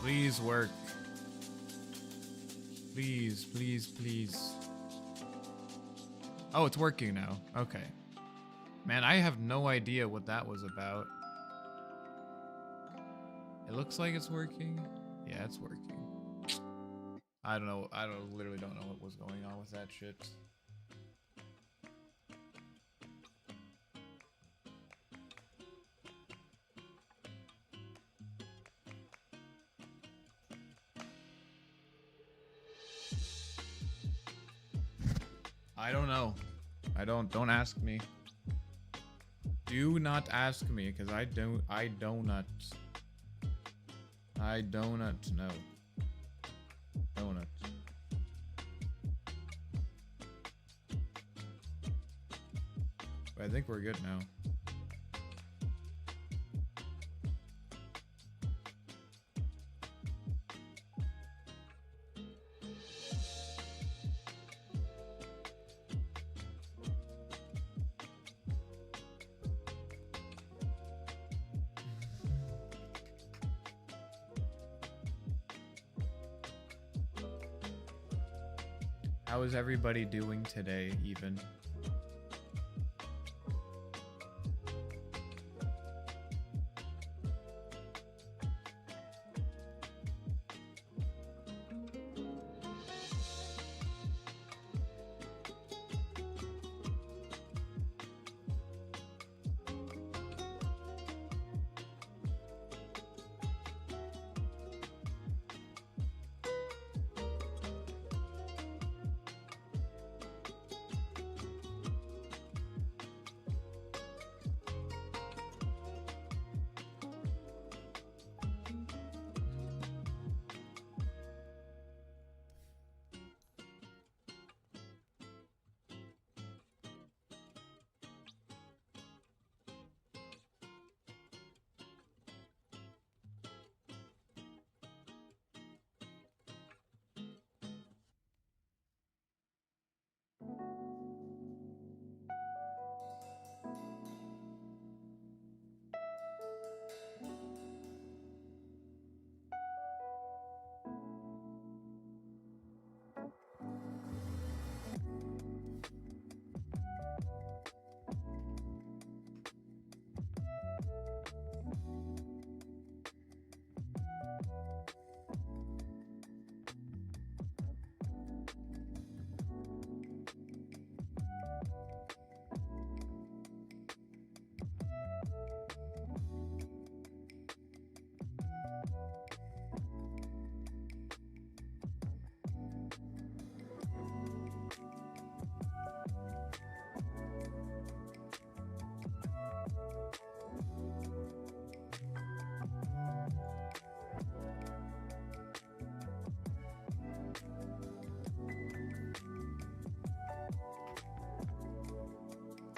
Please work. Please, please, please. Oh, it's working now. Okay. Man, I have no idea what that was about. It looks like it's working. Yeah, it's working. I don't know. Literally don't know what was going on with that shit. I don't know. Don't ask me. Do not ask me, because I do not know. Donut. But I think we're good now. How is everybody doing today, even?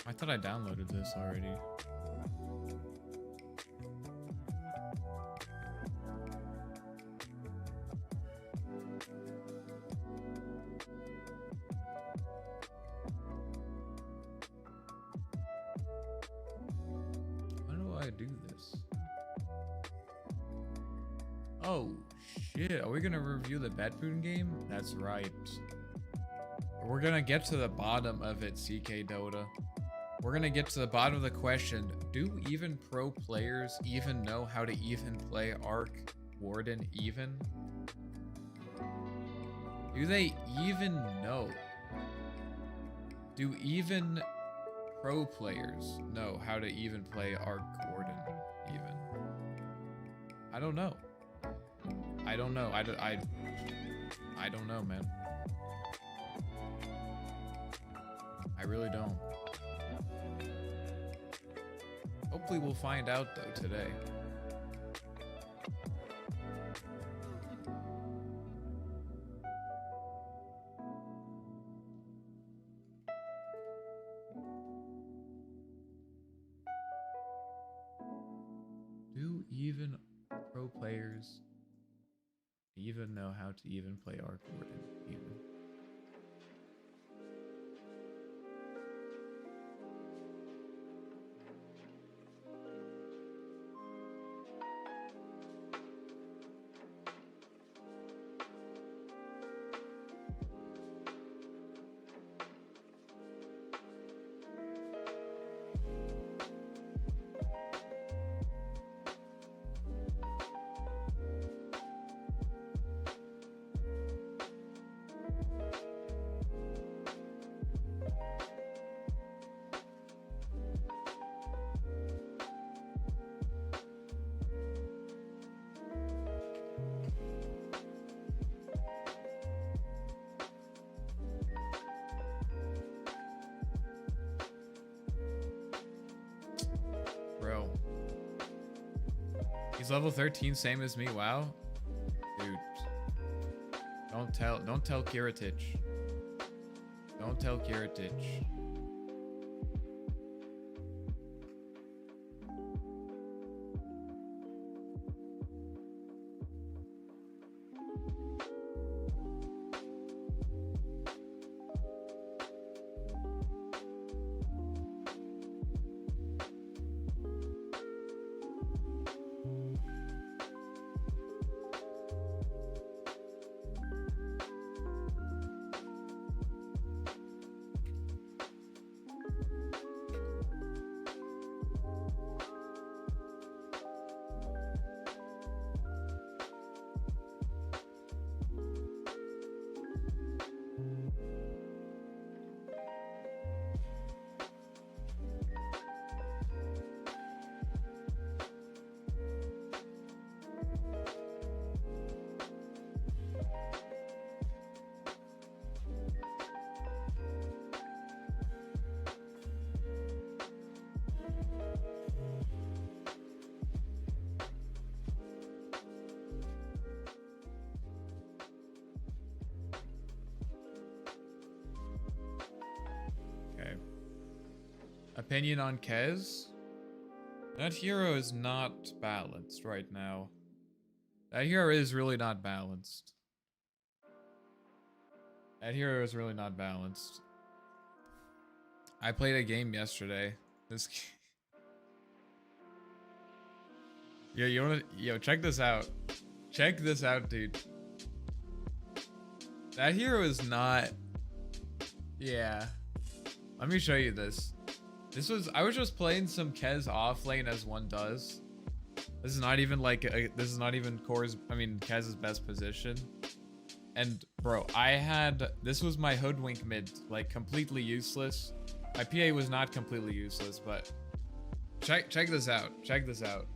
I thought I downloaded this already. How do I do this? Oh, shit. Are we gonna review the Bedboon game? That's right. We're gonna get to the bottom of it, CK Dota. We're gonna get to the bottom of the question. Do even pro players even know how to even play Arc Warden even? Do they even know? Do even pro players know how to even play Arc Warden even? I don't know. I don't know. I don't know, man. I really don't. Hopefully we'll find out though today. Do even pro players even know how to even play Arc Warden even? He's level 13, same as me. Wow. Dude. Don't tell Kiritich. Don't tell Kiritich. Opinion on Kez? That hero is not balanced right now. That hero is really not balanced. That hero is really not balanced. I played a game yesterday. This Yo, check this out. Check this out, dude. That hero is not... Yeah. Let me show you this. I was just playing some Kez off lane as one does. This is not even like, this is not even Kez's best position. And bro, this was my hoodwink mid, like completely useless. My PA was not completely useless, but check this out. Check this out.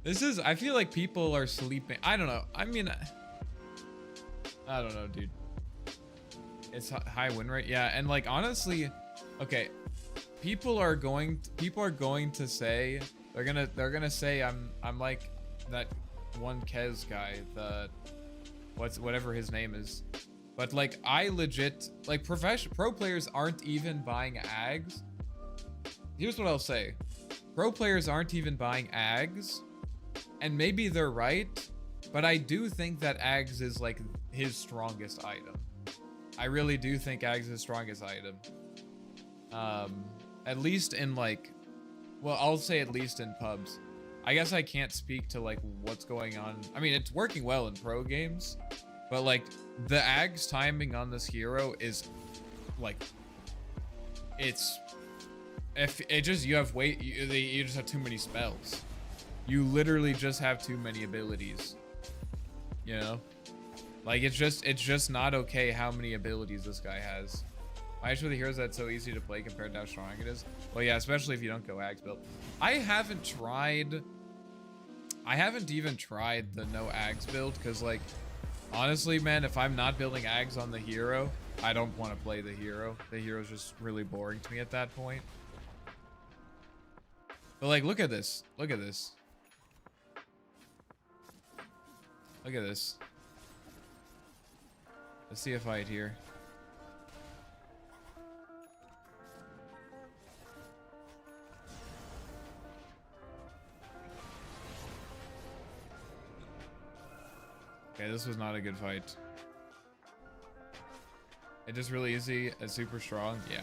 I feel like people are sleeping. I don't know. I mean, I don't know, dude. It's high win rate, yeah, and like honestly, okay, people are going to say they're gonna say I'm like that one Kez guy, whatever his name is, but like I legit like pro players aren't even buying Ags. Here's what I'll say: pro players aren't even buying Ags, and maybe they're right, but I do think that Ags is like his strongest item. I really do think Ags is his strongest item. At least in like, well, I'll say at least in pubs. I guess I can't speak to like what's going on. I mean, it's working well in pro games, but like the Ags timing on this hero is like, you just have too many spells. You literally just have too many abilities, you know? Like, it's just not okay how many abilities this guy has. Why is the heroes that's so easy to play compared to how strong it is? Well, yeah, especially if you don't go Ags build. I haven't even tried the no Ags build, because like, honestly, man, if I'm not building Ags on the hero, I don't want to play the hero. The hero's just really boring to me at that point. But like, look at this. Look at this. Look at this. Let's see a fight here. Okay, this was not a good fight. It just really easy and super strong. Yeah.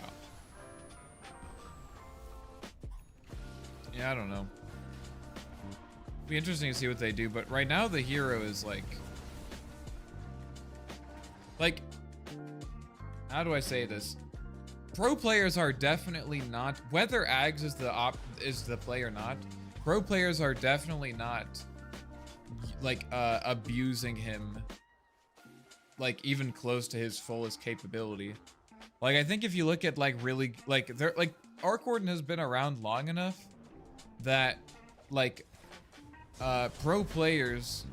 Yeah, I don't know. It'd be interesting to see what they do, but right now the hero is like, how do I say this? Pro players are definitely not, whether Ags is the play or not, pro players are definitely not like abusing him like even close to his fullest capability. Like, I think if you look at like really like they're like Arc Warden has been around long enough that like pro players,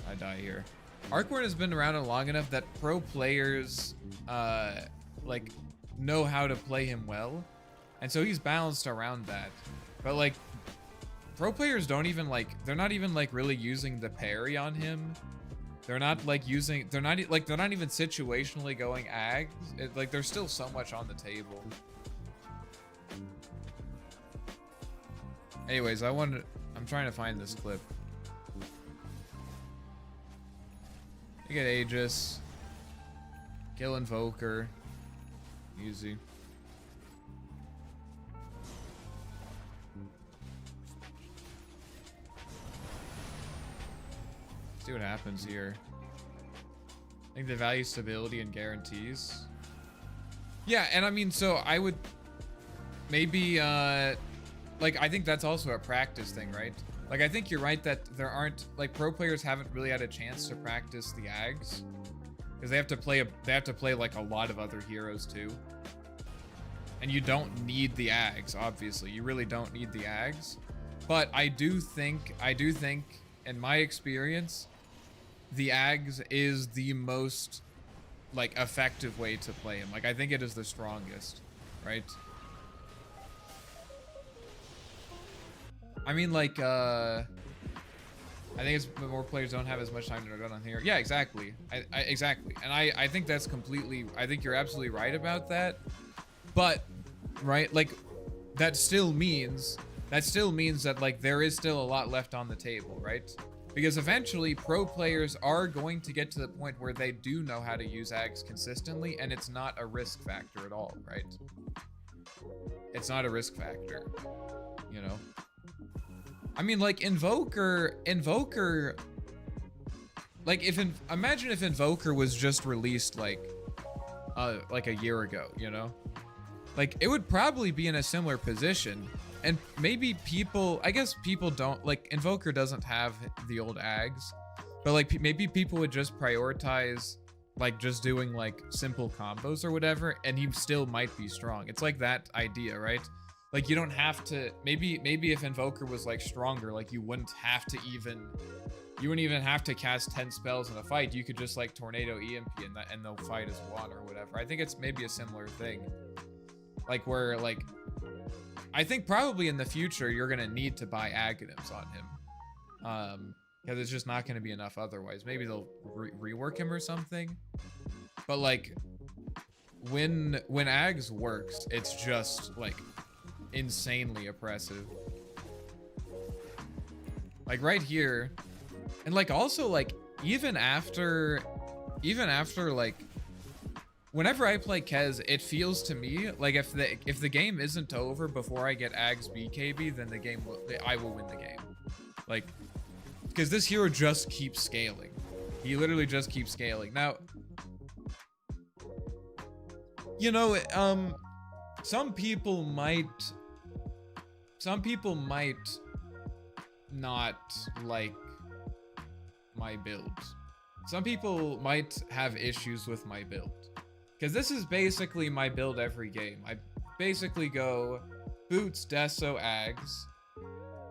I die here. Arc Warden has been around long enough that pro players like know how to play him well, And so he's balanced around that. But like, pro players don't even like, they're not even like really using the parry on him. They're not like using, they're not even situationally going ags. Like there's still so much on the table. Anyways, I'm trying to find this clip. You get Aegis. Kill Invoker. Easy. See what happens here. I think they value stability and guarantees. Yeah, and I mean, so I would maybe, like, I think that's also a practice thing, right? Like, I think you're right that there aren't, like, pro players haven't really had a chance to practice the Ags. Because they have to play like a lot of other heroes too. And you don't need the Ags, obviously. You really don't need the Ags. But I do think, in my experience, the Ags is the most, like, effective way to play him. Like, I think it is the strongest, right? I mean, like, I think it's more players don't have as much time to run on here. Yeah, exactly. Exactly. And I think that's completely, I think you're absolutely right about that. But, right, like, that still means that, like, there is still a lot left on the table, right? Because eventually, pro players are going to get to the point where they do know how to use Ags consistently, and it's not a risk factor at all, right? It's not a risk factor, you know? I mean, like, Invoker, like, imagine if Invoker was just released, like a year ago, you know? Like, it would probably be in a similar position. And maybe people, I guess people don't, like, Invoker doesn't have the old Ags, but, like, maybe people would just prioritize, like, just doing, like, simple combos or whatever, and he still might be strong. It's like that idea, right? Like, you don't have to, maybe if Invoker was, like, stronger, like, you wouldn't even have to cast 10 spells in a fight. You could just, like, Tornado EMP and they'll fight as one or whatever. I think it's maybe a similar thing. Like, where, like, I think probably in the future, you're going to need to buy Aghanims on him. Because it's just not going to be enough otherwise. Maybe they'll rework him or something. But, like, when Ags works, it's just, like, insanely oppressive. Like, right here. And, like, also, like, even after, like, whenever I play Kez, it feels to me like if the game isn't over before I get Ags BKB, then I will win the game. Like, because this hero just keeps scaling. He literally just keeps scaling. Now, you know, some people might not like my build. Some people might have issues with my build. Because this is basically my build every game. I basically go Boots, Deso, Ags,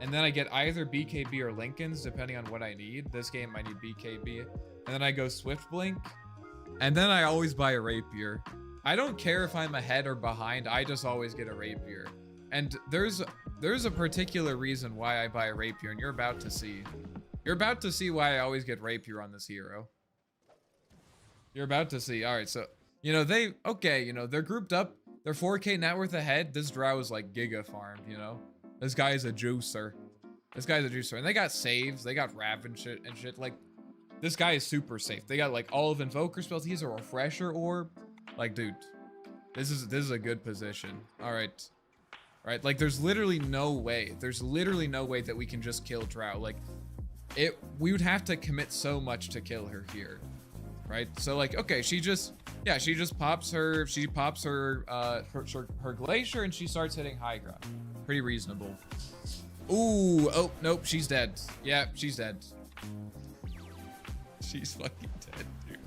and then I get either BKB or Lincolns, depending on what I need. This game I need BKB. And then I go Swift Blink, and then I always buy a Rapier. I don't care if I'm ahead or behind, I just always get a Rapier. And there's a particular reason why I buy a Rapier, and you're about to see. You're about to see why I always get Rapier on this hero. You're about to see. Alright, so, you know, they're grouped up. They're 4K net worth ahead. This Drow is like giga farmed, you know? This guy is a juicer. And they got saves. They got Raven shit and shit. Like, this guy is super safe. They got, like, all of Invoker spells. He's a Refresher Orb. Like, dude, this is a good position. Alright. Right, like, there's literally no way. That we can just kill Drow. Like, we would have to commit so much to kill her here. Right? So, like, okay, she just pops her Glacier and she starts hitting high ground. Pretty reasonable. Ooh, oh, nope, she's dead. Yeah, she's dead. She's fucking dead, dude.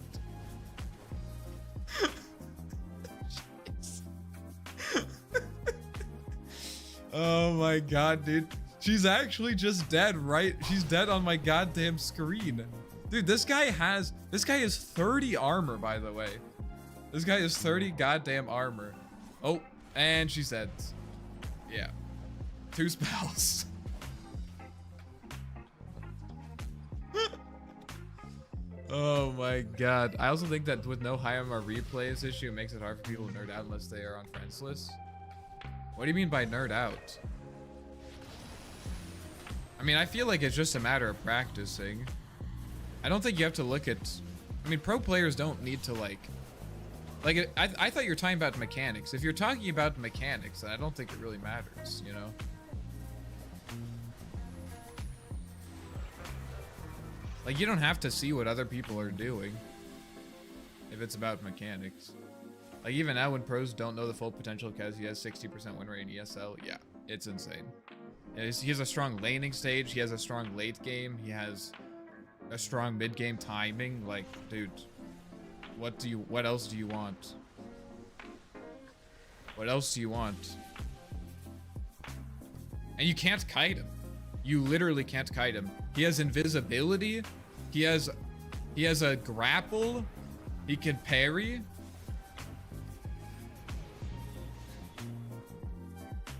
Oh my god, dude. She's actually just dead, right? She's dead on my goddamn screen. Dude, this guy has 30 armor, by the way. This guy has 30 goddamn armor. Oh, and she's dead. Yeah. 2 spells. Oh my god. I also think that with no high MR replays issue, it makes it hard for people to nerd out unless they are on friends list. What do you mean by nerd out? I mean, I feel like it's just a matter of practicing. I don't think you have to look at... I mean, pro players don't need to, like... I thought you were talking about mechanics. If you're talking about mechanics, then I don't think it really matters, you know? Like, you don't have to see what other people are doing if it's about mechanics. Like, even now when pros don't know the full potential because he has 60% win rate in ESL, yeah, it's insane. He has a strong laning stage, he has a strong late game, he has a strong mid game timing. Like, dude, what else do you want? What else do you want? And you can't kite him. You literally can't kite him. He has invisibility. He has a grapple. He can parry.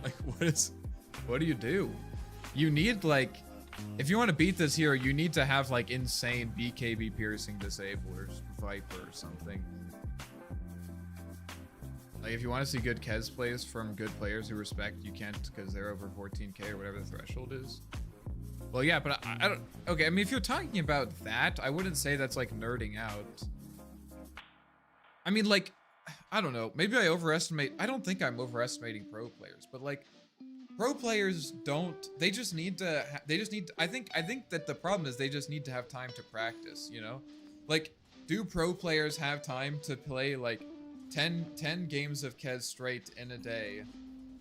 Like, what do you do? You need, like, if you want to beat this hero, you need to have, like, insane BKB piercing disablers, Viper or something. Like, if you want to see good Kez plays from good players who respect, you can't because they're over 14k or whatever the threshold is. Well, yeah, but I don't... Okay, I mean, if you're talking about that, I wouldn't say that's, like, nerding out. I mean, like, I don't know. Maybe I overestimate... I don't think I'm overestimating pro players, but, like, pro players don't... They just need to... I think that the problem is they just need to have time to practice, you know? Like, do pro players have time to play, like, 10 games of Kez straight in a day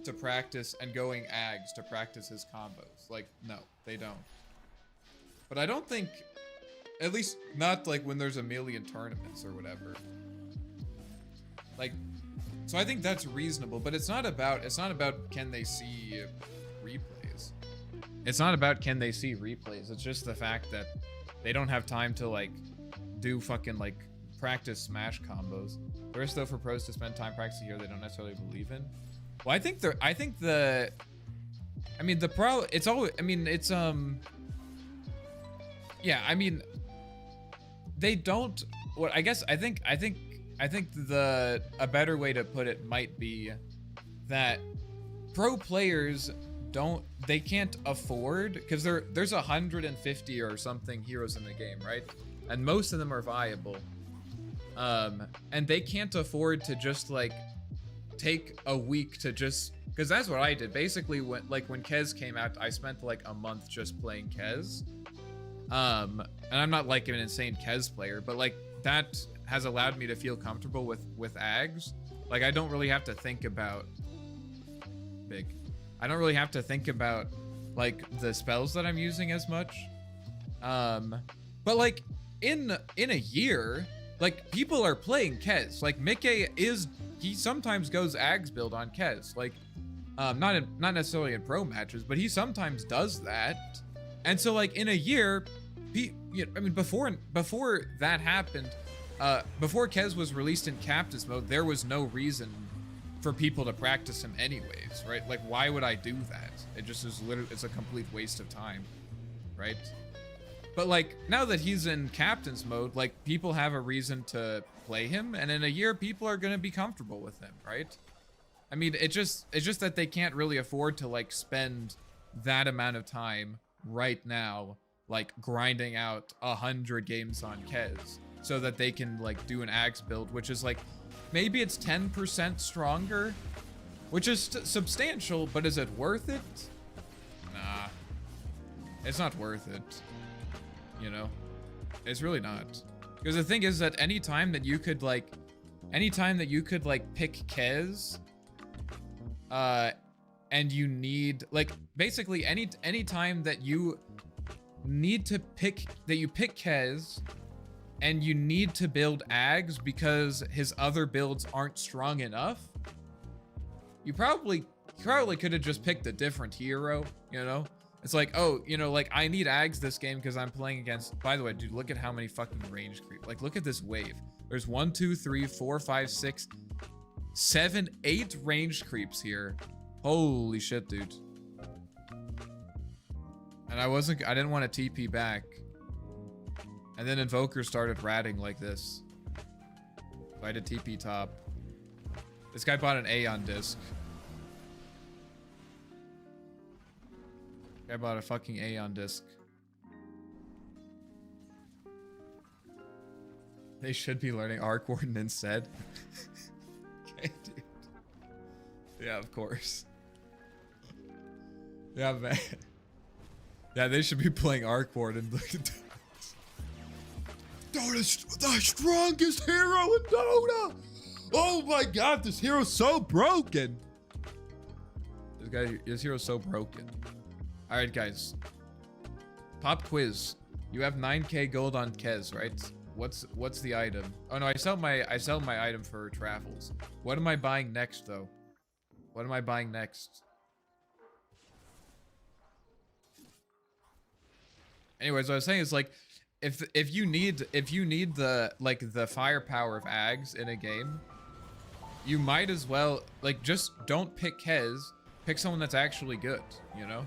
to practice and going Ags to practice his combos? Like, no, they don't. But I don't think, at least not like when there's a million tournaments or whatever. Like, so I think that's reasonable, but it's not about can they see replays. It's not about can they see replays. It's just the fact that they don't have time to, like, do fucking, like, practice smash combos. There's still for pros to spend time practicing here they don't necessarily believe in. Well, I mean, the pro, it's always, I mean, it's, yeah, I mean, they don't, what, I guess, I think a better way to put it might be that pro players they can't afford, because there's 150 or something heroes in the game, right? And most of them are viable. And they can't afford to just, like, take a week to just, because that's what I did. Basically, when Kez came out, I spent, like, a month just playing Kez. And I'm not, like, an insane Kez player, but, like, that has allowed me to feel comfortable with Ags. Like, I don't really have to think about I don't really have to think about, like, the spells that I'm using as much. But, like, in a year, like, people are playing Kez. Like, Mickey he sometimes goes Ags build on Kez. Like, not necessarily in pro matches, but he sometimes does that. And so, like, in a year, I mean, before that happened, before Kez was released in Captain's mode, there was no reason for people to practice him anyways, right? Like, why would I do that? It just is literally, it's a complete waste of time, right? But, like, now that he's in Captain's mode, like, people have a reason to play him, and in a year, people are gonna be comfortable with him, right? I mean, it's just that they can't really afford to, like, spend that amount of time right now, like, grinding out 100 games on Kez, so that they can, like, do an Axe build, which is, like, maybe it's 10% stronger, which is substantial, but is it worth it? Nah, it's not worth it. You know, it's really not. Because the thing is that anytime that you could pick Kez, and you need, like, basically any time that you need to pick Kez and you need to build Ags because his other builds aren't strong enough, you probably could have just picked a different hero, you know? It's like, oh, you know, like, I need Ags this game because I'm playing against... By the way, dude, look at how many fucking range creep. Like, look at this wave. There's 1, 2, 3, 4, 5, 6, 7, 8 range creeps here. Holy shit, dude. And I didn't want to TP back. And then Invoker started ratting like this. So I had to TP top. This guy bought an Aeon disc. Guy bought a fucking Aeon disc. They should be learning Arc Warden instead. Okay, dude. Yeah, of course. Yeah, man. Yeah, they should be playing Arc Warden. Look at that. Dota's the strongest hero in Dota! Oh my god, this hero's so broken! This hero's so broken. Alright, guys. Pop quiz. You have 9k gold on Kez, right? What's the item? Oh no, I sell my item for travels. What am I buying next though? What am I buying next? Anyways, what I was saying is like if you need the firepower of Ags in a game, you might as well like just don't pick Kez, pick someone that's actually good, you know?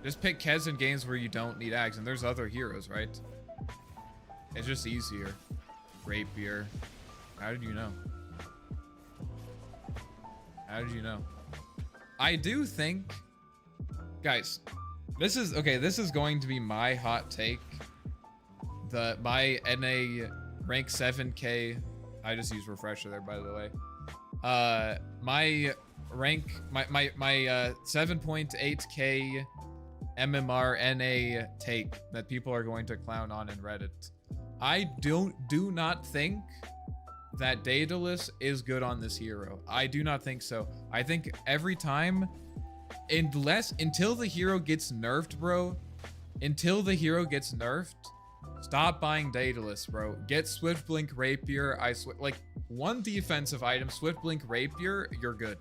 Just pick Kez in games where you don't need Ags, and there's other heroes, right? It's just easier. Rapier. How did you know? How did you know? I do think, guys, this is going to be my hot take. My NA rank 7k, I just used refresher there, by the way. My rank, my 7.8k MMR NA take that people are going to clown on in Reddit. I do not think that Daedalus is good on this hero. I do not think so. I think every time, until the hero gets nerfed, bro, until the hero gets nerfed, stop buying Daedalus, bro. Get Swift Blink Rapier. Like one defensive item, Swift Blink Rapier, you're good.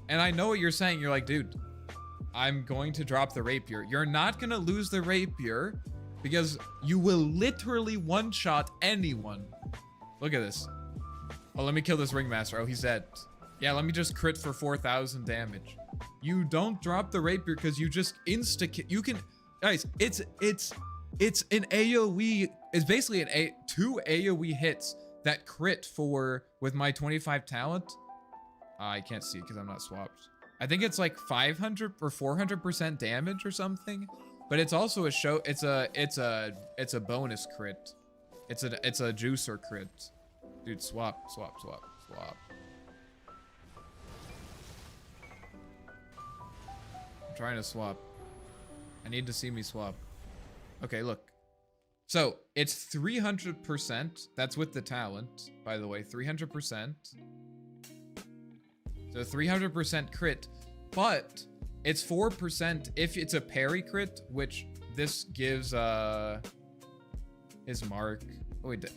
And I know what you're saying. You're like, dude, I'm going to drop the Rapier. You're not gonna lose the Rapier because you will literally one-shot anyone. Look at this. Oh, let me kill this Ringmaster. Oh, he's dead. Yeah, let me just crit for 4,000 damage. You don't drop the Rapier because you just insta-kill. You can, guys, it's an AoE. It's basically two AoE hits that crit with my 25 talent. I can't see because I'm not swapped. I think it's like 500 or 400% damage or something. But it's also it's a bonus crit. It's a juicer crit. Dude, swap. I'm trying to swap. I need to see me swap. Okay, look. So, it's 300%. That's with the talent, by the way. 300%. So, 300% crit. But it's 4% if it's a parry crit, which this gives his mark. Oh, wait, I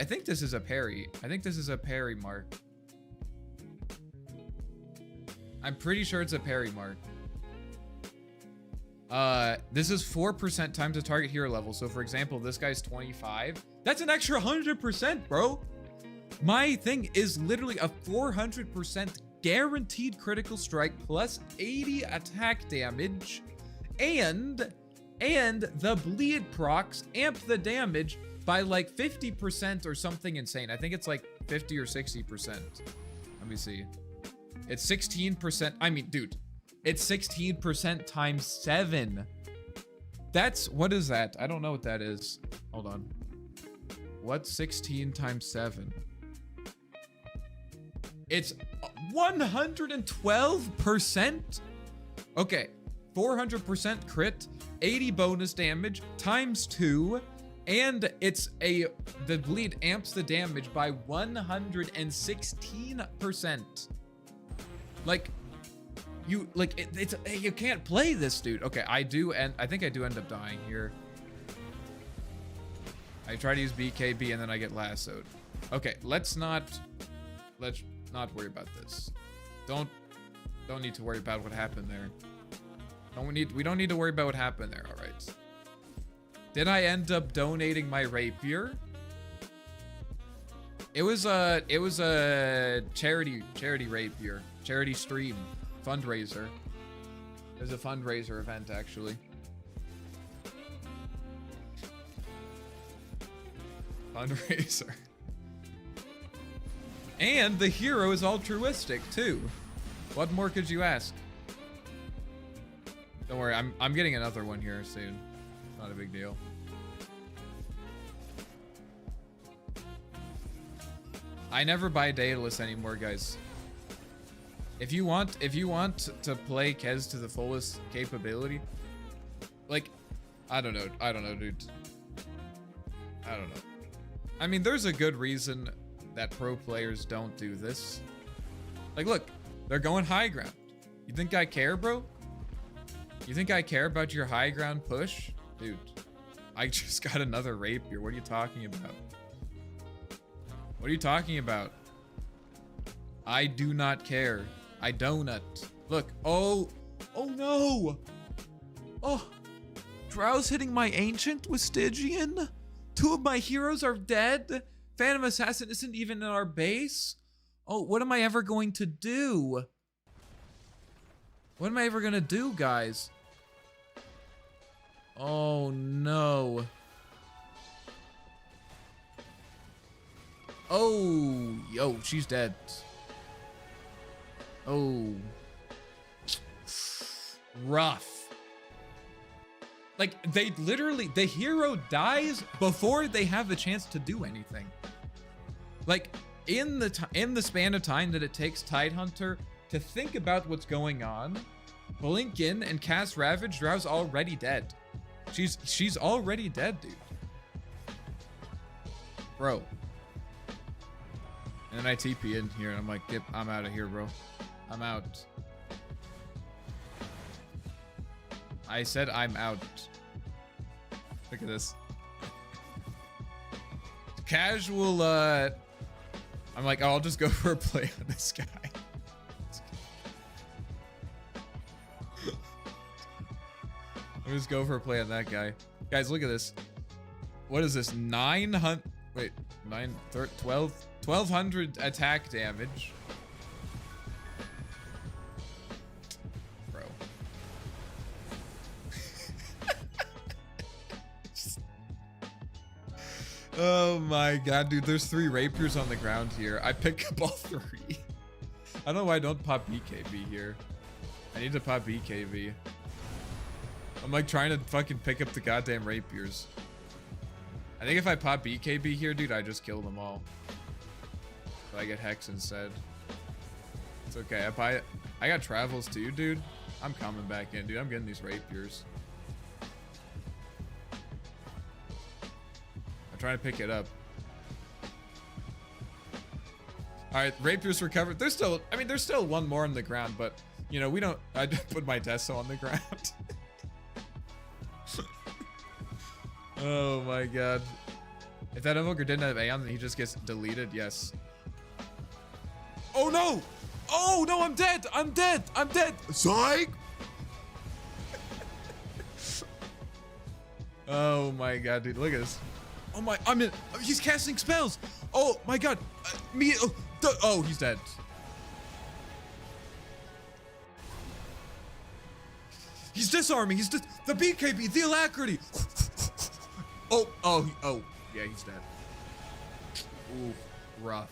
think this is a parry. I think this is a parry mark. I'm pretty sure it's a parry mark. This is 4% times the target hero level. So for example, this guy's 25. That's an extra 100%, bro. My thing is literally a 400% guaranteed critical strike plus 80 attack damage, and the bleed procs amp the damage by like 50% or something insane. I think it's like 50 or 60%. Let me see. It's 16%. I mean, dude, it's 16% times 7. What is that? I don't know what that is. Hold on. What's 16 times 7? It's 112%? Okay, 400% crit, 80 bonus damage, times 2, and the bleed amps the damage by 116%. Like, you can't play this, dude. Okay, I think I do end up dying here. I try to use BKB and then I get lassoed. Okay, let's not worry about this. Don't need to worry about what happened there. We don't need to worry about what happened there. All right. Did I end up donating my rapier? It was a charity rapier, charity stream, fundraiser. It was a fundraiser event actually. Fundraiser. And the hero is altruistic too. What more could you ask? Don't worry, I'm getting another one here soon. Not a big deal. I never buy Daedalus anymore, guys. If you want to play Kez to the fullest capability, like, I don't know, dude. I don't know. I mean, there's a good reason that pro players don't do this. Like, look, they're going high ground. You think I care, bro? You think I care about your high ground push? Dude, I just got another rapier. What are you talking about? What are you talking about? I do not care. I donut. Look. Oh no. Oh, Drow's hitting my ancient with Stygian. 2 of my heroes are dead. Phantom Assassin isn't even in our base. Oh, what am I ever going to do? What am I ever gonna do, guys? Oh no. Oh, yo, she's dead. Oh. Rough. Like, they literally, the hero dies before they have the chance to do anything. Like, in the span of time that it takes Tidehunter to think about what's going on, blink in and cast Ravage, Drow's already dead. She's already dead, dude. Bro. And then I TP in here and I'm like, yep, I'm out of here, bro. I'm out. I said I'm out. Look at this. Casual, I'm like, oh, I'll just go for a play on this guy. I'll just go for a play on that guy. Guys, look at this. What is this? 900, wait, 1200 attack damage. Bro. Oh my god, dude, there's 3 rapiers on the ground here. I pick up all 3. I don't know why I don't pop BKB here. I need to pop BKB. I'm like trying to fucking pick up the goddamn rapiers. I think if I pop BKB here, dude, I just kill them all. But I get Hex instead. It's okay. I got travels too, dude. I'm coming back in, dude. I'm getting these rapiers. I'm trying to pick it up. All right, rapiers recovered. There's still, I mean, there's still one more on the ground, but you know, I don't put my Deso on the ground. Oh my god. If that Invoker didn't have Aeon, then he just gets deleted. Yes. Oh no! Oh no, I'm dead! I'm dead! I'm dead! Psych! Oh my god, dude, look at this. Oh my, he's casting spells! Oh my god! Oh, he's dead. He's disarming, the BKB, the alacrity! Oh, yeah, he's dead. Ooh, rough.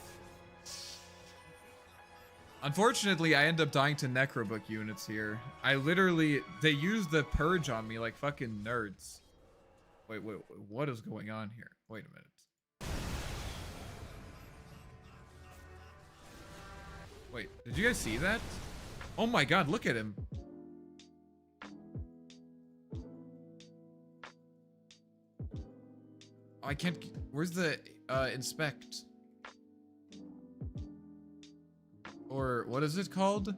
Unfortunately, I end up dying to Necrobook units here. They use the purge on me like fucking nerds. Wait, what is going on here? Wait a minute. Wait, did you guys see that? Oh my god, look at him. I can't, where's the inspect? Or what is it called?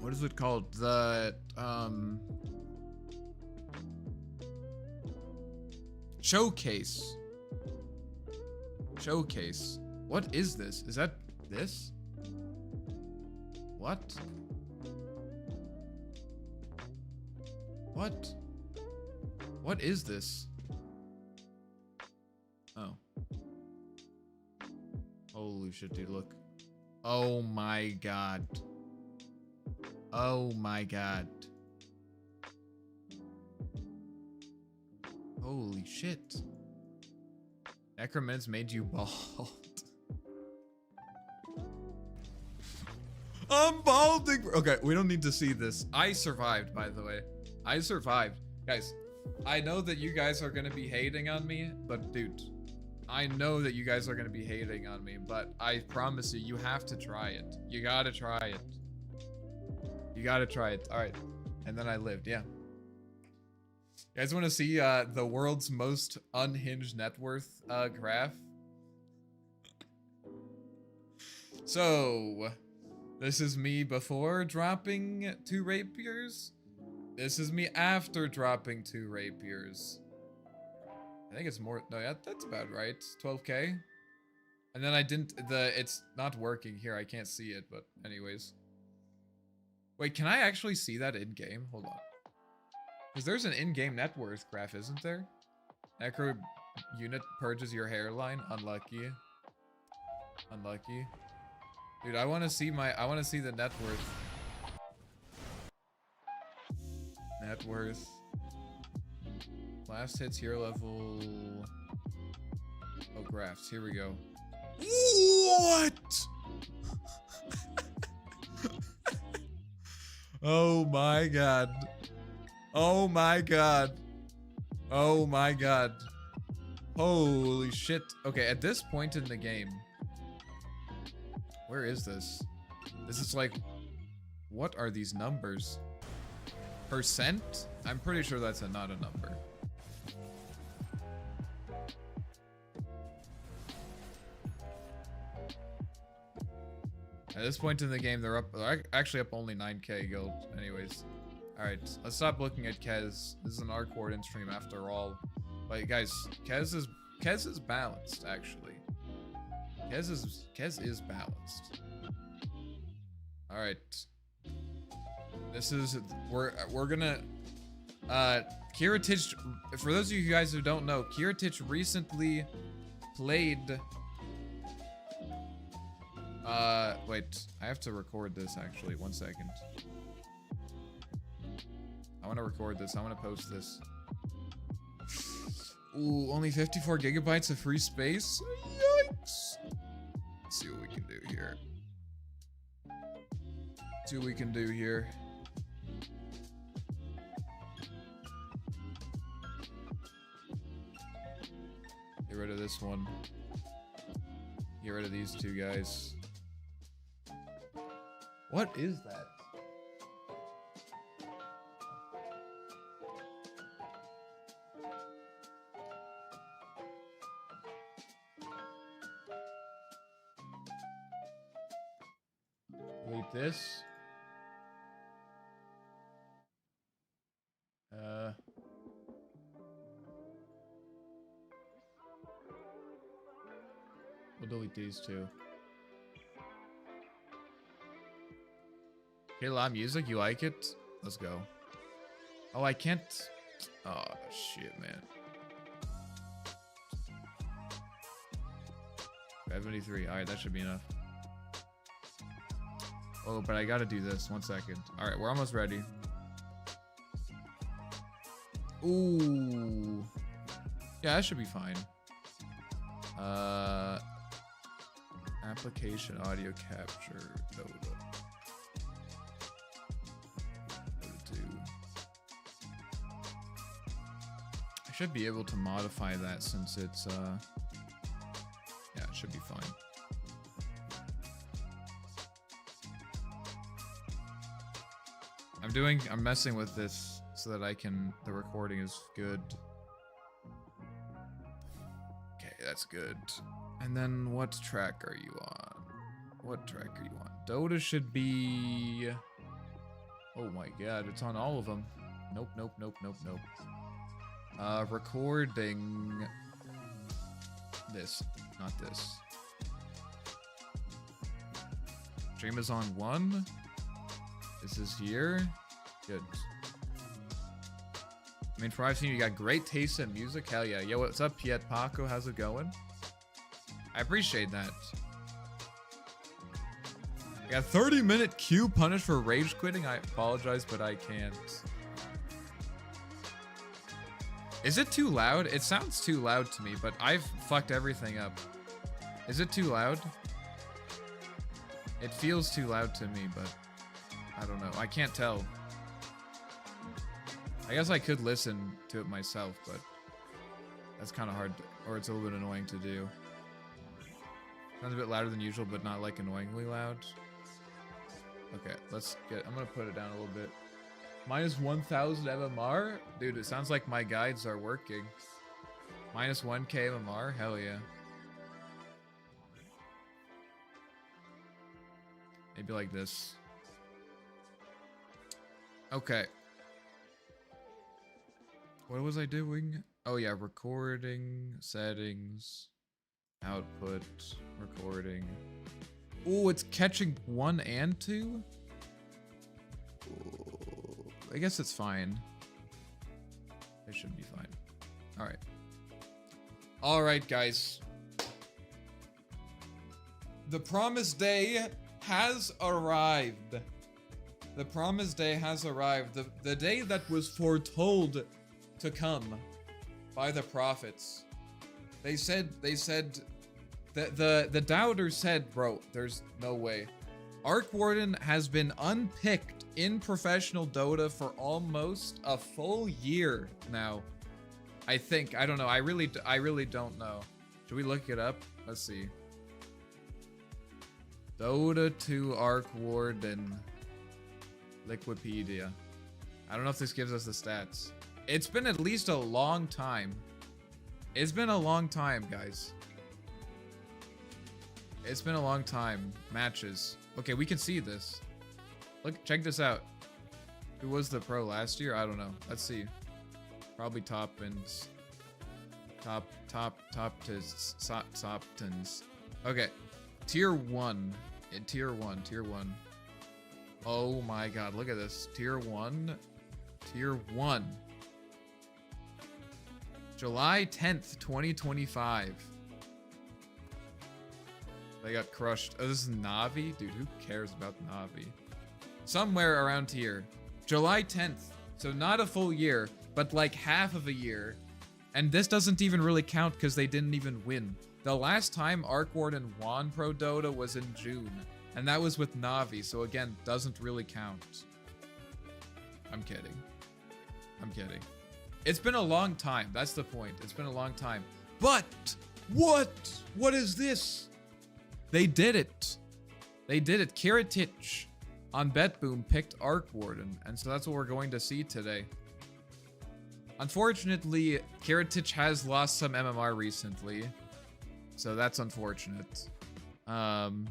What is it called? The showcase. Showcase. What is this? Is that this? What? What? What is this? Oh. Holy shit, dude, look. Oh my god. Oh my god. Holy shit. Necromins made you bald. I'm balding. Okay, we don't need to see this. I survived, by the way. I survived. Guys, I know that you guys are gonna be hating on me, but dude, I know that you guys are gonna be hating on me, but I promise you, you have to try it. You gotta try it. You gotta try it. All right. And then I lived, yeah. You guys want to see the world's most unhinged net worth graph? So, this is me before dropping 2 rapiers. This is me after dropping 2 rapiers. I think it's more, no, yeah, that's about right. 12K. And then I didn't, it's not working here. I can't see it, but anyways. Wait, can I actually see that in-game? Hold on. Because there's an in-game net worth graph, isn't there? Necro unit purges your hairline. Unlucky. Unlucky. Dude, I want to see the net worth. Net worth. Last hits here level. Oh, graphs. Here we go. What? Oh my god. Oh my god. Oh my god. Holy shit. Okay, at this point in the game. Where is this? This is like, what are these numbers? Percent? I'm pretty sure that's not a number. At this point in the game, they're actually up only 9K guild. Anyways. Alright, let's stop looking at Kez. This is an Arc Warden stream after all. But guys, Kez is balanced, actually. Kez is balanced. Alright. This is, we're gonna, Kiritich, for those of you guys who don't know, Kiritich recently played, wait, I have to record this actually, 1 second. I want to record this. I want to post this. Ooh, only 54 gigabytes of free space? Yikes. Let's see what we can do here. See what we can do here. Get rid of this one. Get rid of these 2 guys. What is that? Delete this. We'll delete these 2. Okay, loud music, you like it? Let's go. Oh, I can't. Oh, shit, man. 73. Alright, that should be enough. Oh, but I gotta do this. 1 second. Alright, we're almost ready. Ooh. Yeah, that should be fine. Application audio capture. Dota 2. I should be able to modify that since it's, yeah, it should be fine. I'm messing with this so that the recording is good. Okay, that's good. And then what track are you on? What track are you on? Dota should be... Oh my god, it's on all of them. Nope, nope, nope, nope, nope. Recording... This, not this. Stream is on 1. This is here. Good. I mean, from what I've seen, you got great taste in music. Hell yeah. Yo, what's up, Piet Paco? How's it going? I appreciate that. I got 30-minute queue punished for rage quitting. I apologize, but I can't. Is it too loud? It sounds too loud to me, but I've fucked everything up. Is it too loud? It feels too loud to me, but I don't know. I can't tell. I guess I could listen to it myself, but that's kind of hard, or it's a little bit annoying to do. Sounds a bit louder than usual, but not like annoyingly loud. Okay, I'm gonna put it down a little bit. Minus 1,000 MMR? Dude, it sounds like my guides are working. Minus 1k MMR? Hell yeah. Maybe like this. Okay. What was I doing? Oh yeah, recording, settings, output, recording. Oh, it's catching 1 and 2? I guess it's fine. It should be fine. Alright. Alright, guys. The promised day has arrived. The promised day has arrived. The day that was foretold to come by the prophets. They said the doubters said, bro, there's no way. Arc Warden has been unpicked in professional Dota for almost a full year now. I think. I don't know. I really don't know. Should we look it up? Let's see. Dota 2 Arc Warden Liquipedia. I don't know if this gives us the stats. It's been at least a long time. It's been a long time, guys. It's been a long time. Matches. Okay, we can see this. Look, check this out. Who was the pro last year? I don't know. Let's see. Probably Toppins. Toptons. Okay. Tier 1. Tier 1. Oh my god, look at this. Tier 1. Tier 1. July 10th, 2025. They got crushed. Oh, this is Na'Vi? Dude, who cares about Na'Vi? Somewhere around here. July 10th. So not a full year, but like half of a year. And this doesn't even really count because they didn't even win. The last time Arc Warden won Pro Dota was in June. And that was with Na'Vi, so again, doesn't really count. I'm kidding. I'm kidding. It's been a long time. That's the point. It's been a long time. But what? What is this? They did it. They did it. Kiritich on BetBoom picked Arc Warden, and so that's what we're going to see today. Unfortunately, Kiritich has lost some MMR recently, so that's unfortunate. I'm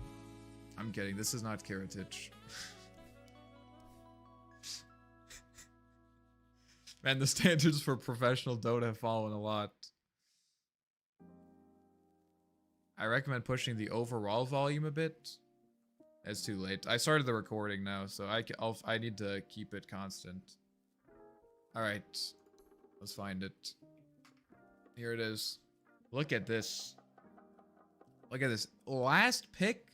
kidding. This is not Kiritich. Man, the standards for professional Dota have fallen a lot. I recommend pushing the overall volume a bit. It's too late. I started the recording now, so I need to keep it constant. All right, let's find it. Here it is. Look at this. Look at this. Last pick.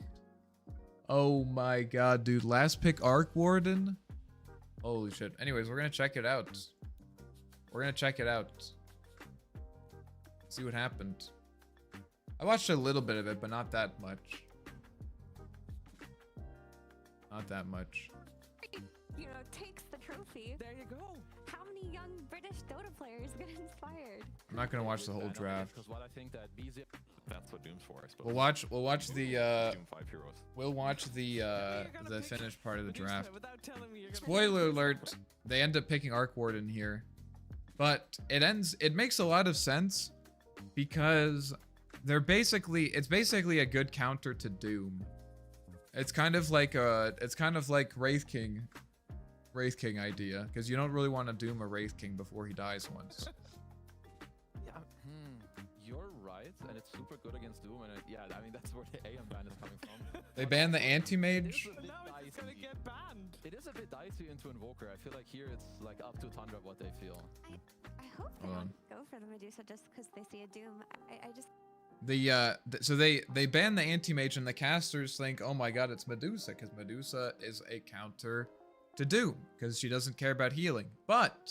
Oh my god, dude. Last pick Arc Warden. Holy shit. Anyways, we're gonna check it out. We're gonna check it out. See what happened. I watched a little bit of it, but not that much. Not that much. You know, takes the trophy. There you go. How many young British Dota players get inspired? I'm not gonna watch the whole draft. Because what I think that BZ, that's what Doom's for, I suppose. We'll watch the Doom 5 heroes. we'll watch the finished part of the draft. Spoiler alert, they end up picking Arc Warden here. But it makes a lot of sense because it's basically a good counter to Doom. It's kind of like Wraith King idea, because you don't really want to Doom a Wraith King before he dies once. Yeah, You're right, and it's super good against Doom, and yeah, I mean that's where the AM ban is coming from. They banned the It is anti-mage. a bit Now it's gonna dicey. get banned. It is a bit dicey into Invoker. I feel like here it's like up to Tundra what they feel. I hope they Hold on. don't go for the Medusa just because they see a Doom. I just So they ban the anti-mage and the casters think, oh my god, it's Medusa, because Medusa is a counter to Doom, because she doesn't care about healing. But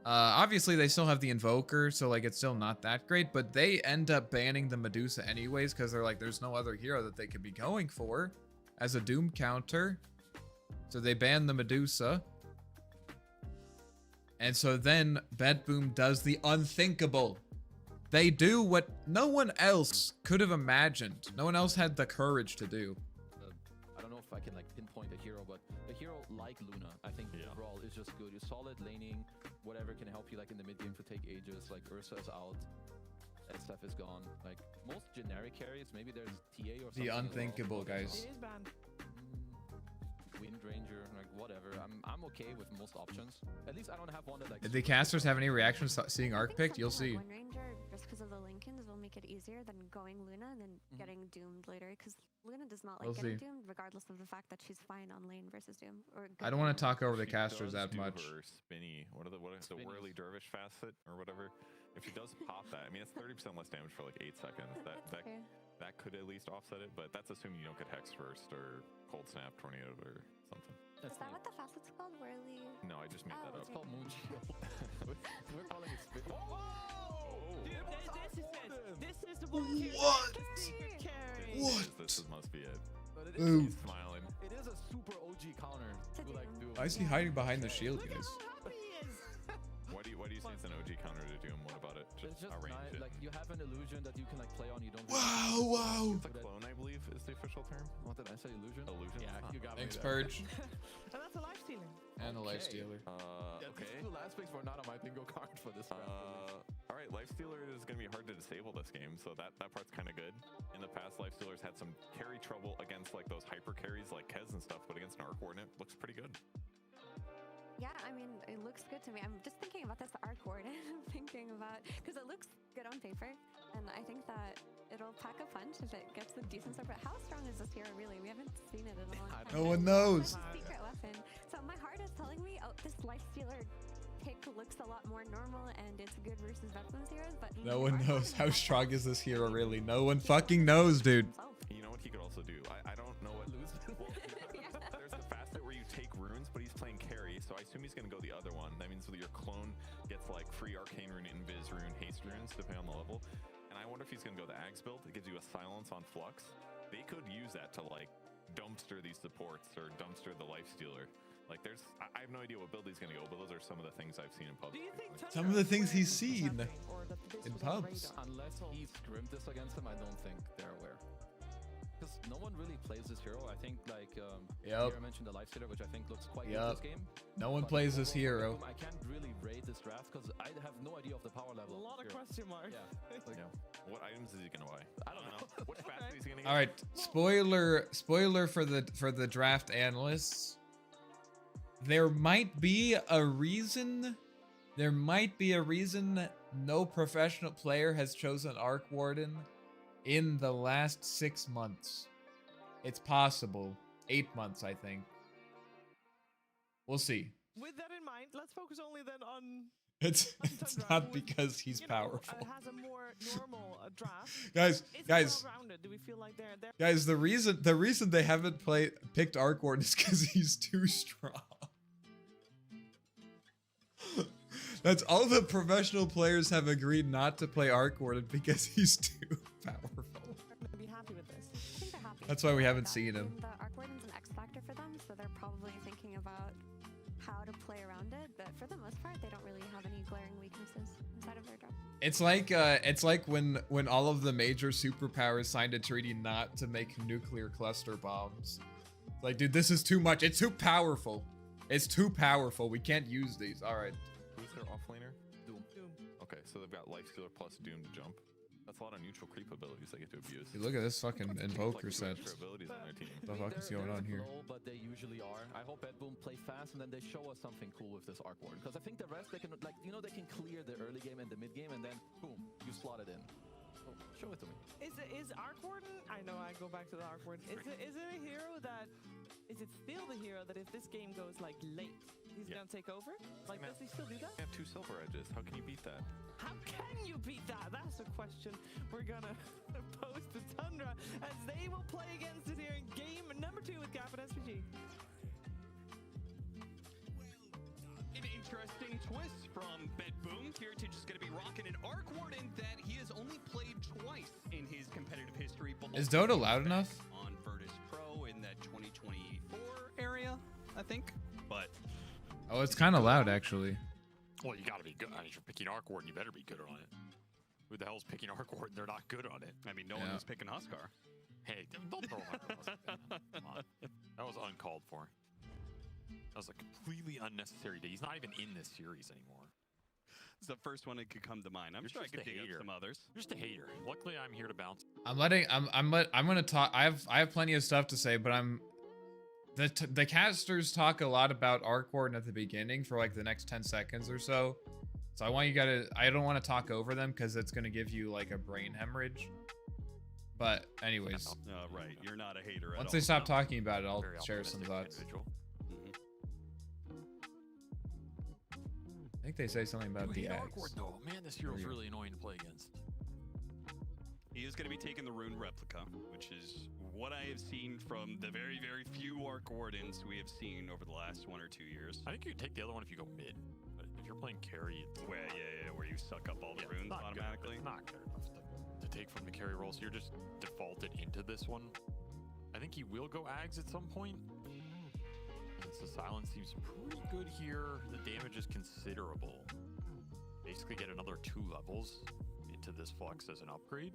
obviously they still have the Invoker, so like it's still not that great, but they end up banning the Medusa anyways, because they're like, there's no other hero that they could be going for as a Doom counter. So they ban the Medusa. And so then Bad Boom does the unthinkable. They do what no one else could have imagined. No one else had the courage to do. I don't know if I can like pinpoint a hero, but a hero like Luna, I think overall is just good. You're solid laning, whatever can help you like in the mid game for take ages. Like Ursa is out, SF is gone. Like most generic carries, maybe there's TA or something. The as well. unthinkable, guys. It is banned. Wind Ranger, like whatever. I'm okay with most options. At least I don't have one that like. If the casters have any reactions to seeing Arc picked, you'll see. One Ranger, just because of the Lincolns, will make it easier than going Luna and then getting doomed later. Because Luna does not like We'll getting see. doomed, regardless of the fact that she's fine on lane versus Doom. Or I don't want to talk over the She casters does that do much. Her spinny, what is the Spinnies. whirly dervish facet or whatever? If she does pop that, I mean it's 30% less damage for like 8 seconds. That could at least offset it, but that's assuming you don't get hex first or cold snap, tornado or something. Is that what the facet's called? Whirly? No, I just made Oh, that up. okay. It's called Moon Shield. We're calling it spin. This is the one carry. What? Secret carry. This must be it. But it Boom. is, he's smiling. It is a super OG counter to like Doom. Why is he hiding behind the shield, Look at guys? how happy he is. Why do you say it's an OG counter to Doom? What about it? It's just arrange nice, it. like you have an illusion that you can like play on. You don't. Wow. It's a clone, I believe, is the official term. What did I say? Illusion. Illusion. Yeah, Huh. you got Thanks, me. there. Purge. And that's a life stealer. And the life Okay. stealer. Yeah, Okay. These two last picks were not on my bingo card for this round. All right, Lifestealer is going to be hard to disable this game, so that part's kind of good. In the past, Lifestealer's had some carry trouble against like those hyper carries like Kez and stuff, but against an Arc Warden, it looks pretty good. Yeah, I mean, it looks good to me. I'm just thinking about this Arc Warden. I'm thinking about, because it looks good on paper, and I think that it'll pack a punch if it gets a decent start. But how strong is this hero really? We haven't seen it in a long time. No one It's knows. a secret weapon. So my heart is telling me, oh, this Lifestealer pick looks a lot more normal, and it's good versus Veterans heroes, but No one Arc knows Warden how is strong also is this hero pretty really. good. No one He fucking knows knows, dude. himself. You know what he could also do? I don't know what lose. There's the facet where you take runes, but he's playing carry, so I assume he's going to go the other one. That means that your clone gets like free arcane rune, invis rune, haste runes, depending on the level. And I wonder if he's going to go the Axe build. It gives you a silence on Flux. They could use that to like dumpster these supports or dumpster the Lifestealer. Like I have no idea what build he's going to go, but those are some of the things I've seen in pubs. Do you think recently. Some of the things he's Tundra seen was happening, or that this in was on the pubs. radar? Unless he scrimped this against him, I don't think they're aware. Because no one really plays this hero. I think like Yep. Kira mentioned the Lifestealer, which I think looks quite Yep. good this game. No one But plays this overall, hero. I can't really rate this draft because I have no idea of the power A level. lot of here. question marks. Yeah. Like, Yeah. What items is he going to buy? I don't know. Which facet is he going to get? All right, spoiler for the draft analysts. There might be a reason. There might be a reason no professional player has chosen Arc Warden in the last 6 months. It's possible. 8 months, I think. We'll see. With that in mind, let's focus only then on It's Tundra, not who is, because he's you know, powerful. has a more normal draft. Guys, Is guys, it well-rounded? Do we feel like they're guys, the reason they haven't picked Arc Warden is because he's too strong. That's all the professional players have agreed not to play Arc Warden because he's too powerful. going to be happy with this? I think they're happy. That's why we haven't that. seen him. And the Arc Warden's an X factor for them, so they're probably thinking about how to play around it. But for the most part, they don't really have any glaring weaknesses inside of their draft. It's like when all of the major superpowers signed a treaty not to make nuclear cluster bombs. It's like, dude, this is too much. It's too powerful. It's too powerful. We can't use these. All right. Who's their offlaner? Doom. Doom. Okay, so they've got Lifestealer plus Doom to jump. That's a lot of neutral creep abilities they get to abuse. Dude, look at this fucking Like invoker 2 set. extra abilities on their team. The fuck is going They're on here? Low, but they usually are. I hope Ed Boon play fast and then they show us something cool with this Arc Warden. Because I think the rest they can like they can clear the early game and the mid game and then boom, you slot it in. So show it to me. Is Arc Warden? I know I go back to the Arc Warden. Is it a hero that? Is it still the hero that if this game goes like late, he's Yeah. gonna take over? Like, Man. does he still do that? They have 2 silver edges. How can you beat that? How can you beat that? That's a question we're gonna pose to Tundra as they will play against it here in game number 2 with Gap and SPG. An interesting twist from BedBoom. Heritage is going to be rocking an Arc Warden that he has only played twice in his competitive history. Is Dota loud enough? On Virtus Pro in that 2024 area, I think. But Oh, it's kind of loud actually. Well, you gotta be good. I mean, if you're picking Arc Warden, you better be good on it. Who the hell's picking Arc Warden? They're not good on it. I mean, no one Yeah. was picking Huskar. Hey, don't throw him under the bus, man. Come on. That was uncalled for. That was a completely unnecessary day. He's not even in this series anymore. It's the first one that could come to mind. I'm You're sure I just could a dig up hater. some others. You're just a hater. Luckily, I'm here to bounce. I'm gonna talk. I have plenty of stuff to say, but the casters talk a lot about Arc Warden at the beginning for like the next 10 seconds or so. So I don't want to talk over them because it's gonna give you like a brain hemorrhage. But anyways, Right, you're not a hater at once all. they stop talking about it, I'll Very share some optimistic thoughts. individual. Mhm. I think they say something about You the hate Arc Axe. Warden, though. Man, this hero's you go. really annoying to play against. He is going to be taking the Rune Replica, which is what I have seen from the very, very few Arc Wardens we have seen over the last 1 or 2 years. I think you could take the other one if you go mid. But if you're playing carry, it's Where, where you suck up all the yeah, it's runes not good enough. automatically. It's not good enough to take from the carry role, so you're just defaulted into this one. I think he will go Ags at some point. So silence seems pretty good here. The damage is considerable. Basically get another 2 levels into this Flux as an upgrade.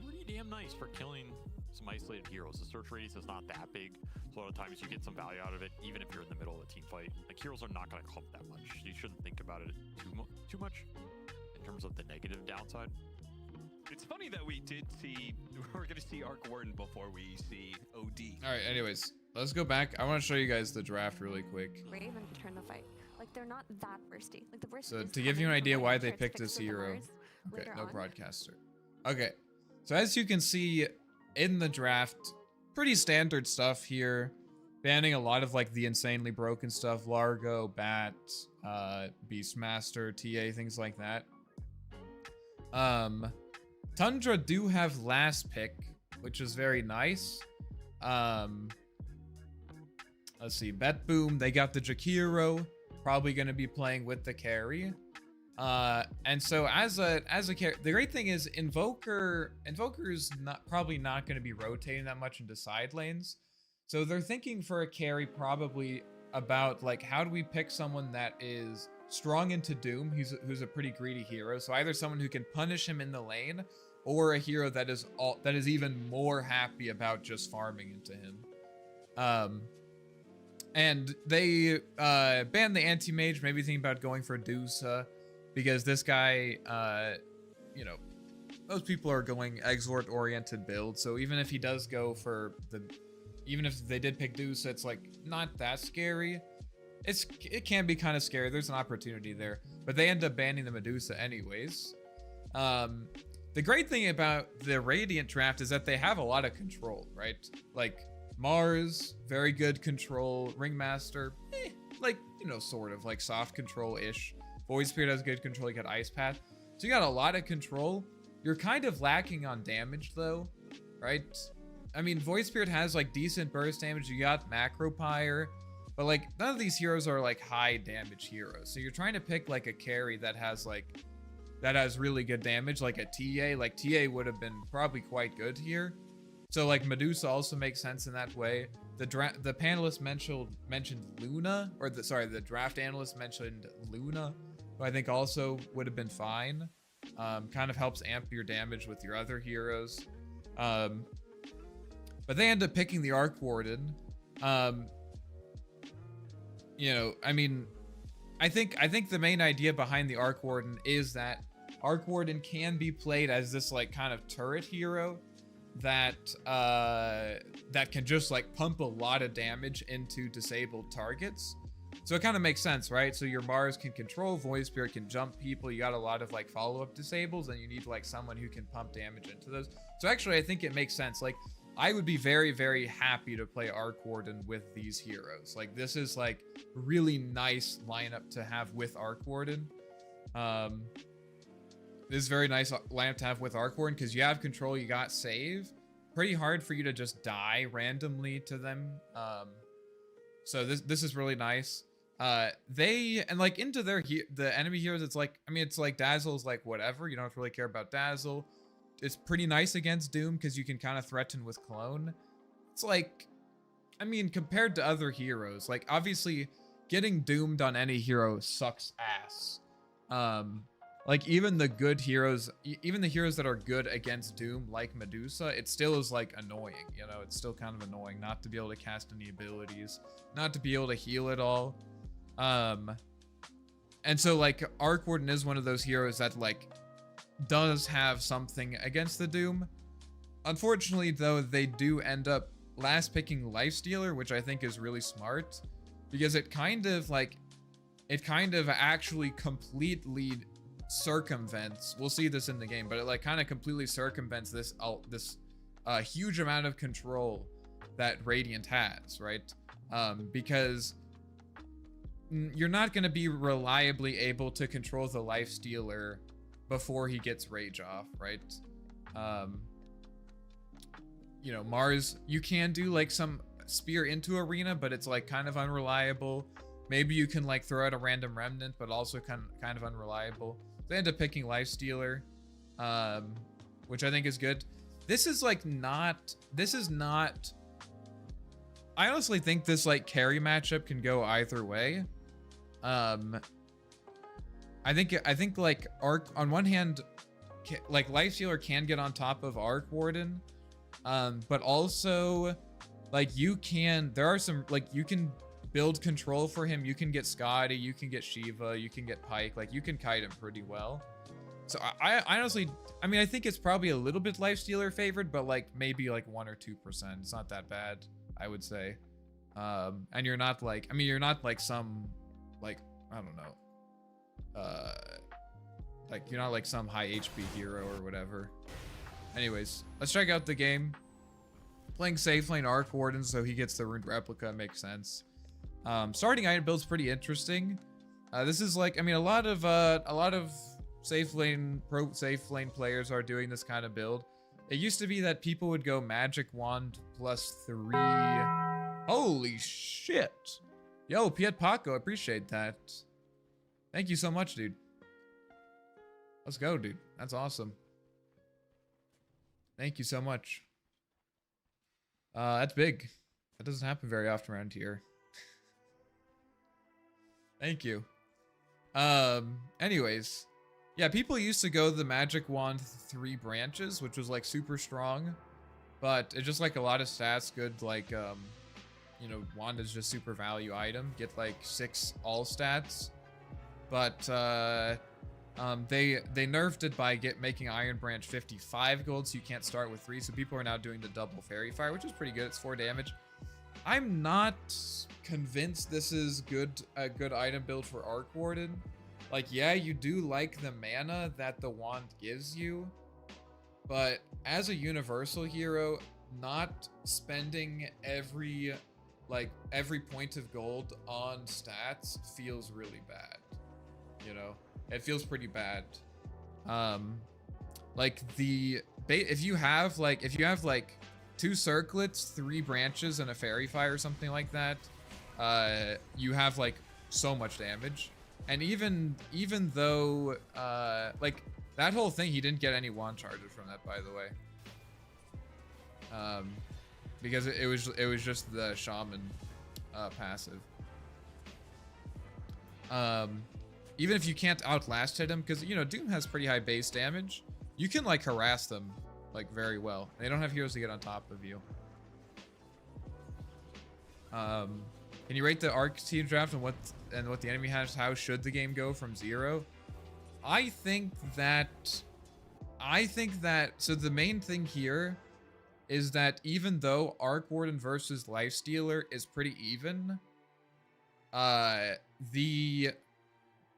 Pretty damn nice for killing some isolated heroes. The search radius is not that big, so a lot of times you get some value out of it, even if you're in the middle of a team fight. Like, heroes are not going to clump that much. You shouldn't think about it too much in terms of the negative downside. It's funny that we're going to see Arc Warden before we see OD. All right. Anyways, let's go back. I want to show you guys the draft really quick. Brave and turn the fight. Like they're not that bursty. Like the burst. So is to give you an coming from idea when why you they start to picked fix this with the hero. Mars Okay, later no on. broadcaster. Okay, so as you can see in the draft, pretty standard stuff here. Banning a lot of like the insanely broken stuff, Largo, Bat, Beastmaster, TA, things like that. Tundra do have last pick, which is very nice. Let's see, Bet Boom, they got the Jakiro, probably going to be playing with the carry. And so as a carry, the great thing is Invoker's probably not going to be rotating that much into side lanes. So they're thinking for a carry probably about like how do we pick someone that is strong into Doom, who's a pretty greedy hero. So either someone who can punish him in the lane, or a hero that is even more happy about just farming into him. And they banned the anti-mage, maybe thinking about going for Dusa, because this guy, most people are going exort-oriented build. So even if he does go for even if they did pick Dusa, it's like not that scary. It can be kind of scary. There's an opportunity there, but they end up banning the Medusa anyways. The great thing about the Radiant draft is that they have a lot of control, right? Like Mars, very good control. Ringmaster, sort of like soft control-ish. Void Spirit has good control. You got Ice Path. So you got a lot of control. You're kind of lacking on damage though, right? I mean, Void Spirit has like decent burst damage. You got Macropyre, but like none of these heroes are like high damage heroes. So you're trying to pick like a carry that has really good damage, like a TA. Like TA would have been probably quite good here. So like Medusa also makes sense in that way. The panelist mentioned Luna, or the draft analyst mentioned Luna, who I think also would have been fine. Kind of helps amp your damage with your other heroes. But they end up picking the Arc Warden. I mean, I think the main idea behind the Arc Warden is that Arc Warden can be played as this like kind of turret hero that that can just like pump a lot of damage into disabled targets. So it kind of makes sense, right? So your Mars can control, Void Spirit can jump people, you got a lot of like follow-up disables, and you need like someone who can pump damage into those. So actually I think it makes sense. Like I would be very, very happy to play Arc Warden with these heroes. Like this is like really nice lineup to have with Arc Warden. This is very nice lineup to have with Arc Warden because you have control, you got save. Pretty hard for you to just die randomly to them. So this is really nice. And like into the enemy heroes, it's like, I mean, it's like Dazzle's like whatever. You don't really care about Dazzle. It's pretty nice against Doom because you can kind of threaten with Clone. It's like, I mean, compared to other heroes, like obviously getting doomed on any hero sucks ass. Like even the good heroes, even the heroes that are good against Doom, like Medusa, it still is like annoying, you know, it's still kind of annoying not to be able to cast any abilities, not to be able to heal at all. And so like Arc Warden is one of those heroes that like does have something against the Doom. Unfortunately though, they do end up last picking Lifestealer, which I think is really smart because it kind of actually completely circumvents, we'll see this in the game, but it like kind of completely circumvents this huge amount of control that Radiant has, right? Because you're not going to be reliably able to control the Lifestealer before he gets Rage off, right? You know, Mars, you can do like some spear into arena, but it's like kind of unreliable. Maybe you can like throw out a random remnant, but also kind of unreliable. They end up picking Lifestealer, which I think is good. This is not, I honestly think this like carry matchup can go either way. I think like Arc, on one hand, like Lifestealer can get on top of Arc Warden, but also like there are some, like you can build control for him. You can get Scotty, you can get Shiva, you can get Pyke, like you can kite him pretty well. So I honestly, I mean, I think it's probably a little bit Lifestealer favored, but like maybe like 1 or 2%. It's not that bad, I would say. And you're not like, I mean, you're not like some, like, I don't know. Like you're not like some high HP hero or whatever. Anyways, let's check out the game. Playing safe lane Arc Warden, so he gets the Ruined Replica, makes sense. Starting item build's pretty interesting. This is like, I mean, a lot of safe lane players are doing this kind of build. It used to be that people would go Magic Wand +3. Holy shit! Yo, Piet Paco, appreciate that. Thank you so much, dude. Let's go, dude. That's awesome. Thank you so much. That's big. That doesn't happen very often around here. Thank you. Anyways, yeah, people used to go the Magic Wand 3 branches, which was like super strong, but it's just like a lot of stats, good like you know, Wand is just super value item, get like 6 all stats, but they nerfed it by making Iron Branch 55 gold, so you can't start with 3, so people are now doing the double Fairy Fire, which is pretty good. It's 4 damage. I'm not convinced this is a good item build for Arc Warden. Like, yeah, you do like the mana that the wand gives you, but as a universal hero, not spending every point of gold on stats feels really bad. You know, it feels pretty bad. Like if you have like 2 circlets, 3 branches, and a Fairy Fire or something like that, you have like so much damage. And even though like that whole thing, he didn't get any wand charges from that, by the way, because it was just the shaman passive. Even if you can't outlast hit him, because you know Doom has pretty high base damage, you can like harass them like very well. They don't have heroes to get on top of you. Can you rate the Arc team draft and what the enemy has? How should the game go from 0? I think that so the main thing here is that even though Arc Warden versus Lifestealer is pretty even, the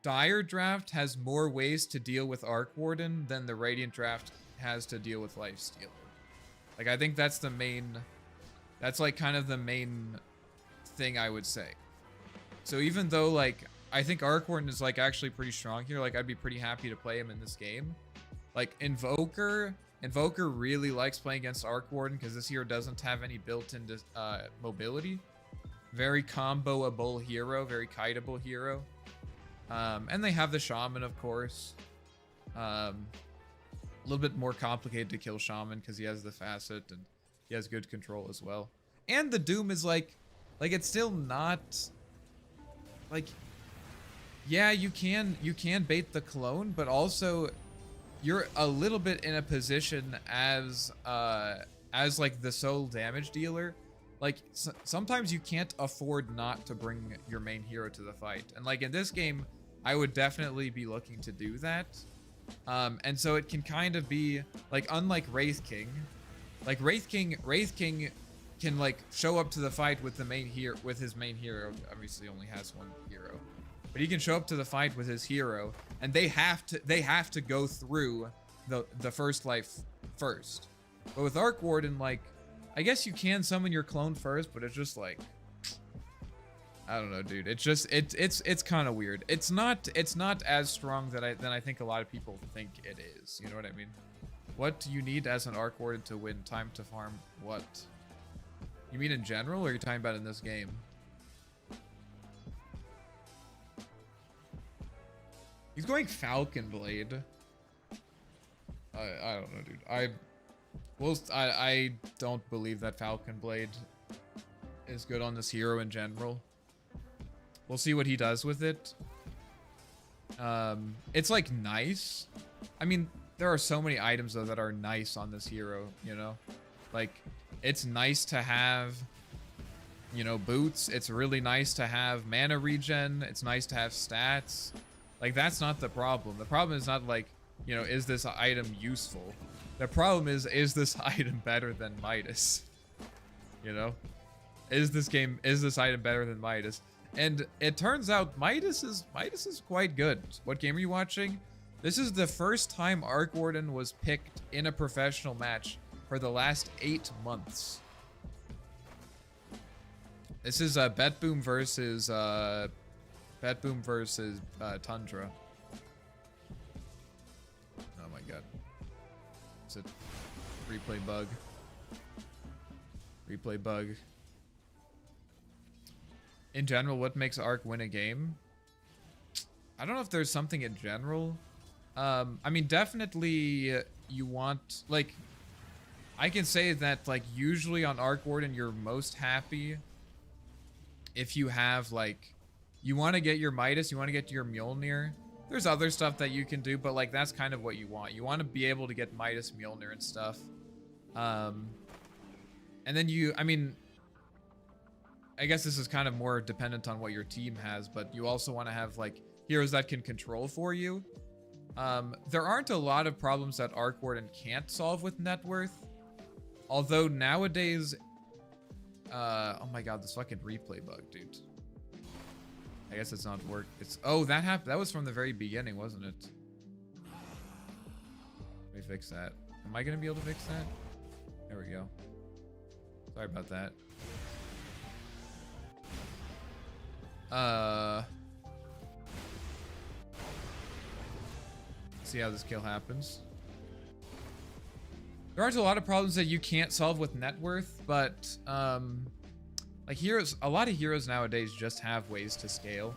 Dire draft has more ways to deal with Arc Warden than the Radiant draft has to deal with Lifestealer. Like, I think that's the main, that's like kind of the main thing I would say. So even though like, I think Arc Warden is like actually pretty strong here, like I'd be pretty happy to play him in this game. Like Invoker really likes playing against Arc Warden because this hero doesn't have any built-in mobility. Very comboable hero, very kiteable hero. And they have the Shaman, of course. A little bit more complicated to kill Shaman because he has the facet and he has good control as well. And the Doom is like it's still not like, yeah, you can bait the clone, but also you're a little bit in a position as like the sole damage dealer. Like sometimes you can't afford not to bring your main hero to the fight, and like in this game I would definitely be looking to do that. And so it can kind of be like, unlike Wraith King, like Wraith King can like show up to the fight with the main hero, with his main hero. Obviously only has one hero, but he can show up to the fight with his hero, and they have to go through the first life first. But with Arc Warden, like, I guess you can summon your clone first, but it's just like, I don't know, dude. It's just it's kind of weird. It's not as strong than I think a lot of people think it is. You know what I mean? What do you need as an Arc Warden to win? Time to farm what? You mean in general, or are you talking about in this game? He's going Falcon Blade. I don't know, dude. I don't believe that Falcon Blade is good on this hero in general. We'll see what he does with it. It's like nice. I mean, there are so many items though that are nice on this hero, you know? Like, it's nice to have, you know, boots. It's really nice to have mana regen. It's nice to have stats. Like, that's not the problem. The problem is not like, you know, is this item useful? The problem is this item better than Midas? You know? Is this item better than Midas? And it turns out Midas is quite good. What game are you watching? This is the first time Arc Warden was picked in a professional match for the last 8 months. This is BetBoom versus Tundra. Oh my god. It's a replay bug. Replay bug. In general, what makes Arc win a game? I don't know if there's something in general. I mean, definitely you want, like, I can say that, like, usually on Arc Warden, you're most happy if you have, like, you want to get your Midas, you want to get your Mjolnir. There's other stuff that you can do, but, like, that's kind of what you want. You want to be able to get Midas, Mjolnir, and stuff. And then I mean, I guess this is kind of more dependent on what your team has, but you also want to have, like, heroes that can control for you. There aren't a lot of problems that Arc Warden can't solve with net worth. Although nowadays, oh my god, this fucking replay bug, dude. I guess it's not work. Oh, that happened. That was from the very beginning, wasn't it? Let me fix that. Am I gonna be able to fix that? There we go. Sorry about that. See how this kill happens. There aren't a lot of problems that you can't solve with net worth, but like a lot of heroes nowadays just have ways to scale.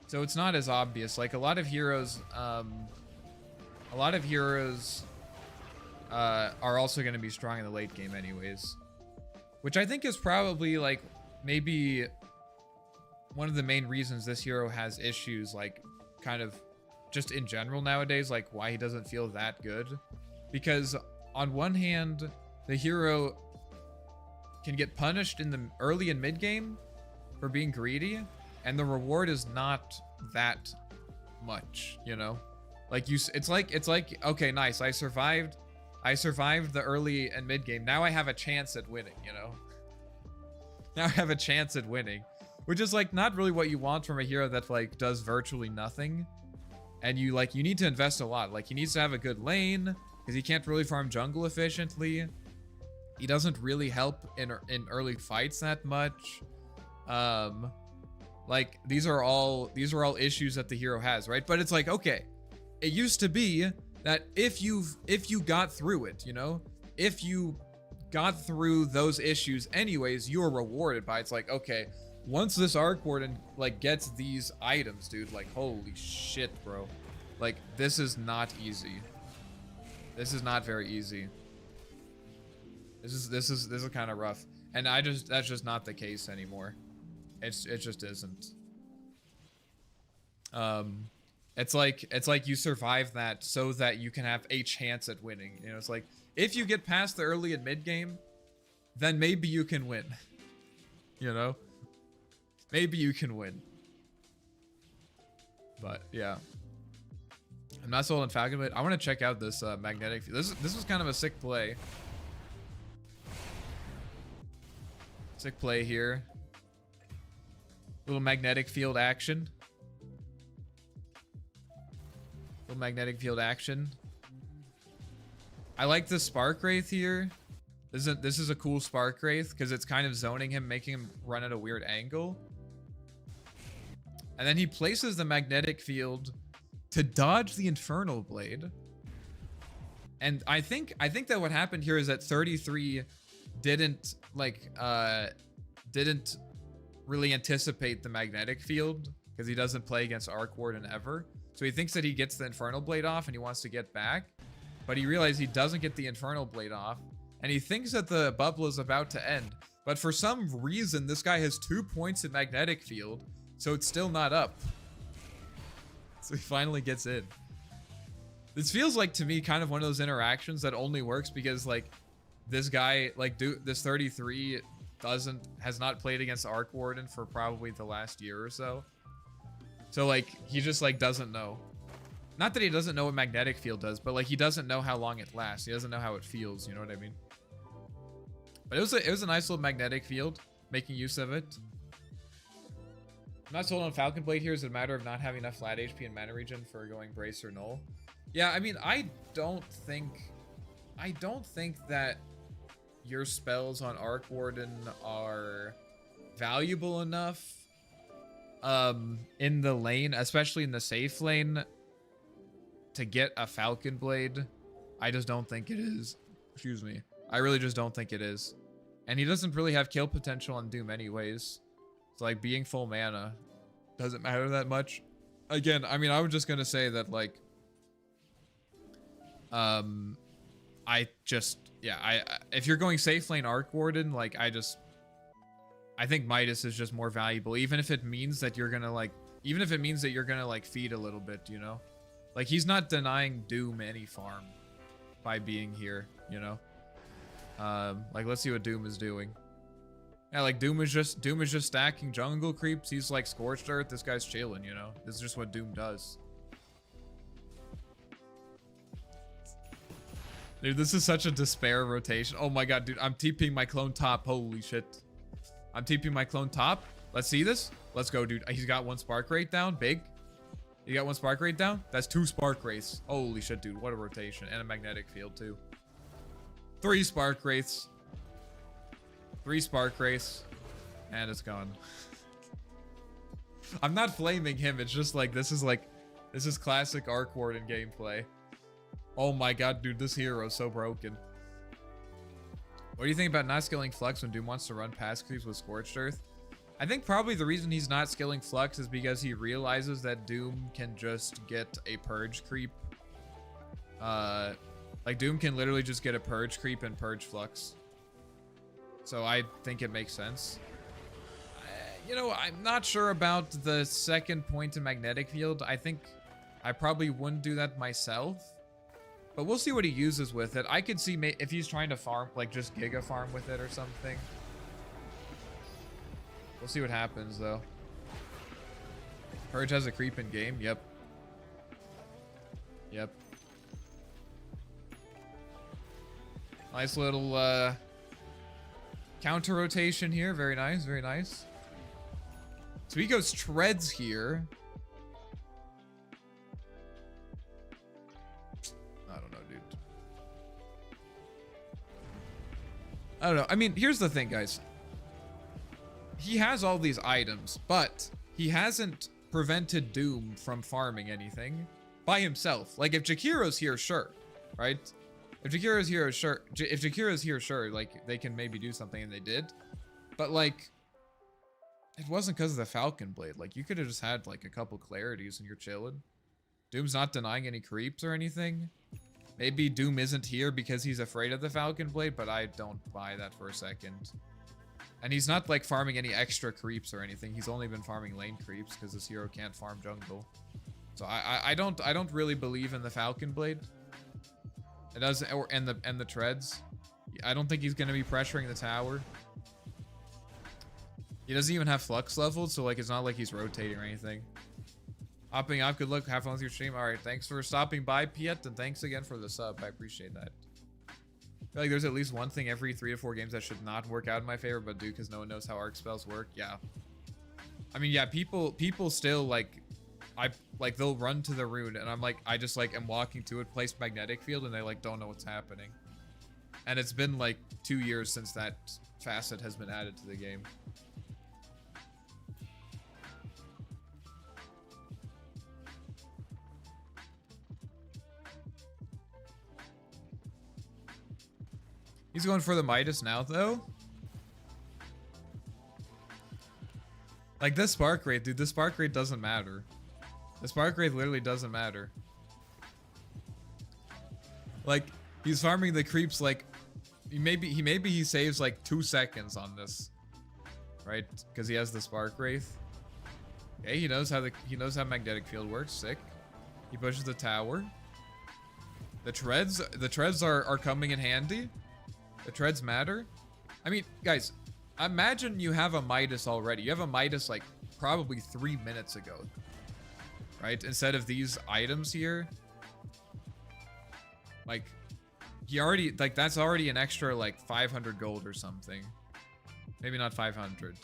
So it's not as obvious. Like a lot of heroes are also going to be strong in the late game anyways, which I think is probably like maybe one of the main reasons this hero has issues, like kind of just in general nowadays, like why he doesn't feel that good. Because on one hand, the hero can get punished in the early and mid game for being greedy, and the reward is not that much, you know? Like it's like, okay, nice. I survived the early and mid game. Now I have a chance at winning, you know? Now I have a chance at winning, which is like not really what you want from a hero that like does virtually nothing. And you need to invest a lot. Like he needs to have a good lane because he can't really farm jungle efficiently. He doesn't really help in early fights that much. Like these are all issues that the hero has, right? But it's like, okay, it used to be that if you got through it, you know, if you got through those issues anyways, you were rewarded by, it's like, okay, once this Arc Warden like gets these items, dude, like holy shit, bro. Like this is not easy. This is not very easy. This is kind of rough. And that's just not the case anymore. It just isn't. It's like you survive that so that you can have a chance at winning. You know, it's like if you get past the early and mid game, then maybe you can win. You know? Maybe you can win. But yeah. I'm not sold on Falcon Blade. I want to check out this magnetic field. This was kind of a sick play. Sick play here. Little magnetic field action. Little magnetic field action. I like the Spark Wraith here. This is a cool Spark Wraith because it's kind of zoning him, making him run at a weird angle. And then he places the magnetic field to dodge the Infernal Blade. And I think that what happened here is that 33 didn't really anticipate the magnetic field because he doesn't play against Arc Warden ever. So he thinks that he gets the Infernal Blade off and he wants to get back, but he realized he doesn't get the Infernal Blade off and he thinks that the bubble is about to end. But for some reason, this guy has 2 points in magnetic field, so it's still not up. So he finally gets in. This feels like to me kind of one of those interactions that only works because like this guy, like this 33 has not played against Arc Warden for probably the last year or so. So like he just like doesn't know. Not that he doesn't know what magnetic field does, but like he doesn't know how long it lasts. He doesn't know how it feels, you know what I mean? But it was a nice little magnetic field, making use of it. I'm not sold on Falcon Blade here. Is it a matter of not having enough flat HP and mana regen for going Brace or Null? Yeah, I mean, I don't think that your spells on Arc Warden are valuable enough in the lane, especially in the safe lane, to get a Falcon Blade. I just don't think it is. Excuse me. I really just don't think it is. And he doesn't really have kill potential on Doom anyways. So like being full mana doesn't matter that much. Again, I mean, I was just gonna say that like if you're going safe lane Arc Warden, like I think Midas is just more valuable, even if it means that you're gonna like feed a little bit, you know? Like he's not denying Doom any farm by being here, you know? Like let's see what Doom is doing. Yeah, like Doom is just stacking jungle creeps. He's like Scorched Earth. This guy's chilling, you know? This is just what Doom does. Dude, this is such a despair rotation. Oh my god, dude, I'm TPing my clone top. Holy shit. I'm TPing my clone top. Let's see this. Let's go, dude. He's got 1 Spark Wraith down. Big. You got 1 Spark Wraith down? That's 2 Spark Wraiths. Holy shit, dude. What a rotation. And a magnetic field, too. 3 Spark Wraiths. 3 Spark Wraiths. And it's gone. I'm not flaming him. It's just like, this is classic Arc Warden gameplay. Oh my god, dude. This hero is so broken. What do you think about not skilling Flux when Doom wants to run past creeps with Scorched Earth? I think probably the reason he's not skilling Flux is because he realizes that Doom can just get a Purge creep. Like Doom can literally just get a Purge creep and Purge Flux. So I think it makes sense. You know, I'm not sure about the second point in Magnetic Field. I think I probably wouldn't do that myself. But we'll see what he uses with it. I could see if he's trying to farm, like just Giga farm with it or something. We'll see what happens though. Purge has a creep in game. Yep. Yep. Nice little counter rotation here. Very nice, very nice. So he goes treads here. I don't know, dude. I don't know. I mean, here's the thing, guys. He has all these items, but he hasn't prevented Doom from farming anything by himself. Like, if Jakiro's here, sure, right? If Jakiro's here, sure. If Jakiro's here, sure, like, they can maybe do something, and they did. But, like, it wasn't because of the Falcon Blade. Like, you could have just had, like, a couple clarities and you're chilling. Doom's not denying any creeps or anything. Maybe Doom isn't here because he's afraid of the Falcon Blade, but I don't buy that for a second. And he's not, like, farming any extra creeps or anything. He's only been farming lane creeps because this hero can't farm jungle. So I don't really believe in the Falcon Blade. It does, and the treads. I don't think he's gonna be pressuring the tower. He doesn't even have flux leveled, so like it's not like he's rotating or anything. Hopping off, good luck, have fun with your stream. All right, thanks for stopping by, Piet, and thanks again for the sub. I appreciate that. I feel like there's at least one thing every 3 to 4 games that should not work out in my favor, but do because no one knows how arc spells work. Yeah. I mean, yeah, people still like, they'll run to the rune, and I'm like, I just like am walking to it, place magnetic field, and they like don't know what's happening. And it's been like 2 years since that facet has been added to the game. He's going for the Midas now, though. Like, this spark rate, dude, this spark rate doesn't matter. The spark rate literally doesn't matter. Like, he's farming the creeps, like, maybe he saves, like, 2 seconds on this. Right? Because he has the spark wraith. Okay, he knows how magnetic field works. Sick. He pushes the tower. The treads are coming in handy. The treads matter. I mean, guys, imagine you have a Midas already. You have a Midas like probably 3 minutes ago, right? Instead of these items here, like he already, like that's already an extra like 500 gold or something. Maybe not 500.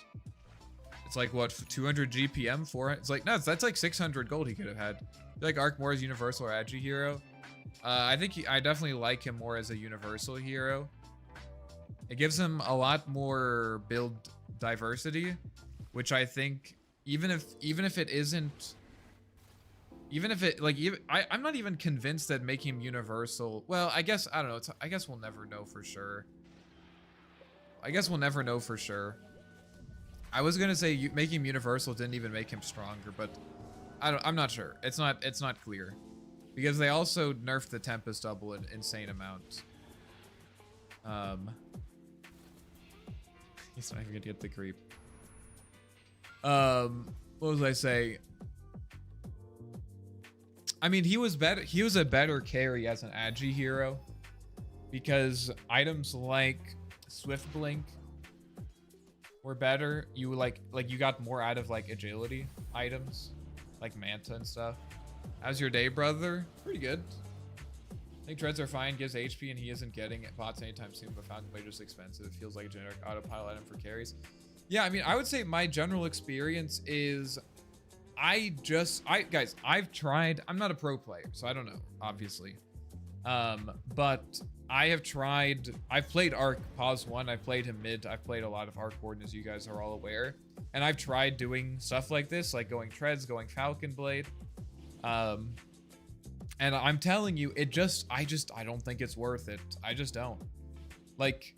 It's like what, 200 GPM for it? It's like, no, that's like 600 gold he could have had. Like Arc more as universal or agi hero. I definitely like him more as a universal hero. It gives him a lot more build diversity, which I think even if it isn't, even if it like I'm not even convinced that making him universal. Well, I guess I don't know. I guess we'll never know for sure. I guess we'll never know for sure. I was gonna say making him universal didn't even make him stronger, but I'm not sure. It's not clear because they also nerfed the Tempest double an insane amount. He's not even gonna get the creep. What was I saying? I mean, he was better. He was a better carry as an agi hero because items like Swift Blink were better. You you got more out of like agility items, like Manta and stuff. How's your day, brother? Pretty good. I think treads are fine, gives HP, and he isn't getting bots anytime soon, but Falcon Blade is just expensive. It feels like a generic autopilot item for carries. Yeah, I mean, I would say my general experience is guys, I've tried, I'm not a pro player, so I don't know, obviously. But I've played Arc Pause 1, I've played him mid, I've played a lot of Arc Warden, as you guys are all aware. And I've tried doing stuff like this, like going treads, going Falcon Blade. And I'm telling you, I don't think it's worth it. I just don't. Like,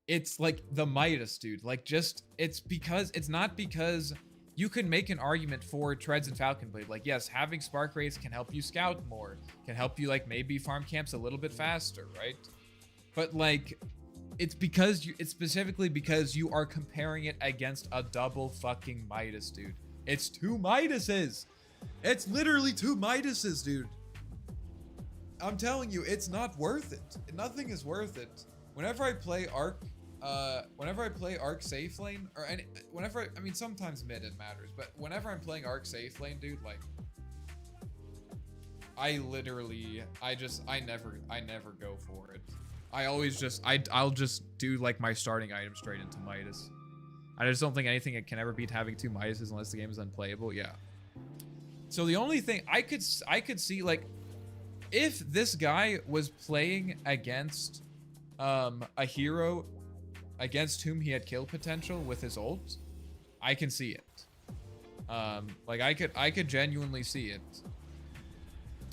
it's like the Midas, dude. Like, it's not because you can make an argument for treads and Falcon Blade. Like, yes, having spark rays can help you scout more, can help you like maybe farm camps a little bit faster, right? But like, it's specifically because you are comparing it against a double fucking Midas, dude. It's 2 Midases. It's literally 2 Midases, dude. I'm telling you, it's not worth it. Nothing is worth it. Whenever I play Arc safe lane, or I mean, sometimes mid it matters, but whenever I'm playing Arc safe lane, dude, like, I literally, I never go for it. I always just, I'll just do like my starting item straight into Midas. I just don't think anything can ever beat having 2 Midases unless the game is unplayable. Yeah. So the only thing I could see, like, if this guy was playing against a hero against whom he had kill potential with his ult, I can see it. Like I could genuinely see it.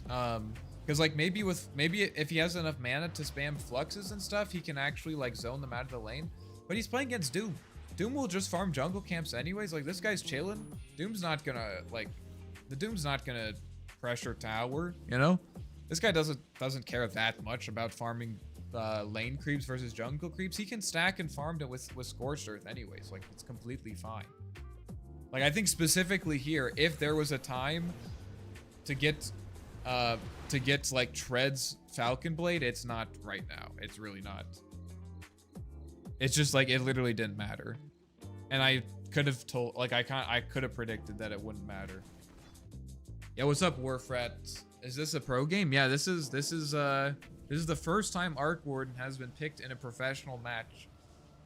Because like maybe if he has enough mana to spam fluxes and stuff, he can actually like zone them out of the lane. But he's playing against Doom. Doom will just farm jungle camps anyways. Like this guy's chilling. Doom's not gonna like, the Doom's not gonna pressure tower, you know? This guy doesn't care that much about farming lane creeps versus jungle creeps. He can stack and farm it with Scorched Earth anyways. Like it's completely fine. Like I think specifically here, if there was a time to get like Tread's Falcon Blade, it's not right now. It's really not. It's just like it literally didn't matter. And I could have told, like I could have predicted that it wouldn't matter. Yeah, what's up, Warfrat? Is this a pro game? Yeah, this is the first time Arc Warden has been picked in a professional match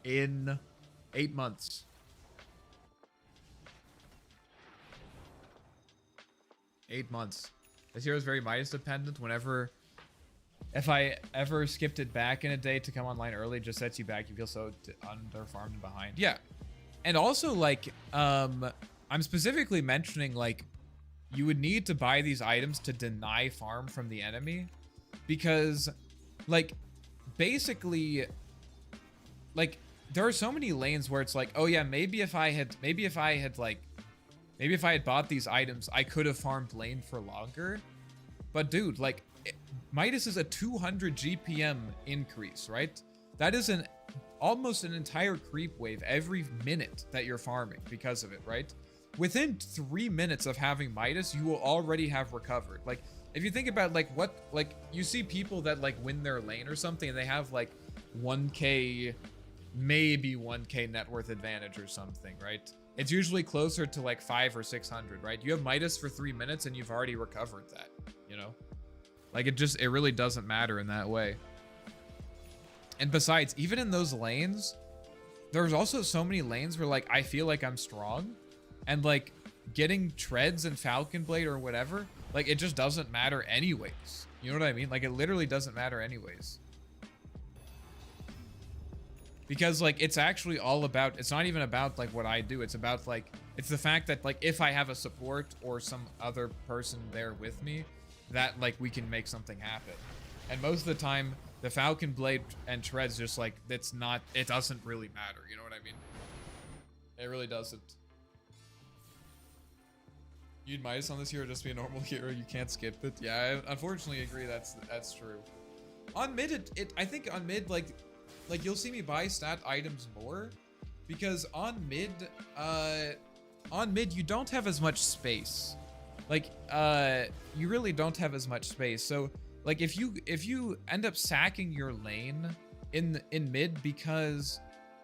in 8 months. 8 months. This hero is very Midas dependent. Whenever, if I ever skipped it back in a day to come online early, it just sets you back. You feel so under farmed and behind. Yeah, and also like I'm specifically mentioning like you would need to buy these items to deny farm from the enemy, because like basically like there are so many lanes where it's like, oh yeah, maybe if I had bought these items, I could have farmed lane for longer. But dude, like Midas is a 200 GPM increase, right? That is almost an entire creep wave every minute that you're farming because of it, right? Within 3 minutes of having Midas, you will already have recovered. Like if you think about like what, like you see people that like win their lane or something and they have like 1k, maybe 1k net worth advantage or something, right? It's usually closer to like 500 or 600, right? You have Midas for 3 minutes and you've already recovered that, you know? Like it really doesn't matter in that way. And besides, even in those lanes, there's also so many lanes where like I feel like I'm strong and like getting Treads and Falcon Blade or whatever, like it just doesn't matter anyways. You know what I mean? Like it literally doesn't matter anyways. Because like it's actually all about, it's not even about like what I do, it's about like, it's the fact that like if I have a support or some other person there with me, that like we can make something happen. And most of the time the Falcon Blade and Treads just like, it's not, it doesn't really matter, you know what I mean? It really doesn't. You'd Midas on this hero just be a normal hero, you can't skip it. Yeah, I unfortunately agree, that's true. On mid, I think on mid like you'll see me buy stat items more, because on mid you don't have as much space. Like you really don't have as much space. So like if you end up sacking your lane in mid because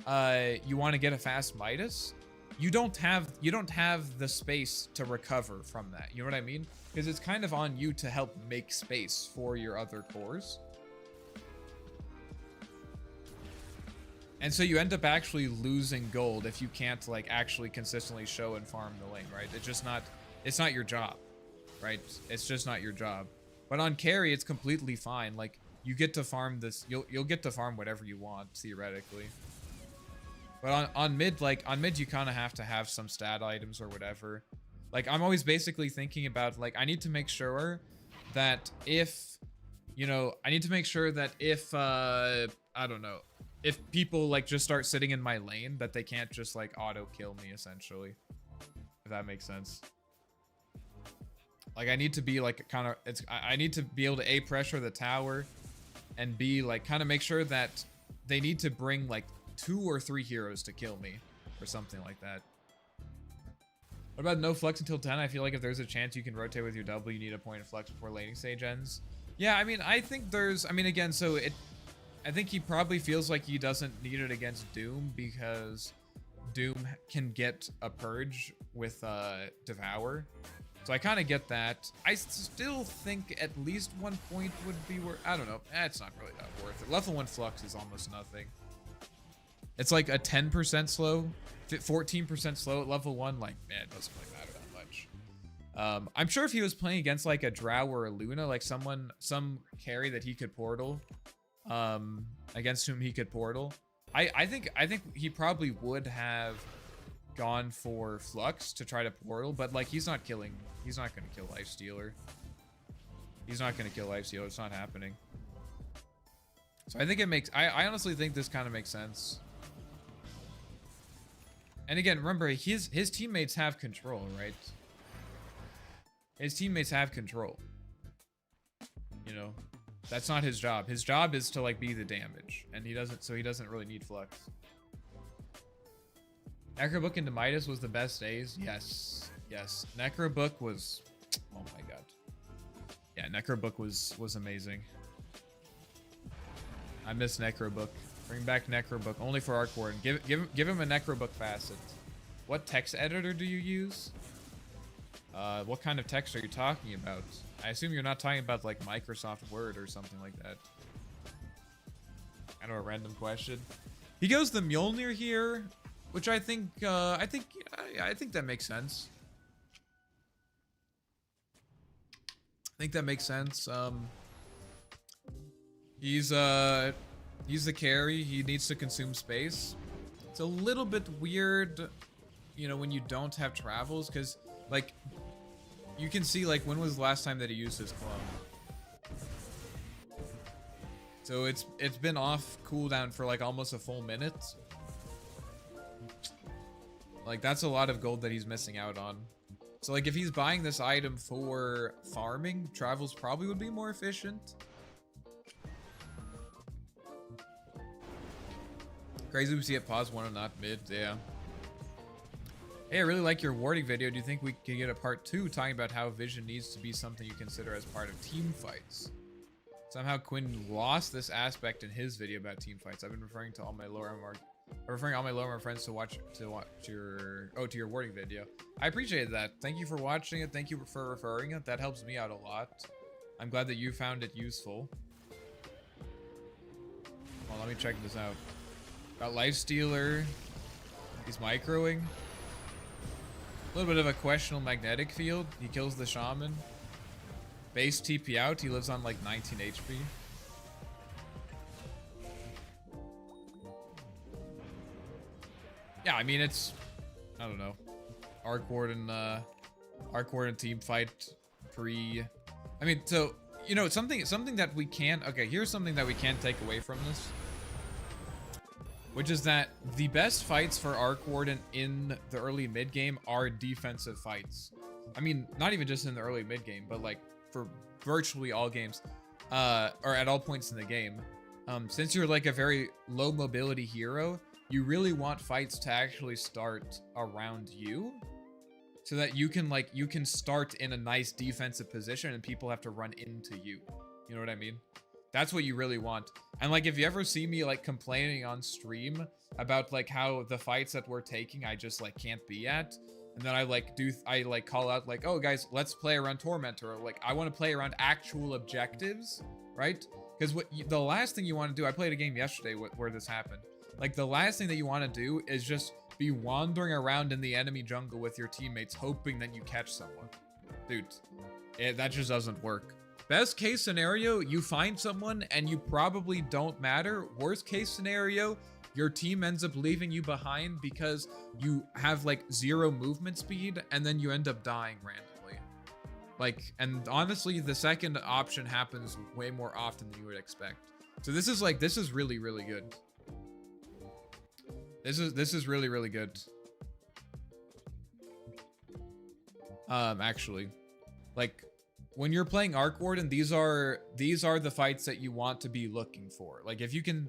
you want to get a fast Midas, you don't have the space to recover from that. You know what I mean? Because it's kind of on you to help make space for your other cores. And so you end up actually losing gold if you can't like actually consistently show and farm the lane, right? It's not your job, right? It's just not your job. But on carry, it's completely fine. Like you get to farm this, you'll get to farm whatever you want theoretically. But on mid you kind of have to have some stat items or whatever. Like I'm always basically thinking about like I need to make sure that if, you know, I don't know, if people like just start sitting in my lane, that they can't just like auto kill me essentially, if that makes sense. Like I need to be like kind of, I need to be able to A, pressure the tower, and B, like kind of make sure that they need to bring like 2 or 3 heroes to kill me or something like that. What about no flex until 10? I feel like if there's a chance you can rotate with your double, you need a point of flex before laning stage ends. Yeah, I mean, I think there's, I mean, again, so I think he probably feels like he doesn't need it against Doom because Doom can get a purge with Devour. So I kind of get that. I still think at least 1 point would be worth. I don't know. It's not really that worth it. Level 1 flux is almost nothing. It's like a 10% slow, 14% slow at level 1. Like, man, it doesn't really matter that much. I'm sure if he was playing against like a Drow or a Luna, like some carry that he could portal, against whom he could portal, I think he probably would have gone for Flux to try to portal, but like he's not gonna kill Lifestealer. He's not gonna kill Lifestealer. It's not happening. So I think it makes, I honestly think this kind of makes sense. And again, remember, his teammates have control, right? His teammates have control. You know, that's not his job. His job is to like be the damage, and he doesn't really need Flux. Necrobook into Midas was the best days. Yes, yes. Necrobook was, oh my god. Yeah, Necrobook was amazing. I miss Necrobook. Bring back Necrobook only for Arc Warden. Give him a Necrobook facet. What text editor do you use? What kind of text are you talking about? I assume you're not talking about like Microsoft Word or something like that. I know, a random question. He goes the Mjolnir here, which I think that makes sense. I think that makes sense. He's the carry. He needs to consume space. It's a little bit weird, you know, when you don't have travels, because like you can see like when was the last time that he used his clone. So it's been off cooldown for like almost a full minute. Like that's a lot of gold that he's missing out on. So like if he's buying this item for farming, travels probably would be more efficient. Crazy we see it pause 1 and not mid, yeah. Hey, I really like your warding video. Do you think we could get a part 2 talking about how vision needs to be something you consider as part of team fights? Somehow Quinn lost this aspect in his video about team fights. I've been referring to all my lower friends to watch your warding video. I appreciate that. Thank you for watching it. Thank you for referring it. That helps me out a lot. I'm glad that you found it useful. Well, let me check this out. Got Lifestealer. He's microing. A little bit of a questionable magnetic field. He kills the shaman. Base TP out. He lives on like 19 HP. Yeah, I mean it's, I don't know. Arc Warden team fight pre. I mean, so you know something that we can. Okay, here's something that we can take away from this. Which is that the best fights for Arc Warden in the early mid game are defensive fights. I mean, not even just in the early mid game, but like for virtually all games, or at all points in the game. Since you're like a very low mobility hero, you really want fights to actually start around you, so that you can start in a nice defensive position and people have to run into you. You know what I mean? That's what you really want. And like, if you ever see me like complaining on stream about like how the fights that we're taking, I just like can't be at. And then I call out like, oh guys, let's play around Tormentor. Or, like, I want to play around actual objectives, right? Because the last thing you want to do, I played a game yesterday where this happened. Like the last thing that you want to do is just be wandering around in the enemy jungle with your teammates, hoping that you catch someone. Dude, that just doesn't work. Best case scenario, you find someone and you probably don't matter. Worst case scenario, your team ends up leaving you behind because you have like 0 movement speed and then you end up dying randomly. Like, and honestly, the second option happens way more often than you would expect. So this is really, really good. This is really, really good. Actually, like, when you're playing Arc Warden, these are the fights that you want to be looking for. Like if you can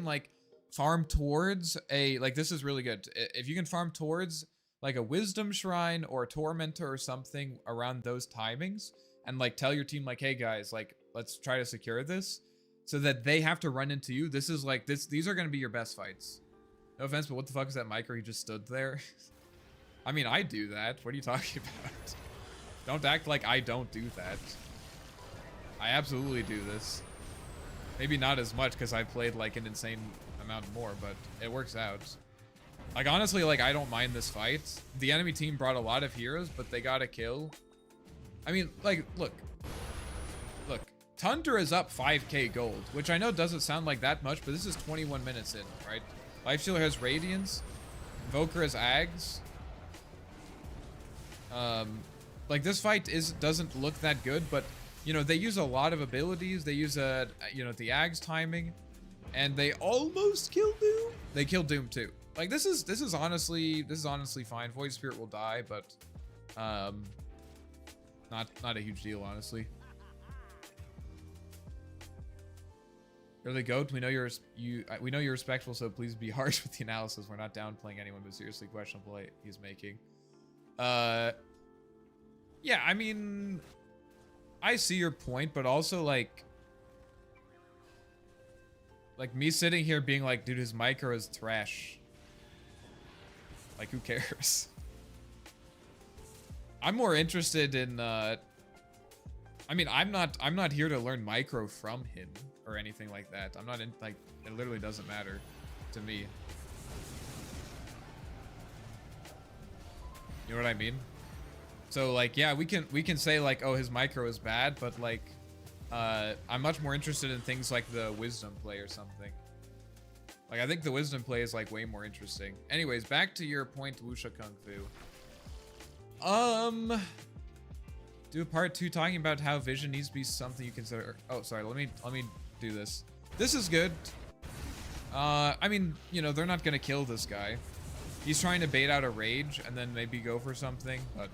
like farm towards a, like, this is really good. If you can farm towards like a Wisdom Shrine or a Tormentor or something around those timings, and like tell your team like, hey guys, like let's try to secure this, so that they have to run into you. This is like these are gonna be your best fights. No offense, but what the fuck is that micro? He just stood there. I mean, I do that. What are you talking about? Don't act like I don't do that. I absolutely do this. Maybe not as much because I played like an insane amount more, but it works out. Like honestly, like I don't mind this fight. The enemy team brought a lot of heroes, but they got a kill. I mean, like, look. Tundra is up 5k gold, which I know doesn't sound like that much, but this is 21 minutes in, right? Lifestealer has Radiance. Invoker has Ags. Like this fight doesn't look that good, but you know, they use a lot of abilities. They use you know, the Ags timing, and they almost kill Doom. They kill Doom too. Like this is honestly fine. Void Spirit will die, but not a huge deal, honestly. You're the GOAT. We know we know you're respectful, so please be harsh with the analysis. We're not downplaying anyone, but seriously questionable play he's making. Yeah, I mean, I see your point, but also like me sitting here being like, dude, his micro is trash. Like, who cares? I'm more interested in I mean, I'm not here to learn micro from him or anything like that. I'm not in, like, it literally doesn't matter to me. You know what I mean? So like, yeah, we can say like, oh, his micro is bad, but like I'm much more interested in things like the wisdom play or something. Like I think the wisdom play is like way more interesting. Anyways, back to your point, Wuxia Kung Fu. Do a part 2 talking about how vision needs to be something you consider. Oh, sorry. Let me do this. This is good. I mean, you know, they're not gonna kill this guy. He's trying to bait out a rage and then maybe go for something, but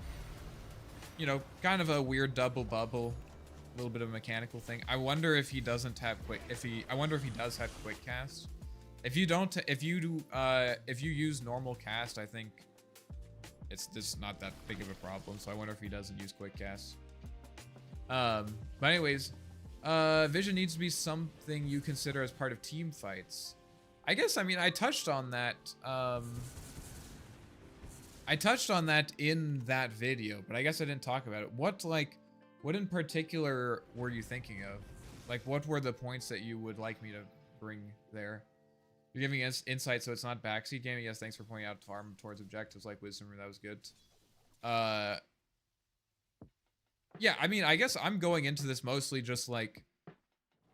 you know, kind of a weird double bubble, a little bit of a mechanical thing. I wonder if he doesn't have quick. I wonder if he does have quick cast. If you don't, if you use normal cast, I think it's just not that big of a problem. So I wonder if he doesn't use quick cast. But anyways, vision needs to be something you consider as part of team fights. I guess, I mean, I touched on that. I touched on that in that video, but I guess I didn't talk about it. What in particular were you thinking of? Like, what were the points that you would like me to bring there? You're giving us insight, so it's not backseat gaming. Yes, thanks for pointing out farm towards objectives like wisdom. That was good. Yeah, I mean, I guess I'm going into this mostly just like,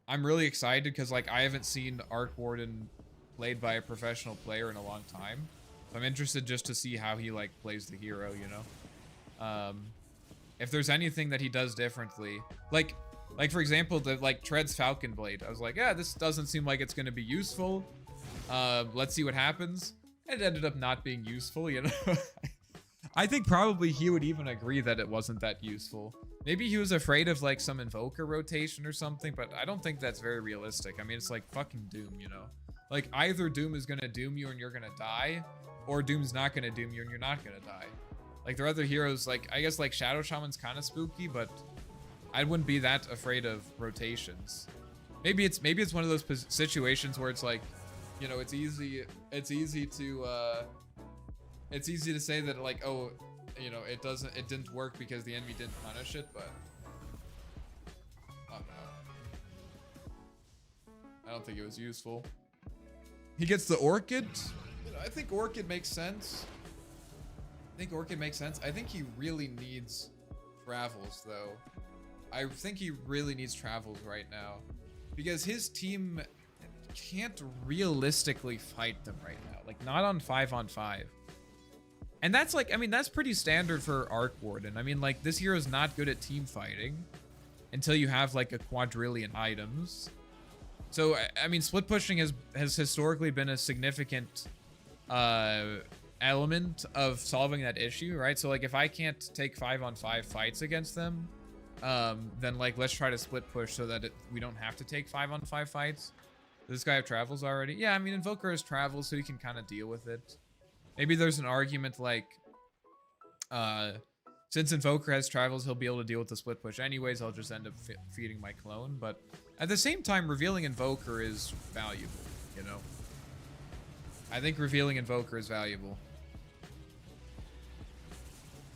I'm really excited because like I haven't seen Arc Warden played by a professional player in a long time. So I'm interested just to see how he like plays the hero, you know. If there's anything that he does differently, like for example, the like Tread's Falcon Blade. I was like, yeah, this doesn't seem like it's gonna be useful. Let's see what happens. It ended up not being useful, you know. I think probably he would even agree that it wasn't that useful. Maybe he was afraid of like some Invoker rotation or something, but I don't think that's very realistic. I mean, it's like fucking Doom, you know. Like either Doom is gonna doom you and you're gonna die, or Doom's not gonna doom you and you're not gonna die. Like there are other heroes, like I guess like Shadow Shaman's kind of spooky, but I wouldn't be that afraid of rotations. Maybe it's one of those situations where it's like, you know, it's easy to say that like, oh, you know, it didn't work because the enemy didn't punish it, but oh no, I don't think it was useful. He gets the Orchid. You know, I think Orchid makes sense. I think he really needs travels though. I think he really needs travels right now because his team can't realistically fight them right now. Like not on 5-on-5. And that's like, I mean, that's pretty standard for Arc Warden. I mean, like this hero is not good at team fighting until you have like a quadrillion items. So, I mean, split pushing has historically been a significant element of solving that issue, right? So like if I can't take 5-on-5 fights against them, then like let's try to split push so that we don't have to take 5-on-5 fights. Does this guy have travels already? Yeah, I mean, Invoker has travels, so he can kind of deal with it. Maybe there's an argument like, since Invoker has travels, he'll be able to deal with the split push anyways. I'll just end up feeding my clone. But at the same time, revealing Invoker is valuable, you know? I think revealing Invoker is valuable.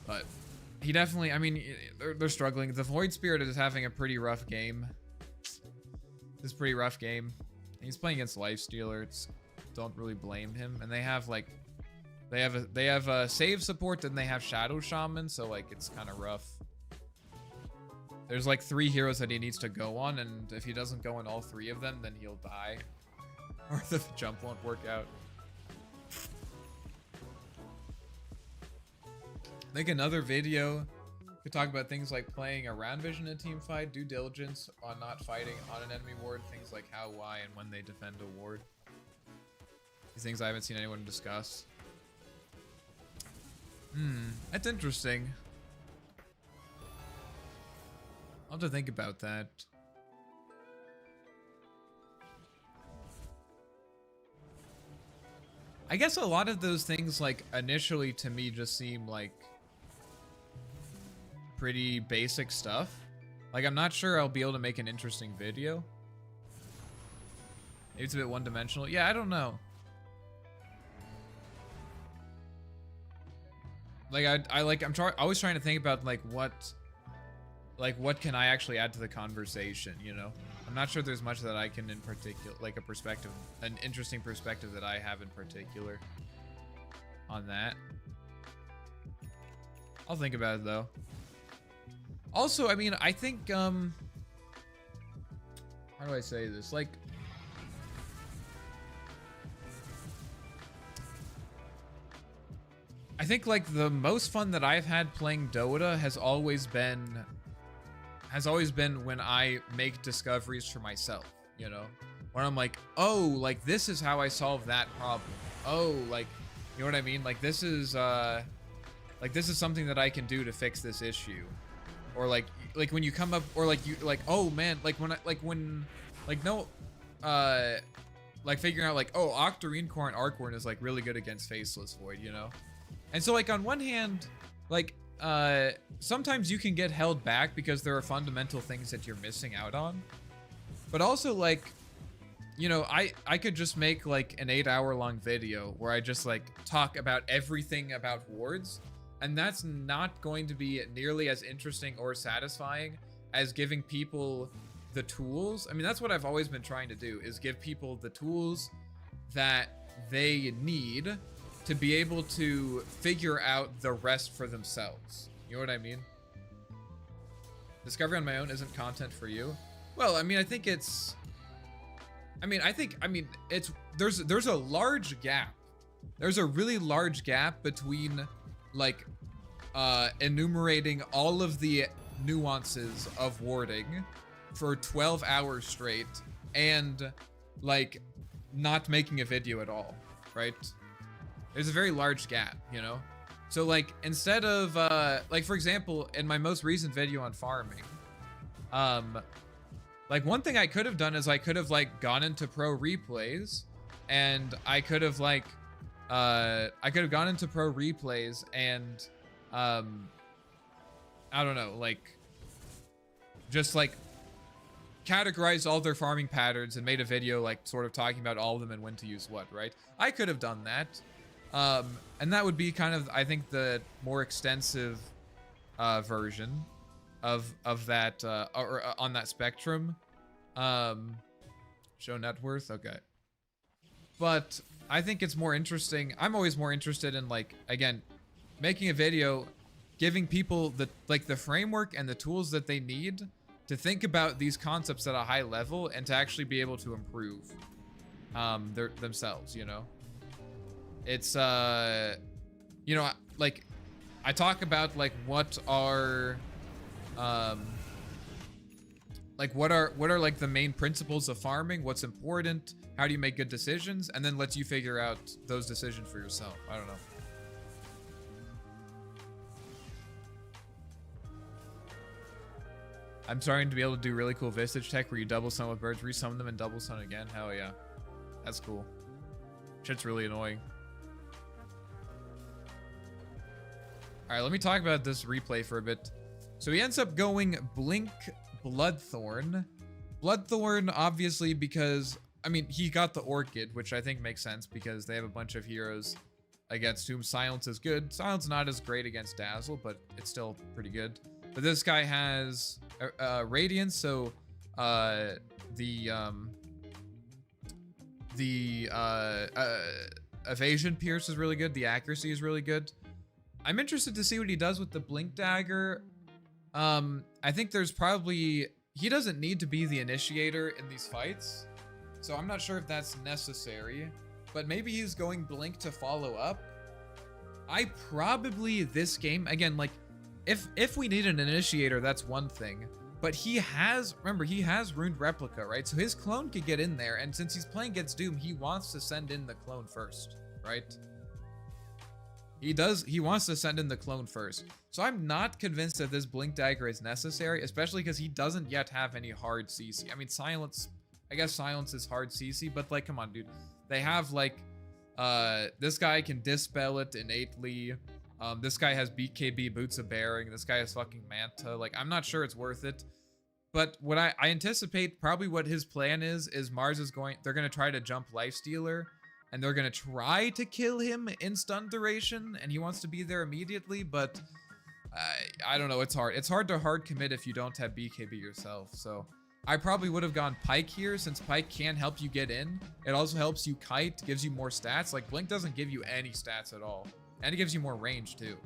But he definitely, I mean, they're struggling. The Void Spirit is having a pretty rough game. This is a pretty rough game. He's playing against Lifestealer. Don't really blame him. And they have like, they have a save support and they have Shadow Shaman, so like it's kind of rough. There's like 3 heroes that he needs to go on, and if he doesn't go on all 3 of them, then he'll die. Or the jump won't work out. Make another video. Could talk about things like playing around vision in a team fight, due diligence on not fighting on an enemy ward, things like how, why, and when they defend a ward. These things I haven't seen anyone discuss. That's interesting. I'll have to think about that. I guess a lot of those things, like, initially to me just seem like pretty basic stuff. Like, I'm not sure I'll be able to make an interesting video. Maybe it's a bit one-dimensional. Yeah, I don't know. Like, I'm always trying to think about, like, what can I actually add to the conversation, you know? I'm not sure there's much that I can in particular, like a perspective, an interesting perspective that I have in particular on that. I'll think about it though. Also, I mean, I think, how do I say this? Like, I think like the most fun that I've had playing Dota has always been when I make discoveries for myself, you know? When I'm like, oh, like this is how I solve that problem. Oh, like, you know what I mean? Like this is something that I can do to fix this issue. Or like when you come up, or like you, like, oh man, like figuring out like, oh, Octarine Core and Arcworn is like really good against Faceless Void, you know? And so like on one hand, like, sometimes you can get held back because there are fundamental things that you're missing out on. But also like, you know, I could just make like an 8-hour-long video where I just like talk about everything about wards. And that's not going to be nearly as interesting or satisfying as giving people the tools. I mean, that's what I've always been trying to do, is give people the tools that they need to be able to figure out the rest for themselves. You know what I mean? Discovery on my own isn't content for you. Well, I mean, I think it's, it's, there's a large gap. There's a really large gap between like enumerating all of the nuances of warding for 12 hours straight and like not making a video at all, right? There's a very large gap, you know? So like, instead of, like for example, in my most recent video on farming, like one thing I could have done is I could have like gone into pro replays and I could have like, gone into pro replays and, I don't know, like, just like categorized all their farming patterns and made a video like sort of talking about all of them and when to use what, right? I could have done that. And that would be kind of, I think, the more extensive version of that, or on that spectrum. Show net worth, okay. But I think it's more interesting. I'm always more interested in like, again, making a video, giving people the framework and the tools that they need to think about these concepts at a high level and to actually be able to improve themselves, you know? It's, you know, like, I talk about, like, what are, like, the main principles of farming, what's important, how do you make good decisions, and then lets you figure out those decisions for yourself. I don't know. I'm starting to be able to do really cool Visage tech where you double summon with birds, resummon them, and double summon again. Hell yeah. That's cool. Shit's really annoying. Alright, let me talk about this replay for a bit. So he ends up going Blink Bloodthorn. Bloodthorn, obviously, because, I mean, he got the Orchid, which I think makes sense because they have a bunch of heroes against whom Silence is good. Silence not as great against Dazzle, but it's still pretty good. But this guy has Radiance, so the evasion pierce is really good. The accuracy is really good. I'm interested to see what he does with the Blink Dagger. I think there's probably... He doesn't need to be the initiator in these fights, so I'm not sure if that's necessary. But maybe he's going Blink to follow up. I probably, this game, again, like, if we need an initiator, that's one thing. But he has, remember, he has Ruined Replica, right? So his clone could get in there, and since he's playing against Doom, he wants to send in the clone first, right? He wants to send in the clone first. So I'm not convinced that this Blink Dagger is necessary, especially because he doesn't yet have any hard CC. I mean, Silence, I guess Silence is hard CC, but like, come on, dude. They have like, this guy can dispel it innately. This guy has BKB, Boots of Bearing. This guy has fucking Manta. Like, I'm not sure it's worth it. But what I anticipate, probably what his plan is Mars is they're going to try to jump Lifestealer. And they're going to try to kill him in stun duration. And he wants to be there immediately. But I don't know. It's hard. It's hard to hard commit if you don't have BKB yourself. So I probably would have gone Pyke here, since Pyke can help you get in. It also helps you kite, gives you more stats. Like, Blink doesn't give you any stats at all. And it gives you more range, too.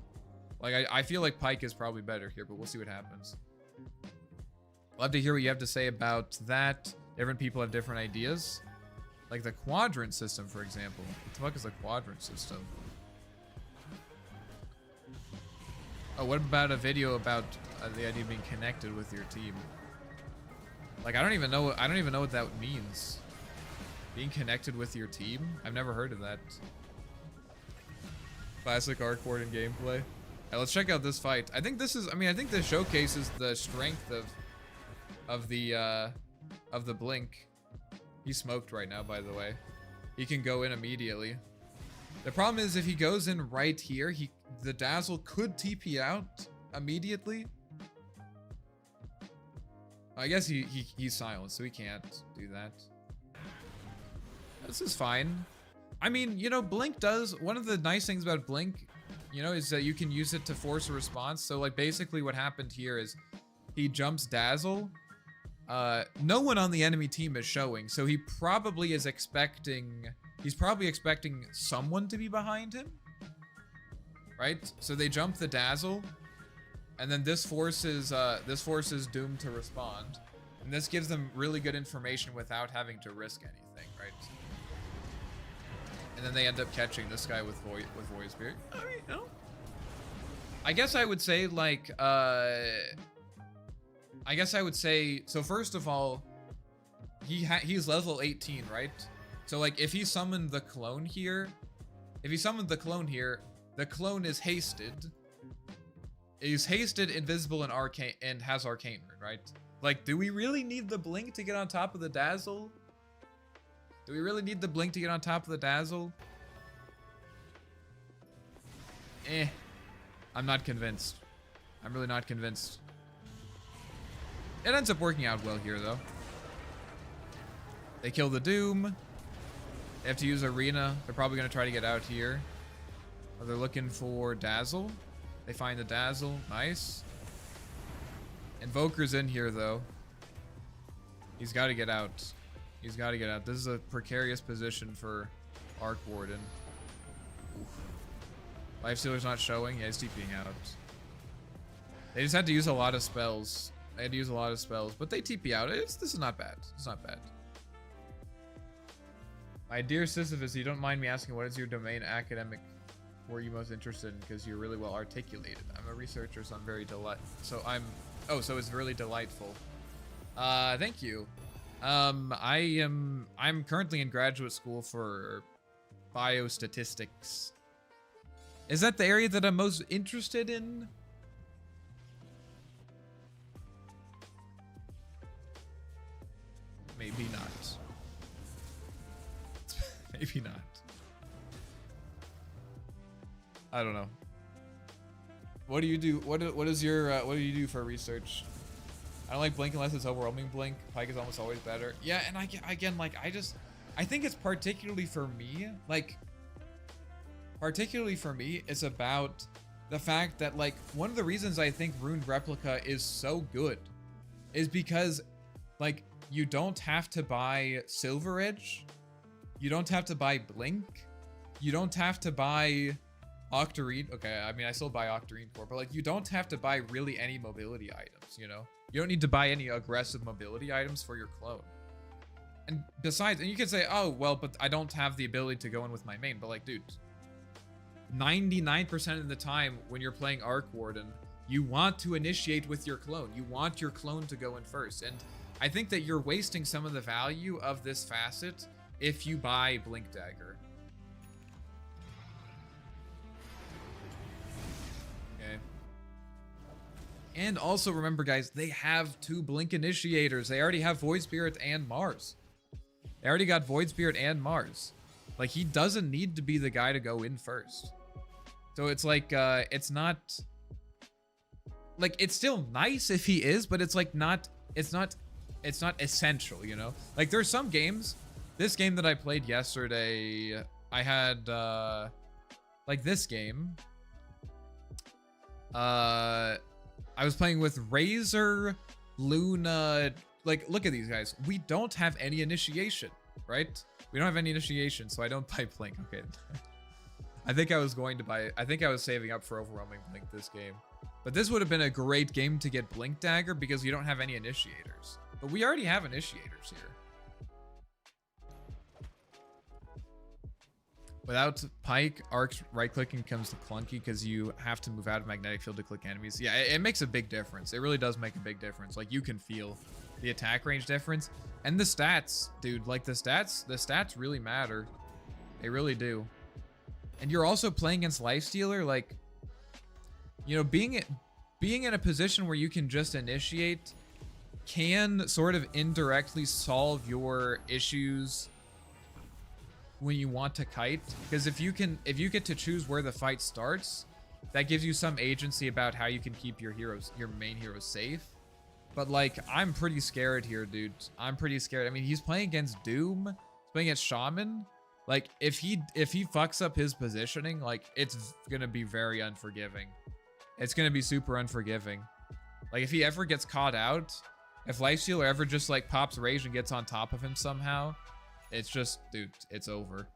Like, I feel like Pyke is probably better here, but we'll see what happens. Love to hear what you have to say about that. Different people have different ideas. Like the quadrant system, for example. What the fuck is a quadrant system? Oh, what about a video about the idea of being connected with your team? Like, I don't even know what that means. Being connected with your team? I've never heard of that. Classic Arc Warden gameplay. Right, let's check out this fight. I think this is, I think this showcases the strength of the Blink. He's smoked right now, by the way. He can go in immediately. The problem is if he goes in right here, the Dazzle could TP out immediately. I guess he's silent, so he can't do that. This is fine. I mean, you know, Blink does, one of the nice things about Blink, you know, is that you can use it to force a response. So like basically what happened here is he jumps Dazzle. No one on the enemy team is showing, so he probably is expecting, he's probably expecting someone to be behind him, right? So they jump the Dazzle, and then this forces Doom to respond, and this gives them really good information without having to risk anything, right? And then they end up catching this guy with Void Spirit. I mean, you know, I guess I would say like, so first of all, he's level 18, right? So like if he summoned the clone here, the clone is hasted. He's hasted, invisible, and arcane, and has Arcane Rune, right? Like, do we really need the Blink to get on top of the Dazzle? Do we really need the Blink to get on top of the Dazzle? I'm not convinced. I'm really not convinced. It ends up working out well here, though. They kill the Doom. They have to use Arena. They're probably going to try to get out here. Or they're looking for Dazzle. They find the Dazzle. Nice. Invoker's in here, though. He's got to get out. He's got to get out. This is a precarious position for Arc Warden. Oof. Lifestealer's not showing. Yeah, he's TPing out. They just had to use a lot of spells. They had to use a lot of spells, but they TP out. This is not bad. It's not bad. My dear Sisyphus, you don't mind me asking, what is your domain academic? Were you most interested in? Because you're really well articulated. I'm a researcher, so I'm very so it's really delightful. Thank you. I'm currently in graduate school for biostatistics. Is that the area that I'm most interested in? Maybe not. Maybe not. I don't know. What do you do? What do you do for research? I don't like Blink unless it's overwhelming Blink. Pyke is almost always better. Yeah, and I think it's particularly for me, like, particularly for me, is about the fact that, like, one of the reasons I think Ruined Replica is so good is because, like, you don't have to buy Silver Edge, you don't have to buy Blink, you don't have to buy Octarine. Okay, I mean, I still buy Octarine Core, but, like, you don't have to buy really any mobility items, you know? You don't need to buy any aggressive mobility items for your clone. And besides, and you can say, oh, well, but I don't have the ability to go in with my main. But, like, dude, 99% of the time when you're playing Arc Warden, you want to initiate with your clone. You want your clone to go in first. And I think that you're wasting some of the value of this facet if you buy Blink Dagger. Okay. And also remember, guys, they have 2 Blink Initiators. They already have Void Spirit and Mars. They already got Void Spirit and Mars. Like, he doesn't need to be the guy to go in first. So it's like, it's not... Like, it's still nice if he is, but it's like not... It's not essential, you know? Like, there's some games... This game that I played yesterday, I had, like, this game. I was playing with Razor, Luna... Like, look at these guys. We don't have any initiation, right? We don't have any initiation, so I don't buy Blink. Okay. I think I was saving up for Overwhelming Blink this game. But this would have been a great game to get Blink Dagger because you don't have any initiators. But we already have initiators here. Without Pike, Arc's right-clicking comes clunky because you have to move out of magnetic field to click enemies. Yeah, it makes a big difference. It really does make a big difference. Like, you can feel the attack range difference. And the stats, dude. Like, the stats really matter. They really do. And you're also playing against Lifestealer. Like, you know, being in a position where you can just initiate can sort of indirectly solve your issues when you want to kite, because if you get to choose where the fight starts, that gives you some agency about how you can keep your main heroes safe. But, like, I'm pretty scared here, dude. I'm pretty scared. I mean, he's playing against Doom, he's playing against Shaman. Like, if he fucks up his positioning, like, it's gonna be very unforgiving. It's gonna be super unforgiving. Like, if he ever gets caught out, if Lifestealer ever just, like, pops Rage and gets on top of him somehow, it's just, dude, it's over.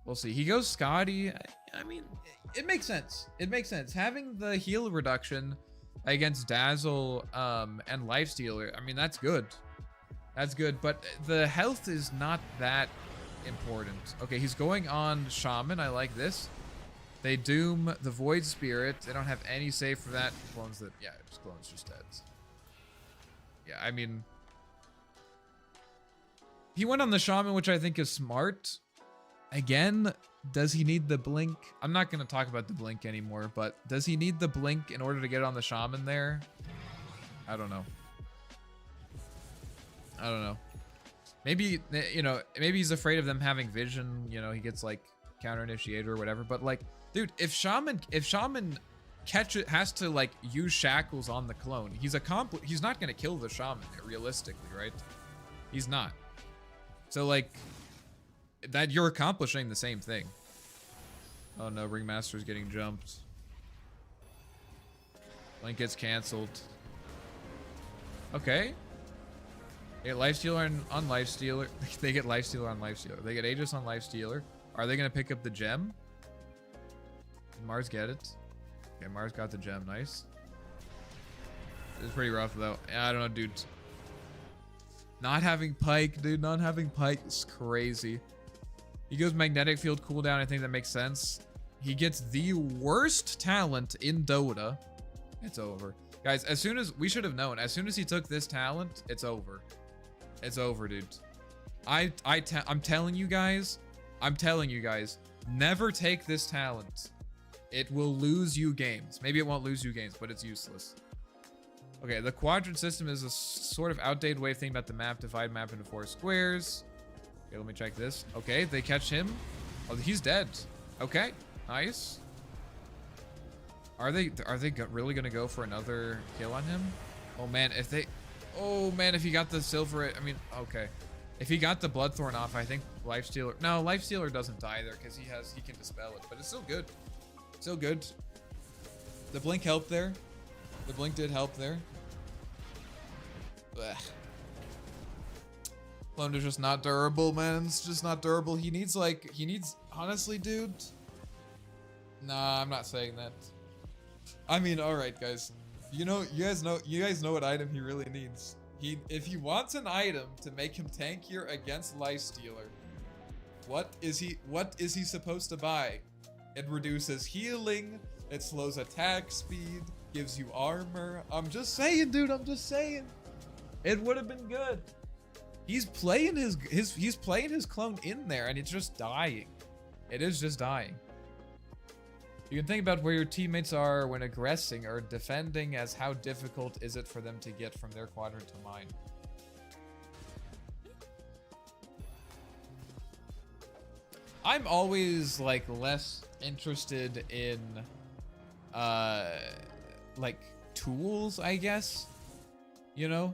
We'll see. He goes Scotty. I mean, it makes sense. It makes sense. Having the heal reduction against Dazzle and Lifestealer, I mean, that's good. That's good, but the health is not that important. Okay, he's going on Shaman. I like this. They Doom the Void Spirit. They don't have any save for that. Clones that, yeah, Clone's just dead. Yeah, I mean... He went on the Shaman, which I think is smart. Again, does he need the Blink? I'm not going to talk about the Blink anymore, but does he need the Blink in order to get on the Shaman there? I don't know. I don't know. Maybe, you know, maybe he's afraid of them having vision. You know, he gets, like, counter initiator or whatever. But, like, dude, if Shaman has to, like, use shackles on the clone, he's not going to kill the Shaman there, realistically, right? He's not. So, like, that you're accomplishing the same thing. Oh no, Ringmaster's getting jumped. Link gets canceled. Okay. They get Lifestealer on Lifestealer. They get Lifestealer on Lifestealer. They get Aegis on Lifestealer. Are they going to pick up the gem? Did Mars get it? Okay, Mars got the gem. Nice. It's pretty rough, though. I don't know, dude. Not having Pike, dude. Not having Pike is crazy. He goes magnetic field cooldown. I think that makes sense. He gets the worst talent in Dota. It's over. Guys, as soon as... We should have known. As soon as he took this talent, it's over. It's over, dude. I'm telling you guys. I'm telling you guys. Never take this talent. It will lose you games. Maybe it won't lose you games, but it's useless. Okay, the quadrant system is a sort of outdated way of thinking about the map. Divide map into 4 squares. Okay, let me check this. Okay, they catch him. Oh, he's dead. Okay, nice. Are they really gonna go for another kill on him? Oh man, if he got the silver, I mean, okay. If he got the Bloodthorn off, I think Lifestealer. No, Lifestealer doesn't die there because he can dispel it, but it's still good. Still good. The blink helped there. The blink did help there. Ugh. Clone is just not durable, man. It's just not durable. He needs honestly, dude. Nah, I'm not saying that. I mean, all right, guys. You guys know what item he really needs. If he wants an item to make him tankier against Lifestealer, what is he supposed to buy? It reduces healing, it slows attack speed, gives you armor. I'm just saying, dude, I'm just saying. It would have been good. He's playing he's playing his clone in there and it's just dying. It is just dying. You can think about where your teammates are when aggressing or defending, as how difficult is it for them to get from their quadrant to mine. I'm always like less interested in like tools, I guess. You know?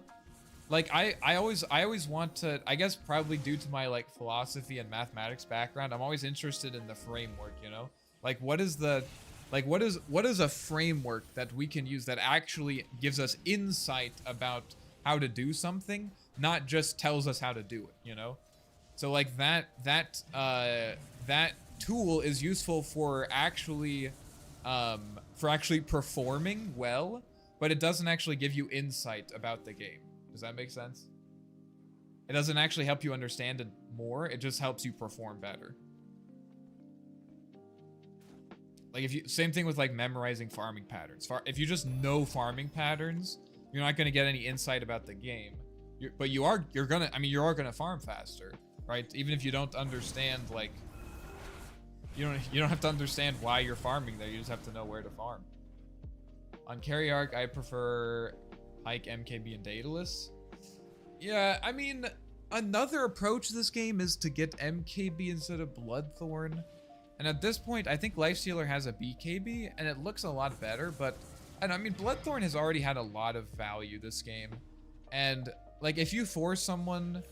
Like I always want to, I guess probably due to my like philosophy and mathematics background, I'm always interested in the framework, you know? Like what is a framework that we can use that actually gives us insight about how to do something, not just tells us how to do it, you know? So like that tool is useful for actually performing well, but it doesn't actually give you insight about the game. Does that make sense? It doesn't actually help you understand it more, it just helps you perform better. Like same thing with like memorizing farming patterns. If you just know farming patterns, you're not gonna get any insight about the game. But you are gonna farm faster, right? Even if you don't understand, like, you don't have to understand why you're farming there. You just have to know where to farm. On carry arc, I prefer Pyke, MKB, and Daedalus. Yeah, I mean, another approach to this game is to get MKB instead of Bloodthorn. And at this point, I think Lifestealer has a BKB, and it looks a lot better, but I mean, Bloodthorn has already had a lot of value this game. And, like, if you force someone,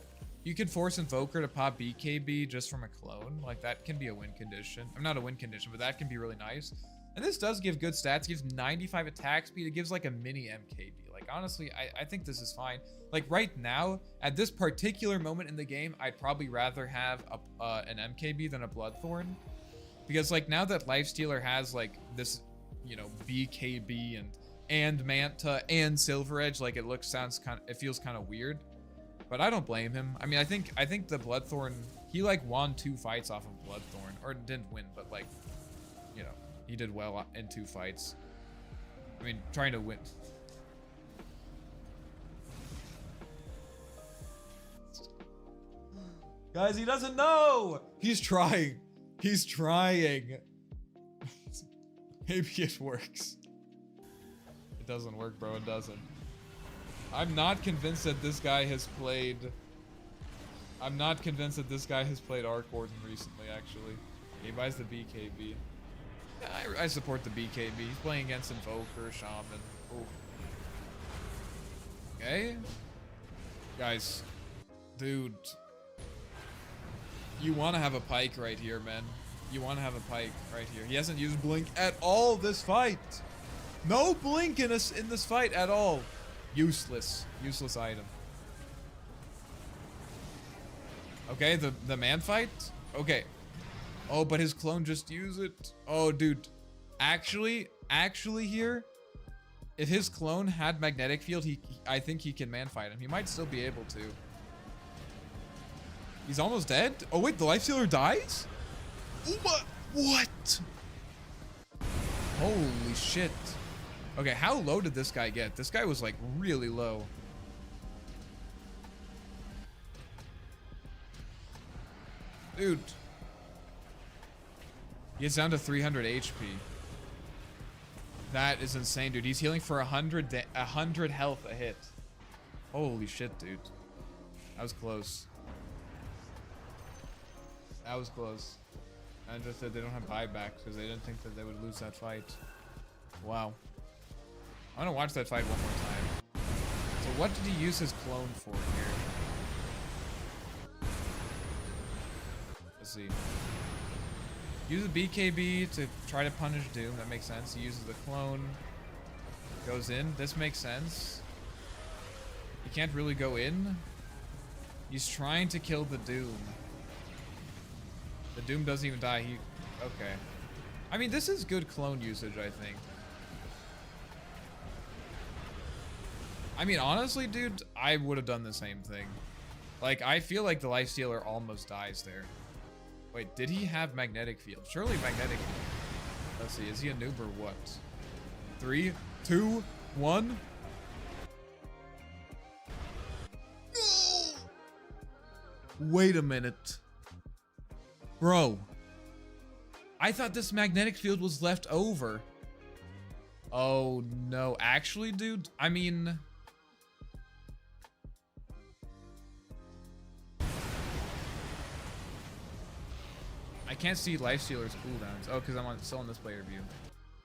you could force Invoker to pop BKB just from a clone. Like, that can be a win condition. I'm not a win condition, but that can be really nice. And this does give good stats. It gives 95 attack speed. It gives, like, a mini MKB. Like, honestly, I think this is fine. Like, right now, at this particular moment in the game, I'd probably rather have an MKB than a Bloodthorn. Because, like, now that Lifestealer has, like, this, you know, BKB and Manta and Silver Edge, like, it feels kind of weird. But I don't blame him. I mean, I think the Bloodthorn, he, like, won 2 fights off of Bloodthorn. Or didn't win, but, like, you know, he did well in 2 fights. I mean, trying to win. Guys, he doesn't know! He's trying. He's trying. Maybe it works. It doesn't work, bro. It doesn't. I'm not convinced that this guy has played... I'm not convinced that this guy has played Arc Warden recently, actually. He buys the BKB. Yeah, I support the BKB. He's playing against Invoker, Shaman. Ooh. Okay. Guys. Dude. You want to have a Pyke right here, man. You want to have a Pyke right here. He hasn't used Blink at all this fight. No Blink in this fight at all. Useless. Useless item. Okay, the man fight? Okay. Oh, but his clone just used it. Oh, dude. Actually here, if his clone had magnetic field, I think he can man fight him. He might still be able to. He's almost dead? Oh wait, the Lifestealer dies? What? Holy shit. Okay, how low did this guy get? This guy was like really low. Dude. He gets down to 300 HP. That is insane, dude. He's healing for 100 health a hit. Holy shit, dude. That was close. That was close. I just said they don't have buybacks because they didn't think that they would lose that fight. Wow. I want to watch that fight one more time. So what did he use his clone for here? see. Uses BKB to try to punish Doom. That makes sense. He uses the clone. Goes in. This makes sense. He can't really go in. He's trying to kill the Doom. The Doom doesn't even die. Okay. I mean, this is good clone usage, I think. I mean, honestly, dude, I would have done the same thing. Like, I feel like the Lifestealer almost dies there. Wait, did he have Magnetic Field? Surely Magnetic Field. Let's see, is he a noob or what? 3, 2, 1. No! Wait a minute. Bro. I thought this Magnetic Field was left over. Oh, no. Actually, dude, I mean... I can't see Lifestealer's cooldowns. Oh, because I'm still on this player view.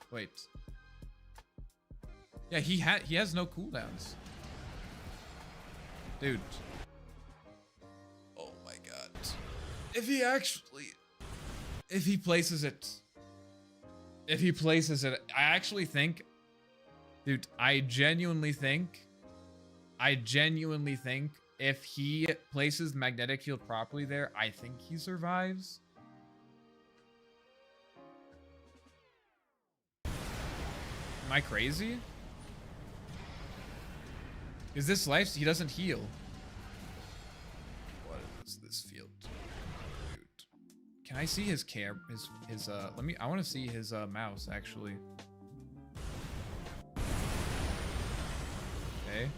Wait. Yeah, he has no cooldowns. Dude. Oh my god. If he places it. I actually think, dude, I genuinely think if he places Magnetic Field properly there, I think he survives. Am I crazy? Is this life? He doesn't heal. What is this field? Dude. Can I see his cam? I want to see his mouse actually. Okay.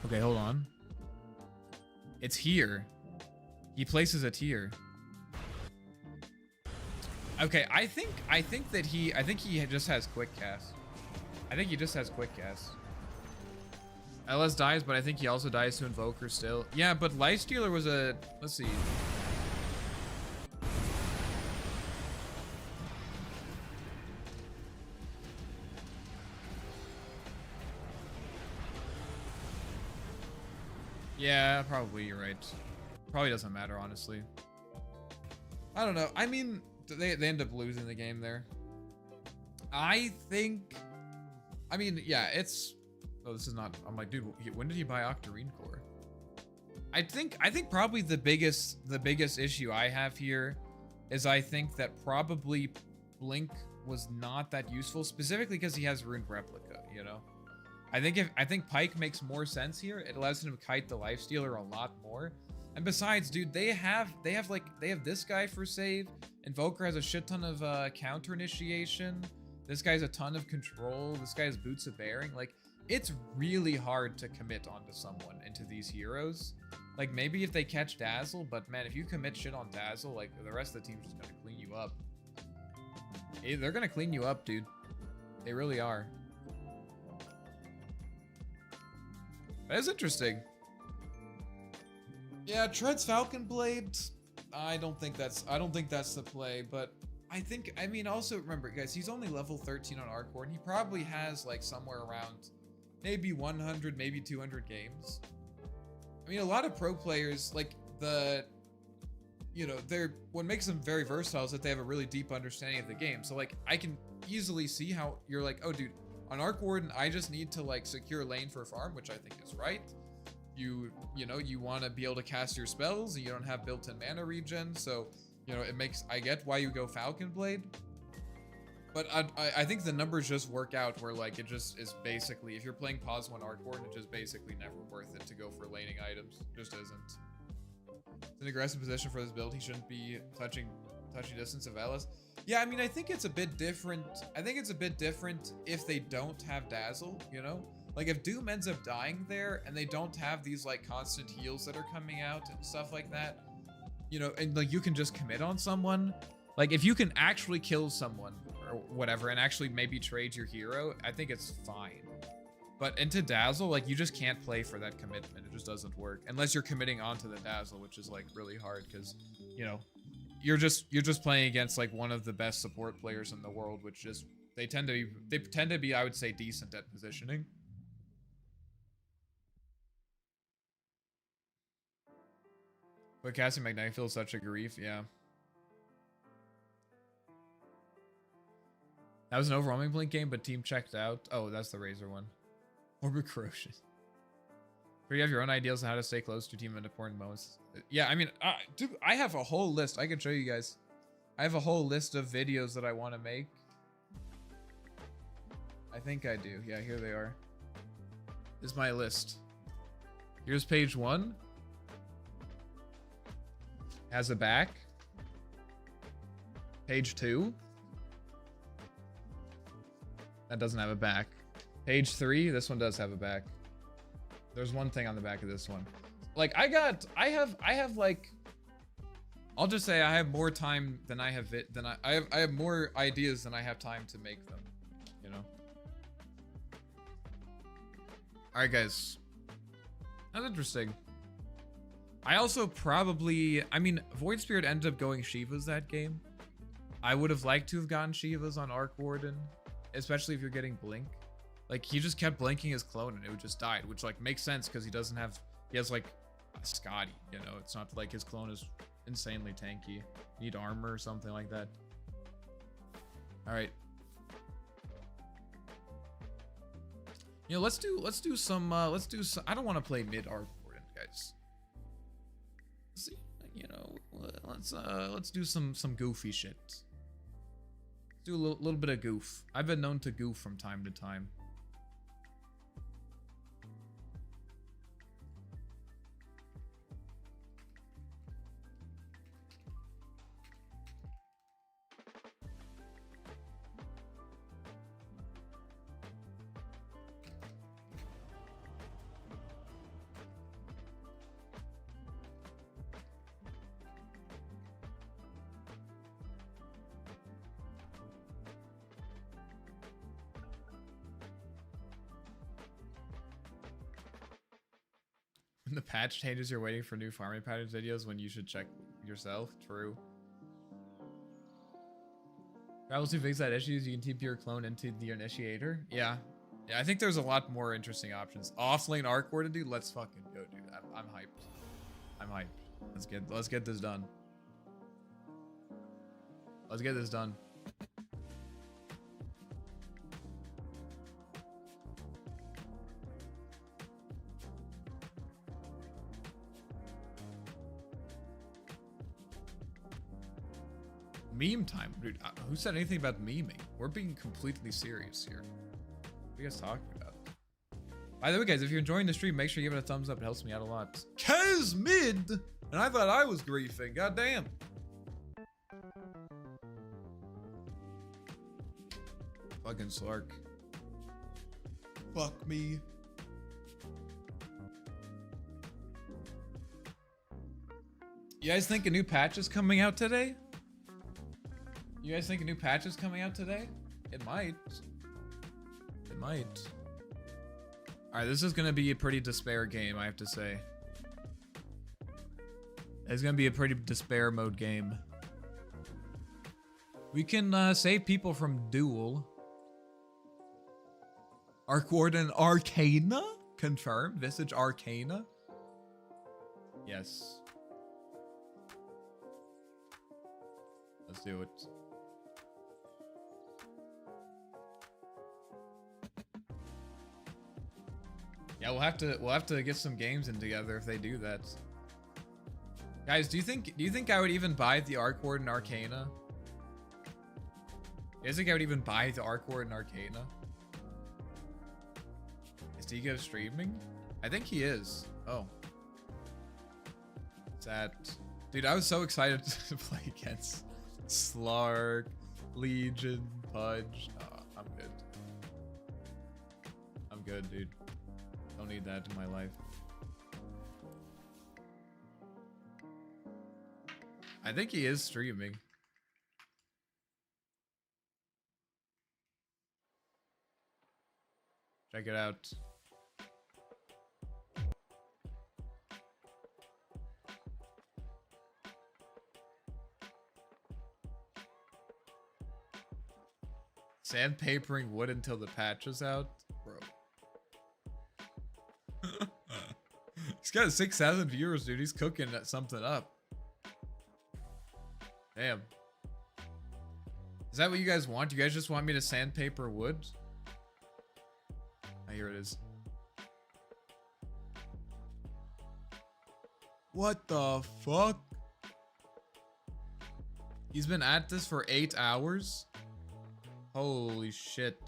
Okay, hold on. It's here. He places it here. Okay, I think he just has quick cast. I think he just has quick cast. LS dies, but I think he also dies to Invoker still. Yeah, but Lifestealer was a... Let's see. Yeah, probably you're right. Probably doesn't matter, honestly. I don't know. I mean... They end up losing the game there. I mean, yeah, it's... Oh, this is not... I'm like, dude, when did he buy Octarine Core? I think probably the biggest issue I have here is I think that probably Blink was not that useful, specifically because he has Rune Replica, you know? I think Pyke makes more sense here. It allows him to kite the Lifestealer a lot more. And besides, dude, they have this guy for save. Invoker has a shit ton of counter initiation. This guy's a ton of control. This guy has Boots of Bearing. Like, it's really hard to commit onto someone into these heroes. Like, maybe if they catch Dazzle, but man, if you commit shit on Dazzle, like, the rest of the team's just gonna clean you up. They're gonna clean you up, dude. They really are. That is interesting. Yeah, Tread's Falcon Blade. I don't think that's the play, but I mean, also remember, guys, he's only level 13 on Arcor, and he probably has like somewhere around maybe 100, maybe 200 games. I mean, a lot of pro players, like what makes them very versatile is that they have a really deep understanding of the game. So like, I can easily see how you're like, oh dude, on Arc Warden, I just need to like secure lane for farm, which I think is right. You want to be able to cast your spells and you don't have built-in mana regen, so I get why you go Falcon Blade, but I think the numbers just work out where like it just is basically, if you're playing pause 1 Arc Warden, it's just basically never worth it to go for laning items. It just isn't. It's an aggressive position for this build. He shouldn't be touching distance of Ellis. Yeah, I mean, I think it's a bit different. I think it's a bit different if they don't have Dazzle, you know? Like, if Doom ends up dying there and they don't have these, like, constant heals that are coming out and stuff like that, and, like, you can just commit on someone. Like, if you can actually kill someone or whatever and actually maybe trade your hero, I think it's fine. But into Dazzle, like, you just can't play for that commitment. It just doesn't work. Unless you're committing onto the Dazzle, which is, like, really hard because, you're just playing against, like, one of the best support players in the world, which just, they tend to be, I would say, decent at positioning. But Cassie McKnight feels such a grief, yeah. That was an overwhelming Blink game, but team checked out. Oh, that's the Razor one. Orbit Corrosion. Do you have your own ideas on how to stay close to team in important moments? Yeah, I mean, dude, I have a whole list. I can show you guys. I have a whole list of videos that I want to make. I think I do. Yeah, here they are. This is my list. Here's page 1. Has a back. Page 2. That doesn't have a back. Page 3. This one does have a back. There's one thing on the back of this one. Like I have like, I'll just say I have more time than I have I have more ideas than I have time to make them, you know. All right, guys. That's interesting. I also probably, I mean, Void Spirit ended up going Shivas that game. I would have liked to have gotten Shivas on Arc Warden, especially if you're getting Blink. Like, he just kept blinking his clone and it just died, which, like, makes sense because he has, like, a Scotty, you know? It's not like his clone is insanely tanky. Need armor or something like that. All right. You know, let's do some, I don't want to play mid Arc Warden, guys. Let's see, you know, let's do some goofy shit. Let's do a little bit of goof. I've been known to goof from time to time. The patch changes, you're waiting for new farming patterns videos when you should check yourself. True. Travels to fix that issues, you can TP your clone into the initiator. Yeah. Yeah, I think there's a lot more interesting options. Offlane Arc Warden, dude. Let's fucking go, dude. I'm hyped. I'm hyped. Let's get this done. Let's get this done. Meme time, dude. Who said anything about memeing? We're being completely serious here. What are you guys talking about? By the way, guys, if you're enjoying the stream, make sure you give it a thumbs up. It helps me out a lot. Kaz mid, and I thought I was griefing. God damn. Fucking Slark. Fuck me. You guys think a new patch is coming out today? You guys think a new patch is coming out today? It might. It might. Alright, this is gonna be a pretty despair game, I have to say. It's gonna be a pretty despair mode game. We can save people from Duel. Arc Warden Arcana? Confirmed. Visage Arcana? Yes. Let's do it. Yeah, we'll have to get some games in together if they do that. Guys, do you think I would even buy the Arc Warden Arcana? Do you think I would even buy the Arc Warden Arcana? Is Digo streaming? I think he is. Oh. What's that? Dude, I was so excited to play against Slark, Legion, Pudge. Oh, I'm good. I'm good, dude. Don't need that in my life. I think he is streaming. Check it out. Sandpapering wood until the patch is out? Bro. He's got 6,000 viewers, dude. He's cooking something up. Damn. Is that what you guys want? You guys just want me to sandpaper wood? Ah, here it is. What the fuck? He's been at this for 8 hours? Holy shit.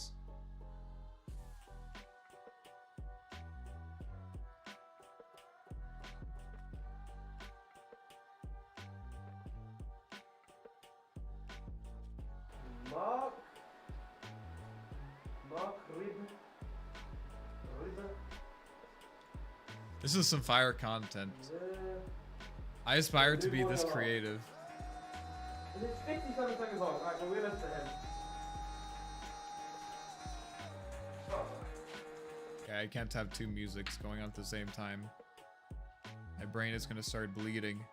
This is some fire content. I aspire to be this creative. It's 57 seconds long. Alright, so we're gonna listen to him. Okay, I can't have two musics going on at the same time. My brain is gonna start bleeding.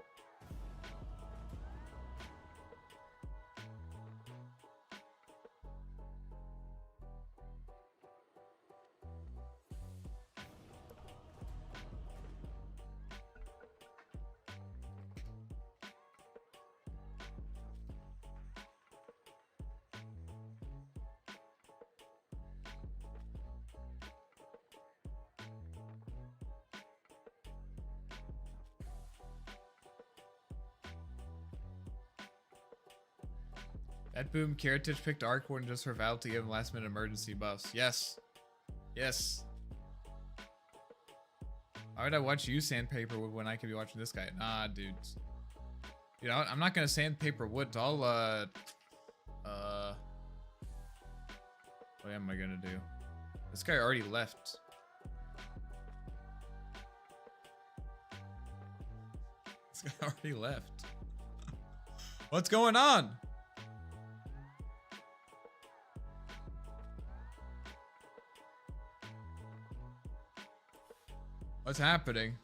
That boom, Kiritich picked Arcwarden just for Val to give him last minute emergency buffs. Yes. Yes. Why would I watch you sandpaper wood when I could be watching this guy? Nah, dudes. You know, I'm not gonna sandpaper wood. I'll, what am I gonna do? This guy already left. This guy already left. What's going on? What's happening?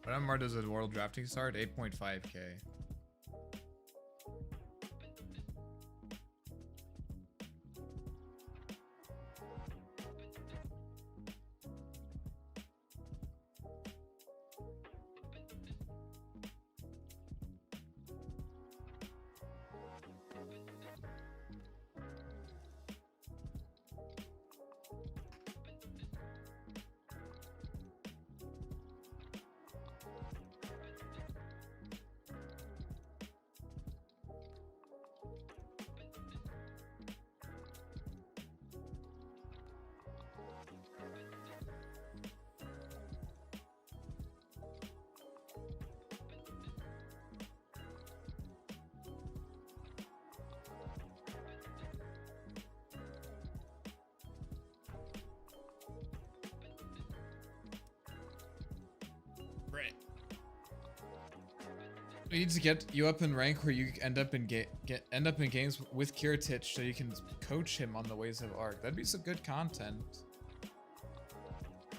What MMR does a world drafting start? 8.5k. We need to get you up in rank where you end up in games with Kiritich so you can coach him on the ways of Arc. That'd be some good content.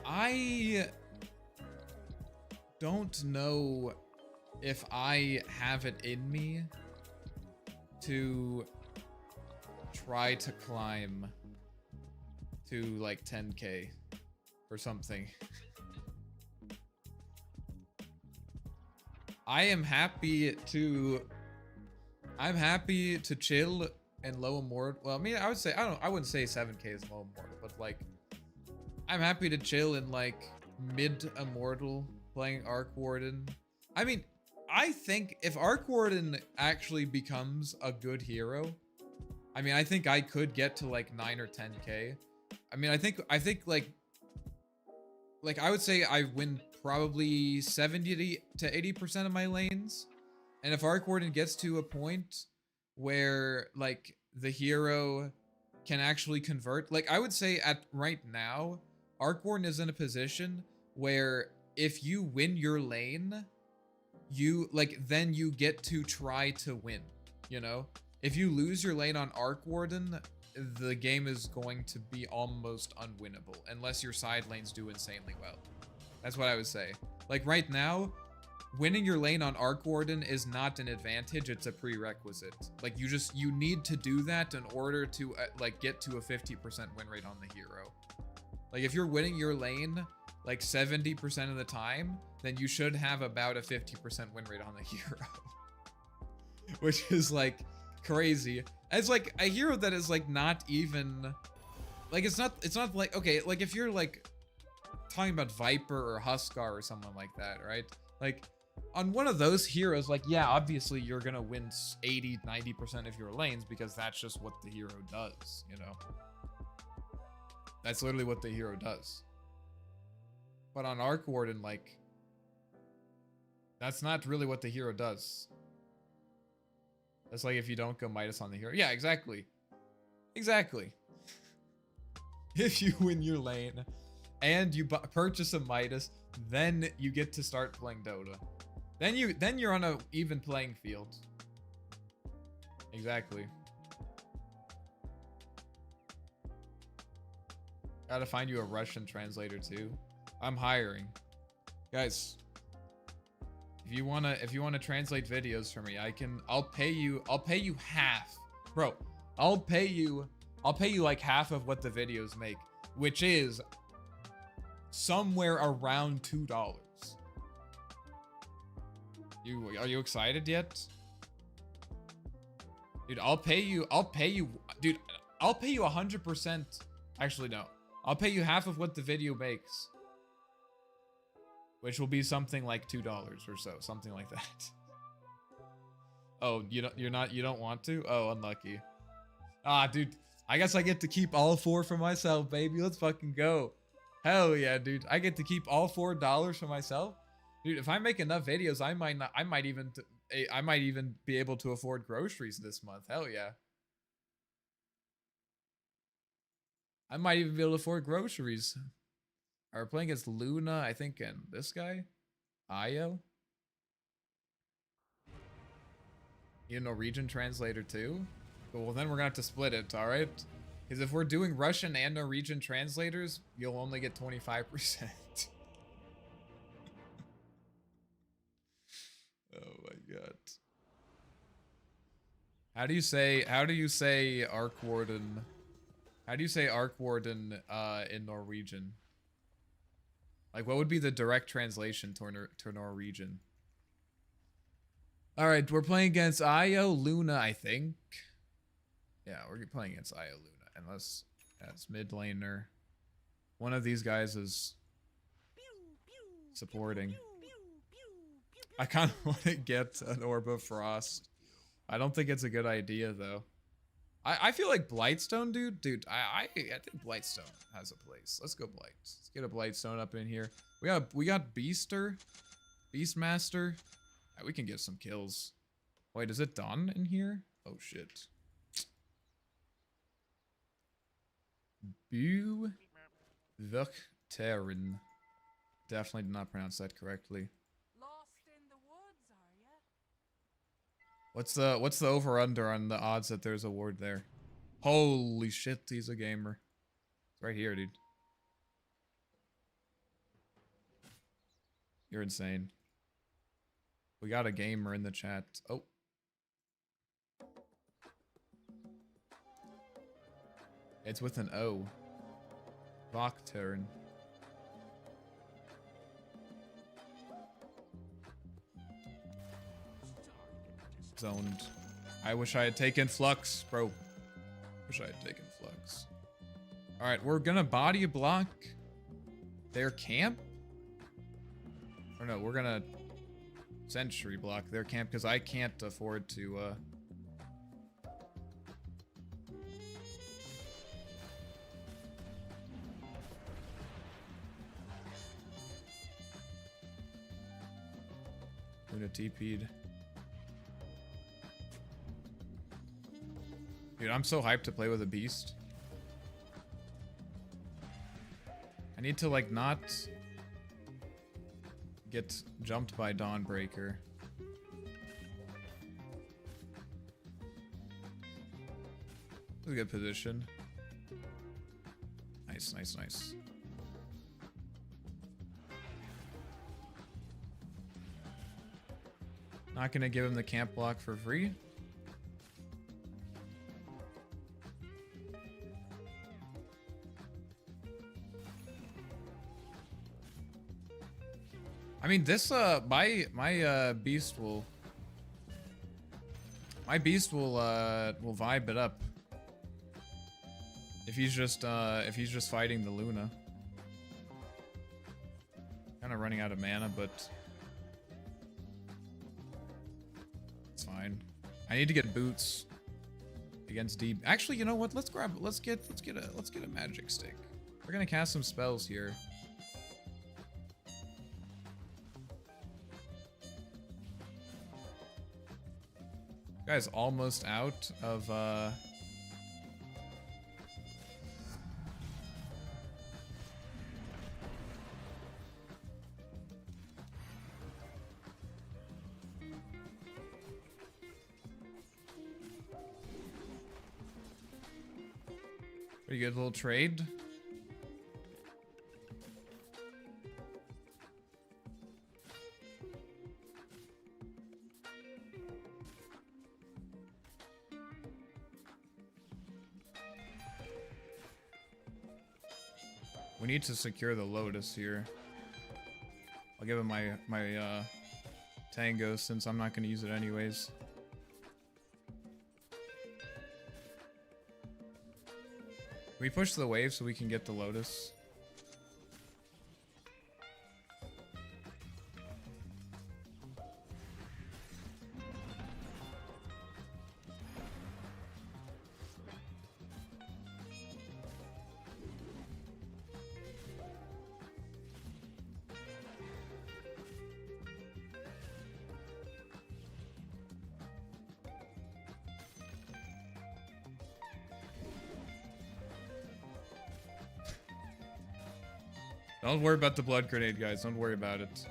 I don't know if I have it in me to try to climb to like 10k or something. I'm happy to chill in low immortal. Well, I mean, I wouldn't say 7k is low immortal, but like, I'm happy to chill in like mid immortal playing Arcwarden. I mean, I think if Arcwarden actually becomes a good hero, I mean, I think I could get to like 9 or 10k. I mean, I think like I would say I win probably 70 to 80% of my lanes. And if Arcwarden gets to a point where like the hero can actually convert, like I would say at right now, Arcwarden is in a position where if you win your lane, you like, then you get to try to win, you know? If you lose your lane on Arcwarden, the game is going to be almost unwinnable unless your side lanes do insanely well. That's what I would say. Like right now, winning your lane on Arc Warden is not an advantage, it's a prerequisite. Like you need to do that in order to like get to a 50% win rate on the hero. Like if you're winning your lane like 70% of the time, then you should have about a 50% win rate on the hero. Which is like crazy. It's like a hero that is like not even like it's not like, okay, like if you're like talking about Viper or Huskar or someone like that, right? Like on one of those heroes, like yeah, obviously you're gonna win 80-90% of your lanes because that's just what the hero does, you know? That's literally what the hero does. But on Arc Warden, like that's not really what the hero does. That's like if you don't go Midas on the hero. Yeah, exactly. Exactly. If you win your lane and you purchase a Midas, then you get to start playing Dota. Then you're on a even playing field. Exactly. Gotta find you a Russian translator too. I'm hiring. Guys, if you wanna translate videos for me, I'll pay you half. Bro, I'll pay you like half of what the videos make, which is somewhere around $2. Are you excited yet? Dude, I'll pay you 100%. Actually, no. I'll pay you half of what the video makes. Which will be something like $2 or so, something like that. Oh, you don't want to? Oh, unlucky. Ah, dude, I guess I get to keep all 4 for myself, baby. Let's fucking go. Hell yeah, dude. I get to keep all $4 for myself. Dude, if I make enough videos, I might even be able to afford groceries this month. Hell yeah. I might even be able to afford groceries. We're playing against Luna, I think, and this guy, Io. You a Norwegian translator too? Well, then we're gonna have to split it, all right? Because if we're doing Russian and Norwegian translators, you'll only get 25%. Oh my god. How do you say Arc Warden? How do you say Arc Warden in Norwegian? Like, what would be the direct translation to Norwegian? All right, we're playing against Io Luna, I think. Yeah, we're playing against Io Luna, unless that's mid laner. One of these guys is supporting. I kind of want to get an Orb of Frost. I don't think it's a good idea though. I feel like Blightstone, dude. I think Blightstone has a place. Let's go Blight. Let's get a Blightstone up in here. We got Beaster, Beastmaster. We can get some kills. Wait, is it Dawn in here? Oh shit. Buvukterin. Definitely did not pronounce that correctly. Lost in the woods, are ya? What's the over under on the odds that there's a ward there? Holy shit, he's a gamer. It's right here, dude. You're insane. We got a gamer in the chat. Oh. It's with an O. Vokturn. Zoned. I wish I had taken Flux, bro. Wish I had taken Flux. Alright, we're gonna body block their camp. Or no, we're gonna sentry block their camp because I can't afford to Luna TP'd. Dude, I'm so hyped to play with a beast. I need to like not get jumped by Dawnbreaker. That's a good position. Nice, nice, nice. Not gonna give him the camp block for free. I mean, this my beast will vibe it up if he's just fighting the Luna. Kind of running out of mana, but it's fine. I need to get boots against deep. Actually, you know what? Let's get a magic stick. We're gonna cast some spells here. Guy's almost out of pretty good little trade. We need to secure the Lotus here. I'll give him my Tango since I'm not going to use it anyways. Can we push the wave so we can get the Lotus? Don't worry about the blood grenade, guys. Don't worry about it.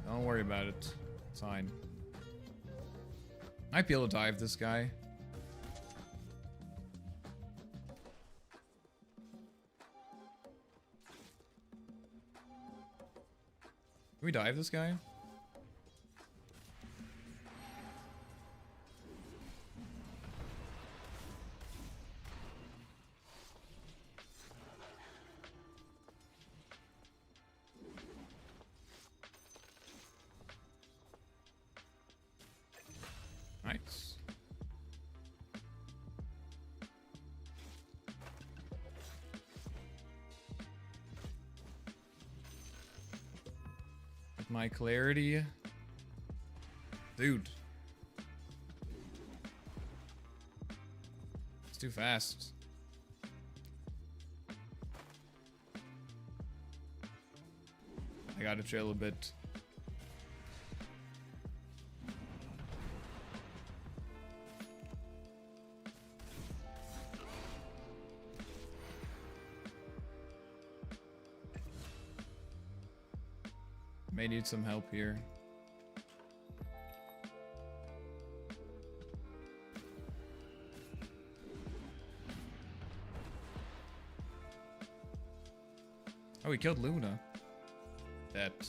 Don't worry about it. It's fine. Might be able to dive this guy. Can we dive this guy? Nice. With my clarity. Dude. It's too fast. I gotta chill a bit. May need some help here. Oh, he killed Luna. That.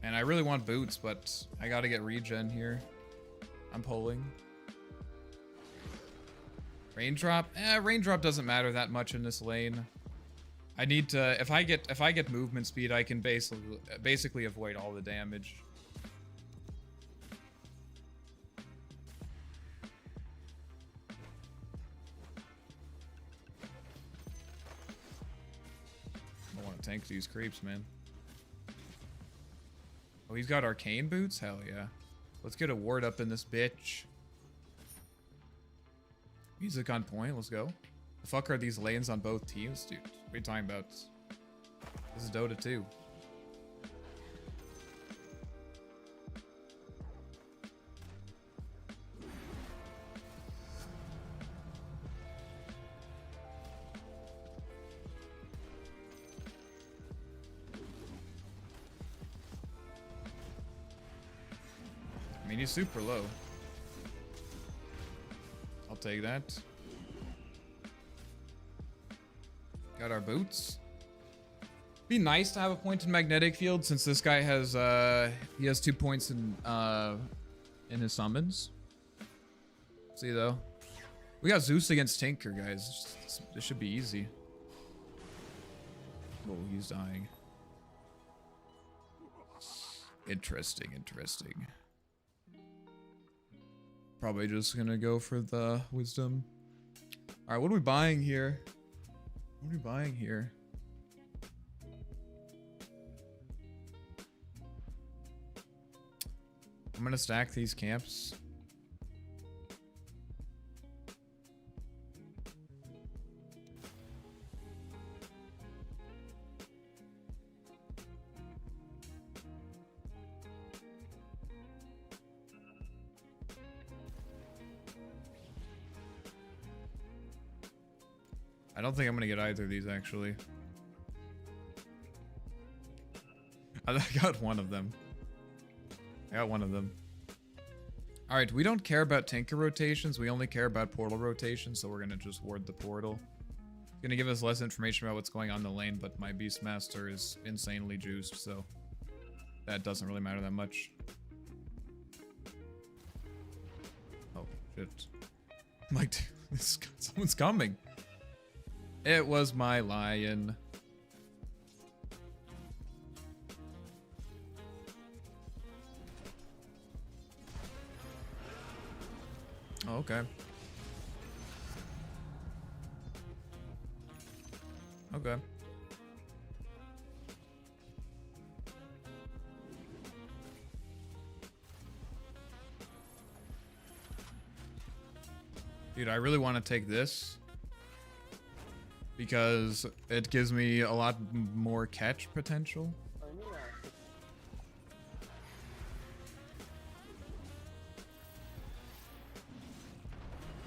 And I really want boots, but I gotta get regen here. I'm pulling. Raindrop? Raindrop doesn't matter that much in this lane. I need to if I get movement speed, I can basically avoid all the damage. I don't want to tank these creeps, man. Oh, he's got arcane boots? Hell yeah. Let's get a ward up in this bitch. Music on point, let's go. The fuck are these lanes on both teams? Dude, what are you talking about? This is Dota 2. mean, he's super low. I'll take that. Got our boots. Be nice to have a point in magnetic field since this guy has he has 2 points in his summons. See though, we got Zeus against Tinker, guys. This should be easy. Oh, he's dying. Interesting, interesting. Probably just gonna go for the wisdom. All right, what are we buying here? What are we buying here? I'm gonna stack these camps. I don't think I'm gonna get either of these actually. I got one of them. I got one of them. Alright, we don't care about Tinker rotations. We only care about portal rotations, so we're gonna just ward the portal. It's gonna give us less information about what's going on in the lane, but my Beastmaster is insanely juiced, so that doesn't really matter that much. Oh, shit. I'm like, someone's coming. It was my lion. Oh, okay. Okay. Dude, I really want to take this because it gives me a lot more catch potential.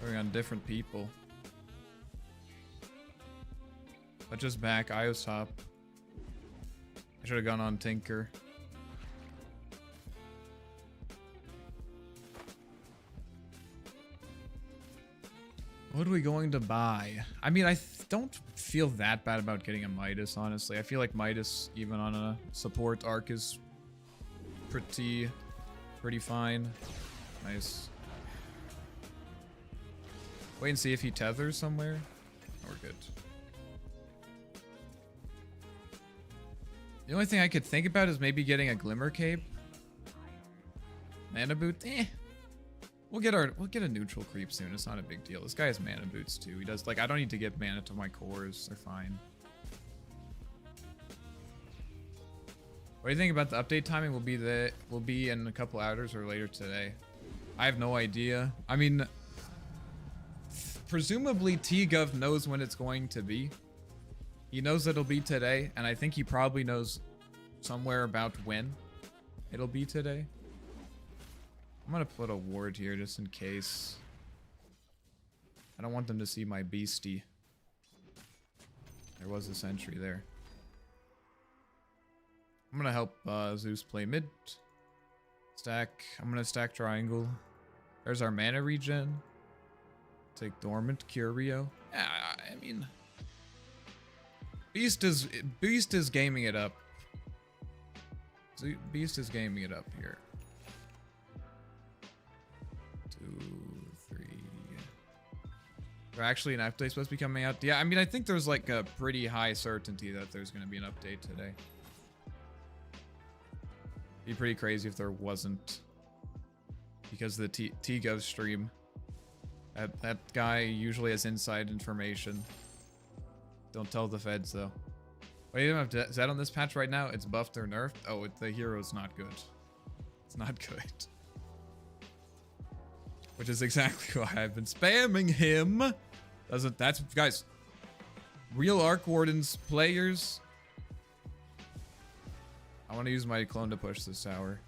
Going on different people. But just back, Io's top. I should have gone on Tinker. What are we going to buy? I mean, I don't feel that bad about getting a Midas, honestly. I feel like Midas, even on a support arc, is pretty fine. Nice. Wait and see if he tethers somewhere. Oh, we're good. The only thing I could think about is maybe getting a Glimmer Cape. Mana Boot, We'll get a neutral creep soon. It's not a big deal. This guy has mana boots too. He does, like, I don't need to get mana to my cores. They're fine. What do you think about the update timing? Will be in a couple hours or later today. I have no idea. I mean, presumably TGov knows when it's going to be. He knows it'll be today, and I think he probably knows somewhere about when it'll be today. I'm gonna put a ward here just in case. I don't want them to see my beastie. There was a sentry there. I'm gonna help Zeus play mid. Stack. I'm gonna stack triangle. There's our mana regen. Take Dormant, Curio. Yeah, I mean, Beast is gaming it up. Beast is gaming it up here. 2, 3. They're actually an update supposed to be coming out. Yeah, I mean, I think there's like a pretty high certainty that there's going to be an update today. Be pretty crazy if there wasn't, because the TGov stream. That guy usually has inside information. Don't tell the feds though. Wait, you don't have Zed on this patch right now? It's buffed or nerfed? Oh, the hero's not good. It's not good. Which is exactly why I've been spamming him. That's guys. Real Arc Wardens players. I want to use my clone to push this tower.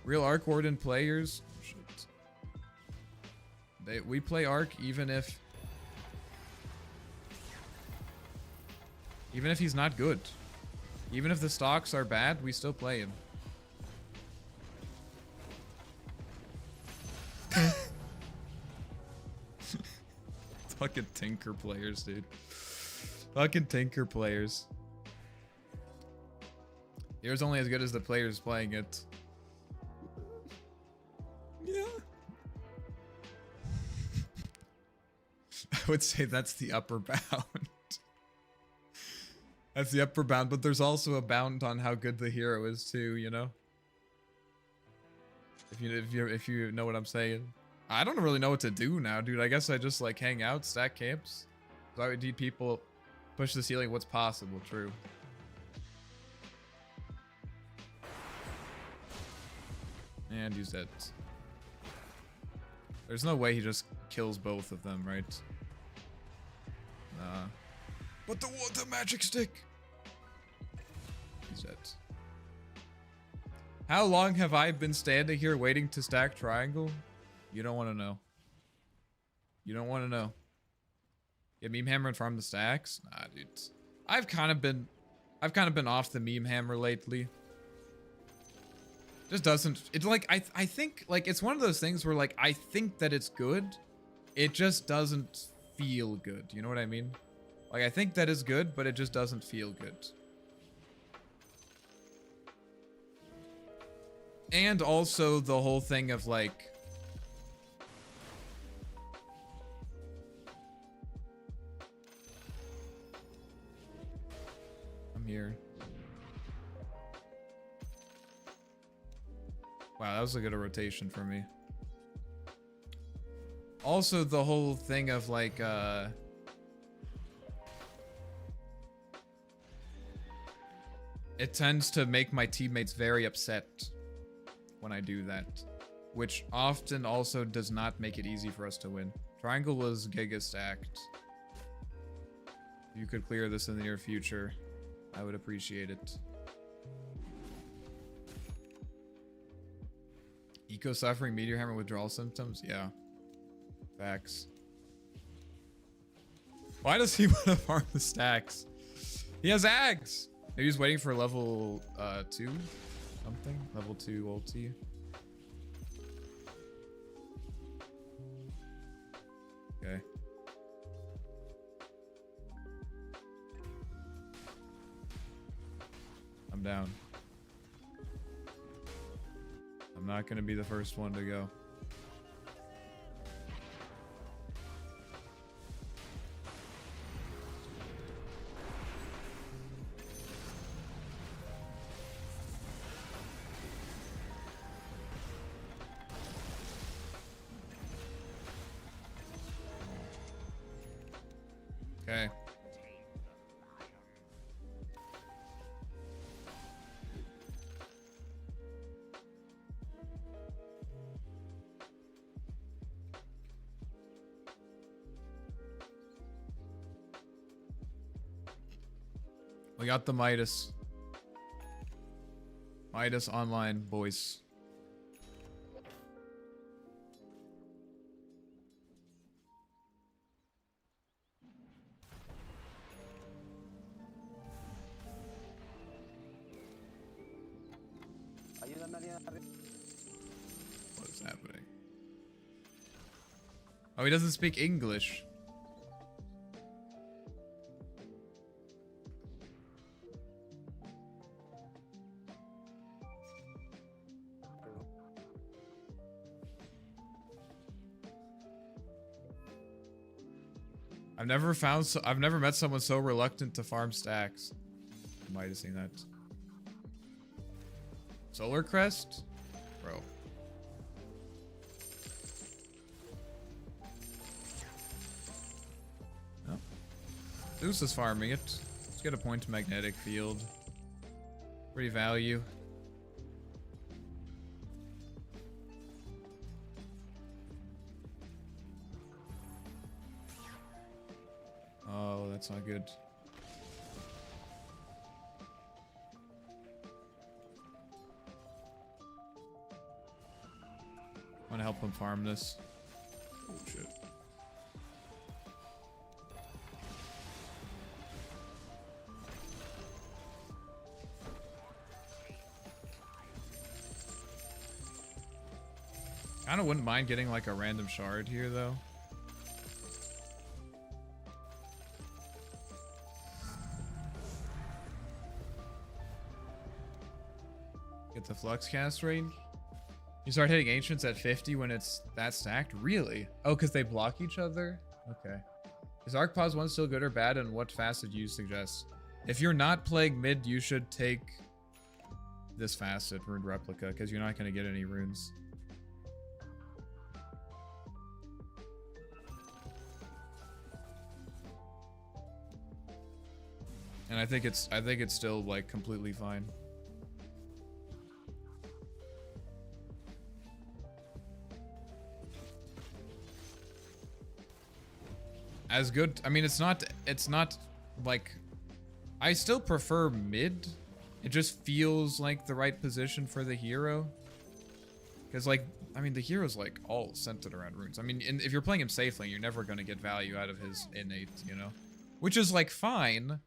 Real Arc Warden players. We play Arc even if he's not good. Even if the stocks are bad, we still play him. Fucking Tinker players, dude. Fucking Tinker players. Here's only as good as the players playing it. Yeah. I would say that's the upper bound. That's the upper bound, but there's also a bound on how good the hero is too, you know? If you know what I'm saying. I don't really know what to do now, dude. I guess I just like hang out, stack camps. So I would need people push the ceiling what's possible, true. And use that. There's no way he just kills both of them, right? Nah. But the magic stick! Use that. How long have I been standing here waiting to stack triangle? You don't want to know. You don't want to know. Yeah, meme hammer and farm the stacks? Nah, dude. I've kind of been off the meme hammer lately. Just doesn't, it's like, I think, like, it's one of those things where, like, I think that it's good. It just doesn't feel good. You know what I mean? Like, I think that is good, but it just doesn't feel good. And also the whole thing of, like, I'm here. Wow, that was a good rotation for me. Also, the whole thing of like, it tends to make my teammates very upset when I do that, which often also does not make it easy for us to win. Triangle was giga stacked. If you could clear this in the near future, I would appreciate it. Eco suffering, meteor hammer withdrawal symptoms? Yeah. Facts. Why does he want to farm the stacks? He has Ags! Maybe he's waiting for level 2 something? Level 2 ulti. Okay. I'm down. I'm not gonna be the first one to go. Okay. We got the Midas. Midas online, boys. What is happening? Oh, he doesn't speak English. I've never met someone so reluctant to farm stacks. You might have seen that. Solar Crest? Bro. No. Zeus is farming it. Let's get a point to magnetic field. Pretty value. Oh, that's not good. I want to help him farm this. Oh, shit. Kinda wouldn't mind getting like a random shard here though. Get the flux cast rate. You start hitting ancients at 50 when it's that stacked? Really? Oh, because they block each other? Okay. Is Arc Pause 1 still good or bad, and what facet do you suggest? If you're not playing mid, you should take this facet, Runed Replica, because you're not going to get any runes. And I think it's still like completely fine. As good, I mean, it's not like, I still prefer mid. It just feels like the right position for the hero. Because like, I mean, the hero's like all centered around runes. I mean, if you're playing him safely, you're never going to get value out of his innate, you know? Which is like fine.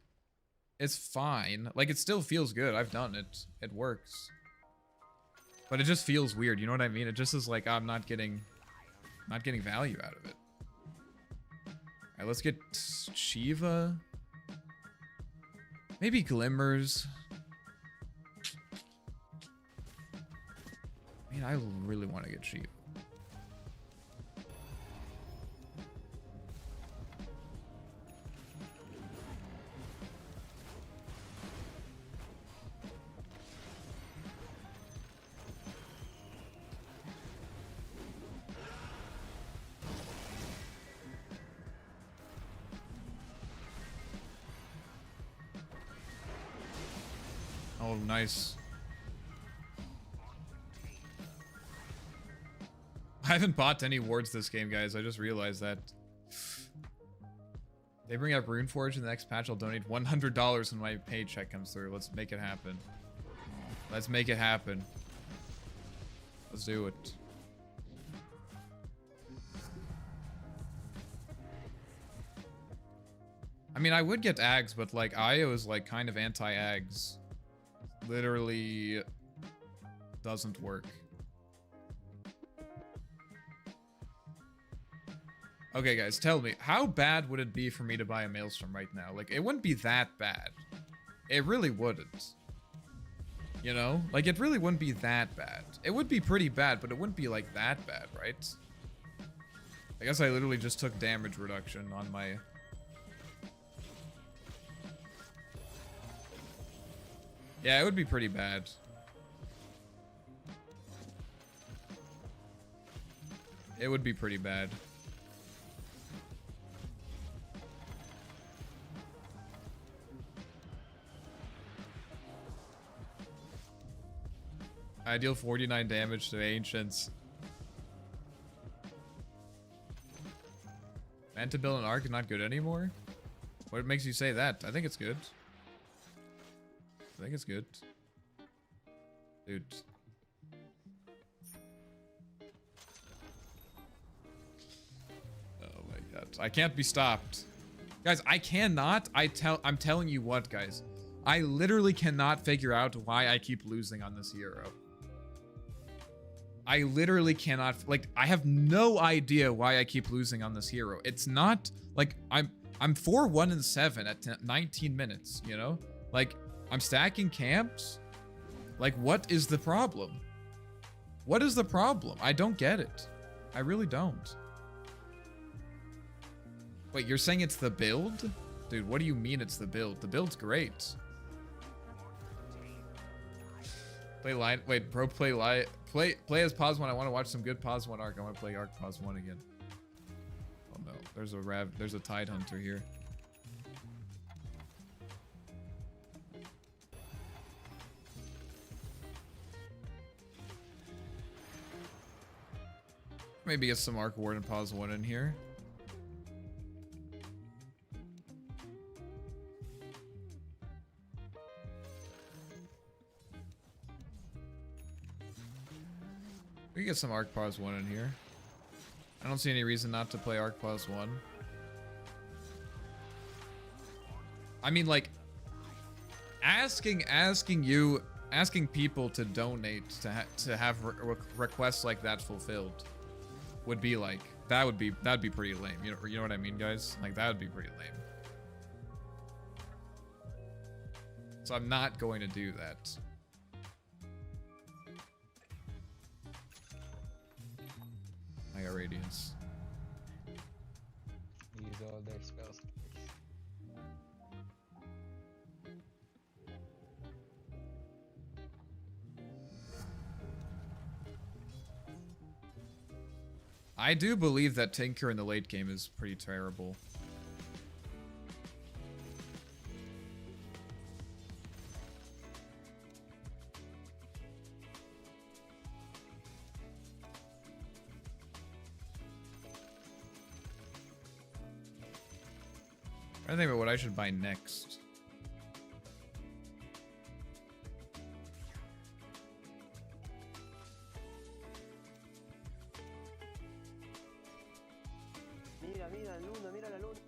It's fine. Like, it still feels good. I've done it. It works. But it just feels weird, you know what I mean? It just is like, I'm not getting value out of it. Alright, let's get Shiva. Maybe Glimmers. I mean, I really want to get Shiva. Oh, nice. I haven't bought any wards this game, guys. I just realized that. They bring up Runeforge in the next patch. I'll donate $100 when my paycheck comes through. Let's make it happen. Let's make it happen. Let's do it. I mean, I would get Ags, but like Io is like kind of anti-Ags. Literally doesn't work. Okay, guys, tell me, how bad would it be for me to buy a Maelstrom right now? Like, it wouldn't be that bad. It really wouldn't. You know? Like, it really wouldn't be that bad. It would be pretty bad, but it wouldn't be, like, that bad, right? I guess I literally just took damage reduction on my... Yeah, it would be pretty bad. It would be pretty bad. I deal 49 damage to Ancients. Mantibill and Arc are not good anymore? What makes you say that? I think it's good. I think it's good. Dude. Oh my god. I can't be stopped. Guys, I cannot. I'm telling you what, guys. I literally cannot figure out why I keep losing on this hero. I literally cannot, like, I have no idea why I keep losing on this hero. It's not like I'm 4-1-7 at 19 minutes, you know? Like, I'm stacking camps. Like, what is the problem? What is the problem? I don't get it. I really don't. Wait, you're saying it's the build? Dude, what do you mean it's the build? The build's great. Play line. Wait, bro, play light. Play as Pause 1. I want to watch some good Pause 1 Arc. I want to play Arc Pause 1 again. Oh no, there's a Tide Hunter here. Maybe get some Arc Ward and Pause 1 in here. We can get some Arc Pause 1 in here. I don't see any reason not to play Arc Pause 1. I mean, like, asking people to donate to have requests like that fulfilled would be like, that'd be pretty lame. You know what I mean, guys? Like, that would be pretty lame. So I'm not going to do that. I got Radiance. Use all their spells. I do believe that Tinker in the late game is pretty terrible. I think about what I should buy next. Mira, mira, Luna, mira la luna.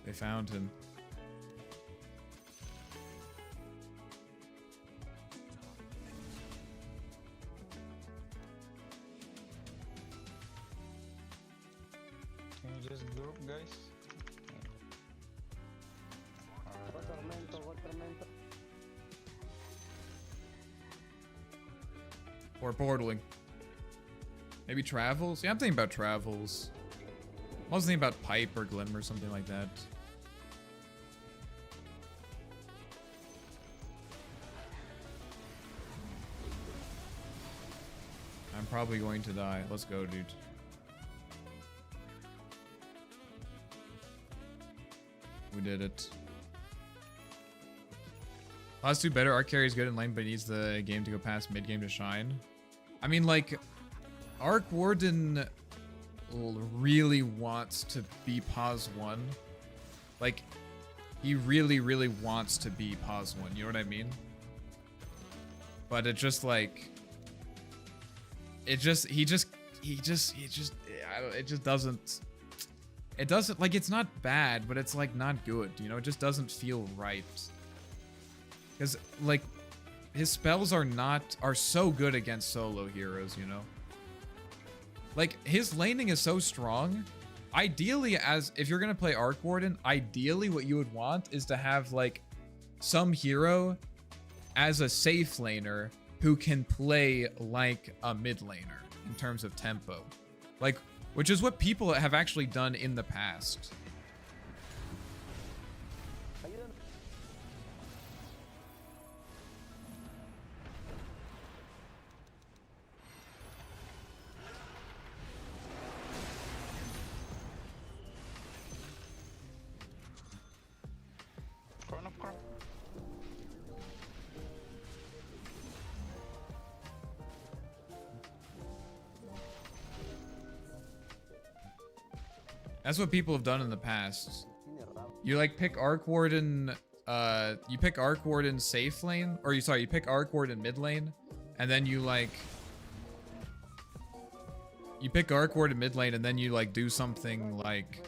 They found him. Can you just group, guys? Go tormento, go tormento. Or portaling. Maybe travels? Yeah, I'm thinking about travels. I was thinking about pipe or glim or something like that. I'm probably going to die. Let's go, dude. We did it. Let's do better. Our carry is good in lane, but he needs the game to go past mid game to shine. I mean, like, Arc Warden really wants to be pause 1. Like, he really, really wants to be pause 1. You know what I mean? But it just like, he just doesn't. It doesn't, like, it's not bad, but it's like not good. You know, it just doesn't feel right. Because, like, his spells are so good against solo heroes, you know? Like, his laning is so strong. Ideally, if you're gonna play Arc Warden, ideally what you would want is to have, like, some hero as a safe laner who can play like a mid laner in terms of tempo. Like, which is what people have actually done in the past. That's what people have done in the past. You like pick Arc Warden, you pick Arc Warden safe lane, or you pick Arc Warden mid lane, and then you pick Arc Warden mid lane, and then you like do something like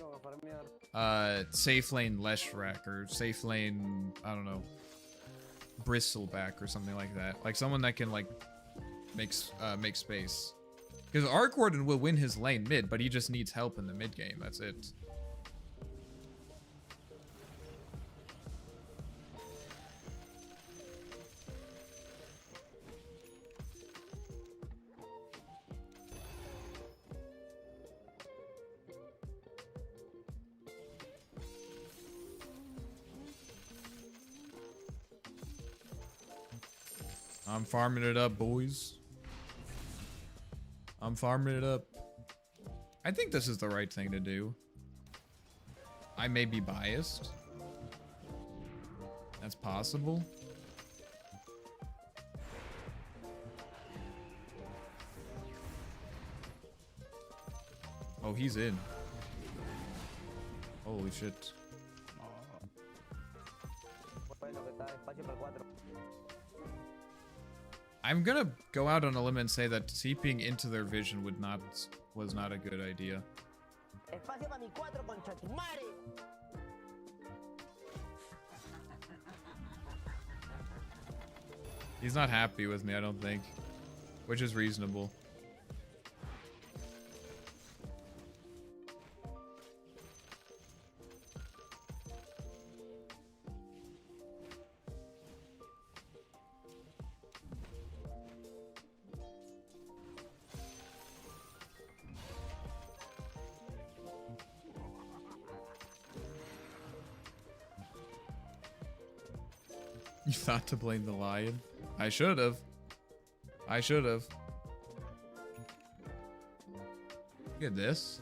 safe lane Leshrac or safe lane, I don't know, Bristleback or something like that. Like someone that can like make space. Because Arc Warden will win his lane mid, but he just needs help in the mid game. That's it. I'm farming it up, boys. I'm farming it up. I think this is the right thing to do. I may be biased. That's possible. Oh, he's in. Holy shit. I'm gonna go out on a limb and say that seeping into their vision was not a good idea. He's not happy with me, I don't think. Which is reasonable. You thought to blame the lion? I should have. I should have. Look at this.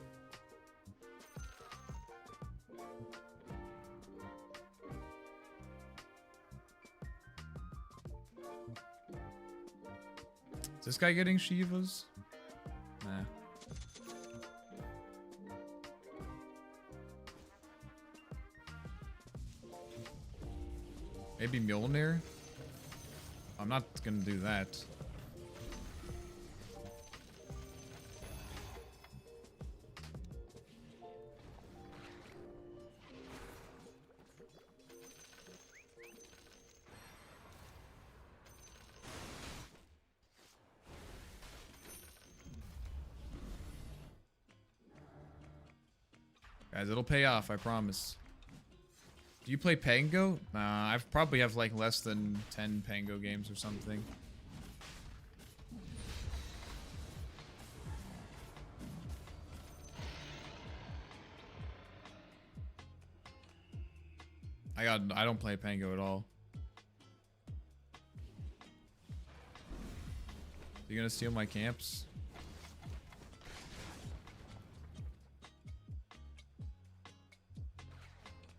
Is this guy getting Shivas? Nah. Maybe Mjolnir? I'm not gonna do that. Guys, it'll pay off, I promise. Do you play Pango? I probably have like less than 10 Pango games or something. I don't play Pango at all. You gonna steal my camps?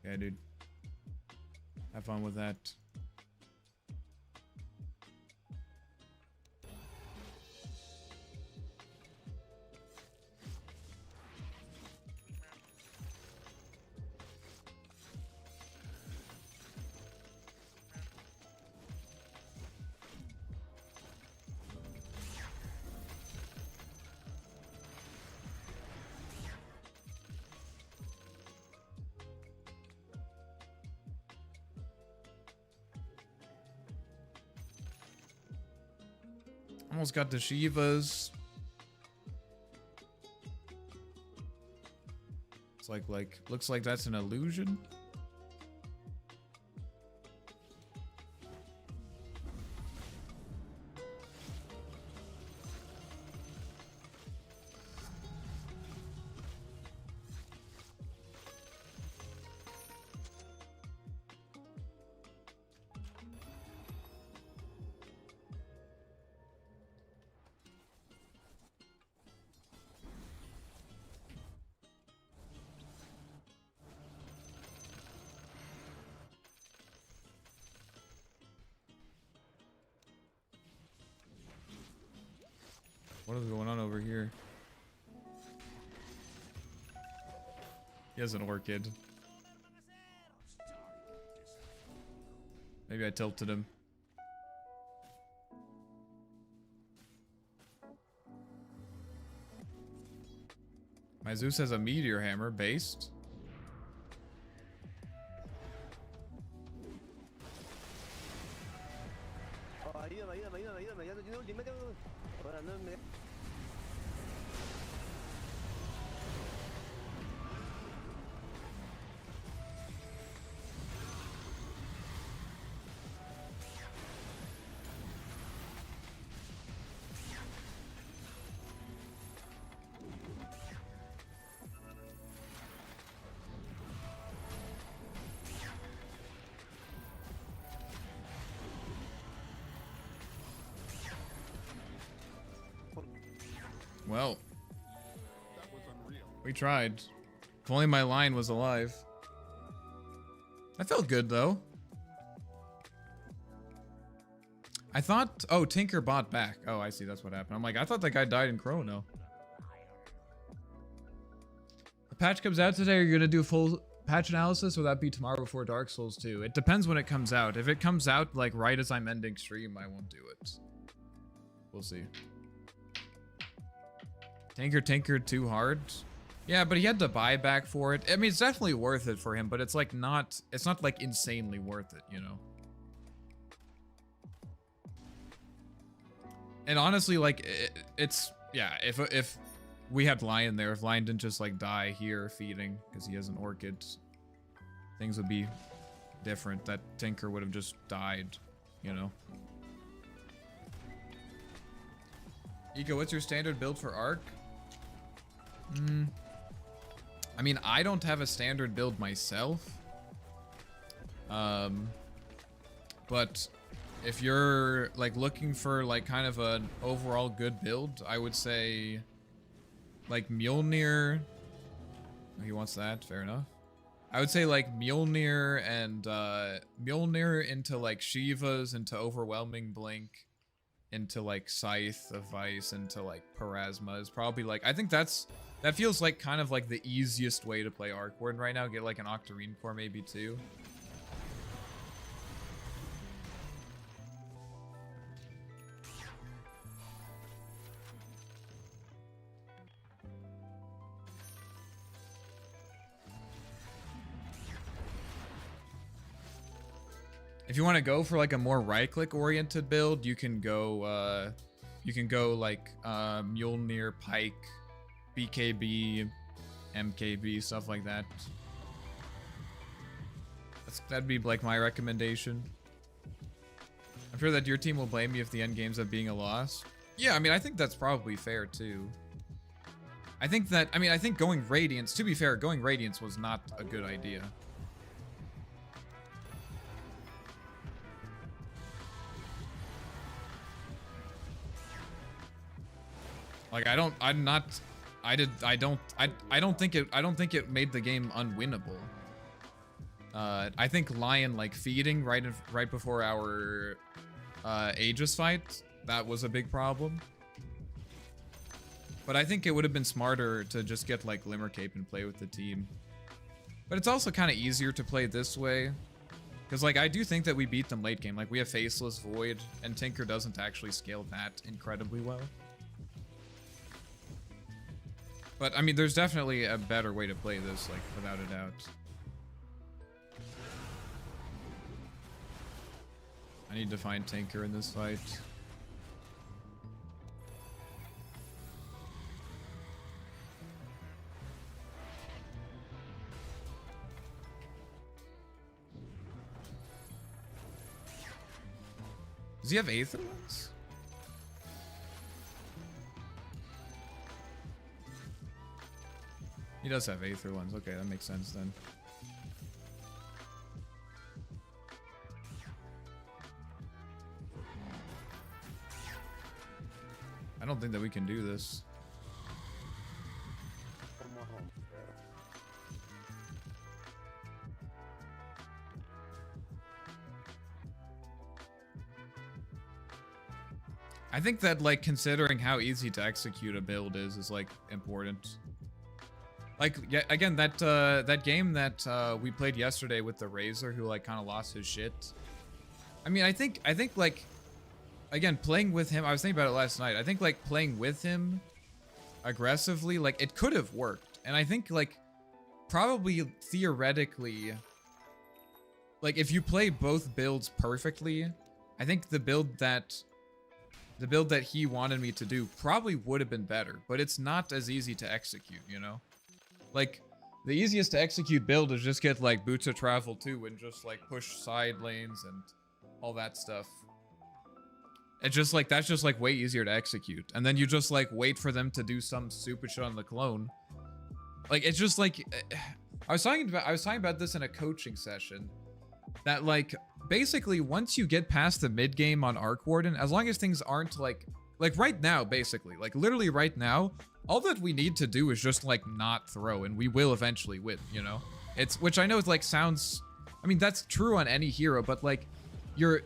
Yeah, dude. Have fun with that. Almost got the Shivas. It's like looks like that's an illusion. What is going on over here? He has an orchid. Maybe I tilted him. My Zeus has a meteor hammer based. Well, we tried. If only my line was alive. That felt good, though. I thought... Oh, Tinker bought back. Oh, I see. That's what happened. I'm like, I thought that guy died in Chrono. The patch comes out today. Are you going to do a full patch analysis, or will that be tomorrow before Dark Souls 2? It depends when it comes out. If it comes out, like, right as I'm ending stream, I won't do it. We'll see. Tinkered too hard. Yeah, but he had to buy back for it. I mean, it's definitely worth it for him, but it's like not, it's not like insanely worth it, you know? And honestly, like, it's, yeah, if we had Lion there, if Lion didn't just like die here feeding because he has an orchid, things would be different. That Tinker would have just died, you know? Eco, what's your standard build for Arc? I mean, I don't have a standard build myself. But if you're like looking for like kind of an overall good build, I would say like Mjolnir. Oh, he wants that, fair enough. I would say like Mjolnir and Mjolnir into like Shivas, into Overwhelming Blink, into like Scythe of Vice, into like Parasma is probably like, I think that feels like kind of like the easiest way to play Arc Warden right now. Get like an Octarine Core maybe too. If you want to go for like a more right-click oriented build, you can go like Mjolnir, Pike, BKB, MKB, stuff like that. That'd be like my recommendation. I'm sure that your team will blame me if the end games up being a loss. Yeah, I mean, I think that's probably fair too. I think going Radiance, to be fair, going Radiance was not a good idea. Like I don't think it made the game unwinnable. I think Lion like feeding right before our Aegis fight, that was a big problem. But I think it would have been smarter to just get like Glimmercape and play with the team. But it's also kind of easier to play this way. Because like I do think that we beat them late game. Like we have Faceless Void and Tinker doesn't actually scale that incredibly well. But, I mean, there's definitely a better way to play this, like, without a doubt. I need to find Tinker in this fight. Does he have Aether ones? He does have Aether ones. Okay, that makes sense then. I don't think that we can do this. I think that, like, considering how easy to execute a build is like, important. Like, yeah, again, that game that we played yesterday with the Razor, who like kind of lost his shit. I mean, I think like, again, playing with him, I was thinking about it last night. I think like playing with him aggressively, like it could have worked. And I think like probably theoretically, like if you play both builds perfectly, I think the build that he wanted me to do probably would have been better, but it's not as easy to execute, you know? Like, the easiest to execute build is just get, like, Boots of Travel 2 and just, like, push side lanes and all that stuff. It's just, like, that's just, like, way easier to execute. And then you just, like, wait for them to do some stupid shit on the clone. Like, it's just, like... I was talking about this in a coaching session. That, like, basically, once you get past the mid-game on Arc Warden, as long as things aren't, like right now, basically, like, literally right now, all that we need to do is just, like, not throw, and we will eventually win, you know? Which I know is, like, sounds... I mean, that's true on any hero, but, like,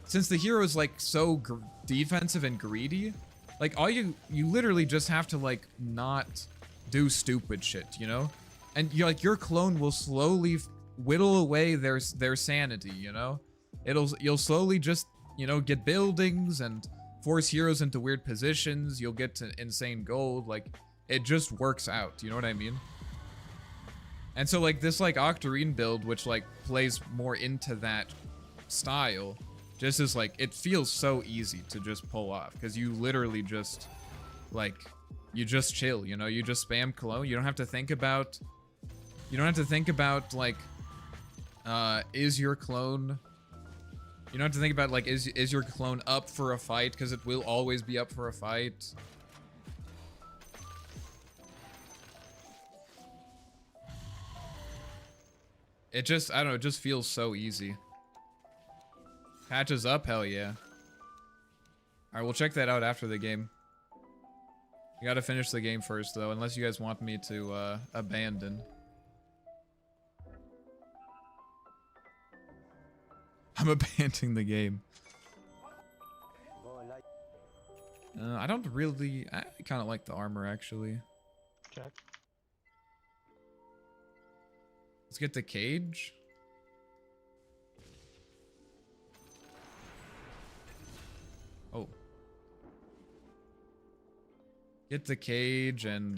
since the hero is, like, so defensive and greedy, like, you literally just have to, like, not do stupid shit, you know? And, your clone will slowly whittle away their sanity, you know? You'll slowly just, you know, get buildings and force heroes into weird positions. You'll get to insane gold. Like, it just works out. You know what I mean? And so, like, this, like, Octarine build, which, like, plays more into that style, just is, like, it feels so easy to just pull off. Because you literally just, like, you just chill, you know? You just spam clone. You don't have to think about... like, is your clone... You don't have to think about, like, is your clone up for a fight? Because it will always be up for a fight. It just, I don't know, it just feels so easy. Patches up? Hell yeah. Alright, we'll check that out after the game. We gotta finish the game first, though, unless you guys want me to, abandon. I'm abandoning the game. I don't really... I kind of like the armor, actually. Check. Let's get the cage. Oh. Get the cage and,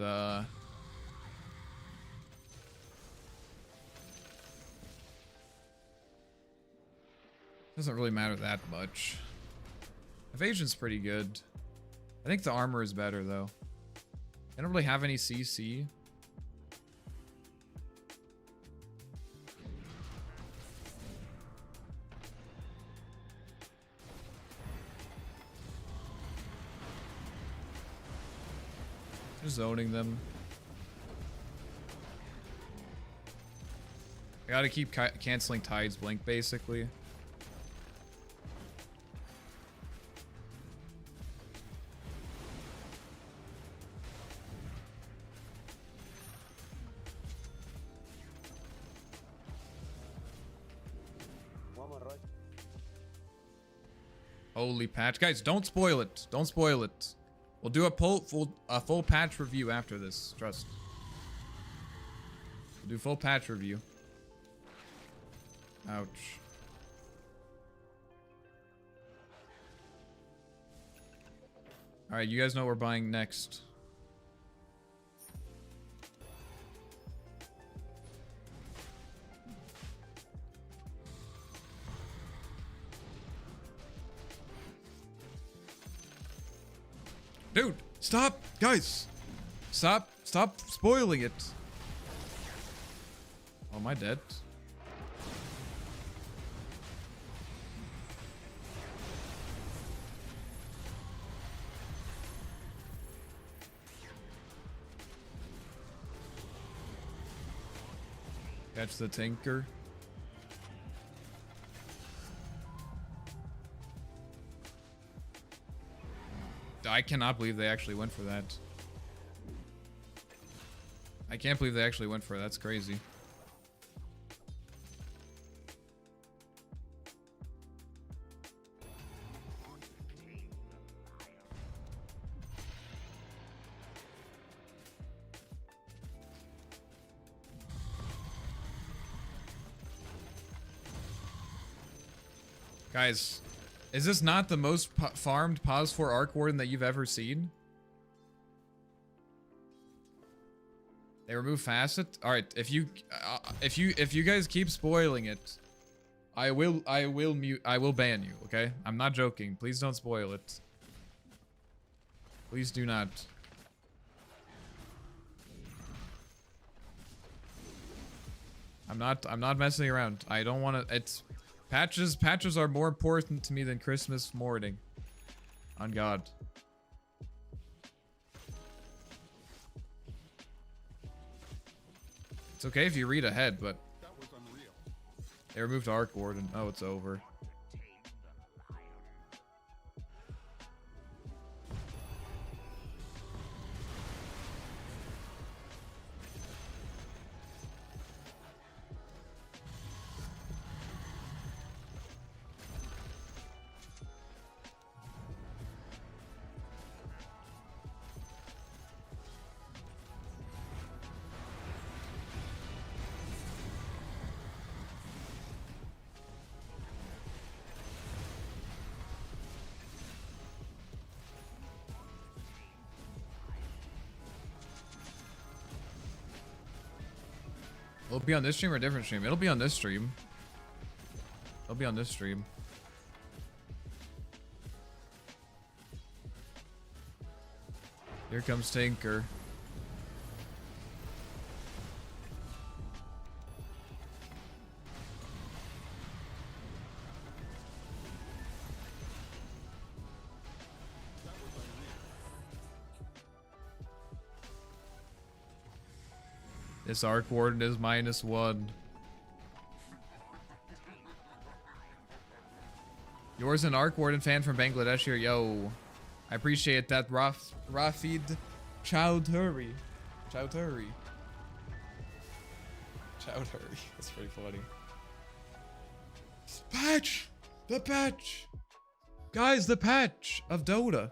doesn't really matter that much. Evasion's pretty good. I think the armor is better, though. I don't really have any CC. Just zoning them. I gotta keep canceling Tide's Blink, basically. Holy patch. Guys, don't spoil it. Don't spoil it. We'll do a full patch review after this. Trust. We'll do full patch review. Ouch. Alright, you guys know what we're buying next. Dude, stop! Guys! Stop spoiling it! Oh, am I dead? Catch the Tinker. I cannot believe they actually went for that. I can't believe they actually went for it. That's crazy. Guys, is this not the most farmed Pause 4 Arc Warden that you've ever seen? They remove Facet? Alright, if you guys keep spoiling it, I will ban you, okay? I'm not joking. Please don't spoil it. Please do not. I'm not messing around. I don't want to. It's patches are more important to me than Christmas morning. On God. It's okay if you read ahead, but they removed Arc Warden. Oh, it's over. Will it be on this stream or a different stream? It'll be on this stream. It'll be on this stream. Here comes Tinker. This Arc Warden is -1. Yours an Arc Warden fan from Bangladesh here. Yo, I appreciate that, Rafid Chowdhury. Chowdhury. Chowdhury. That's pretty funny. Patch! The patch! Guys, the patch of Dota.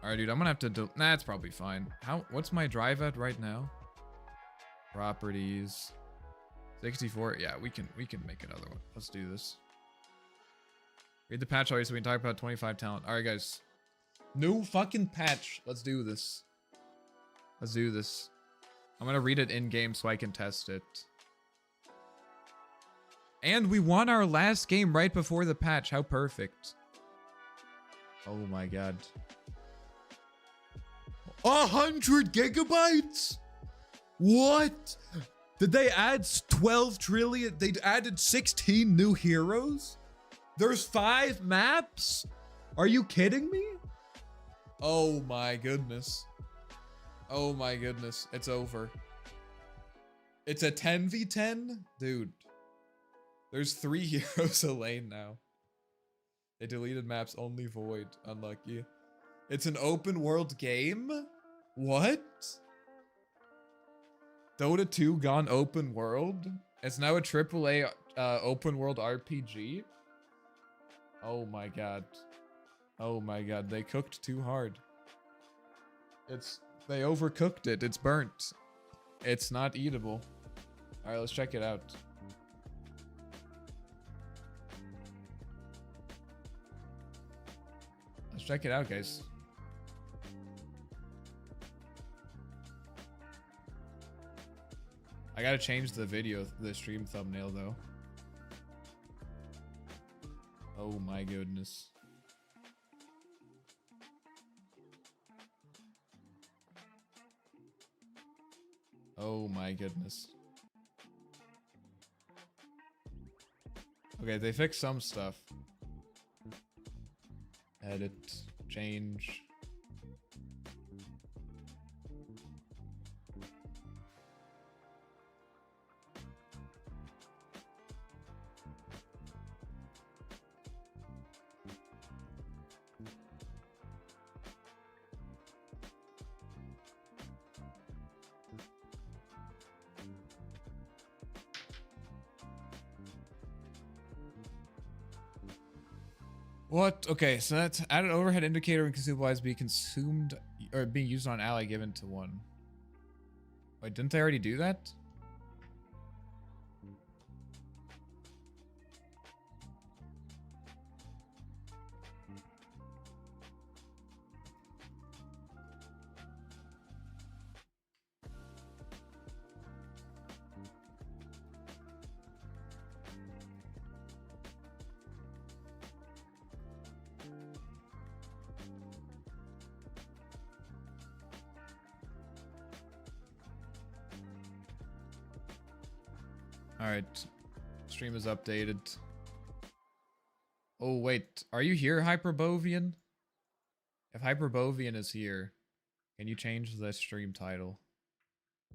Alright, dude, I'm gonna have to nah, it's probably fine. What's my drive at right now? Properties. 64. Yeah, we can make another one. Let's do this. Read the patch already so we can talk about 25 talent. Alright, guys. New fucking patch. Let's do this. Let's do this. I'm gonna read it in game so I can test it. And we won our last game right before the patch. How perfect. Oh my god. 100 gigabytes? What? Did they add 12 trillion? They added 16 new heroes? There's 5 maps? Are you kidding me? Oh my goodness. Oh my goodness. It's over. It's a 10v10? Dude. There's 3 heroes a lane now. They deleted maps only void. Unlucky. It's an open world game? What? Dota 2 gone open world? It's now a AAA open world RPG? Oh my god. Oh my god. They cooked too hard. They overcooked it. It's burnt. It's not eatable. Alright, let's check it out. Let's check it out, guys. I gotta change the stream thumbnail though. Oh my goodness. Oh my goodness. Okay, they fixed some stuff. Edit, change. What? Okay, so that's add an overhead indicator when consumables be consumed or being used on ally given to one. Wait, didn't they already do that? Alright. Stream is updated. Oh, wait. Are you here, Hyperbovian? If Hyperbovian is here, can you change the stream title?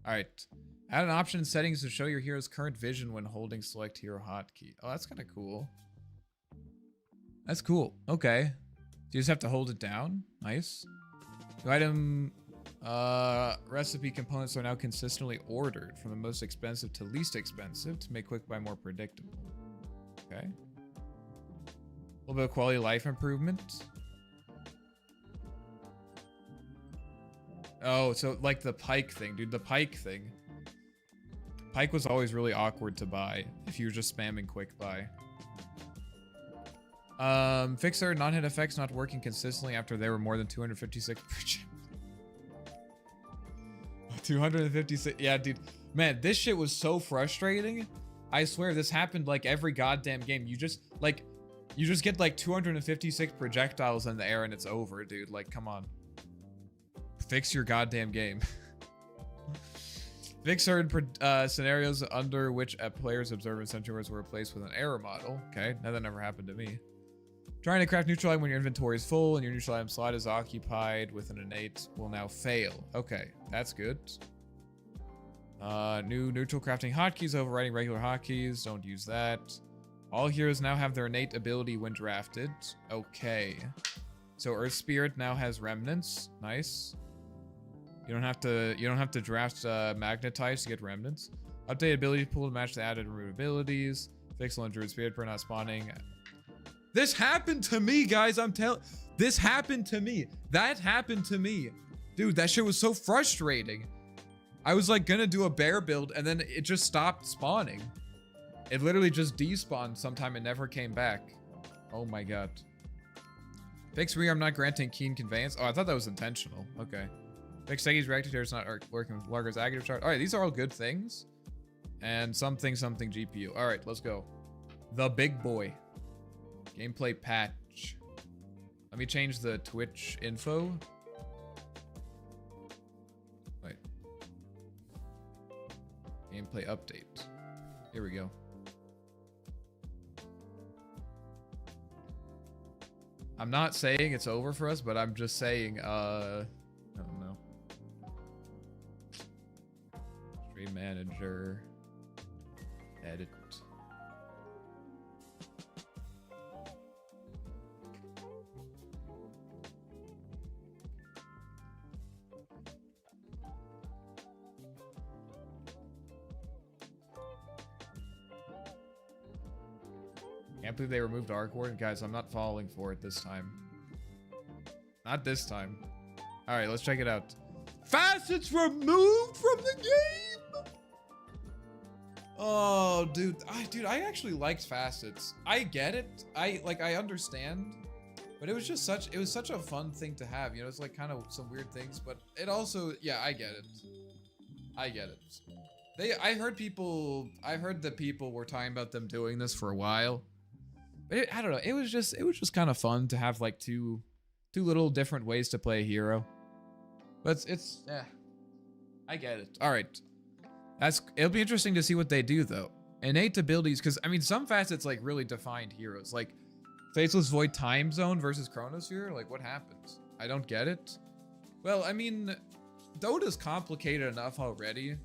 Alright. Add an option in settings to show your hero's current vision when holding select hero hotkey. Oh, that's kind of cool. That's cool. Okay. You just have to hold it down. Nice. New item... recipe components are now consistently ordered from the most expensive to least expensive to make quick buy more predictable. Okay. A little bit of quality of life improvement. Oh, so like the Pyke thing, dude. The Pyke thing. Pyke was always really awkward to buy if you were just spamming quick buy. Fixer non-hit effects not working consistently after they were more than 256 per chip. 256. Yeah, dude. Man, this shit was so frustrating. I swear this happened like every goddamn game. You just get like 256 projectiles in the air and it's over, dude. Like, come on. Fix your goddamn game. Fix certain scenarios under which a player's observance centaurs were replaced with an error model. Okay, now that never happened to me. Trying to craft neutral item when your inventory is full and your neutral item slot is occupied with an innate will now fail. Okay, that's good. New neutral crafting hotkeys overriding regular hotkeys. Don't use that. All heroes now have their innate ability when drafted. Okay. So Earth Spirit now has remnants. Nice. You don't have to draft Magnetize to get remnants. Update ability pool to match the added and root abilities. Fix on Druid Spirit for not spawning. This happened to me, guys. This happened to me. That happened to me. Dude, that shit was so frustrating. I was like gonna do a bear build and then it just stopped spawning. It literally just despawned sometime and never came back. Oh my god. Fix rearm not granting keen conveyance. Oh, I thought that was intentional. Okay. Fix Segi's reactor is not working with Largo's active chart. Alright, these are all good things. And something GPU. Alright, let's go. The big boy. Gameplay patch. Let me change the Twitch info. Wait. Gameplay update. Here we go. I'm not saying it's over for us, but I'm just saying, I don't know. Stream manager. Edit. Can't believe they removed Arc Warden. Guys, I'm not falling for it this time. Not this time. Alright, let's check it out. Facets removed from the game! Oh, dude. I actually liked Facets. I get it. I understand. But it was just such a fun thing to have. You know, it's like kind of some weird things, but it also, yeah, I get it. I get it. I heard that people were talking about them doing this for a while. But I don't know. It was just kind of fun to have like two little different ways to play a hero. But yeah, I get it. All right, it'll be interesting to see what they do though. Innate abilities, because I mean some facets like really defined heroes, like Faceless Void Time Zone versus Chronosphere. Like what happens? I don't get it. Well, I mean, Dota's complicated enough already.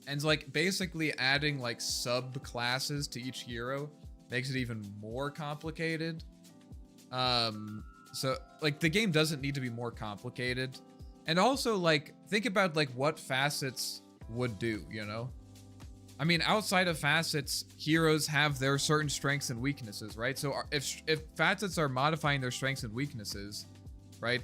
And like basically adding like subclasses to each hero makes it even more complicated. So like the game doesn't need to be more complicated. And also like think about like what facets would do, you know? I mean, outside of facets, heroes have their certain strengths and weaknesses, right? So if facets are modifying their strengths and weaknesses, right?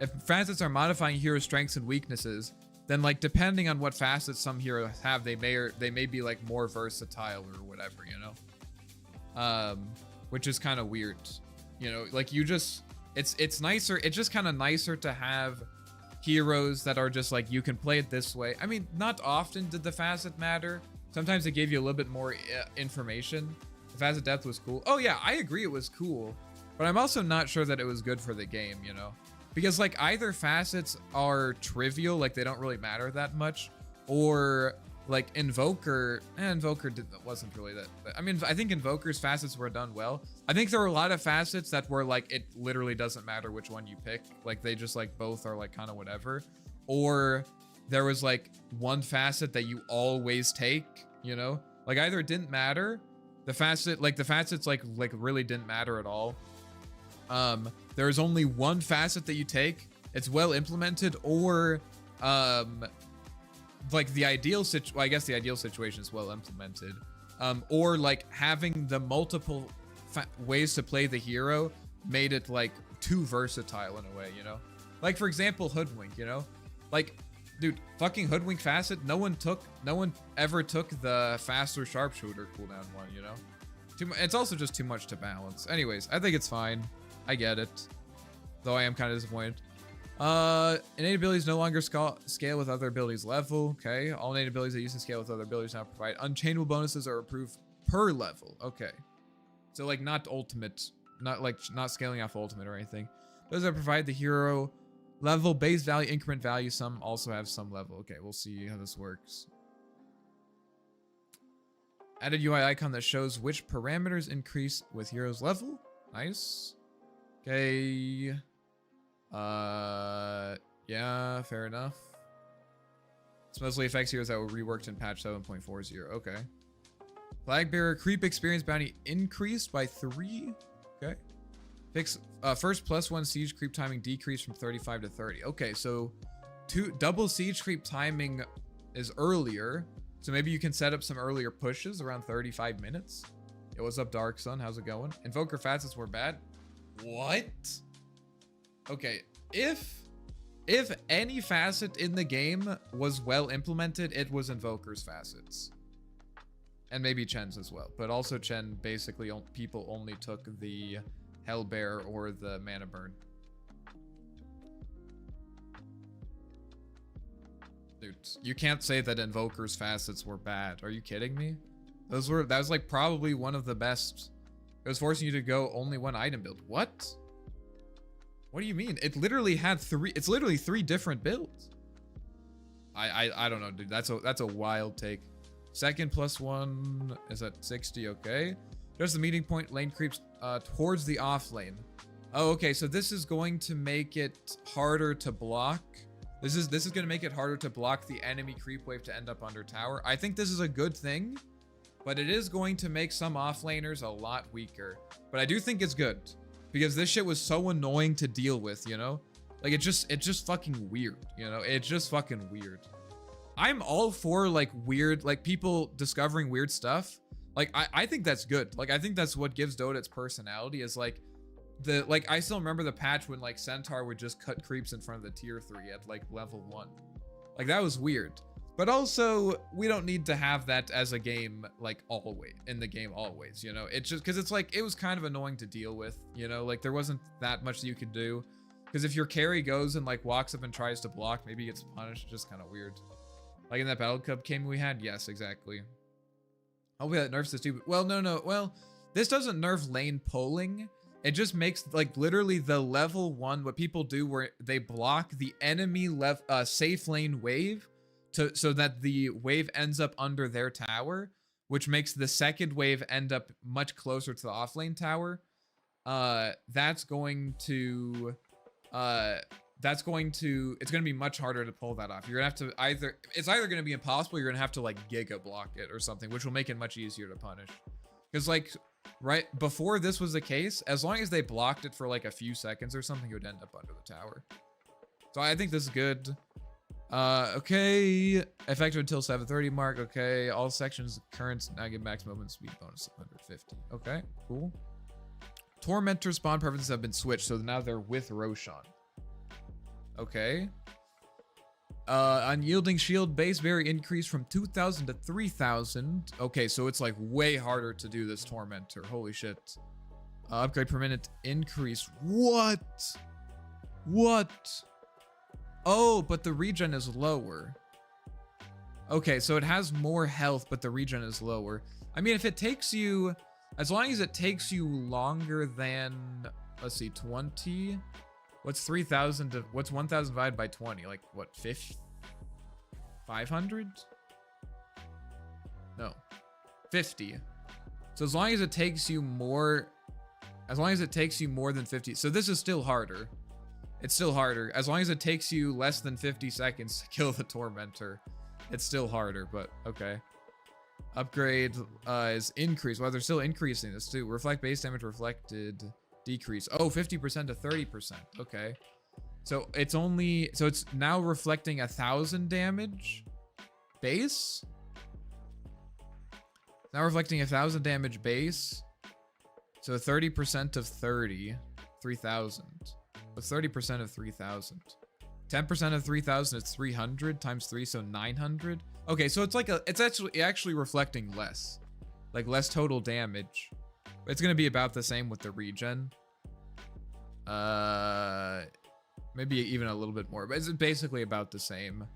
If facets are modifying heroes' strengths and weaknesses, then like depending on what facets some heroes have, they may be like more versatile or whatever, you know? Which is kind of weird. You know, like it's nicer, it's just kind of nicer to have heroes that are just like, you can play it this way. I mean, not often did the facet matter. Sometimes it gave you a little bit more information. The facet depth was cool. Oh yeah, I agree it was cool, but I'm also not sure that it was good for the game, you know? Because like either facets are trivial, like they don't really matter that much, or like Invoker wasn't really that. I mean, I think Invoker's facets were done well. I think there were a lot of facets that were like, it literally doesn't matter which one you pick. Like they just like both are like kind of whatever. Or there was like one facet that you always take, you know? Like either it didn't matter, the facets like really didn't matter at all. There's only one facet that you take, it's well implemented, or like the ideal I guess the ideal situation is well implemented, or like having the multiple ways to play the hero made it like too versatile in a way, you know? Like for example, Hoodwink, you know? Like, dude, fucking Hoodwink facet, no one ever took the faster sharpshooter cooldown one, you know? It's also just too much to balance. Anyways, I think it's fine. I get it. Though I am kind of disappointed. Innate abilities no longer scale with other abilities level. Okay. All innate abilities that use to scale with other abilities now provide unchangeable bonuses or approved per level. Okay. So like not ultimate, not scaling off ultimate or anything. Those that provide the hero level, base value, increment value, some also have some level. Okay, we'll see how this works. Added UI icon that shows which parameters increase with hero's level. Nice. Okay. Yeah, fair enough. It's mostly affects heroes that were reworked in patch 7.40. Okay. Flag bearer creep experience bounty increased by 3. Okay. Fix first +1 siege creep timing decreased from 35 to 30. Okay, so double siege creep timing is earlier. So maybe you can set up some earlier pushes around 35 minutes. Yo, what's up, Dark Sun? How's it going? Invoker facets were bad. What? Okay, if any facet in the game was well implemented, it was Invoker's facets. And maybe Chen's as well. But also Chen, basically, people only took the Hellbear or the Mana Burn. Dude, you can't say that Invoker's facets were bad. Are you kidding me? That was like probably one of the best. It was forcing you to go only one item build. What? What do you mean? It literally had it's literally 3 different builds. I don't know, dude. That's a wild take. Second +1 is at 60, okay. There's the meeting point lane creeps towards the off lane. Oh, okay, so this is going to make it harder to block. This is going to make it harder to block the enemy creep wave to end up under tower. I think this is a good thing, but it is going to make some offlaners a lot weaker. But I do think it's good because this shit was so annoying to deal with, you know? Like it's just fucking weird, you know? It's just fucking weird. I'm all for like weird, like people discovering weird stuff. Like I think that's good. Like I think that's what gives Dota its personality is like I still remember the patch when like Centaur would just cut creeps in front of the tier 3 at like level 1. Like that was weird. But also we don't need to have that as a game like always in the game always, you know? It's just because it's like it was kind of annoying to deal with, you know? Like there wasn't that much that you could do. Because if your carry goes and like walks up and tries to block, maybe he gets punished. It's just kind of weird. Like in that Battle Cup game we had? Yes, exactly. Hopefully that nerfs this too. Well, no. Well, this doesn't nerf lane pulling. It just makes like literally the level 1, what people do where they block the enemy safe lane wave so that the wave ends up under their tower, which makes the second wave end up much closer to the offlane tower. It's going to be much harder to pull that off. You're gonna have to it's either gonna be impossible, you're gonna have to like giga block it or something, which will make it much easier to punish. Because like right before this was the case, as long as they blocked it for like a few seconds or something, it would end up under the tower. So I think this is good. Okay, effective until 7:30 mark. Okay, all sections currents now get max movement speed bonus of 150. Okay, cool. Tormentor spawn preferences have been switched, so now they're with Roshan. Okay. Unyielding shield base vary increase from 2,000 to 3,000. Okay, so it's like way harder to do this Tormentor. Holy shit. Upgrade per minute increase. What? Oh, but the regen is lower. Okay, so it has more health, but the regen is lower. I mean, if it takes you, as long as it takes you longer than, let's see, 20. What's 3,000 to, what's 1,000 divided by 20? Like, what, 500? No, 50. So as long as it takes you more, than 50. So this is still harder. It's still harder. As long as it takes you less than 50 seconds to kill the Tormentor, it's still harder, but okay. Upgrade is increased. Well, they're still increasing this too. Reflect base damage reflected decrease. Oh, 50% to 30%. Okay. So it's now reflecting 1,000 damage base. Now reflecting 1,000 damage base. So 30% of 30, 3,000. What's 30% of 3,000? 10% of 3,000 is 300 times 3, so 900. Okay, so it's like it's actually reflecting less, like less total damage. It's gonna be about the same with the regen. Maybe even a little bit more, but it's basically about the same.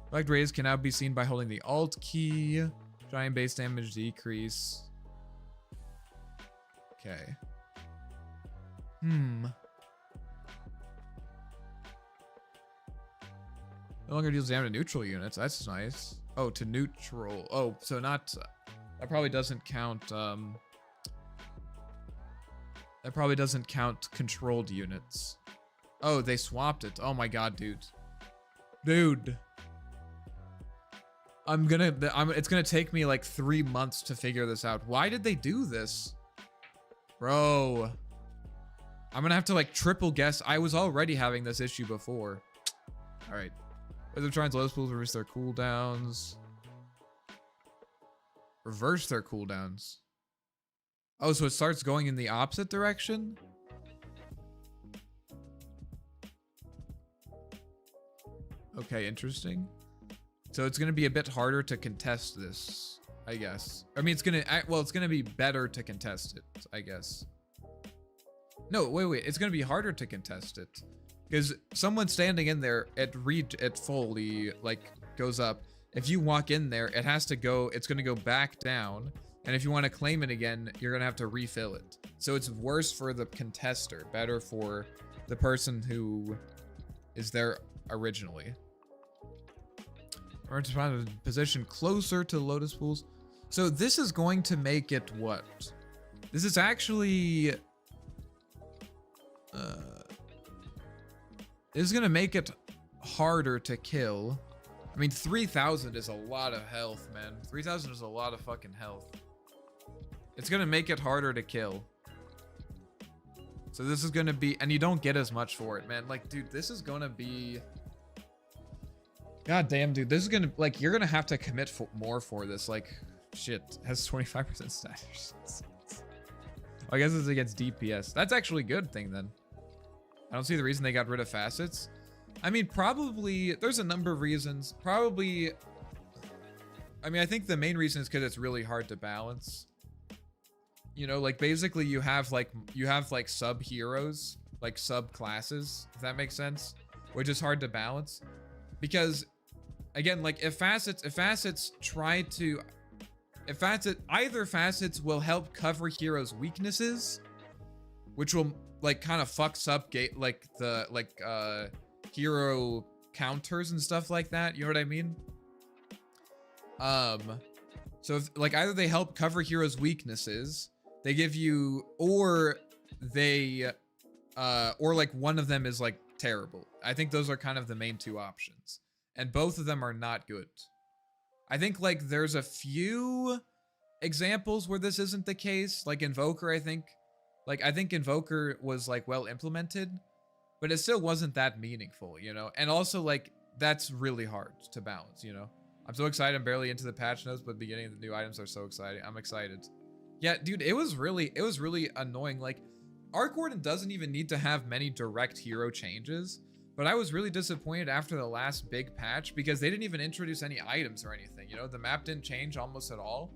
Reflect rays can now be seen by holding the Alt key. Giant base damage decrease. Okay. No longer deals damage to neutral units. That's nice. Oh, to neutral. Oh, so not. That probably doesn't count. That probably doesn't count controlled units. Oh, they swapped it. Oh my god, dude. It's gonna take me like 3 months to figure this out. Why did they do this? Bro. I'm gonna have to like triple guess. I was already having this issue before. Alright. Whether trying to Lotus Pools reverse their cooldowns. Reverse their cooldowns. Oh, so it starts going in the opposite direction? Okay, interesting. So it's gonna be a bit harder to contest this, I guess. I mean, it's gonna be better to contest it, I guess. No, wait. It's gonna be harder to contest it, because someone standing in there, it fully like goes up. If you walk in there, it has to go. It's gonna go back down, and if you want to claim it again, you're gonna have to refill it. So it's worse for the contester, better for the person who is there originally. Or to find a position closer to Lotus Pools. So this is going to make it what? This is actually... this is going to make it harder to kill. I mean, 3,000 is a lot of health, man. 3,000 is a lot of fucking health. It's going to make it harder to kill. So this is going to be... And you don't get as much for it, man. Like, dude, this is going to be... God damn, dude. This is gonna, like, you're gonna have to commit more for this. Like, shit. Has 25% status. I guess it's against DPS. That's actually a good thing, then. I don't see the reason they got rid of facets. I mean, probably, there's a number of reasons. Probably, I mean, I think the main reason is because it's really hard to balance. You know, like, basically, you have, like, sub-heroes, like, sub-classes, if that makes sense. Which is hard to balance. Because... Again, like if facets either facets will help cover heroes' weaknesses, which will like kind of fucks up hero counters and stuff like that. You know what I mean? So if like either they help cover heroes' weaknesses, they give you, or they or like one of them is like terrible. I think those are kind of the main two options. And both of them are not good. I think, like, there's a few examples where this isn't the case. Like, Invoker, I think Invoker was, like, well implemented. But it still wasn't that meaningful, you know? And also, like, that's really hard to balance, you know? I'm so excited. I'm barely into the patch notes, but the beginning of the new items are so exciting. I'm excited. Yeah, dude, it was really annoying. Like, Arc Warden doesn't even need to have many direct hero changes. But I was really disappointed after the last big patch because they didn't even introduce any items or anything, you know? The map didn't change almost at all,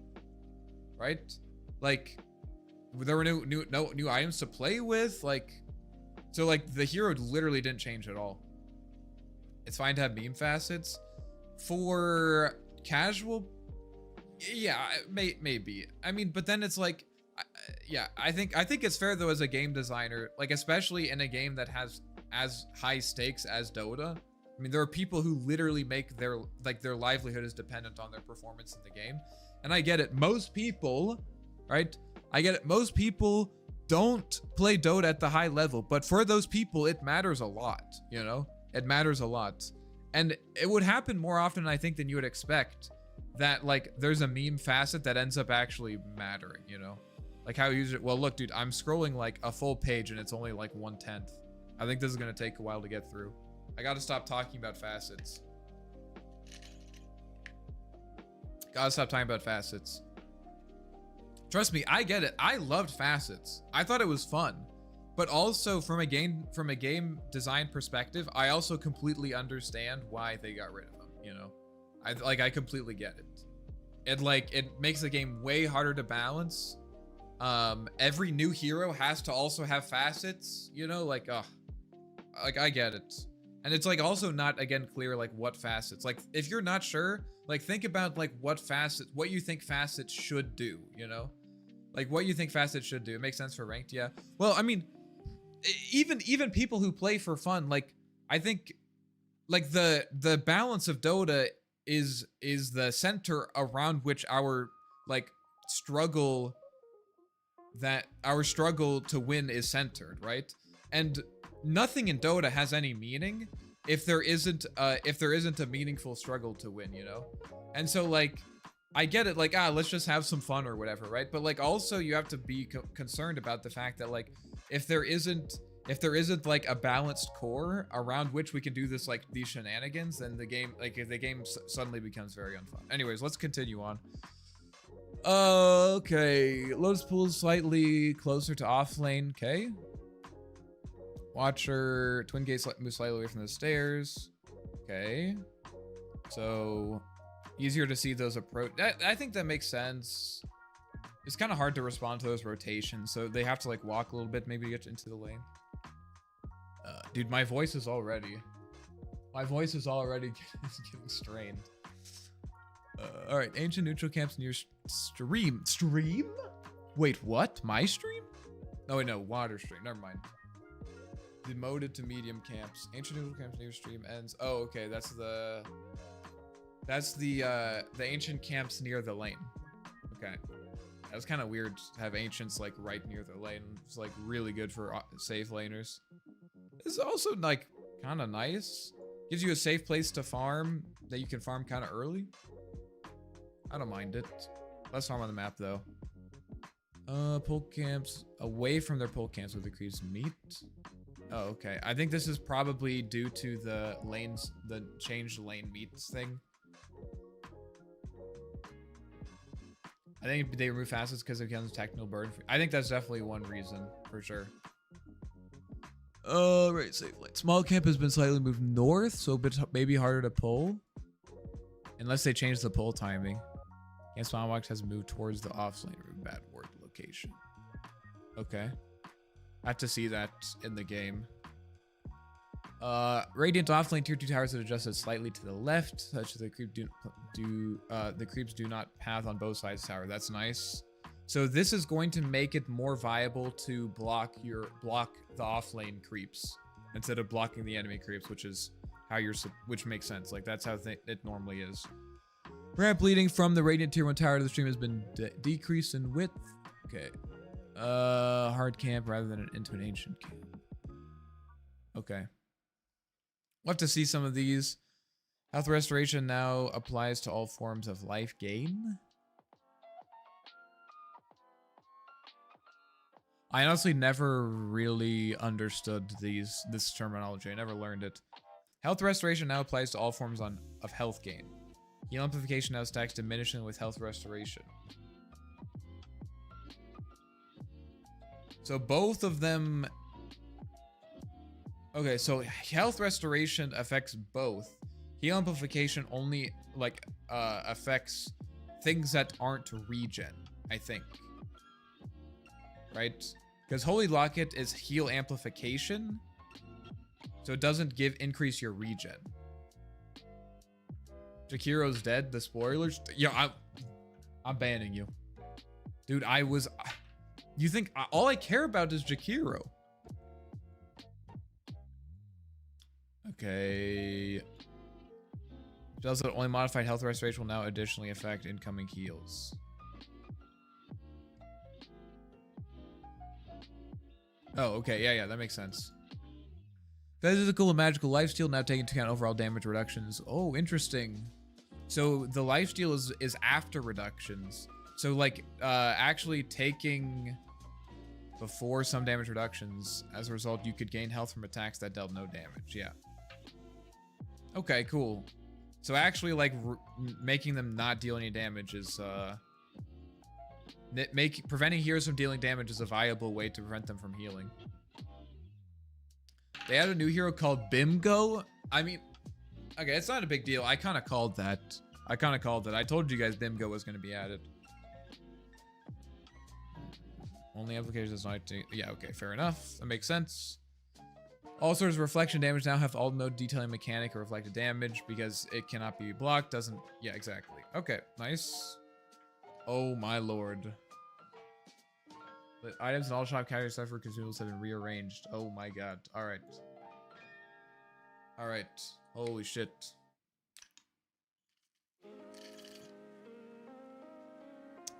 right? Like, there were no new items to play with, like... So, like, the hero literally didn't change at all. It's fine to have meme facets. For casual... Yeah, maybe. I mean, but then it's like... Yeah, I think it's fair, though, as a game designer, like, especially in a game that has... as high stakes as Dota. I mean, there are people who literally make their livelihood is dependent on their performance in the game. And I get it. Most people, right? I get it. Most people don't play Dota at the high level, but for those people, it matters a lot, you know? It matters a lot. And it would happen more often, I think, than you would expect that, like, there's a meme facet that ends up actually mattering, you know? Like how you use it. Well, look, dude, I'm scrolling like a full page and it's only like 1/10. I think this is going to take a while to get through. I got to stop talking about facets. Gotta stop talking about facets. Trust me, I get it. I loved facets. I thought it was fun. But also from a game design perspective, I also completely understand why they got rid of them, you know? I completely get it. It makes the game way harder to balance. Every new hero has to also have facets, you know? Like I get it. And it's like also not, again, clear like what facets. Like if you're not sure, like think about like what you think facets should do, you know? Like what you think facets should do. It makes sense for ranked, yeah. Well, I mean, even people who play for fun, like I think like the balance of Dota is the center around which our struggle to win is centered, right? And nothing in Dota has any meaning if there isn't a meaningful struggle to win, you know? And so like I get it, like let's just have some fun or whatever, right? But like also you have to be concerned about the fact that like if there isn't like a balanced core around which we can do this, like these shenanigans, then the game suddenly becomes very unfun. Anyways, let's continue on. Okay, Lotus Pool is slightly closer to off lane. Okay. Watcher, Twin Gates move slightly away from the stairs. Okay. So easier to see those approach. I think that makes sense. It's kind of hard to respond to those rotations, so they have to like walk a little bit maybe to get into the lane. Dude, my voice is already getting strained. All right, ancient neutral camps near stream. Wait, what? My stream? Oh wait, no, water stream. Never mind. Demoted to medium camps. Ancient neutral camps near stream ends. Oh, okay, that's the ancient camps near the lane. Okay, that was kind of weird to have ancients like right near the lane. It's like really good for safe laners. It's also like kind of nice. Gives you a safe place to farm that you can farm kind of early. I don't mind it. Less farm on the map though. Pole camps away from their pole camps with the creeps meet. Oh, okay. I think this is probably due to the lanes, the changed lane meets thing. I think they remove facets because it becomes a technical burden. I think that's definitely one reason for sure. Right, safe lane. Small camp has been slightly moved north, so a bit maybe harder to pull. Unless they change the pull timing. Camp Spawnbox has moved towards the off lane or bad word location. Okay. I have to see that in the game. Radiant offlane tier 2 towers have adjusted slightly to the left, such that the creeps do not path on both sides of the tower. That's nice. So this is going to make it more viable to block the offlane creeps instead of blocking the enemy creeps, which is how which makes sense. Like that's how it normally is. Ramp leading from the Radiant tier 1 tower to the stream has been decreased in width. Okay. Hard camp rather than into an ancient camp. Okay. We'll have to see some of these. Health restoration now applies to all forms of life gain. I honestly never really understood this terminology. I never learned it. Health restoration now applies to all forms of health gain. Heal amplification now stacks diminishing with health restoration. So both of them. Okay, so health restoration affects both. Heal amplification only like affects things that aren't regen, I think. Right? Because Holy Locket is heal amplification, so it doesn't increase your regen. Jakiro's dead. The spoilers. Yeah, I'm banning you, dude. You think all I care about is Jakiro? Okay. Does it only modified health restoration will now additionally affect incoming heals? Oh, okay. Yeah, that makes sense. Physical and magical lifesteal now taking into account overall damage reductions. Oh, interesting. So the lifesteal is after reductions. So like actually taking before some damage reductions. As a result, you could gain health from attacks that dealt no damage. Yeah. Okay, cool. So actually like making them not deal any damage is preventing heroes from dealing damage is a viable way to prevent them from healing. They had a new hero called Bimgo. I mean, okay, it's not a big deal. I kind of called that. I told you guys Bimgo was going to be added. Only applications not to, yeah, okay, fair enough. That makes sense. All sorts of reflection damage now have all node detailing mechanic or reflected damage because it cannot be blocked. Doesn't, yeah, exactly. Okay, nice. Oh my lord. The items in all shop categories for consumables have been rearranged. Oh my god. Alright. Alright. Holy shit.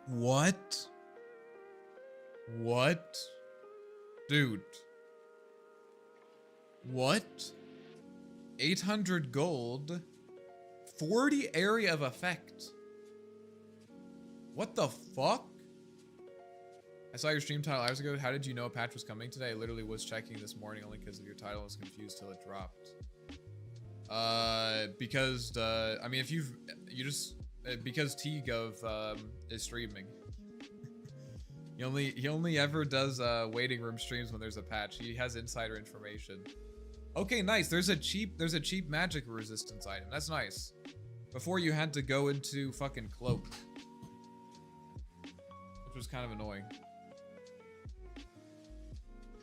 What? What? Dude. What? 800 gold. 40 area of effect. What the fuck? I saw your stream title hours ago. How did you know a patch was coming today? I literally was checking this morning only because of your title. I was confused till it dropped. Because I mean, if you just because TGov is streaming. He only ever does waiting room streams when there's a patch. He has insider information. Okay, nice. There's a cheap magic resistance item. That's nice. Before you had to go into fucking cloak, which was kind of annoying.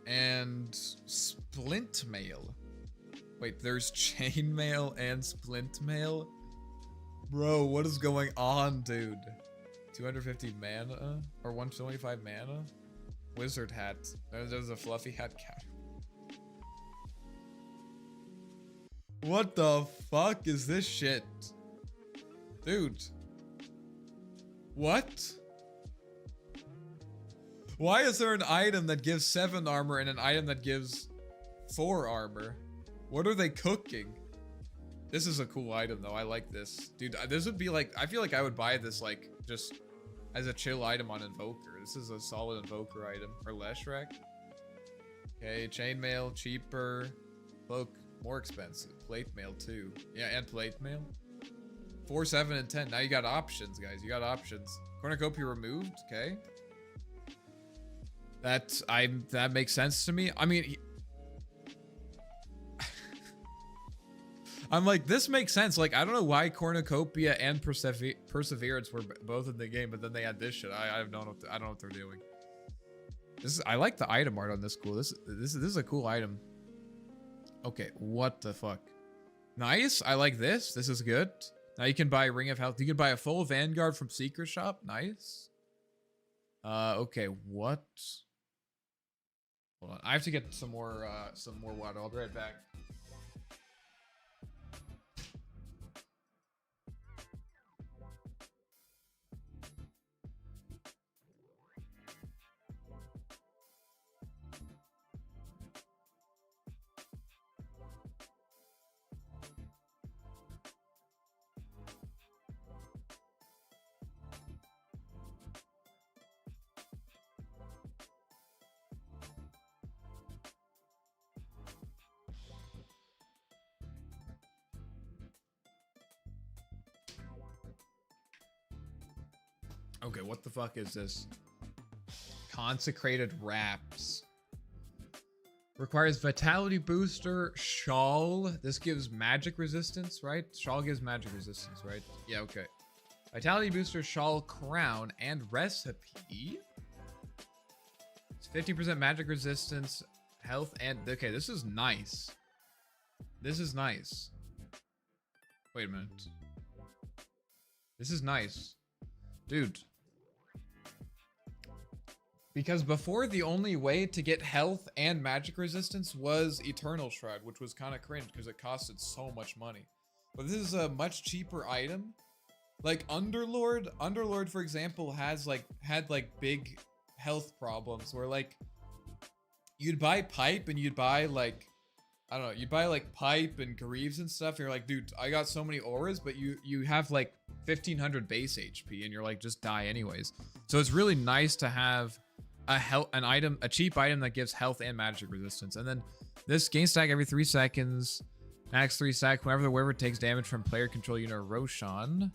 And splint mail. Wait, there's chainmail and splint mail? Bro, what is going on, dude? 250 mana? Or 125 mana? Wizard hat. There's a fluffy hat cat. What the fuck is this shit? Dude. What? Why is there an item that gives 7 armor and an item that gives 4 armor? What are they cooking? This is a cool item though. I like this. Dude, this would be like, I feel like I would buy this like just as a chill item on Invoker. This is a solid Invoker item. Or Leshrac. Okay, chainmail, cheaper. Cloak, more expensive. Plate mail too. Yeah, and plate mail. 4, 7, and 10. Now you got options, guys. You got options. Cornucopia removed. Okay. That makes sense to me. I mean, I'm like, this makes sense. Like, I don't know why Cornucopia and Perseverance were both in the game, but then they had this shit. I don't know what they're doing. I like the item art on this. Cool. This is a cool item. Okay, what the fuck? Nice. I like this. This is good. Now you can buy Ring of Health. You can buy a full Vanguard from Secret Shop. Nice. Okay, what? Hold on. I have to get some more water. I'll be right back. Okay, what the fuck is this? Consecrated Wraps. Requires Vitality Booster, Shawl. This gives magic resistance, right? Shawl gives magic resistance, right? Yeah, okay. Vitality Booster, Shawl, Crown, and Recipe. It's 50% magic resistance, health, and... Okay, this is nice. This is nice. Wait a minute. This is nice. Dude. Because before, the only way to get health and magic resistance was Eternal Shroud, which was kind of cringe because it costed so much money. But this is a much cheaper item. Like Underlord, for example, had big health problems where like you'd buy pipe and you'd buy like, I don't know, you'd buy like pipe and greaves and stuff. And you're like, dude, I got so many auras, but you have like 1500 base HP and you're like, just die anyways. So it's really nice to have a cheap item that gives health and magic resistance. And then this gain stack every 3 seconds, max 3 stack whenever the wearer takes damage from player control unit or Roshan.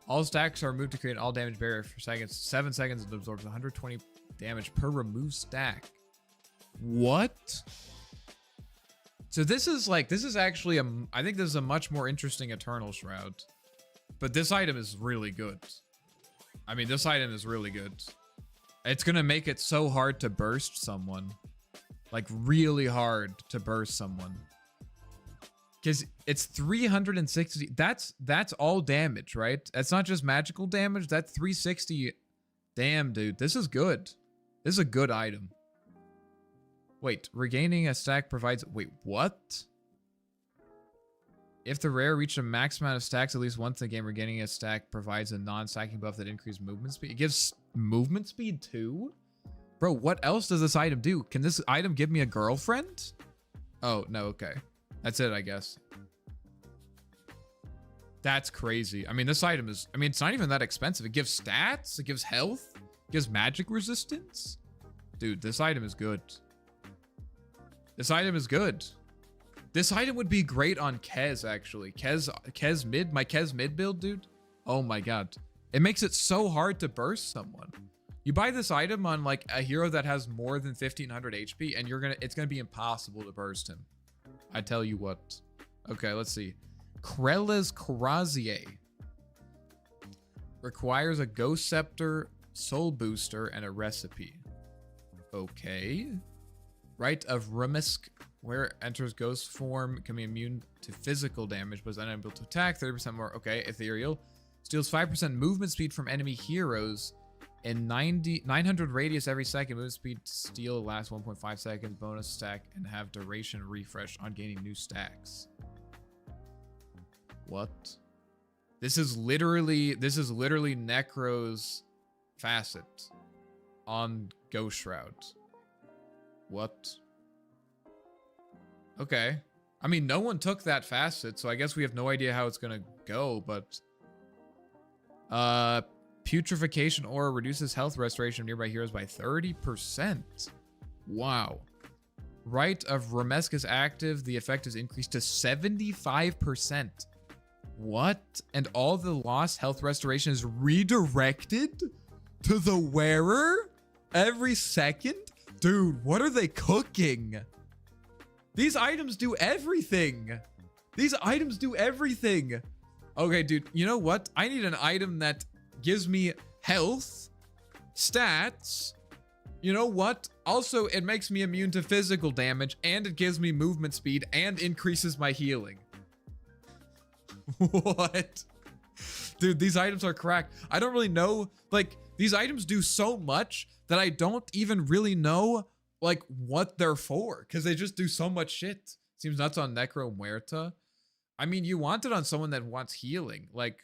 All stacks are removed to create an all damage barrier for 7 seconds and absorbs 120 damage per removed stack. What? So this is actually I think this is a much more interesting Eternal Shroud. But this item is really good. I mean, this item is really good. It's gonna make it so hard to burst someone. Like, really hard to burst someone. Because it's 360. That's all damage, right? That's not just magical damage. That's 360. Damn, dude. This is good. This is a good item. Wait, regaining a stack provides... Wait, what? If the rare reached a max amount of stacks at least once in the game, regaining a stack provides a non-stacking buff that increases movement speed. It gives movement speed too? Bro, what else does this item do? Can this item give me a girlfriend? Oh, no, okay. That's it, I guess. That's crazy. I mean, this item is, I mean, it's not even that expensive. It gives stats, it gives health, it gives magic resistance. Dude, this item is good. This item is good. This item would be great on Kez, actually. Kez mid, my Kez mid build, dude. Oh my god. It makes it so hard to burst someone. You buy this item on like a hero that has more than 1500 HP and it's gonna be impossible to burst him. I tell you what. Okay, let's see. Krela's Krazier. Requires a Ghost Scepter, Soul Booster, and a recipe. Okay. Rite of Rumisk. Where enters ghost form, can be immune to physical damage, but is unable to attack. 30% more. Okay, ethereal. Steals 5% movement speed from enemy heroes in 900 radius every second. Movement speed steal lasts 1.5 seconds. Bonus stack and have duration refresh on gaining new stacks. What? This is literally Necro's facet on Ghost Shroud. What? Okay. I mean, no one took that facet, so I guess we have no idea how it's gonna go, but... Putrefaction Aura reduces health restoration of nearby heroes by 30%. Wow. Rite of Rumisk is active. The effect is increased to 75%. What? And all the lost health restoration is redirected to the wearer every second? Dude, what are they cooking? These items do everything. These items do everything. Okay, dude, you know what? I need an item that gives me health, stats. You know what? Also, it makes me immune to physical damage, and it gives me movement speed, and increases my healing. What? Dude, these items are cracked. I don't really know. Like, these items do so much that I don't even really know like what they're for, because they just do so much shit. Seems nuts on Necro Muerta. I mean, you want it on someone that wants healing. Like,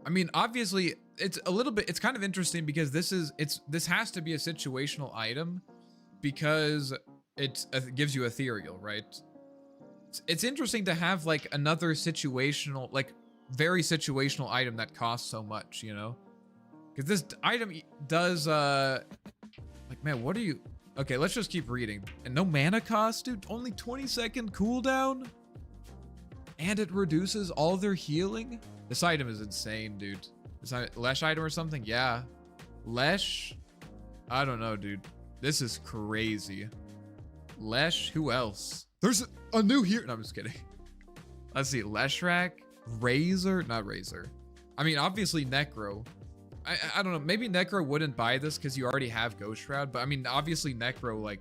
I mean, obviously it's a little bit, it's kind of interesting because this has to be a situational item because it gives you ethereal, right? It's interesting to have like another situational, like very situational item that costs so much, you know? Because this item does, like, man, what are you? Okay, let's just keep reading. And no mana cost, dude. Only 20-second cooldown. And it reduces all their healing. This item is insane, dude. Is that Lesh item or something? Yeah. Lesh? I don't know, dude. This is crazy. Lesh? Who else? There's a new hero. No, I'm just kidding. Let's see. Leshrac? Razor? Not Razor. I mean, obviously Necro. I don't know. Maybe Necro wouldn't buy this because you already have Ghost Shroud. But I mean, obviously Necro, like...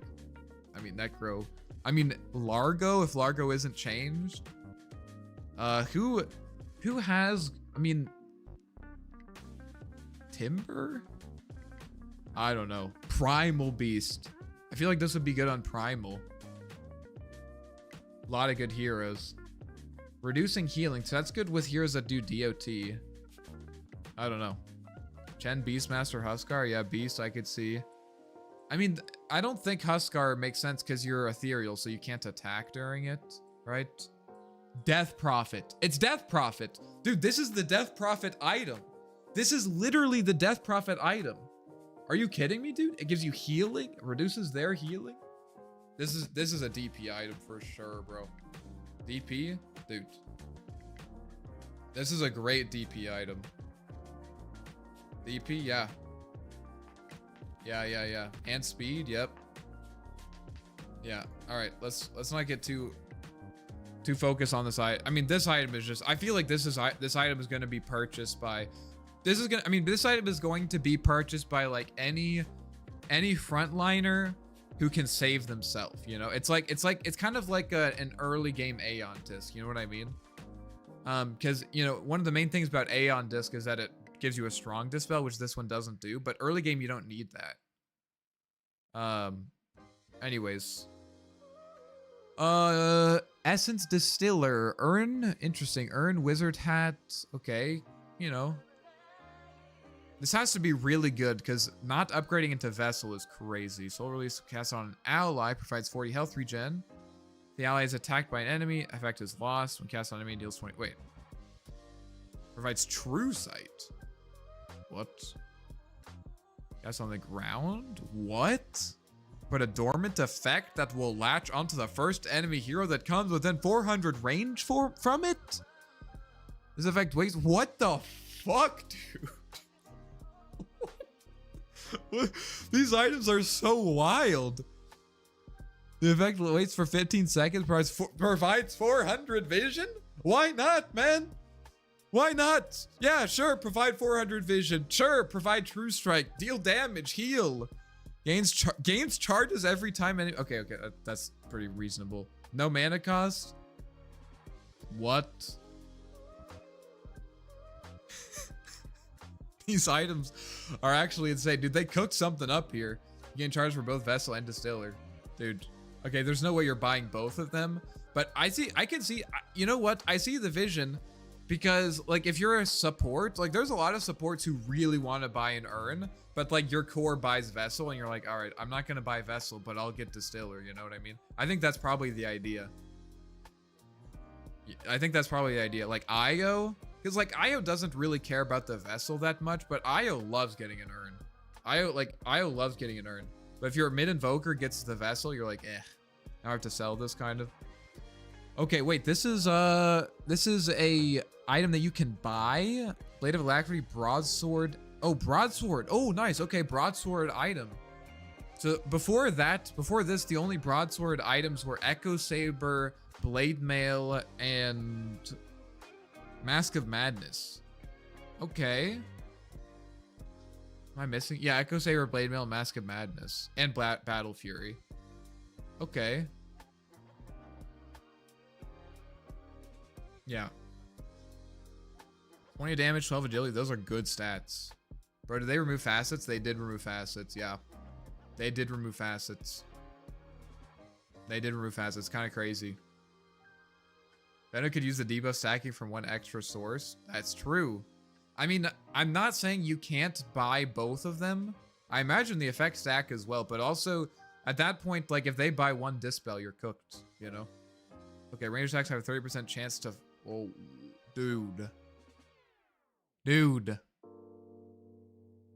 I mean, Necro... I mean, Largo, if Largo isn't changed. Who has... I mean... Timber? I don't know. Primal Beast. I feel like this would be good on Primal. A lot of good heroes. Reducing healing. So that's good with heroes that do DOT. I don't know. Chen, Beastmaster, Huskar. Yeah, Beast I could see. I mean, I don't think Huskar makes sense because you're ethereal, so you can't attack during it, right? Death Prophet. It's Death Prophet. Dude, this is the Death Prophet item. This is literally the Death Prophet item. Are you kidding me, dude? It gives you healing, reduces their healing. This is a DP item for sure, bro. DP? Dude. This is a great DP item. DP, yeah. Yeah. And speed, yep. Yeah. All right, let's not get too focused on this item. I mean, this item is just, I feel like this item is going to be purchased by, this item is going to be purchased by like any frontliner who can save themselves, you know? It's kind of like an early game Aeon disc, you know what I mean? Because, you know, one of the main things about Aeon disc is that it gives you a strong dispel, which this one doesn't do, but early game you don't need that. Anyways. Essence Distiller. Urn, interesting. Urn, Wizard Hat, okay, you know. This has to be really good because not upgrading into Vessel is crazy. Soul Release cast on an ally, provides 40 health regen. The ally is attacked by an enemy, effect is lost. When cast on an enemy, deals 20. Wait. Provides true sight. What? That's on the ground? What? But a dormant effect that will latch onto the first enemy hero that comes within 400 range from it? This effect waits. What the fuck, dude? These items are so wild. The effect waits for 15 seconds, provides 400 vision? Why not, man? Why not? Yeah, sure, provide 400 vision. Sure, provide true strike. Deal damage, heal. Gains charges every time any. Okay, that's pretty reasonable. No mana cost? What? These items are actually insane. Dude, they cooked something up here. You gain charge for both Vessel and Distiller. Dude. Okay, there's no way you're buying both of them. But I can see, you know what? I see the vision. Because, like, if you're a support, like, there's a lot of supports who really want to buy an urn, but, like, your core buys Vessel, and you're like, all right, I'm not going to buy Vessel, but I'll get Distiller, you know what I mean? I think that's probably the idea. I think that's probably the idea. Like, Io, because, like, Io doesn't really care about the Vessel that much, but Io loves getting an urn. Io loves getting an urn. But if your mid-invoker gets the Vessel, you're like, now I have to sell this, kind of. Okay, wait, this is a item that you can buy. Blade of Alacrity, broadsword. Oh, broadsword. Oh, nice. Okay, broadsword item. So before this, the only broadsword items were Echo Saber, Blade Mail, and Mask of Madness. Okay. Am I missing? Yeah, Echo Saber, Blade Mail, Mask of Madness, and Battle Fury. Okay. Yeah. 20 damage, 12 agility. Those are good stats. Bro, did they remove facets? They did remove facets. Yeah. They did remove facets. They did remove facets. Kind of crazy. Venom could use the debuff stacking from one extra source. That's true. I mean, I'm not saying you can't buy both of them. I imagine the effect stack as well, but also at that point, like, if they buy one Dispel, you're cooked, you know? Okay, range attacks have a 30% chance to... Oh, dude. Dude.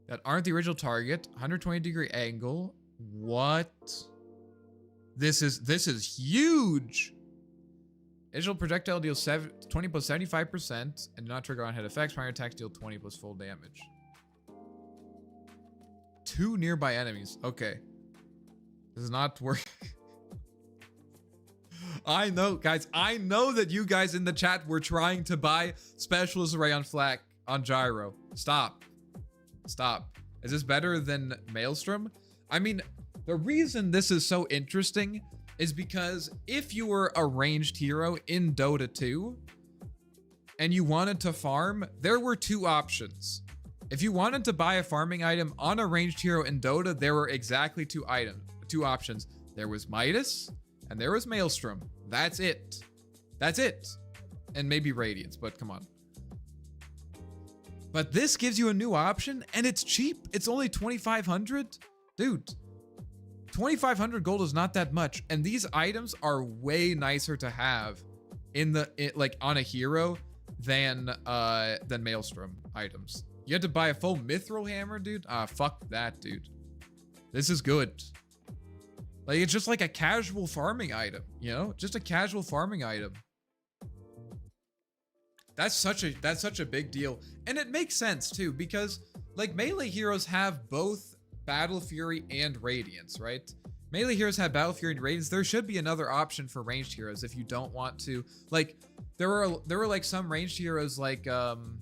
That aren't the original target. 120-degree angle. What? This is huge. Additional projectile deals 20 plus 75% and do not trigger on hit effects. Primary attacks deal 20 plus full damage. 2 nearby enemies. Okay. This is not working. I know, guys. I know that you guys in the chat were trying to buy Specialist Array on Flak on Gyro. Stop. Stop. Is this better than Maelstrom? I mean, the reason this is so interesting is because if you were a ranged hero in Dota 2 and you wanted to farm, there were 2 options. If you wanted to buy a farming item on a ranged hero in Dota, there were exactly 2 options. There was Midas and there was Maelstrom. That's it. That's it. And maybe Radiance, but come on. But this gives you a new option and it's cheap. It's only 2,500. Dude, 2,500 gold is not that much. And these items are way nicer to have like on a hero than Maelstrom items. You had to buy a full Mithril Hammer, dude. Fuck that, dude. This is good. Like, it's just like a casual farming item, you know? Just a casual farming item. That's such a big deal. And it makes sense too, because like melee heroes have both Battle Fury and Radiance, right? Melee heroes have Battle Fury and Radiance. There should be another option for ranged heroes if you don't want to. Like, there were like some ranged heroes, like trying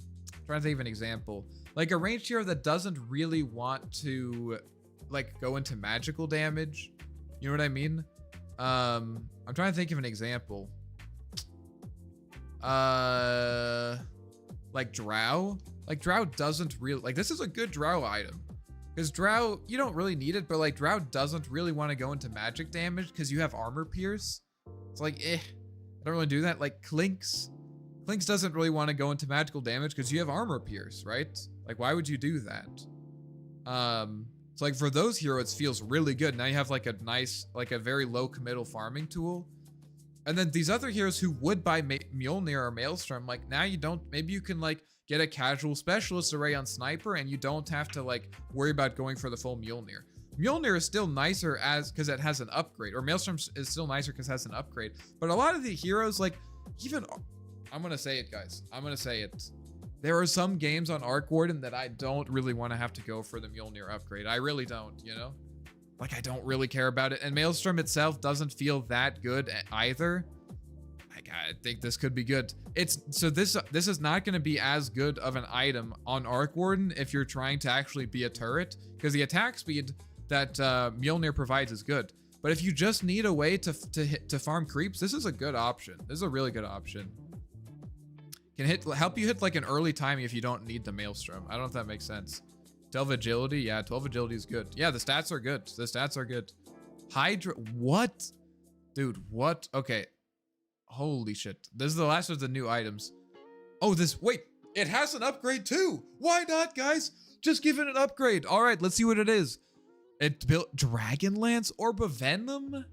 to think of an example. Like a ranged hero that doesn't really want to like go into magical damage. You know what I mean? I'm trying to think of an example. Like Drow. Like Drow doesn't really, like, this is a good Drow item. Because Drow, you don't really need it, but like Drow doesn't really want to go into magic damage because you have armor pierce. It's like, I don't really do that. Like Clinks doesn't really want to go into magical damage because you have armor pierce, right? Like, why would you do that? So like for those heroes, it feels really good. Now you have like a nice, like a very low committal farming tool. And then these other heroes who would buy Mjolnir or Maelstrom, like now you don't, maybe you can like, get a casual specialist array on sniper, and you don't have to like worry about going for the full Mjolnir. Mjolnir is still nicer because it has an upgrade, or Maelstrom is still nicer because it has an upgrade. But a lot of the heroes, like even, I'm gonna say it, guys. I'm gonna say it. There are some games on Arc Warden that I don't really want to have to go for the Mjolnir upgrade. I really don't, you know? Like, I don't really care about it. And Maelstrom itself doesn't feel that good either. Like, I think this could be good. So this is not going to be as good of an item on Arc Warden if you're trying to actually be a turret, because the attack speed that Mjolnir provides is good. But if you just need a way to farm creeps, this is a good option. This is a really good option. Can help you hit like an early timing if you don't need the Maelstrom. I don't know if that makes sense. 12 agility, yeah, 12 agility is good. Yeah, the stats are good. The stats are good. Hydra, what? Dude, what? Okay. Holy shit. This is the last of the new items. Oh, wait, it has an upgrade too. Why not, guys? Just give it an upgrade. All right, let's see what it is. It built Dragonlance Orb of Venom?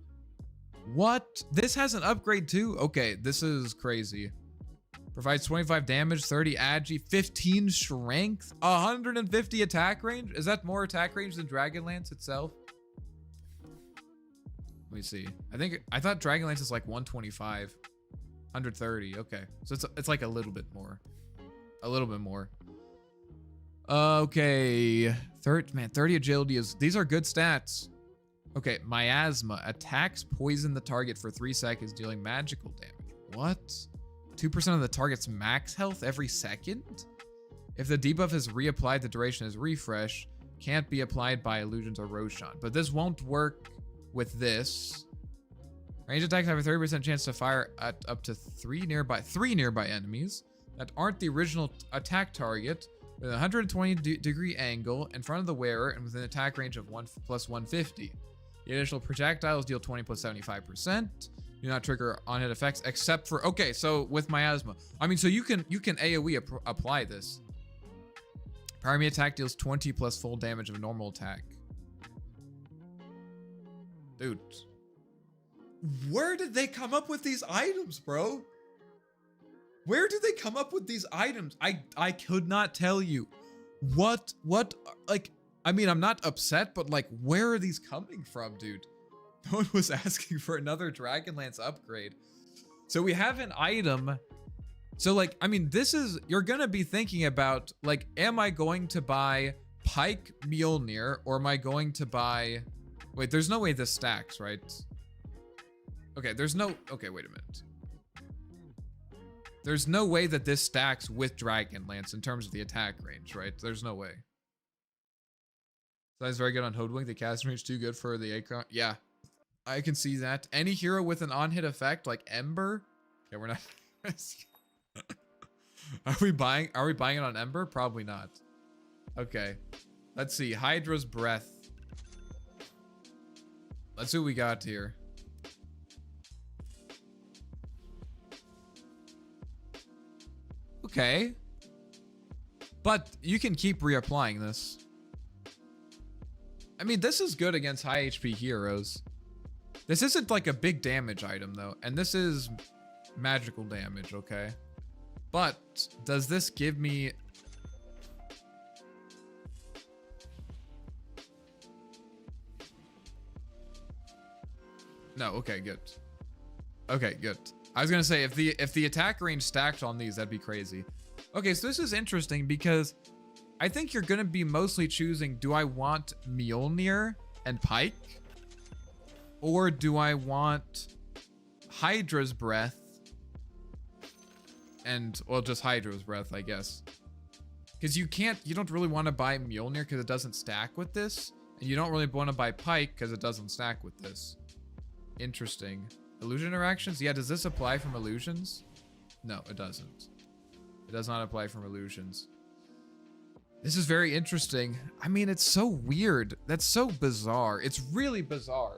What? This has an upgrade too? Okay, this is crazy. Provides 25 damage, 30 agi, 15 strength, 150 attack range. Is that more attack range than Dragonlance itself? Let me see. I thought Dragonlance is like 125, 130. Okay, so it's like a little bit more, a little bit more. Okay, 30 agility is. These are good stats. Okay, Miasma attacks poison the target for 3 seconds, dealing magical damage. What? 2% of the target's max health every second? If the debuff is reapplied, the duration is refresh. Can't be applied by illusions or Roshan. But this won't work with this. Range attacks have a 30% chance to fire at up to 3 nearby enemies that aren't the original attack target, with a 120 degree angle in front of the wearer and within attack range of 1 plus 150. The additional projectiles deal 20 plus 75%. Do not trigger on-hit effects except for, okay, so with Miasma. I mean, so you can AoE apply this. Power Me attack deals 20 plus full damage of normal attack. Dude. Where did they come up with these items, bro? Where did they come up with these items? I could not tell you. What, like, I mean, I'm not upset, but like, where are these coming from, dude? No one was asking for another Dragonlance upgrade. So we have an item. So like, I mean, you're gonna be thinking about like, am I going to buy Pike Mjolnir or am I going to buy, wait, there's no way this stacks, right? Okay, okay, wait a minute. There's no way that this stacks with Dragonlance in terms of the attack range, right? There's no way. Size very good on Hoodwink. The casting range too good for the Acorn. Yeah. I can see that. Any hero with an on-hit effect like Ember? Okay, we're not. Are we buying it on Ember? Probably not. Okay. Let's see. Hydra's Breath. Let's see what we got here. Okay. But you can keep reapplying this. I mean, this is good against high HP heroes. This isn't like a big damage item though, and this is magical damage, okay? But does this give me... No, okay, good. Okay, good. I was gonna say, if the attack range stacked on these, that'd be crazy. Okay, so this is interesting because I think you're gonna be mostly choosing, do I want Mjolnir and Pike? Or do I want Hydra's Breath and, well, just Hydra's Breath, I guess. Because you don't really want to buy Mjolnir because it doesn't stack with this. And you don't really want to buy Pike because it doesn't stack with this. Interesting. Illusion interactions? Yeah, does this apply from illusions? No, it doesn't. It does not apply from illusions. This is very interesting. I mean, it's so weird. That's so bizarre. It's really bizarre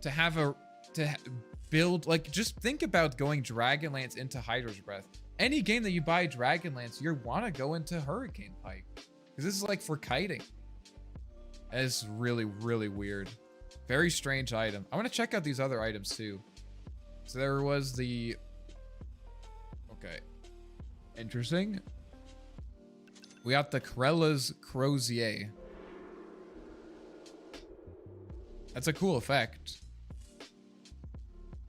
to have build, like, just think about going Dragonlance into Hydra's Breath. Any game that you buy Dragonlance, you want to go into Hurricane Pike. Because this is like for kiting. It's really, really weird. Very strange item. I want to check out these other items too. So there was the... Okay. Interesting. We got the Corellas Crozier. That's a cool effect.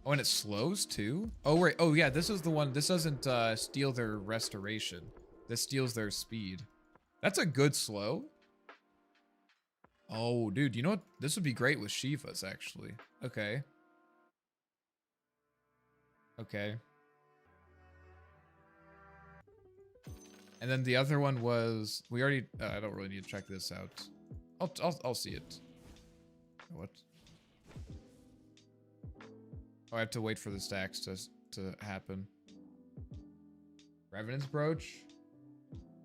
Oh, and it slows too? Oh, right. Oh, yeah, this is the one. This doesn't steal their restoration. This steals their speed. That's a good slow. Oh, dude, you know what? This would be great with Shiva's, actually. Okay. Okay. And then the other one was... We already... I don't really need to check this out. I'll see it. What? Oh, I have to wait for the stacks to happen. Revenant's Brooch?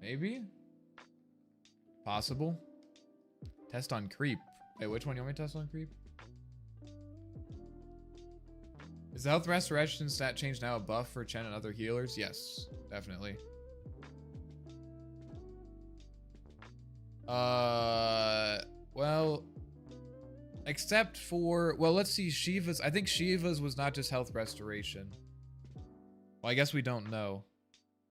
Maybe? Possible? Test on Creep. Wait, which one you want me to test on Creep? Is the health restoration stat change now a buff for Chen and other healers? Yes, definitely. Well, except for, well, let's see, Shiva's. I think Shiva's was not just health restoration. Well, I guess we don't know.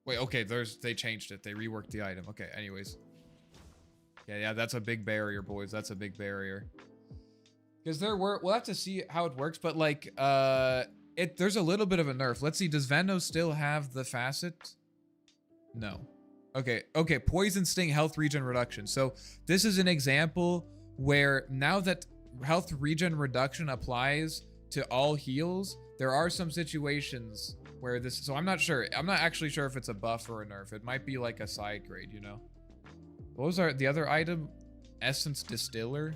Wait, okay, they changed it. They reworked the item. Okay, anyways. Yeah, that's a big barrier, boys. That's a big barrier. Because we'll have to see how it works, but like, there's a little bit of a nerf. Let's see, does Veno still have the facet? No. Okay, Poison Sting health regen reduction. So this is an example where now that health regen reduction applies to all heals, there are some situations where this, so I'm not sure. I'm not actually sure if it's a buff or a nerf. It might be like a side grade, you know? What was the other item? Essence Distiller?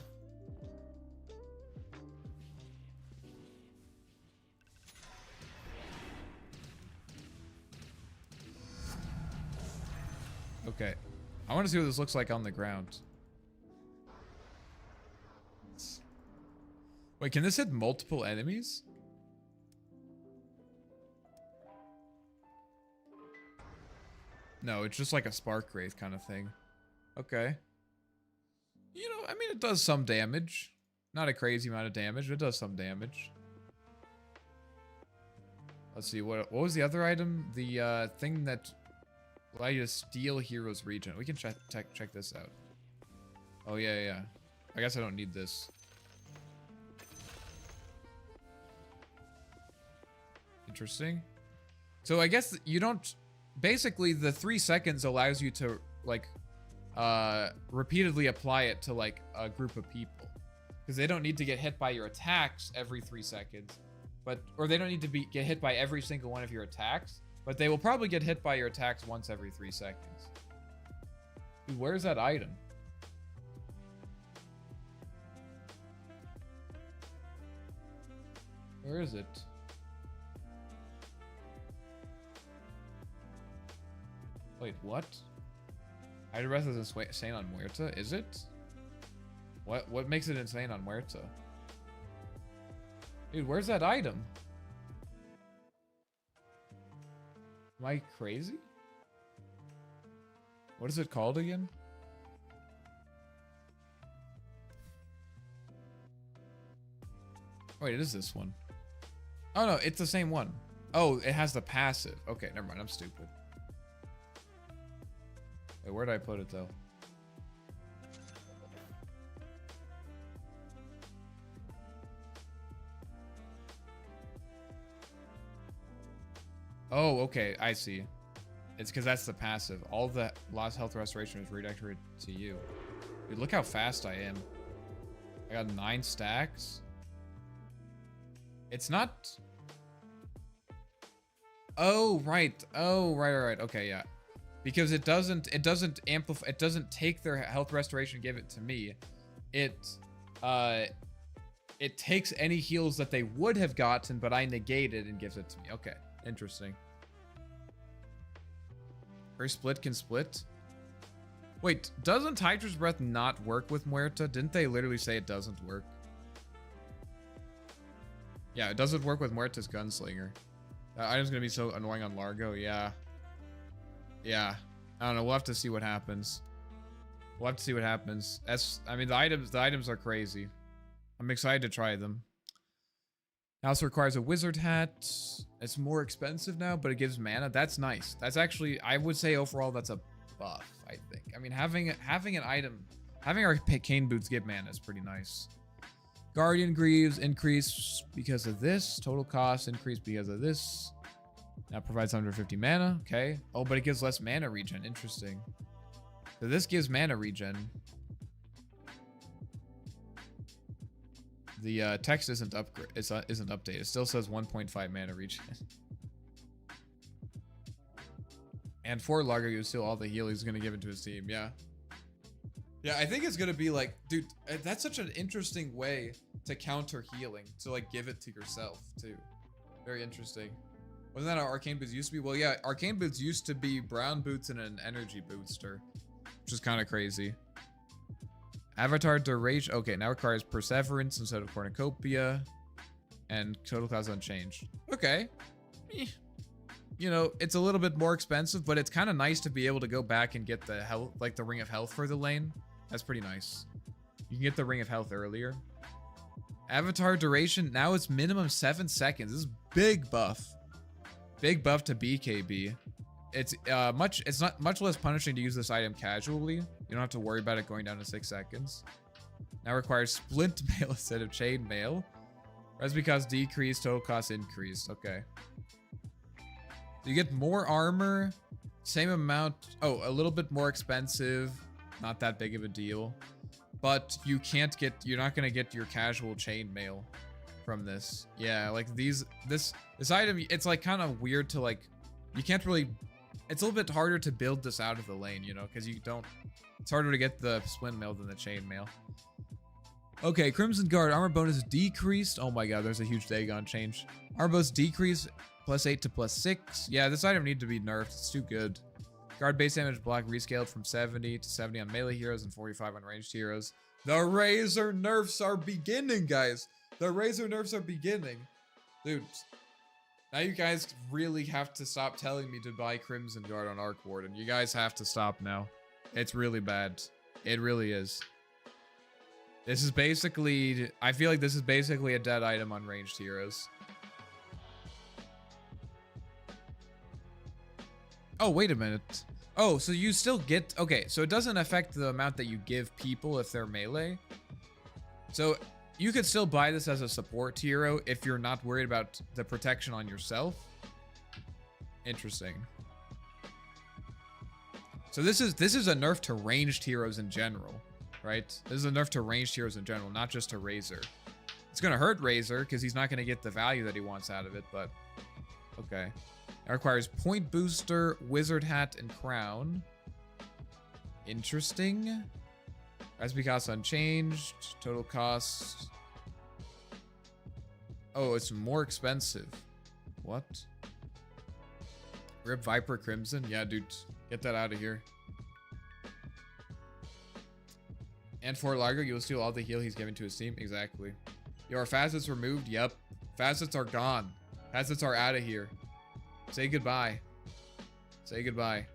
Okay. I want to see what this looks like on the ground. Wait, can this hit multiple enemies? No, it's just like a Spark Wraith kind of thing. Okay. You know, I mean, it does some damage. Not a crazy amount of damage, but it does some damage. Let's see, what was the other item? The thing that allow you to steal heroes regen. We can check this out. Oh, yeah. I guess I don't need this. Interesting. So I guess you don't... Basically, the 3 seconds allows you to, like, repeatedly apply it to, like, a group of people. Because they don't need to get hit by your attacks every 3 seconds. Or they don't need to get hit by every single one of your attacks. But they will probably get hit by your attacks once every 3 seconds. Dude, where's that item? Where is it? Wait, what? Hydra Breath is insane on Muerta? Is it? What makes it insane on Muerta? Dude, where's that item? Am I crazy? What is it called again? Wait, it is this one. Oh no, it's the same one. Oh, it has the passive. Okay, never mind, I'm stupid. Wait, where did I put it though? Oh, okay, I see. It's because that's the passive. All the lost health restoration is redirected to you. Dude, look how fast I am. I got 9 stacks. It's not... Oh, right. Oh, right. Okay, yeah. Because it doesn't amplify, it doesn't take their health restoration and give it to me. It takes any heals that they would have gotten, but I negated and gives it to me. Okay, interesting. Her split can split. Wait, doesn't Hydra's Breath not work with Muerta? Didn't they literally say it doesn't work? Yeah, it doesn't work with Muerta's Gunslinger. That item's gonna be so annoying on Largo, yeah. Yeah. I don't know, we'll have to see what happens. We'll have to see what happens. I mean, the items are crazy. I'm excited to try them. It also requires a wizard hat. It's more expensive now, but it gives mana. That's nice. That's actually, I would say overall, that's a buff, I think. I mean, having an item, having Arcane Boots give mana is pretty nice. Guardian Greaves increase because of this. Total cost increase because of this. That provides 150 mana. Okay. Oh, but it gives less mana regen. Interesting. So this gives mana regen. The text isn't isn't updated. It still says 1.5 mana regen. And for Largo, you steal all the heal he's gonna give into his team. Yeah. Yeah, I think it's gonna be like, dude, that's such an interesting way to counter healing. To like give it to yourself too. Very interesting. Wasn't that how Arcane Boots used to be? Well, yeah, Arcane Boots used to be brown boots and an energy booster, which is kind of crazy. Avatar duration. Okay, now requires Perseverance instead of Cornucopia, and total cost unchanged. Okay. You know, it's a little bit more expensive, but it's kind of nice to be able to go back and get the health, like the Ring of Health for the lane. That's pretty nice. You can get the Ring of Health earlier. Avatar duration, now it's minimum 7 seconds. This is big buff. Big buff to BKB. It's not much less punishing to use this item casually. You don't have to worry about it going down to 6 seconds. Now requires Splint Mail instead of Chain Mail. Resi cost decreased, total cost increased. Okay. So you get more armor, same amount. Oh, a little bit more expensive. Not that big of a deal. But you're not gonna get your casual chain mail from this. Yeah, like this item, it's like kind of weird to like, you can't really, it's a little bit harder to build this out of the lane, you know, because it's harder to get the splint mail than the chain mail. Okay, Crimson Guard, armor bonus decreased. Oh my god, there's a huge Dagon change. Armor bonus decreased, +8 to +6. Yeah, this item needs to be nerfed, it's too good. Guard base damage block rescaled from 70 to 70 on melee heroes and 45 on ranged heroes. The Razor nerfs are beginning, guys. The Razor nerfs are beginning. Dude, now you guys really have to stop telling me to buy Crimson Guard on Arc Warden. You guys have to stop now. It's really bad. It really is. This is basically, I feel like this is basically a dead item on ranged heroes. Oh, wait a minute. Oh, so you still get... Okay, so it doesn't affect the amount that you give people if they're melee. So you could still buy this as a support hero if you're not worried about the protection on yourself. Interesting. So this is a nerf to ranged heroes in general, right? This is a nerf to ranged heroes in general, not just to Razor. It's going to hurt Razor because he's not going to get the value that he wants out of it, but... Okay. It requires point booster, wizard hat, and crown. Interesting. Recipe cost unchanged. Total cost. Oh, it's more expensive. What? Rip Viper Crimson? Yeah, dude. Get that out of here. And for Largo, you'll steal all the heal he's giving to his team. Exactly. Your facets removed? Yep. Facets are gone. Facets are out of here. Say goodbye. Say goodbye.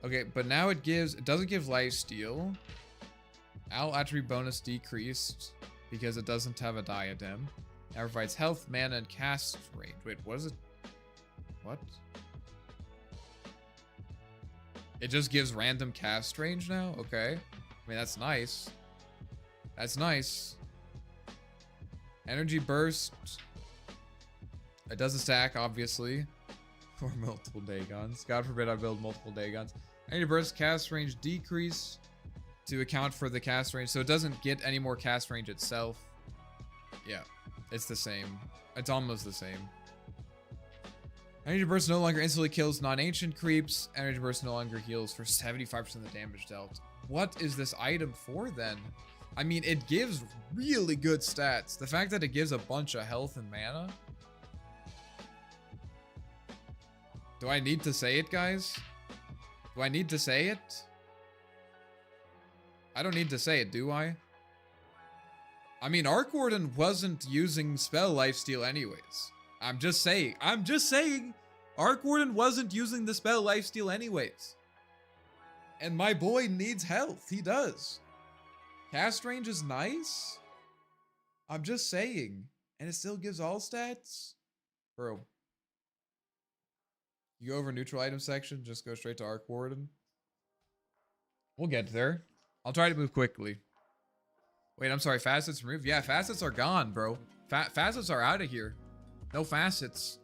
Okay, but now it doesn't give lifesteal. Owl attribute bonus decreased because it doesn't have a diadem. Now provides health, mana, and cast range. Wait, what is it? What? It just gives random cast range now? Okay. I mean, that's nice. That's nice. Energy burst. It doesn't stack, obviously. Or multiple Dagons. God forbid I build multiple Dagons. Energy burst cast range decrease to account for the cast range. So it doesn't get any more cast range itself. Yeah, it's the same. It's almost the same. Energy burst no longer instantly kills non-ancient creeps. Energy burst no longer heals for 75% of the damage dealt. What is this item for then? I mean, it gives really good stats. The fact that it gives a bunch of health and mana. Do I need to say it, guys? Do I need to say it? I don't need to say it, do I? I mean, Arc Warden wasn't using spell lifesteal anyways. I'm just saying. Arc Warden wasn't using the spell lifesteal anyways. And my boy needs health. He does. Cast range is nice. I'm just saying. And it still gives all stats? Bro. You go over neutral item section, just go straight to Arc Warden. We'll get there. I'll try to move quickly. Wait, I'm sorry. Facets removed? Yeah, facets are gone, bro. Facets are out of here. No facets.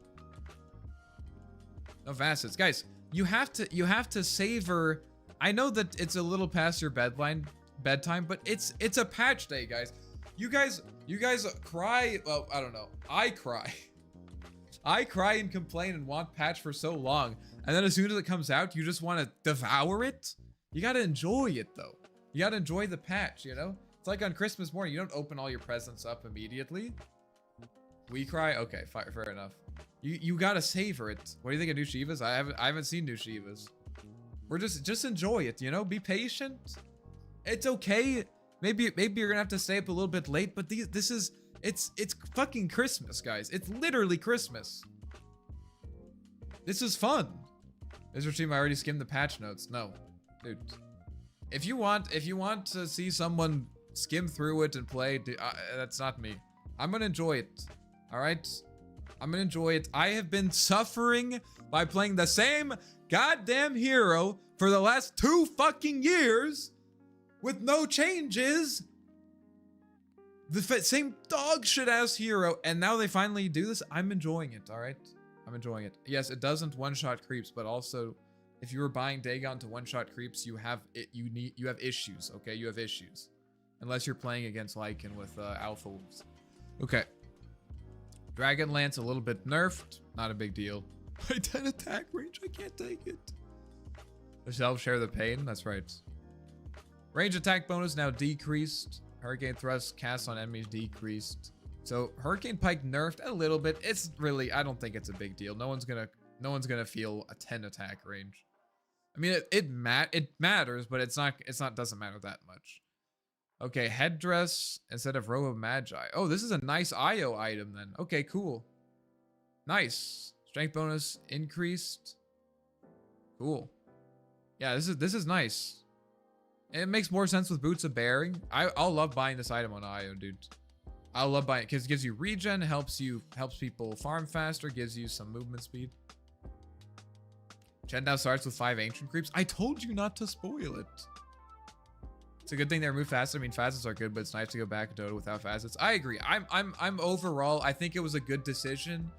No facets. Guys, you have to savor. I know that it's a little past your bedtime, but it's a patch day, guys. You guys cry. Well, I don't know. I cry. I cry and complain and want patch for so long. And then as soon as it comes out, you just want to devour it. You got to enjoy it, though. You got to enjoy the patch, you know? It's like on Christmas morning. You don't open all your presents up immediately. We cry? Okay, fair enough. You got to savor it. What do you think of new Shivas? I haven't seen new Shivas. We're just enjoy it, you know? Be patient. It's okay. Maybe you're going to have to stay up a little bit late, but it's fucking Christmas, guys. It's literally Christmas. This is fun. Mr. Team, I already skimmed the patch notes. No, dude. If you want to see someone skim through it and play, that's not me. I'm gonna enjoy it. All right, I'm gonna enjoy it. I have been suffering by playing the same goddamn hero for the last 2 fucking years with no changes. The same dog shit ass hero, and now they finally do this. I'm enjoying it. All right, I'm enjoying it. Yes, it doesn't one-shot creeps, but also, if you were buying Dagon to one-shot creeps, you have issues. Okay, you have issues, unless you're playing against Lycan with Alpha Wolves. Okay, Dragonlance a little bit nerfed, not a big deal. My 10 attack range, I can't take it. Yourself share the pain. That's right. Range attack bonus now decreased. Hurricane thrust cast on enemies decreased. So Hurricane Pike nerfed a little bit. It's really, I don't think it's a big deal. No one's gonna feel a 10 attack range. I mean, it matters, but doesn't matter that much. Okay, headdress instead of robe of magi. Oh, this is a nice IO item then. Okay, cool. Nice. Strength bonus increased. Cool. Yeah, this is nice. It makes more sense with Boots of Bearing. I'll love buying this item on IO, dude. I'll love buying it because it gives you regen, helps people farm faster, gives you some movement speed. Chen now starts with 5 ancient creeps. I told you not to spoil it. It's a good thing they remove facets. I mean, facets are good, but it's nice to go back to Dota without facets. I agree. I'm overall, I think it was a good decision,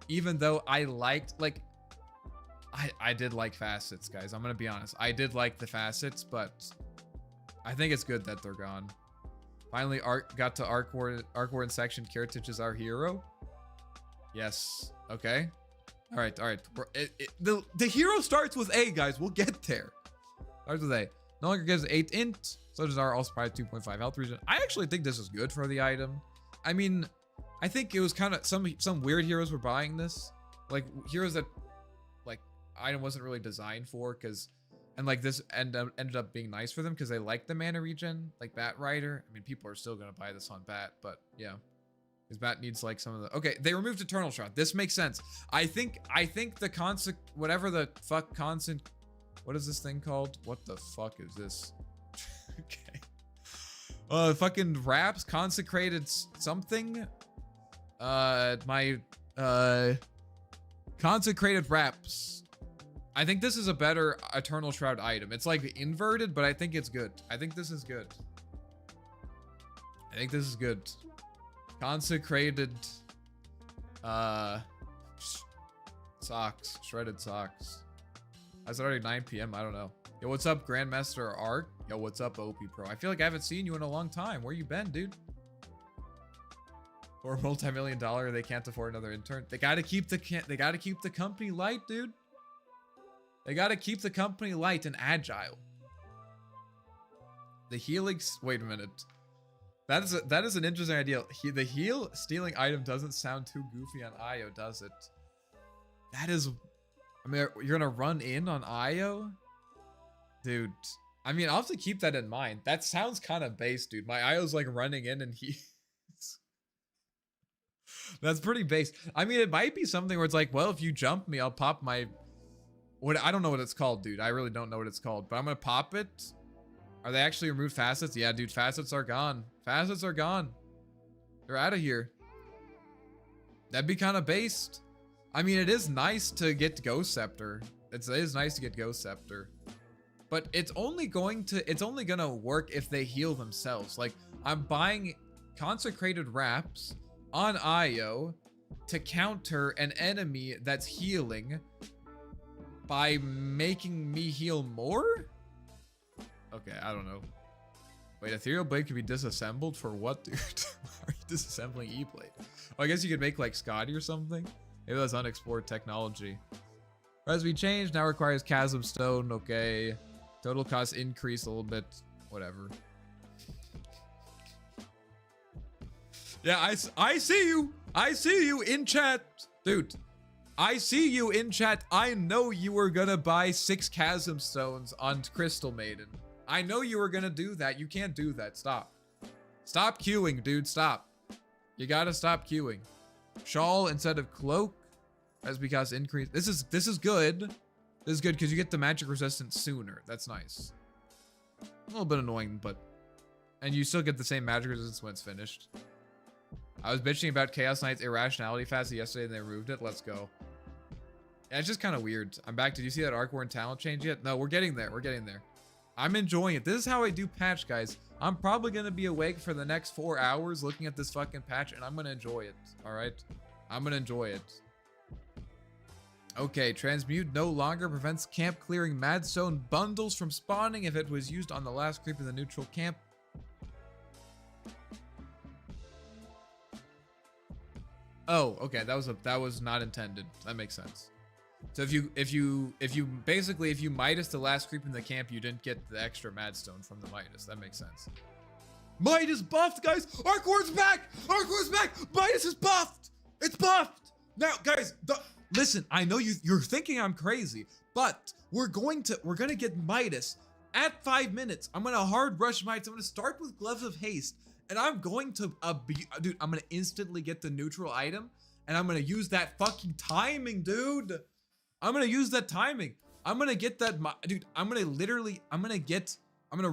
even though I liked, like, I did like facets, guys. I'm gonna be honest. I did like the facets, but I think it's good that they're gone. Finally, got to Arc Warden section. Kiritich is our hero. Yes. Okay. All right. The hero starts with A, guys. We'll get there. Starts with A. No longer gives 8 int. So does our also provides 2.5 health regen. I actually think this is good for the item. I mean, I think it was kind of some weird heroes were buying this, like heroes that like item wasn't really designed for, and like this ended up being nice for them because they like the mana regen, like Bat Rider. I mean, people are still gonna buy this on Bat, but yeah, because Bat needs like some of the. Okay, they removed Eternal Shroud. This makes sense. I think the whatever the fuck constant. What is this thing called? What the fuck is this? Okay. Fucking Wraps consecrated something. My consecrated Wraps. I think this is a better Eternal Shroud item. It's like inverted, but I think it's good. I think this is good. Consecrated socks, shredded socks. Is it already 9 p.m? I don't know. Yo, what's up, Grandmaster Art? Yo, what's up, OP Pro? I feel like I haven't seen you in a long time. Where you been, dude? For a multi-million-dollar, they can't afford another intern. They gotta keep the company light, dude. They gotta keep the company light and agile. The Helix. Wait a minute. That is an interesting idea. The heal stealing item doesn't sound too goofy on IO, does it? That is. I mean, you're gonna run in on IO, dude. I mean, I'll have to keep that in mind. That sounds kind of base, dude. My IO's like running in and that's pretty base. I mean, it might be something where it's like, well, if you jump me, I'll pop my. I don't know what it's called, dude. I really don't know what it's called, but I'm gonna pop it. Are they actually removed facets? Yeah, dude, facets are gone. Facets are gone. They're out of here. That'd be kind of based. I mean, it is nice to get Ghost Scepter. It is nice to get Ghost Scepter. but it's only gonna work if they heal themselves. Like, I'm buying consecrated wraps on Io to counter an enemy that's healing by making me heal more? Okay, I don't know. Wait, Ethereal Blade could be disassembled for what, dude? Are you disassembling E-Blade? Oh, I guess you could make like Scotty or something. Maybe that's unexplored technology. Recipe changed, now requires Chasm Stone, okay. Total cost increased a little bit, whatever. Yeah, I see you. I see you in chat. Dude, I see you in chat. I know you were gonna buy 6 Chasm Stones on Crystal Maiden. I know you were gonna do that. You can't do that. Stop. Stop queuing, dude. Stop. You gotta stop queuing. Shawl instead of cloak. That's because increase. This is good. This is good because you get the magic resistance sooner. That's nice. A little bit annoying, but... And you still get the same magic resistance when it's finished. I was bitching about Chaos Knight's irrationality facet yesterday and they removed it. Let's go. Yeah, it's just kind of weird. I'm back. Did you see that Arc Warren talent change yet? No, we're getting there. We're getting there. I'm enjoying it. This is how I do patch, guys. I'm probably going to be awake for the next 4 hours looking at this fucking patch, and I'm going to enjoy it. All right? I'm going to enjoy it. Okay, Transmute no longer prevents camp clearing Madstone bundles from spawning if it was used on the last creep in the neutral camp. Oh, okay, that was not intended. That makes sense. So if you Midas the last creep in the camp, you didn't get the extra Madstone from the Midas. That makes sense. Midas buffed, guys. Arcord's back. Arcord's back. Midas is buffed. It's buffed. Now, guys, listen. I know you're thinking I'm crazy, but we're gonna get Midas at 5 minutes. I'm gonna hard rush Midas. I'm gonna start with Gloves of Haste, and I'm going to dude. I'm gonna instantly get the neutral item, and I'm gonna use that fucking timing, dude. I'm gonna use that timing. I'm gonna get that, dude. I'm gonna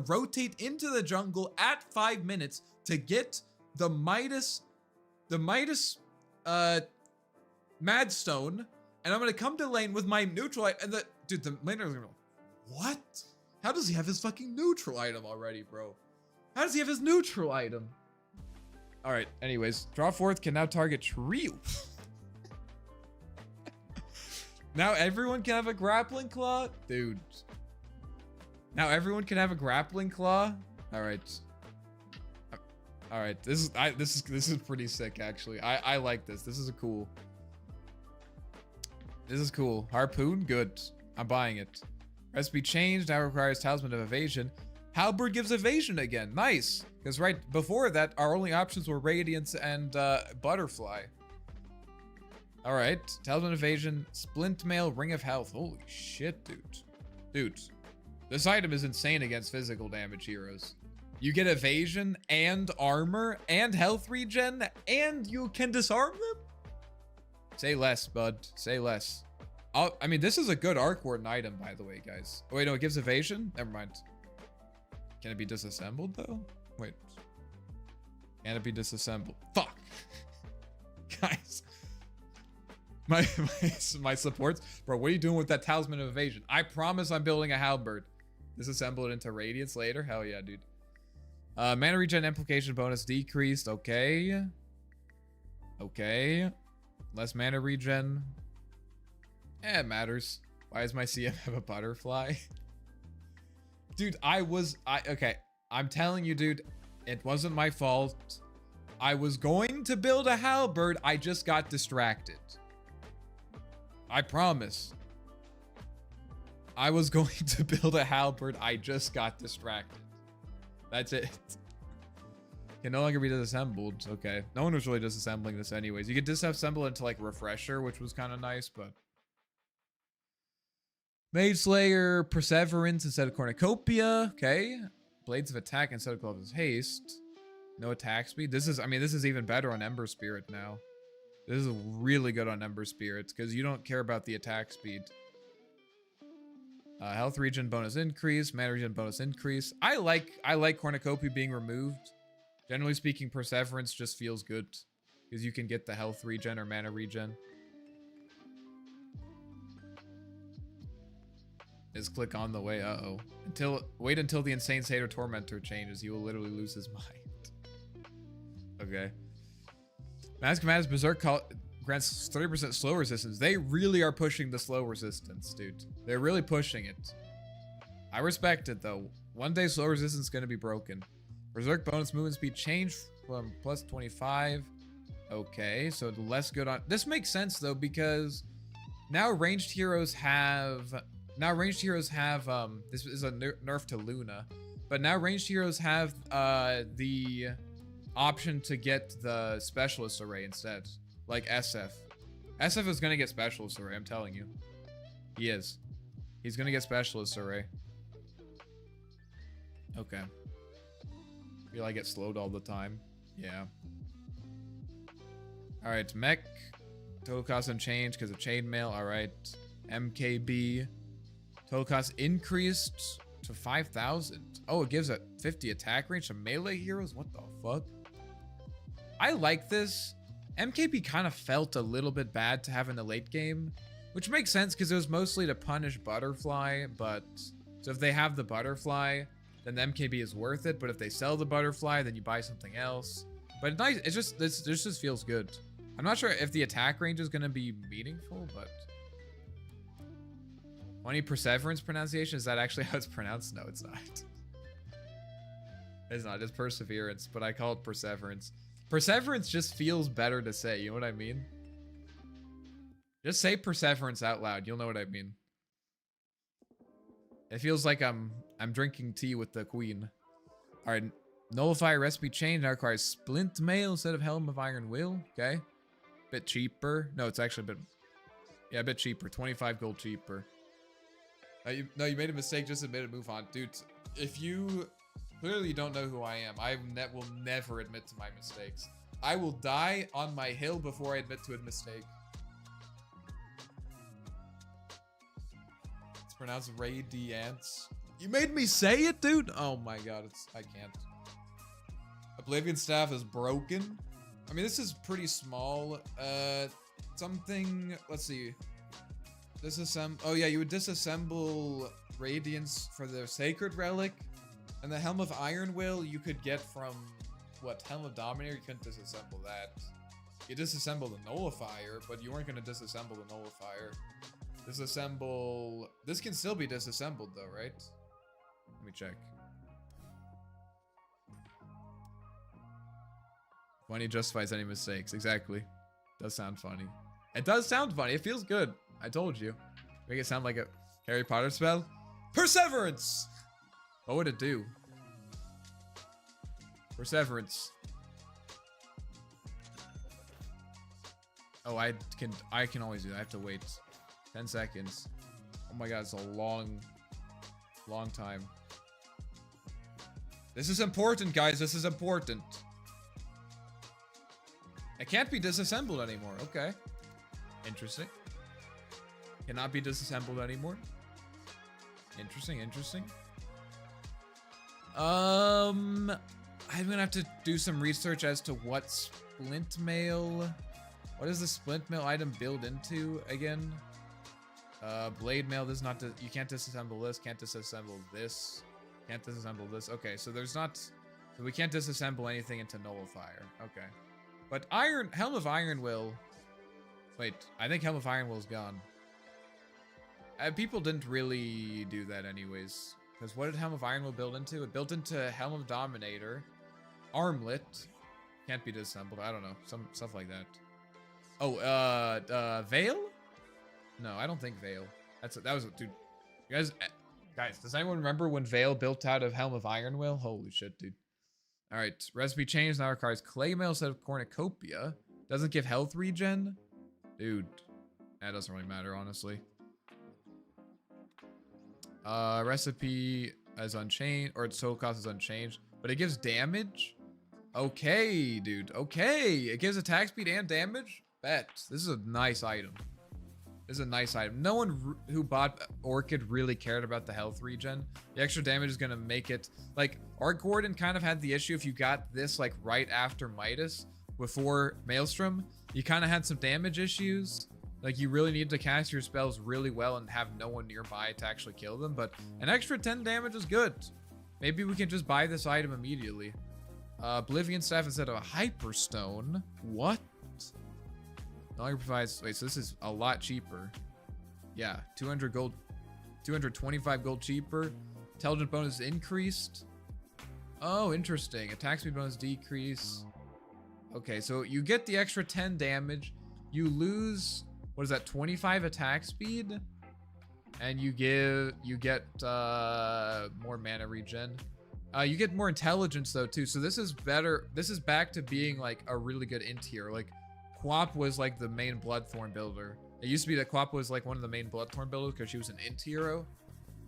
rotate into the jungle at 5 minutes to get the Midas, Madstone, and I'm gonna come to lane with my neutral item. And dude, the laner's gonna go, what? How does he have his fucking neutral item already, bro? How does he have his neutral item? All right. Anyways, Draw Forth can now target Trio. Now everyone can have a grappling claw, dude. Now everyone can have a grappling claw. All right. All right. This is pretty sick, actually. I like this. This is cool. This is cool. Harpoon, good. I'm buying it. Recipe changed. Now requires Talisman of Evasion. Halberd gives evasion again. Nice. Because right before that, our only options were Radiance and Butterfly. All right. Talisman of Evasion. Splint Mail. Ring of Health. Holy shit, dude. Dude. This item is insane against physical damage heroes. You get evasion and armor and health regen, and you can disarm them? Say less, bud. Say less. I mean, this is a good Arc Warden item, by the way, guys. Oh, wait, no, it gives evasion? Never mind. Can it be disassembled, though? Wait. Can it be disassembled? Fuck. Guys. My supports. Bro, what are you doing with that Talisman of Evasion? I promise I'm building a halberd. Disassemble it into Radiance later? Hell yeah, dude. Mana regen implication bonus decreased. Okay. Okay. Less mana regen. Eh, it matters. Why does my CM have a butterfly? Dude, okay. I'm telling you, dude, it wasn't my fault. I was going to build a halberd. I just got distracted. I promise. I was going to build a halberd. I just got distracted. That's it. Can no longer be disassembled. Okay. No one was really disassembling this anyways. You could disassemble it into like Refresher, which was kind of nice, but... Mage Slayer, Perseverance instead of Cornucopia. Okay. Blades of Attack instead of Gloves of Haste. No attack speed. This is even better on Ember Spirit now. This is really good on Ember Spirits because you don't care about the attack speed. Health regen bonus increase, mana regen bonus increase. I like Cornucopia being removed. Generally speaking, Perseverance just feels good because you can get the health regen or mana regen. misclick on the way. Uh-oh. Wait until the Insane Satyr Tormentor changes. He will literally lose his mind. Okay. Mask of Madness Berserk grants 30% slow resistance. They really are pushing the slow resistance, dude. They're really pushing it. I respect it, though. One day slow resistance is going to be broken. Berserk bonus movement speed change from plus 25. Okay, so less good on... This makes sense, though, because now ranged heroes have... This is a nerf to Luna. But now ranged heroes have the option to get the Specialist Array instead. Like SF. SF is going to get Specialist Array, I'm telling you. He is. He's going to get Specialist Array. Okay. Feel like I get slowed all the time. Yeah. Alright, mech. Total cost unchanged because of chainmail. Alright. MKB. Total cost increased to 5,000. Oh, it gives a 50 attack range to melee heroes? What the fuck? I like this. MKB kind of felt a little bit bad to have in the late game, which makes sense because it was mostly to punish Butterfly, but... So if they have the Butterfly, then the MKB is worth it, but if they sell the Butterfly, then you buy something else. But it's nice, this just feels good. I'm not sure if the attack range is going to be meaningful, but... 20 Perseverance pronunciation? Is that actually how it's pronounced? No, it's not. It's not, it's Perseverance, but I call it Perseverance. Perseverance just feels better to say, you know what I mean? Just say Perseverance out loud, you'll know what I mean. It feels like I'm drinking tea with the queen. Alright, Nullifier recipe change now requires Splint Mail instead of Helm of Iron Will. Okay. Bit cheaper. No, it's actually a bit... Yeah, a bit cheaper. 25 gold cheaper. No, you made a mistake. Just admit it. Move on. Dude, if you... Clearly you don't know who I am. I will never admit to my mistakes. I will die on my hill before I admit to a mistake. It's pronounced Radiance. You made me say it, dude? Oh my god, I can't. Oblivion Staff is broken. I mean, this is pretty small. Something, let's see. Disassemble, oh yeah, you would disassemble Radiance for the Sacred Relic. And the Helm of Iron Will you could get from, what, Helm of Dominator? You couldn't disassemble that. You disassemble the Nullifier, but you weren't going to disassemble the Nullifier. Disassemble... This can still be disassembled though, right? Let me check. Funny justifies any mistakes. Exactly. Does sound funny. It does sound funny. It feels good. I told you. Make it sound like a Harry Potter spell. Perseverance! What would it do? Perseverance. Oh, I can always do that. I have to wait 10 seconds. Oh my god, it's a long time. This is important, guys. This is important. It can't be disassembled anymore. Okay. Interesting. Cannot be disassembled anymore. Interesting, interesting. I'm gonna have to do some research as to what Splint Mail... What does the Splint Mail item build into again? Blade Mail does not... You can't disassemble this, can't disassemble this, can't disassemble this. Okay, so there's not... So we can't disassemble anything into Nullifier. Okay. But Helm of Iron Will... Wait, I think Helm of Iron Will is gone. People didn't really do that anyways. Because what did Helm of Iron Will build into? It built into Helm of Dominator. Armlet. Can't be disassembled. I don't know. Some stuff like that. Oh, Veil? No, I don't think Veil. That was dude. You guys, does anyone remember when Veil built out of Helm of Iron Will? Holy shit, dude. Alright, recipe change now requires Clay Mail instead of Cornucopia. Doesn't give health regen? Dude. That doesn't really matter, honestly. Recipe is unchanged, or its total cost is unchanged, but it gives damage? Okay, dude. Okay. It gives attack speed and damage? Bet. This is a nice item. This is a nice item. No one who bought Orchid really cared about the health regen. The extra damage is going to make it... Like, Arc Warden kind of had the issue if you got this, like, right after Midas, before Maelstrom. You kind of had some damage issues. Like, you really need to cast your spells really well and have no one nearby to actually kill them. But an extra 10 damage is good. Maybe we can just buy this item immediately. Oblivion Staff instead of a Hyperstone. What? No longer provides... Wait, so this is a lot cheaper. Yeah, 200 gold... 225 gold cheaper. Intelligent bonus increased. Oh, interesting. Attack speed bonus decrease. Okay, so you get the extra 10 damage. You lose... What is that? 25 attack speed? And you get more mana regen. You get more intelligence though too. So this is better. This is back to being like a really good int tier. Like Quap was like the main Bloodthorn builder. It used to be that Quap was like one of the main Bloodthorn builders because she was an int hero.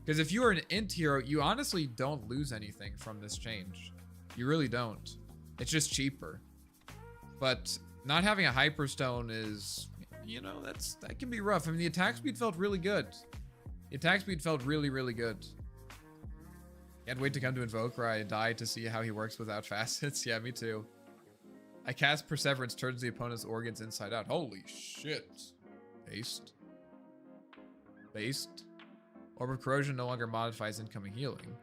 Because if you are an int hero, you honestly don't lose anything from this change. You really don't. It's just cheaper. But not having a Hyperstone is, you know, that can be rough. I mean, the attack speed felt really good. The attack speed felt really, really good. Can't wait to come to Invoke where I die to see how he works without facets. Yeah, me too. I cast Perseverance, turns the opponent's organs inside out. Holy shit. Based. Based. Orb of Corrosion no longer modifies incoming healing.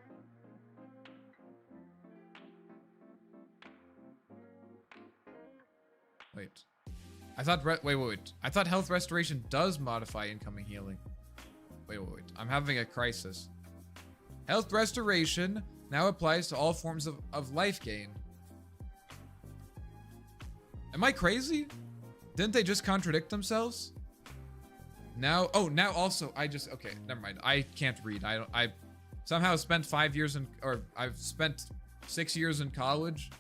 Wait. I thought... Wait. I thought Health Restoration does modify incoming healing. Wait. I'm having a crisis. Health Restoration now applies to all forms of life gain. Am I crazy? Didn't they just contradict themselves? Now, oh, now also, okay, never mind. I can't read. I somehow spent 5 years I've spent 6 years in college,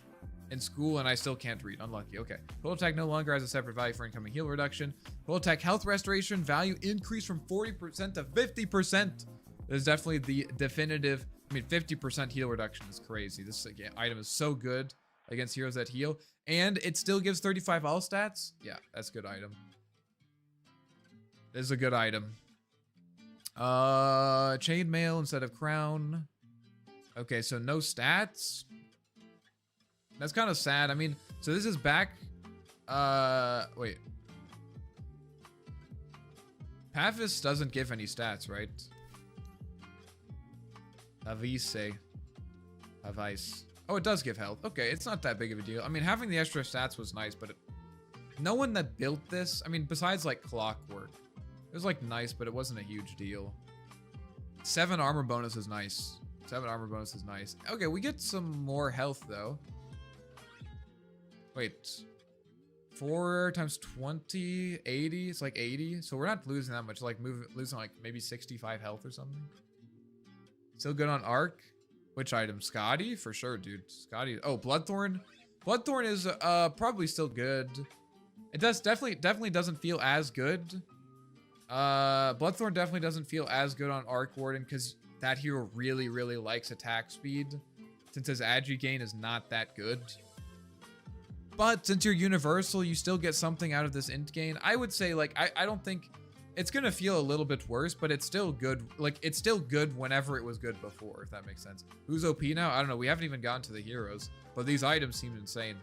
in school, and I still can't read. Unlucky. Okay. Full attack no longer has a separate value for incoming heal reduction. Full attack health restoration value increased from 40% to 50%. This is definitely the definitive. I mean, 50% heal reduction is crazy. This item is so good against heroes that heal, and it still gives 35 all stats. Yeah, that's a good item. This is a good item. Chainmail instead of crown. Okay, so no stats. That's kind of sad. I mean, so this is back. Wait. Paphos doesn't give any stats, right? Avise. Oh, it does give health. Okay, it's not that big of a deal. I mean, having the extra stats was nice, but no one that built this, I mean, besides like Clockwork, it was like nice, but it wasn't a huge deal. 7 armor bonus is nice. 7 armor bonus is nice. Okay, we get some more health though. Wait. 4 times 20, 80. It's like 80. So we're not losing that much. Like losing like maybe 65 health or something. Still good on Arc. Which item? Scotty? For sure, dude. Scotty. Oh, Bloodthorn. Bloodthorn is probably still good. It definitely doesn't feel as good. Bloodthorn definitely doesn't feel as good on Arc Warden because that hero really, really likes attack speed. Since his agi gain is not that good. But since you're universal, you still get something out of this int gain. I would say, like, I don't think it's gonna feel a little bit worse, but it's still good. Like, it's still good whenever it was good before, if that makes sense. Who's OP now? I don't know. We haven't even gotten to the heroes, but these items seem insane.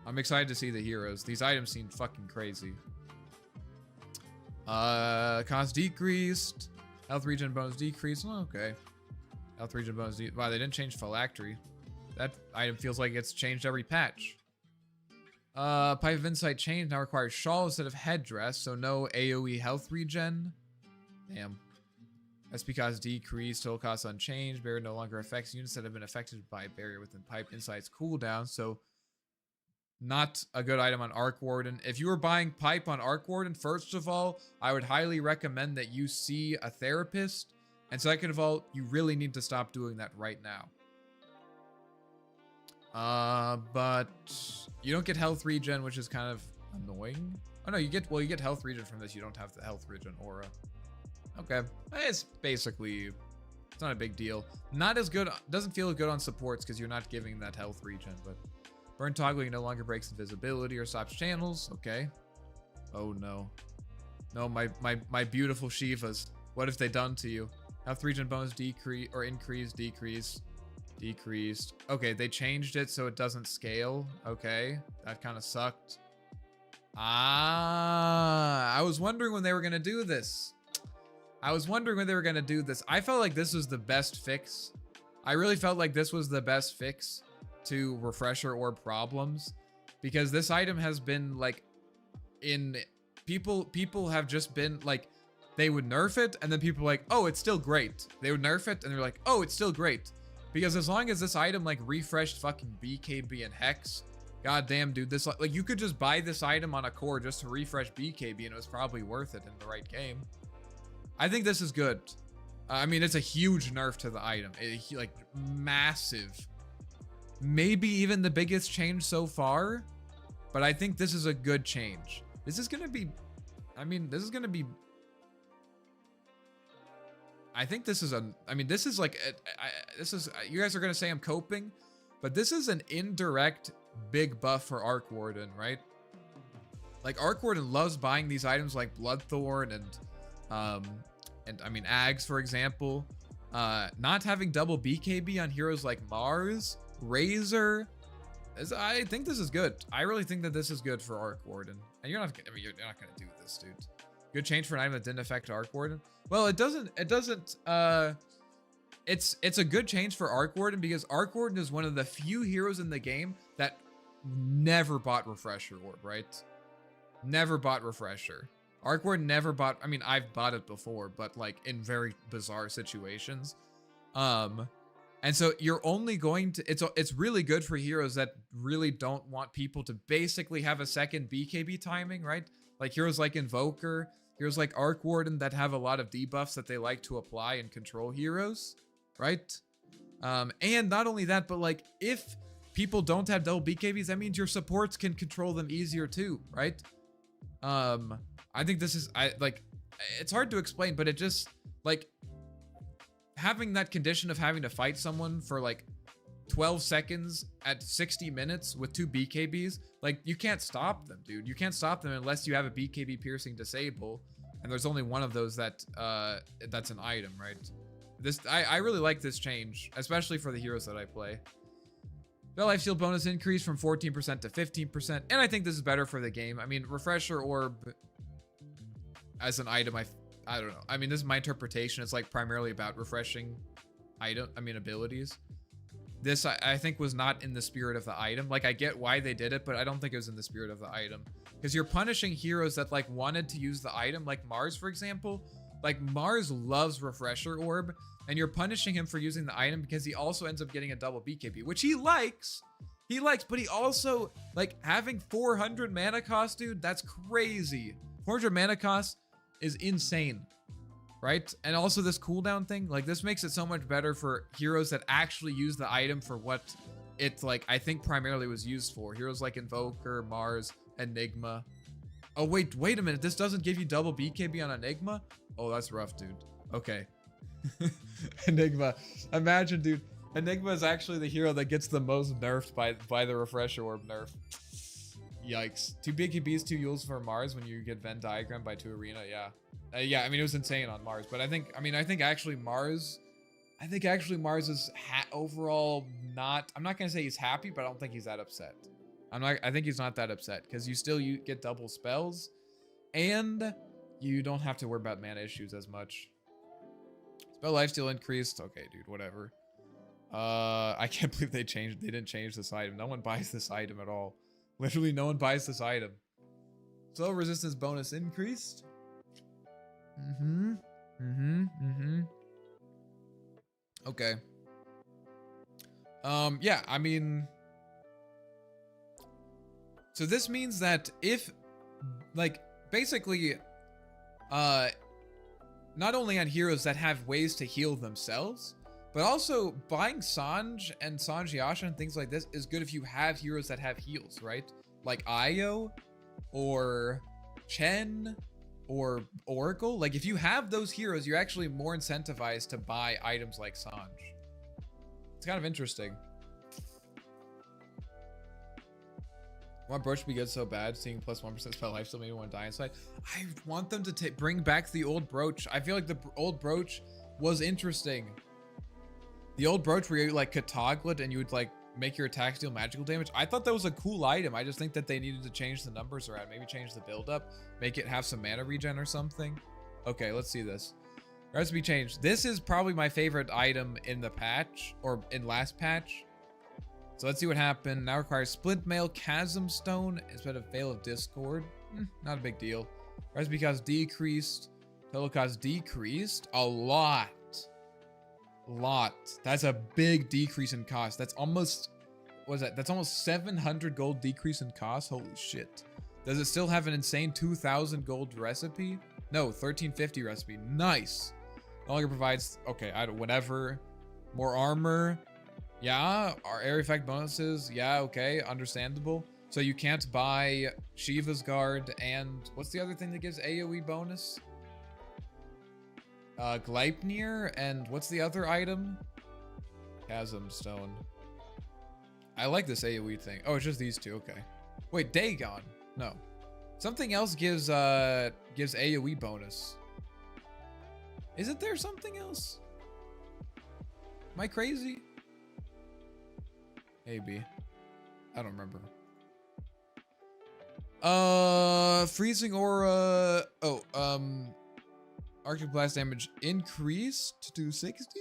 I'm excited to see the heroes. These items seem fucking crazy. Cost decreased. Health regen bonus decreased. Oh, okay. Health regen bonus. Wow, they didn't change Phylactery. That item feels like it's changed every patch. Pipe of Insight change now requires shawl instead of headdress, so no AoE health regen. Damn. SP cost decreased, total cost unchanged. Barrier no longer affects units that have been affected by barrier within Pipe Insight's cooldown, so not a good item on Arc Warden. If you were buying Pipe on Arc Warden, first of all, I would highly recommend that you see a therapist, and second of all, you really need to stop doing that right now. But you don't get health regen, which is kind of annoying. Oh no, you get health regen from this. You don't have the health regen aura. Okay, it's basically, it's not a big deal. Not as good, doesn't feel good on supports because you're not giving that health regen, but burn toggling no longer breaks invisibility or stops channels. Okay. Oh no. No, my beautiful Shivas. What have they done to you? Health regen bonus decrease or increase, decrease. Decreased. Okay, they changed it so it doesn't scale. Okay, that kind of sucked. I was wondering when they were gonna do this. I felt like this was the best fix. I really felt like this was the best fix to refresher orb problems, because this item has been like people have just been like, they would nerf it and then people were like, oh, it's still great. They would nerf it and they're like, oh, it's still great. Because as long as this item like refreshed fucking BKB and Hex, goddamn dude, this like you could just buy this item on a core just to refresh BKB and it was probably worth it in the right game. I think this is good. I mean, it's a huge nerf to the item. Like massive. Maybe even the biggest change so far, but I think this is a good change. This is gonna be, I think this is you guys are gonna say I'm coping, but this is an indirect big buff for Arc Warden, right? Like Arc Warden loves buying these items like Bloodthorn and I mean Ags, for example. Not having double BKB on heroes like Mars, Razor, I think this is good. I really think that this is good for Arc Warden. And you're not gonna do this, dude. Good change for an item that didn't affect Arc Warden. Well, it's a good change for Arc Warden because Arc Warden is one of the few heroes in the game that never bought Refresher Orb, right? Never bought Refresher. Arc Warden never bought, I mean, I've bought it before, but like in very bizarre situations. And so you're only going to, it's really good for heroes that really don't want people to basically have a second BKB timing, right? Like heroes like Invoker, heroes like Arc Warden that have a lot of debuffs that they like to apply and control heroes, right? And not only that, but like if people don't have double BKBs, that means your supports can control them easier too, right? I think this is, it's hard to explain, but it just like having that condition of having to fight someone for like 12 seconds at 60 minutes with 2 BKBs, like you can't stop them, dude. You can't stop them unless you have a BKB piercing disable, and there's only one of those that that's an item, right? I really like this change, especially for the heroes that I play. The life steal bonus increase from 14% to 15%, and I think this is better for the game. I mean, Refresher Orb as an item, I don't know. I mean, this is my interpretation. It's like primarily about refreshing abilities. This I think was not in the spirit of the item. Like I get why they did it, but I don't think it was in the spirit of the item. Because you're punishing heroes that like wanted to use the item, like Mars, for example. Like Mars loves Refresher Orb, and you're punishing him for using the item because he also ends up getting a double BKB, which he likes. But he also, like, having 400 mana cost, dude, that's crazy. 400 mana cost is insane, right? And also this cooldown thing, like this makes it so much better for heroes that actually use the item for what it's like, I think primarily was used for. Heroes like Invoker, Mars, Enigma. Oh, wait a minute. This doesn't give you double BKB on Enigma? Oh, that's rough, dude. Okay. Enigma. Imagine, dude. Enigma is actually the hero that gets the most nerfed by the Refresher Orb nerf. Yikes. 2 BKBs, 2 Yules for Mars when you get Venn diagram by 2 Arena. Yeah. Yeah, I mean, it was insane on Mars, but I think actually Mars is overall not, I'm not going to say he's happy, but I don't think he's that upset. I think he's not that upset because you get double spells and you don't have to worry about mana issues as much. Spell lifesteal increased. Okay, dude, whatever. I can't believe they didn't change this item. No one buys this item at all. Literally no one buys this item. Slow resistance bonus increased. Okay. Yeah, I mean, so this means that if, like, basically, not only on heroes that have ways to heal themselves, but also buying Sange and Sange Yasha and things like this is good if you have heroes that have heals, right? Like Io or Chen or Oracle. Like if you have those heroes, you're actually more incentivized to buy items like Sange. It's kind of interesting. I want Brooch to be good so bad. Seeing plus 1% spell life still made me want to die inside. I want them to bring back the old Brooch. I feel like the old Brooch was interesting. The old Brooch where you like could toggle it and you would like make your attacks deal magical damage. I thought that was a cool item. I just think that they needed to change the numbers around. Maybe change the build up, make it have some mana regen or something. Okay, let's see this. Recipe change. This is probably my favorite item in the patch, or in last patch. So let's see what happened. Now requires Splint Mail, Chasm Stone instead of Veil of Discord. Not a big deal. Recipe cost decreased. Total cost decreased. A lot. That's a big decrease in cost. That's almost, what is that? That's almost 700 gold decrease in cost. Holy shit. Does it still have an insane 2,000 gold recipe? No, 1350 recipe. Nice. No longer provides, okay, whatever. More armor. Yeah, our area effect bonuses. Yeah, okay, understandable. So you can't buy Shiva's Guard and what's the other thing that gives AoE bonus? Gleipnir, and what's the other item? Chasm Stone. I like this AoE thing. Oh, it's just these two, okay. Wait, Dagon. No. Something else gives AoE bonus. Isn't there something else? Am I crazy? Maybe. I don't remember. Freezing Aura. Arctic Blast damage increased to 60.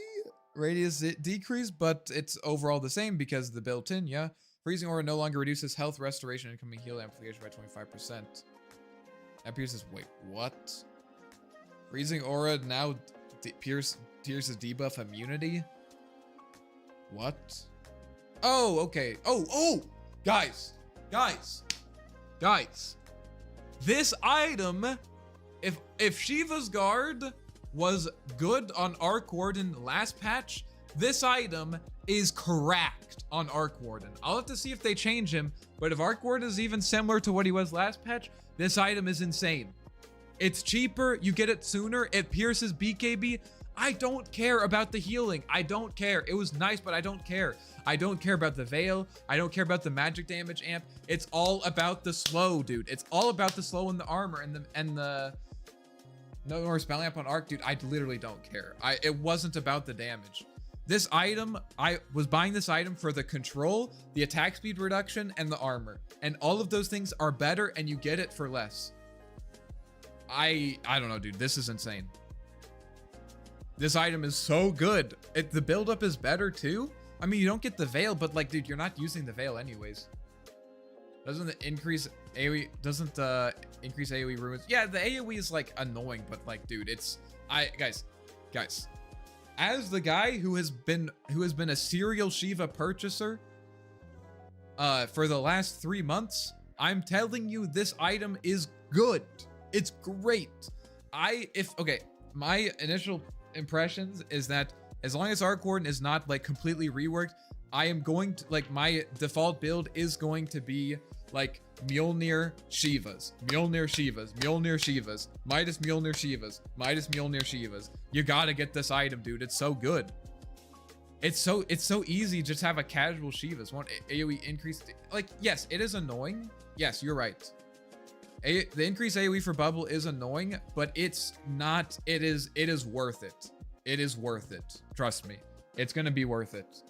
Radius decreased, but it's overall the same because the built-in, yeah. Freezing Aura no longer reduces health restoration and incoming heal amplification by 25%. That pierces, wait, what? Freezing Aura now pierces debuff immunity? What? Oh, okay. Oh, guys. This item, if Shiva's Guard was good on Arc Warden last patch, this item is cracked on Arc Warden. I'll have to see if they change him, but if Arc Warden is even similar to what he was last patch, this item is insane. It's cheaper, you get it sooner, it pierces BKB. I don't care about the healing. I don't care. It was nice, but I don't care. I don't care about the Veil. I don't care about the magic damage amp. It's all about the slow, dude. It's all about the slow and the armor and the no more spell amp on Arc, dude. I literally don't care. It wasn't about the damage. This item, I was buying this item for the control, the attack speed reduction, and the armor. And all of those things are better, and you get it for less. I don't know, dude. This is insane. This item is so good. The buildup is better too. I mean, you don't get the Veil, but like, dude, you're not using the Veil anyways. Doesn't the increase AoE, doesn't increase AoE ruins? Yeah, the AoE is like annoying, but like, dude, it's, guys, as the guy who has been a serial Shiva purchaser for the last 3 months, I'm telling you, this item is good. It's great. My initial impressions is that as long as Arc Warden is not like completely reworked, I am going to, like, my default build is going to be like Mjolnir Shivas, Mjolnir Shivas, Mjolnir Shivas, Midas Mjolnir Shivas, Midas Mjolnir Shivas. You gotta get this item, dude. It's so good. It's so easy. Just have a casual Shivas. One AoE increase. Like, yes, it is annoying. Yes, you're right. The increased AoE for Bubble is annoying, but it's not. It is worth it. It is worth it. Trust me. It's gonna be worth it.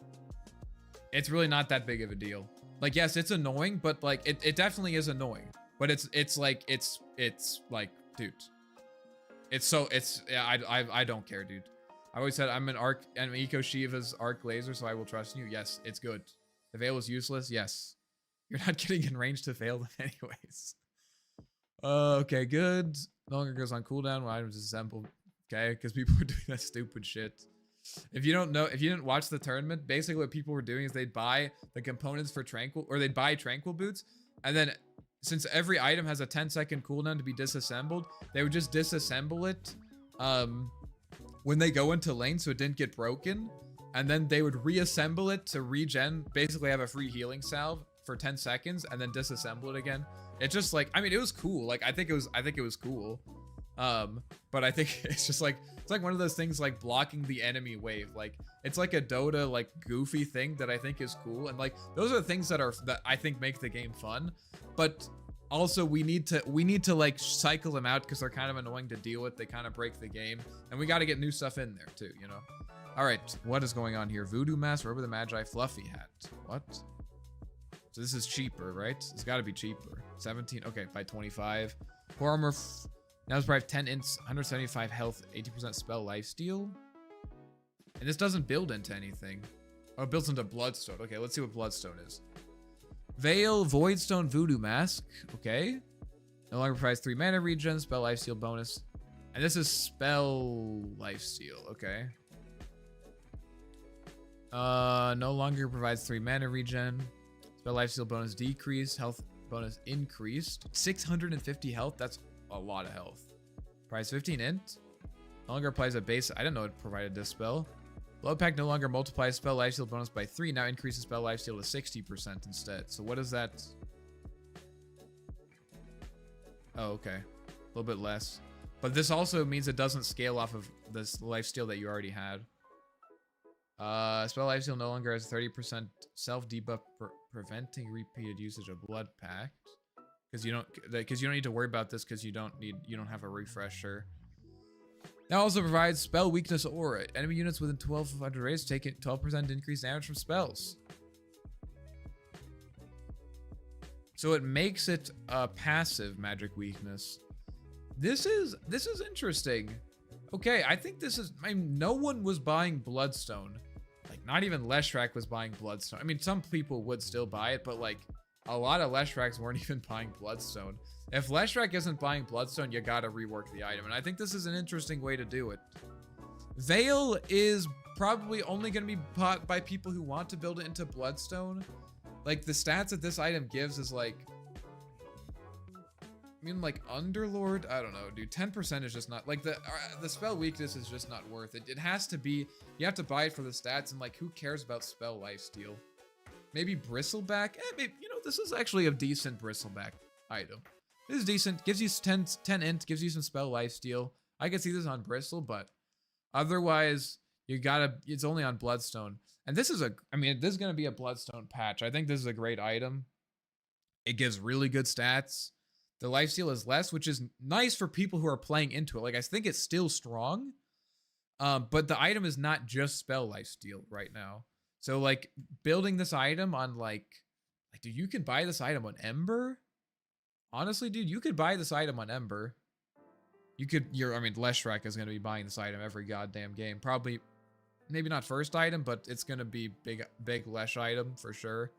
It's really not that big of a deal. Like, yes, it's annoying, but like it definitely is annoying. But it's like, dude. I don't care, dude. I always said I'm Eco Shiva's Arc Laser, so I will trust you. Yes, it's good. The Veil is useless. Yes. You're not getting in range to fail them anyways. Okay, good. No longer goes on cooldown when items assembled. Okay, because people were doing that stupid shit. If you don't know, if you didn't watch the tournament, basically what people were doing is they'd buy the components for Tranquil, or they'd buy Tranquil boots, and then since every item has a 10-second cooldown to be disassembled, they would just disassemble it when they go into lane so it didn't get broken, and then they would reassemble it to regen, basically have a free healing salve for 10 seconds, and then disassemble it again. It's just like, I mean, it was cool. Like, I think it was cool. But I think it's just like, it's like one of those things like blocking the enemy wave. Like, it's like a Dota, like, goofy thing that I think is cool. And like, those are the things that I think make the game fun. But Also, we need to like cycle them out because they're kind of annoying to deal with. They kind of break the game, and we got to get new stuff in there too, you know. All right, what is going on here? Voodoo Mask, Robe of the Magi, Fluffy Hat. What? So this is cheaper, right? It's got to be cheaper. 17. Okay, by 25. Core armor. Now it's probably 10 ints, 175 health, 80% spell lifesteal. And this doesn't build into anything. Oh, it builds into Bloodstone. Okay, let's see what Bloodstone is. Veil, Voidstone, Voodoo Mask. Okay. No longer provides 3 mana regen, spell lifesteal bonus. And this is spell lifesteal. Okay. No longer provides 3 mana regen. Spell lifesteal bonus decreased. Health bonus increased. 650 health. That's a lot of health. Price 15 int. No longer applies a base. I didn't know it provided this spell. Blood Pact no longer multiplies spell lifesteal bonus by 3. Now increases spell lifesteal to 60% instead. So what is that? Oh, okay. A little bit less. But this also means it doesn't scale off of this lifesteal that you already had. Spell lifesteal no longer has 30% self debuff preventing repeated usage of Blood Pact. Because you don't need to worry about this because you don't have a refresher. Now also provides spell weakness aura. Enemy units within 1200 radius take 12% increased damage from spells. So it makes it a passive magic weakness. This is interesting. Okay, I think this is. I mean, no one was buying Bloodstone. Like, not even Leshrac was buying Bloodstone. I mean, some people would still buy it, but like, a lot of Leshracs weren't even buying Bloodstone. If Leshrac isn't buying Bloodstone, you gotta rework the item. And I think this is an interesting way to do it. Veil is probably only gonna be bought by people who want to build it into Bloodstone. Like, the stats that this item gives is like... I mean, like, Underlord? I don't know, dude. 10% is just not... Like, the spell weakness is just not worth it. It has to be... You have to buy it for the stats, and like, who cares about spell lifesteal? Maybe Bristleback? Maybe, you know, this is actually a decent Bristleback item. This is decent. Gives you 10 int, gives you some spell lifesteal. I could see this on Bristle, but otherwise, you gotta... It's only on Bloodstone. And this is a... I mean, this is gonna be a Bloodstone patch. I think this is a great item. It gives really good stats. The lifesteal is less, which is nice for people who are playing into it. Like, I think it's still strong. But the item is not just spell lifesteal right now. So, like, building this item on, like, dude, you can buy this item on Ember? Honestly, dude, you could buy this item on Ember. You could, I mean, Leshrac is going to be buying this item every goddamn game. Probably, maybe not first item, but it's going to be big Lesh item for sure.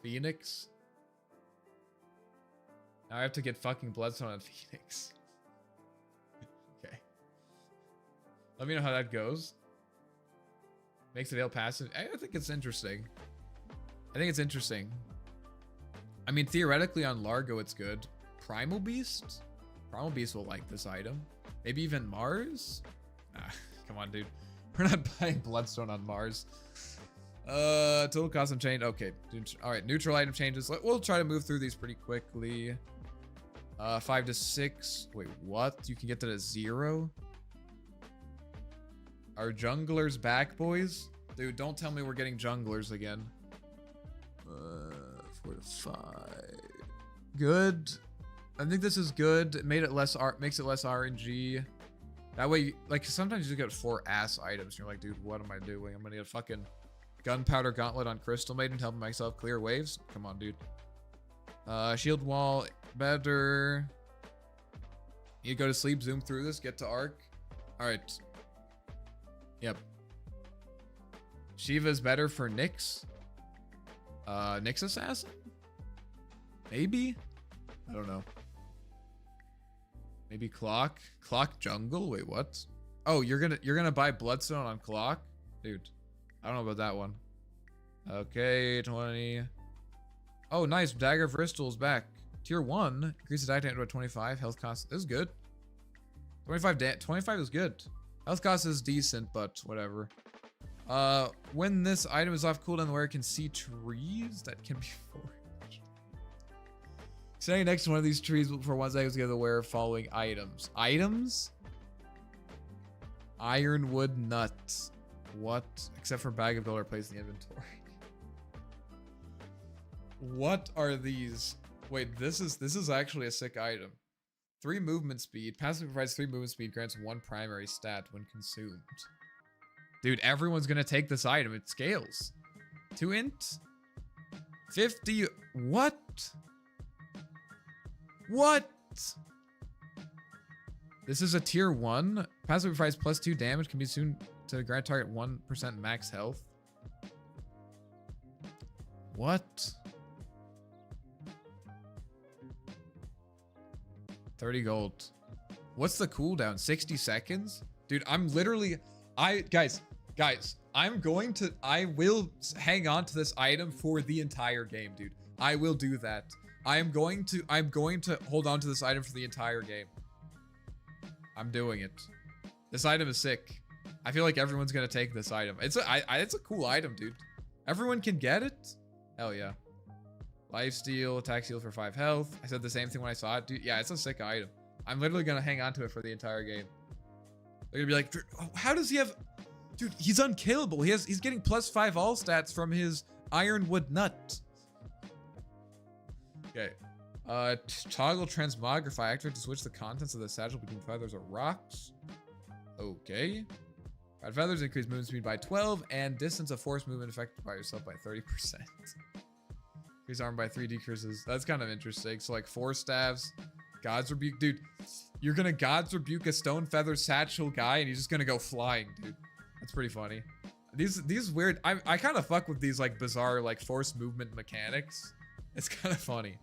Phoenix. Now I have to get fucking Bloodstone on Phoenix. Okay. Let me know how that goes. Makes the Veil passive. I think it's interesting. I think it's interesting. I mean, theoretically on Largo, it's good. Primal Beast? Primal Beast will like this item. Maybe even Mars? Nah, come on, dude. We're not buying Bloodstone on Mars. Total cost and change. Okay. All right, neutral item changes. We'll try to move through these pretty quickly. 5 to 6. Wait, what? You can get that at 0? Are junglers back, boys? Dude, don't tell me we're getting junglers again. 4 to 5. Good. I think this is good. It made it less makes it less RNG. That way, like, sometimes you get 4 ass items. And you're like, dude, what am I doing? I'm gonna get a fucking Gunpowder Gauntlet on Crystal Maiden, helping myself clear waves. Come on, dude. Shield Wall, better. You go to sleep, zoom through this, get to Arc. All right. Yep. Shiva's better for Nyx. Nyx Assassin? Maybe? I don't know. Maybe Clock? Clock Jungle? Wait, what? Oh, you're gonna buy Bloodstone on Clock? Dude, I don't know about that one. Okay, 20. Oh, nice. Dagger of Bristol is back. Tier 1. Increases attack damage by 25. Health cost. This is good. 25 is good. Health cost is decent, but whatever. When this item is off cooldown, the wearer can see trees that can be foraged. Standing next to one of these trees for 1 second to give the wearer following items. Items? Ironwood nut. What? Except for bag of builder placed in the inventory. What are these? Wait, this is actually a sick item. 3 movement speed. Passive provides 3 movement speed, grants 1 primary stat when consumed. Dude, everyone's gonna take this item. It scales. 2 int. 50. What? What? This is a tier 1. Passive provides +2 damage. Can be soon to grant target 1% max health. What? 30 gold. What's the cooldown? 60 seconds? Dude, I'm literally... Guys, I will hang on to this item for the entire game, dude. I will do that. I'm going to hold on to this item for the entire game. I'm doing it. This item is sick. I feel like everyone's gonna take this item. It's a cool item, dude. Everyone can get it? Hell yeah. Lifesteal, attack steal for 5 health. I said the same thing when I saw it, dude. Yeah, it's a sick item. I'm literally gonna hang on to it for the entire game. They're gonna be like, how does he have... Dude, he's unkillable. He's getting +5 all stats from his ironwood nut. Okay. Toggle transmogrify. Activate to switch the contents of the satchel between feathers or rocks. Okay. Red feathers increase movement speed by 12 and distance of force movement affected by yourself by 30%. Increase armor by 3 decreases. That's kind of interesting. So like 4 staves, God's Rebuke. Dude, you're gonna God's Rebuke a stone feather satchel guy and he's just gonna go flying, dude. That's pretty funny. These weird, I kind of fuck with these like bizarre like force movement mechanics. It's kind of funny.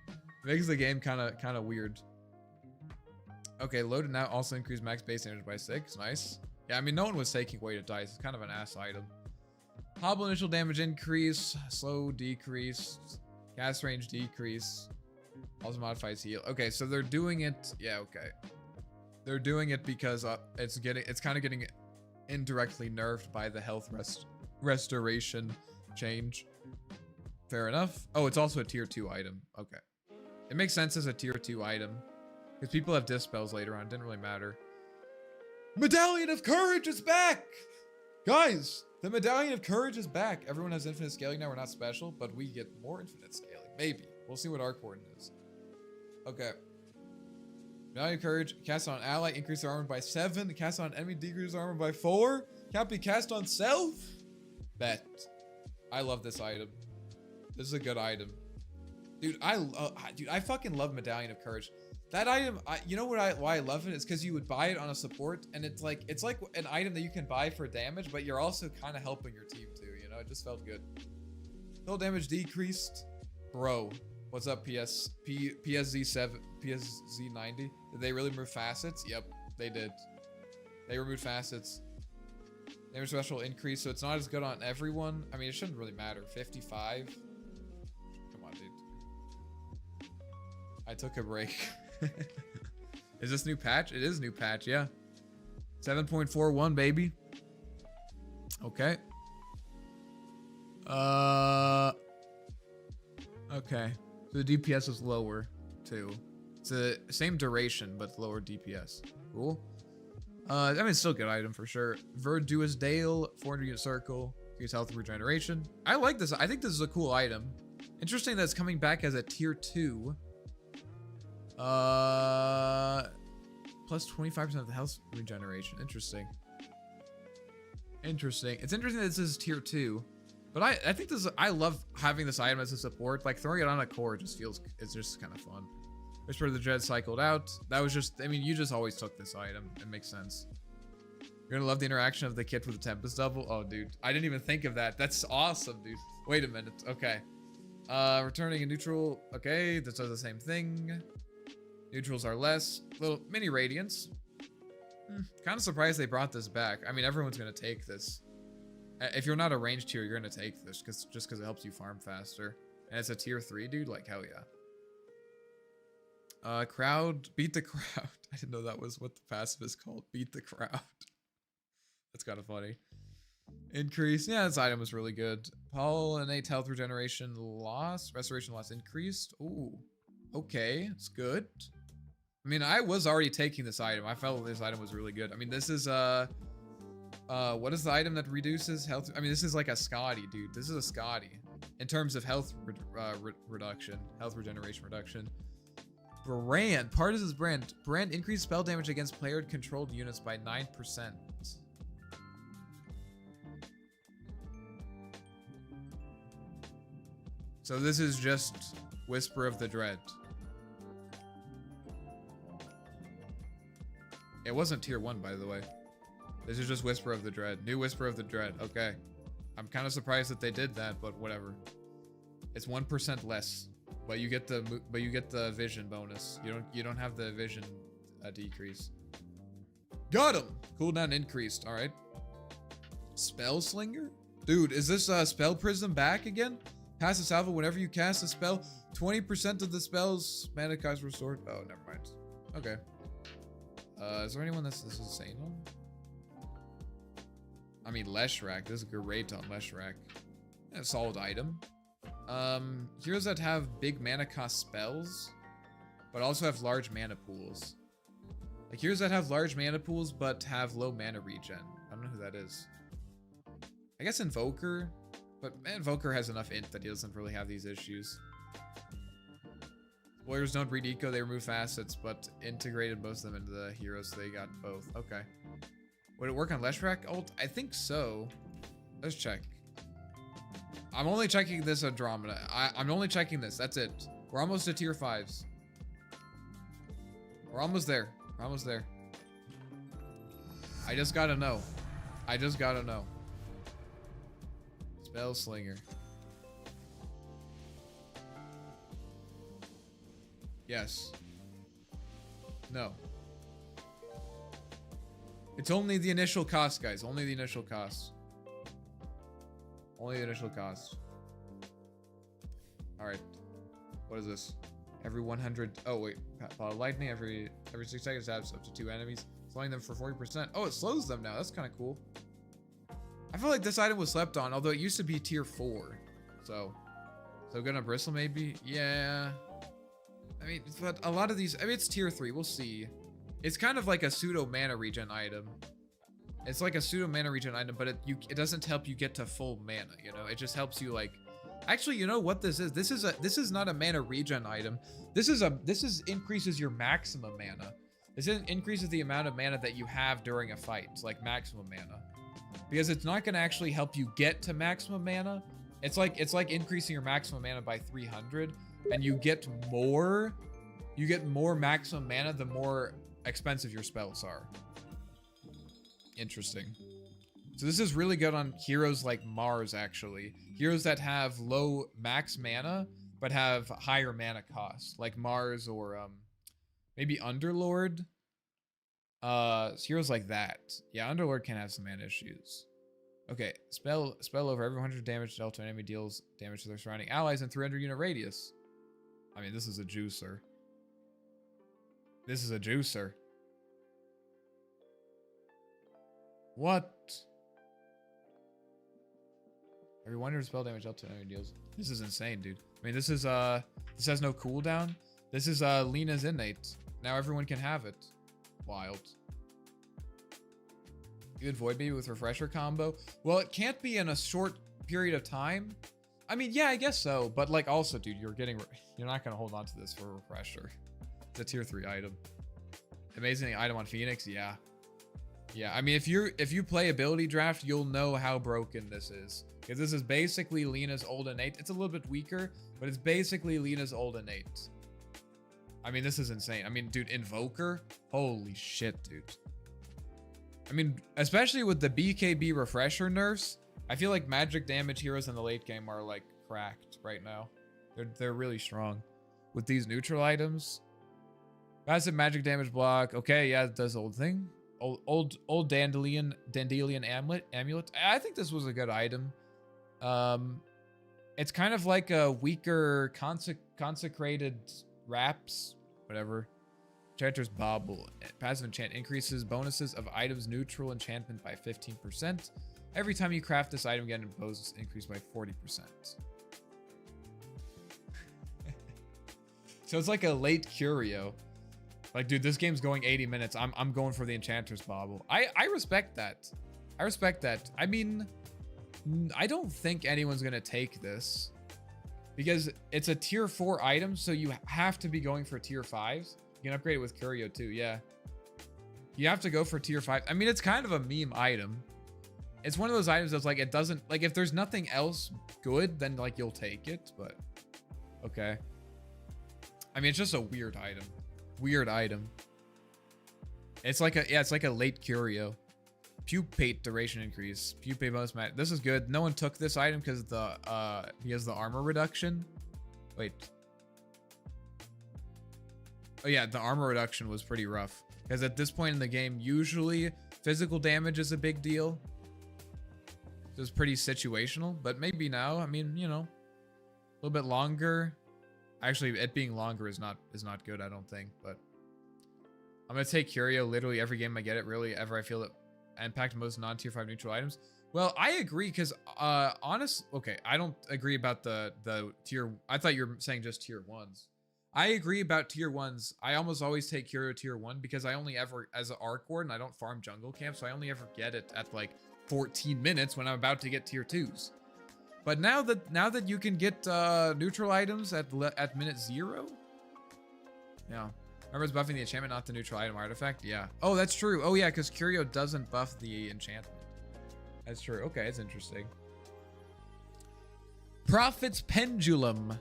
It makes the game kind of weird. Okay, loaded now also increase max base damage by 6. Nice. Yeah, I mean no one was taking weighted dice. It's kind of an ass item. Hobble initial damage increase, slow decrease, cast range decrease. Also modifies heal. Okay, so they're doing it. Yeah, okay. They're doing it because it's kind of getting indirectly nerfed by the health restoration change. Fair enough. Oh, it's also a tier 2 item. Okay. It makes sense as a tier 2 item. Because people have dispels later on. Didn't really matter. Medallion of Courage is back! Guys, the Medallion of Courage is back. Everyone has infinite scaling now. We're not special, but we get more infinite scaling. Maybe. We'll see what Arc Warden is. Okay. Medallion of Courage. Cast on ally. Increase their armor by 7. Cast on enemy. Decrease armor by 4. Can't be cast on self. Bet. I love this item. This is a good item. Dude, I fucking love Medallion of Courage. That item, you know why I love it? It's because you would buy it on a support, and it's like an item that you can buy for damage, but you're also kind of helping your team too. You know, it just felt good. Total damage decreased, bro. What's up, PSZ7, PSZ90? Did they really remove facets? Yep, they did. They removed facets. Damage special increase, so it's not as good on everyone. I mean, it shouldn't really matter. 55. Come on, dude. I took a break. Is this new patch? It is new patch, yeah. 7.41, baby. Okay. Okay. So the DPS is lower, too. It's the same duration, but lower DPS. Cool. I mean, it's still a good item for sure. Verduous Dale, 400 unit circle. Increase health and regeneration. I like this. I think this is a cool item. Interesting that it's coming back as a tier 2. Plus 25% of the health regeneration. Interesting. Interesting. It's interesting that this is tier 2. But I think this is, I love having this item as a support. Like throwing it on a core just feels, it's just kind of fun. Whisper of the Dread cycled out. That was just, I mean, you just always took this item. It makes sense. You're gonna love the interaction of the kit with the Tempest double. Oh, dude. I didn't even think of that. That's awesome, dude. Wait a minute. Okay. Returning a neutral. Okay, this does the same thing. Neutrals are less. Little mini radiance. Kind of surprised they brought this back. I mean, everyone's gonna take this. If you're not a ranged tier, you're gonna take this just because it helps you farm faster. And it's a tier 3, dude. Like, hell yeah. Crowd. Beat the crowd. I didn't know that was what the passive is called. Beat the crowd. That's kind of funny. Increase. Yeah, this item was really good. Pollinate health regeneration loss. Restoration loss increased. Ooh. Okay. It's good. I mean, I was already taking this item. I felt this item was really good. I mean, this is What is the item that reduces health? I mean, this is like a Scotty, dude. This is a Scotty in terms of health reduction, health regeneration reduction. Brand, part of this brand. Brand increased spell damage against player-controlled units by 9%. So this is just Whisper of the Dread. It wasn't tier 1, by the way. This is just Whisper of the Dread. New Whisper of the Dread. Okay. I'm kind of surprised that they did that, but whatever. It's 1% less, but you get the vision bonus. You don't have the vision decrease. Got him. Cooldown increased. All right. Spell Slinger, dude. Is this Spell Prism back again? Pass a salvo whenever you cast a spell. 20% of the spell's mana cost restored. Oh, never mind. Okay. Is there anyone this is insane on? I mean, Leshrac. This is great on Leshrac. A solid item. Heroes that have big mana cost spells, but also have large mana pools. Like heroes that have large mana pools, but have low mana regen. I don't know who that is. I guess Invoker, but Invoker has enough int that he doesn't really have these issues. Warriors don't read eco, they remove facets, but integrated most of them into the heroes, so they got both. Okay. Would it work on Leshrac ult? I think so. Let's check. I'm only checking this Andromeda. I'm only checking this. That's it. We're almost to tier 5s. We're almost there. We're almost there. I just gotta know. I just gotta know. Spell Slinger. Yes. No. It's only the initial cost, guys. Only the initial cost. Only the initial cost. All right. What is this? Every 100. Oh wait. Lightning every 6 seconds adds up to 2 enemies, slowing them for 40%. Oh, it slows them now. That's kind of cool. I feel like this item was slept on, although it used to be tier 4. So gonna bristle maybe. Yeah. I mean, but a lot of these. I mean, it's tier 3. We'll see. It's kind of like a pseudo mana regen item. It's like a pseudo mana regen item, but it doesn't help you get to full mana, you know? It just helps you like actually, you know what this is? This is not a mana regen item. This increases your maximum mana. This increases the amount of mana that you have during a fight. It's like maximum mana. Because it's not going to actually help you get to maximum mana. It's like increasing your maximum mana by 300 and you get more maximum mana the more expensive your spells are. Interesting. So this is really good on heroes like Mars, actually. Heroes that have low max mana, but have higher mana cost. Like Mars or maybe Underlord. Heroes like that. Yeah, Underlord can have some mana issues. Okay, spell over every 100 damage dealt to an enemy deals damage to their surrounding allies in 300 unit radius. I mean, this is a juicer. This is a juicer. What? Every 100 spell damage dealt to an enemy deals. This is insane, dude. I mean, this has no cooldown. This is Lena's innate. Now everyone can have it. Wild. Good Void Baby with Refresher combo. Well, it can't be in a short period of time. I mean, yeah, I guess so. But like, also, dude, you're not gonna hold on to this for a Refresher. It's a tier 3 item. Amazing item on Phoenix. Yeah. Yeah. I mean, if you play ability draft, you'll know how broken this is. Because this is basically Lena's old innate. It's a little bit weaker, but it's basically Lena's old innate. I mean, this is insane. I mean, dude, Invoker. Holy shit, dude. I mean, especially with the BKB refresher nerfs, I feel like magic damage heroes in the late game are like cracked right now. They're really strong with these neutral items. Passive magic damage block. Okay, yeah, it does the old thing. Old Dandelion amulet. I think this was a good item. It's kind of like a weaker consecrated wraps, whatever. Enchanter's Bauble. Passive enchant increases bonuses of items neutral enchantment by 15%. Every time you craft this item, get an bonus increase by 40%. So it's like a late curio. Like, dude, this game's going 80 minutes. I'm going for the Enchanter's Bauble. I respect that. I respect that. I mean, I don't think anyone's gonna take this because it's a tier 4 item, so you have to be going for tier 5s. You can upgrade it with Curio too, yeah. You have to go for tier 5. I mean, it's kind of a meme item. It's one of those items that's like, it doesn't, like, if there's nothing else good, then like you'll take it, but okay. I mean, it's just a weird item. Weird item. It's like a, yeah, it's like a late Curio. Pupate duration increase. Pupate bonus mat. This is good. No one took this item because the armor reduction. Wait. Oh yeah, the armor reduction was pretty rough. Because at this point in the game, usually physical damage is a big deal. It was pretty situational, but maybe now, I mean, you know, a little bit longer. Actually, it being longer is not good, I don't think, but I'm gonna take Curio literally every game I get it, really, ever I feel it impact most non-tier 5 neutral items. Well, I agree, because okay, I don't agree about the tier, I thought you were saying just tier 1s. I agree about tier 1s. I almost always take Curio tier 1 because I only ever, as an Arc Warden, I don't farm jungle camp, so I only ever get it at like 14 minutes when I'm about to get tier 2s. But now that you can get neutral items at minute 0, yeah. Remember, it's buffing the enchantment, not the neutral item artifact. Yeah. Oh, that's true. Oh yeah, because Curio doesn't buff the enchantment. That's true. Okay, it's interesting. Prophet's Pendulum.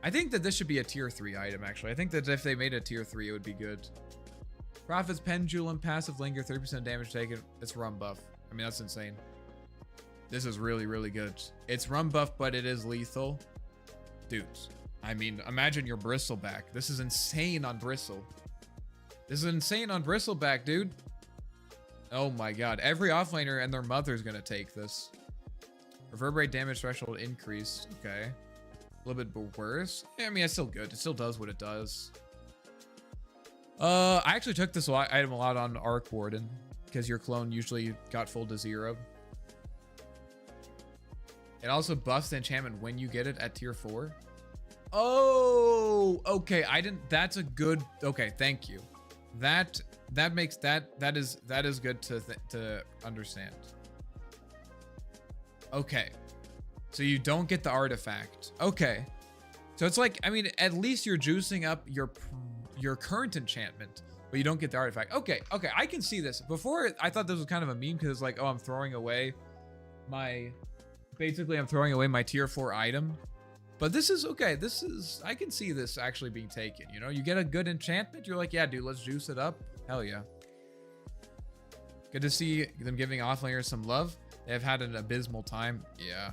I think that this should be a tier 3 item, actually. I think that if they made a tier 3, it would be good. Prophet's Pendulum, passive linger, 30% damage taken. It's rum buff. I mean, that's insane. This is really, really good. It's rum buff, but it is lethal. Dudes, I mean, imagine your Bristleback. This is insane on Bristle. This is insane on Bristleback, dude. Oh my god. Every offlaner and their mother's gonna take this. Reverberate damage threshold increase. Okay. A little bit worse. Yeah, I mean, it's still good. It still does what it does. I actually took this item a lot on Arc Warden because your clone usually got full to 0. It also buffs the enchantment when you get it at tier 4. Oh, okay. I didn't. That's a good. Okay, thank you. That makes that is good to understand. Okay. So you don't get the artifact. Okay. So it's like, I mean, at least you're juicing up your current enchantment, but you don't get the artifact. Okay, okay, I can see this. Before, I thought this was kind of a meme because it's like, oh, I'm throwing away my... Basically, I'm throwing away my tier 4 item. But this is, okay, this is... I can see this actually being taken, you know? You get a good enchantment, you're like, yeah, dude, let's juice it up. Hell yeah. Good to see them giving offlaners some love. They have had an abysmal time. Yeah.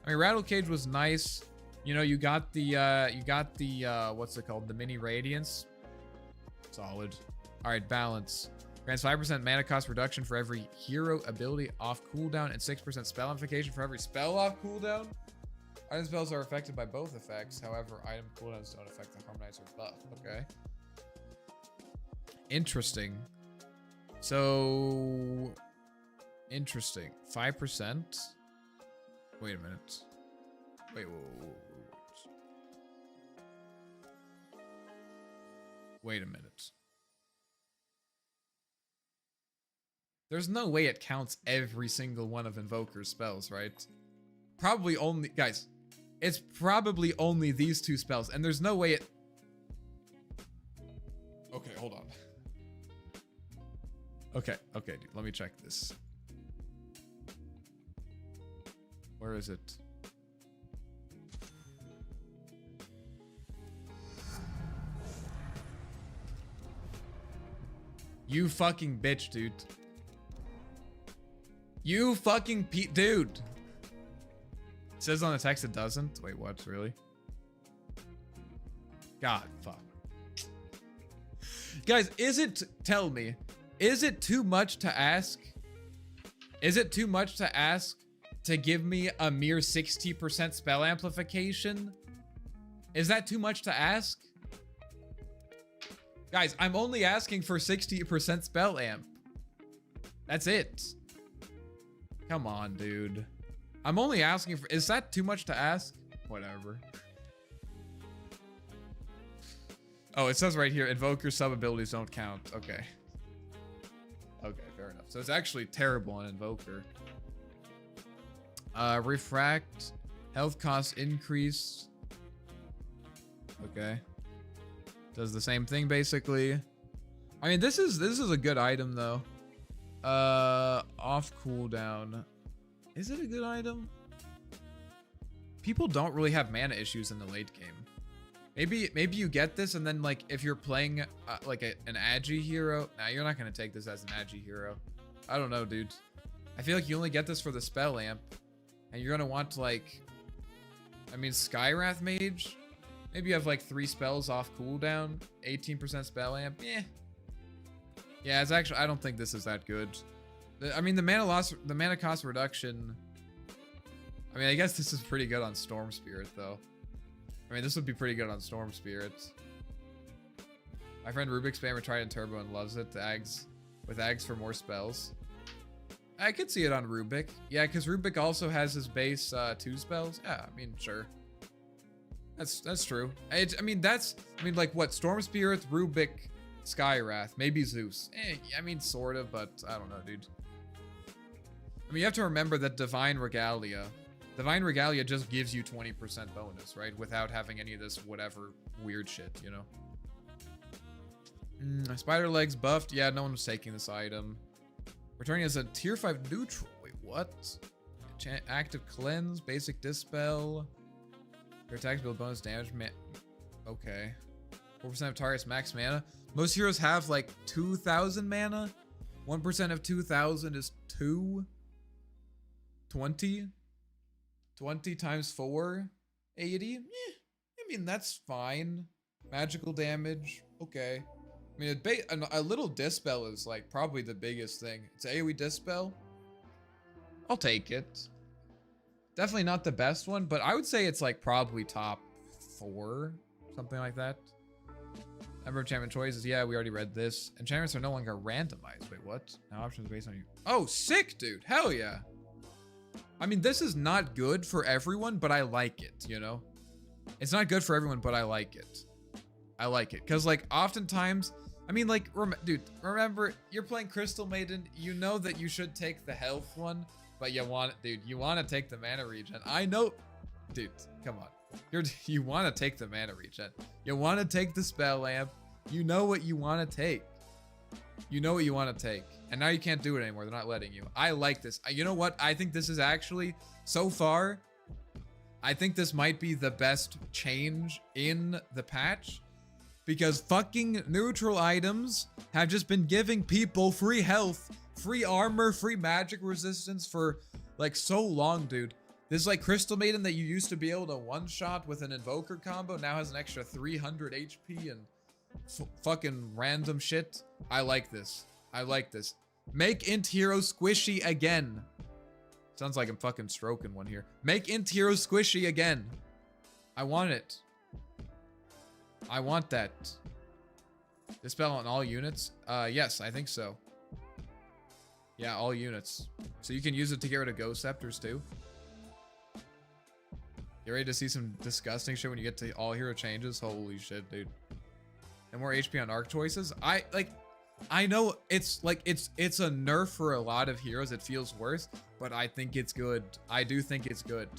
I mean, Rattle Cage was nice. You know, you got the what's it called? The mini Radiance. Solid. All right, balance. Grants 5% mana cost reduction for every hero ability off cooldown and 6% spell amplification for every spell off cooldown. Item spells are affected by both effects. However, item cooldowns don't affect the harmonizer buff. Okay. Interesting. So, interesting. 5%. Wait a minute. Wait, wait a minute. There's no way it counts every single one of Invoker's spells, right? Probably only, guys, it's probably only these 2 spells, and there's no way it... Okay, hold on. Okay, dude, let me check this. Where is it? You fucking bitch, dude. You fucking dude. It says on the text it doesn't. Wait, what? Really? God, fuck. Guys, tell me, is it too much to ask? Is it too much to ask to give me a mere 60% spell amplification? Is that too much to ask? Guys, I'm only asking for 60% spell amp. That's it. Come on, dude. I'm only asking for... Is that too much to ask? Whatever. Oh, it says right here, Invoker sub abilities don't count. Okay. Okay, fair fair enough. So it's actually terrible on Invoker. Refract, health cost increase. Okay. Does the same thing basically. I mean, this is a good item though. Off cooldown. Is it a good item? People don't really have mana issues in the late game. Maybe you get this and then like if you're playing like an Agi hero. Nah, you're not gonna take this as an Agi hero. I don't know, dude. I feel like you only get this for the spell amp, and you're gonna want to like. I mean, Skywrath Mage. Maybe you have like 3 spells off cooldown, 18% spell amp. Yeah, it's actually. I don't think this is that good. I mean, the mana cost reduction. I mean, I guess this is pretty good on Storm Spirit though. I mean, this would be pretty good on Storm Spirit. My friend Rubik Spammer tried in Turbo and loves it. With Ags for more spells. I could see it on Rubik. Yeah, because Rubik also has his base 2 spells. Yeah, I mean, sure. That's true. I mean, like what? Storm Spirit, Rubik, Skywrath, maybe Zeus. I mean, sort of, but I don't know, dude. I mean, you have to remember that Divine Regalia just gives you 20% bonus, right? Without having any of this whatever weird shit, you know? Spider Legs buffed. Yeah, no one was taking this item. Returning as a tier 5 neutral. Wait, what? Active Cleanse, Basic Dispel. Your attacks build bonus damage. Okay. 4% of target's max mana. Most heroes have like 2,000 mana. 1% of 2,000 is 2. 20. 20 times 4. 80. I mean, that's fine. Magical damage. Okay. I mean, a little Dispel is like probably the biggest thing. It's AoE Dispel. I'll take it. Definitely not the best one, but I would say it's like probably top 4. Something like that. Number of enchantment choices. Yeah, we already read this. Enchantments are no longer randomized. Wait, what? Now options based on you. Oh, sick, dude. Hell yeah. I mean, this is not good for everyone, but I like it, you know? It's not good for everyone, but I like it. I like it. Because, like, oftentimes... I mean, like, dude, remember, you're playing Crystal Maiden. You know that you should take the health one, but you want... Dude, you want to take the mana regen. I know... Dude, come on. You want to take the mana regen. You want to take the spell amp. You know what you want to take. You know what you want to take. And now you can't do it anymore. They're not letting you. I like this. You know what? I think this is actually, so far, I think this might be the best change in the patch. Because fucking neutral items have just been giving people free health, free armor, free magic resistance for like so long, dude. This like Crystal Maiden that you used to be able to one-shot with an Invoker combo now has an extra 300 HP and fucking random shit. I like this. I like this. Make Int Hero squishy again. Sounds like I'm fucking stroking one here. Make Int Hero squishy again. I want it. I want that. Dispel on all units? Yes, I think so. Yeah, all units. So you can use it to get rid of Ghost Scepters too. You ready to see some disgusting shit when you get to all hero changes? Holy shit, dude. And more HP on arc choices. I know it's like it's a nerf for a lot of heroes. It feels worse, but I think it's good. I do think it's good.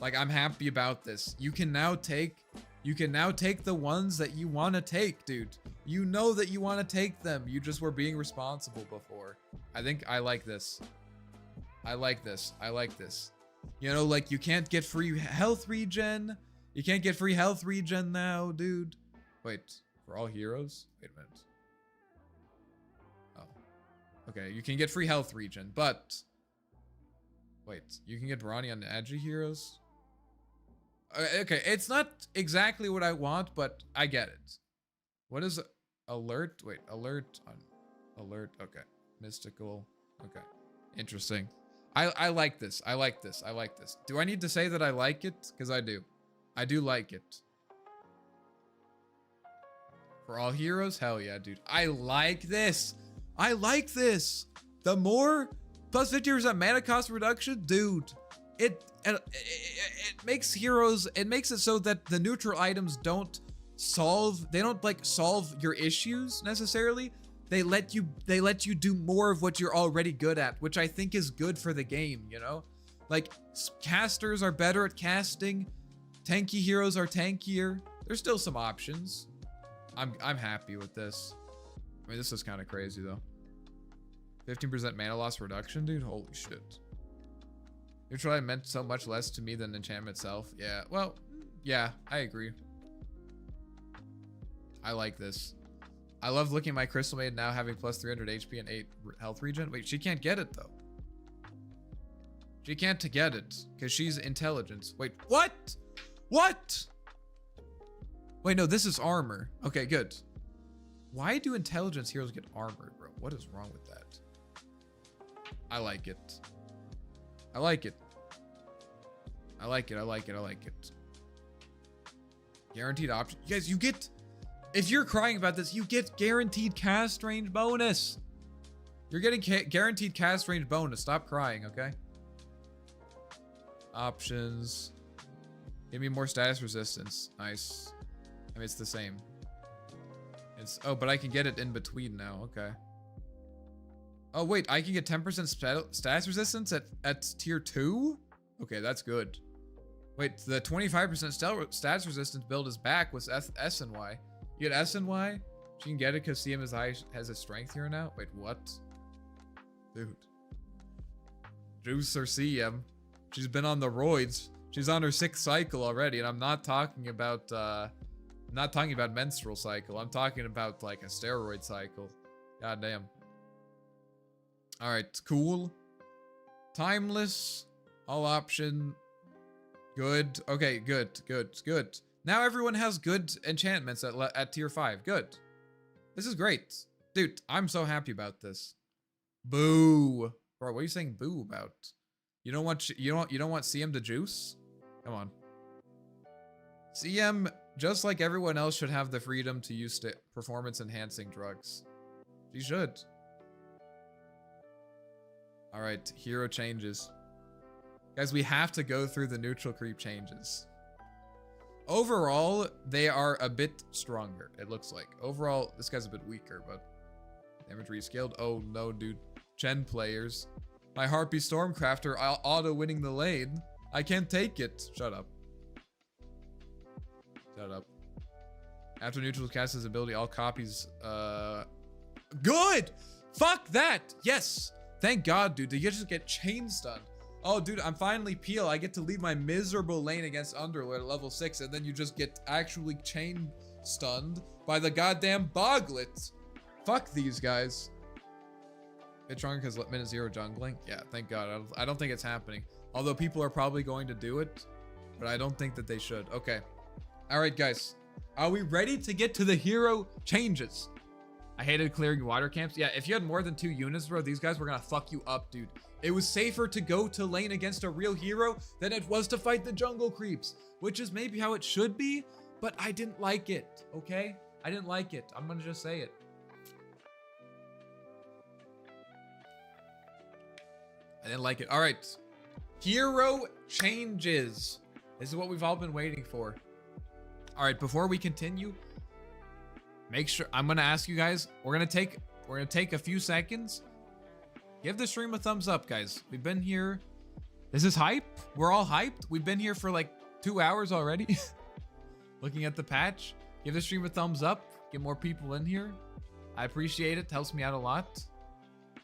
Like, I'm happy about this. You can now take the ones that you want to take, dude. You know that you want to take them. You just were being responsible before. I think I like this. I like this. I like this. You know, like, you can't get free health regen. You can't get free health regen now, dude. Wait, for all heroes? Wait a minute. Oh. Okay, you can get free health regen, but... Wait, you can get Brawny on the Agi heroes? Okay, it's not exactly what I want, but I get it. What is alert? Wait, alert on alert. Okay, mystical. Okay, interesting. I like this. I like this. I like this. Do I need to say that I like it? Because I do. I do like it. For all heroes? Hell yeah, dude. I like this. I like this. The more plus 50% mana cost reduction, dude. It makes heroes, it makes it so that the neutral items don't solve your issues necessarily. they let you do more of what you're already good at, which I think is good for the game, you know? Like, casters are better at casting, tanky heroes are tankier. There's still some options. I'm happy with this. I mean, this is kind of crazy though. 15% mana loss reduction, dude. Holy shit. Neutral item meant so much less to me than enchantment itself. Yeah, well, yeah, I agree. I like this. I love looking at my Crystal Maiden now having plus 300 HP and 8 health regen. Wait, she can't get it though. She can't get it because she's intelligence. Wait, what? What? Wait, no, this is armor. Okay, good. Why do intelligence heroes get armored, bro? What is wrong with that? I like it. I like it. I like it. I like it. I like it. Guaranteed option. You guys, you get... If you're crying about this, you get guaranteed cast range bonus. You're getting guaranteed cast range bonus. Stop crying, okay? Options. Give me more status resistance. Nice. I mean, it's the same. It's... Oh, but I can get it in between now. Okay. Oh, wait. I can get 10% status resistance at tier 2? Okay, that's good. Wait, the 25% status resistance build is back with S and Y. You get S and Y? She can get it because CM has a strength here now? Wait, what? Dude. Juice or CM? She's been on the roids. She's on her 6th cycle already, and I'm not talking about menstrual cycle. I'm talking about like a steroid cycle. God damn. Alright, cool. Timeless. All option. Good. Okay, good. Now everyone has good enchantments at tier 5. Good. This is great. Dude, I'm so happy about this. Boo. Bro, what are you saying boo about? You don't want CM to juice? Come on. CM, just like everyone else, should have the freedom to use performance enhancing drugs. She should. Alright, hero changes. Guys, we have to go through the neutral creep changes. Overall, they are a bit stronger, it looks like. Overall, this guy's a bit weaker, but... Damage rescaled. Oh no, dude. Chen players. My Harpy Stormcrafter auto-winning the lane. I can't take it. Shut up. Shut up. After neutral casts his ability, all copies... Good! Fuck that! Yes! Thank God, dude. Did you just get chain stunned? Oh, dude, I'm finally Peel. I get to leave my miserable lane against Underlord at level 6, and then you just get actually chain stunned by the goddamn Boglet. Fuck these guys. Bit stronger because minute 0 jungling? Yeah, thank God. I don't think it's happening. Although people are probably going to do it, but I don't think that they should. Okay. All right, guys. Are we ready to get to the hero changes? I hated clearing water camps. Yeah, if you had more than 2 units, bro, these guys were gonna fuck you up, dude. It was safer to go to lane against a real hero than it was to fight the jungle creeps, which is maybe how it should be, but I didn't like it, okay? I didn't like it. I'm gonna just say it. I didn't like it. All right. Hero changes. This is what we've all been waiting for. All right, before we continue, make sure I'm gonna ask you guys, we're gonna take a few seconds. Give the stream a thumbs up, guys. We've been here. This is hype. We're all hyped. We've been here for like 2 hours already. Looking at the patch. Give the stream a thumbs up. Get more people in here. I appreciate it. Helps me out a lot.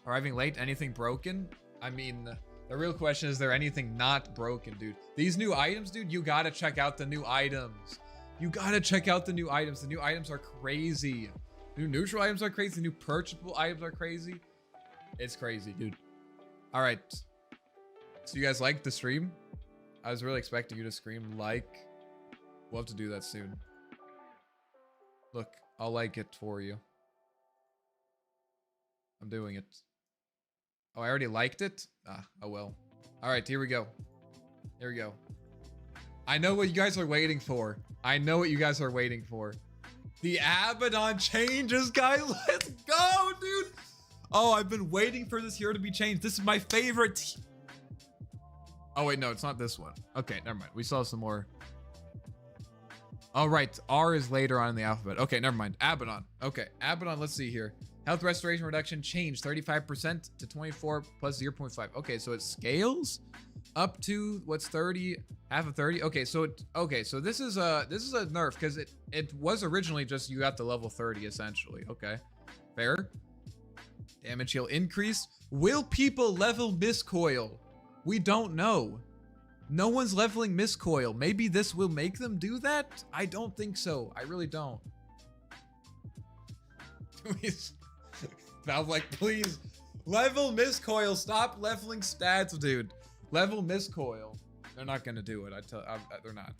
Arriving late. Anything broken? I mean, the real question is there anything not broken, dude? These new items, dude, you gotta check out the new items. You gotta check out the new items. The new items are crazy. New neutral items are crazy. The new purchasable items are crazy. It's crazy, dude. All right. So you guys liked the stream? I was really expecting you to scream like. We'll have to do that soon. Look, I'll like it for you. I'm doing it. Oh, I already liked it? Ah, oh well. All right, here we go. Here we go. I know what you guys are waiting for. I know what you guys are waiting for. The Abaddon changes, guys. Let's go, dude. Oh, I've been waiting for this hero to be changed. This is my favorite. Oh, wait, no, it's not this one. Okay, never mind. We saw some more. All right, R is later on in the alphabet. Okay, never mind. Abaddon. Okay, Abaddon, let's see here. Health restoration reduction changed 35% to 24 plus 0.5. Okay, so it scales up to what's 30, half of 30. Okay, so this is a nerf because it was originally just you got the level 30 essentially. Okay, fair. Damage heal increase. Will people level Miscoil? We don't know. No one's leveling Miscoil. Maybe this will make them do that? I don't think so. I really don't. Valve like, please level Miscoil. Stop leveling stats, dude. Level Miscoil. They're not gonna do it. They're not.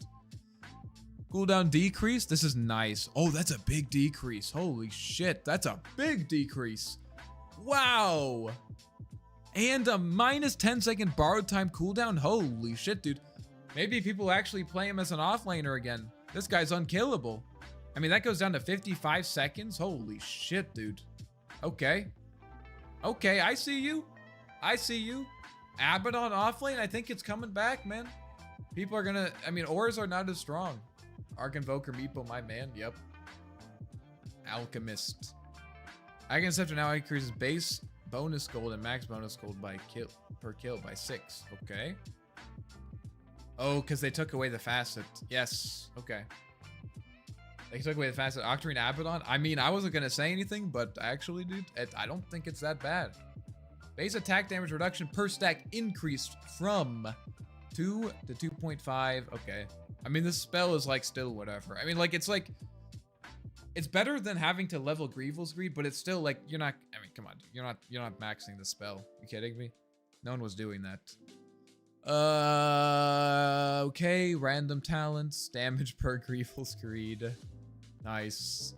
Cooldown decrease. This is nice. Oh, that's a big decrease. Holy shit, that's a big decrease. Wow. And a minus 10-second borrowed time cooldown. Holy shit, dude. Maybe people actually play him as an offlaner again. This guy's unkillable. I mean, that goes down to 55 seconds. Holy shit, dude. Okay. Okay, I see you. I see you. Abaddon offlane, I think it's coming back, man. People are gonna, I mean, auras are not as strong. Arc Invoker Meepo, my man, yep. Alchemist. Icon Scepter now increases base bonus gold and max bonus gold by per kill by 6. Okay. Oh, because they took away the facet. Yes. Okay. They took away the facet. Octarine Abaddon. I mean, I wasn't gonna say anything, but actually, dude, I don't think it's that bad. Base attack damage reduction per stack increased from 2 to 2.5. Okay. I mean, this spell is like still whatever. I mean, like it's better than having to level Grievel's Greed, but it's still like you're not. I mean, come on, dude, you're not maxing the spell. You kidding me? No one was doing that. Okay, random talents, damage per Grievel's Greed. Nice.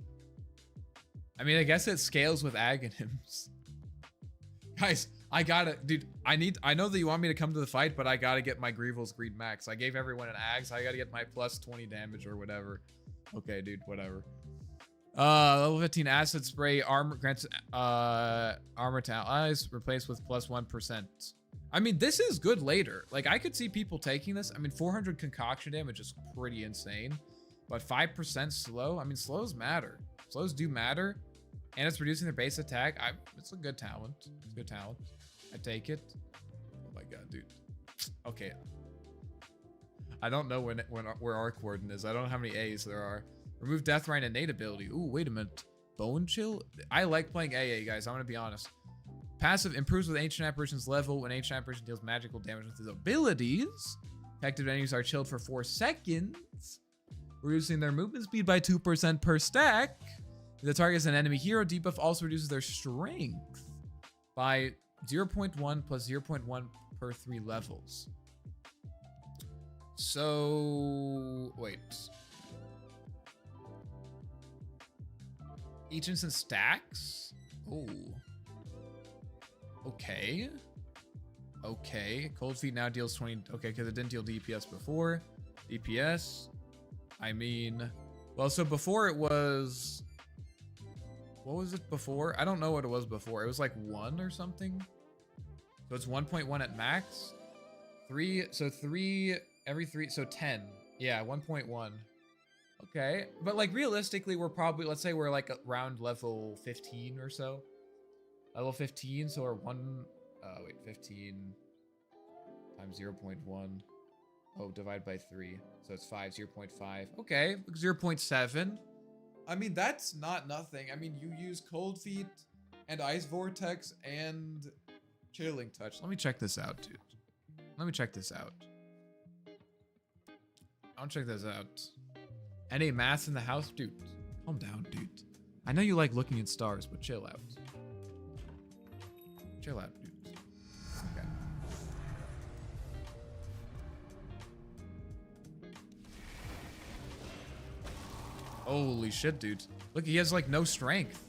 I mean, I guess it scales with Aghanims. Guys, I gotta, dude, I know that you want me to come to the fight, but I gotta get my Grievel's Greed max. I gave everyone an Ags, I gotta get my plus 20 damage or whatever. Okay, dude, whatever. Level 15 acid spray armor grants armor to allies replaced with plus 1%. I mean, this is good later. Like, I could see people taking this. I mean, 400 concoction damage is pretty insane, but 5% slow. I mean, slows matter. Slows do matter, and it's reducing their base attack. It's a good talent. It's a good talent. I take it. Oh my god, dude. Okay. I don't know where Arc Warden is. I don't know how many A's there are. Remove Death Rite innate ability. Ooh, wait a minute. Bone Chill? I like playing AA, guys. I'm gonna be honest. Passive improves with Ancient Apparition's level when Ancient Apparition deals magical damage with his abilities. Effective enemies are chilled for 4 seconds, reducing their movement speed by 2% per stack. If the target is an enemy hero, debuff also reduces their strength by 0.1 plus 0.1 per 3 levels. So, wait. Each instance stacks? Oh. Okay. Okay. Cold Feet now deals 20. Okay, because it didn't deal DPS before. DPS. I mean, well, so before it was. What was it before? I don't know what it was before. It was like 1 or something. So it's 1.1 at max. 3. So 3 every 3. So 10. Yeah, 1.1. Okay. But like realistically, we're probably, let's say we're like around level 15 or so. Level 15, so we're 15 times 0.1. Oh, divide by 3. So it's 5, 0.5. Okay, 0.7. I mean, that's not nothing. I mean, you use Cold Feet and Ice Vortex and Chilling Touch. Let me check this out, dude. Let me check this out. I'll check this out. Any mass in the house? Dude, calm down, dude. I know you like looking at stars, but chill out. Chill out, dude. Okay. Holy shit, dude. Look, he has like no strength.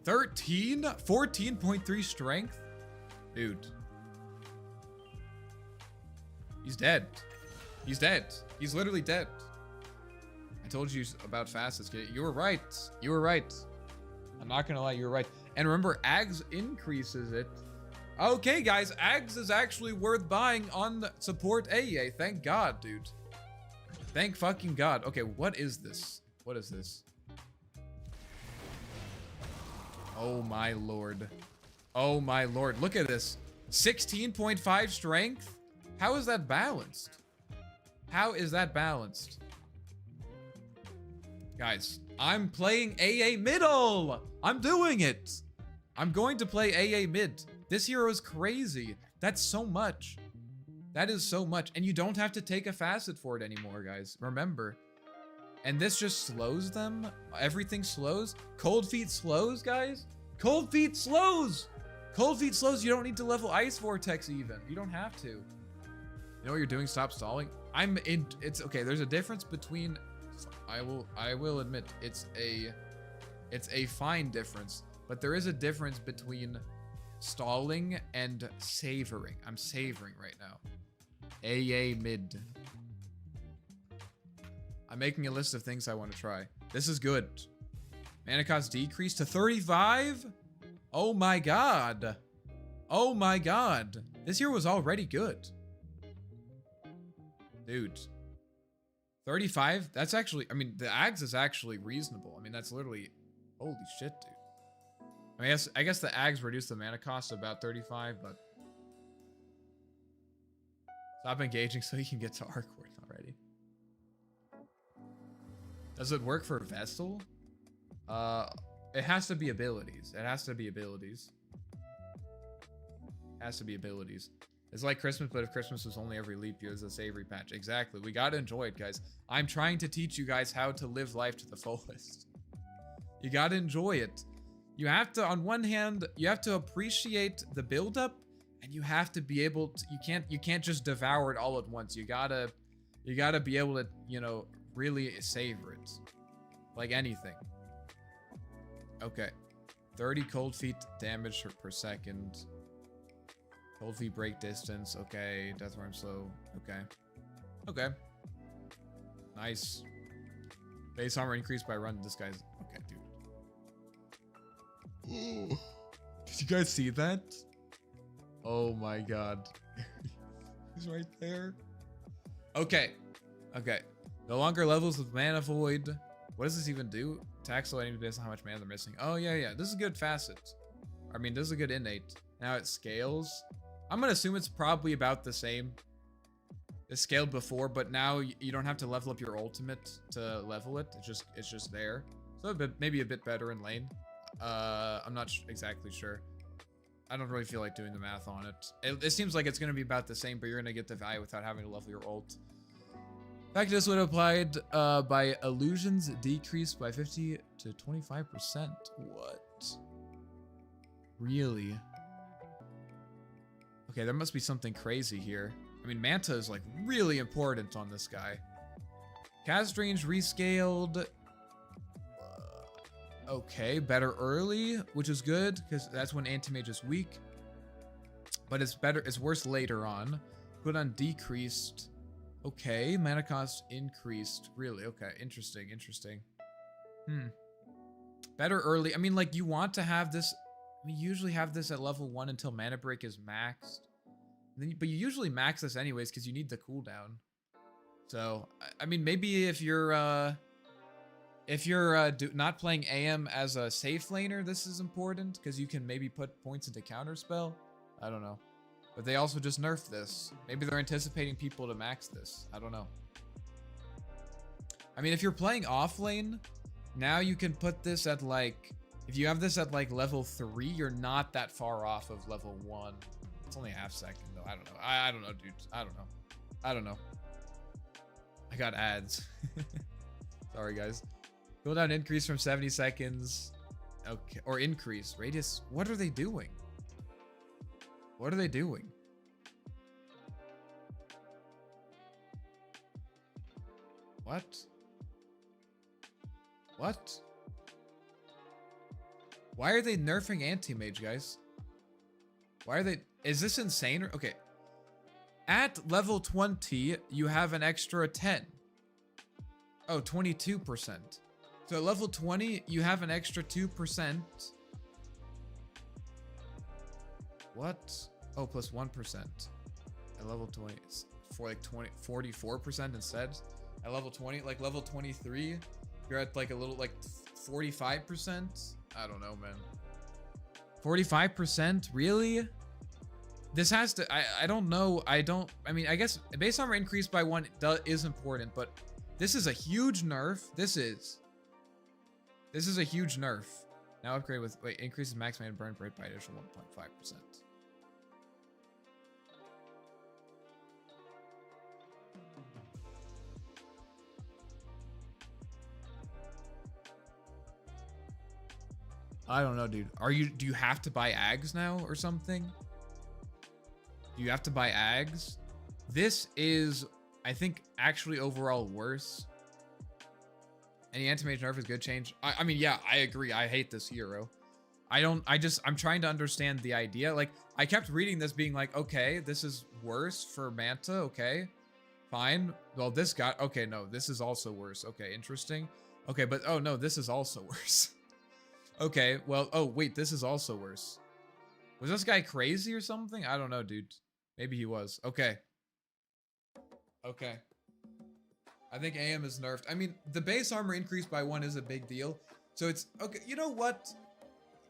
14.3 strength? Dude. He's dead. He's dead. He's literally dead. I told you about fastest. You were right. You were right. I'm not gonna lie, you were right. And remember, Ags increases it. Okay, guys, Ags is actually worth buying on support AA. Thank God, dude. Thank fucking God. Okay, what is this? What is this? Oh my lord. Oh my lord. Look at this. 16.5 strength? How is that balanced? How is that balanced? Guys, I'm playing AA middle. I'm doing it. I'm going to play AA mid. This hero is crazy. That's so much. That is so much. And you don't have to take a facet for it anymore, guys. Remember. And this just slows them. Everything slows. Cold Feet slows, guys. Cold Feet slows. Cold Feet slows. You don't need to level Ice Vortex even. You don't have to. You know what you're doing? Stop stalling. It's okay. There's a difference between, I will admit it's a fine difference, but there is a difference between stalling and savoring. I'm savoring right now. AA mid. I'm making a list of things I want to try. This is good. Mana cost decreased to 35? Oh my god. Oh my god. This hero was already good. Dude. 35? That's actually, I mean, the Ags is actually reasonable. I mean, that's literally, holy shit, dude. I mean, I guess the Ags reduce the mana cost to about 35, but stop engaging so you can get to Arcward already. Does it work for Vestal? It has to be abilities. It has to be abilities. It has to be abilities. It's like Christmas, but if Christmas was only every leap year, it's a savory patch. Exactly. We gotta enjoy it, guys. I'm trying to teach you guys how to live life to the fullest. You gotta enjoy it. You have to, on one hand, you have to appreciate the buildup, and you have to be able to, you can't just devour it all at once. You gotta be able to, you know, really savor it. Like anything. Okay. 30 cold feet damage per second. Cold feet break distance. Okay. Death worm slow. Okay. Okay. Nice. Base armor increased by run. This guy's okay, dude. Did you guys see that? Oh my god. He's right there. Okay. Okay. No longer levels with mana void. What does this even do? Tax enemies based on how much mana they're missing. Oh yeah, yeah. This is a good facet. I mean, this is a good innate. Now it scales. I'm gonna assume it's probably about the same. It scaled before, but now you don't have to level up your ultimate to level it. It's just there. So maybe a bit better in lane. I'm not exactly sure. I don't really feel like doing the math on it. It seems like it's gonna be about the same, but you're gonna get the value without having to level your ult. Practice would applied by illusions decreased by 50 to 25%. What? Really? Okay, there must be something crazy here. I mean, Manta is like really important on this guy. Cast range rescaled. Okay, better early, which is good because that's when anti-mage is weak. But it's better, it's worse later on. Put on decreased. Okay, mana cost increased. Really? Okay, interesting, interesting. Better early. I mean, like, you want to have this. We usually have this at level 1 until mana break is maxed. But you usually max this anyways because you need the cooldown. So, I mean, maybe if you're not playing AM as a safe laner, this is important because you can maybe put points into counterspell. I don't know. But they also just nerfed this. Maybe they're anticipating people to max this. I don't know. I mean, if you're playing off lane, now you can put this at like, if you have this at like level 3, you're not that far off of level 1. It's only a half second though. I don't know. I don't know, dude. I don't know. I don't know. I got ads. Sorry, guys. Cooldown increase from 70 seconds. Okay. Or increase. Radius. What are they doing? What are they doing? What? What? Why are they nerfing anti-mage, guys? Why are they... Is this insane? Okay. At level 20, you have an extra 10. Oh, 22%. So at level 20, you have an extra 2%. What? Oh, plus 1%. At level 20, it's for like 44% instead. At level 20, like level 23, you're at like a little, like 45%. I don't know, man. 45%? Really? This has to, I don't know. I mean, I guess base armor increased by 1 is important, but this is a huge nerf. This is a huge nerf. Now upgrade with, wait, increases max man burn rate by additional 1.5%. I don't know, dude. Do you have to buy Ags now or something? Do you have to buy Ags? This is, I think, actually overall worse. Any anti-mage nerf is good change. I mean, yeah, I agree. I hate this hero. I'm trying to understand the idea. Like, I kept reading this being like, okay, this is worse for Manta. Okay, fine. Well, this got, okay, no, this is also worse. Okay, interesting. Okay, but, oh no, this is also worse. Okay, well, oh, wait, this is also worse. Was this guy crazy or something? I don't know, dude. Maybe he was. Okay. Okay. I think AM is nerfed. I mean, the base armor increase by 1 is a big deal. So it's, okay, you know what?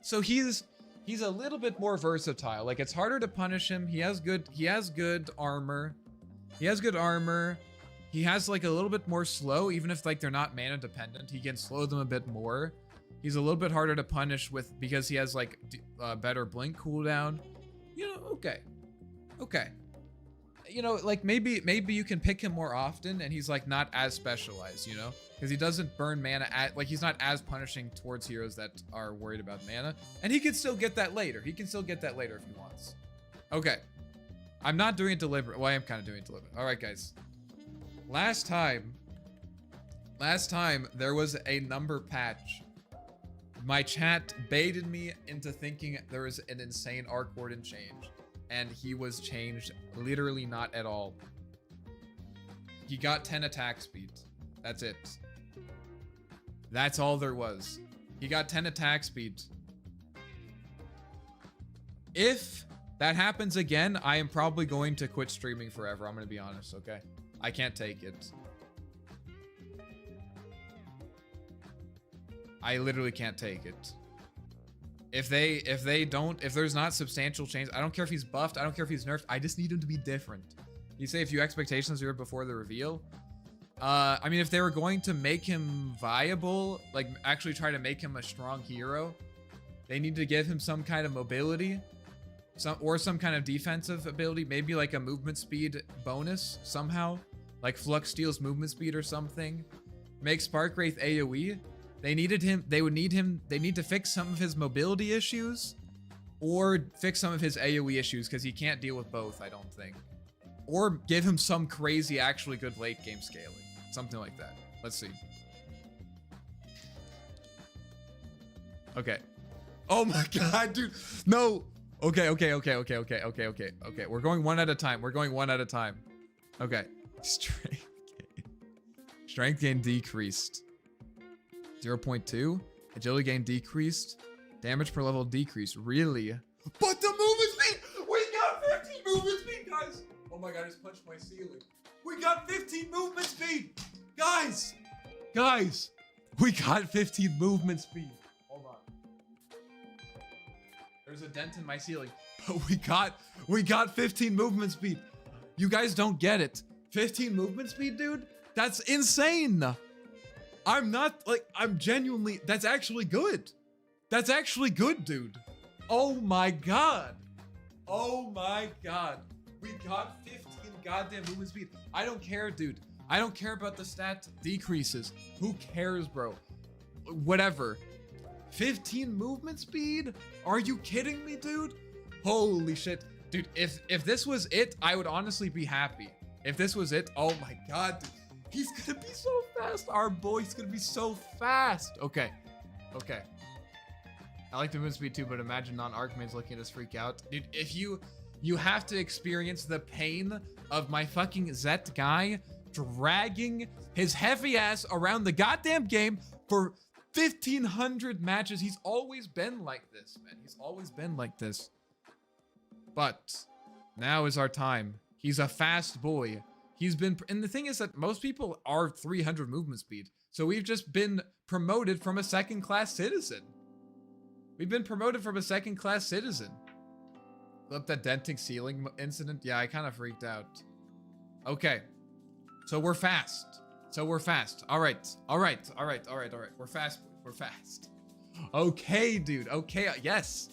So he's a little bit more versatile. Like, it's harder to punish him. He has good armor. He has good armor. He has, like, a little bit more slow, even if, like, they're not mana dependent. He can slow them a bit more. He's a little bit harder to punish with because he has like better blink cooldown. You know, okay. Okay. You know, like maybe you can pick him more often and he's like not as specialized, you know? Because he doesn't burn mana at, like he's not as punishing towards heroes that are worried about mana. And he can still get that later. He can still get that later if he wants. Okay. I'm not doing it deliberate. Well, I am kind of doing it deliberate. All right, guys. Last time there was a number patch. My chat baited me into thinking there was an insane Arc Warden change, and he was changed literally not at all. He got 10 attack speed. That's it. That's all there was. He got 10 attack speed. If that happens again, I am probably going to quit streaming forever. I'm going to be honest, okay? I can't take it. I literally can't take it. If there's not substantial change, I don't care if he's buffed, I don't care if he's nerfed, I just need him to be different. You say a few expectations here before the reveal. I mean, if they were going to make him viable, like actually try to make him a strong hero, they need to give him some kind of mobility, some kind of defensive ability, maybe like a movement speed bonus somehow, like Flux steals movement speed or something. Make Spark Wraith AoE. They need to fix some of his mobility issues or fix some of his AoE issues because he can't deal with both, I don't think. Or give him some crazy, actually good late game scaling. Something like that. Let's see. Okay. Oh my god, dude. No. Okay. We're going one at a time. Okay. Strength gain decreased. 0.2. Agility gain decreased. Damage per level decreased. Really? But the movement speed! We got 15 movement speed, guys! Oh my god, I just punched my ceiling. We got 15 movement speed! Guys! We got 15 movement speed. Hold on. There's a dent in my ceiling. But we got 15 movement speed. You guys don't get it. 15 movement speed, dude? That's insane! I'm genuinely, that's actually good. That's actually good, dude. Oh my god. We got 15 goddamn movement speed. I don't care, dude. I don't care about the stat decreases. Who cares, bro? Whatever. 15 movement speed? Are you kidding me, dude? Holy shit. Dude, if this was it, I would honestly be happy. If this was it, oh my god, dude. He's gonna be so fast. Our boy's gonna be so fast. Okay. I like the movement speed too, but imagine non-arc mains looking at us freak out. Dude, if you have to experience the pain of my fucking Zet guy dragging his heavy ass around the goddamn game for 1,500 matches. He's always been like this, man. He's always been like this. But now is our time. He's a fast boy. And the thing is that most people are 300 movement speed. So we've just been promoted from a second-class citizen. We've been promoted from a second-class citizen. Flip that denting ceiling incident. Yeah, I kind of freaked out. Okay. So we're fast. All right. We're fast. Okay, dude. Okay. Yes,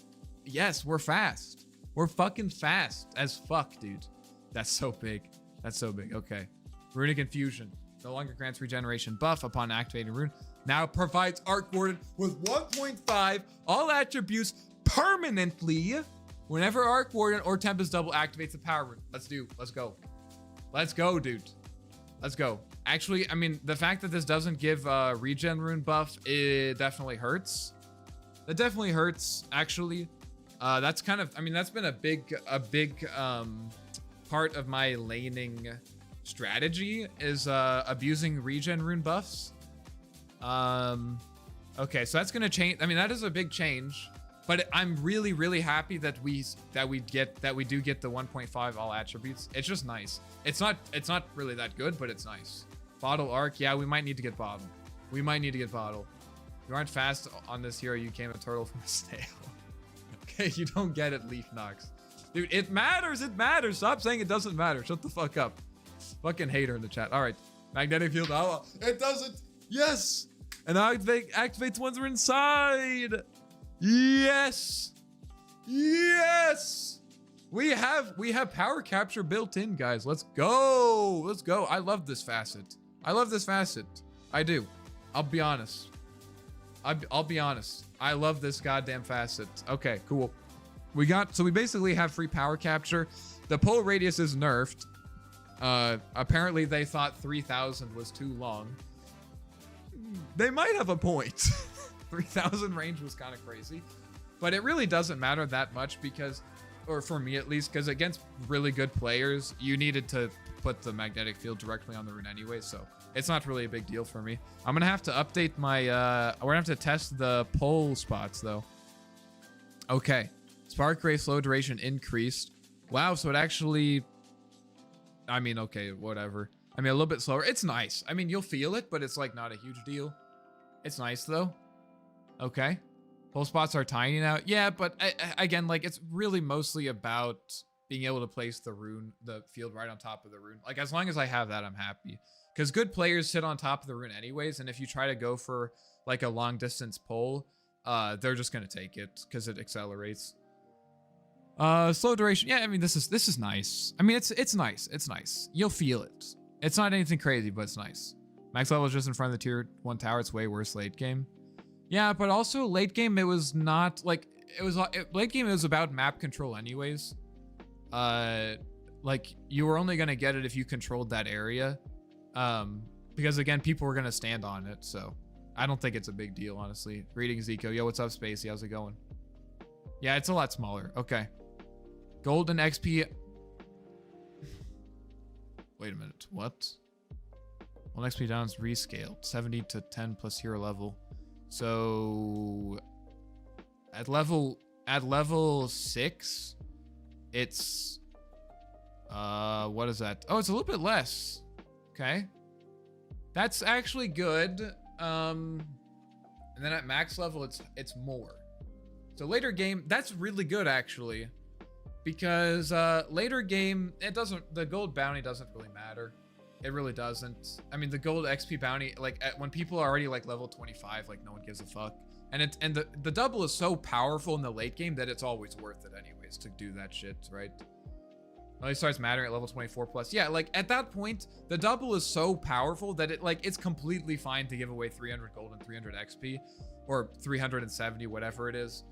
we're fast. We're fucking fast as fuck, dude. That's so big. Okay. Runic Infusion. No longer grants regeneration buff upon activating rune. Now provides Arc Warden with 1.5 all attributes permanently whenever Arc Warden or Tempest Double activates the power rune. Let's go. Let's go, dude. Let's go. Actually, I mean, the fact that this doesn't give regen rune buff, it definitely hurts. That definitely hurts, actually. That's kind of, I mean, that's been a big part of my laning strategy is abusing regen rune buffs. Okay, so that's gonna change. I mean, that is a big change, but I'm really happy that we do get the 1.5 all attributes. It's just nice. It's not really that good, but it's nice. Bottle Arc, yeah, we might need to get Bottle. You aren't fast on this hero. You came a turtle from a snail. Okay, you don't get it, Leaf Nox. Dude, it matters. Stop saying it doesn't matter. Shut the fuck up. Fucking hater in the chat. All right, magnetic field. Oh, it doesn't. Yes, and activates once we're inside. Yes. We have power capture built in, guys. Let's go. I love this facet. I do. I'll be honest. I love this goddamn facet. Okay, cool. We basically have free power capture. The pole radius is nerfed. Apparently they thought 3,000 was too long. They might have a point. 3,000 range was kind of crazy, but it really doesn't matter that much because, or for me at least, because against really good players, you needed to put the magnetic field directly on the rune anyway, so it's not really a big deal for me. I'm gonna have to update my, we're gonna have to test the pole spots though. Okay, Spark Ray slow duration increased. Wow, so it actually, I mean, okay, whatever. I mean, a little bit slower. It's nice. I mean, you'll feel it, but it's like not a huge deal. It's nice though. Okay. Pole spots are tiny now. Yeah, but again, like it's really mostly about being able to place the field right on top of the rune. Like as long as I have that, I'm happy. Because good players sit on top of the rune anyways, and if you try to go for like a long distance pole, they're just gonna take it because it accelerates. Slow duration. Yeah, I mean this is nice. I mean it's nice. You'll feel it. It's not anything crazy, but it's nice. Max level is just in front of the tier 1 tower. It's way worse late game. Yeah, but also late game it was not like late game it was about map control anyways. Like you were only gonna get it if you controlled that area. Because again, people were gonna stand on it, so I don't think it's a big deal, honestly. Greetings, Zico. Yo, what's up, Spacey? How's it going? Yeah, it's a lot smaller. Okay. Golden XP. Wait a minute. What? 1 XP down is rescaled. 70 to 10 plus hero level. So at level 6, it's what is that? Oh, it's a little bit less. Okay. That's actually good. And then at max level it's more. So later game, that's really good actually. Because later game, the gold bounty doesn't really matter. It really doesn't. I mean, the gold XP bounty, like when people are already like level 25, like no one gives a fuck. And the double is so powerful in the late game that it's always worth it anyways to do that shit, right? It only starts mattering at level 24 plus. Yeah, like at that point, the double is so powerful that it's completely fine to give away 300 gold and 300 XP or 370, whatever it is.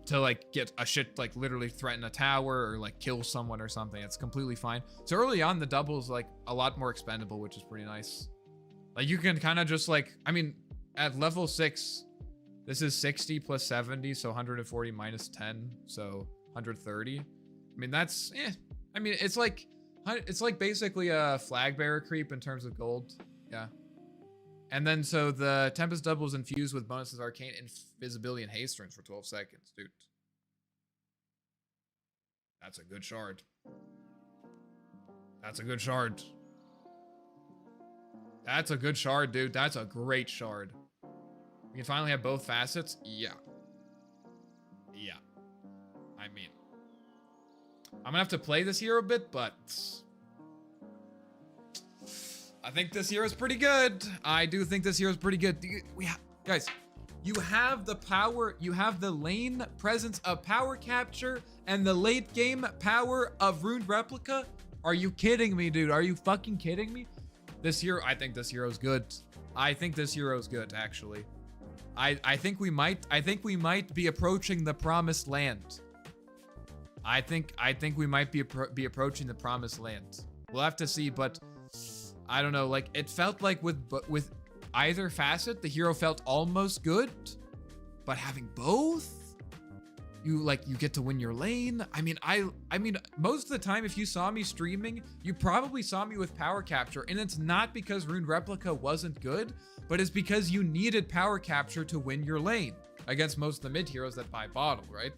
To like get a shit, like literally threaten a tower or like kill someone or something. It's completely fine. So early on, the double is like a lot more expendable, which is pretty nice. Like you can kind of just like, I mean, at level 6, this is 60 plus 70, so 140 minus 10, so 130. I mean, that's, I mean, it's like basically a flag bearer creep in terms of gold. Yeah. And then so the Tempest double is infused with bonuses Arcane, Invisibility, and Haste runes for 12 seconds. Dude. That's a good shard. That's a good shard. That's a good shard, dude. That's a great shard. We can finally have both facets? Yeah. I'm gonna have to play this hero a bit, but I think this hero is pretty good. I do think this hero is pretty good. Guys, you have the power, you have the lane presence of power capture and the late game power of Ruined Replica. Are you kidding me, dude? Are you fucking kidding me? This hero, I think this hero is good. I think this hero is good, actually. I think we might be approaching the promised land. I think we might be approaching the promised land. We'll have to see, but I don't know. Like, it felt like with either facet, the hero felt almost good, but having both, you get to win your lane. I mean, most of the time, if you saw me streaming, you probably saw me with power capture, and it's not because Ruined Replica wasn't good, but it's because you needed power capture to win your lane against most of the mid heroes that buy bottle, right?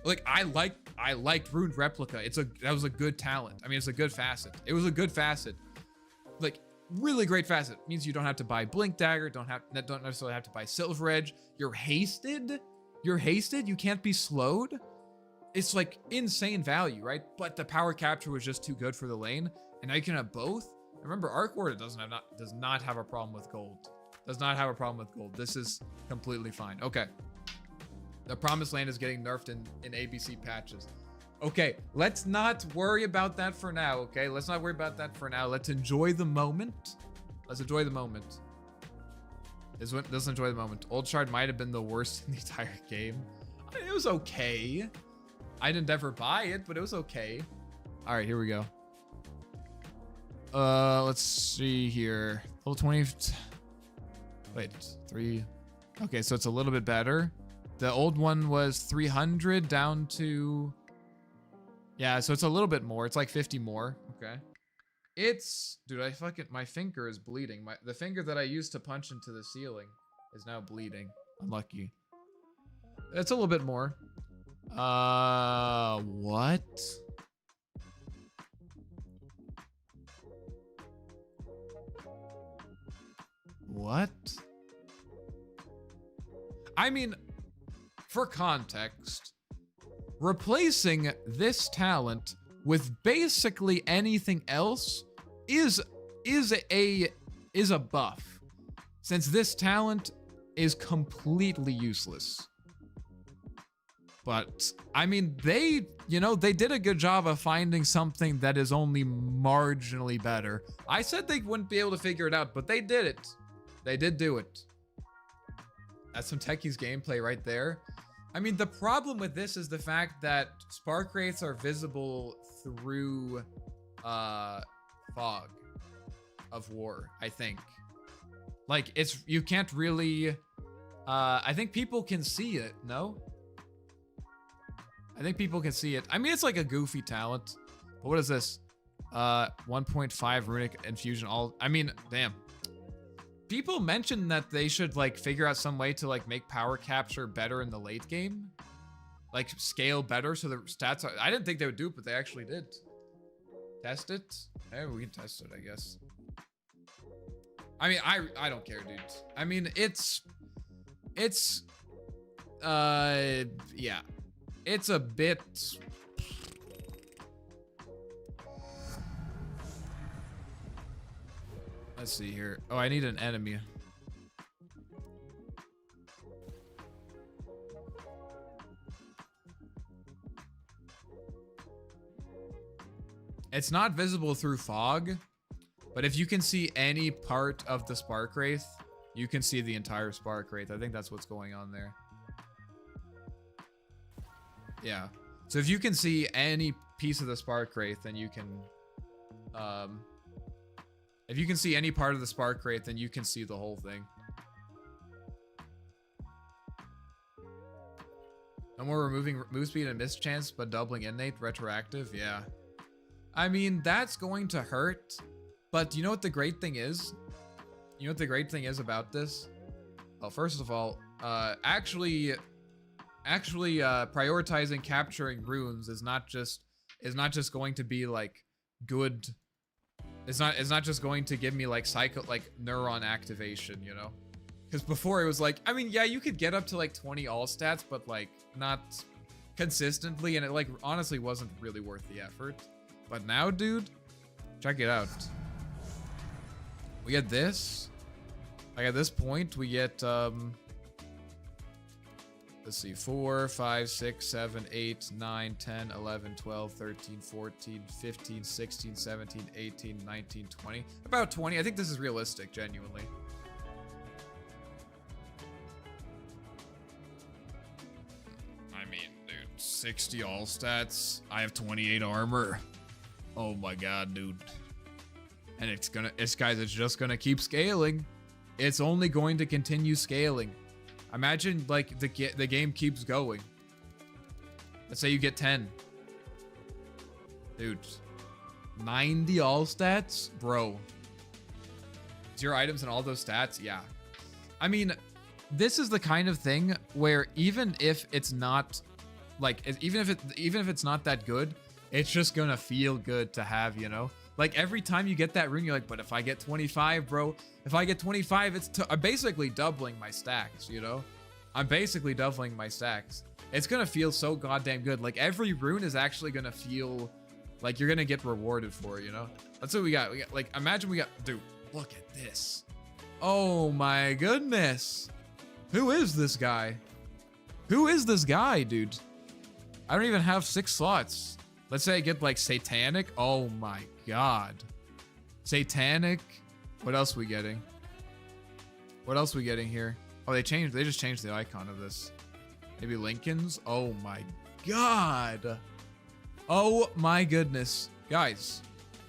Like, I liked Ruined Replica. That was a good talent. I mean, it's a good facet. It was a good facet. Like, really great facet. It means you don't have to buy Blink Dagger, don't necessarily have to buy Silver Edge. You're hasted. You can't be slowed. It's like insane value, right? But the power capture was just too good for the lane, and now you can have both. Remember, Arc Warden does not have a problem with gold. Does not have a problem with gold. This is completely fine. Okay. The Promised Land is getting nerfed in ABC patches. Okay, let's not worry about that for now, okay? Let's not worry about that for now. Let's enjoy the moment. Let's enjoy the moment. Let's enjoy the moment. Old Shard might have been the worst in the entire game. I mean, it was okay. I didn't ever buy it, but it was okay. All right, here we go. Let's see here. Level 20. Wait, 3. Okay, so it's a little bit better. The old one was 300 down to... Yeah, so it's a little bit more. It's like 50 more. Okay. Dude, my finger is bleeding. The finger that I used to punch into the ceiling is now bleeding. Unlucky. It's a little bit more. What? What? I mean, for context, replacing this talent with basically anything else is a buff, since this talent is completely useless. But I mean, they did a good job of finding something that is only marginally better. I said they wouldn't be able to figure it out, but they did it. They did do it. That's some Techies gameplay right there. I mean, the problem with this is the fact that Spark Wraiths are visible through fog of war, I think. Like, you can't really... I think people can see it, no? I think people can see it. I mean, it's like a goofy talent. But what is this? 1.5 Runic Infusion. I mean, damn. People mentioned that they should, like, figure out some way to, like, make power capture better in the late game. Like, scale better so the stats are... I didn't think they would do it, but they actually did. Test it? Hey, we can test it, I guess. I mean, I don't care, dude. I mean, yeah. It's a bit... Let's see here. Oh, I need an enemy. It's not visible through fog, but if you can see any part of the Spark Wraith, you can see the entire Spark Wraith. I think that's what's going on there. Yeah. So if you can see any piece of the Spark Wraith, then you can... if you can see any part of the Spark Wraith, then you can see the whole thing. No more removing move speed and mischance, but doubling innate retroactive. Yeah. I mean, that's going to hurt. But you know what the great thing is? You know what the great thing is about this? Well, first of all, actually prioritizing capturing runes is not just going to be like good. It's not just going to give me like neuron activation, you know? Because before it was like, I mean, yeah, you could get up to like 20 all stats, but like not consistently, and it like honestly wasn't really worth the effort. But now, dude, check it out. We get this. Like at this point, we get let's see, 4, 5, 6, 7, 8, 9, 10, 11, 12, 13, 14, 15, 16, 17, 18, 19, 20. About 20. I think this is realistic, genuinely. I mean, dude, 60 all stats. I have 28 armor. Oh my god, dude. And it's just gonna keep scaling. It's only going to continue scaling. Imagine like the game keeps going. Let's say you get 10. Dude, 90 all stats, bro. 0 items and all those stats, yeah. I mean, this is the kind of thing where even if it's not like even if it's not that good, it's just gonna feel good to have, you know? Like every time you get that rune, you're like, but if I get 25, bro, if I get 25, it's I'm basically doubling my stacks, you know? I'm basically doubling my stacks. It's gonna feel so goddamn good. Like every rune is actually gonna feel like you're gonna get rewarded for it, you know? That's what we got. We got like, imagine we got, dude, look at this. Oh my goodness. Who is this guy? Who is this guy, dude? I don't even have 6 slots. Let's say I get like Satanic. Oh my god. Satanic. What else we getting? What else we getting here? Oh, they just changed the icon of this. Maybe Lincoln's? Oh my god. Oh my goodness. Guys,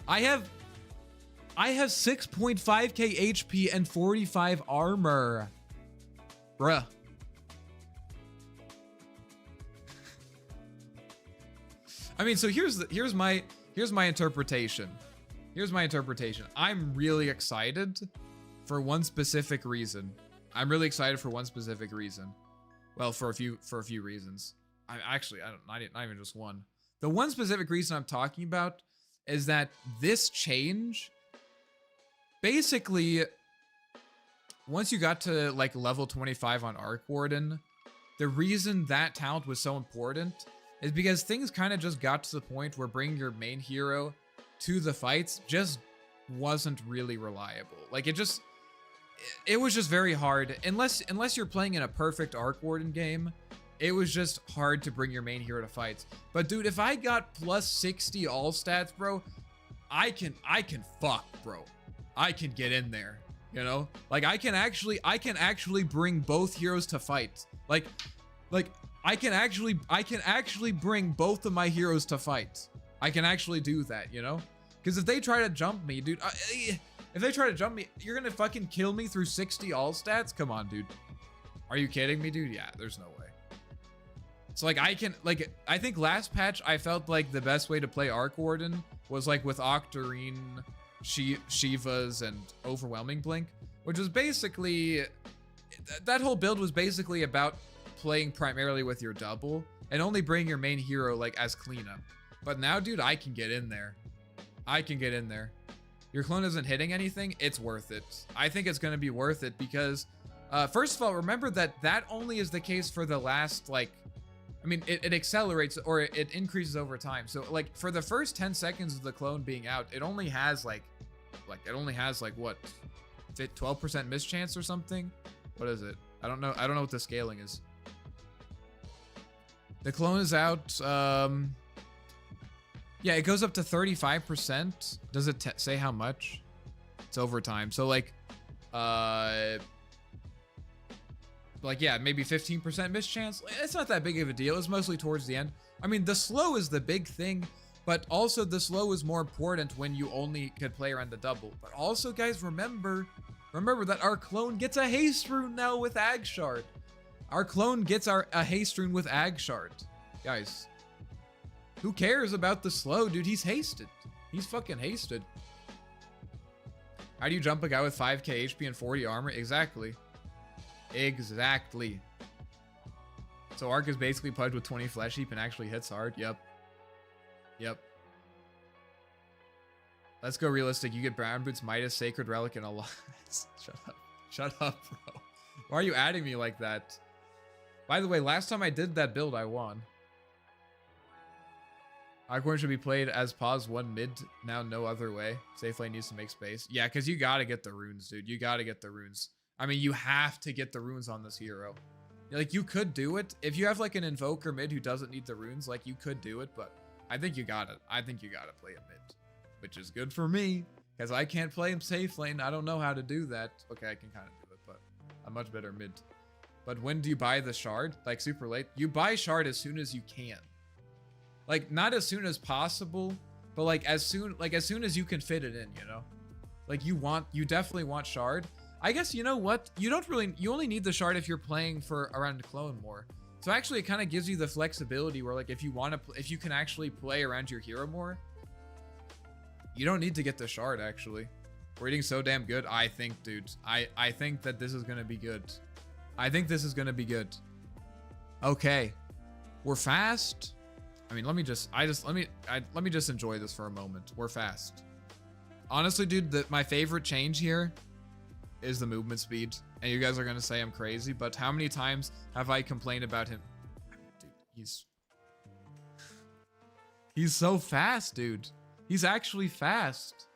I have 6.5k HP and 45 armor. Bruh. I mean, so here's my interpretation. Here's my interpretation. I'm really excited for one specific reason. I'm really excited for one specific reason. Well, for a few reasons. Not even just one. The one specific reason I'm talking about is that this change, basically, once you got to like level 25 on Arc Warden, the reason that talent was so important is because things kind of just got to the point where bringing your main hero to the fights just wasn't really reliable. Like it was just very hard. Unless you're playing in a perfect Arc Warden game, it was just hard to bring your main hero to fights. But dude, if I got plus 60 all stats, bro, I can fuck, bro. I can get in there, you know? Like I can actually bring both heroes to fight. Like I can actually bring both of my heroes to fight. I can actually do that, you know? Because if they try to jump me, dude, if they try to jump me, you're gonna fucking kill me through 60 all stats? Come on, dude. Are you kidding me, dude? Yeah, there's no way. So like I think last patch I felt like the best way to play Arc Warden was like with Octarine, Shivas, and Overwhelming Blink, which was basically, that whole build was basically about playing primarily with your double and only bring your main hero like as cleanup. But now, dude, I can get in there. I can get in there. Your clone isn't hitting anything, it's worth it. I think it's going to be worth it because, first of all, remember that only is the case for the last, like, I mean, it accelerates or it increases over time. So, like, for the first 10 seconds of the clone being out, it only has, what, 12% mischance or something? What is it? I don't know what the scaling is. The clone is out, yeah, it goes up to 35%. Does it say how much? It's overtime. So like yeah, maybe 15% mischance. It's not that big of a deal. It's mostly towards the end. I mean, the slow is the big thing, but also the slow is more important when you only could play around the double. But also, guys, remember that our clone gets a haste rune now with Agshard. Our clone gets a haste rune with Agshard. Guys, who cares about the slow, dude? He's hasted. He's fucking hasted. How do you jump a guy with 5k HP and 40 armor? Exactly. Exactly. So Arc is basically pudged with 20 flesh heap and actually hits hard. Yep. Yep. Let's go realistic. You get Brown Boots, Midas, Sacred Relic, and a lot. Shut up. Shut up, bro. Why are you adding me like that? By the way, last time I did that build, I won. Arcorn should be played as pause 1 mid, now no other way. Safe lane needs to make space. Yeah, because you gotta get the runes, dude. You gotta get the runes. I mean, you have to get the runes on this hero. Like, you could do it. If you have, like, an invoker mid who doesn't need the runes, like, you could do it, but I think you got it. I think you gotta play a mid, which is good for me, because I can't play him safe lane. I don't know how to do that. Okay, I can kind of do it, but I'm much better mid. But when do you buy the shard? Like, super late? You buy shard as soon as you can. Like, not as soon as possible, but like as soon as you can fit it in, you know? Like, you definitely want shard. I guess, you know what? You only need the shard if you're playing for around clone more. So actually it kind of gives you the flexibility where, like, if you can actually play around your hero more, you don't need to get the shard. Actually, we're eating so damn good. I think, dude, I think that this is going to be good. I think this is going to be good. Okay. We're fast. I mean, let me just enjoy this for a moment. We're fast. Honestly, dude, my favorite change here is the movement speed. And you guys are going to say I'm crazy, but how many times have I complained about him? Dude, he's so fast, dude. He's actually fast.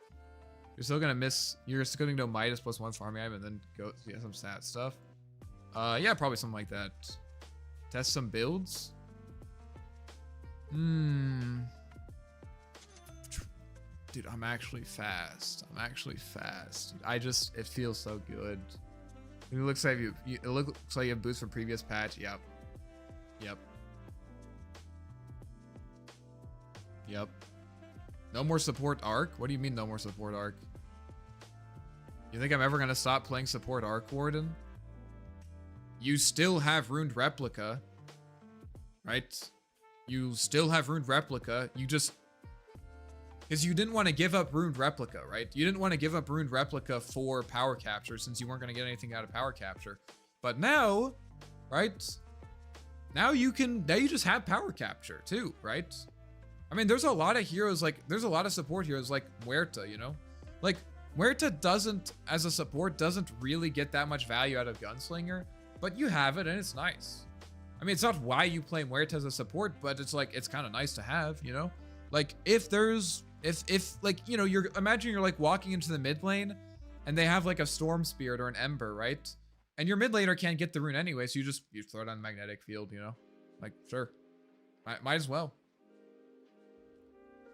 You're still going to miss, you're still going to go Midas +1 farming item and then go get some stat stuff. Yeah, probably something like that. Test some builds. Dude, I'm actually fast. It feels so good. It looks like it looks like you have boosts from previous patch. Yep. No more support arc? What do you mean no more support arc? You think I'm ever gonna stop playing support arc warden? You still have Ruined Replica, right? You still have Ruined Replica. You just... Because you didn't want to give up Ruined Replica, right? You didn't want to give up Ruined Replica for Power Capture since you weren't going to get anything out of Power Capture. But now, right? Now you just have Power Capture too, right? I mean, there's a lot of heroes, like, there's a lot of support heroes like Muerta, you know? Like, Muerta as a support, doesn't really get that much value out of Gunslinger, but you have it and it's nice. I mean, it's not why you play Muerta as a support, but it's like, it's kind of nice to have, you know? Like, if like, you know, imagine you're like walking into the mid lane and they have like a Storm Spirit or an Ember, right? And your mid laner can't get the rune anyway, so you throw it on Magnetic Field, you know? Like, sure. Might as well.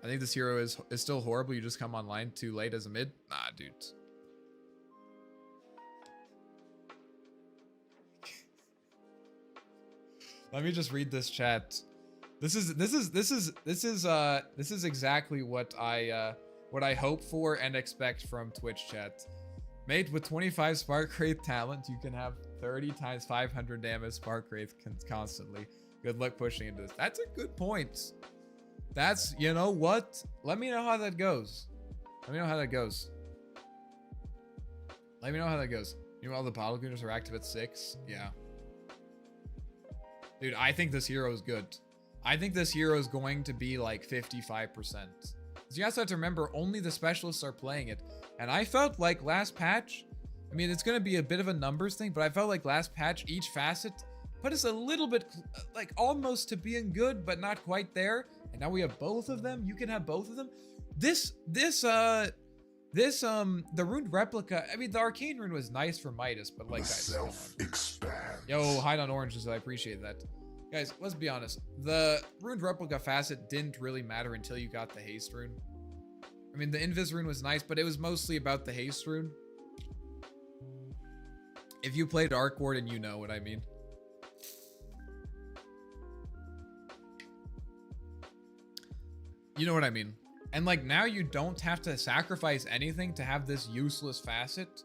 I think this hero is still horrible. You just come online too late as a mid. Nah, dude. Let me just read this chat. This is exactly what I hope for and expect from Twitch chat. Mate, with 25 Spark Wraith talent, you can have 30 times 500 damage Spark Wraith constantly. Good luck pushing into this. That's a good point. That's, you know what? Let me know how that goes. Let me know how that goes. Meanwhile, the bottle gooners are active at 6. Yeah. Dude, I think this hero is good. I think this hero is going to be like 55%. So you also have to remember, only the specialists are playing it. And I felt like last patch, I mean, it's going to be a bit of a numbers thing, but I felt like last patch, each facet put us a little bit, like, almost to being good, but not quite there. And now we have both of them. You can have both of them. The Ruined Replica, I mean, the Arcane Rune was nice for Midas, but like, guys, yo, hide on oranges, I appreciate that. Guys, let's be honest. The Ruined Replica facet didn't really matter until you got the Haste Rune. I mean, the Invis Rune was nice, but it was mostly about the Haste Rune. If you played Arc Warden, you know what I mean. You know what I mean. And like, now you don't have to sacrifice anything to have this useless facet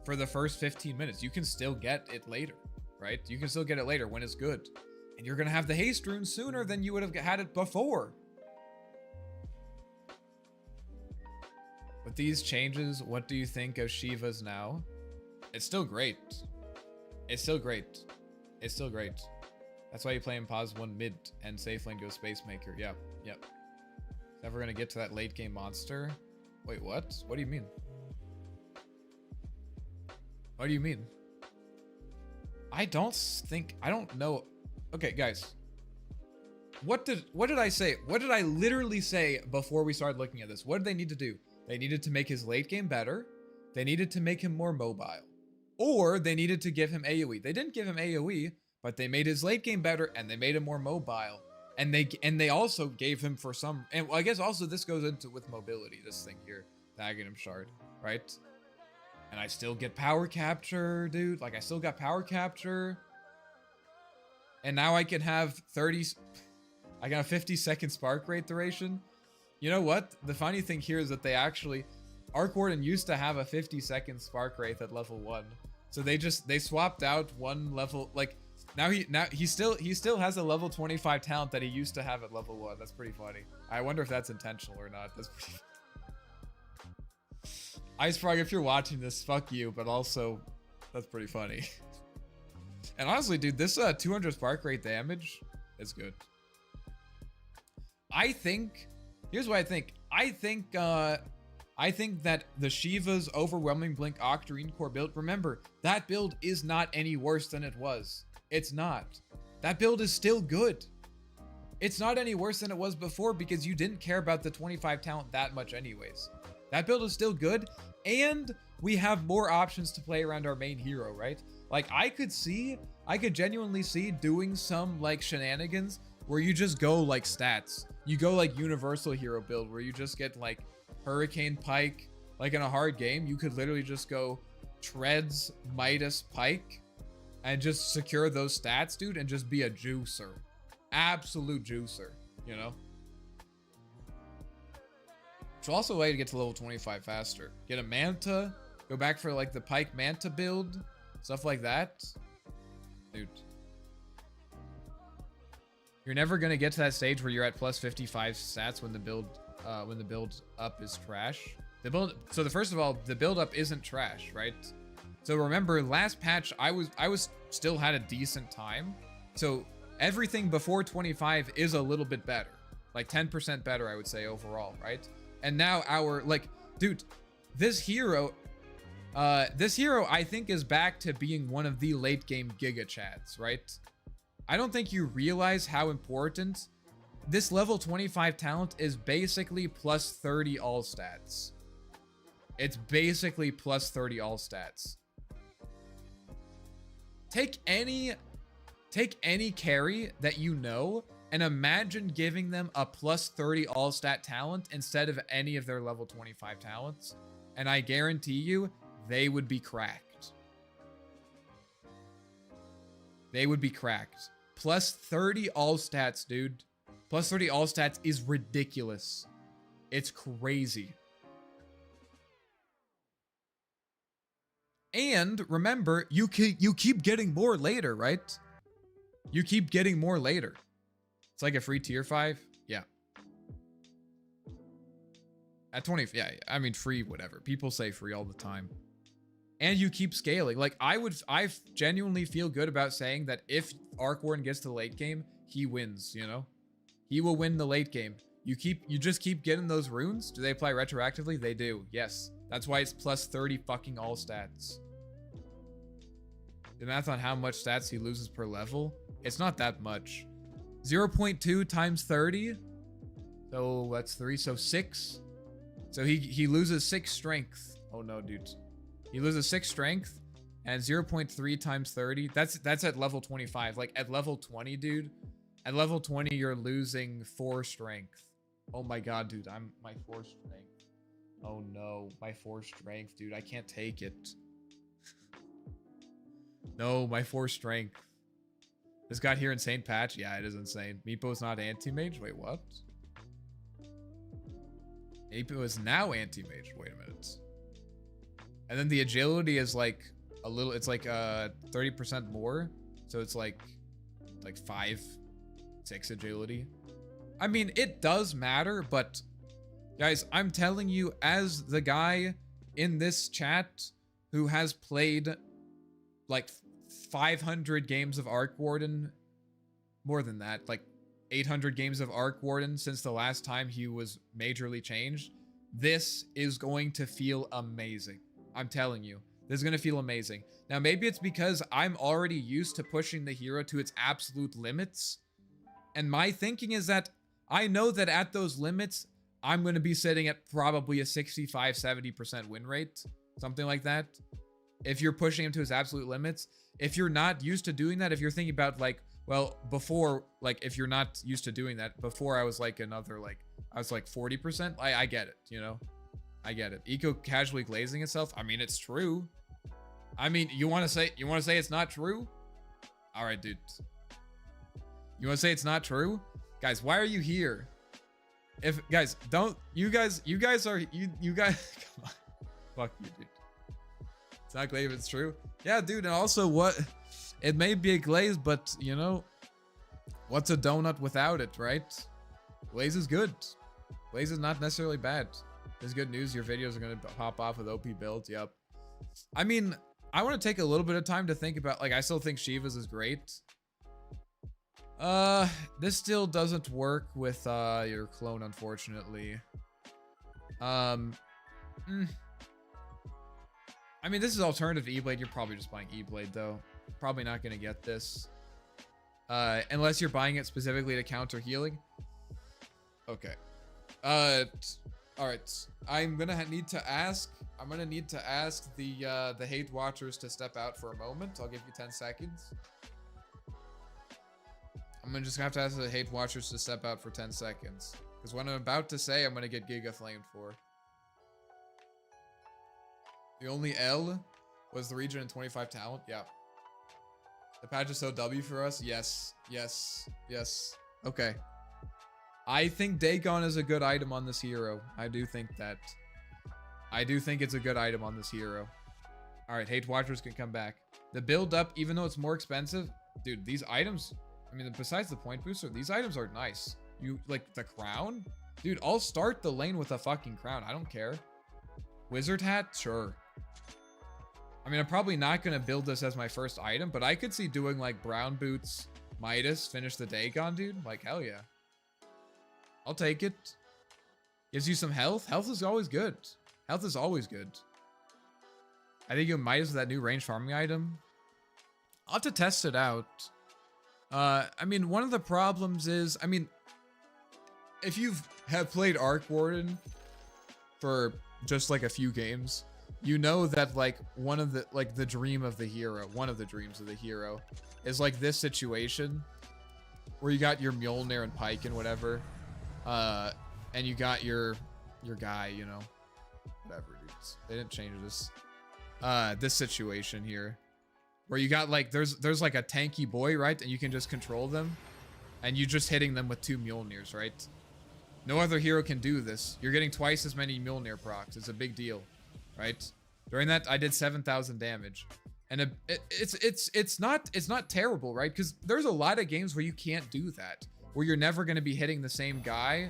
for the first 15 minutes. You can still get it later, right? You can still get it later when it's good. And you're going to have the Haste Rune sooner than you would have had it before. With these changes, what do you think of Shiva's now? It's still great. It's still great. It's still great. That's why you play in pause 1 mid and safe lane go Space Maker. Yep. Yep. Never gonna get to that late game monster. Wait, what? What do you mean? What do you mean? I don't know. Okay, guys. What did I say? What did I literally say before we started looking at this? What did they need to do? They needed to make his late game better. They needed to make him more mobile. Or they needed to give him AoE. They didn't give him AoE, but they made his late game better and they made him more mobile. And they also gave him for some, and I guess also this goes into with mobility, this thing here, the Aghanim Shard, right? And I still get power capture, dude. Like I still got power capture. And now I can have 50-second spark rate duration. You know what? The funny thing here is that they actually, Arc Warden used to have a 50-second spark rate at level 1. So they swapped out one level, like now he still has a level 25 talent that he used to have at level 1. That's pretty funny. I wonder if that's intentional or not. That's pretty Icefrog, if you're watching this, fuck you, but also that's pretty funny. And honestly, dude, this 200 spark rate damage is good. I think, here's what I think. I think that the Shiva's Overwhelming Blink Octarine Core build, remember, that build is not any worse than it was. It's not. That build is still good. It's not any worse than it was before because you didn't care about the 25 talent that much anyways. That build is still good, and we have more options to play around our main hero, right? Like, I could genuinely see doing some, like, shenanigans where you just go, like, stats. You go, like, universal hero build where you just get, like, Hurricane Pike. Like, in a hard game, you could literally just go Treads, Midas, Pike, and just secure those stats, dude, and just be a juicer. Absolute juicer, you know? It's also a way to get to level 25 faster. Get a Manta, go back for, like, the Pike Manta build, stuff like that. Dude. You're never gonna get to that stage where you're at plus 55 stats when the build up is trash. So first of all, the build up isn't trash, right? So remember, last patch I was still had a decent time. So everything before 25 is a little bit better. Like 10% better, I would say, overall, right? And now dude, this hero I think is back to being one of the late game Giga Chads, right? I don't think you realize how important this level 25 talent is. Basically plus 30 all stats. It's basically plus 30 all stats. Take any carry that you know and imagine giving them a plus 30 all stat talent instead of any of their level 25 talents, and I guarantee you they would be cracked. They would be cracked. Plus 30 all stats, dude. Plus 30 all stats is ridiculous. It's crazy. And remember, you keep getting more later, right? You keep getting more later. It's like a free tier 5. Yeah. At 20, yeah, I mean free, whatever. People say free all the time. And you keep scaling. Like I genuinely feel good about saying that if Arc Warden gets to the late game, he wins, you know? He will win the late game. You just keep getting those runes. Do they apply retroactively? They do. Yes. That's why it's plus 30 fucking all stats. The math on how much stats he loses per level. It's not that much. 0.2 times 30. So that's 3. So 6. So he loses 6 strength. Oh no, dude. He loses 6 strength and 0.3 times 30. That's at level 25. Like at level 20, dude. At level 20, you're losing 4 strength. Oh my god, dude. My 4 strength. Oh no, my 4 strength, dude. I can't take it. No, my 4 strength. This got here insane patch. Yeah, it is insane. Meepo's not anti-mage. Wait, what? Meepo is now anti-mage. Wait a minute. And then the agility is like a little. It's like 30% more. So it's like 5, 6 agility. I mean, it does matter, but guys, I'm telling you, as the guy in this chat who has played like 500 games of Arc Warden, more than that, like 800 games of Arc Warden since the last time he was majorly changed, this is going to feel amazing. I'm telling you, this is going to feel amazing. Now, maybe it's because I'm already used to pushing the hero to its absolute limits, And my thinking is that I know that at those limits, I'm going to be sitting at probably a 65, 70% win rate, something like that. If you're pushing him to his absolute limits, if you're not used to doing that, if you're thinking about like, well, before, like, if you're not used to doing that, before I was like another, like, I was like 40%, I get it, you know? I get it. Eco casually glazing itself. I mean, it's true. I mean, you want to say it's not true? All right, dude. You want to say it's not true? Guys, why are you here? If guys, don't, you guys are, you guys, come on. Fuck you, dude. It's not glazed, it's true. Yeah, dude, and also what, it may be a glaze, but you know, what's a donut without it, right? Glaze is good. Glaze is not necessarily bad. There's good news, your videos are gonna pop off with OP builds, yep. I mean, I want to take a little bit of time to think about, like, I still think Shiva's is great. This still doesn't work with, your clone, unfortunately. I mean, this is alternative to E-Blade. You're probably just buying E-Blade, though. Probably not going to get this. Unless you're buying it specifically to counter healing. Okay. All right. I'm going to need to ask the hate watchers to step out for a moment. I'll give you 10 seconds. I'm gonna just have to ask the hate watchers to step out for 10 seconds. Because what I'm about to say, I'm gonna get Giga Flamed for. The only L was the region and 25 talent. Yeah. The patch is so W for us. Yes. Yes. Yes. Okay. I think Dagon is a good item on this hero. I do think that. I do think it's a good item on this hero. Alright, hate watchers can come back. The build up, even though it's more expensive, dude, these items, I mean, besides the point booster, these items are nice. You, like, the crown? Dude, I'll start the lane with a fucking crown. I don't care. Wizard hat? Sure. I mean, I'm probably not going to build this as my first item, but I could see doing, like, brown boots, Midas, finish the Dagon, dude. Like, hell yeah. I'll take it. Gives you some health. Health is always good. Health is always good. I think you Midas with that new range farming item. I'll have to test it out. I mean, one of the problems is, I mean, if you have played Arc Warden for just like a few games, you know that like one of the, like the dream of the hero, one of the dreams of the hero is like this situation where you got your Mjolnir and Pike and whatever, and you got your guy, you know, whatever, dudes. They didn't change this. This situation here. Where you got like, there's like a tanky boy, right? And you can just control them. And you're just hitting them with 2 Mjolnirs, right? No other hero can do this. You're getting twice as many Mjolnir procs. It's a big deal, right? During that, I did 7,000 damage. And it's not terrible, right? Because there's a lot of games where you can't do that. Where you're never going to be hitting the same guy.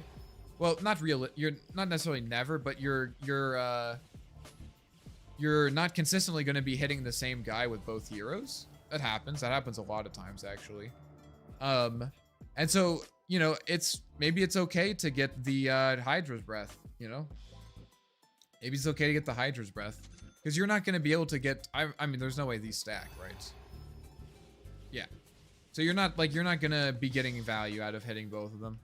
Well, you're not necessarily never, but you're not consistently going to be hitting the same guy with both heroes. That happens. That happens a lot of times, actually. And so, you know, maybe it's okay to get the Hydra's Breath, you know? Maybe it's okay to get the Hydra's Breath. Because you're not going to be able to get... I mean, there's no way these stack, right? Yeah. So you're not going to be getting value out of hitting both of them.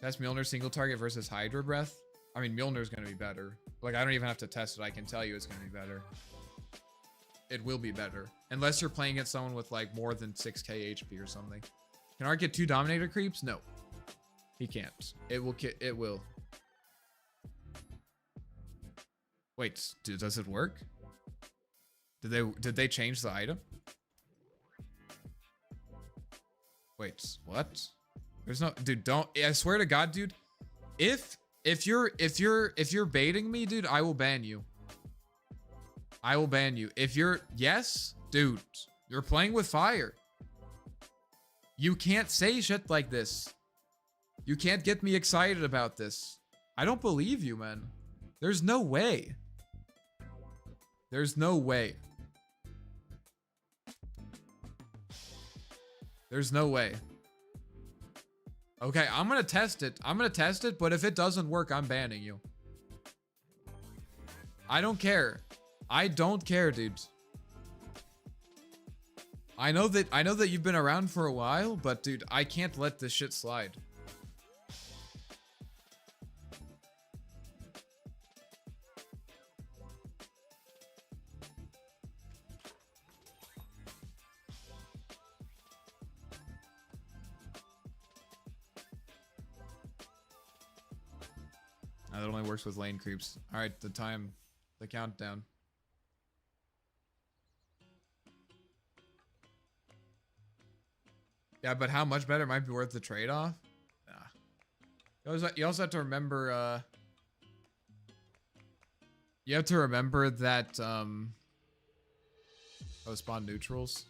Test Mjolnir single target versus Hydra Breath. I mean, Mjolnir's going to be better. Like, I don't even have to test it. I can tell you it's going to be better. It will be better. Unless you're playing against someone with, like, more than 6k HP or something. Can Ark get 2 Dominator creeps? No. He can't. It will. Wait, does it work? Did they change the item? Wait, what? There's no... Dude, don't... I swear to God, dude. If you're baiting me, dude, I will ban you. I will ban you. If you're... Yes? Dude, you're playing with fire. You can't say shit like this. You can't get me excited about this. I don't believe you, man. There's no way. There's no way. There's no way. Okay, I'm gonna test it. But if it doesn't work, I'm banning you. I don't care. I don't care, dude. I know that you've been around for a while, but dude, I can't let this shit slide. That only works with lane creeps. All right, the countdown. Yeah, but how much better might be worth the trade-off? Nah. You also have to remember, you have to remember that, spawn neutrals.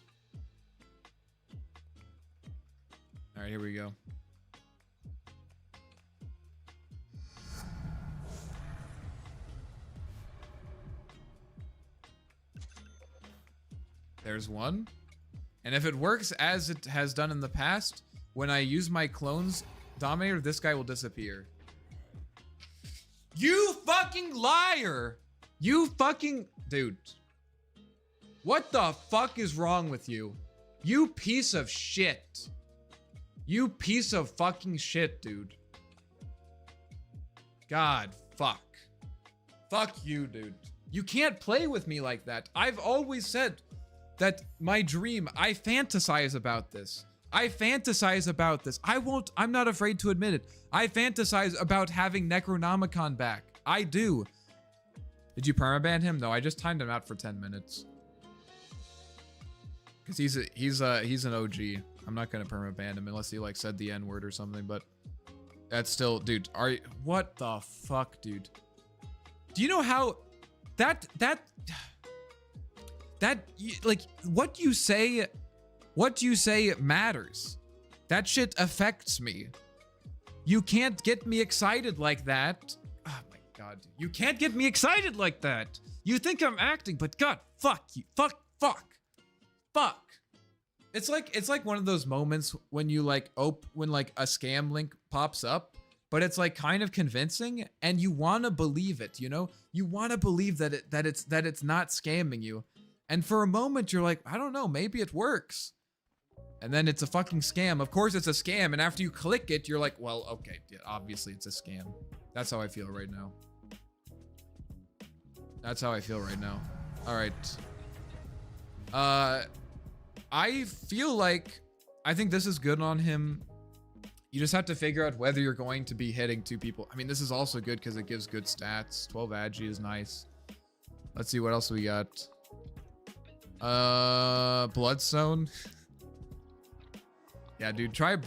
All right, here we go. There's one. And if it works as it has done in the past, when I use my clones Dominator, this guy will disappear. You fucking liar! You fucking... Dude. What the fuck is wrong with you? You piece of shit. You piece of fucking shit, dude. God, fuck. Fuck you, dude. You can't play with me like that. I've always said that my dream, I fantasize about this. I fantasize about this. I'm not afraid to admit it. I fantasize about having Necronomicon back. I do. Did you permaban him? No, I just timed him out for 10 minutes. Cause he's an OG. I'm not gonna permaban him unless he like said the N-word or something, but that's still, dude, what the fuck, dude? Do you know how that like what you say matters. That shit affects me. You can't get me excited like that. Oh my god, dude. You can't get me excited like that. You think I'm acting, but god, fuck you. Fuck. It's like one of those moments when you like when like a scam link pops up, but it's like kind of convincing and you want to believe it, you know? You want to believe that it's not scamming you. And for a moment you're like, I don't know, maybe it works. And then it's a fucking scam. Of course it's a scam, and after you click it, you're like, well, okay, yeah, obviously it's a scam. That's how I feel right now. That's how I feel right now. All right. I feel like, I think this is good on him. You just have to figure out whether you're going to be hitting two people. I mean, this is also good because it gives good stats. 12 agi is nice. Let's see what else we got. Bloodstone. Yeah, dude, try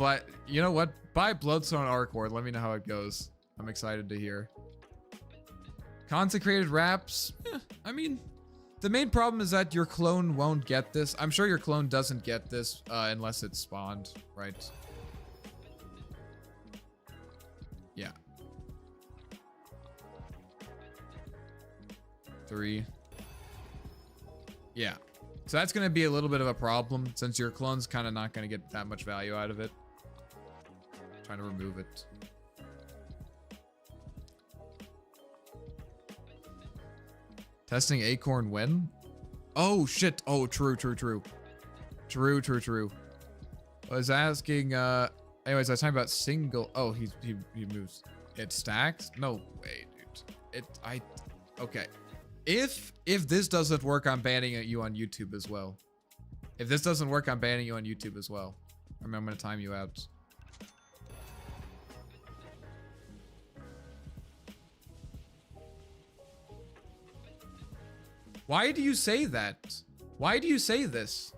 you know what? Buy Bloodstone Arc Ward. Let me know how it goes. I'm excited to hear. Consecrated Wraps. I mean, the main problem is that your clone won't get this. I'm sure your clone doesn't get this unless it's spawned, right? Yeah. 3. Yeah. So that's going to be a little bit of a problem since your clone's kind of not going to get that much value out of it. I'm trying to remove it. Testing Acorn when? Oh, shit. Oh, true. True. I was asking, anyways, I was talking about single. Oh, he moves. It stacks? No way, dude. Okay. If this doesn't work, I'm banning you on YouTube as well. If this doesn't work, I'm banning you on YouTube as well. I mean, I'm gonna time you out. Why do you say that? Why do you say this?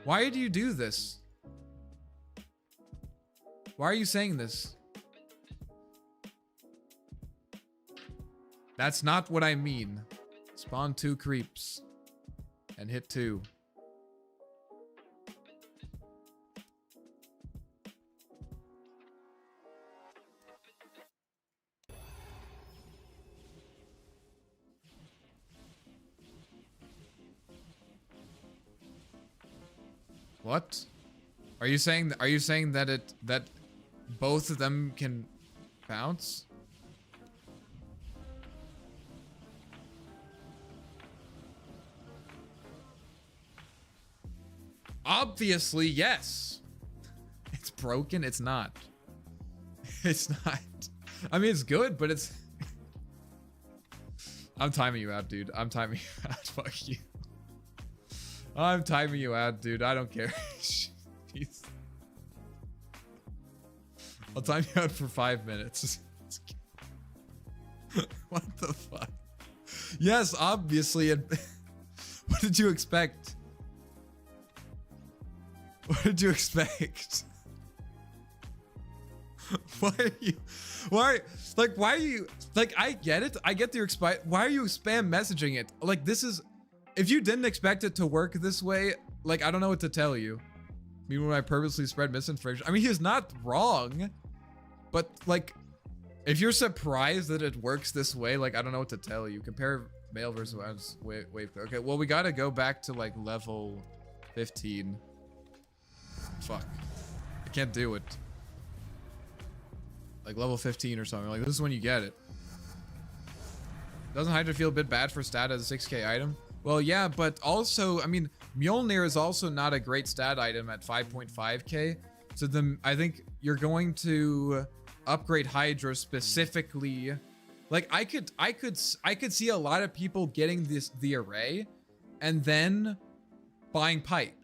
Why do you do this? Why are you saying this? That's not what I mean. Spawn 2 creeps. And hit 2. What? Are you saying that both of them can bounce? Obviously, yes. It's broken. It's not. It's not. I mean, it's good, but it's... I'm timing you out, dude. I'm timing you out. Fuck you. I'm timing you out, dude. I don't care. Jeez. I'll time you out for 5 minutes. What the fuck? Yes, obviously. What did you expect? What did you expect? Why are you? Why are you? Like, I get it. I get your why are you spam messaging it? Like, this is... If you didn't expect it to work this way, like, I don't know what to tell you. I mean, when I purposely spread misinformation. I mean, he's not wrong. But, like, if you're surprised that it works this way, like, I don't know what to tell you. Compare male versus wave. Okay, well, we gotta go back to, like, level 15. Fuck. I can't do it. Like, level 15 or something. Like, this is when you get it. Doesn't Hydra feel a bit bad for stat as a 6k item? Well, yeah, but also, I mean, Mjolnir is also not a great stat item at 5.5k. So I think you're going to upgrade Hydra specifically. Like, I could see a lot of people getting the array and then buying Pike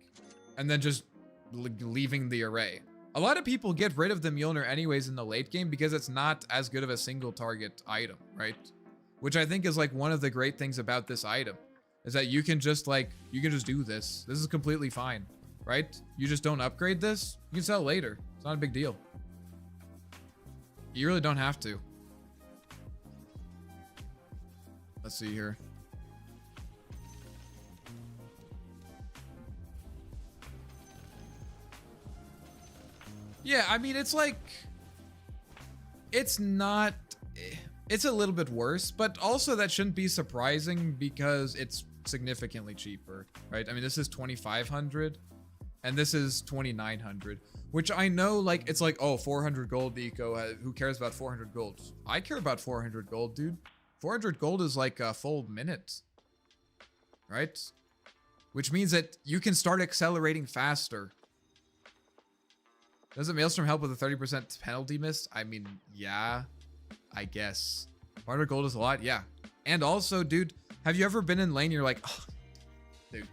and then just leaving the array. A lot of people get rid of the Mjolnir anyways in the late game because it's not as good of a single target item, right? Which I think is like one of the great things about this item is that you can just do this. This is completely fine, right? You just don't upgrade this. You can sell it later. It's not a big deal. You really don't have to. Let's see here. Yeah, I mean, it's like, it's not, it's a little bit worse, but also that shouldn't be surprising because it's significantly cheaper, right? I mean, this is 2,500 and this is 2,900, which I know, like, it's like, oh, 400 gold eco, who cares about 400 gold? I care about 400 gold, dude. 400 gold is like a full minute, right? Which means that you can start accelerating faster. Doesn't Maelstrom help with a 30% penalty miss? I mean, yeah, I guess. 400 gold is a lot, yeah. And also, dude, have you ever been in lane? You're like, oh, dude.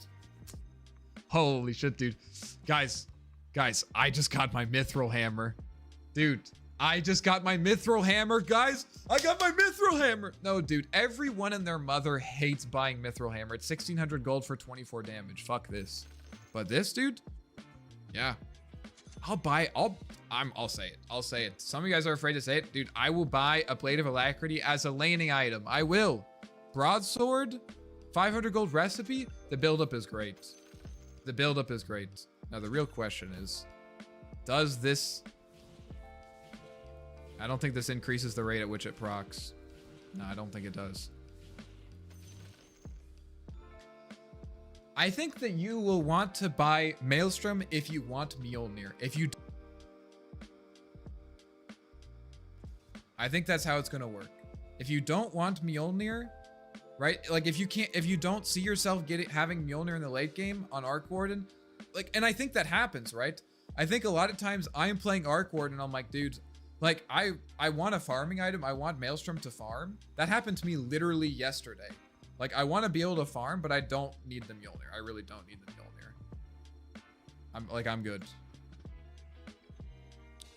Holy shit, dude. Guys, I just got my mithril hammer. Dude, I just got my mithril hammer, guys. I got my mithril hammer. No, dude, everyone and their mother hates buying mithril hammer. It's 1,600 gold for 24 damage. Fuck this. But this, dude, yeah. I'll say it. I'll say it. Some of you guys are afraid to say it. Dude, I will buy a Blade of Alacrity as a laning item. I will. Broadsword, 500 gold recipe. The buildup is great. The buildup is great. Now, the real question is, does this... I don't think this increases the rate at which it procs. No, I don't think it does. I think that you will want to buy Maelstrom if you want Mjolnir. If you... I think that's how it's going to work. If you don't want Mjolnir, right? Like, if you don't see yourself having Mjolnir in the late game on Arc Warden, like, and I think that happens, right? I think a lot of times I'm playing Arc Warden and I'm like, dude, like, I want a farming item. I want Maelstrom to farm. That happened to me literally yesterday. Like, I want to be able to farm, but I don't need the Mjolnir. I really don't need the Mjolnir. I'm good.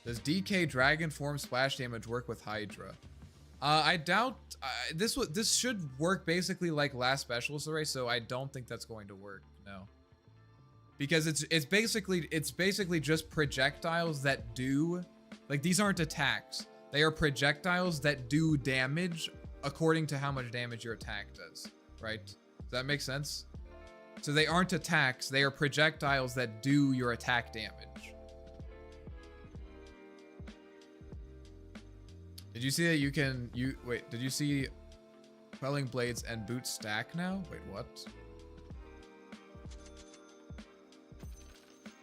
Does DK Dragon Form splash damage work with Hydra? I doubt this should work basically like last specialist array, so I don't think that's going to work. No. Because it's basically just projectiles that do, like, these aren't attacks. They are projectiles that do damage according to how much damage your attack does, right? Does that make sense? So they aren't attacks, they are projectiles that do your attack damage. Did you see that wait, did you see Quelling Blades and Boots stack now? Wait, what?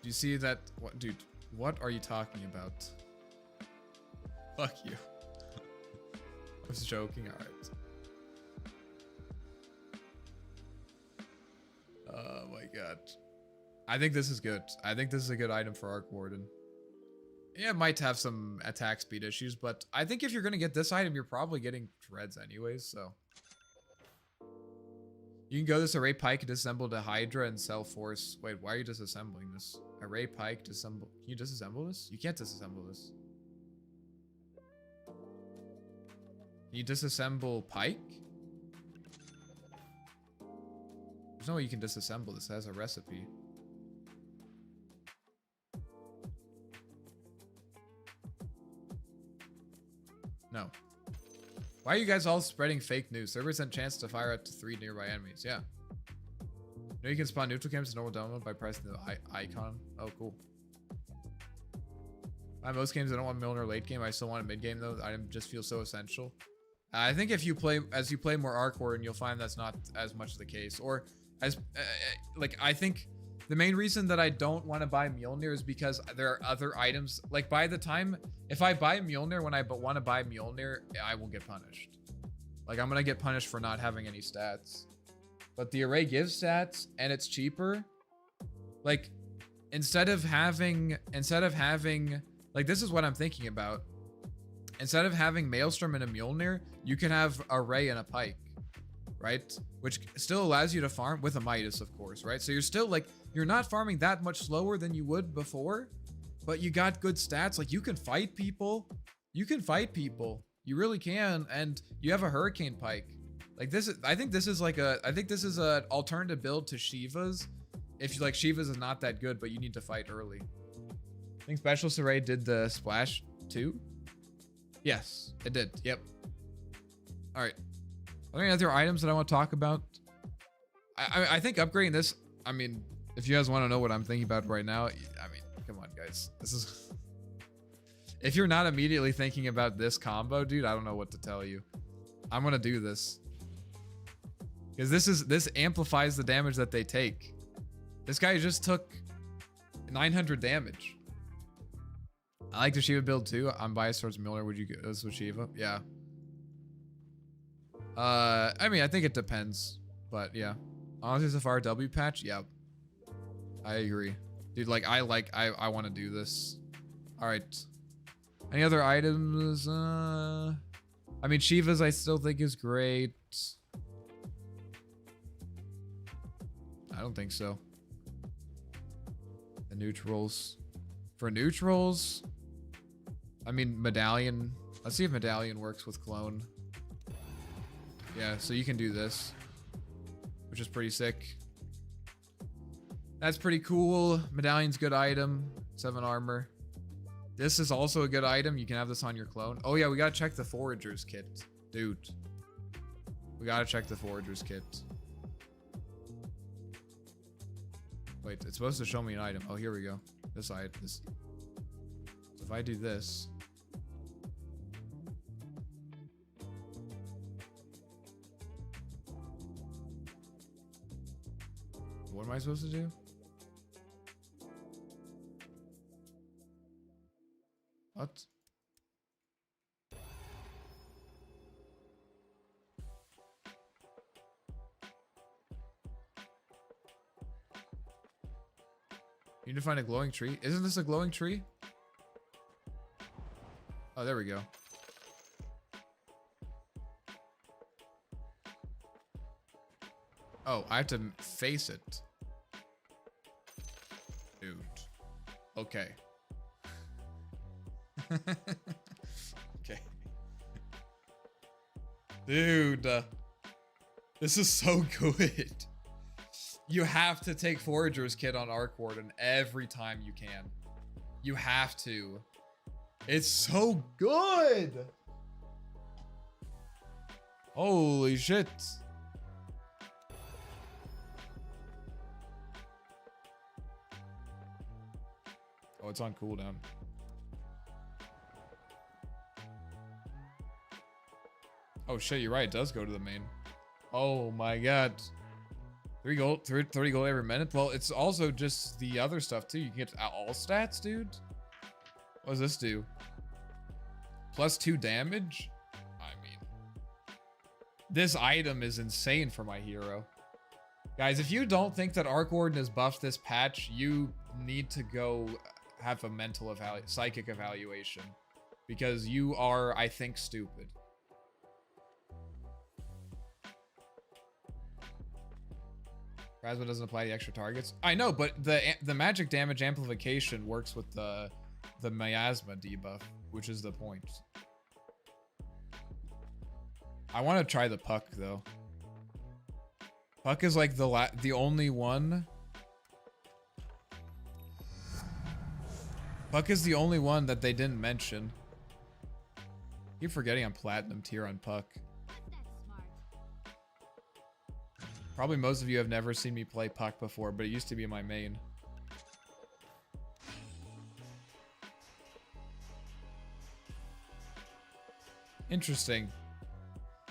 Do you see that? What, dude, what are you talking about? Fuck you. I was joking, alright. Oh my god. I think this is good. I think this is a good item for Arc Warden. Yeah, it might have some attack speed issues, but I think if you're going to get this item, you're probably getting Dreads anyways, so. You can go this Array Pike, disassemble to Hydra, and sell Force. Wait, why are you disassembling this? Array Pike, disassemble. Can you disassemble this? You can't disassemble this. Can you disassemble Pike? There's no way you can disassemble this. It has a recipe. No. Why are you guys all spreading fake news? 30% chance to fire up to 3 nearby enemies. Yeah. You know you can spawn neutral camps in normal download by pressing the icon. Oh, cool. On most games, I don't want Milner late game. I still want a mid game though. The item just feels so essential. I think if you play, as you play more Arc Warden, you'll find that's not as much the case. Or as, like, I think the main reason that I don't want to buy Mjolnir is because there are other items. Like, by the time, if I buy Mjolnir when I want to buy Mjolnir, I will get punished. Like, I'm going to get punished for not having any stats. But the array gives stats, and it's cheaper. Like, instead of having, like, this is what I'm thinking about. Instead of having Maelstrom and a Mjolnir, you can have Array and a Pike, right? Which still allows you to farm with a Midas, of course, right? So you're still, like, you're not farming that much slower than you would before, but you got good stats. Like, you can fight people. You can fight people. You really can. And you have a Hurricane Pike. Like, this is, I think this is an alternative build to Shiva's. If you like, Shiva's is not that good, but you need to fight early. I think Specialist Array did the splash too. Yes, it did. Yep. All right. Are there any other items that I want to talk about? I think upgrading this, I mean, if you guys want to know what I'm thinking about right now, I mean, come on, guys. This is... If you're not immediately thinking about this combo, dude, I don't know what to tell you. I'm going to do this. Because this amplifies the damage that they take. This guy just took 900 damage. I like the Shiva build too. I'm biased towards Miller. Would you go this with Shiva? Yeah. I mean, I think it depends, but yeah. Honestly, the Fire W patch, yeah. I agree, dude. Like, I want to do this. All right. Any other items? I mean, Shiva's I still think is great. I don't think so. The neutrals. For neutrals, I mean, Medallion. Let's see if Medallion works with Clone. Yeah, so you can do this, which is pretty sick. That's pretty cool. Medallion's good item. 7 armor. This is also a good item. You can have this on your clone. Oh yeah, we gotta check the Forager's kit. Dude. We gotta check the Forager's kit. Wait, it's supposed to show me an item. Oh, here we go. This side. This. So if I do this. What am I supposed to do? What? You need to find a glowing tree. Isn't this a glowing tree? Oh, there we go. Oh, I have to face it. Dude. Okay. Okay. Dude. This is so good. You have to take Forager's Kit on Arc Warden every time you can. You have to. It's so good. Holy shit. Oh, it's on cooldown. Oh shit, you're right. It does go to the main. Oh my god. 3 gold, 30 gold every minute. Well, it's also just the other stuff too. You can get all stats, dude. What does this do? +2 damage? I mean, this item is insane for my hero. Guys, if you don't think that Arc Warden is buffed this patch, you need to go have a mental psychic evaluation. Because you are, I think, stupid. Plasma doesn't apply to extra targets. I know, but the magic damage amplification works with the miasma debuff, which is the point. I want to try the Puck though. Puck is like the only one. Puck is the only one that they didn't mention. Keep forgetting I'm platinum tier on Puck. Probably most of you have never seen me play Puck before, but it used to be my main. Interesting.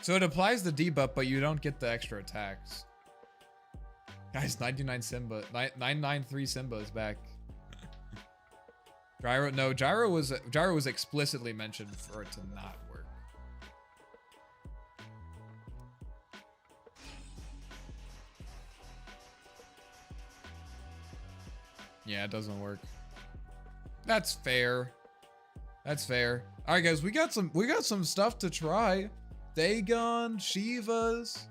So it applies the debuff, but you don't get the extra attacks. Guys, 99 Simba, 993 Simba is back. Gyro, no, Gyro was explicitly mentioned for it to not work. Yeah, it doesn't work. That's fair. That's fair. All right, guys, we got some stuff to try. Dagon, Shivas,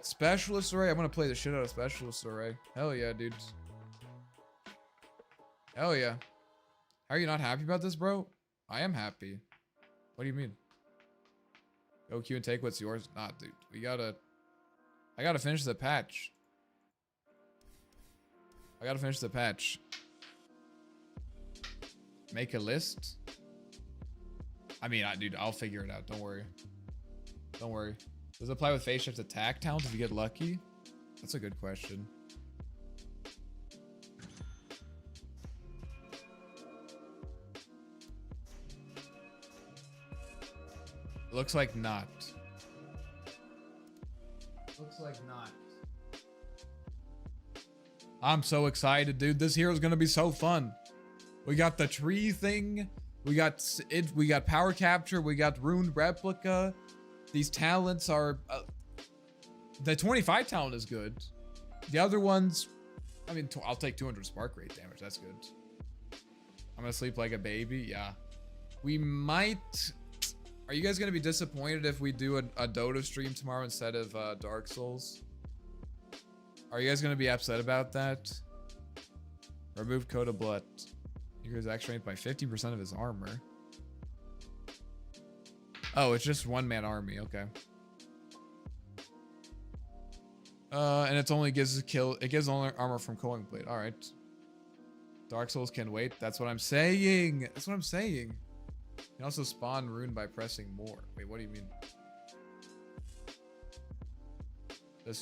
Specialist Array. I'm gonna play the shit out of Specialist Array. Hell yeah, dudes. Hell yeah. How are you not happy about this, bro? I am happy. What do you mean? Go Q and take what's yours. Nah, dude. I gotta finish the patch. I gotta finish the patch. Make a list. I mean, dude, I'll figure it out. Don't worry. Don't worry. Does it apply with phase shift attack talent if you get lucky? That's a good question. Looks like not. Looks like not. I'm so excited, dude. This hero's gonna be so fun. We got the tree thing. We got power capture. We got rune replica. These talents are the 25 talent is good. The other ones, I mean, I'll take 200 spark rate damage. That's good. I'm gonna sleep like a baby. Yeah, we might. Are you guys gonna be disappointed if we do a Dota stream tomorrow instead of Dark Souls? Are you guys gonna be upset about that? Remove Coda Blood. Hero's action rate by 50% of his armor. Oh, it's just one-man army. Okay. And it's only gives it gives only armor from Culling Blade. All right. Dark Souls can wait. That's what I'm saying. That's what I'm saying. You can also spawn rune by pressing more. Wait, what do you mean? Does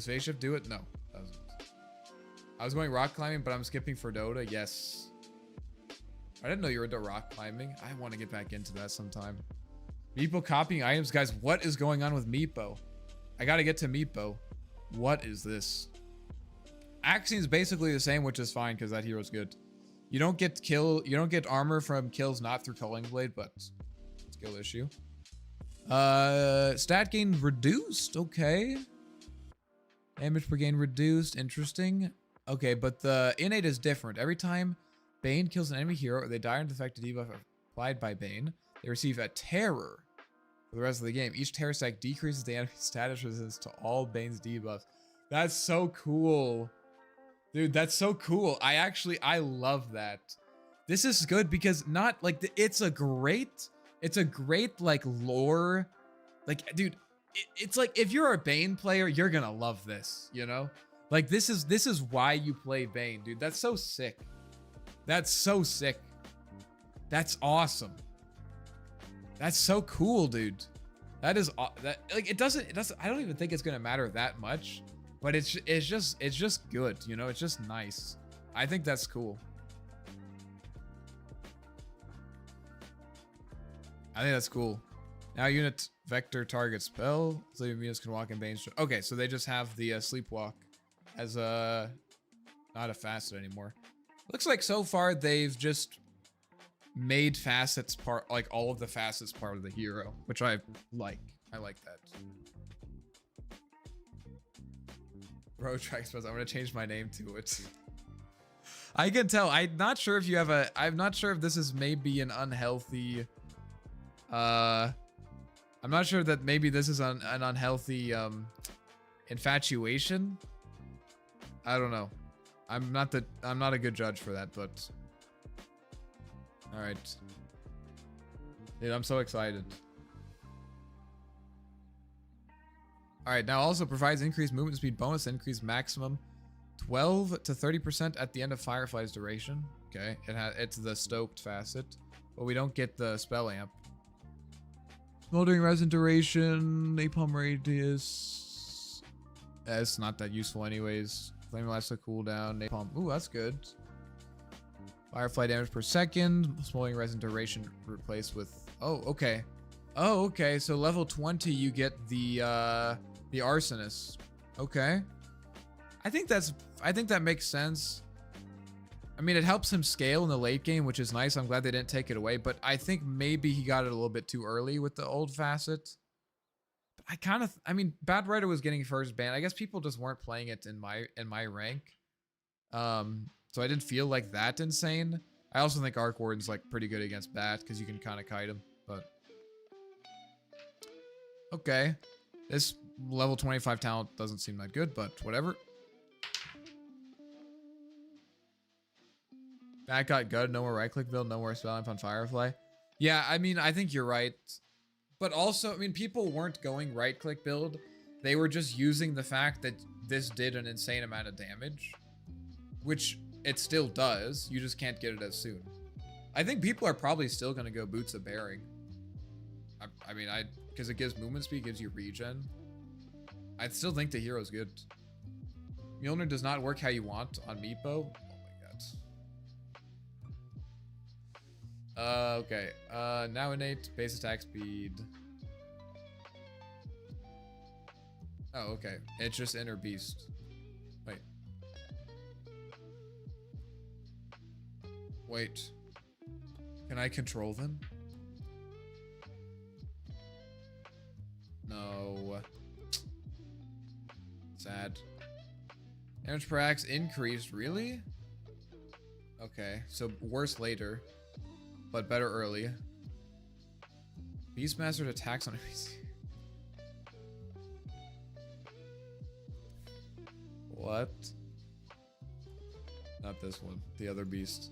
phase shift do it? No, it doesn't. I was going rock climbing, but I'm skipping for Dota. Yes. I didn't know you were into rock climbing. I want to get back into that sometime. Meepo copying items. Guys, what is going on with Meepo? I got to get to Meepo. What is this? Axiom is basically the same, which is fine because that hero's good. You don't get armor from kills not through Culling Blade, but skill issue. Stat gain reduced. Okay. Damage per gain reduced. Interesting. Okay, but the innate is different. Every time Bane kills an enemy hero or they die under the effect of debuff applied by Bane, they receive a terror for the rest of the game. Each terror stack decreases the enemy's status resistance to all Bane's debuffs. That's so cool. Dude, that's so cool. I love that. This is good because not like it's a great like lore. Like, dude, it's like if you're a Bane player, you're gonna love this, you know? Like this is why you play Bane, dude. That's so sick. That's so sick. That's awesome. That's so cool, dude. That is that like it doesn't I don't even think it's gonna matter that much, but it's just good, you know? It's just nice. I think that's cool. I think that's cool. Now unit vector target spell. Sleeping units can walk in Bane's. Okay, so they just have the sleepwalk as not a facet anymore. Looks like so far they've just made facets part, like all of the facets part of the hero, which I like. I like that. Bro Tracks was. I'm gonna change my name to it. I can tell. I'm not sure if you have a. I'm not sure if this is maybe an unhealthy. I'm not sure that maybe this is an unhealthy infatuation. I don't know. I'm not a good judge for that, but. All right. Dude, I'm so excited. All right, now also provides increased movement speed bonus, increased maximum 12 to 30% at the end of Firefly's duration. Okay, it's the stoked facet, but we don't get the spell amp. Smoldering resin duration, napalm radius. It's not that useful anyways. Flame elastic cooldown, napalm. Ooh, that's good. Firefly damage per second. Smoldering resin duration replaced with. Oh, okay. Oh, okay. So level 20, you get the arsonist. Okay. I think that makes sense. I mean, it helps him scale in the late game, which is nice. I'm glad they didn't take it away, but I think maybe he got it a little bit too early with the old facet. I mean, Bad Rider was getting first ban. I guess people just weren't playing it in my rank. So I didn't feel like that insane. I also think Arc Warden's like pretty good against Bat because you can kind of kite him, but okay. This level 25 talent doesn't seem that good, but whatever. That got good. No more right click build, no more spell amp on Firefly. Yeah, I mean, I think you're right. But also, I mean, people weren't going right click build. They were just using the fact that this did an insane amount of damage, which it still does. You just can't get it as soon. I think people are probably still going to go Boots of Bearing. I mean, because it gives movement speed, gives you regen. I still think the hero's good. Mjolnir does not work how you want on Meepo. Oh my god. Okay. Now innate base attack speed. Oh, okay. It's just inner beast. Wait. Wait. Can I control them? No. Sad. Damage per axe increased, really? Okay, so worse later, but better early. Beastmaster attacks on enemies. What? Not this one, the other beast.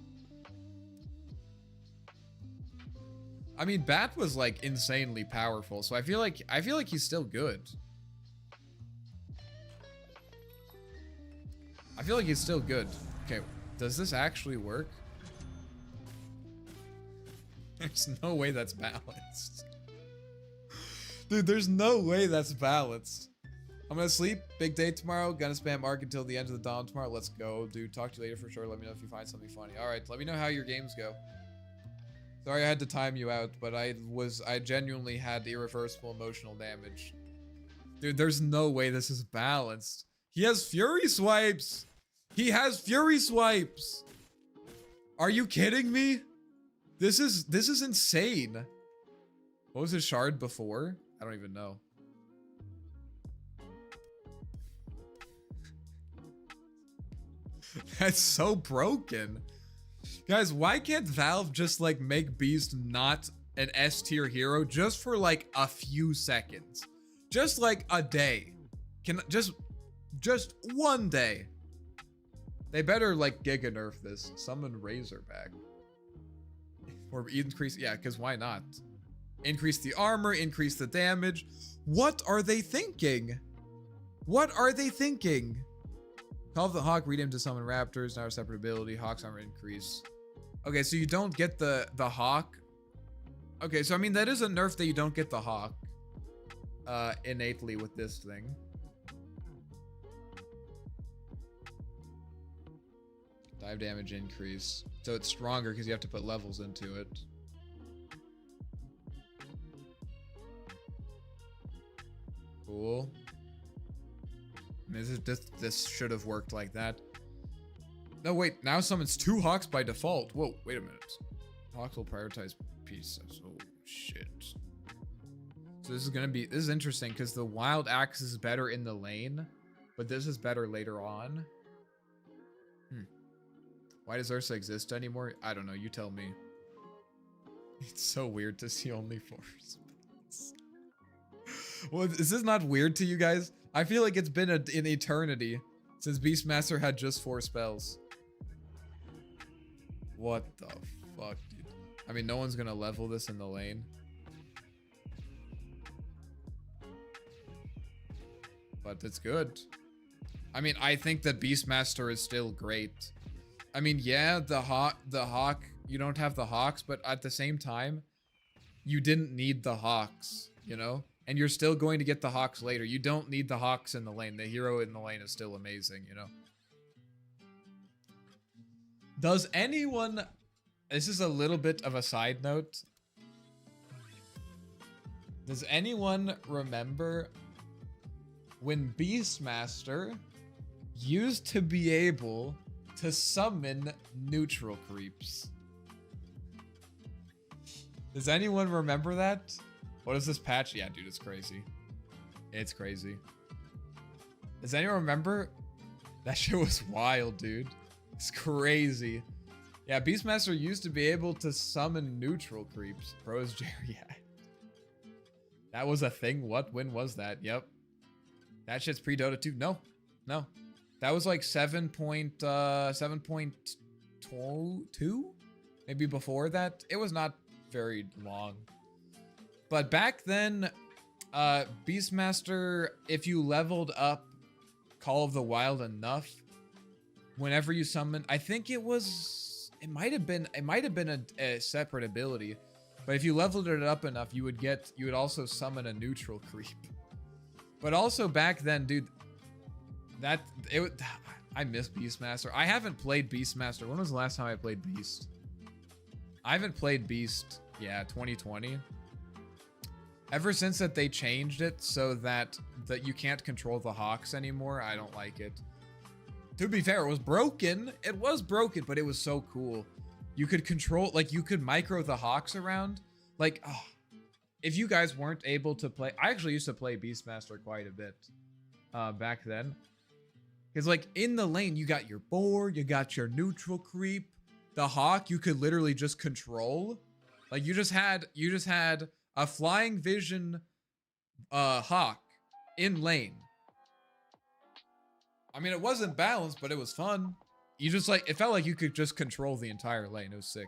I mean, Bat was like insanely powerful, so I feel like he's still good. I feel like he's still good. Okay, does this actually work? There's no way that's balanced. Dude, there's no way that's balanced. I'm gonna sleep. Big day tomorrow. Gonna spam Arc until the end of the dawn tomorrow. Let's go, dude. Talk to you later for sure. Let me know if you find something funny. All right, let me know how your games go. Sorry I had to time you out, but I genuinely had irreversible emotional damage. Dude, there's no way this is balanced. He has Fury Swipes! He has Fury Swipes! Are you kidding me? This is insane. What was his shard before? I don't even know. That's so broken. Guys, why can't Valve just like make Beast not an S tier hero just for like a few seconds? Just like a day. Can just one day. They better like giga nerf this. Summon Razorback. Or increase, yeah, because why not? Increase the armor, increase the damage. What are they thinking? What are they thinking? Call of the Hawk, read him to summon raptors, now a separate ability, Hawk's armor increase. Okay, so you don't get the Hawk. Okay, so I mean that is a nerf that you don't get the Hawk innately with this thing. Dive damage increase. So it's stronger because you have to put levels into it. Cool. This should have worked like that. No, wait. Now summons 2 Hawks by default. Whoa, wait a minute. Hawks will prioritize pieces. Oh, shit. So this is interesting because the Wild Axe is better in the lane. but this is better later on. Why does Ursa exist anymore? I don't know. You tell me. It's so weird to see only 4 spells. Well, is this not weird to you guys? I feel like it's been an eternity since Beastmaster had just 4 spells. What the fuck, dude? I mean, no one's gonna level this in the lane. But it's good. I mean, I think that Beastmaster is still great. I mean, yeah, the Hawk, you don't have the Hawks, but at the same time, you didn't need the Hawks, you know? And you're still going to get the Hawks later. You don't need the Hawks in the lane. The hero in the lane is still amazing, you know? Does anyone... This is a little bit of a side note. Does anyone remember when Beastmaster used to be able to summon neutral creeps? Does anyone remember that? What is this patch? Yeah, dude, it's crazy. It's crazy. Does anyone remember? That shit was wild, dude. It's crazy. Yeah, Beastmaster used to be able to summon neutral creeps. Pros Jerry. That was a thing? What? When was that? Yep. That shit's pre-Dota 2. No. No. That was like 7.2? Maybe before that? It was not very long. But back then, Beastmaster, if you leveled up Call of the Wild enough, whenever you summon, I think it might have been a separate ability, but if you leveled it up enough, you would also summon a neutral creep. But also back then, dude, I miss Beastmaster. I haven't played Beastmaster. When was the last time I played Beast? I haven't played Beast, 2020. Ever since that they changed it so that you can't control the Hawks anymore, I don't like it. To be fair, it was broken. It was broken, but it was so cool. You could control, like, you could micro the Hawks around. Like, oh, if you guys weren't able to play... I actually used to play Beastmaster quite a bit back then. Because, like, in the lane, you got your boar, you got your neutral creep. The Hawk, you could literally just control. Like, you just had a flying vision Hawk in lane. I mean, it wasn't balanced, but it was fun. You just, like, it felt like you could just control the entire lane. It was sick.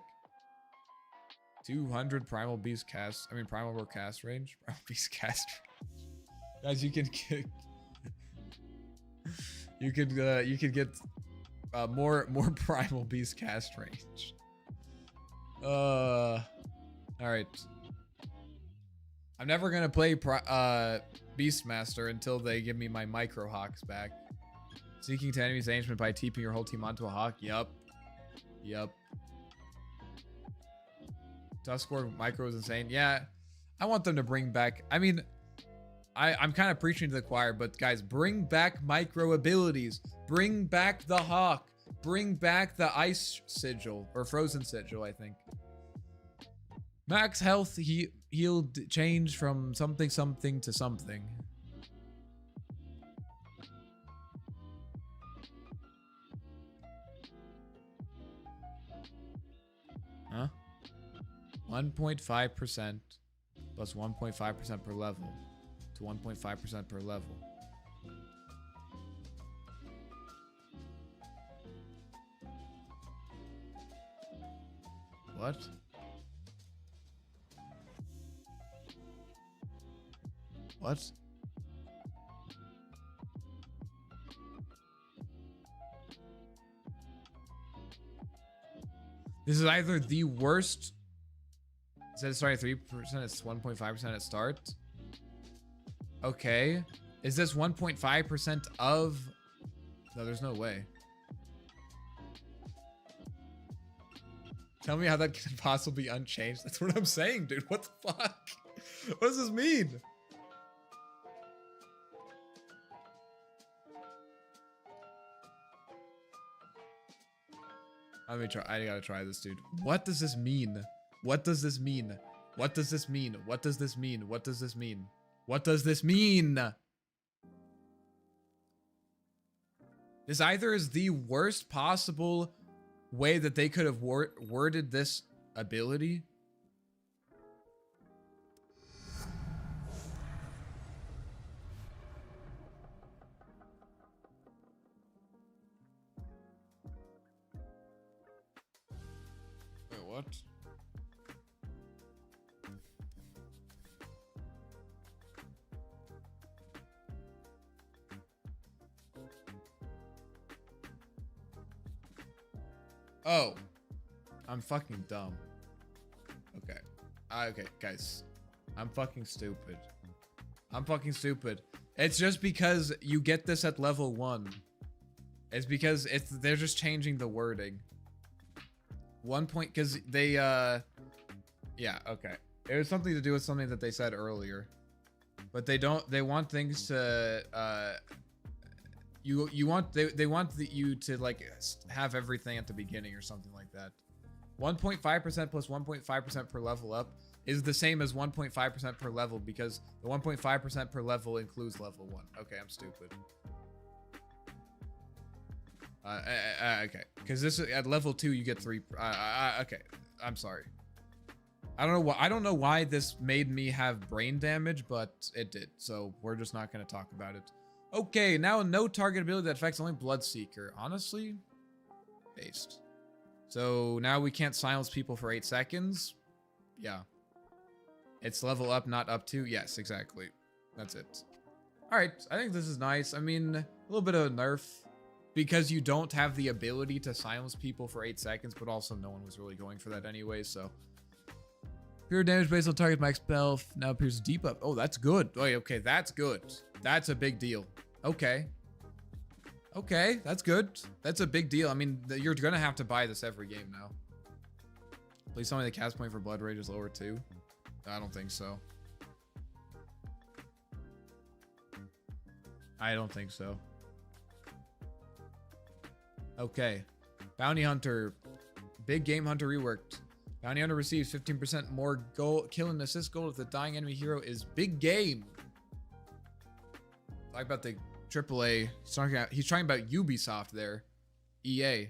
200 Primal Beast cast. I mean, Primal Roar cast range. Primal Beast cast range. Guys, you can get... you could get more Primal Beast cast range. All right. I'm never gonna play Beastmaster until they give me my Micro Hawks back. Seeking to enemy's engagement by TPing your whole team onto a Hawk. Yup. Yup. Duskward Micro is insane. Yeah, I want them to bring back... I mean, I'm kind of preaching to the choir, but guys, bring back Micro abilities. Bring back the Hawk. Bring back the Ice Sigil. Or Frozen Sigil, I think. Max health healed change from something to something. Huh? 1.5% plus 1.5% per level to 1.5% per level. What? What? This is either the worst. Instead of starting 3%, it's 1.5% at start. Okay. Is this 1.5% of... No, there's no way. Tell me how that can possibly be unchanged. That's what I'm saying, dude. What the fuck? What does this mean? Let me try. I gotta try this, dude. What does this mean? What does this mean? What does this mean? What does this mean? What does this mean? What does this mean? This either is the worst possible way that they could have worded this ability. Wait, what? Oh, I'm fucking dumb. Okay. Okay, guys. I'm fucking stupid. I'm fucking stupid. It's just because you get this at level 1. It's because they're just changing the wording. 1 point, because they, yeah, okay. It was something to do with something that they said earlier. But they want things to, they want you to like have everything at the beginning or something like that. 1.5% plus 1.5% per level up is the same as 1.5% per level because the 1.5% per level includes level 1. Okay, I'm stupid. Okay, because this is at level 2 you get 3. Okay, I'm sorry. I don't know why this made me have brain damage, but it did. So we're just not going to talk about it. Okay, now no target ability that affects only Bloodseeker. Honestly, based. So now we can't silence people for 8 seconds. Yeah. It's level up, not up to. Yes, exactly. That's it. All right, I think this is nice. I mean, a little bit of a nerf because you don't have the ability to silence people for 8 seconds, but also no one was really going for that anyway, so. Pure damage based on target max spell now appears debuff. Oh, that's good. Oh, okay, that's good. That's a big deal. Okay. Okay, that's good. That's a big deal. I mean, you're gonna have to buy this every game now. Please tell me the cast point for Blood Rage is lower too. I don't think so. I don't think so. Okay. Bounty Hunter. Big Game Hunter reworked. Bounty Hunter receives 15% more kill and assist gold if the dying enemy hero is big game. Talk about the AAA. He's talking about Ubisoft there. EA.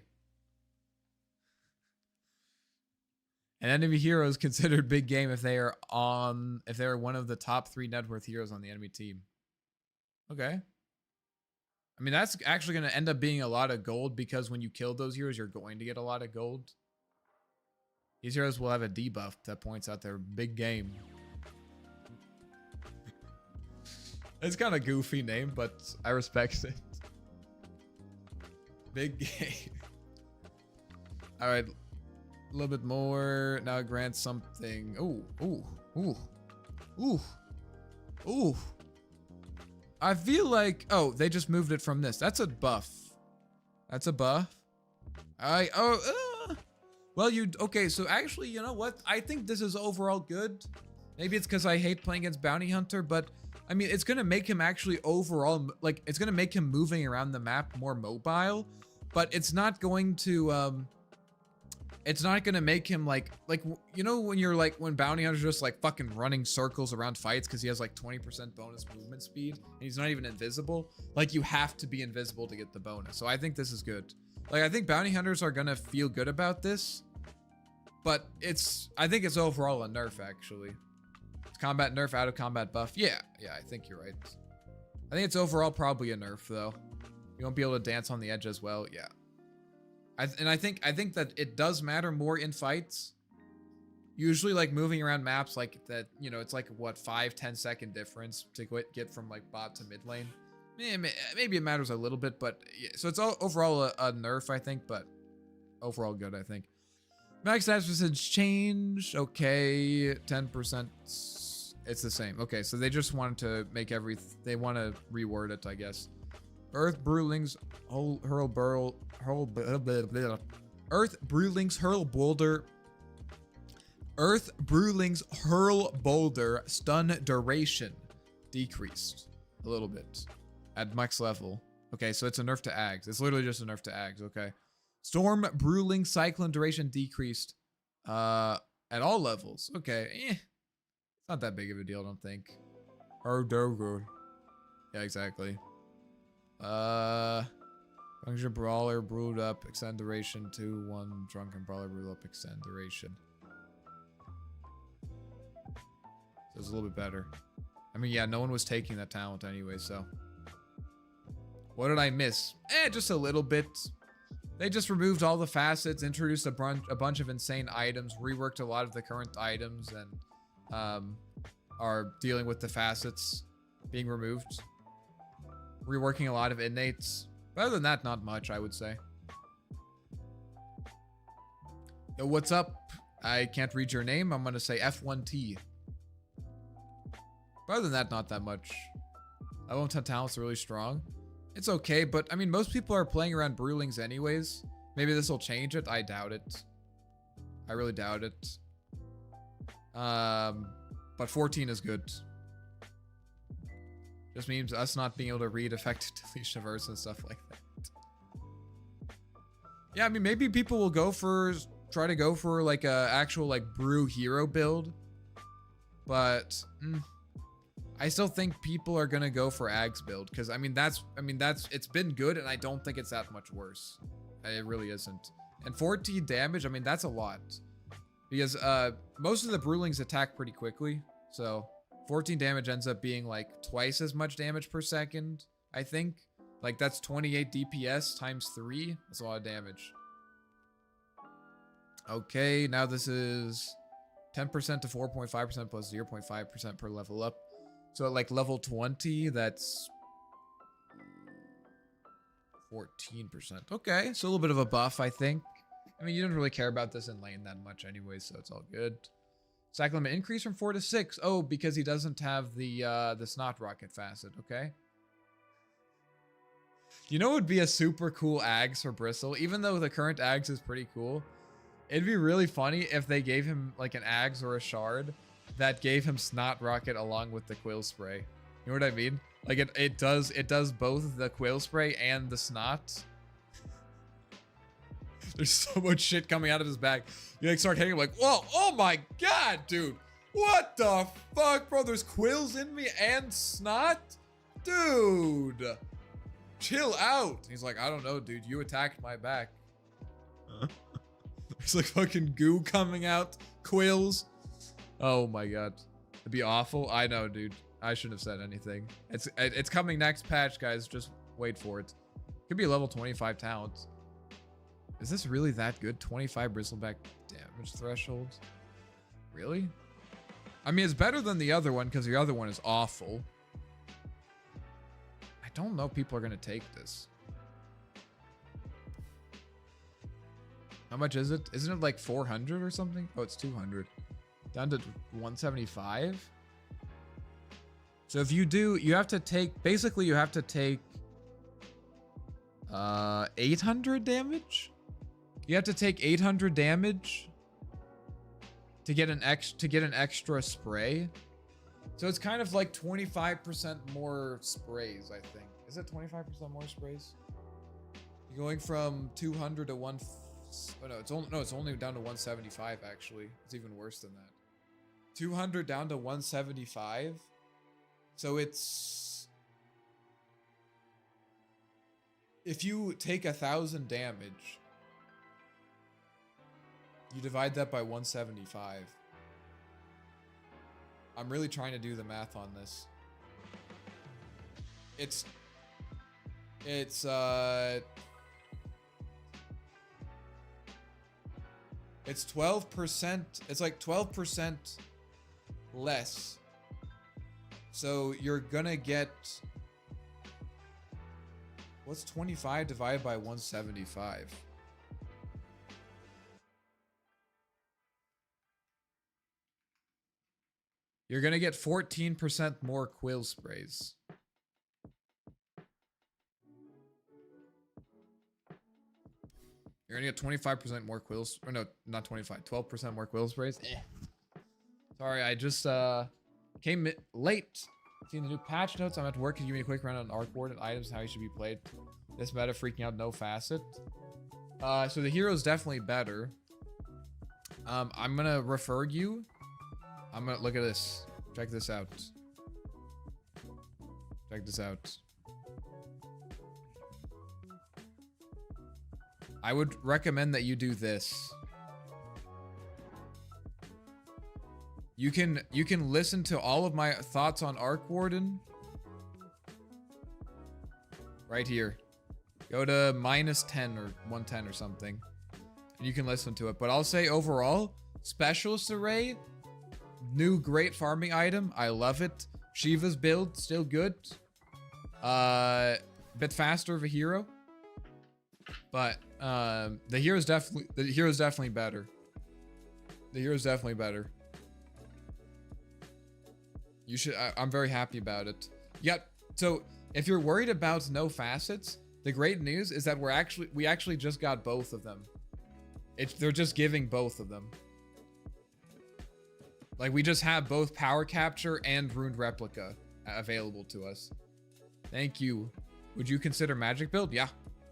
An enemy hero is considered big game if they are one of the top 3 net worth heroes on the enemy team. Okay. I mean, that's actually going to end up being a lot of gold because when you kill those heroes, you're going to get a lot of gold. These heroes will have a debuff that points out their big game. It's kind of a goofy name, but I respect it. Big game. All right. A little bit more. Now it grants something. Ooh. I feel like, oh, they just moved it from this. That's a buff. That's a buff. Well, okay, so actually, you know what? I think this is overall good. Maybe it's because I hate playing against Bounty Hunter, but I mean, it's going to make him actually overall, like, it's going to make him moving around the map more mobile, but it's not going to, it's not going to make him like, you know, when Bounty Hunter's just like fucking running circles around fights because he has like 20% bonus movement speed and he's not even invisible. Like, you have to be invisible to get the bonus. So I think this is good. Like, I think Bounty Hunters are going to feel good about this, but I think it's overall a nerf actually. It's combat nerf, out of combat buff. Yeah, I think you're right. I think it's overall probably a nerf though. You won't be able to dance on the edge as well. Yeah. I think that it does matter more in fights. Usually, like, moving around maps like that, you know, it's like what 5-10 second difference to get from like bot to mid lane. Maybe it matters a little bit, but yeah. So it's overall a nerf, I think, but overall good, I think. Max stats percentage change. Okay, 10%. It's the same. Okay, so they just wanted to make they want to reword it, I guess. Earth Brewlings Hurl Boulder stun duration decreased a little bit at max level. Okay, so it's a nerf to Ags. It's literally just a nerf to Ags. Okay. Storm Brewling Cyclone duration decreased at all levels. Okay. It's not that big of a deal, I don't think. Oh, good. Yeah, exactly. Drunken Brawler, brewed up, extend duration, 2-1. Drunken Brawler, brewed up, extend duration. So it's a little bit better. I mean, yeah, no one was taking that talent anyway, so. What did I miss? Just a little bit. They just removed all the facets, introduced a bunch of insane items, reworked a lot of the current items, and are dealing with the facets being removed. Reworking a lot of innates. But other than that, not much, I would say. Yo, what's up? I can't read your name. I'm gonna say F1T. But other than that, not that much. Level 10 talents are really strong. It's okay, but I mean, most people are playing around Brewlings anyways. Maybe this will change it. I doubt it. I really doubt it. But 14 is good. Just means us not being able to read effective deletion verse and stuff like that. Yeah, I mean, maybe people will try to go for like a actual like brew hero build. But I still think people are gonna go for Ags build because I mean it's been good and I don't think it's that much worse. It really isn't. And 14 damage, I mean that's a lot. Because most of the Brewlings attack pretty quickly. So 14 damage ends up being like twice as much damage per second, I think. Like that's 28 DPS times 3. That's a lot of damage. Okay, now this is 10% to 4.5% plus 0.5% per level up. So at like level 20, that's 14%. Okay, so a little bit of a buff, I think. I mean, you don't really care about this in lane that much anyway, so it's all good. Cycle limit increase from 4 to 6. Oh, because he doesn't have the Snot Rocket facet, okay? You know what would be a super cool Ags for Bristle? Even though the current Ags is pretty cool, it'd be really funny if they gave him like an Ags or a Shard that gave him Snot Rocket along with the Quill Spray. You know what I mean? Like it does both the Quill Spray and the Snot. There's so much shit coming out of his bag. You like start hitting him like, whoa, oh my god, dude. What the fuck, bro? There's quills in me and snot? Dude. Chill out. He's like, I don't know, dude. You attacked my back. There's like fucking goo coming out. Quills. Oh my god. It'd be awful. I know, dude. I shouldn't have said anything. It's coming next patch, guys. Just wait for it. Could be level 25 talents. Is this really that good? 25 bristleback damage threshold? Really? I mean, it's better than the other one because the other one is awful. I don't know if people are going to take this. How much is it? Isn't it like 400 or something? Oh, it's 200. Down to 175? So if you do, you have to take, basically you have to take 800 damage? You have to take 800 damage to get an extra spray. So it's kind of like 25% more sprays, I think. Is it 25% more sprays? You're going from 200 to 1. Oh no, it's only down to 175 actually. It's even worse than that. 200 down to 175. So it's, if you take 1,000 damage, you divide that by 175. I'm really trying to do the math on this. It's 12%. It's like 12% less. So you're gonna get, what's 25 divided by 175? You're gonna get 14% more quill sprays. You're gonna get 25% more quills, or no, not 25, 12% more quill sprays. Sorry, I just came late. Seeing the new patch notes. I'm at work. Can you give me a quick run on Arc Ward and items and how you should be played? This meta freaking out, no facet. So the hero's definitely better. I'm gonna refer you. I'm gonna look at this. Check this out. Check this out. I would recommend that you do this. You can listen to all of my thoughts on Arc Warden right here. Go to -10 or 110 or something. And you can listen to it. But I'll say overall, Specialist Array, new great farming item. I love it. Shiva's build, still good. Bit faster of a hero. But the hero's definitely better. The hero's definitely better. You should. I'm very happy about it. Yep. So if you're worried about no facets, the great news is that we actually just got both of them. They're just giving both of them. Like we just have both power capture and ruined replica available to us. Thank you. Would you consider magic build? Yeah.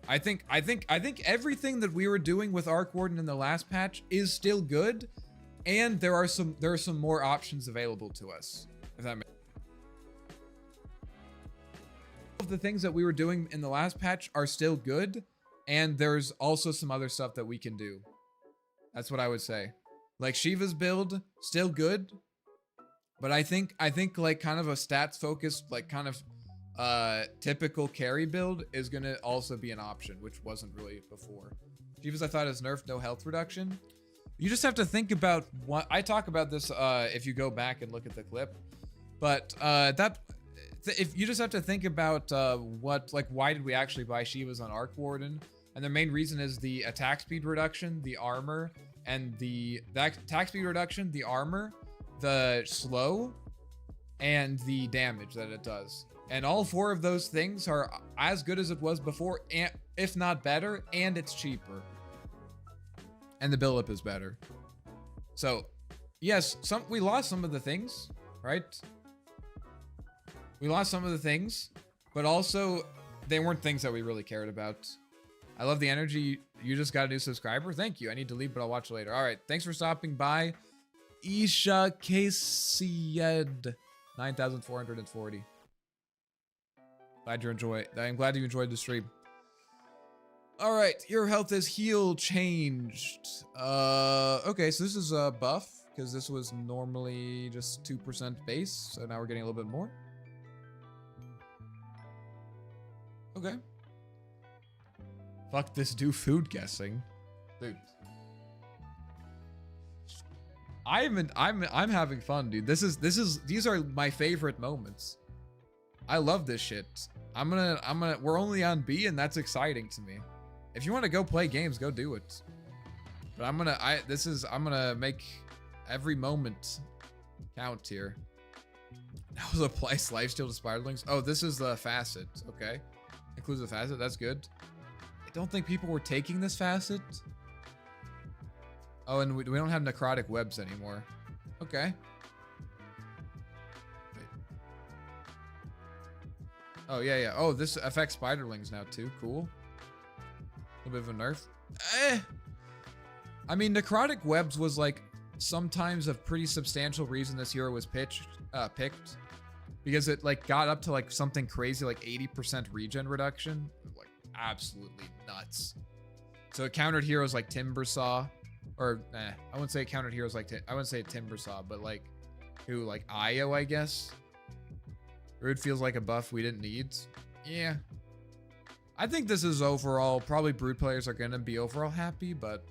I think everything that we were doing with Arc Warden in the last patch is still good, and there are some more options available to us. If that makes of the things that we were doing in the last patch are still good, and there's also some other stuff that we can do. That's what I would say. Like Shiva's build, still good, but I think like kind of a stats focused, like kind of typical carry build is gonna also be an option, which wasn't really before. Shiva's I thought is nerfed, no health reduction. You just have to think about what I talk about this if you go back and look at the clip. But if you just have to think about why did we actually buy Shiva's on Arc Warden? And the main reason is the attack speed reduction, the armor, and the attack speed reduction, the armor, the slow, and the damage that it does. And all four of those things are as good as it was before, and if not better, and it's cheaper. And the build-up is better. So, yes, we lost some of the things, right? We lost some of the things, but also they weren't things that we really cared about. I love the energy. You just got a new subscriber. Thank you. I need to leave, but I'll watch later. All right. Thanks for stopping by. Isha Kaseyed, 9,440. I'm glad you enjoyed the stream. All right. Your health is heal changed. Okay. So this is a buff because this was normally just 2% base. So now we're getting a little bit more. Okay. Fuck this, do food guessing. Dude. I'm having fun, dude. These are my favorite moments. I love this shit. We're only on B and that's exciting to me. If you want to go play games, go do it. But I'm gonna make every moment count here. That was applies lifesteal to spiderlings. Oh, this is the facet. Okay. Includes the facet, that's good. I don't think people were taking this facet. Oh, and we don't have necrotic webs anymore. Okay. Wait. Oh, yeah. Oh, this affects spiderlings now too. Cool. A little bit of a nerf. I mean, necrotic webs was like sometimes a pretty substantial reason this hero was picked. Because it like got up to like something crazy like 80% regen reduction. Like absolutely nuts. So it countered heroes like Timbersaw. Or I wouldn't say it countered heroes like I wouldn't say Timbersaw, but like who, like Io, I guess. Rude feels like a buff we didn't need. Yeah. I think this is overall, probably Brood players are gonna be overall happy, but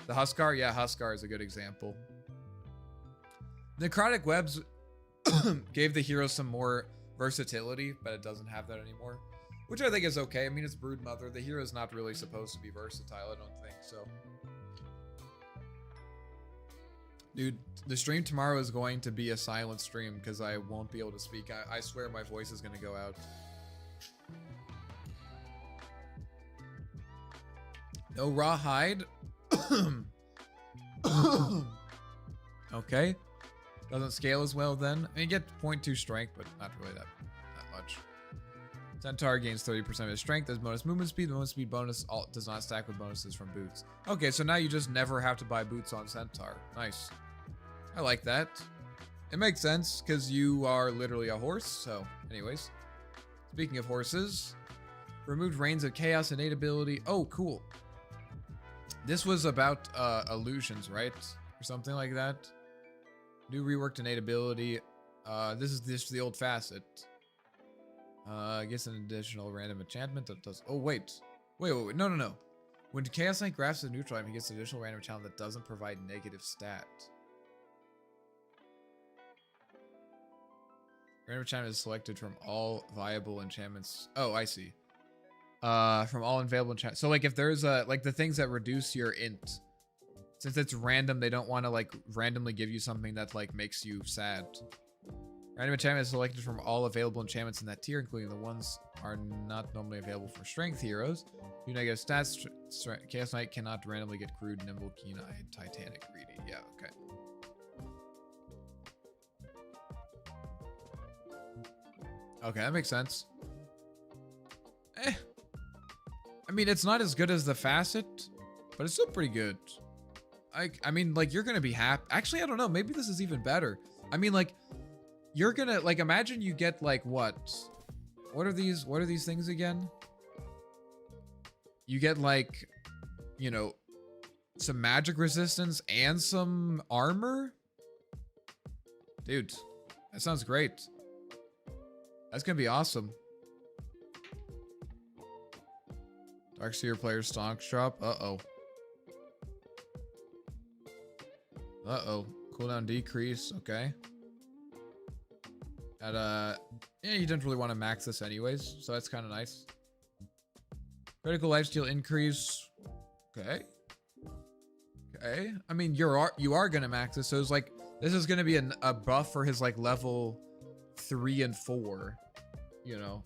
the Huskar, yeah, Huskar is a good example. Necrotic webs gave the hero some more versatility, but it doesn't have that anymore, which I think is okay. I mean, it's Brood Mother. The hero is not really supposed to be versatile, I don't think so. Dude, the stream tomorrow is going to be a silent stream because I won't be able to speak. I swear my voice is going to go out. No raw hide. Okay. Doesn't scale as well then. I mean, you get 0.2 strength, but not really that much. Centaur gains 30% of his strength as bonus movement speed. The movement speed bonus does not stack with bonuses from boots. Okay, so now you just never have to buy boots on Centaur. Nice. I like that. It makes sense because you are literally a horse. So anyways, speaking of horses, removed Reigns of Chaos innate ability. Oh, cool. This was about illusions, right? Or something like that. New reworked innate ability. This is the old facet. Gets an additional random enchantment that does. Oh wait. Wait. No. When Chaos Knight grasps a neutral item, he gets an additional random enchantment that doesn't provide negative stat. Random enchantment is selected from all viable enchantments. Oh, I see. From all available enchantments. So like if there's like the things that reduce your int, since it's random, they don't want to like randomly give you something that like makes you sad. Random enchantment is selected from all available enchantments in that tier, including the ones are not normally available for strength heroes. Do negative stats. Chaos Knight cannot randomly get crude, nimble, keen-eyed, titanic, greedy. Yeah, okay. Okay, that makes sense. I mean, it's not as good as the facet, but it's still pretty good. I mean, like, you're gonna be happy. Actually, I don't know. Maybe this is even better. I mean, like, you're gonna, like, imagine you get, like, what are these things again? You get, like, you know, some magic resistance and some armor? Dude, that sounds great. That's gonna be awesome. Darkseer player stonks drop. Uh-oh. Uh-oh. Cooldown decrease. Okay. Yeah, you didn't really want to max this anyways, so that's kind of nice. Critical lifesteal increase. Okay. Okay. I mean, you are gonna max this, so it's like this is gonna be a buff for his like level 3 and 4. You know,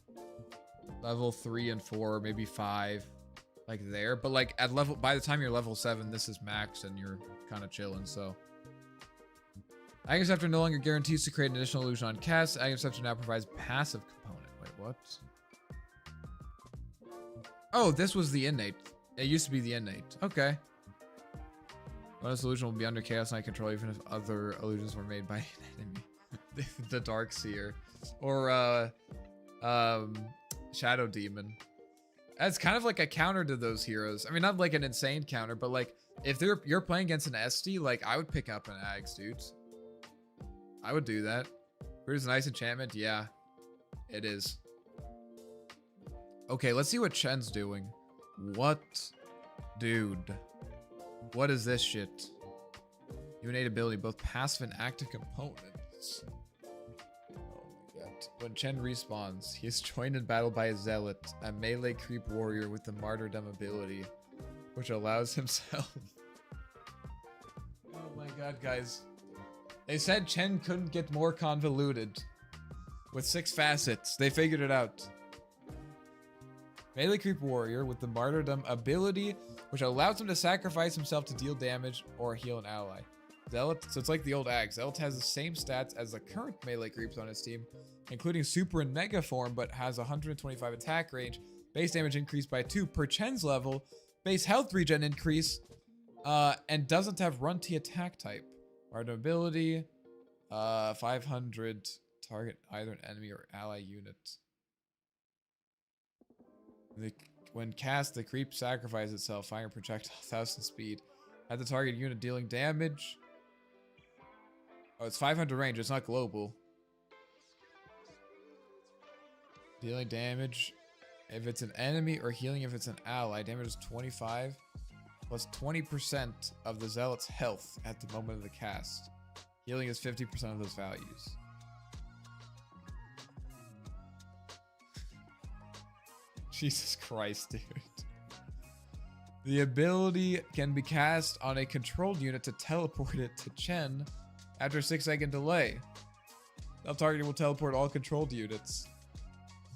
level 3 and 4, maybe 5, like there. But like at level, by the time you're level 7, this is max and you're kind of chilling. So. Ag Acceptor no longer guarantees to create an additional illusion on cast. Ag Acceptor now provides passive component. Wait, what? Oh, this was the innate. It used to be the innate. Okay. Bonus illusion will be under Chaos Knight control even if other illusions were made by an enemy. The Darkseer. Or, Shadow Demon. That's kind of like a counter to those heroes. I mean, not like an insane counter, but like, if you're playing against an SD, like, I would pick up an Ags, dude. I would do that. Here's a nice enchantment. Yeah, it is. Okay, let's see what Chen's doing. What? Dude. What is this shit? New innate ability, both passive and active components. Oh my god. When Chen respawns, he is joined in battle by a zealot, a melee creep warrior with the martyrdom ability, which allows himself. Oh my god, guys. They said Chen couldn't get more convoluted. With 6 facets. They figured it out. Melee creep warrior with the martyrdom ability, which allows him to sacrifice himself to deal damage or heal an ally. Zealot, so it's like the old Ag. Zealot has the same stats as the current melee creeps on his team, including super and mega form, but has 125 attack range, base damage increased by 2 per Chen's level, base health regen increase, and doesn't have run-T attack type. Martyrdom ability, 500, target either an enemy or ally unit. When cast, the creep sacrifices itself, firing projectile 1000 speed. At the target unit dealing damage. Oh, it's 500 range, it's not global. Dealing damage if it's an enemy or healing if it's an ally. Damage is 25 plus 20% of the zealot's health at the moment of the cast. Healing is 50% of those values. Jesus Christ, dude. The ability can be cast on a controlled unit to teleport it to Chen after a 6-second delay. Self-targeting will teleport all controlled units.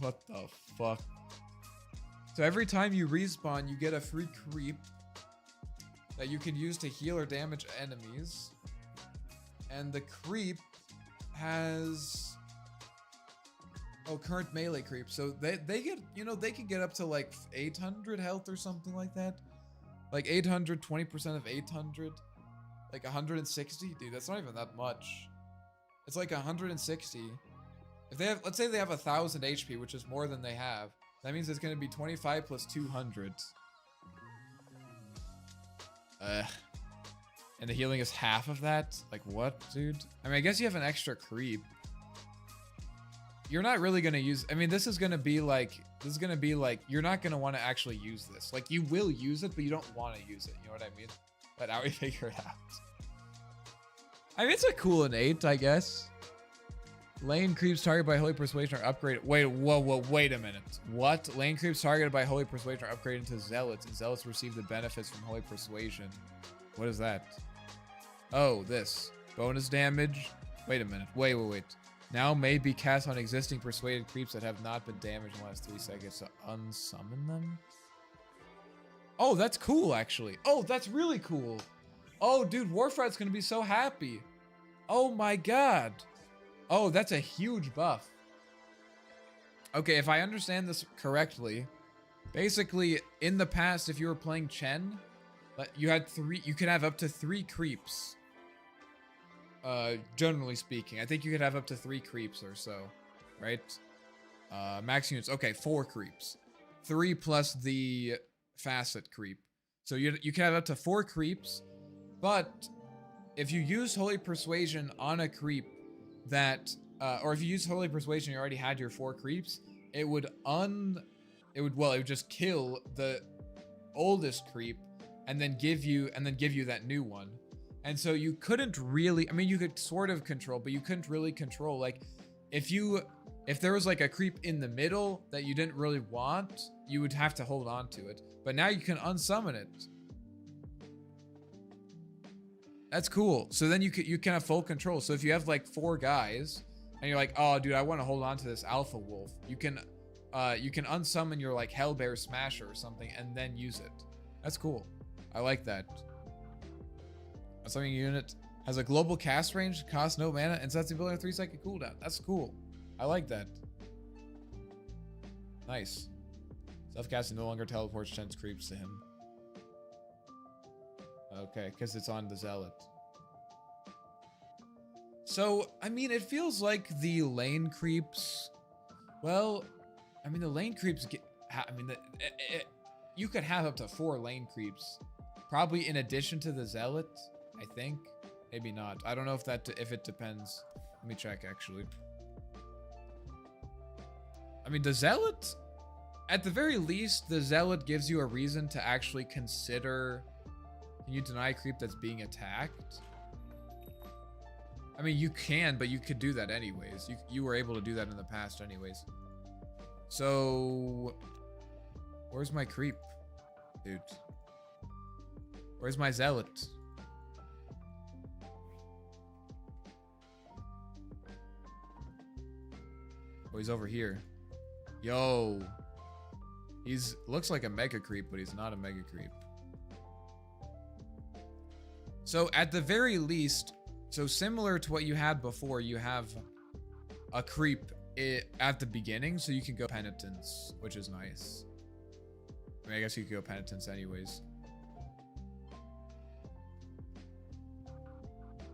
What the fuck? So every time you respawn, you get a free creep that you can use to heal or damage enemies. And the creep has... Oh, current melee creep. So they get, you know, they can get up to like 800 health or something like that. Like 800, 20% of 800. Like 160. Dude, that's not even that much. It's like 160. If they have, let's say they have 1000 HP, which is more than they have. That means it's going to be 25 plus 200. And the healing is half of that? Like, what, dude? I mean, I guess you have an extra creep. You're not really going to use... I mean, this is going to be like... You're not going to want to actually use this. Like, you will use it, but you don't want to use it. You know what I mean? But now we figure it out. I mean, it's a cool innate, I guess. Lane creeps targeted by Holy Persuasion are upgraded. Wait, whoa, wait a minute. What? Lane creeps targeted by Holy Persuasion are upgraded into Zealots, and Zealots receive the benefits from Holy Persuasion. What is that? Oh, this. Bonus damage. Wait a minute. Wait. Now may be cast on existing persuaded creeps that have not been damaged in the last 3 seconds to unsummon them. Oh, that's cool, actually. Oh, that's really cool. Oh, dude, Warfright's gonna be so happy. Oh my god. Oh, that's a huge buff. Okay, if I understand this correctly, basically, in the past, if you were playing Chen, you could have up to 3 creeps. Generally speaking, I think you could have up to 3 creeps or so, right? Max units, okay, 4 creeps. 3 plus the facet creep. So you can have up to 4 creeps, but if you use Holy Persuasion on a creep that, or if you use Holy Persuasion, you already had your 4 creeps, it would just kill the oldest creep and then give you that new one. And so you couldn't really, I mean, you could sort of control, but you couldn't really control. Like, if there was like a creep in the middle that you didn't really want, you would have to hold on to it. But now you can unsummon it. That's cool. So then you can have full control. So if you have like 4 guys and you're like, oh dude, I want to hold on to this alpha wolf, you can unsummon your like Hellbear Smasher or something and then use it. That's cool. I like that. A summoning unit has a global cast range, costs no mana, and sets the ability on a 3-second cooldown. That's cool. I like that. Nice. Self-casting no longer teleports Chen's creeps to him. Okay, because it's on the Zealot. So, I mean, it feels like the lane creeps... Well, I mean, the lane creeps get... I mean, you could have up to 4 lane creeps. Probably in addition to the Zealot, I think. Maybe not. I don't know if it depends. Let me check, actually. I mean, the Zealot... At the very least, the Zealot gives you a reason to actually consider... Can you deny a creep that's being attacked? I mean, you can, but you could do that anyways. You were able to do that in the past anyways. So... Where's my creep? Dude. Where's my Zealot? Oh, he's over here. Yo. Looks like a mega creep, but he's not a mega creep. So at the very least, so similar to what you had before, you have a creep at the beginning, so you can go Penitence, which is nice. I mean, I guess you could go Penitence anyways.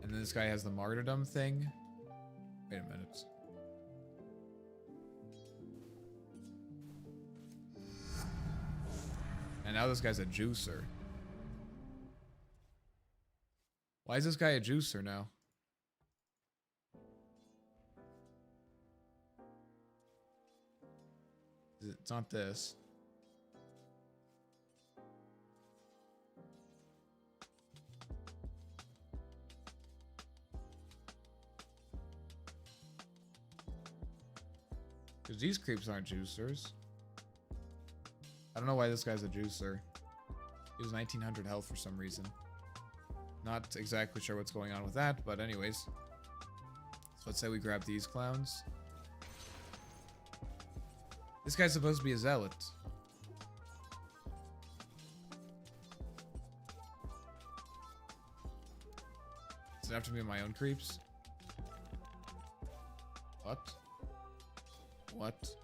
And then this guy has the Martyrdom thing. Wait a minute. And now this guy's a juicer. Why is this guy a juicer now? It's not this. Because these creeps aren't juicers. I don't know why this guy's a juicer. He was 1900 health for some reason. Not exactly sure what's going on with that, but anyways. So let's say we grab these clowns. This guy's supposed to be a Zealot. Does it have to be my own creeps? What? What?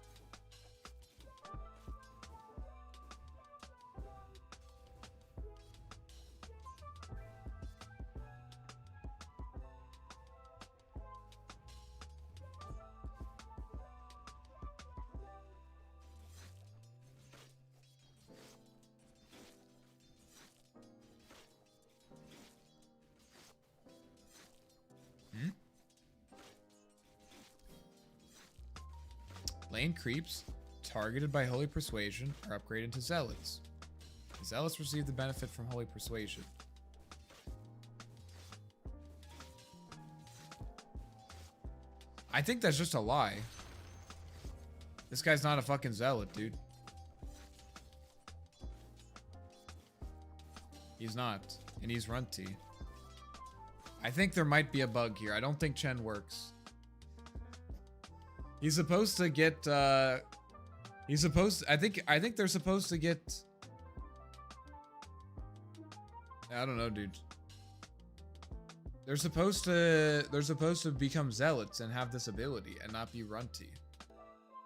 Lane creeps targeted by Holy Persuasion are upgraded to Zealots. The Zealots receive the benefit from Holy Persuasion. I think that's just a lie. This guy's not a fucking Zealot, dude. He's not. And he's Runty. I think there might be a bug here. I don't think Chen works. He's supposed to get, he's supposed, I think they're supposed to get, I don't know, dude. They're supposed to become Zealots and have this ability and not be Runty.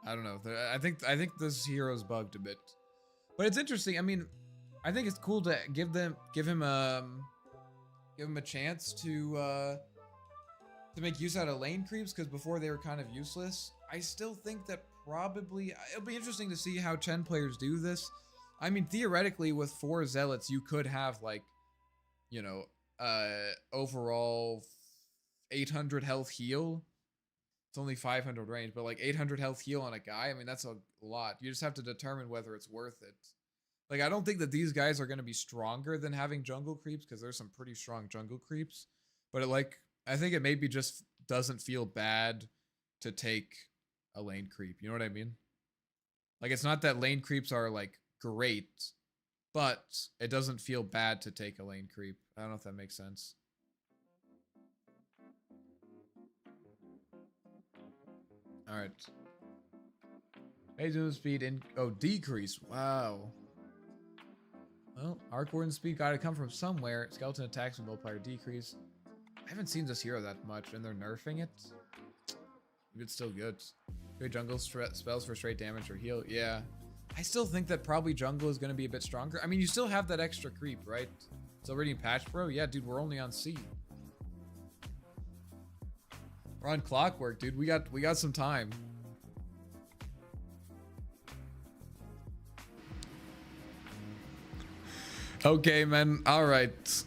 I don't know. I think this hero's bugged a bit. But it's interesting. I mean, I think it's cool to give him a chance to make use out of lane creeps, because before they were kind of useless. I still think that probably it'll be interesting to see how Chen players do this. I mean, theoretically, with 4 Zealots, you could have, like, you know, overall 800 health heal. It's only 500 range, but like 800 health heal on a guy. I mean, that's a lot. You just have to determine whether it's worth it. Like, I don't think that these guys are going to be stronger than having jungle creeps, because there's some pretty strong jungle creeps. But I think it maybe just doesn't feel bad to take a lane creep. You know what I mean? Like, it's not that lane creeps are like great, but it doesn't feel bad to take a lane creep. I don't know if that makes sense. All right. Phase move speed decrease. Wow. Well, Arc Warden speed gotta come from somewhere. Skeleton attacks with multiplier decrease. I haven't seen this hero that much, and they're nerfing it. Maybe it's still good. Good jungle spells for straight damage or heal. Yeah. I still think that probably jungle is gonna be a bit stronger. I mean, you still have that extra creep, right? It's already in patch, bro. Yeah, dude, we're only on C. We're on clockwork, dude. We got some time. Okay, man. All right.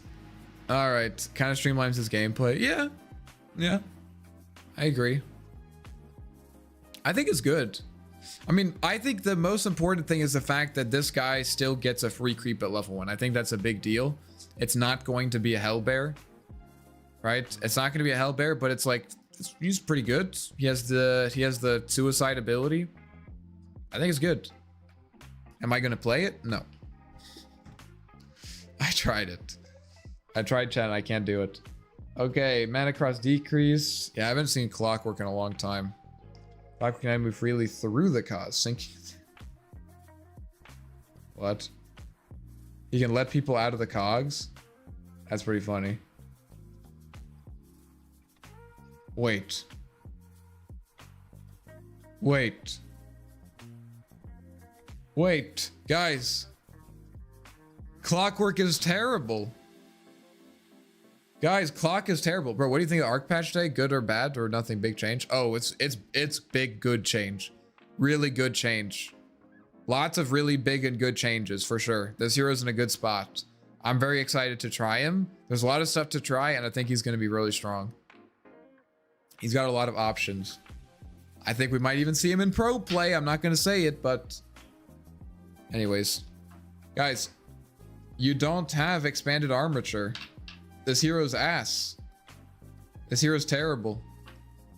Kind of streamlines his gameplay. Yeah. I agree. I think it's good. I mean, I think the most important thing is the fact that this guy still gets a free creep at level 1. I think that's a big deal. It's not going to be a Hellbear, right? It's not going to be a Hellbear, but it's like, he's pretty good. He has the suicide ability. I think it's good. Am I going to play it? No. I tried it. I tried chat. I can't do it. Okay, mana cost decrease. Yeah, I haven't seen clockwork in a long time. Clockwork can move freely through the cause. Sinking. What? You can let people out of the cogs? That's pretty funny. Wait. Guys. Clockwork is terrible. Guys, clock is terrible. Bro, what do you think of Arc Patch Day? Good or bad or nothing? Big change? Oh, it's big good change. Really good change. Lots of really big and good changes for sure. This hero's in a good spot. I'm very excited to try him. There's a lot of stuff to try, and I think he's going to be really strong. He's got a lot of options. I think we might even see him in pro play. I'm not going to say it, but anyways. Guys, you don't have expanded armature. This hero's ass. This hero's terrible.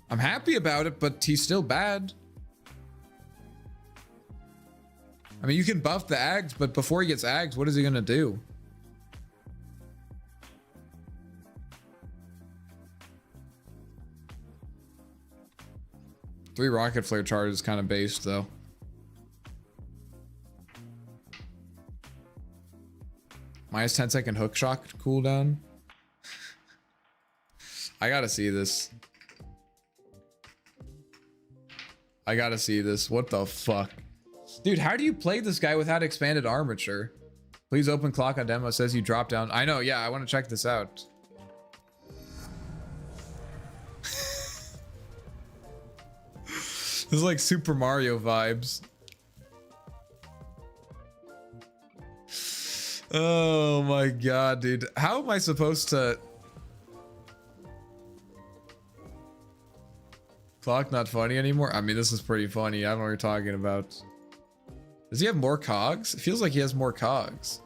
I'm happy about it, but he's still bad. I mean, you can buff the Ags, but before he gets Ags, what is he gonna do? Three rocket flare charge is kind of based though. Minus 10-second hook shock cooldown. I gotta see this. What the fuck? Dude, how do you play this guy without expanded armature? Please open clock on demo. It says you drop down. I know, yeah, I want to check this out. This is like Super Mario vibes. Oh my god, dude. How am I supposed to... Clock not funny anymore? I mean, this is pretty funny. I don't know what you're talking about. Does he have more cogs? It feels like he has more cogs.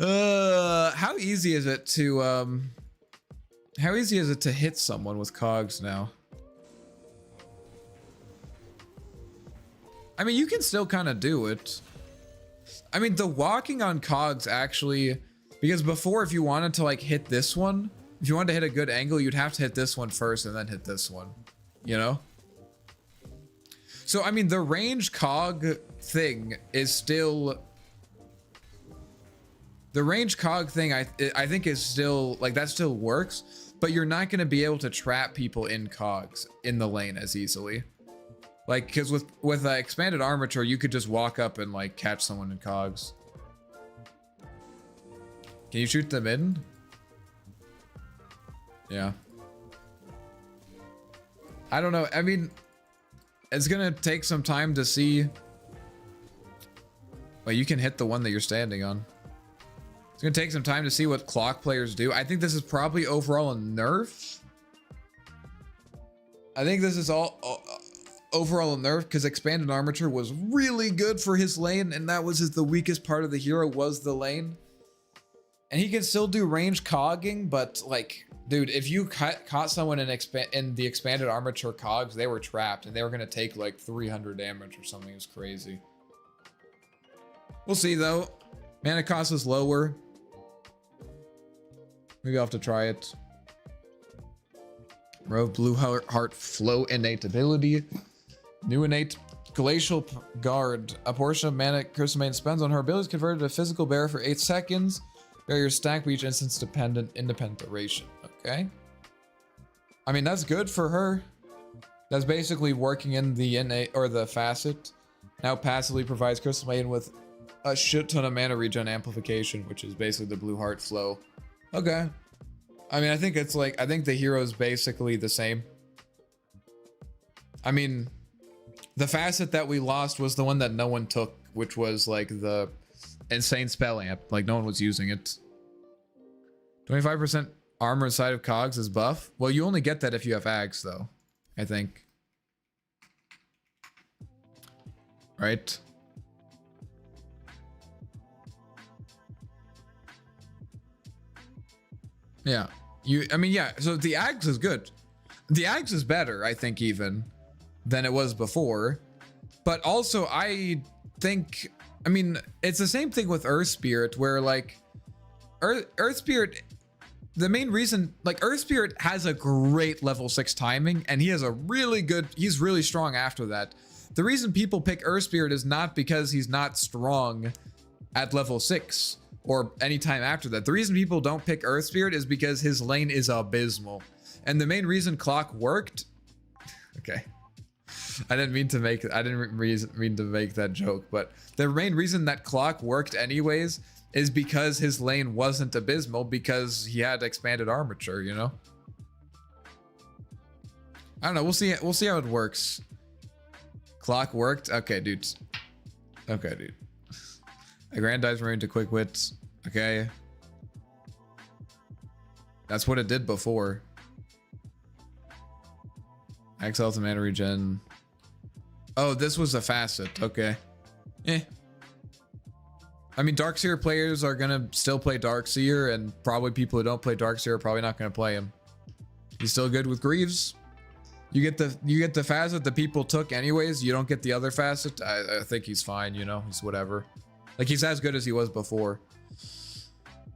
How easy is it to hit someone with cogs now? I mean, you can still kind of do it. I mean, the walking on cogs actually, because before, if you wanted to like hit this one, if you wanted to hit a good angle, you'd have to hit this one first and then hit this one, you know? So, I mean, the range cog thing is still... The range cog thing, I think is still, like, that still works, but you're not going to be able to trap people in cogs in the lane as easily. Like, because with expanded armature, you could just walk up and, like, catch someone in cogs. Can you shoot them in? Yeah. I don't know. I mean, it's going to take some time to see. Well, you can hit the one that you're standing on. It's going to take some time to see what clock players do. I think this is probably overall a nerf. I think this is all overall a nerf because expanded armature was really good for his lane, and that was the weakest part of the hero was the lane. And he can still do range cogging, but like, dude, if you caught someone in the expanded armature cogs, they were trapped and they were going to take like 300 damage or something. It was crazy. We'll see though. Mana cost is lower. Maybe I'll have to try it. Rove Blue Heart Flow innate ability. New innate Glacial Guard. A portion of mana Crystal Maiden spends on her ability is converted to physical barrier for 8 seconds. Barrier stack with each instance dependent independent duration. Okay. I mean, that's good for her. That's basically working in the innate or the facet. Now passively provides Crystal Maiden with a shit ton of mana regen amplification, which is basically the Blue Heart Flow. Okay. I mean, I think it's like, I think the hero's basically the same. I mean, the facet that we lost was the one that no one took, which was like the insane spell amp. Like no one was using it. 25% armor inside of cogs is buff. Well, you only get that if you have Ags though, I think. Right? Yeah. I mean, yeah, so the Ags is good. The Ags is better, I think, even than it was before. But also, I think, I mean, it's the same thing with Earth Spirit, where like Earth Spirit, the main reason, like Earth Spirit has a great level 6 timing, and he has a really good, he's really strong after that. The reason people pick Earth Spirit is not because he's not strong at level 6 or anytime after that. The reason people don't pick Earth Spirit is because his lane is abysmal. And the main reason Clock worked, okay, I didn't mean to make that joke, but the main reason that Clock worked anyways is because his lane wasn't abysmal, because he had expanded armature, you know? I don't know, we'll see how it works. Clock worked? Okay, dude. Okay, dude. Aggrandize Marine to Quick Wits. Okay. That's what it did before. Max health and mana regen. Oh, this was a facet. Okay. Eh. I mean, Darkseer players are gonna still play Darkseer, and probably people who don't play Darkseer are probably not gonna play him. He's still good with Greaves. You get the facet that people took anyways. You don't get the other facet. I think he's fine, you know. He's whatever. Like, he's as good as he was before.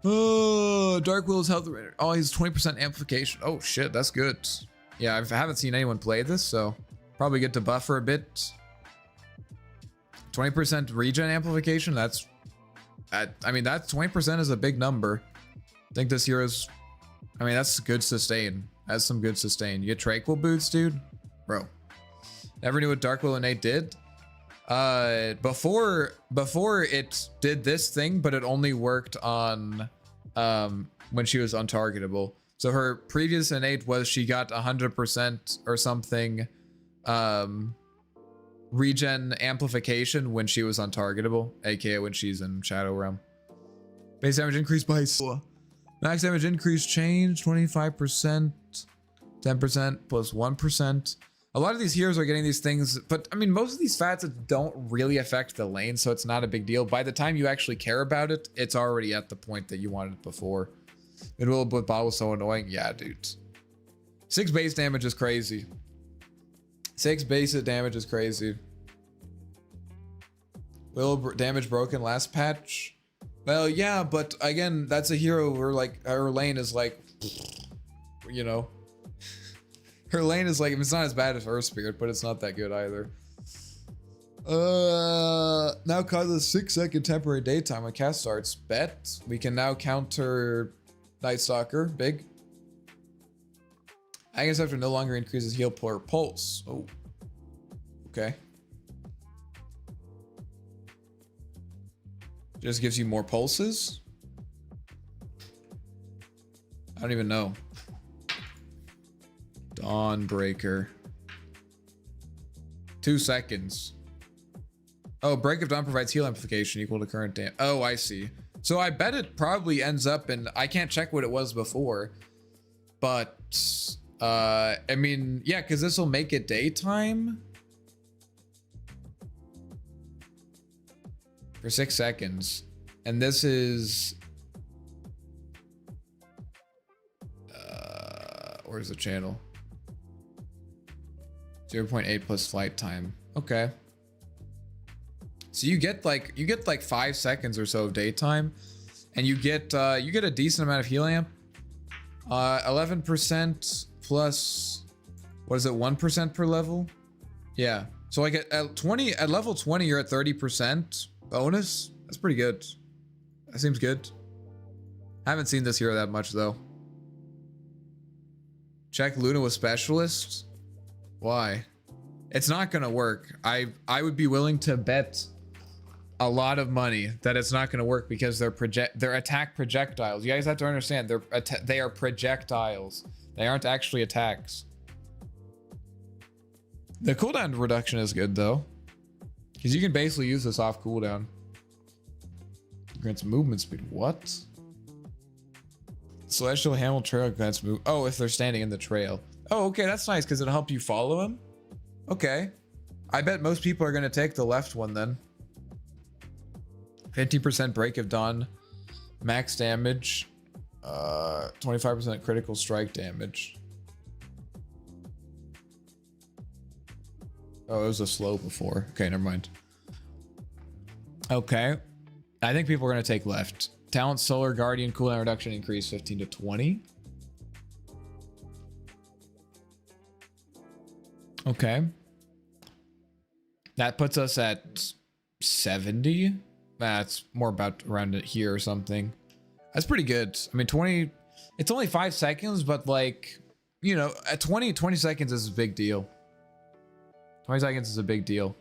Oh, Dark Will's health. Oh, he's 20% amplification. Oh shit, that's good. Yeah, I haven't seen anyone play this, so probably get to buffer a bit. 20% regen amplification. That's, I mean, that's 20% is a big number. I think this hero's, I mean, that's good sustain. That's some good sustain. You get Tranquil boots, dude. Bro, never knew what Dark Will innate did. Before it did this thing, but it only worked on when she was untargetable. So her previous innate was she got 100% or something regen amplification when she was untargetable, aka when she's in Shadow Realm. Base damage increased by max damage increase change 25%, 10% plus 1%. A lot of these heroes are getting these things, but I mean, most of these facets don't really affect the lane, so it's not a big deal. By the time you actually care about it, it's already at the point that you wanted it before. Middle with bottle was so annoying. Yeah, dude. 6 base damage is crazy. 6 base damage is crazy. Will damage broken last patch? Well, yeah, but again, that's a hero where like her lane is like, you know, her lane is like, it's not as bad as Earth Spirit, but it's not that good either. Now causes 6-second temporary daytime when cast starts. Bet we can now counter Night Stalker. Big. I guess after no longer increases heal per pulse. Oh, okay. Just gives you more pulses. I don't even know. Dawnbreaker. 2 seconds. Oh, Break of Dawn provides heal amplification equal to current damage. Oh, I see. So I bet it probably ends up in, I can't check what it was before, but I mean, yeah, because this will make it daytime for 6 seconds. And this is where's the channel? 0.8 plus flight time. Okay. So you get like 5 seconds or so of daytime, and you get a decent amount of heal amp. 11% plus, what is it, 1% per level? Yeah. So like at level 20, you're at 30% bonus. That's pretty good. That seems good. I haven't seen this hero that much though. Check Luna with specialist. Why? It's not gonna work. I would be willing to bet a lot of money that it's not gonna work because they're attack projectiles. You guys have to understand they are projectiles. They aren't actually attacks. The cooldown reduction is good though, because you can basically use this off cooldown. Grants movement speed. What? Celestial Hamel Trail grants move. Oh, if they're standing in the trail. Oh, okay, that's nice because it'll help you follow him. Okay. I bet most people are going to take the left one then. 50% Break of Dawn. Max damage. 25% critical strike damage. Oh, it was a slow before. Okay, never mind. Okay. I think people are going to take left. Talent Solar Guardian cooldown reduction increase 15 to 20. Okay. That puts us at 70. That's more about around it here or something. That's pretty good. I mean, 20, it's only 5 seconds, but like, you know, at 20 seconds is a big deal. 20 seconds is a big deal.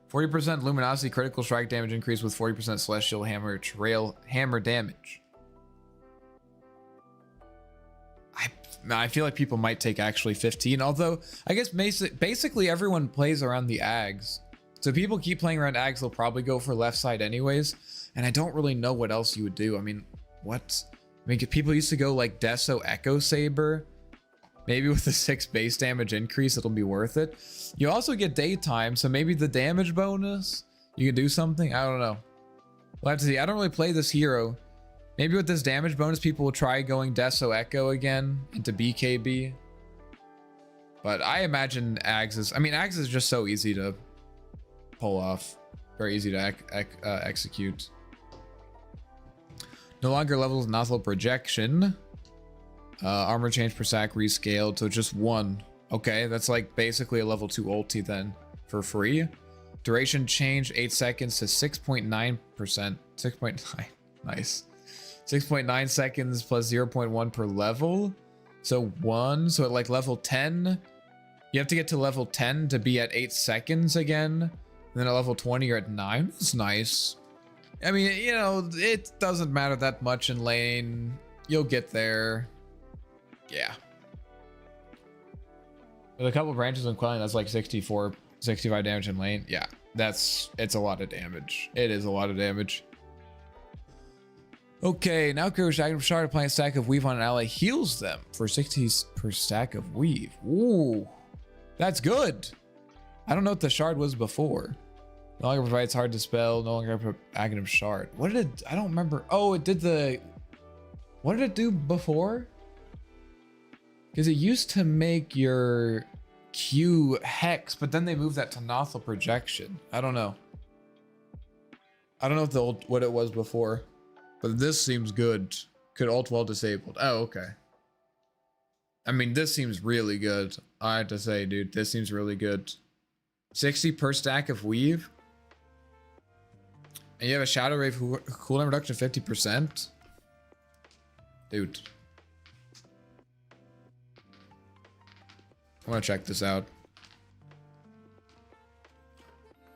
40% luminosity critical strike damage increase with 40% celestial hammer trail hammer damage. I feel like people might take actually 15, although I guess basically everyone plays around the Ags. So people keep playing around Ags, they'll probably go for left side anyways. And I don't really know what else you would do. I mean, what? I mean, people used to go like Deso Echo Saber. Maybe with the 6 base damage increase, it'll be worth it. You also get daytime, so maybe the damage bonus, you can do something. I don't know. We'll have to see. I don't really play this hero. Maybe with this damage bonus, people will try going Deso Echo again into BKB. But I imagine Ags is... I mean, Ags is just so easy to pull off. Very easy to execute. No longer levels nozzle projection. Armor change per sack rescaled to just 1. Okay, that's like basically a level 2 ulti then for free. Duration change 8 seconds to 6.9%. 6.9. Nice. 6.9 seconds plus 0.1 per level. So 1. So at like level 10, you have to get to level 10 to be at 8 seconds again. And then at level 20, you're at 9. It's nice. I mean, you know, it doesn't matter that much in lane. You'll get there. Yeah. With a couple branches and quelling, that's like 65 damage in lane. Yeah, it's a lot of damage. It is a lot of damage. Okay, now Coach Item Shard applying a stack of weave on an ally heals them for 60 per stack of weave. Ooh, that's good. I don't know what the shard was before. No longer provides hard to spell. No longer Aghanim Shard. What did it? I don't remember. Oh, it did the. What did it do before? Because it used to make your Q hex, but then they moved that to Nothal projection. I don't know. I don't know if the old, what it was before, but this seems good. Could ult while disabled. Oh, okay. I mean, this seems really good. I have to say, dude, this seems really good. 60 per stack of weave. And you have a Shadow Wave cooldown reduction of 50%. Dude. I want to check this out.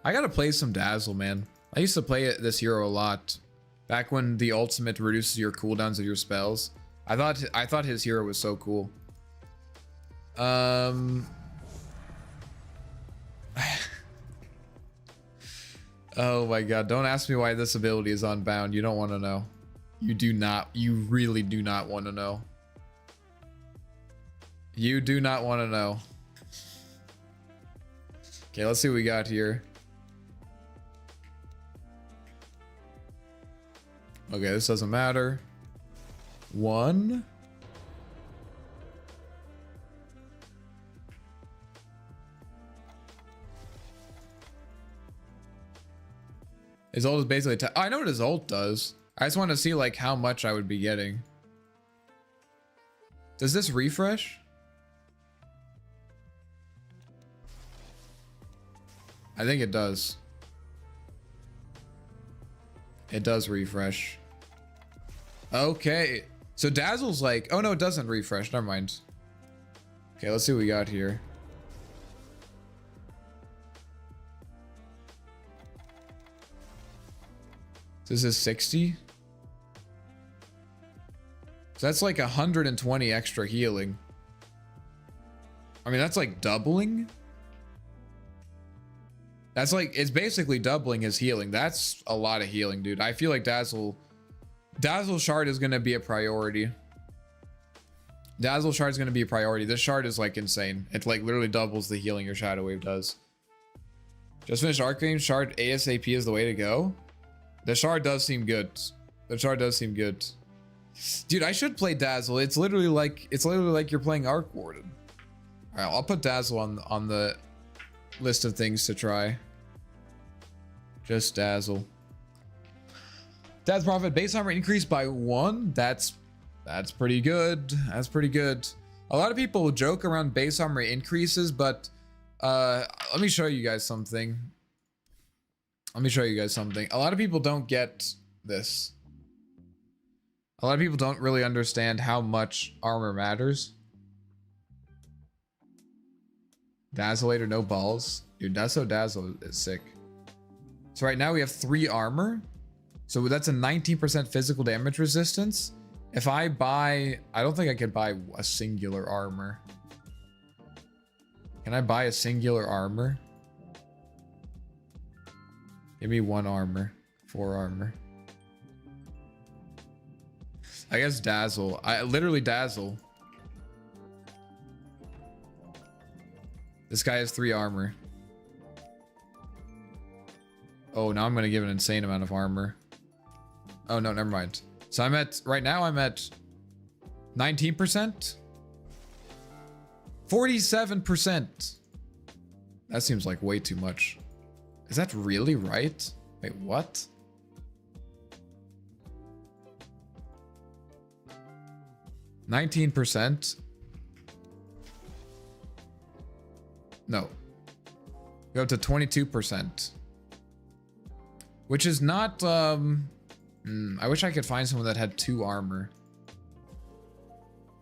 I gotta play some Dazzle, man. I used to play this hero a lot. Back when the ultimate reduces your cooldowns of your spells. I thought his hero was so cool. Oh my god, don't ask me why this ability is unbound. You don't want to know. You do not. You really do not want to know. You do not want to know. Okay, let's see what we got here. Okay, this doesn't matter. 1. His ult is basically I know what his ult does. I just want to see like how much I would be getting. Does this refresh? I think it does. It does refresh. Okay. So Dazzle's like, oh no, it doesn't refresh. Never mind. Okay, let's see what we got here. This is 60. So that's like 120 extra healing. I mean, that's like doubling. That's like, it's basically doubling his healing. That's a lot of healing, dude. I feel like Dazzle Shard is going to be a priority. Dazzle Shard is going to be a priority. This shard is like insane. It like literally doubles the healing your Shadow Wave does. Just finished Arcane Shard. ASAP is the way to go. The shard does seem good. The shard does seem good. Dude, I should play Dazzle. It's literally like you're playing Arc Warden. All right, I'll put Dazzle on the list of things to try. Just Dazzle. Dad's profit base armor increased by 1. That's pretty good. That's pretty good. A lot of people joke around base armor increases, but let me show you guys something. Let me show you guys something. A lot of people don't get this. A lot of people don't really understand how much armor matters. Dazzleator, no balls. Dude, that's so Dazzle is sick. So right now we have 3 armor. So that's a 19% physical damage resistance. If I buy, I don't think I could buy a singular armor. Can I buy a singular armor? Give me 1 armor, 4 armor. I guess Dazzle. I literally Dazzle. This guy has 3 armor. Oh, now I'm gonna give an insane amount of armor. Oh no, never mind. So I'm at, right now I'm at 19%. 47%. That seems like way too much. Is that really right? Wait, what? %. No. Go to 22%. Which is not, I wish I could find someone that had 2 armor.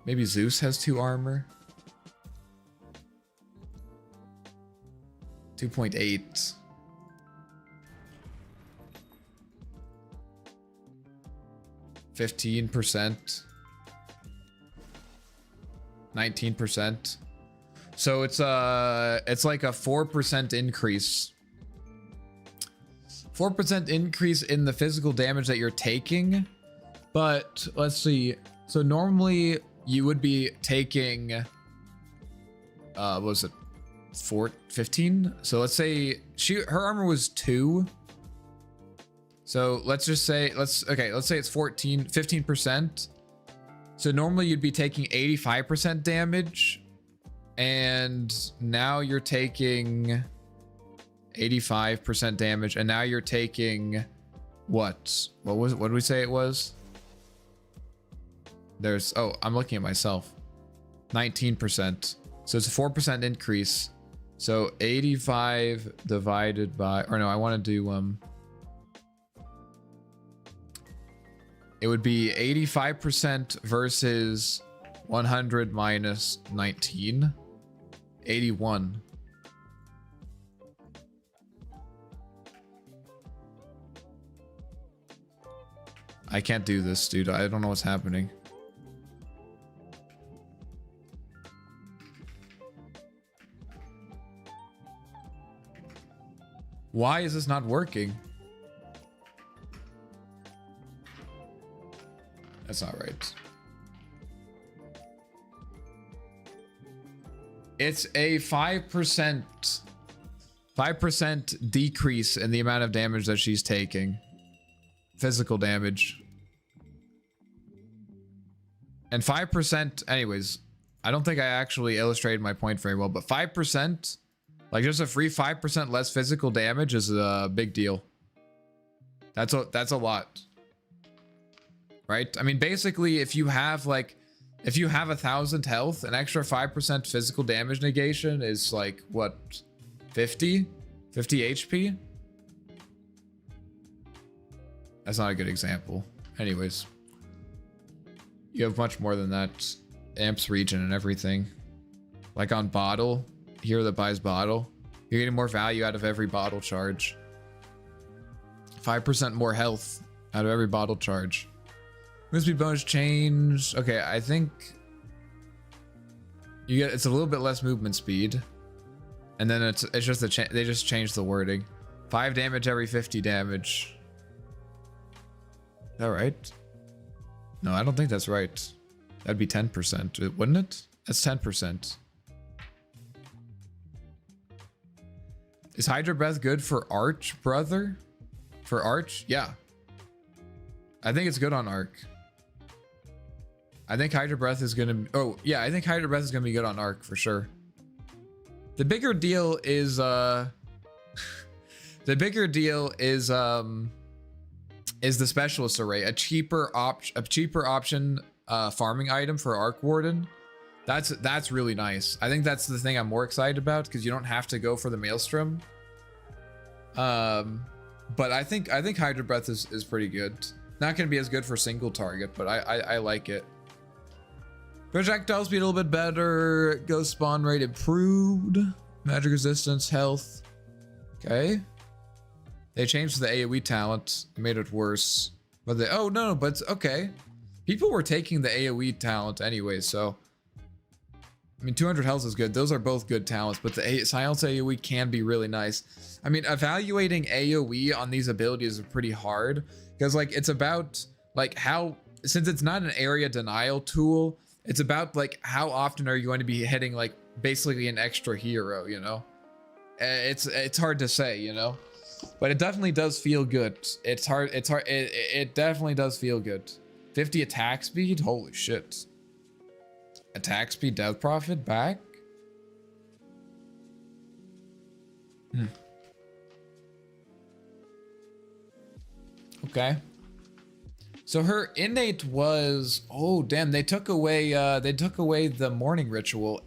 Maybe Zeus has 2 armor. 2.8. %. 19%. So it's like a 4% increase 4% increase in the physical damage that you're taking. But let's see. So normally you would be taking, what was it? 15? So let's say her armor was 2. So let's just say, let's say it's 15%. So normally you'd be taking 85% damage, and now you're taking 85% damage, and now you're taking what did we say it was? There's, oh, I'm looking at myself. 19%. So it's a 4% increase. So 85 divided by, or no, I want to do, it would be 85% versus 100 minus 19. 81. I can't do this, dude. I don't know what's happening. Why is this not working? That's not right. It's a 5% decrease in the amount of damage that she's taking. Physical damage. And 5%, anyways, I don't think I actually illustrated my point very well, but 5%, like just a free 5% less physical damage is a big deal. That's a lot. Right? I mean, basically, if you have 1,000 health, an extra 5% physical damage negation is like, what, 50 HP? That's not a good example. Anyways, you have much more than that. Amps region and everything. Like on bottle, hero that buys bottle, you're getting more value out of every bottle charge. 5% more health out of every bottle charge. Movement speed bonus change. Okay, I think you get, it's a little bit less movement speed, and then it's just they just changed the wording. 5 damage every 50 damage. Is that right? No, I don't think that's right. That'd be 10%, wouldn't it? That's 10%. Is Hydra Breath good for Arch, brother? For Arch? Yeah. I think it's good on Arc. I think Hydra Breath is gonna, oh yeah, I think Hydra Breath is gonna be good on Arc for sure. The bigger deal is the Specialist Array, a cheaper option farming item for Arc Warden. That's really nice. I think that's the thing I'm more excited about, because you don't have to go for the Maelstrom. But I think Hydra Breath is pretty good. Not gonna be as good for single target, but I like it. Projectile speed a little bit better. Ghost spawn rate improved. Magic resistance, health. Okay. They changed the AoE talent, made it worse. But they, oh no, but it's okay. People were taking the AoE talent anyway, so. I mean, 200 health is good. Those are both good talents, but the silence AoE can be really nice. I mean, evaluating AoE on these abilities is pretty hard, because like it's about like how, since it's not an area denial tool, it's about like how often are you going to be hitting like basically an extra hero, you know? It's hard to say, you know? But it definitely does feel good. It definitely does feel good. 50 attack speed? Holy shit. Attack speed, death profit back? Okay. So her innate was, oh damn, they took away the morning ritual.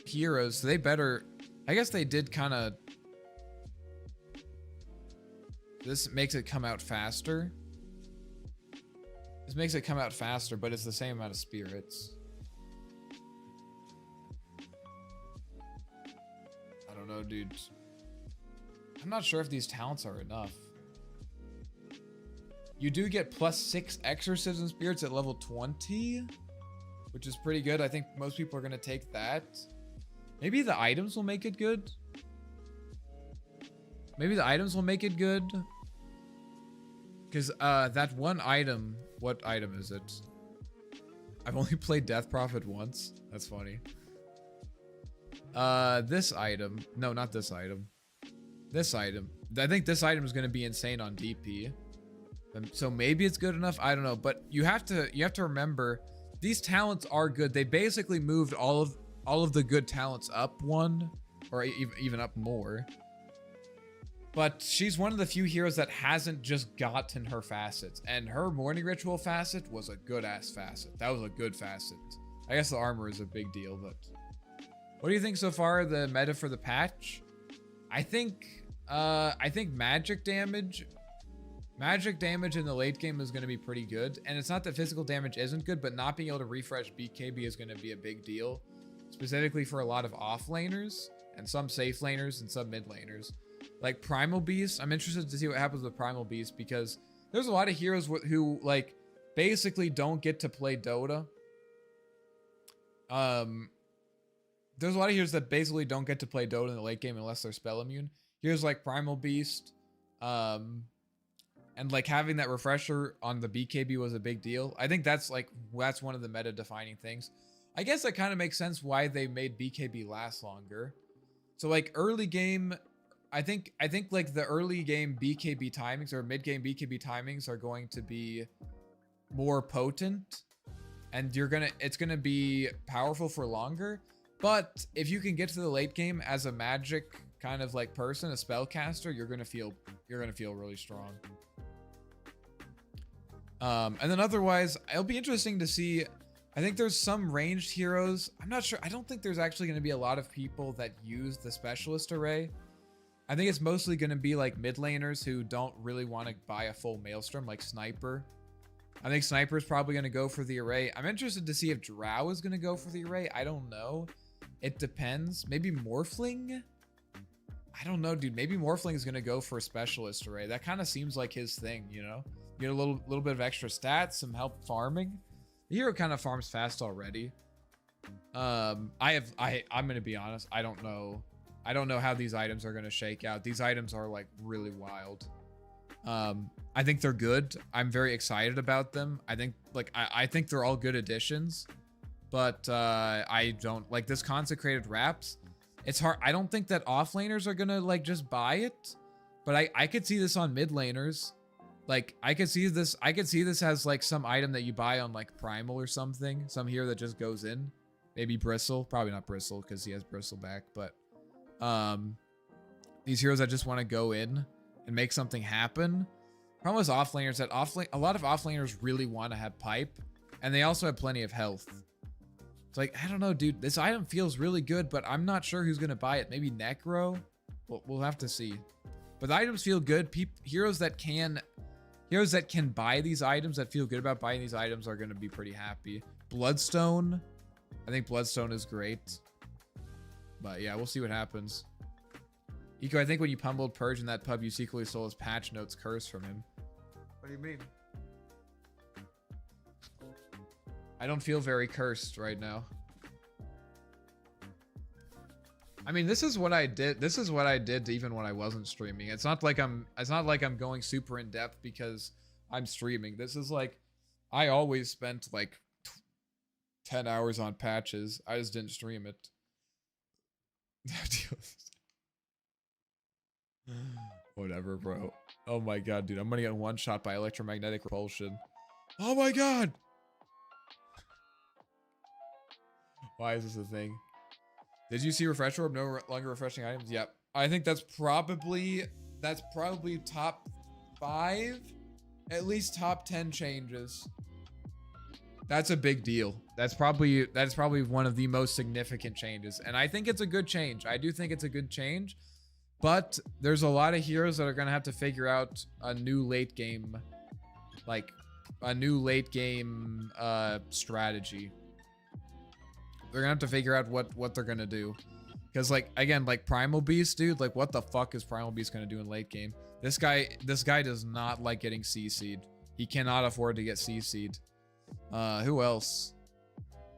Heroes, so they better, I guess they did kind of, this makes it come out faster. This makes it come out faster, but it's the same amount of spirits. I don't know, dude. I'm not sure if these talents are enough. You do get +6 exorcism spirits at level 20, which is pretty good. I think most people are going to take that. Maybe the items will make it good. Maybe the items will make it good. Because that one item, what item is it? I've only played Death Prophet once. That's funny. This item. No, not this item. This item. I think this item is going to be insane on DP. So maybe it's good enough. I don't know. But you have to remember, these talents are good. They basically moved all of the good talents up one, or even up more. But she's one of the few heroes that hasn't just gotten her facets. And her Morning Ritual facet was a good-ass facet. That was a good facet. I guess the armor is a big deal, but... What do you think so far, the meta for the patch? I think magic damage in the late game is going to be pretty good. And it's not that physical damage isn't good, but not being able to refresh BKB is going to be a big deal. Specifically for a lot of off-laners, and some safe laners, and some mid-laners. Like Primal Beast, I'm interested to see what happens with Primal Beast, because there's a lot of heroes who like basically don't get to play Dota. There's a lot of heroes that basically don't get to play Dota in the late game unless they're spell immune. Heroes like Primal Beast, and like having that refresher on the BKB was a big deal. I think that's one of the meta defining things. I guess that kind of makes sense why they made BKB last longer. So like early game, I think like the early game BKB timings or mid game BKB timings are going to be more potent, and it's gonna be powerful for longer. But if you can get to the late game as a magic kind of like person, a spellcaster, you're gonna feel really strong. And then otherwise, it'll be interesting to see. I think there's some ranged heroes. I'm not sure. I don't think there's actually going to be a lot of people that use the specialist array. I think it's mostly going to be like mid laners who don't really want to buy a full Maelstrom, like Sniper. I think Sniper is probably going to go for the array. I'm interested to see if Drow is going to go for the array. I don't know. It depends. Maybe Morphling? I don't know, dude. Maybe Morphling is going to go for a specialist array. That kind of seems like his thing, you know? Get a little bit of extra stats, some help farming. The hero kind of farms fast already. I'm gonna be honest. I don't know how these items are gonna shake out. These items are like really wild. I think they're good. I'm very excited about them. I think they're all good additions. But I don't like this consecrated wraps. It's hard. I don't think that offlaners are gonna like just buy it. But I could see this on mid laners. Like, I could see this as like some item that you buy on like Primal or something. Some hero that just goes in. Maybe Bristle. Probably not Bristle because he has Bristle back. But these heroes that just want to go in and make something happen. Problem with offlaners that a lot of offlaners really want to have pipe. And they also have plenty of health. It's like, I don't know, dude. This item feels really good, but I'm not sure who's going to buy it. Maybe Necro? We'll have to see. But the items feel good. Heroes that can buy these items, that feel good about buying these items, are going to be pretty happy. Bloodstone. I think Bloodstone is great. But yeah, we'll see what happens. Eco, I think when you pummeled Purge in that pub, you secretly stole his patch notes curse from him. What do you mean? I don't feel very cursed right now. I mean, this is what I did. This is what I did even when I wasn't streaming. It's not like I'm going super in depth because I'm streaming. This is like, I always spent like 10 hours on patches. I just didn't stream it. Whatever, bro. Oh my god, dude. I'm gonna get one shot by electromagnetic repulsion. Oh my god! Why is this a thing? Did you see Refresh Orb? No longer refreshing items? Yep. I think that's probably top 5, at least top 10 changes. That's a big deal. That's probably one of the most significant changes. And I think it's a good change. I do think it's a good change. But there's a lot of heroes that are going to have to figure out a new late game, strategy. They're gonna have to figure out what they're gonna do. Because like, again, like Primal Beast, dude, like what the fuck is Primal Beast gonna do in late game? This guy does not like getting CC'd. He cannot afford to get CC'd. Who else?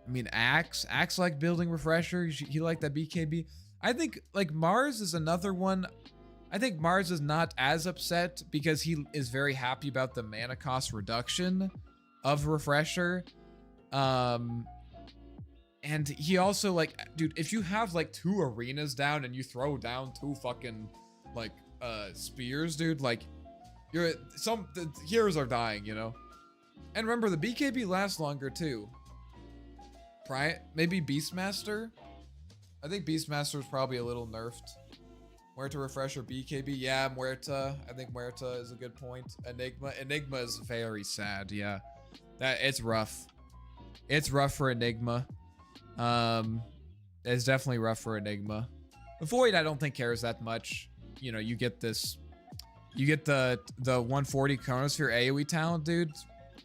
I mean, Axe like building refresher. He liked that BKB. I think like Mars is another one. I think Mars is not as upset because he is very happy about the mana cost reduction of Refresher. And he also like, dude, if you have like 2 arenas down and you throw down 2 fucking like spears, dude, like the heroes are dying, you know? And remember, the BKB lasts longer too. Maybe Beastmaster? I think Beastmaster is probably a little nerfed. Muerta Refresher BKB. Yeah, Muerta. I think Muerta is a good point. Enigma is very sad, yeah. It's rough. It's rough for Enigma. It's definitely rough for Enigma. The Void I don't think cares that much. You know, you get this. You get the 140 Chronosphere AoE talent, dude.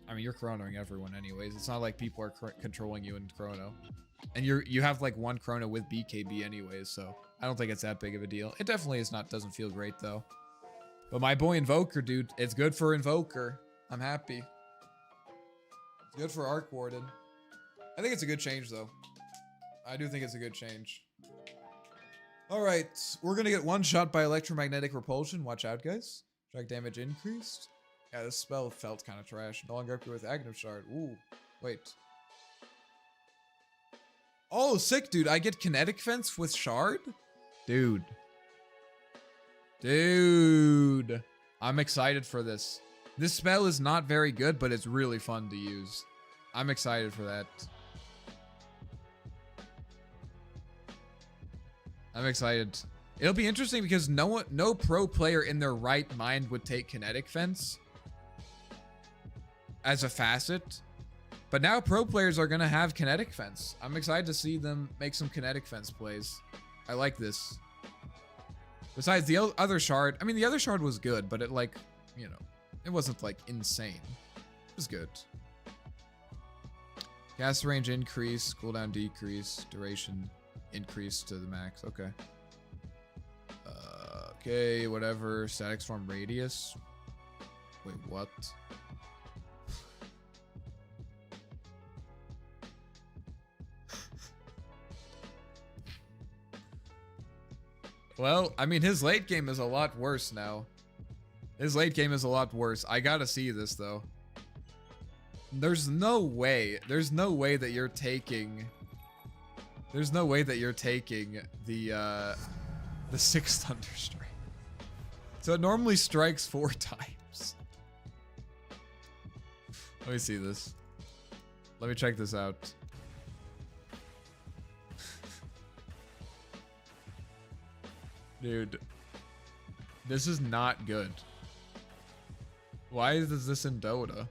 I mean, you're chronoing everyone anyways. It's not like people are controlling you in chrono. And you have like 1 chrono with BKB anyways, so I don't think it's that big of a deal. It definitely doesn't feel great though. But my boy Invoker, dude, it's good for Invoker. I'm happy. It's good for Arc Warden. I think it's a good change though. I do think it's a good change. Alright, we're gonna get one shot by electromagnetic repulsion. Watch out, guys. Strike damage increased. Yeah, this spell felt kind of trash. No longer upgrade with Aghanim Shard. Ooh, wait. Oh, sick, dude. I get Kinetic Fence with Shard? Dude. Dude. I'm excited for this. This spell is not very good, but it's really fun to use. I'm excited for that. I'm excited. It'll be interesting because no pro player in their right mind would take Kinetic Fence as a facet. But now pro players are going to have Kinetic Fence. I'm excited to see them make some Kinetic Fence plays. I like this. Besides the other shard, I mean, the other shard was good, but it like, you know, it wasn't like insane. It was good. Cast range increase, cooldown decrease, duration increase to the max. Okay. Okay, whatever. Static storm radius. Wait, what? Well, I mean, his late game is a lot worse now. His late game is a lot worse. I gotta see this, though. There's no way that you're taking... There's no way that you're taking the 6th Thunderstrike. So it normally strikes 4 times. Let me see this. Let me check this out. Dude, this is not good. Why is this in Dota?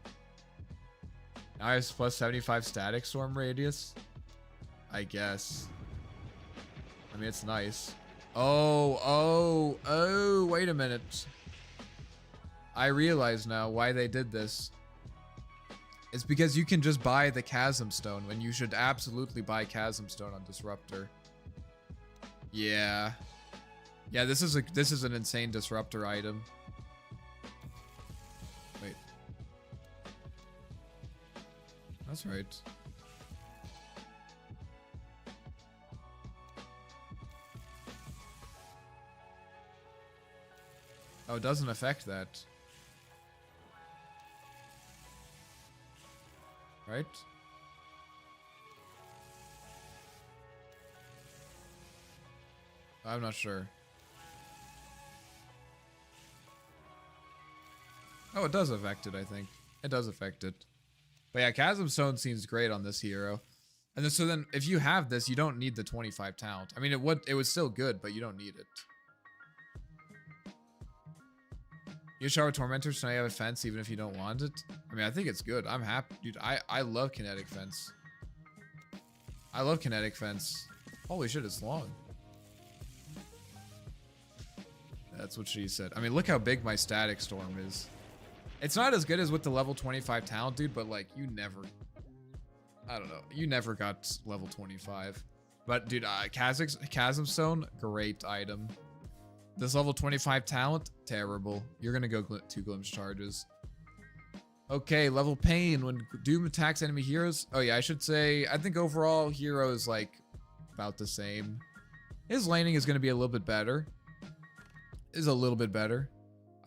Now it's plus 75 static storm radius. I guess. I mean, it's nice. Oh, wait a minute. I realize now why they did this. It's because you can just buy the Chasm Stone when you should absolutely buy Chasm Stone on Disruptor. Yeah. Yeah, this is an insane disruptor item. Wait. That's right. Oh, it doesn't affect that. Right? I'm not sure. Oh, it does affect it, I think. It does affect it. But yeah, Chasm Stone seems great on this hero. And then, so then, if you have this, you don't need the 25 talent. I mean, it was still good, but you don't need it. You shower Tormentor, so now you have a fence even if you don't want it. I mean, I think it's good. I'm happy. Dude, I love Kinetic Fence. I love Kinetic Fence. Holy shit, it's long. That's what she said. I mean, look how big my Static Storm is. It's not as good as with the level 25 talent, dude, but like, you never... I don't know. You never got level 25. But, dude, Chasm Stone, great item. This level 25 talent, terrible. You're gonna go 2 Glimpse Charges. Okay, level Pain. When Doom attacks enemy heroes... Oh, yeah, I should say... I think overall, hero is, like, about the same. His laning is gonna be a little bit better. is a little bit better.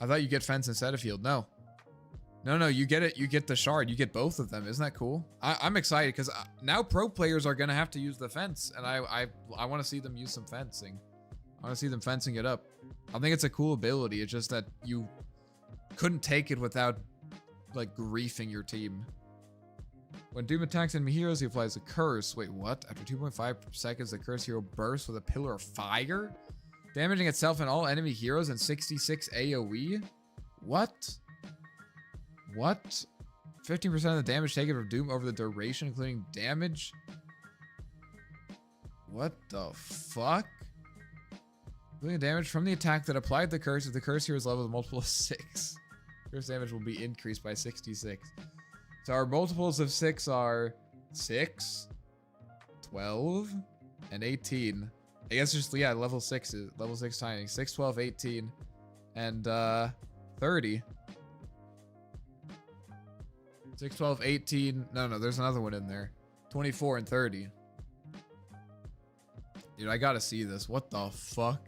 I thought you get fence instead of field. No. No, you get it. You get the shard. You get both of them. Isn't that cool? I'm excited because now pro players are going to have to use the fence. And I want to see them use some fencing. I want to see them fencing it up. I think it's a cool ability. It's just that you couldn't take it without, like, griefing your team. When Doom attacks enemy heroes, he applies a curse. Wait, what? After 2.5 seconds, the curse hero bursts with a pillar of fire, damaging itself and all enemy heroes and 66 AoE? What? What? 15% of the damage taken from Doom over the duration, including damage? What the fuck? Including damage from the attack that applied the curse if the curse hero's level is a multiple of 6. Curse damage will be increased by 66. So our multiples of 6 are 6, 12, and 18. I guess just, yeah, level 6 is level 6 timing. 6, 12, 18, and 30. 6, 12, 18. No, there's another one in there. 24 and 30. Dude, I gotta see this. What the fuck?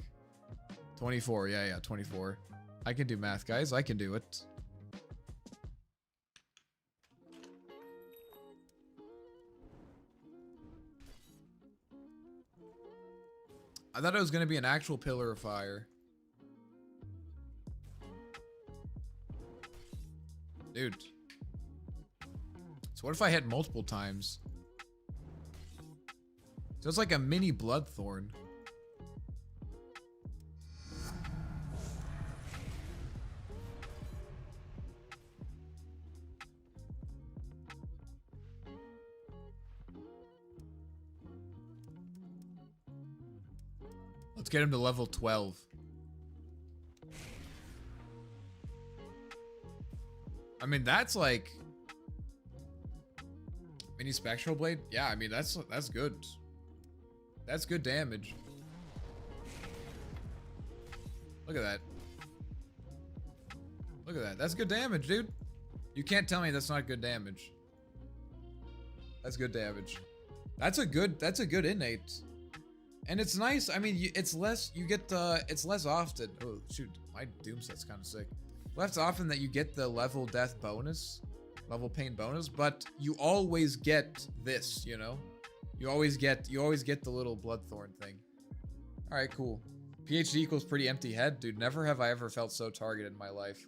24. Yeah, 24. I can do math, guys. I can do it. I thought it was going to be an actual pillar of fire. Dude. So what if I hit multiple times? So it's like a mini Bloodthorn. Let's get him to level 12. I mean, that's like mini Spectral Blade. Yeah, I mean that's good. That's good damage. Look at that. Look at that. That's good damage, dude. You can't tell me that's not good damage. That's good damage. That's a good innate. And it's nice. I mean, it's less often. Oh shoot, my Doom set's kind of sick. Less often that you get the level death bonus, level pain bonus, but you always get this, you know? You always get the little Bloodthorn thing. All right, cool. PhD equals pretty empty head, dude. Never have I ever felt so targeted in my life.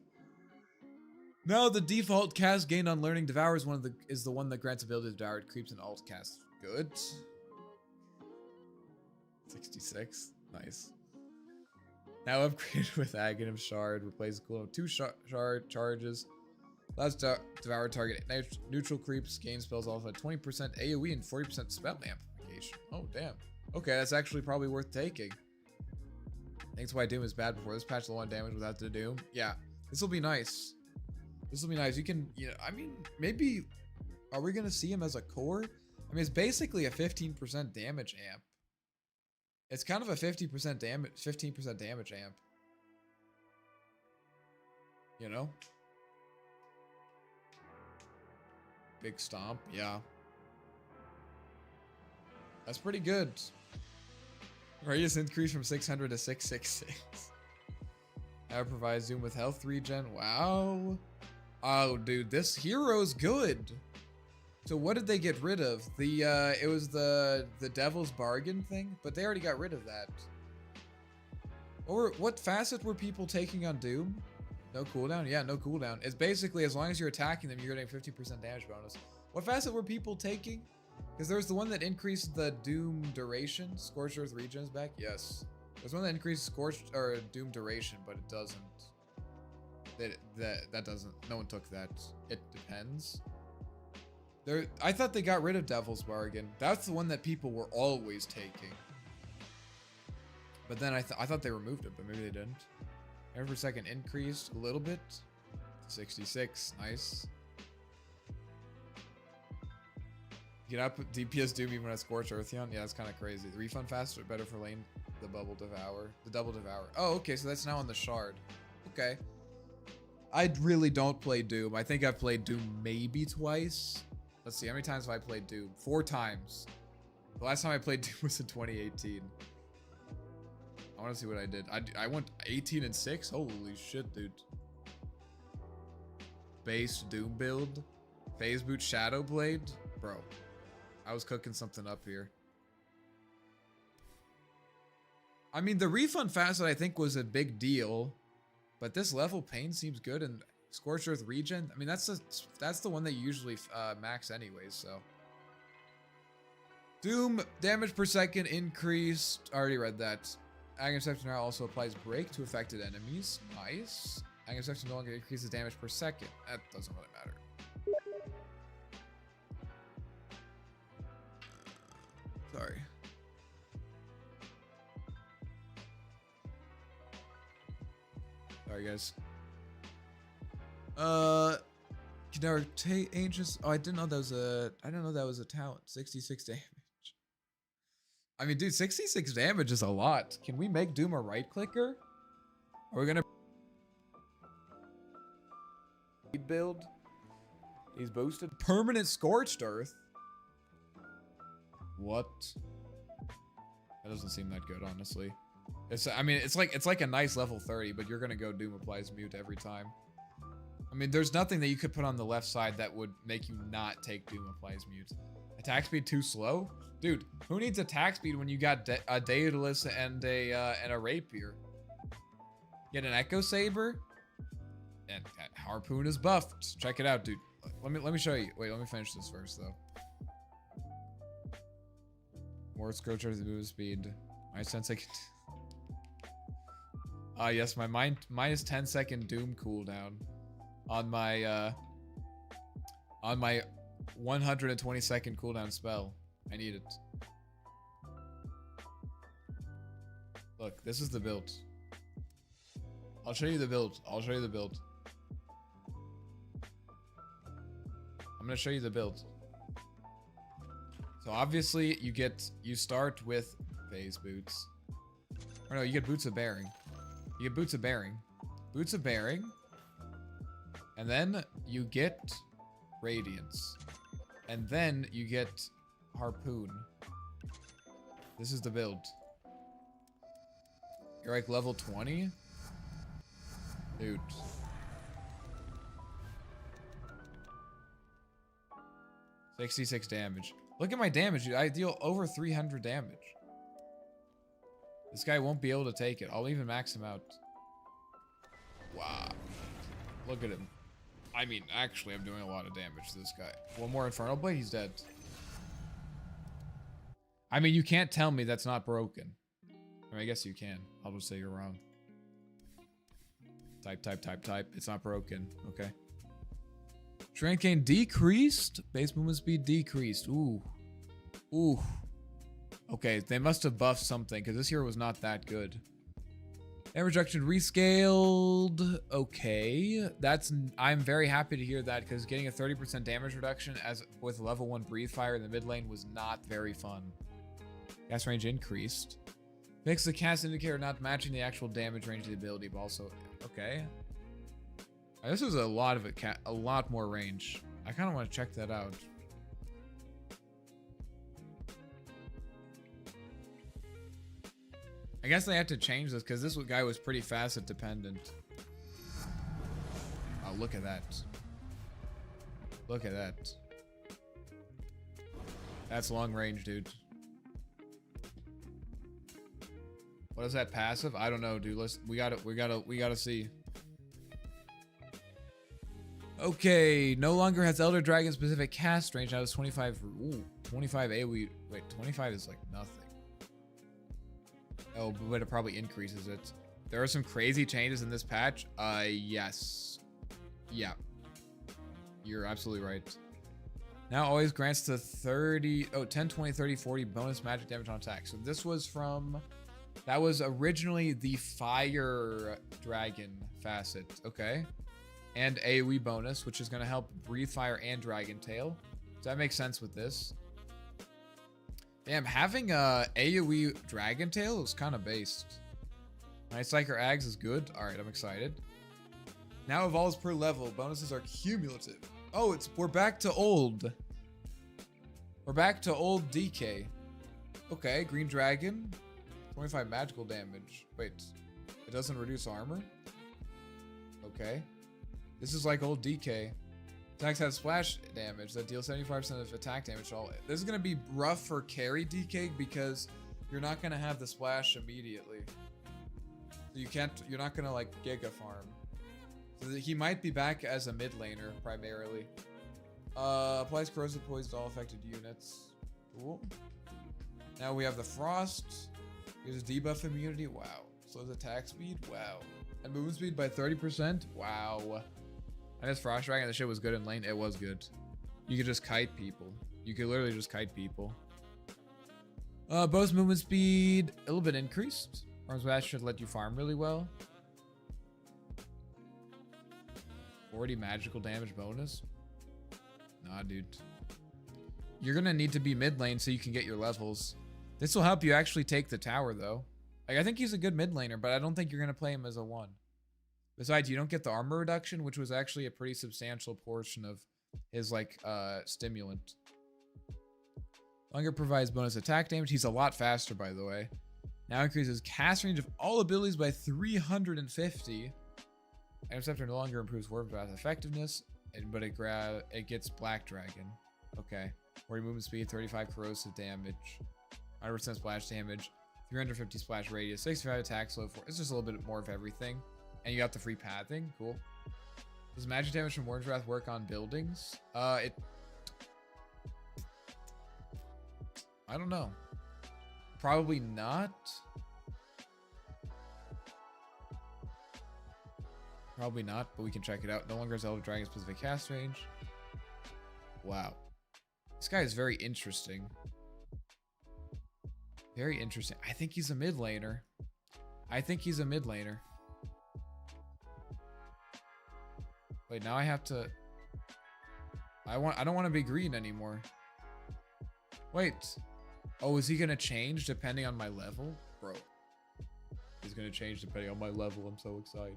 No, the default cast gained on learning Devour is the one that grants ability to devour. It creeps in alt cast. Good. 66. Nice. Now upgraded with Aghanim Shard. Replaces cooldown 2 shard charges. Allows devour target neutral creeps. Gain spells also at 20% AoE and 40% spell amplification. Oh, damn. Okay, that's actually probably worth taking. That's why Doom is bad before. This patch the 1 damage without the Doom. Yeah, this will be nice. This will be nice. You can, I mean, maybe, are we going to see him as a core? I mean, it's basically a 15% damage amp. It's kind of a 15% damage amp. You know? Big stomp, yeah. That's pretty good. Radius increase from 600 to 666. That provides Doom with health regen. Wow. Oh, dude, this hero's good. So what did they get rid of? It was the Devil's Bargain thing, but they already got rid of that. Or what facet were people taking on Doom? No cooldown? Yeah, no cooldown. It's basically as long as you're attacking them, you're getting 50% damage bonus. What facet were people taking? Because there was the one that increased the Doom duration. Scorched Earth regens back? Yes. There's one that increased Doom duration, but it doesn't. That doesn't. No one took that. It depends. I thought they got rid of Devil's Bargain. That's the one that people were always taking. But then I thought they removed it, but maybe they didn't. Every second increased a little bit. 66, nice. Get up DPS Doom even when I Scorch Eartheon. Yeah, that's kind of crazy. The refund faster, better for lane. The Double Devour. Oh, okay, so that's now on the Shard. Okay. I really don't play Doom. I think I've played Doom maybe twice. Let's see, how many times have I played Doom? 4 times. The last time I played Doom was in 2018. I want to see what I did. I went 18 and 6. Holy shit, dude. Base Doom build. Phase boot Shadow Blade. Bro, I was cooking something up here. I mean, the refund facet I think was a big deal, but this level pain seems good, and Scorched Earth regen. I mean, that's the one that you usually max anyways. So Doom damage per second increased. I already read that. Aghanim Scepter now also applies break to affected enemies. Nice. Aghanim Scepter no longer increases damage per second. That doesn't really matter. Sorry. Sorry, guys. Can never take ancients. Oh, I didn't know that was a. I didn't know that was a talent. 66 damage. I mean, dude, 66 damage is a lot. Can we make Doom a right clicker? Are we gonna build? He's boosted. Permanent Scorched Earth. What? That doesn't seem that good, honestly. I mean, it's like a nice level 30, but you're gonna go Doom applies mute every time. I mean, there's nothing that you could put on the left side that would make you not take Doom applies mute. Attack speed too slow, dude. Who needs attack speed when you got a Daedalus and a Rapier? Get an Echo Saber, and Harpoon is buffed. Check it out, dude. Let me show you. Wait, let me finish this first though. More Scorched Earth move speed. My 10 second. Yes, my minus 10 second Doom cooldown on my 120 second cooldown spell. I need it. Look, this is the build. I'll show you the build. I'll show you the build. I'm gonna show you the build. So obviously you start with phase boots. Or no, you get boots of bearing. You get boots of bearing. Boots of bearing. And then you get radiance. And then you get harpoon. This is the build. You're like level 20? Dude. $66 damage. Look at my damage, dude. I deal over 300 damage. This guy won't be able to take it. I'll even max him out. Wow. Look at him. I mean, actually, I'm doing a lot of damage to this guy. One more Infernal Blade, he's dead. I mean, you can't tell me that's not broken. I mean, I guess you can. I'll just say you're wrong. Type. It's not broken. Okay. Strength gain decreased. Base movement speed decreased. Ooh. Ooh. Okay, they must have buffed something because this hero was not that good. Damage reduction rescaled. Okay, I'm very happy to hear that because getting a 30% damage reduction with level 1 breathe fire in the mid lane was not very fun. Cast range increased. Makes the cast indicator not matching the actual damage range of the ability, but also okay. This was a lot of a lot more range. I kind of want to check that out. I guess they had to change this because this guy was pretty facet dependent. Oh, look at that. Look at that. That's long range, dude. What is that passive? I don't know, dude. We gotta see. Okay, no longer has Elder Dragon specific cast range. Now it's 25. Ooh, 25 AoE. Wait, 25 is like nothing. Oh, but it probably increases it. There are some crazy changes in this patch. Yes. Yeah. You're absolutely right. Now always grants to 10, 20, 30, 40 bonus magic damage on attack. So this was from... That was originally the Fire Dragon facet. Okay. And AoE bonus, which is going to help Breathe Fire and Dragon Tail. Does that make sense with this? Damn, having AoE Dragon Tail is kind of based. Night Striker Ags is good. Alright, I'm excited. Now evolves per level. Bonuses are cumulative. Oh, we're back to old. We're back to old DK. Okay, Green Dragon. 25 magical damage. Wait, it doesn't reduce armor? Okay. This is like old DK. Attacks have splash damage that deals 75% of attack damage to all. This is going to be rough for carry DK because you're not going to have the splash immediately. So you're not going to like Giga farm. So he might be back as a mid laner primarily. Applies corrosive poison to all affected units. Cool. Now we have the frost. Gives debuff immunity. Wow. Slows attack speed. Wow. And movement speed by 30%. Wow. I guess Frost Dragon, the shit was good in lane. It was good. You could just kite people. You could literally just kite people. Bow's movement speed a little bit increased. Arms Bash should let you farm really well. 40 magical damage bonus. Nah, dude. You're gonna need to be mid lane so you can get your levels. This will help you actually take the tower though. Like, I think he's a good mid laner, but I don't think you're gonna play him as a 1. Besides, you don't get the armor reduction, which was actually a pretty substantial portion of his like stimulant. Longer provides bonus attack damage. He's a lot faster, by the way. Now increases cast range of all abilities by 350. Item Scepter no longer improves Warp Path effectiveness, but it gets Black Dragon. Okay. 40 movement speed, 35 corrosive damage, 100% splash damage, 350 splash radius, 65 attack, slow 4. It's just a little bit more of everything. And you got the free pathing. Cool. Does magic damage from Warden's Wrath work on buildings? I don't know. Probably not. Probably not, but we can check it out. No longer has Elder Dragon specific cast range. Wow. This guy is very interesting. Very interesting. I think he's a mid laner. I think he's a mid laner. Wait, now I have to... I don't want to be green anymore. Wait. Oh, is he going to change depending on my level? Bro. He's going to change depending on my level. I'm so excited.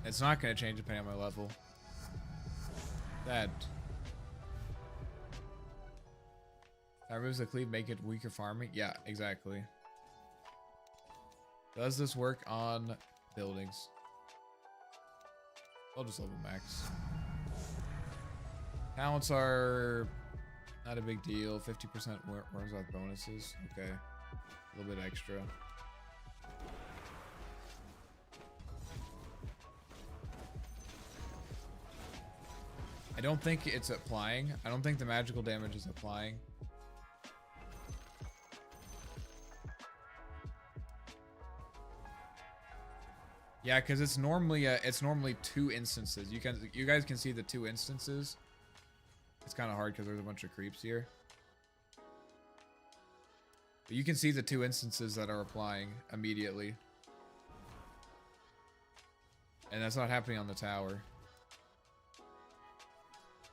It's not going to change depending on my level. That removes the cleave, make it weaker farming. Yeah, exactly. Does this work on buildings? I'll just level max. Talents are not a big deal. 50% worms out bonuses. Okay. A little bit extra. I don't think it's applying. I don't think the magical damage is applying. Yeah, because it's normally 2 instances. You guys can see the 2 instances. It's kind of hard because there's a bunch of creeps here. But you can see the 2 instances that are applying immediately. And that's not happening on the tower.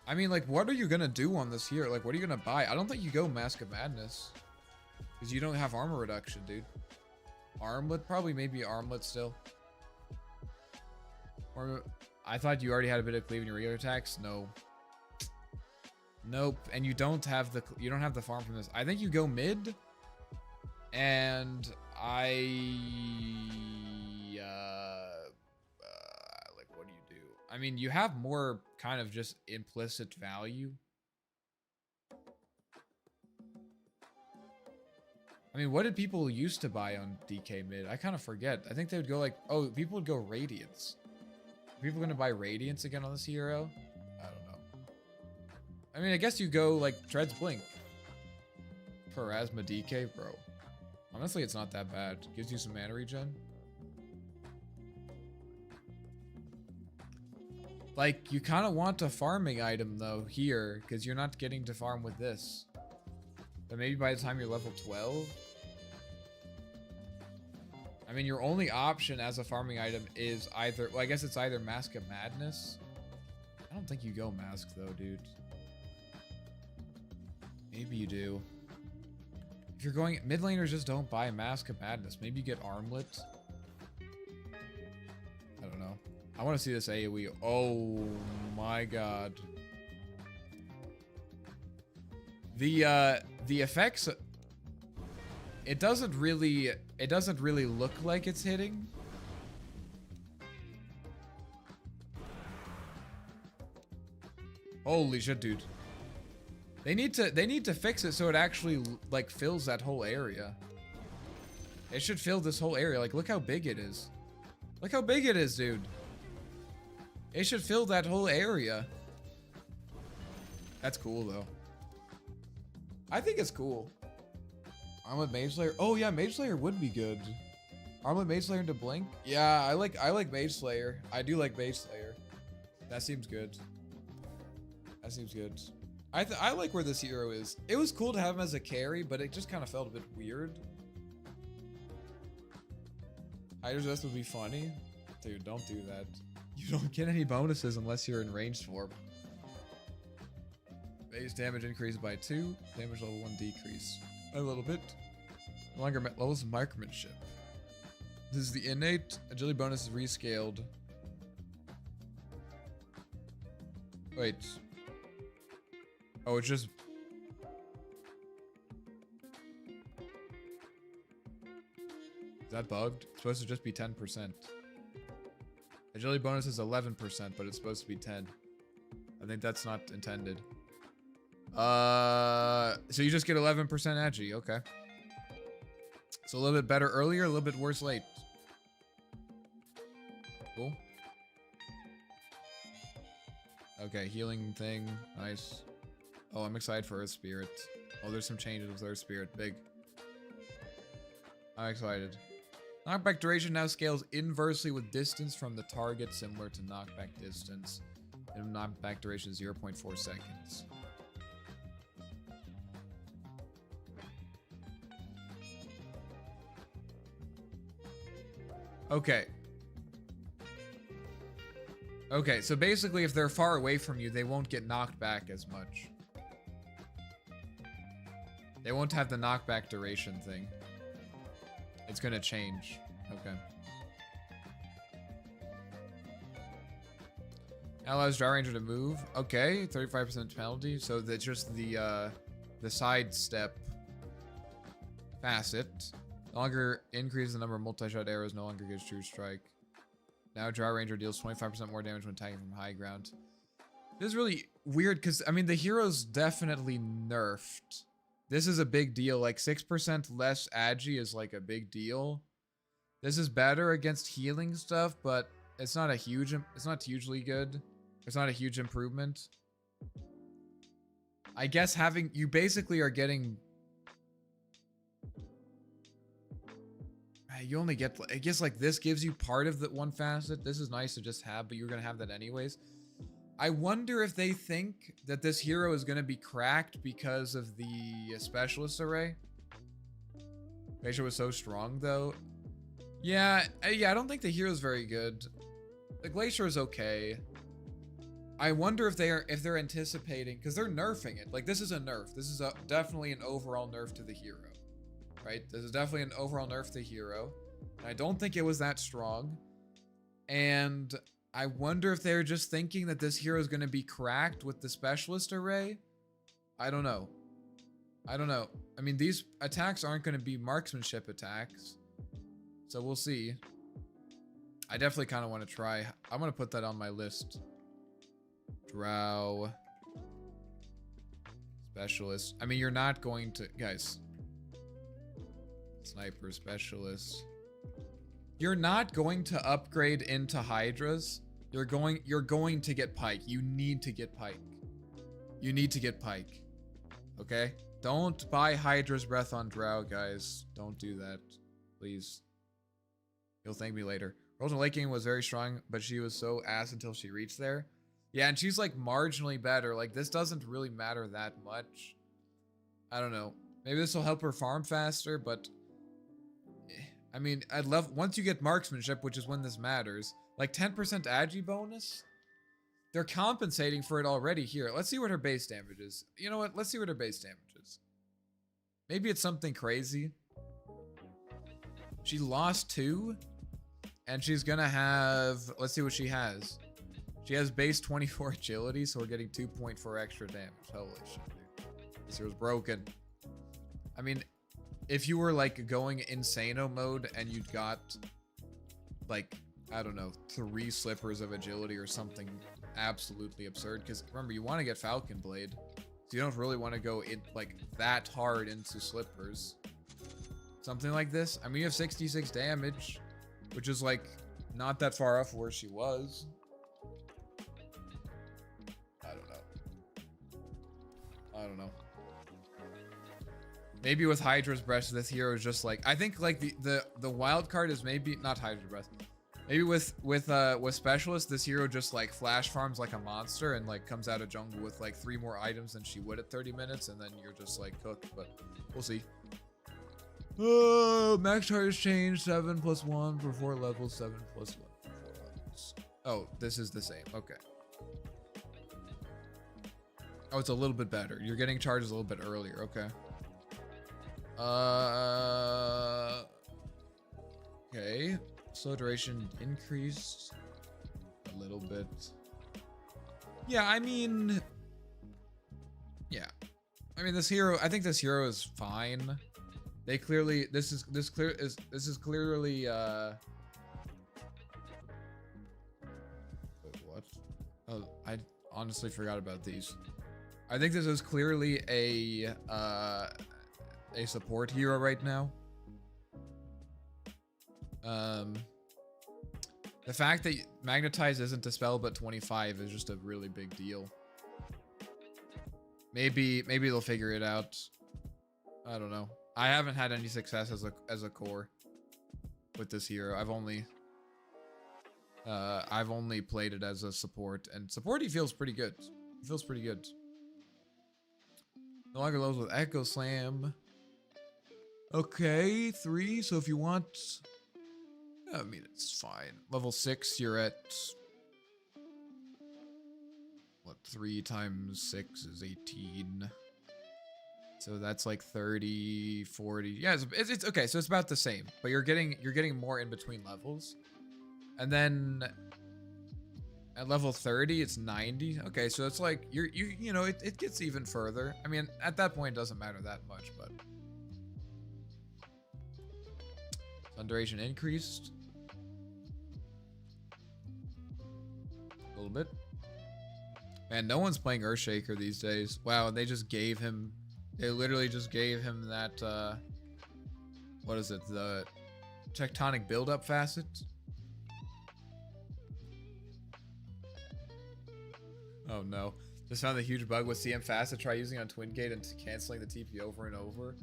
I mean, like, what are you gonna do on this here? Like, what are you gonna buy? I don't think you go Mask of Madness. Because you don't have armor reduction, dude. Armlet? Probably maybe Armlet still. Or I thought you already had a bit of cleave in your regular attacks. No. Nope. And you don't have the farm from this. I think you go mid. And like, what do you do? I mean, you have more kind of just implicit value. I mean, what did people used to buy on DK mid? I kind of forget. I think they would go like, oh, people would go Radiance. Are people going to buy Radiance again on this hero? I don't know. I mean, I guess you go like Treads Blink. Pharasma DK, bro. Honestly, it's not that bad. Gives you some mana regen. Like, you kind of want a farming item, though, here, because you're not getting to farm with this. But maybe by the time you're level 12? I mean, your only option as a farming item is either... Well, I guess it's either Mask of Madness. I don't think you go Mask, though, dude. Maybe you do. If you're going... Mid laners just don't buy Mask of Madness. Maybe you get Armlet. I don't know. I want to see this AoE. Oh my god. The effects, it doesn't really look like it's hitting. Holy shit, dude. They need to fix it so it actually like fills that whole area. It should fill this whole area. Like, look how big it is. Look how big it is, dude. It should fill that whole area. That's cool though. I think it's cool. Armlet Mage Slayer. Oh yeah, Mage Slayer would be good. Armlet Mage Slayer into Blink. Yeah, I like Mage Slayer. I do like Mage Slayer. That seems good. That seems good. I like where this hero is. It was cool to have him as a carry, but it just kind of felt a bit weird. Hydra's Vest would be funny. Dude, don't do that. You don't get any bonuses unless you're in ranged form. Base damage increased by 2. Damage level 1 decrease a little bit. No longer levels of marksmanship. This is the innate. Agility bonus is rescaled. Wait. Oh, it's just... Is that bugged? It's supposed to just be 10%. Agility bonus is 11%, but it's supposed to be 10. I think that's not intended. So you just get 11% agi, okay. So a little bit better earlier, a little bit worse late. Cool. Okay, healing thing, nice. Oh, I'm excited for Earth Spirit. Oh, there's some changes with Earth Spirit, big. I'm excited. Knockback duration now scales inversely with distance from the target, similar to knockback distance. And knockback duration is 0.4 seconds. Okay. Okay, so basically if they're far away from you, they won't get knocked back as much. They won't have the knockback duration thing. It's gonna change. Okay. Allows Dry Ranger to move. Okay, 35% penalty. So that's just the sidestep facet. No longer increases the number of multi-shot arrows, no longer gives true strike. Now Dry Ranger deals 25% more damage when attacking from high ground. This is really weird because, I mean, the hero's definitely nerfed. This is a big deal. Like 6% less agi is like a big deal. This is better against healing stuff, but it's not hugely good. It's not a huge improvement. I guess you basically are getting... You only get, I guess like this gives you part of the one facet. This is nice to just have, but you're going to have that anyways. I wonder if they think that this hero is going to be cracked because of the specialist array. Glacier was so strong though. Yeah, I don't think the hero's very good. The Glacier is okay. I wonder if they're anticipating, because they're nerfing it. Like this is a nerf. This is definitely an overall nerf to the hero. Right? This is definitely an overall nerf to hero. And I don't think it was that strong. And I wonder if they're just thinking that this hero is going to be cracked with the specialist array. I don't know. I don't know. I mean, these attacks aren't going to be marksmanship attacks. So we'll see. I definitely kind of want to try. I'm going to put that on my list. Drow. Specialist. I mean, you're not going to... Guys. Sniper specialist. You're not going to upgrade into Hydras. You're going to get Pike. You need to get Pike. You need to get Pike. Okay? Don't buy Hydra's Breath on Drow, guys. Don't do that. Please. You'll thank me later. Rosen Lake King was very strong, but she was so ass until she reached there. Yeah, and she's like marginally better. Like this doesn't really matter that much. I don't know. Maybe this will help her farm faster, but I mean, I'd love once you get marksmanship, which is when this matters, like 10% agi bonus. They're compensating for it already here. Let's see what her base damage is. You know what? Let's see what her base damage is. Maybe it's something crazy. She lost 2. And she's gonna have, let's see what she has. She has base 24 agility, so we're getting 2.4 extra damage. Holy shit, dude. This hero's broken. I mean, if you were like going Insano mode and you got like, I don't know, 3 slippers of agility or something absolutely absurd. Because remember, you want to get Falcon Blade. So you don't really want to go in like that hard into slippers. Something like this. I mean, you have 66 damage, which is like not that far off where she was. I don't know. Maybe with Hydra's Breath, this hero is just like, I think like the wild card is maybe not Hydra's Breath. Maybe with Specialist, this hero just like flash farms like a monster and like comes out of jungle with like 3 more items than she would at 30 minutes, and then you're just like cooked. But we'll see. Oh, max charge change 7 + 1 for 4 levels, 7 + 1 for 4 levels. Oh, this is the same. Okay. Oh, it's a little bit better. You're getting charges a little bit earlier. Okay. Okay. Slow duration increased a little bit. Yeah, I mean, yeah. I mean, this hero, I think this hero is fine. They clearly, this is clearly, wait, what? Oh, I honestly forgot about these. I think this is clearly a support hero right now. The fact that Magnetize isn't Dispel but 25 is just a really big deal. Maybe they'll figure it out. I don't know. I haven't had any success as a core with this hero. I've only played it as a support, and support he feels pretty good. He feels pretty good. No longer levels with Echo Slam. Okay, 3. So if you want, I mean, it's fine. Level 6, you're at what? 3 × 6 is 18. So that's like 30, 40. Yeah, it's okay. So it's about the same, but you're getting more in between levels, and then at level 30, it's 90. Okay, so it's like you know it gets even further. I mean, at that point, it doesn't matter that much, but sun duration increased a little bit. Man, no one's playing Earthshaker these days. Wow, and they just gave him. They literally just gave him that. What is it? The tectonic buildup facet. Oh no. Just found the huge bug with CM Facet. Try using on Twin Gate and canceling the TP over and over.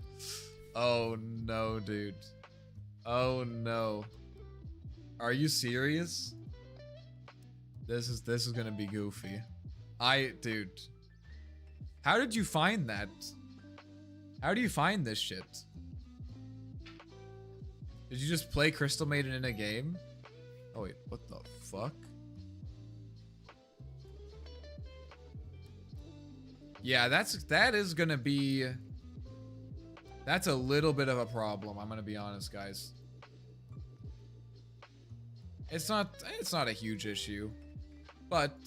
Oh no, dude. Oh no. Are you serious? This is gonna be goofy. Dude. How did you find that? How do you find this shit? Did you just play Crystal Maiden in a game? Oh wait, what the fuck? Yeah, that is gonna be. That's a little bit of a problem. I'm gonna be honest, guys. It's not a huge issue, but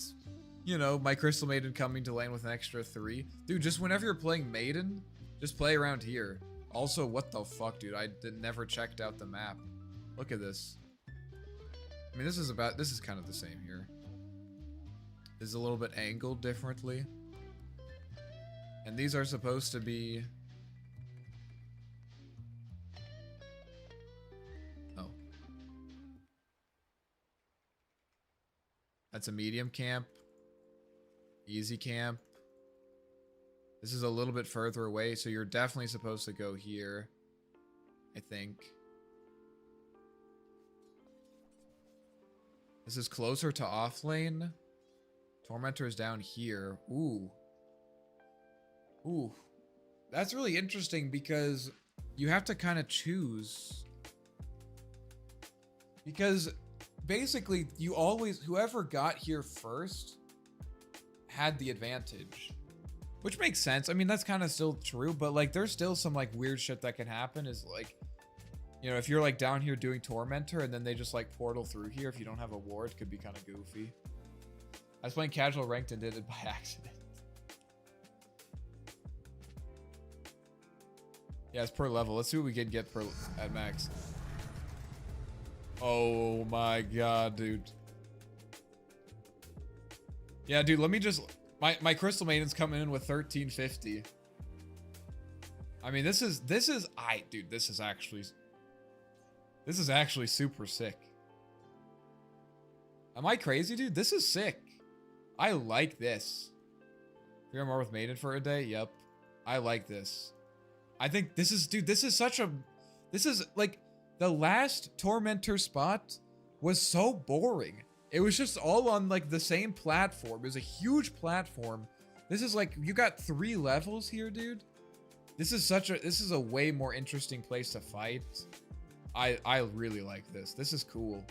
you know, my Crystal Maiden coming to lane with an extra 3, dude. Just whenever you're playing Maiden, just play around here. Also, what the fuck, dude? I never checked out the map. Look at this. I mean, this is kind of the same here. This is a little bit angled differently. And these are supposed to be... Oh. That's a medium camp. Easy camp. This is a little bit further away, so you're definitely supposed to go here, I think. This is closer to off lane. Tormentor is down here. Ooh. Ooh. That's really interesting because you have to kind of choose. Because basically, you always, whoever got here first had the advantage. Which makes sense. I mean, that's kind of still true, but like there's still some like weird shit that can happen is like, You know, if you're like down here doing Tormentor and then they just like portal through here, if you don't have a ward, it could be kind of goofy. I was playing casual ranked and did it by accident. Yeah, it's per level. Let's see what we can get per at max. Oh my god, dude. Yeah, dude, let me just... My Crystal Maiden's coming in with 1350. I mean, this is... Dude, this is actually... This is actually super sick. Am I crazy, dude? This is sick. I like this. 3 more with Maiden for a day? Yep. I like this. I think this is... Dude, this is such a... This is, like... The last Tormentor spot was so boring. It was just all on, like, the same platform. It was a huge platform. This is, like... You got 3 levels here, dude. This is such a... This is a way more interesting place to fight. I really like this. This is cool.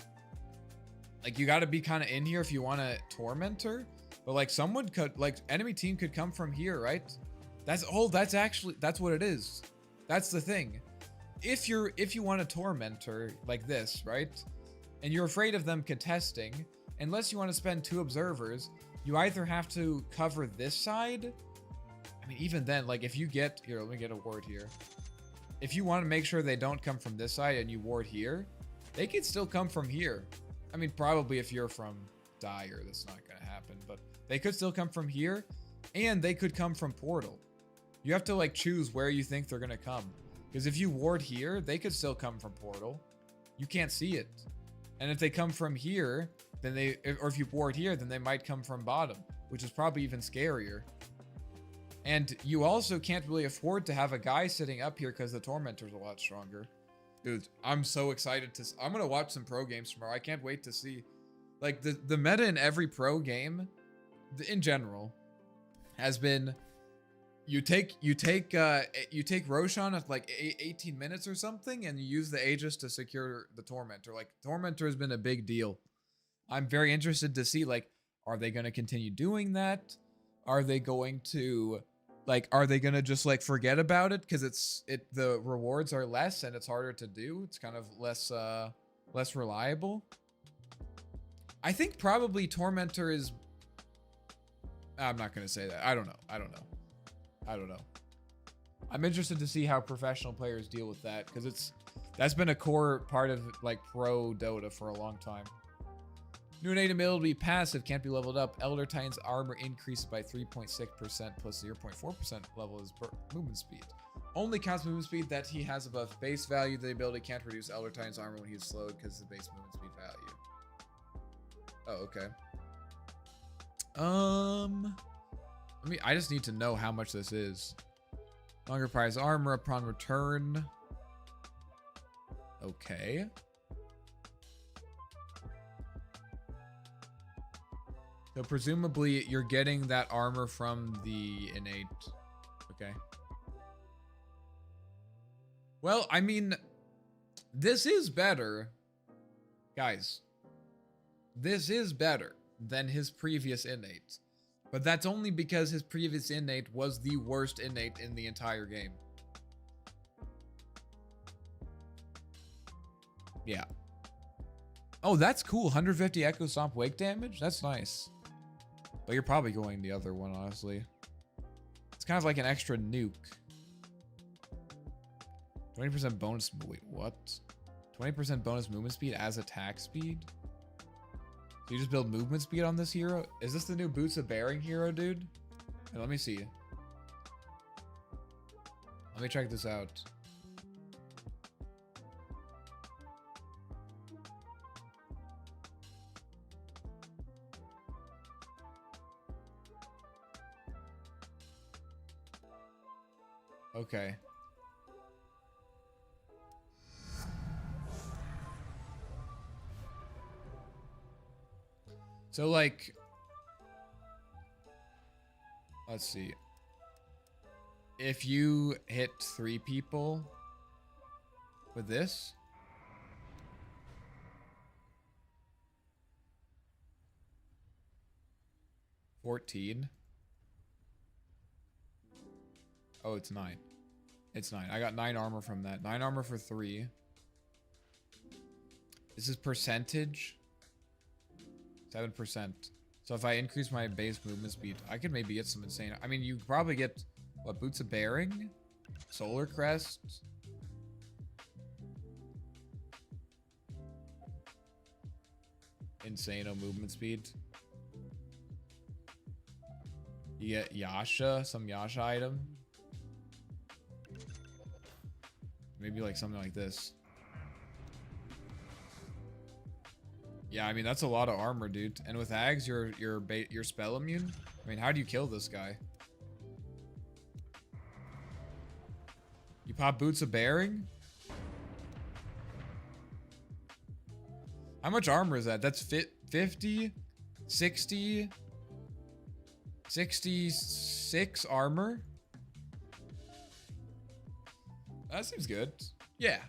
Like, you got to be kind of in here if you want to Tormentor. But, like, someone could... Like, enemy team could come from here, right? That's actually... That's what it is. That's the thing. If you want a Tormentor like this, right? And you're afraid of them contesting, unless you want to spend 2 observers, you either have to cover this side. I mean, even then, like, if you get... Here, let me get a ward here. If you want to make sure they don't come from this side and you ward here, they could still come from here. I mean, probably if you're from Dire, that's not going to happen. But they could still come from here, and they could come from Portal. You have to, like, choose where you think they're going to come. Because if you ward here, they could still come from Portal. You can't see it. And if they come from here, then they... Or if you ward here, then they might come from bottom, which is probably even scarier. And you also can't really afford to have a guy sitting up here because the Tormentor's a lot stronger. Dude, I'm so excited to... I'm going to watch some pro games tomorrow. I can't wait to see... Like, the meta in every pro game, in general, has been... You take Roshan at like 18 minutes or something, and you use the Aegis to secure the Tormentor. Like, Tormentor has been a big deal. I'm very interested to see, like, are they going to continue doing that? Are they going to... Like, are they gonna just like forget about it because the rewards are less and it's harder to do? It's kind of less reliable. I think probably Tormentor is... I'm not gonna say that. I don't know. I'm interested to see how professional players deal with that because that's been a core part of like pro Dota for a long time. New native ability passive can't be leveled up. Elder Titan's armor increased by 3.6% plus 0.4% level is movement speed. Only counts movement speed that he has above base value. The ability can't reduce Elder Titan's armor when he's slowed because of the base movement speed value. Oh, okay. I just need to know how much this is. Longer prize armor upon return. Okay. So presumably you're getting that armor from the innate. Okay. Well, I mean, this is better. Guys, this is better than his previous innate. But that's only because his previous innate was the worst innate in the entire game. Yeah. Oh, that's cool. 150 Echo Stomp wake damage? That's nice. But you're probably going the other one, honestly. It's kind of like an extra nuke. 20% bonus... Wait, what? 20% bonus movement speed as attack speed? So you just build movement speed on this hero? Is this the new Boots of Bearing hero, dude? Hey, let me see. Let me check this out. Okay. So, like, let's see. If you hit 3 people with this, $14. Oh, it's 9. It's 9. I got 9 armor from that. 9 armor for 3. This is percentage. 7%. So if I increase my base movement speed, I could maybe get some insane. I mean, you probably get what, Boots of Bearing, Solar Crest. Insano movement speed. You get Yasha, some Yasha item. Maybe like something like this. Yeah, I mean that's a lot of armor, dude. And with Ags, you're spell immune. I mean, how do you kill this guy? You pop Boots of Bearing? How much armor is that? That's 50, 60, 66 armor. That seems good. Yeah.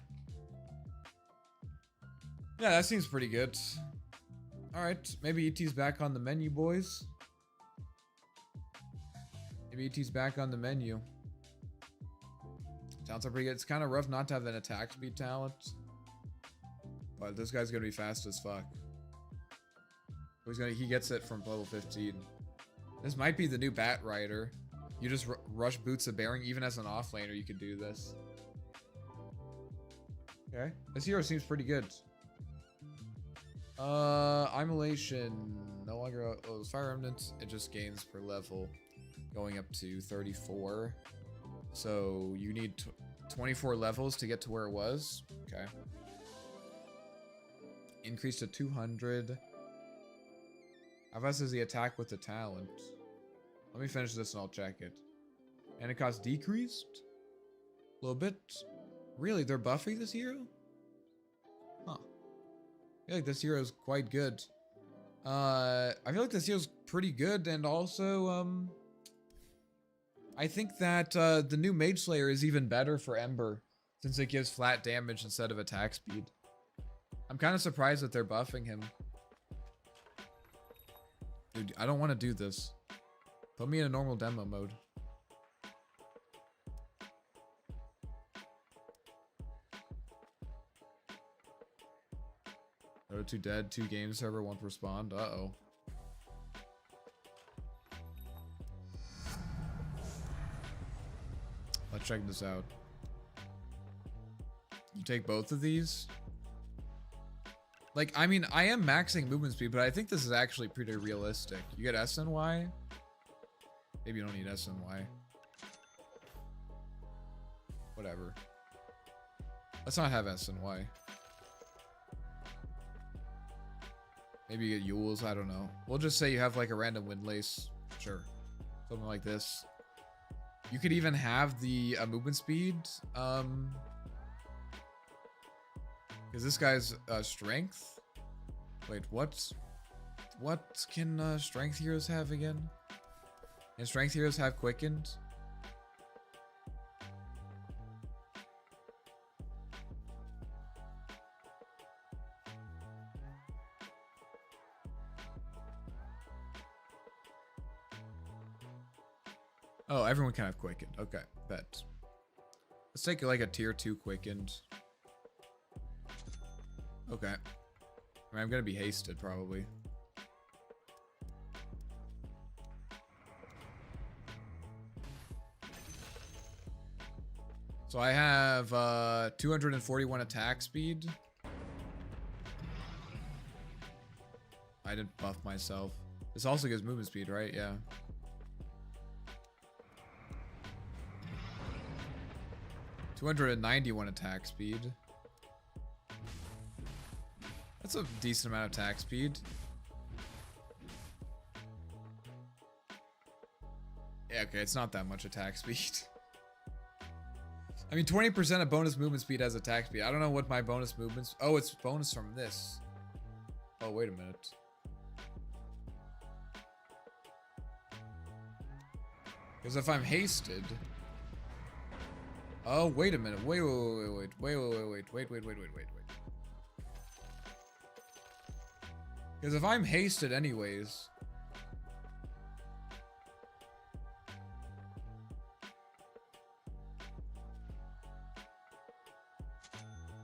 Yeah, that seems pretty good. Alright, maybe ET's back on the menu, boys. Maybe ET's back on the menu. Talents are pretty good. It's kind of rough not to have an attack speed talent. But this guy's gonna be fast as fuck. He gets it from level 15. This might be the new Bat Rider. You just rush Boots of Bearing. Even as an offlaner, you could do this. Okay. This hero seems pretty good. Immolation. No longer... Oh, Fire Remnant. It just gains per level. Going up to 34. So you need 24 levels to get to where it was. Okay. Increase to 200. How fast is the attack with the talent? Let me finish this and I'll check it. And it cost decreased? A little bit. Really? They're buffing this hero? Huh. I feel like this hero is quite good. I feel like this hero's pretty good, and also, I think that the new Mage Slayer is even better for Ember, since it gives flat damage instead of attack speed. I'm kind of surprised that they're buffing him. Dude, I don't want to do this. Put me in a normal demo mode. Dota 2 dead, 2 game server, 1 respond. Uh-oh. Let's check this out. You take both of these? Like, I mean, I am maxing movement speed, but I think this is actually pretty realistic. You get SNY? Maybe you don't need SNY. Whatever. Let's not have SNY. Maybe you get Yules, I don't know. We'll just say you have like a random Windlace. Sure. Something like this. You could even have the movement speed. Is this guy's strength? Wait, what? What can strength heroes have again? Can strength heroes have quickened? Oh, everyone can have quickened. Okay, bet. Let's take like a tier 2 quickened. Okay. I mean, I'm gonna be hasted probably. So I have 241 attack speed. I didn't buff myself. This also gives movement speed, right? Yeah. $291 attack speed. That's a decent amount of attack speed. Yeah, okay, it's not that much attack speed. I mean, 20% of bonus movement speed has attack speed. I don't know what my bonus movements... Oh, it's bonus from this. Oh, wait a minute. Because if I'm hasted... Oh, wait a minute. Wait. Because if I'm hasted anyways...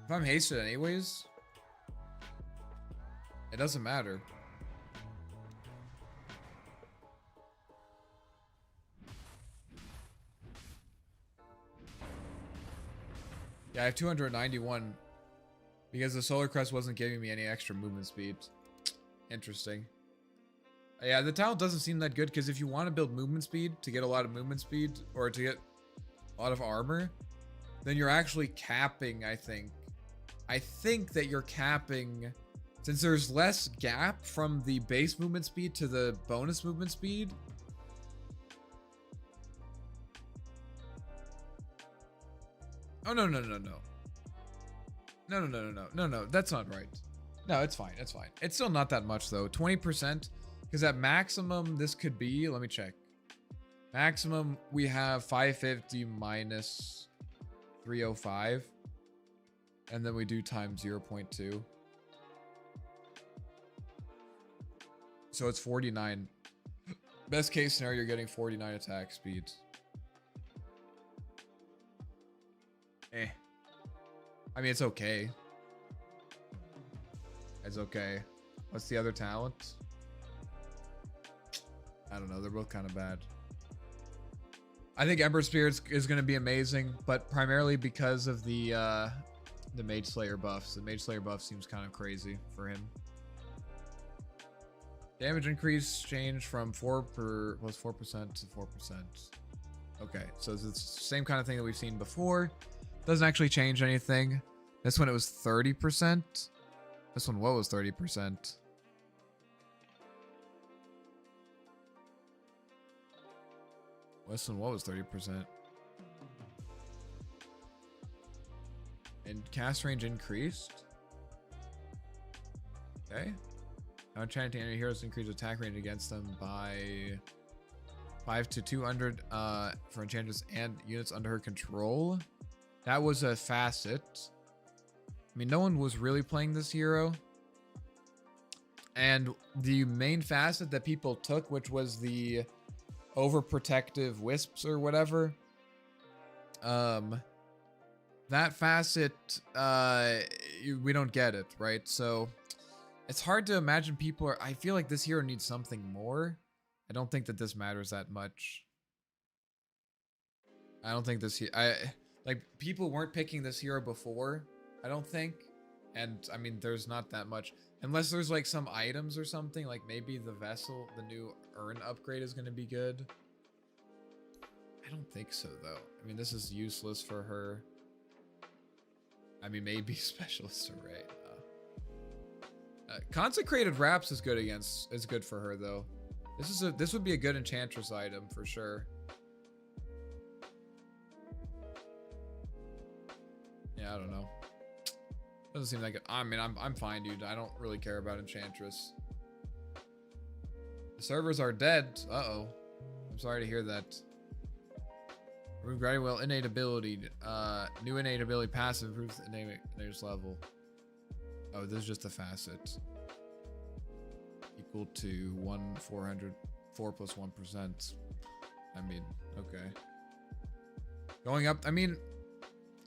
If I'm hasted anyways... It doesn't matter. Yeah, I have 291 because the Solar Crest wasn't giving me any extra movement speed. Interesting. Yeah, the talent doesn't seem that good because if you want to build movement speed to get a lot of movement speed or to get a lot of armor, then you're actually capping, I think. I think that you're capping, since there's less gap from the base movement speed to the bonus movement speed. Oh, no. No, that's not right. No, it's fine. It's fine. It's still not that much, though. 20%. Because at maximum, this could be... Let me check. Maximum, we have 550 minus 305. And then we do times 0.2. So it's 49. Best case scenario, you're getting 49 attack speed. I mean, it's okay. It's okay. What's the other talent? I don't know. They're both kind of bad. I think Ember Spirits is going to be amazing, but primarily because of the Mage Slayer buffs. The Mage Slayer buff seems kind of crazy for him. Damage increase changed from 4% to 4%. Okay, so it's the same kind of thing that we've seen before. Doesn't actually change anything. This one it was 30%. This one what was 30%? This one what was 30%? And cast range increased. Okay. Now enchanting enemy heroes increase attack range against them by 5 to 200 for enchantress and units under her control. That was a facet. I mean, no one was really playing this hero. And the main facet that people took, which was the overprotective wisps or whatever, that facet, we don't get it, right? So it's hard to imagine people are... I feel like this hero needs something more. I don't think that this matters that much. I don't think this... like, people weren't picking this hero before, I don't think. And, I mean, there's not that much. Unless there's, like, some items or something. Like, maybe the vessel, the new urn upgrade is going to be good. I don't think so, though. I mean, this is useless for her. I mean, maybe Specialist Array. Consecrated Wraps is good for her, though. This would be a good Enchantress item, for sure. Yeah, I don't know. Doesn't seem like it. I mean, I'm fine, dude. I don't really care about Enchantress. The servers are dead. Uh-oh. I'm sorry to hear that. Remove Grinding innate ability. New innate ability passive improves innate's level. Oh, this is just a facet. Equal to 4 plus 1%. I mean, okay. Going up, I mean,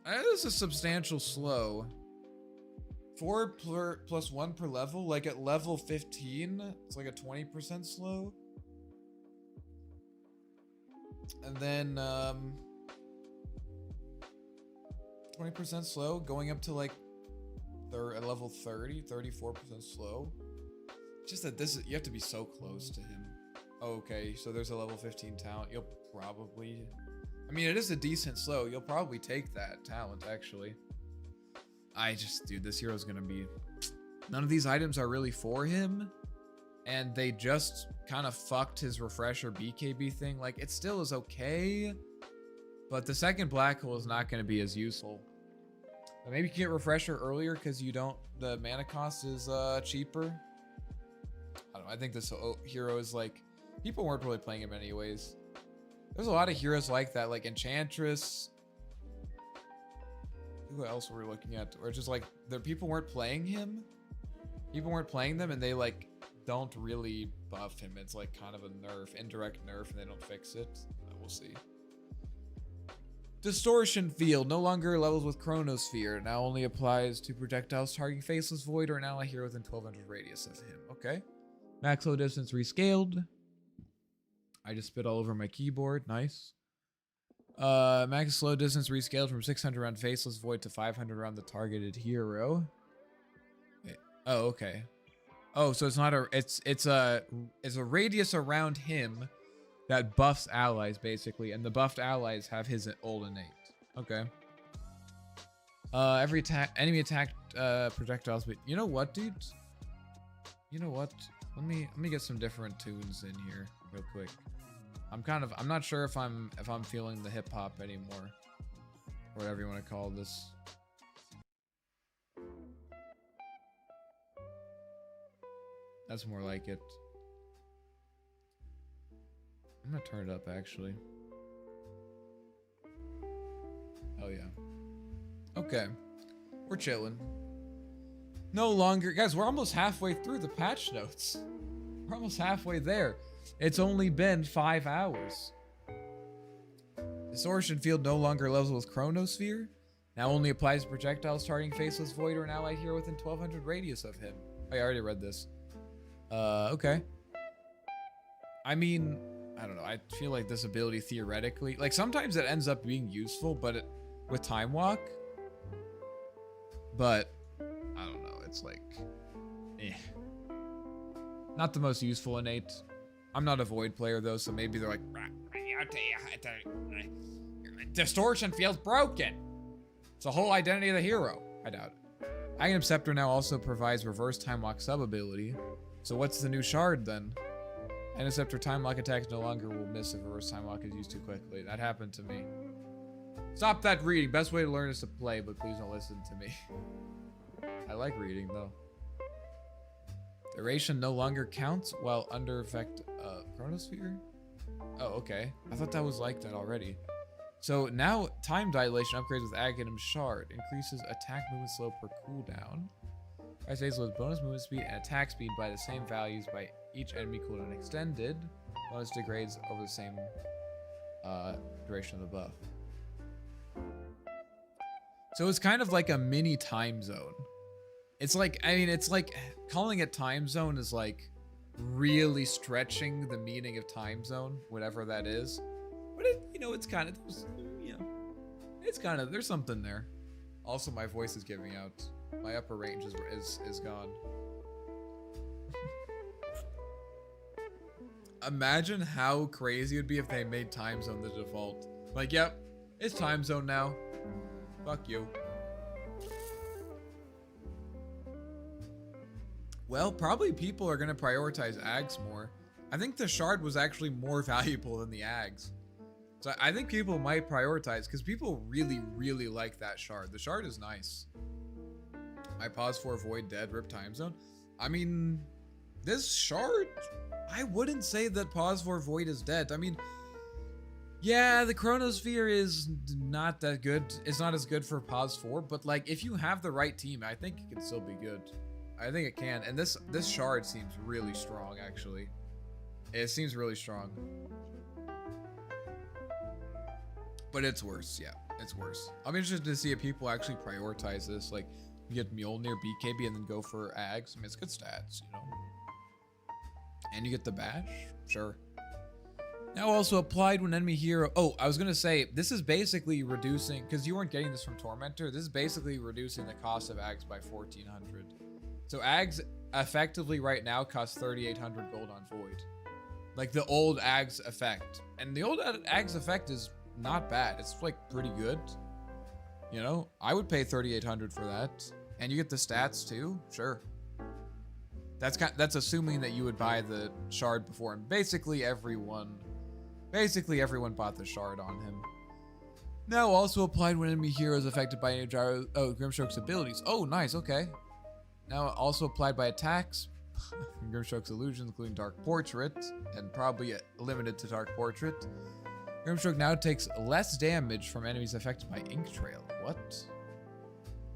this is a substantial slow. 4 plus 1 per level, like at level 15, it's like a 20% slow. And then 20% slow, going up to like at level 30, 34% slow. Just that you have to be so close to him. Okay, so there's a level 15 talent. You'll probably, I mean, it is a decent slow. You'll probably take that talent, actually. Dude, this hero's gonna be... None of these items are really for him. And they just kind of fucked his refresher BKB thing. Like, it still is okay. But the second black hole is not gonna be as useful. But maybe you can get refresher earlier because the mana cost is cheaper. I don't know, I think this hero is like... People weren't really playing him anyways. There's a lot of heroes like that, like Enchantress... Who else were we looking at? Or just like people weren't playing him. People weren't playing them, and they like don't really buff him. It's like kind of a nerf, indirect nerf, and they don't fix it. We'll see. Distortion Field no longer levels with Chronosphere. Now only applies to projectiles targeting Faceless Void or an ally hero within 1200 radius of him. Okay. Max low distance rescaled. I just spit all over my keyboard. Nice. Max slow distance rescaled from 600 around Faceless Void to 500 around the targeted hero. Wait. Oh, okay. Oh, so it's not a it's a radius around him that buffs allies basically, and the buffed allies have his old innate. Okay. Every enemy attacked projectiles, but you know what, dude? You know what? Let me get some different tunes in here real quick. I'm not sure if I'm feeling the hip hop anymore. Or whatever you want to call this. That's more like it. I'm gonna turn it up actually. Oh yeah. Okay. We're chilling. No longer, guys, we're almost halfway through the patch notes. We're almost halfway there. It's only been 5 hours. Distortion Field no longer levels with Chronosphere. Now only applies to projectiles targeting Faceless Void or an ally hero within 1200 radius of him. Oh, I already read this. Okay. I mean, I don't know. I feel like this ability theoretically, like sometimes it ends up being useful, but with Time Walk. But I don't know. It's like, not the most useful innate. I'm not a Void player though, so maybe they're like, Distortion Field's broken. It's the whole identity of the hero. I doubt it. Aghanim Scepter now also provides reverse Time Walk sub ability. So what's the new shard then? Aghanim Scepter Time Lock attacks no longer will miss if reverse Time Walk is used too quickly. That happened to me. Stop that reading. Best way to learn is to play, but please don't listen to me. I like reading though. Duration no longer counts while under effect Chronosphere? Oh, okay. I thought that was like that already. So now time dilation upgrades with Aghanim Shard. Increases attack movement slow per cooldown. Price phase with bonus movement speed and attack speed by the same values by each enemy cooldown extended. Bonus degrades over the same duration of the buff. So it's kind of like a mini time zone. It's like, I mean, it's like calling it time zone is like really stretching the meaning of time zone, whatever that is. But it, you know, it's kind of, you know, it's kind of, there's something there. Also, my voice is giving out. My upper range is gone. Imagine how crazy it would be if they made time zone the default. Like, yep, it's time zone now. Fuck you. Well, probably people are going to prioritize Ags more. I think the shard was actually more valuable than the Ags. So I think people might prioritize because people really, really like that shard. The shard is nice. My pause for Void dead, rip time zone. I mean, this shard, I wouldn't say that pause for Void is dead. I mean, yeah, the Chronosphere is not that good. It's not as good for pause 4, but like if you have the right team, I think it can still be good. I think it can. And this shard seems really strong, actually. It seems really strong. But it's worse, yeah. It's worse. I'm interested to see if people actually prioritize this. Like, you get Mjolnir, BKB, and then go for Ags. I mean, it's good stats, you know. And you get the bash? Sure. Now also applied when enemy hero... Oh, I was going to say, this is basically reducing... Because you weren't getting this from Tormentor. This is basically reducing the cost of Ags by 1,400. So Ags effectively right now costs 3,800 gold on Void. Like the old Ags effect. And the old Ags effect is not bad. It's like pretty good. You know, I would pay 3,800 for that. And you get the stats too? Sure. That's assuming that you would buy the shard before. And basically everyone bought the shard on him. Now also applied when enemy hero is affected by any gyro... Oh, Grimstroke's abilities. Oh, nice, okay. Now also applied by attacks. Grimstroke's illusions, including Dark Portrait, and probably limited to Dark Portrait. Grimstroke now takes less damage from enemies affected by Ink Trail. What?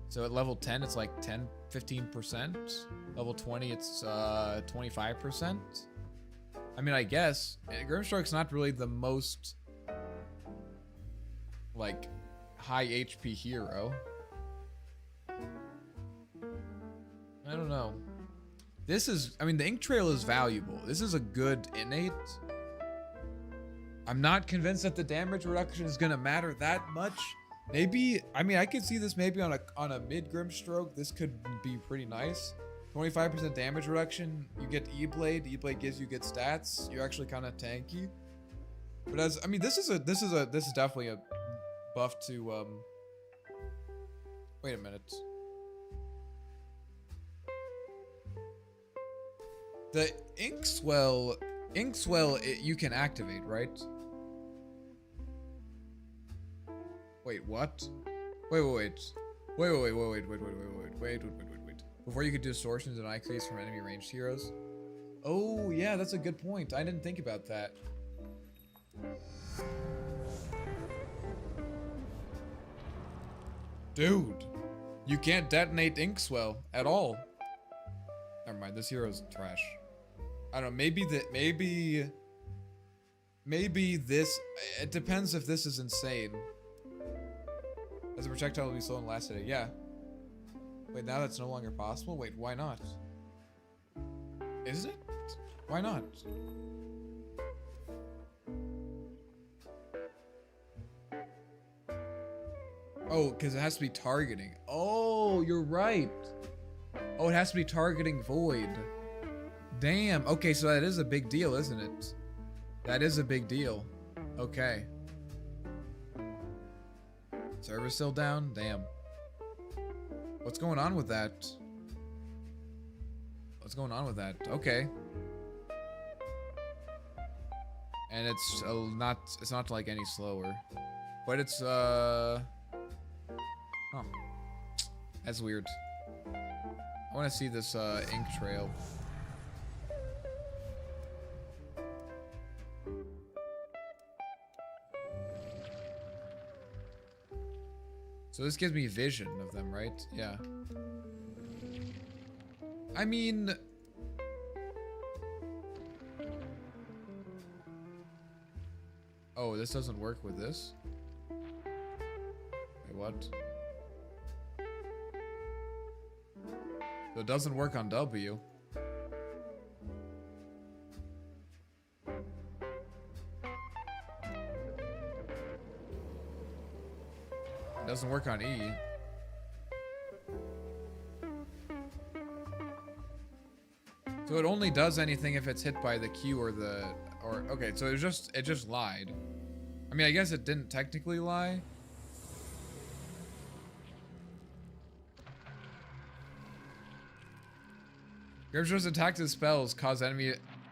So at level 10, it's like 15%. Level 20, it's 25%. I mean, I guess. Grimstroke's not really the most... like high HP hero. I don't know. This is, I mean, the ink trail is valuable. This is a good innate. I'm not convinced that the damage reduction is gonna matter that much. Maybe, I mean, I could see this maybe on a mid Grimstroke. This could be pretty nice. 25% damage reduction. You get E-Blade. E-Blade gives you good stats. You're actually kind of tanky. But as, I mean, this is definitely a buff to wait a minute. The Inkswell, you can activate, right? Wait, what? Wait. Before you could do distortions and eye crease from enemy ranged heroes. Oh, yeah, that's a good point. I didn't think about that. Dude, you can't detonate Inkswell at all. Never mind, this hero's trash. I don't know, maybe this, it depends if this is insane. As a projectile will be slow and last a day, yeah. Wait, now that's no longer possible? Wait, why not? Is it? Why not? Oh, because it has to be targeting. Oh, you're right. Oh, it has to be targeting Void. Damn. Okay, so that is a big deal, isn't it? That is a big deal. Okay. Server still down? Damn. What's going on with that? What's going on with that? Okay. And it's not like any slower. But it's oh. That's weird. I want to see this ink trail. So this gives me vision of them, right? Yeah. I mean... Oh, this doesn't work with this? Wait, what? So it doesn't work on W. Doesn't work on E. So it only does anything if it's hit by the Q or the okay, so it just lied. I mean, I guess it didn't technically lie. Grimstroke's attacks and spells cause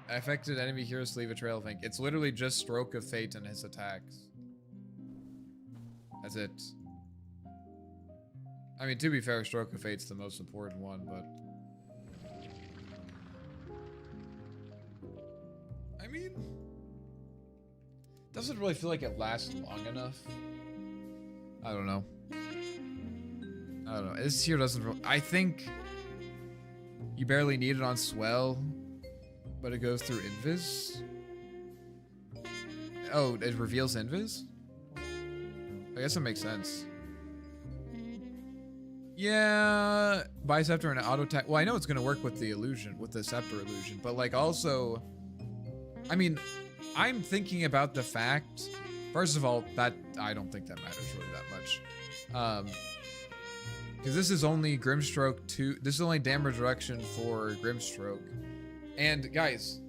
affected enemy heroes to leave a trail of ink. It's literally just Stroke of Fate and his attacks. That's it. I mean, to be fair, Stroke of Fate's the most important one, but... I mean... Doesn't really feel like it lasts long enough. I don't know. I don't know. This here doesn't... I think... You barely need it on Swell, but it goes through Invis. Oh, it reveals Invis? I guess that makes sense. Yeah, Biceptor and auto attack. Well, I know it's gonna work with the illusion, with the Scepter illusion, but like also, I mean, I'm thinking about the fact. First of all, that I don't think that matters really that much, because this is only Grimstroke 2. This is only damage reduction for Grimstroke, and guys,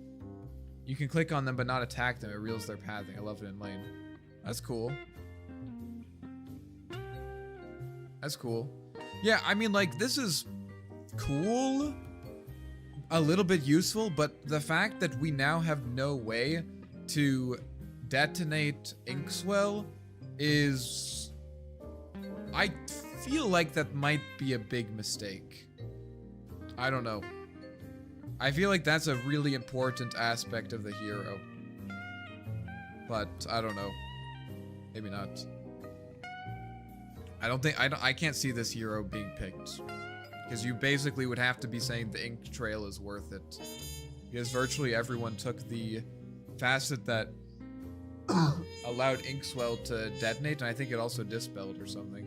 you can click on them but not attack them. It reveals their pathing. I love it in lane. That's cool. That's cool. Yeah, I mean, like, this is cool, a little bit useful, but the fact that we now have no way to detonate Inkswell is... I feel like that might be a big mistake. I don't know. I feel like that's a really important aspect of the hero. But, I don't know. Maybe not. I can't see this hero being picked. Because you basically would have to be saying the ink trail is worth it. Because virtually everyone took the facet that allowed Inkswell to detonate, and I think it also dispelled or something.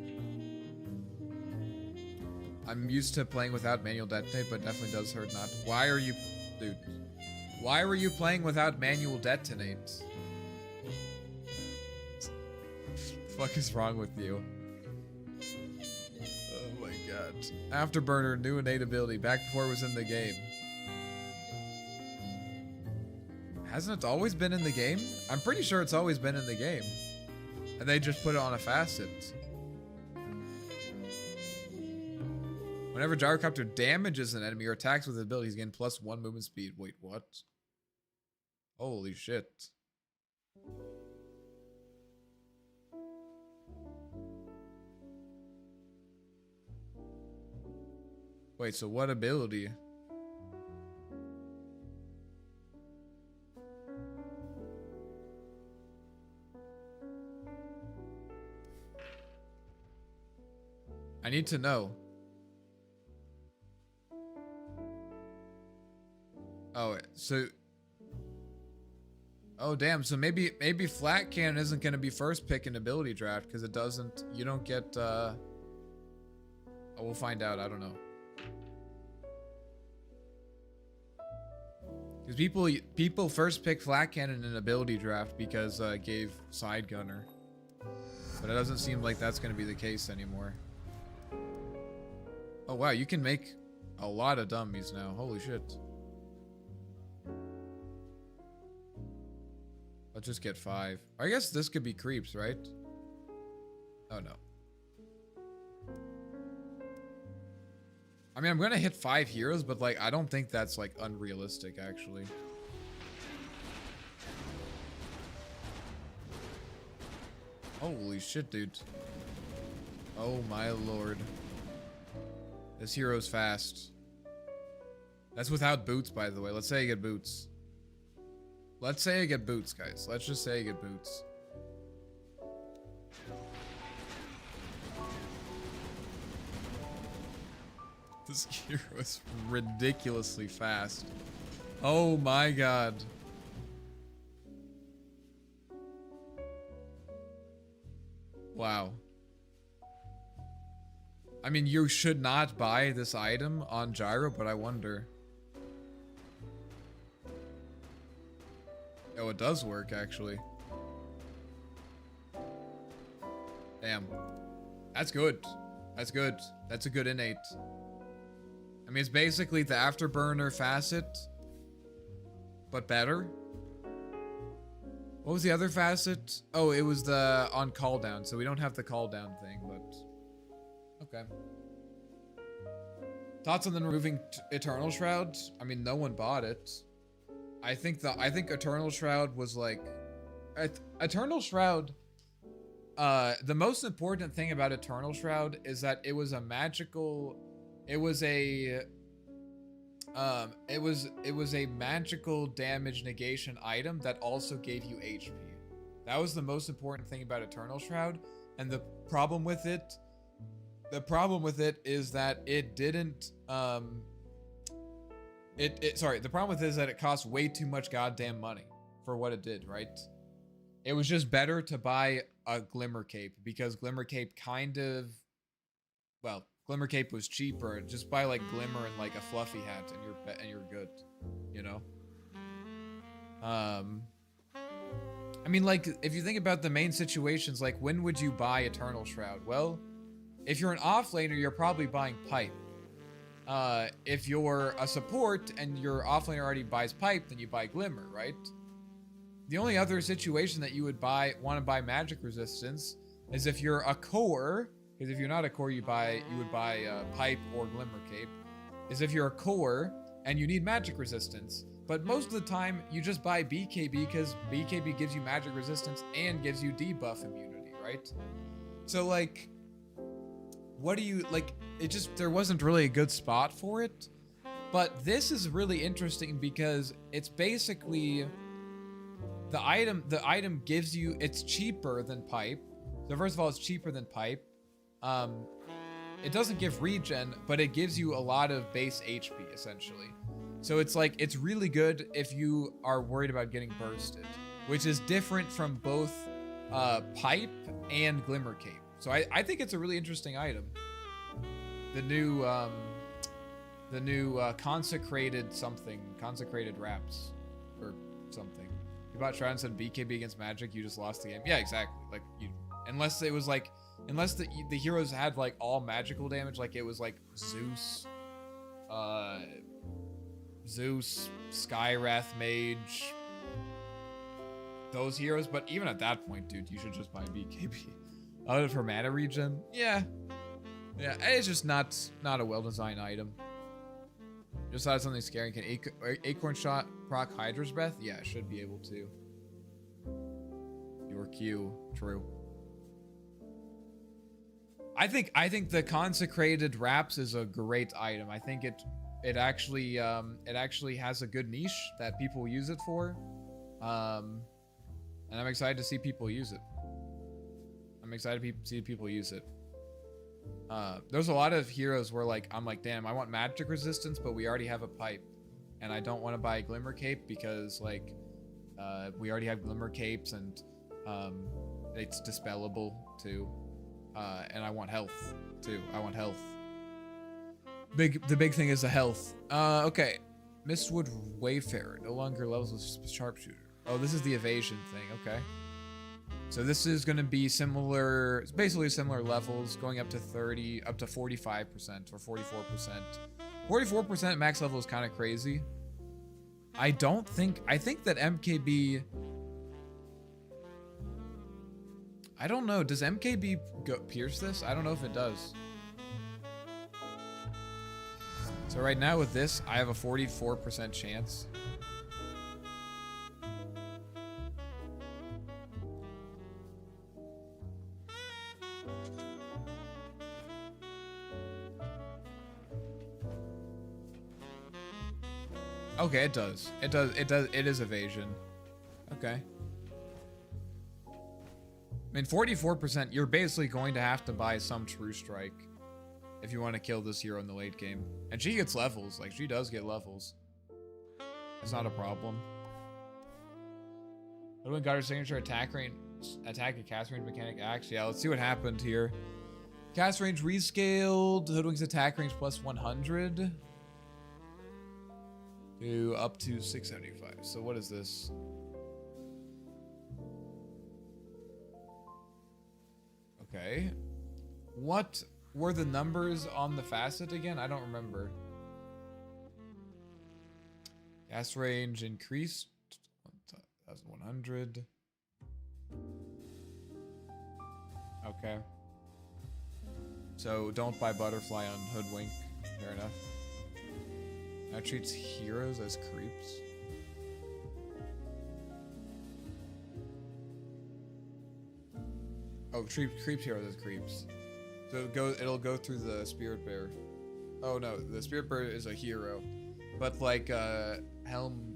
I'm used to playing without manual detonate, but definitely does hurt not. Why are you... Dude. Why were you playing without manual detonate? The fuck is wrong with you? Oh my god. Afterburner, new innate ability, back before it was in the game. Hasn't it always been in the game? I'm pretty sure it's always been in the game. And they just put it on a facet. Whenever Gyrocopter damages an enemy or attacks with abilities, gain +1 movement speed. Wait, what? Holy shit. Wait, so what ability? I need to know. Oh, so... Oh, damn. So maybe Flat Cannon isn't going to be first pick in ability draft because it doesn't... You don't get... Oh, we'll find out. I don't know. Because people first pick Flat Cannon in ability draft because it gave Side Gunner. But it doesn't seem like that's going to be the case anymore. Oh, wow. You can make a lot of dummies now. Holy shit. Let's just get 5. I guess this could be creeps, right? Oh, no. I mean, I'm going to hit 5 heroes, but, like, I don't think that's, like, unrealistic, actually. Holy shit, dude. Oh, my lord. This hero's fast. That's without boots, by the way. Let's say I get boots. Let's say I get boots, guys. Let's just say I get boots. This hero is ridiculously fast. Oh my god. Wow. I mean, you should not buy this item on Gyro, but I wonder. Oh, it does work, actually. Damn. That's good. That's good. That's a good innate. I mean, it's basically the Afterburner facet, but better. What was the other facet? Oh, it was the on call down, so we don't have the call down thing, but... Okay. Thoughts on the removing Eternal Shroud? I mean, no one bought it. I think Eternal Shroud was like... Eternal Shroud... the most important thing about Eternal Shroud is that it was a magical... It was a magical damage negation item that also gave you HP. That was the most important thing about Eternal Shroud, and the problem with it is that it didn't the problem with it is that it cost way too much goddamn money for what it did, right? It was just better to buy a Glimmer Cape because Glimmer Cape Glimmer Cape was cheaper. Just buy like Glimmer and like a fluffy hat and you're good, you know? I mean, like, if you think about the main situations, like, when would you buy Eternal Shroud? Well, if you're an offlaner, you're probably buying Pipe. If you're a support and your offlaner already buys Pipe, then you buy Glimmer, right? The only other situation that you would want to buy Magic Resistance is if you're a core, because if you're not a core, you would buy Pipe or Glimmer Cape, is if you're a core and you need Magic Resistance. But most of the time, you just buy BKB because BKB gives you Magic Resistance and gives you debuff immunity, right? So, like, what do you, like, there wasn't really a good spot for it. But this is really interesting because it's basically, the item gives you, it's cheaper than Pipe. So first of all, it's cheaper than Pipe. It doesn't give regen, but it gives you a lot of base HP, essentially. So it's like, it's really good if you are worried about getting bursted. which is different from both Pipe and Glimmer Cape. So I think it's a really interesting item. The new consecrated wraps or something. You bought Shroud and said BKB against Magic, you just lost the game. Yeah, exactly. Like unless it was like, unless the heroes had like all magical damage, like it was like Zeus, Skywrath Mage, those heroes. But even at that point, dude, you should just buy BKB. For mana regen, yeah, it's just not a well-designed item. Just thought of something scary. Can Acorn Shot proc Hydra's Breath? Yeah, it should be able to. Your Q, true. I think the Consecrated Wraps is a great item. I think it actually has a good niche that people use it for, and I'm excited to see people use it. I'm excited to see people use it. There's a lot of heroes where like I'm like, damn, I want magic resistance, but we already have a Pipe, and I don't want to buy Glimmer Cape because like we already have Glimmer Capes, and it's dispellable too. And I want health too. I want health. The big thing is the health. Okay. Mistwood Wayfarer no longer levels with Sharpshooter. Oh, this is the evasion thing. Okay. So this is going to be similar, it's basically similar levels, going up to 30, up to 45% or 44%. 44% max level is kind of crazy. I think that MKB, I don't know, does MKB pierce this? I don't know if it does. So right now with this, I have a 44% chance. Okay, it does. It is evasion. Okay. I mean, 44%, you're basically going to have to buy some True Strike if you want to kill this hero in the late game. And she gets levels. Like, she does get levels. It's not a problem. Hoodwink got her signature attack and cast range mechanic axe. Yeah, let's see what happened here. Cast range rescaled. Hoodwink's attack range plus 100. To up to 675. So what is this? Okay. What were the numbers on the facet again? I don't remember. Gas range increased 1,100. Okay. So don't buy Butterfly on Hoodwink. Fair enough. Now treats heroes as creeps. Oh, creeps heroes as creeps. So it'll go through the Spirit Bear. Oh no, the Spirit Bear is a hero, but like helm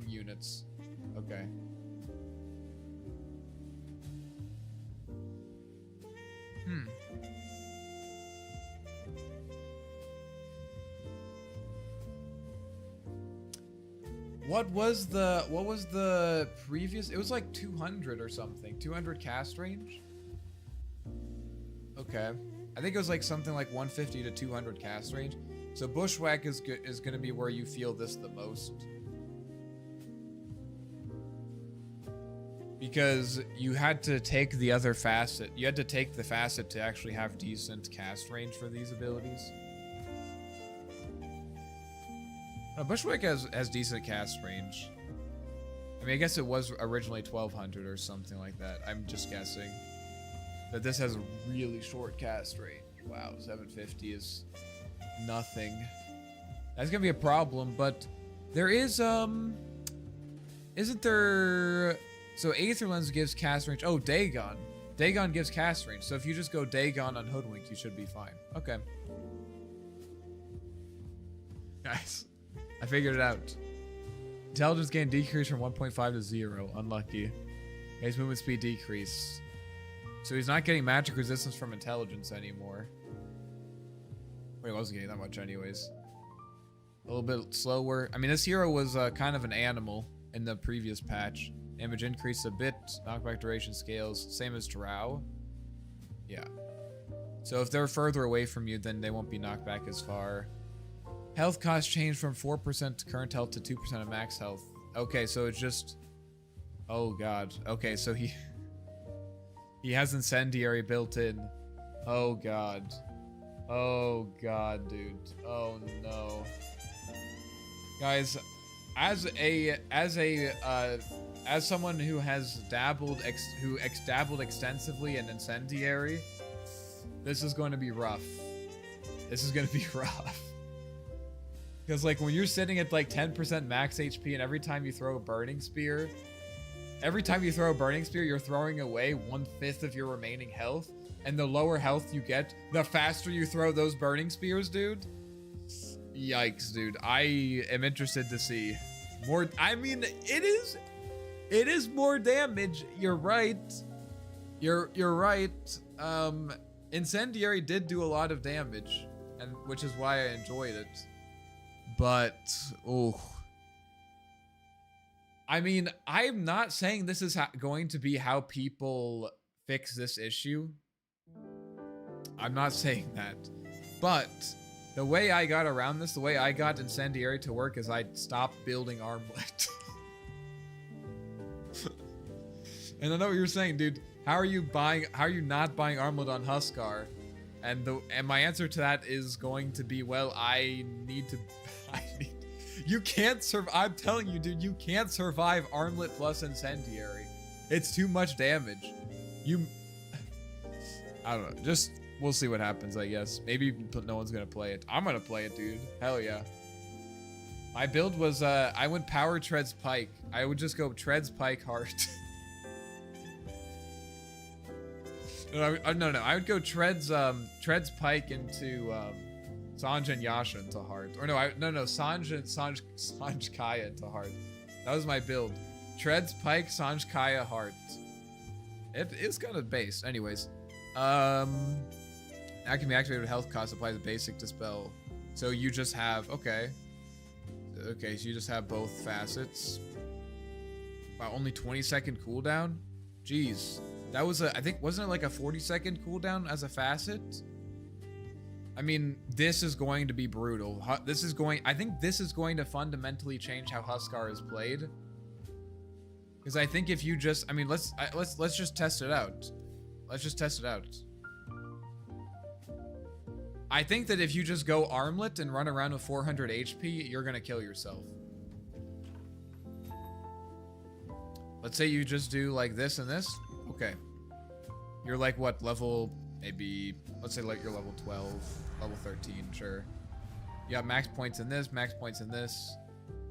units. Okay. What was the previous? It was like 200 or something. 200 cast range? Okay. I think it was like something like 150 to 200 cast range. So Bushwhack is going to be where you feel this the most. Because you had to take the other facet. You had to take the facet to actually have decent cast range for these abilities. Bushwick has decent cast range. I mean, I guess it was originally 1200 or something like that. I'm just guessing. But this has a really short cast range. Wow, 750 is nothing. That's gonna be a problem, but there is, isn't there... So Aether Lens gives cast range. Oh, Dagon. Dagon gives cast range. So if you just go Dagon on Hoodwink, you should be fine. Okay. Nice. I figured it out. Intelligence gain decreased from 1.5 to 0. Unlucky. His movement speed decreased. So he's not getting magic resistance from intelligence anymore. Wait, he wasn't getting that much anyways. A little bit slower. I mean, this hero was kind of an animal in the previous patch. Damage increase a bit. Knockback duration scales. Same as Drow. Yeah. So if they're further away from you, then they won't be knocked back as far. Health cost change from 4% to current health to 2% of max health. Okay, so it's just... Oh god. Okay, so he has Incendiary built in. Oh god. Oh god, dude. Oh no. Guys, as someone who has dabbled extensively in Incendiary, this is going to be rough. This is going to be rough. Because like when you're sitting at like 10% max HP and every time you throw a Burning Spear, you're throwing away 1/5 of your remaining health. And the lower health you get, the faster you throw those Burning Spears, dude. Yikes, dude. I am interested to see more. I mean, it is more damage. You're right. You're right. Incendiary did do a lot of damage, and which is why I enjoyed it. But oh, I mean, I'm not saying this is going to be how people fix this issue. I'm not saying that, but the way I got around this, the way I got Incendiary to work is I stopped building Armlet. And I know what you're saying, dude. How are you not buying Armlet on Huskar? And my answer to that is going to be, well, you can't survive. I'm telling you, dude, you can't survive Armlet plus Incendiary. It's too much damage. I don't know. Just, we'll see what happens, I guess. Maybe no one's gonna play it. I'm gonna play it, dude. Hell yeah. My build was, I went power Treads Pike. I would just go Treads Pike Heart. No, I would go Treads Pike into, Sanj and Yasha into Heart. Or no, Sanj Kaya into Heart. That was my build. Treads Pike, Sanj Kaya, Heart. It is kind of based. Anyways. That can be activated with health cost, applies a basic dispel. So you just have, okay, so you just have both facets. Wow, only 20-second cooldown? Jeez. That was I think, wasn't it like a 40-second cooldown as a facet? I mean, this is going to be brutal. I think this is going to fundamentally change how Huskar is played. Because I think if you just, I mean, let's just test it out. Let's just test it out. I think that if you just go Armlet and run around with 400 HP, you're gonna kill yourself. Let's say you just do like this and this. Okay. You're like what, level, maybe, let's say like you're level 12, level 13, sure. You have max points in this, max points in this.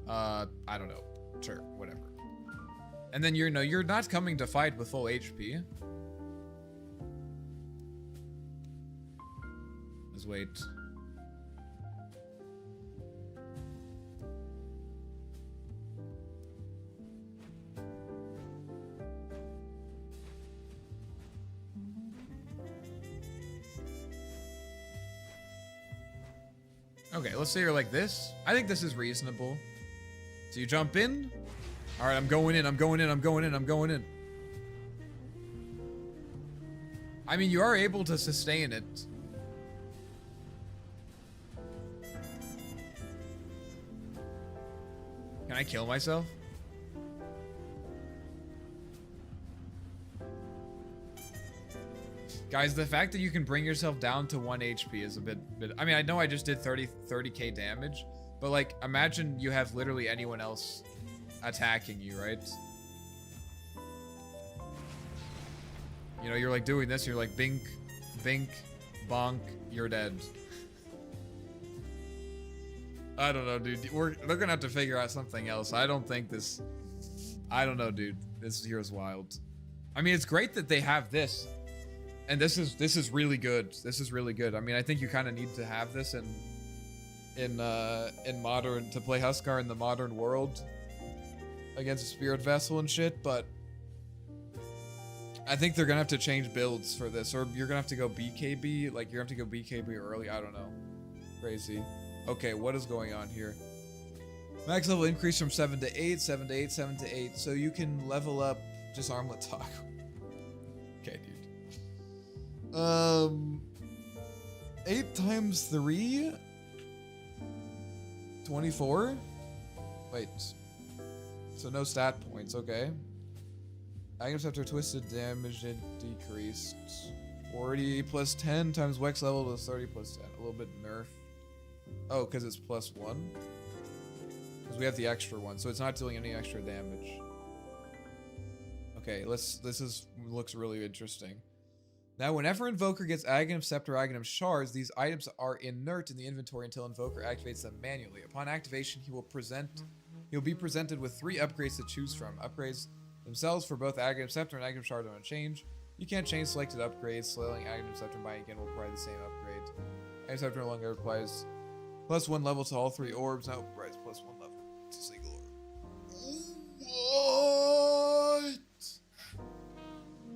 I don't know. Sure, whatever. And then you're not coming to fight with full HP. Let's wait. Okay, let's say you're like this. I think this is reasonable. So you jump in. All right, I'm going in. I mean, you are able to sustain it. Can I kill myself? Guys, the fact that you can bring yourself down to 1 HP is a bit I mean, I know I just did 30k damage, but like, imagine you have literally anyone else attacking you, right? You know, you're like doing this, you're like bink, bink, bonk, you're dead. I don't know, dude. They're gonna have to figure out something else. I don't know, dude. This here's wild. I mean, it's great that they have this. And this is really good. This is really good. I mean, I think you kind of need to have this in modern, to play Huskar in the modern world against a Spirit Vessel and shit, but I think they're gonna have to change builds for this, or you're gonna have to go BKB, like you're gonna have to go BKB early, I don't know. Crazy. Okay, what is going on here? Max level increase from 7 to 8, 7 to 8, 7 to 8. So you can level up just armlet toggle. Okay, dude. 8 times 3? 24? Wait. So no stat points, okay. Items after twisted damage it decreased. 40 plus 10 times Wex level was 30 plus 10. A little bit nerf. Oh, because it's plus 1? Because we have the extra one, so it's not dealing any extra damage. Okay, looks really interesting. Now, whenever Invoker gets Aghanim Scepter or Aghanim Shards, these items are inert in the inventory until Invoker activates them manually. Upon activation, he'll be presented with 3 upgrades to choose from. Upgrades themselves for both Aghanim Scepter and Aghanim Shard don't change. You can't change selected upgrades. Slaying Aghanim Scepter by again will provide the same upgrade. Aghanim Scepter no longer applies +1 level to all 3 orbs. Now provides +1 level to a single orb. What?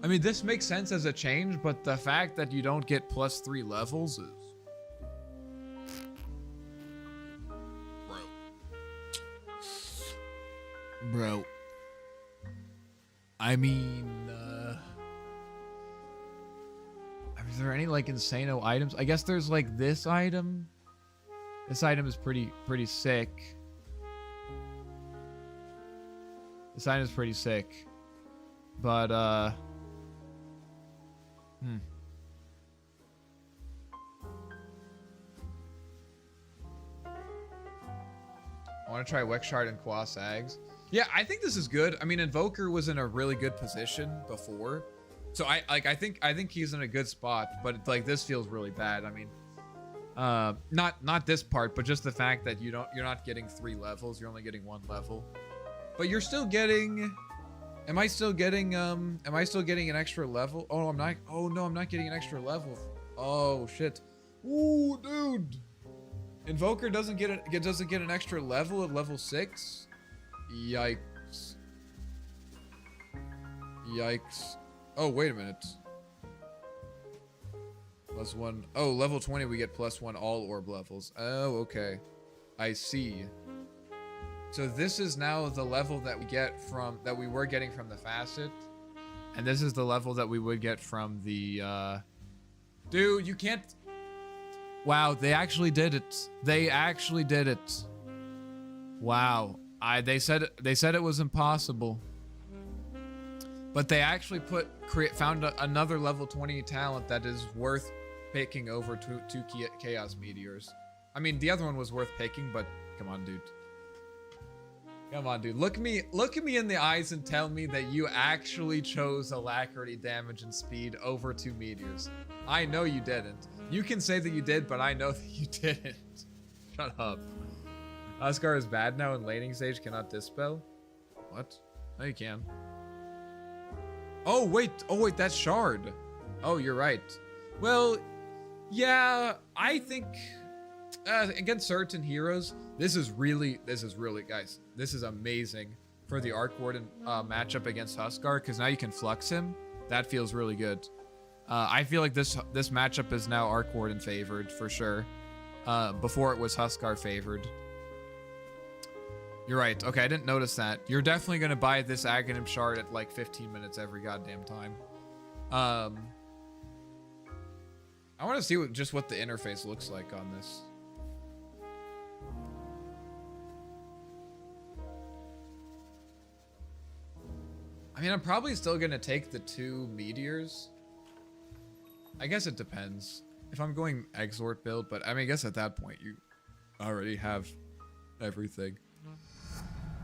I mean, this makes sense as a change, but the fact that you don't get +3 levels is... Bro. I mean, is there any like insano items? I guess there's like this item. This item is pretty sick. This item is pretty sick. But I want to try Wex Shard and Quas Ags. Yeah, I think this is good. I mean, Invoker was in a really good position before. So I think he's in a good spot, but like this feels really bad. I mean, not this part, but just the fact that you're not getting 3 levels, you're only getting 1 level. But you're still getting... Am I still getting an extra level? Oh, I'm not. Oh no, I'm not getting an extra level. Oh shit. Ooh, dude. Invoker doesn't get an extra level at level 6? Yikes. Yikes. Oh, wait a minute. +1. Oh, level 20 we get +1 all orb levels. Oh, okay. I see. So this is now the level that we were getting from the facet. And this is the level that we would get from the dude, you can't. Wow, they actually did it. They actually did it. Wow. They said it was impossible. But they actually found another level 20 talent that is worth picking over two Chaos Meteors. I mean, the other one was worth picking, but come on, dude. Come on, dude. Look at me in the eyes and tell me that you actually chose Alacrity, Damage, and Speed over 2 Meteors. I know you didn't. You can say that you did, but I know that you didn't. Shut up. Huskar is bad now and laning stage cannot dispel? What? No, you can. Oh, wait, that's Shard. Oh, you're right. Well, yeah, I think against certain heroes, this is really, guys, this is amazing for the Arc Warden matchup against Huskar, because now you can flux him. That feels really good. I feel like this matchup is now Arc Warden favored for sure. Before it was Huskar favored. You're right. Okay, I didn't notice that. You're definitely gonna buy this Aghanim Shard at like 15 minutes every goddamn time. I want to see what the interface looks like on this. I mean, I'm probably still gonna take the 2 meteors. I guess it depends. If I'm going Exort build, but I mean, I guess at that point you already have everything.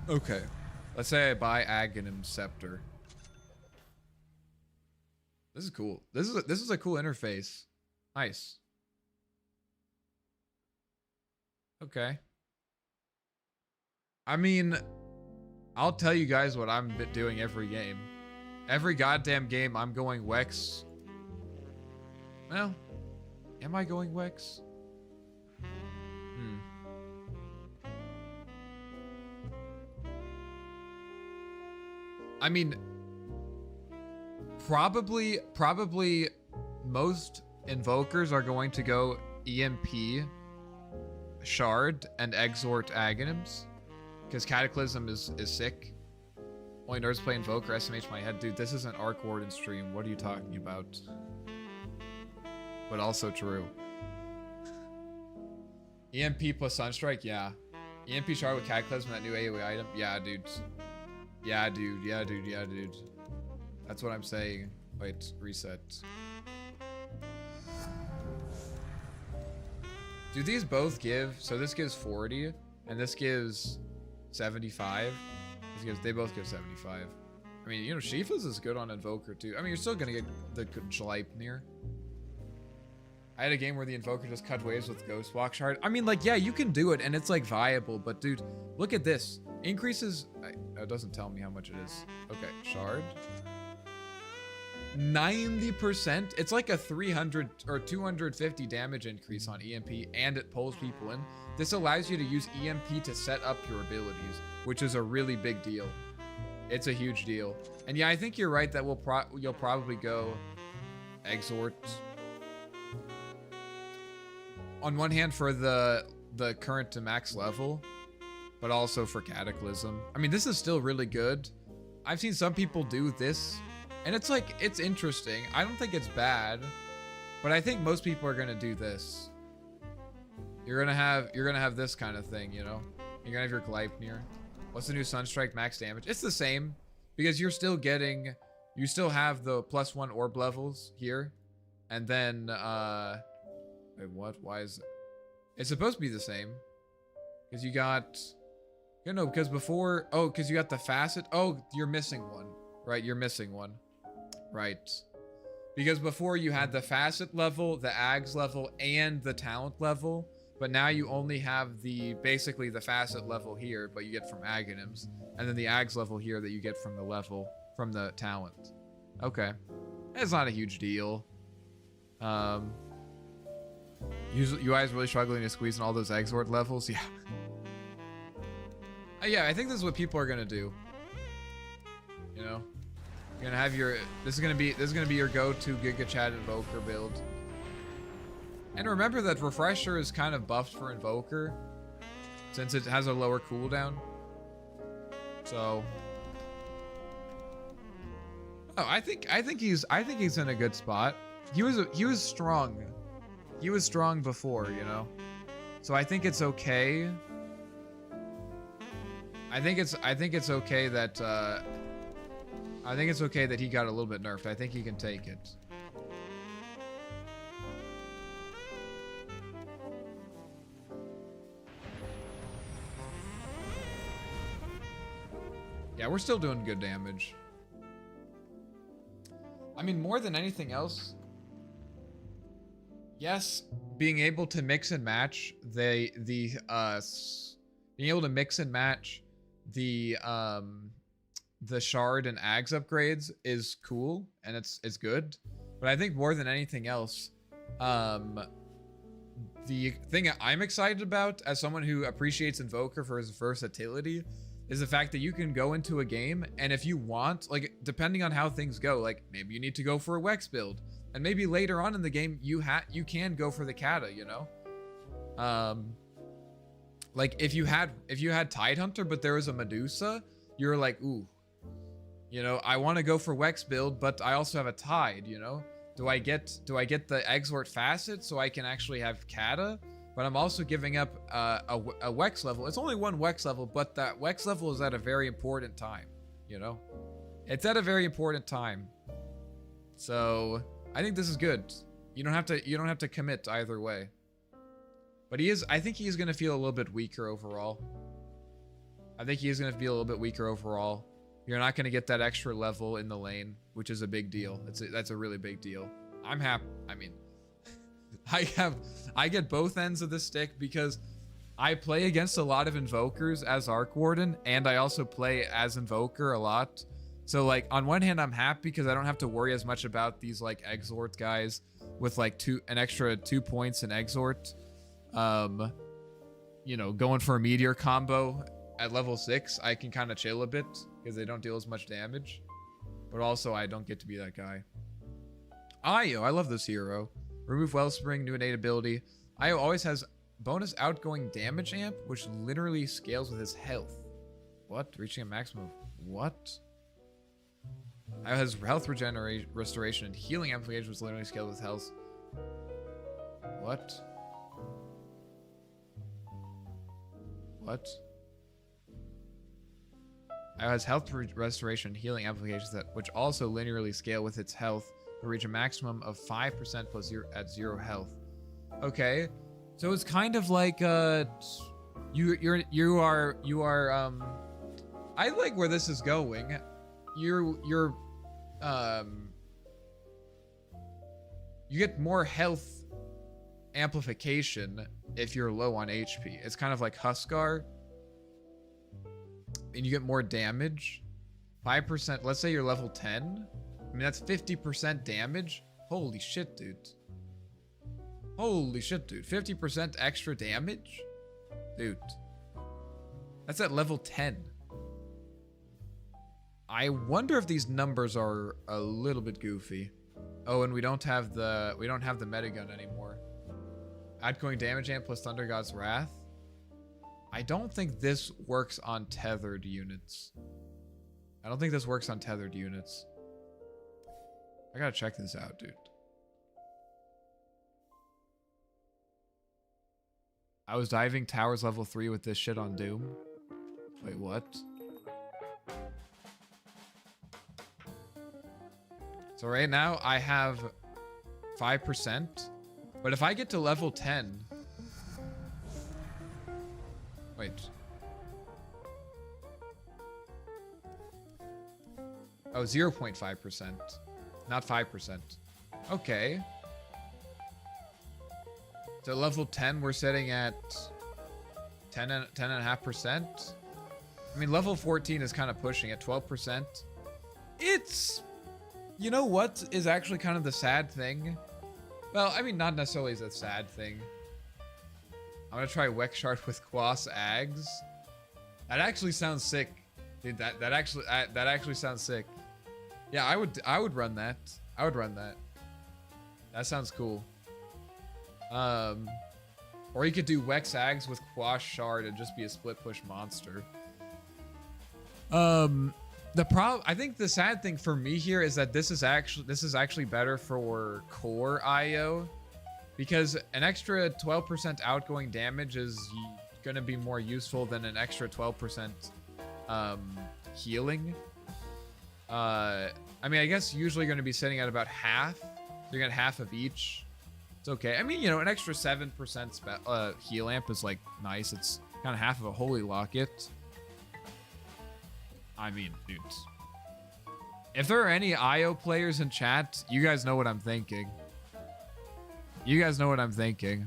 Okay, let's say I buy Aghanim Scepter. This is cool. This is a cool interface. Nice. Okay. I mean, I'll tell you guys what I'm doing every game. Every goddamn game, I'm going Wex. Well, am I going Wex? I mean, probably most invokers are going to go EMP, Shard, and Exort Aghanims. Because Cataclysm is sick. Only nerds play Invoker, SMH my head. Dude, this is an Arc Warden stream. What are you talking about? But also true. EMP plus Sunstrike? Yeah. EMP Shard with Cataclysm, that new AoE item? Yeah, dude. Yeah, dude. Yeah, dude. Yeah, dude. That's what I'm saying. Wait, reset. Do these both give... So this gives 40, and this gives 75. They both give 75. I mean, you know, Shifa's is good on Invoker, too. I mean, you're still gonna get the good Schleipnir. I had a game where the Invoker just cut waves with Ghost Walk Shard. I mean, like, yeah, you can do it, and it's, like, viable. But, dude, look at this. Increases... it doesn't tell me how much it is. Okay, Shard. 90%. It's like a 300 or 250 damage increase on EMP, and it pulls people in. This allows you to use EMP to set up your abilities, which is a really big deal. It's a huge deal. And yeah, I think you're right that you'll probably go Exort. On one hand for the current to max level, but also for Cataclysm. I mean, this is still really good. I've seen some people do this, and it's like, it's interesting. I don't think it's bad, but I think most people are gonna do this. You're gonna have this kind of thing, you know? You're gonna have your Gleipnir. What's the new Sunstrike max damage? It's the same, because you're still getting, you still have the +1 orb levels here. And then, wait, what? Why is it? It's supposed to be the same. Because you got, you know, because before, oh, because you got the facet. Oh, you're missing one, right? You're missing one, right? Because before you had the facet level, the Ags level, and the talent level. But now you only have basically the facet level here, but you get from Aghanims. And then the Ags level here that you get from the talent. Okay. It's not a huge deal. You guys really struggling to squeeze in all those Exort levels? Yeah. Yeah, I think this is what people are gonna do. You know? You're gonna have your, this is gonna be your go-to Giga Chat Invoker build. And remember that Refresher is kind of buffed for Invoker, since it has a lower cooldown. So, oh, I think he's in a good spot. He was strong. He was strong before, you know. So I think it's okay. I think it's okay that he got a little bit nerfed. I think he can take it. Yeah, we're still doing good damage. I mean, more than anything else, yes, being able to mix and match the shard and Ags upgrades is cool, and it's good. But I think more than anything else, the thing I'm excited about as someone who appreciates Invoker for his versatility is the fact that you can go into a game, and if you want, like, depending on how things go, like, maybe you need to go for a Wex build, and maybe later on in the game you can go for the Kata, you know. Like if you had Tidehunter but there was a Medusa, you're like, ooh, you know, I want to go for Wex build, but I also have a Tide, you know. Do I get the Exort Facet so I can actually have Kata? But I'm also giving up a Wex level. It's only one Wex level, but that Wex level is at a very important time, you know? It's at a very important time. So I think this is good. You don't have to commit either way. But I think he's gonna feel a little bit weaker overall. I think he is gonna feel a little bit weaker overall. You're not gonna get that extra level in the lane, which is a big deal. That's a really big deal. I'm happy. I mean, I get both ends of the stick because I play against a lot of Invokers as Arc Warden, and I also play as Invoker a lot. So like on one hand, I'm happy because I don't have to worry as much about these like Exort guys with like an extra 2 points in Exort. You know, going for a Meteor combo at level 6, I can kind of chill a bit because they don't deal as much damage. But also, I don't get to be that guy. Io, I love this hero. Remove Wellspring, new innate ability. Io always has bonus outgoing damage amp, which literally scales with his health. What? Reaching a maximum of what? It has health regeneration, restoration, and healing amplification, which literally scaled with health. What? What? It has health restoration, healing applications that which also linearly scale with its health to reach a maximum of 5% plus 0 at 0 health. Okay, so it's kind of like you are I like where this is going. You get more health amplification if you're low on HP. It's kind of like Huskar. And you get more damage. 5%, let's say you're level 10. I mean, that's 50% damage. Holy shit, dude. Holy shit, dude. 50% extra damage? Dude. That's at level 10. I wonder if these numbers are a little bit goofy. Oh, and we don't have the metagun anymore. Outgoing damage amp plus Thunder God's Wrath. I don't think this works on tethered units. I don't think this works on tethered units. I gotta check this out, dude. I was diving towers level 3 with this shit on Doom. Wait, what? So right now I have 5%, but if I get to level 10, wait. Oh, 0.5%, not 5%. Okay. So level 10, we're sitting at 10.5%. I mean, level 14 is kind of pushing at 12%. It's, you know what is actually kind of the sad thing? Well, I mean, not necessarily the sad thing. I'm gonna try Wekshard with Quas Ags. That actually sounds sick, dude. That actually sounds sick. Yeah, I would run that. I would run that. That sounds cool. Or you could do Wex Ags with Quas Shard and just be a split push monster. I think the sad thing for me here is that this is actually better for core IO, because an extra 12% outgoing damage is gonna be more useful than an extra 12% healing. I mean, I guess usually gonna be sitting at about half. So you're gonna half of each. It's okay. I mean, you know, an extra 7% heal amp is like nice. It's kind of half of a holy locket. I mean, dudes. If there are any IO players in chat, you guys know what I'm thinking. You guys know what I'm thinking.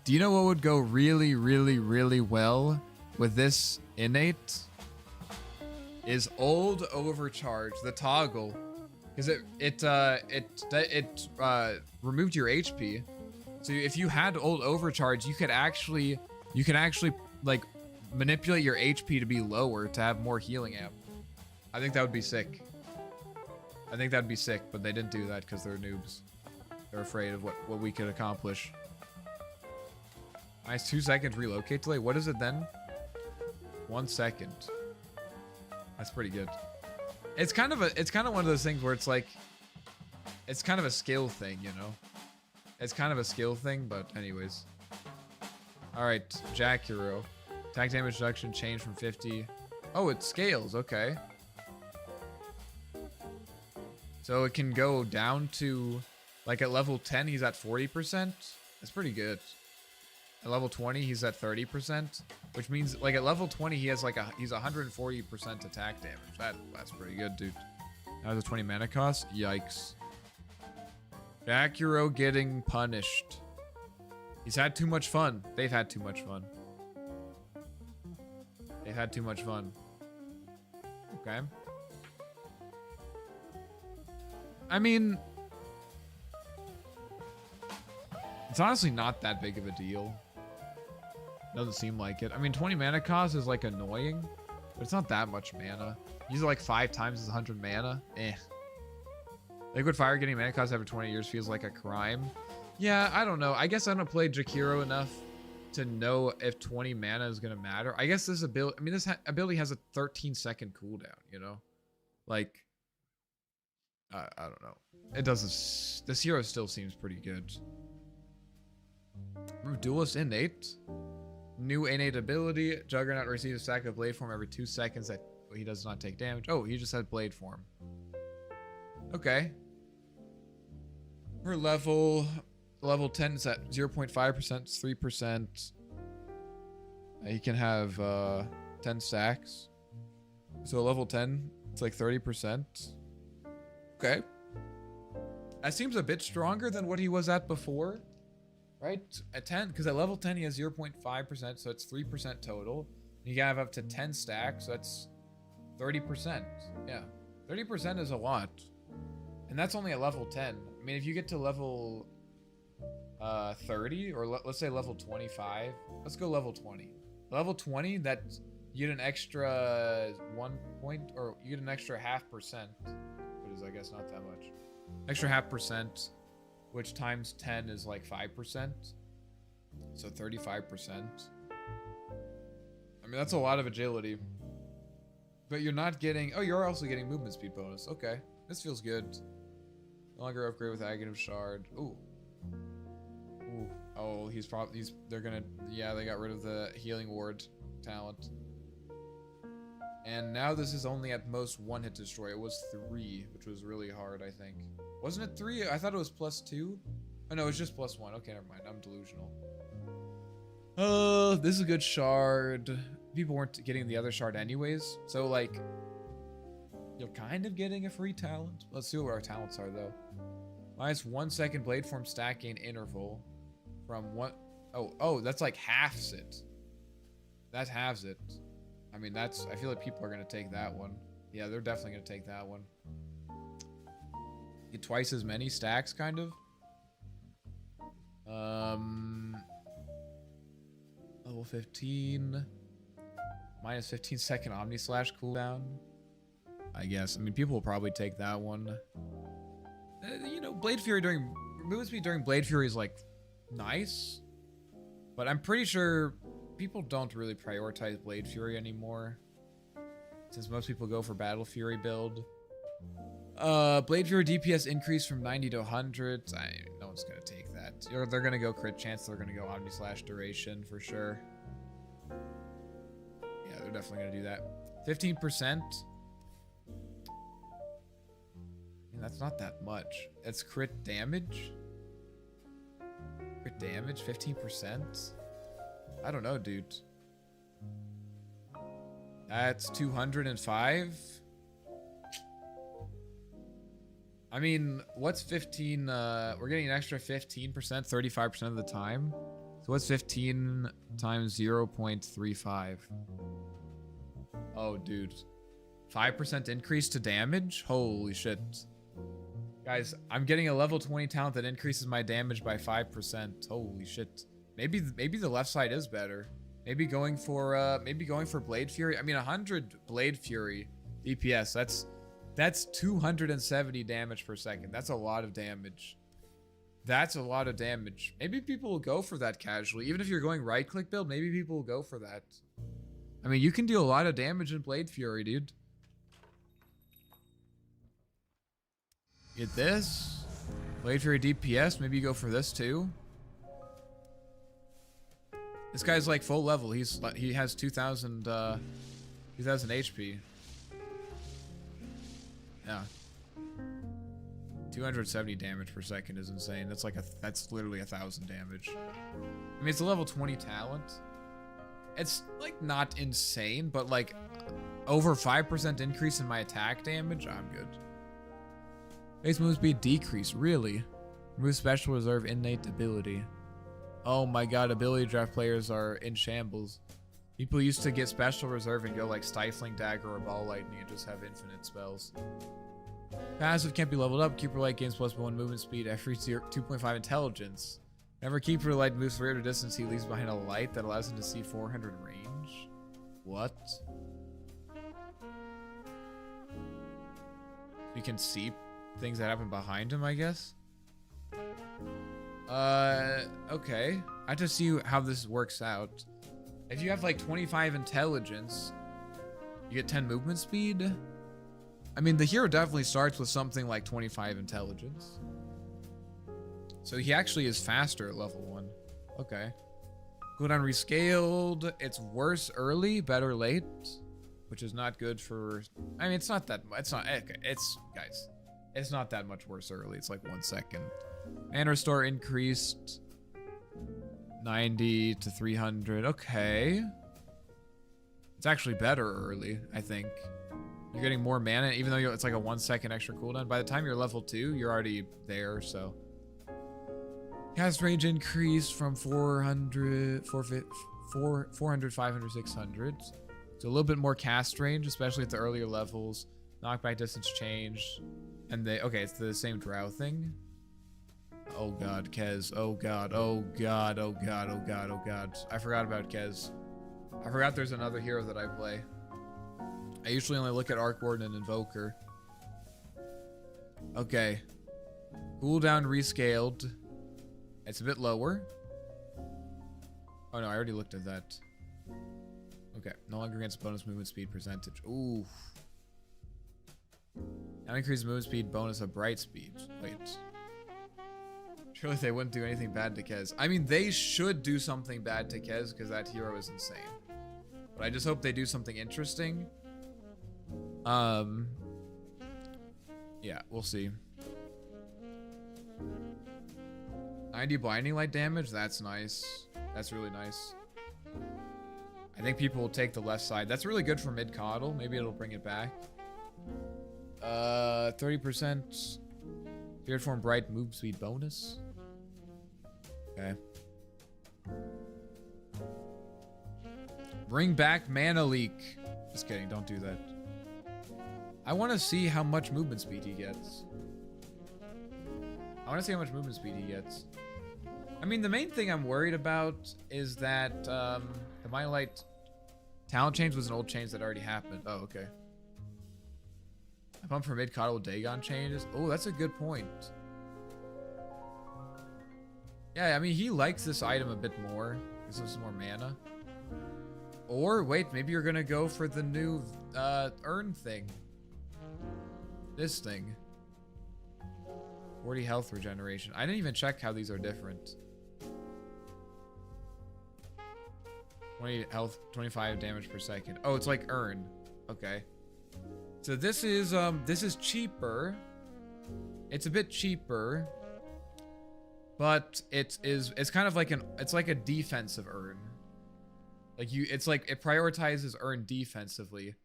Do you know what would go really, really, really well with this innate? Is old overcharge, the toggle. Because it removed your HP. So if you had old overcharge, you could actually like manipulate your HP to be lower to have more healing amp. I think that would be sick. I think that'd be sick, but they didn't do that because they're noobs. They're afraid of what we could accomplish. Nice, 2 seconds relocate delay. What is it then? 1 second. That's pretty good. It's kind of one of those things where it's like, it's kind of a skill thing, you know? It's kind of a skill thing, but anyways. Alright, Jakiro. Attack damage reduction changed from 50. Oh, it scales, okay. So it can go down to, like at level 10, he's at 40%. That's pretty good. At level 20, he's at 30%, which means like at level 20, he has like he's 140% attack damage. That's pretty good, dude. That was a 20 mana cost. Yikes. Jakiro getting punished. He's had too much fun. They've had too much fun. They've had too much fun. Okay. I mean, it's honestly not that big of a deal. Doesn't seem like it. I mean, 20 mana cost is like annoying, but it's not that much mana. Use it like 5 times as 100 mana. Eh. Liquid Fire getting mana cost every 20 years feels like a crime. Yeah, I don't know. I guess I don't play Jakiro enough to know if 20 mana is gonna matter. I guess this ability, I mean, this ability has a 13-second cooldown, you know? Like, I don't know. It doesn't, this hero still seems pretty good. Duelist innate. New innate ability. Juggernaut receives a stack of blade form every 2 seconds that he does not take damage. Oh, he just had blade form. Okay. Her level 10 is at 0.5%, 3%. He can have 10 stacks. So level 10, it's like 30%. Okay. That seems a bit stronger than what he was at before. Right? At 10, because at level 10 he has 0.5%, so it's 3% total. You can have up to 10 stacks, so that's 30%. Yeah. 30% is a lot. And that's only at level 10. I mean, if you get to level 30, or let's say level 25, let's go level 20. Level 20, that you get an extra 1 point, or you get an extra 0.5%, which is, I guess, not that much. Extra 0.5%, which times 10 is like 5%. So 35%. I mean, that's a lot of agility. But you're not getting... Oh, you're also getting movement speed bonus. Okay. This feels good. No longer upgrade with Aghanim Shard. Ooh. Ooh. Oh, he's probably... They're gonna... Yeah, they got rid of the Healing Ward talent. And now this is only at most 1 hit destroy. It was 3, which was really hard, I think. Wasn't it 3? I thought it was +2. Oh, no, it's just +1. Okay, never mind. I'm delusional. Oh, this is a good shard. People weren't getting the other shard anyways. So, like, you're kind of getting a free talent. Let's see what our talents are, though. -1 second blade form stack gain interval from 1... Oh, that's like halves it. That halves it. I mean, that's... I feel like people are going to take that one. Yeah, they're definitely going to take that one. Get twice as many stacks, kind of. Level 15. -15 second Omni Slash cooldown. I guess. I mean, people will probably take that one. You know, Blade Fury during... Movement speed during Blade Fury is, like, nice. But I'm pretty sure people don't really prioritize Blade Fury anymore. Since most people go for Battle Fury build. Blade Fury DPS increase from 90 to 100. No one's gonna take that. They're gonna go crit chance. They're gonna go Omni Slash duration for sure. Yeah, they're definitely gonna do that. 15%. I mean, that's not that much. It's crit damage. Crit damage, 15%. I don't know, dude. That's 205. I mean, what's 15? We're getting an extra 15%, 35% of the time. So what's 15 times 0.35? Oh, dude. 5% increase to damage? Holy shit. Guys, I'm getting a level 20 talent that increases my damage by 5%. Holy shit. Maybe the left side is better. Maybe going for Blade Fury. I mean, 100 Blade Fury DPS. That's 270 damage per second. That's a lot of damage. That's a lot of damage. Maybe people will go for that casually. Even if you're going right-click build, maybe people will go for that. I mean, you can deal a lot of damage in Blade Fury, dude. Get this. Blade Fury DPS. Maybe you go for this too. This guy's like full level. He has 2,000 HP. Yeah. 270 damage per second is insane. That's literally 1,000 damage. I mean, it's a level 20 talent. It's like not insane, but like over 5% increase in my attack damage, I'm good. Base move speed decrease, really? Remove special reserve innate ability. Oh my god, ability draft players are in shambles. People used to get special reserve and go like Stifling Dagger or Ball Lightning and just have infinite spells. Passive can't be leveled up. Keeper Light gains +1 movement speed every 2.5 intelligence. Whenever Keeper Light moves 300 distance, he leaves behind a light that allows him to see 400 range. What? You can see things that happen behind him, I guess? Okay. I have to see how this works out. If you have like 25 intelligence, you get 10 movement speed. I mean, the hero definitely starts with something like 25 intelligence. So he actually is faster at level 1. Okay. Cooldown rescaled. It's worse early, better late, which is not good for... I mean, it's not that... It's not... Okay, it's... Guys, it's not that much worse early. It's like 1 second. Mana restore increased 90 to 300. Okay. It's actually better early, I think. You're getting more mana, even though it's like a 1 second extra cooldown. By the time you're level 2, you're already there, so... Cast range increased from 400, 500, 600. So a little bit more cast range, especially at the earlier levels. Knockback distance changed. And they... Okay, it's the same drow thing. Oh god, Kez. Oh god, oh god, oh god, oh god, oh god. I forgot about Kez. I forgot there's another hero that I play. I usually only look at Arc Warden and Invoker. Okay. Cooldown rescaled. It's a bit lower. Oh no, I already looked at that. Okay, no longer against bonus movement speed percentage. Ooh. Now increased movement speed bonus of bright speed. Wait. Surely they wouldn't do anything bad to Kez. I mean, they should do something bad to Kez because that hero is insane. But I just hope they do something interesting. Yeah, we'll see. 90 blinding light damage, that's nice. That's really nice. I think people will take the left side. That's really good for mid coddle. Maybe it'll bring it back. 30% Spirit Form Bright move speed bonus. Okay. Bring back Mana Leak. Just kidding, don't do that. I want to see how much movement speed he gets. I want to see how much movement speed he gets. I mean, the main thing I'm worried about is that the Mighty Light talent change was an old change that already happened. Oh, okay. I pump for mid-coddle Dagon changes. Oh, that's a good point. Yeah, I mean, he likes this item a bit more. Gives him some more mana. Or, wait, maybe you're going to go for the new urn thing. This thing. 40 health regeneration. I didn't even check how these are different. 20 health, 25 damage per second. Oh, it's like urn. Okay. So this is cheaper. It's a bit cheaper. But it's kind of like it's like a defensive urn. Like it's like it prioritizes urn defensively.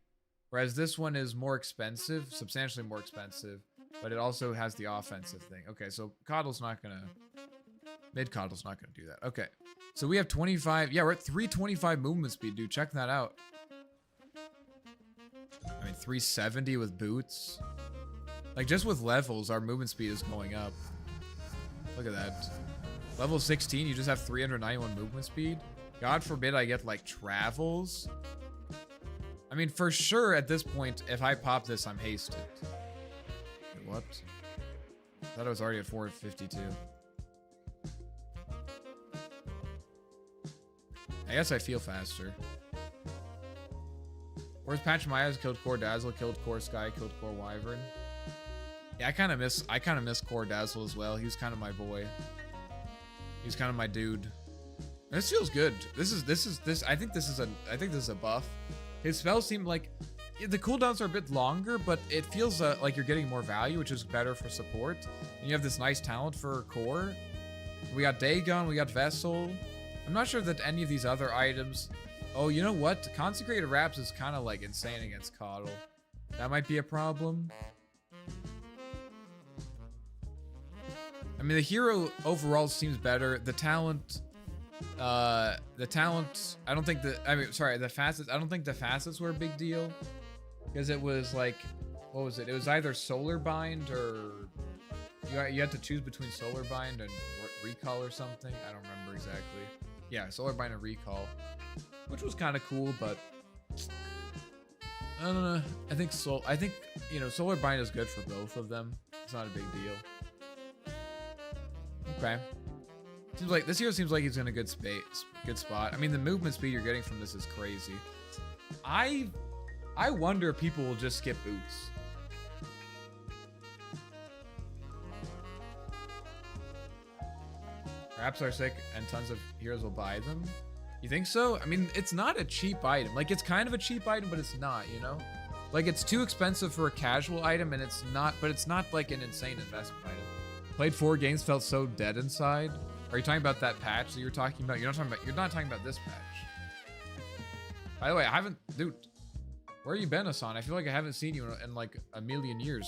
Whereas this one is more expensive, substantially more expensive, but it also has the offensive thing. Okay, so Coddle's not gonna... Mid-Coddle's not gonna do that. Okay, so we have 25... Yeah, we're at 325 movement speed, dude. Check that out. I mean, 370 with boots. Like, just with levels, our movement speed is going up. Look at that. Level 16, you just have 391 movement speed. God forbid I get, like, travels. I mean, for sure, at this point, if I pop this, I'm hasted. Wait, what? I thought I was already at 452. I guess I feel faster. Where's Pachmayas? Killed Core Dazzle, killed Core Sky, killed Core Wyvern. Yeah, I kind of miss Core Dazzle as well. He was kind of my boy. He was kind of my dude. This feels good. I think this is a buff. His spells seem like the cooldowns are a bit longer, but it feels like you're getting more value, which is better for support. And you have this nice talent for core. We got Dagon, we got Vessel. I'm not sure that any of these other items... Oh, you know what? Consecrated Wraps is kind of like insane against Coddle. That might be a problem. I mean, the hero overall seems better. The talent... I don't think the facets, I don't think the facets were a big deal. Because it was like, what was it? It was either Solar Bind or... You had to choose between Solar Bind and Recall or something. I don't remember exactly. Yeah, Solar Bind and Recall. Which was kind of cool, but... I don't know. I think, you know, Solar Bind is good for both of them. It's not a big deal. Okay. Seems like this hero seems like he's in a good space, good spot. I mean, the movement speed you're getting from this is crazy. I wonder if people will just skip boots. Perhaps are sick and tons of heroes will buy them. You think so? I mean, it's not a cheap item. Like, it's kind of a cheap item, but it's not, you know? Like, it's too expensive for a casual item, and it's not, but it's not like an insane investment item. Played 4 games, felt so dead inside. Are you talking about that patch that you're talking about? You're not talking about this patch. By the way, I haven't, dude, where you been, Hassan? I feel like I haven't seen you in like a million years.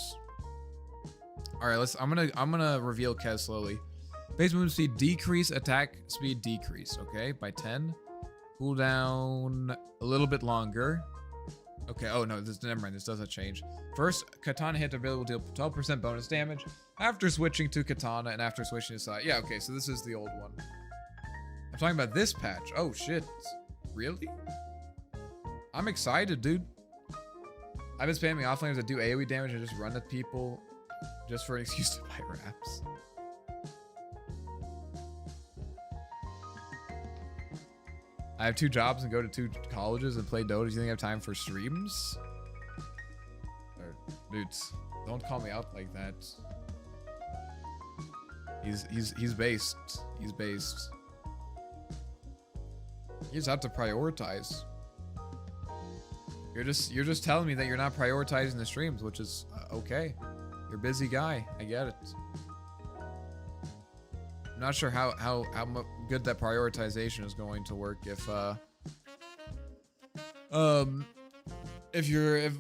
All right, I'm gonna reveal Kez slowly. Base movement speed decrease, attack speed decrease, okay, by 10. Cooldown a little bit longer. Okay, oh no, never mind, this doesn't change. First, Katana hit ability will deal 12% bonus damage after switching to Katana and after switching to side. Yeah, okay, so this is the old one. I'm talking about this patch. Oh shit, really? I'm excited, dude. I've been spamming offlaners that do AoE damage and just run at people just for an excuse to buy wraps. I have 2 jobs and go to 2 colleges and play Dota. Do you think I have time for streams? Or, dudes, don't call me out like that. He's based. He's based. You just have to prioritize. You're just telling me that you're not prioritizing the streams, which is okay. You're a busy guy. I get it. I'm not sure how good that prioritization is going to work if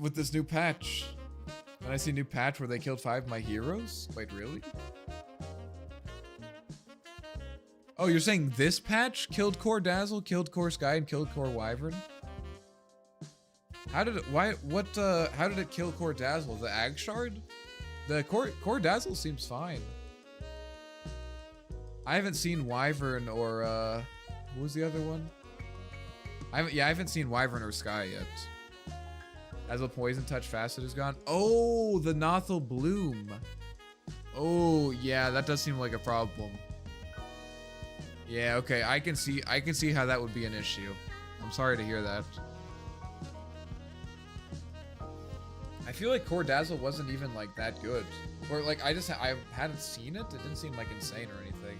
with this new patch. When I see a new patch where they killed 5 of my heroes? Wait, really? Oh, you're saying this patch killed Core Dazzle, killed Core Sky, and killed Core Wyvern? How did it? How did it kill Core Dazzle? The Ag Shard? The Core Dazzle seems fine. I haven't seen Wyvern or what was the other one? I haven't seen Wyvern or Sky yet. Dazzle Poison Touch Facet is gone. Oh, the Nothel Bloom. Oh yeah, that does seem like a problem. Yeah, okay, I can see how that would be an issue. I'm sorry to hear that. I feel like Core Dazzle wasn't even like that good. Or like I hadn't seen it. It didn't seem like insane or anything.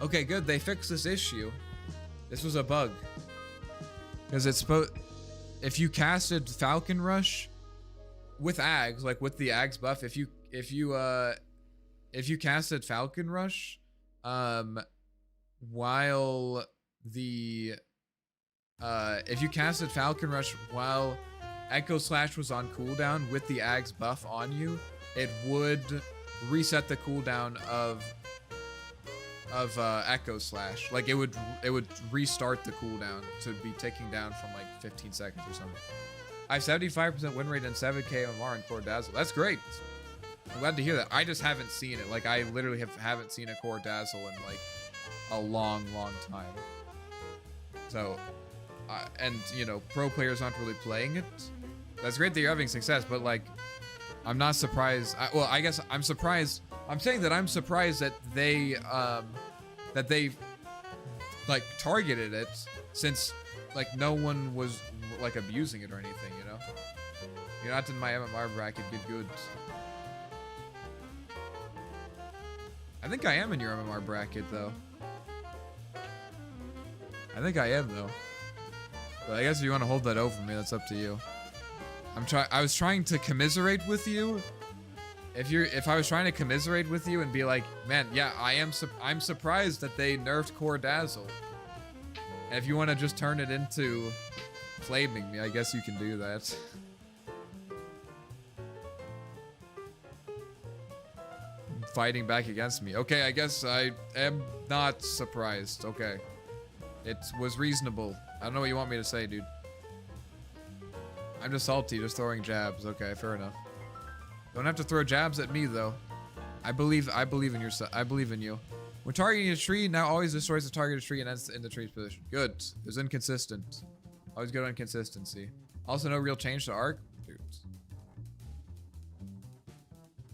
Okay, good. They fixed this issue. This was a bug. Because it's supposed, if you casted Falcon Rush with Ags, like with the Ags buff, if you casted Falcon Rush, while the if you casted Falcon Rush while Echo Slash was on cooldown with the Ags buff on you, it would reset the cooldown of Echo Slash. Like it would restart the cooldown to be ticking down from like 15 seconds or something. I have 75% win rate and 7k MMR in Core Dazzle. That's great. I'm glad to hear that. I just haven't seen it. Like I literally haven't seen a Core Dazzle in like a long time. So, and you know, pro players aren't really playing it. That's great that you're having success, but like, I'm not surprised. Well, I guess I'm surprised. I'm saying that I'm surprised that they like targeted it, since like no one was like abusing it or anything, you know? You're not in my MMR bracket, get good. I think I am in your MMR bracket though. I think I am though. But I guess if you want to hold that over me, that's up to you. I was trying to commiserate with you. If I was trying to commiserate with you and be like, man, yeah, I'm surprised that they nerfed Core Dazzle. And if you want to just turn it into flaming me, I guess you can do that. Fighting back against me. Okay, I guess I am not surprised. Okay. It was reasonable. I don't know what you want me to say, dude. I'm just salty, just throwing jabs. Okay, fair enough. Don't have to throw jabs at me though. I believe in yourself. I believe in you. When targeting a tree, now always destroys the targeted tree and ends in the tree's position. Good. There's inconsistent. Always good on consistency. Also, no real change to arc. Dude.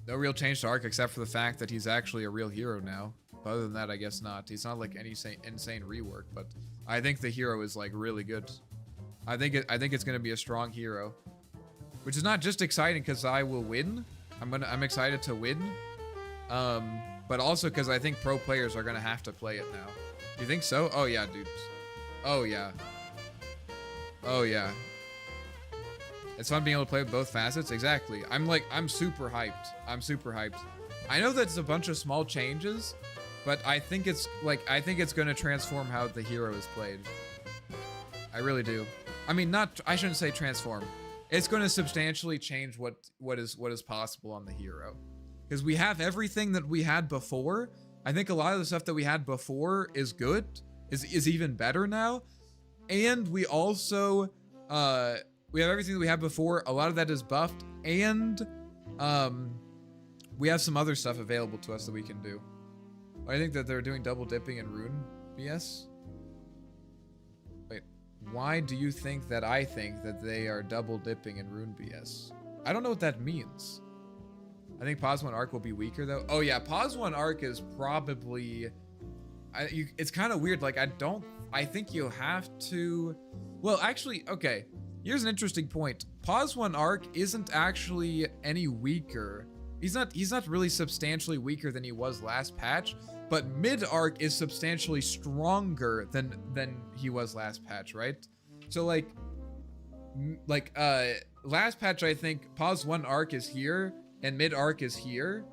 No real change to arc except for the fact that he's actually a real hero now. But other than that, I guess not. He's not like any insane rework, but I think the hero is like really good. I think it's gonna be a strong hero, which is not just exciting because I will win. I'm excited to win, but also because I think pro players are gonna have to play it now. You think so? Oh yeah, dude. Oh yeah. Oh yeah. It's fun being able to play with both facets. Exactly. I'm super hyped. I'm super hyped. I know that it's a bunch of small changes, but I think it's gonna transform how the hero is played. I really do. I mean, I shouldn't say transform. It's gonna substantially change what is possible on the hero. Because we have everything that we had before. I think a lot of the stuff that we had before is good, is even better now. And we also we have everything that we had before. A lot of that is buffed, and we have some other stuff available to us that we can do. I think that they're doing double dipping in rune BS. Wait, why do you think that I think that they are double dipping in rune BS? I don't know what that means. I think Pause 1 Arc will be weaker though. Oh yeah, Pause 1 Arc is probably... it's kind of weird. Like, I think you have to... Well, actually, okay. Here's an interesting point. Pause 1 Arc isn't actually any weaker. He's not really substantially weaker than he was last patch, but mid arc is substantially stronger than he was last patch, right? So like last patch, I think Pause 1 Arc is here and mid arc is here.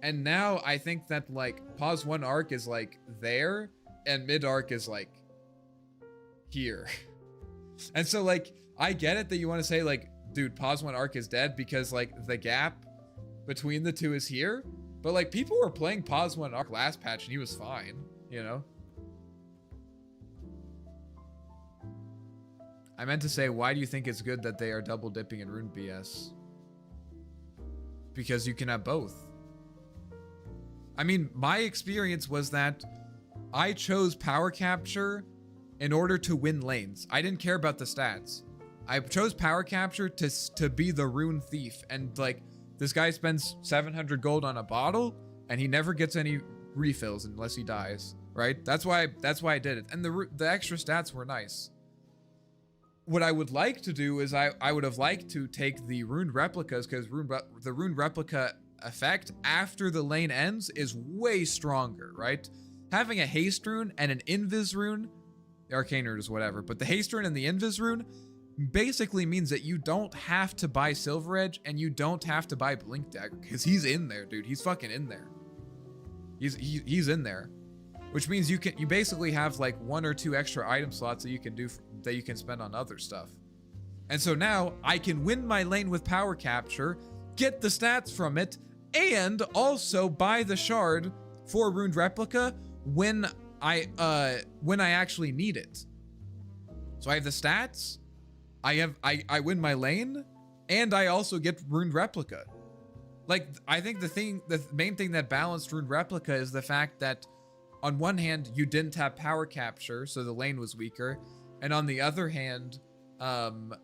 And now I think that like Pause 1 Arc is like there and mid arc is like here. And so like, I get it that you want to say like, dude, Pause 1 Arc is dead because like the gap between the two is here. But like, people were playing Pause 1 Arc last patch and he was fine, you know? I meant to say, why do you think it's good that they are double dipping in rune BS? Because you can have both. I mean, my experience was that I chose power capture in order to win lanes. I didn't care about the stats. I chose power capture to be the rune thief, and like, this guy spends 700 gold on a bottle and he never gets any refills unless he dies, right? That's why I did it. And the extra stats were nice. What I would like to do is I would have liked to take the rune replicas, because the rune replica effect after the lane ends is way stronger, right? Having a haste rune and an invis rune, the arcane rune is whatever, but the haste rune and the invis rune basically means that you don't have to buy Silver Edge and you don't have to buy Blink Dagger, because he's in there, dude. He's fucking in there. He's in there, which means you basically have like 1 or 2 extra item slots that you can do that you can spend on other stuff. And so now I can win my lane with power capture, get the stats from it, and also buy the shard for Runed Replica when I actually need it. So I have the stats, I win my lane, and I also get Runed Replica. Like, I think the main thing that balanced Runed Replica is the fact that on one hand, you didn't have power capture, so the lane was weaker. And on the other hand, on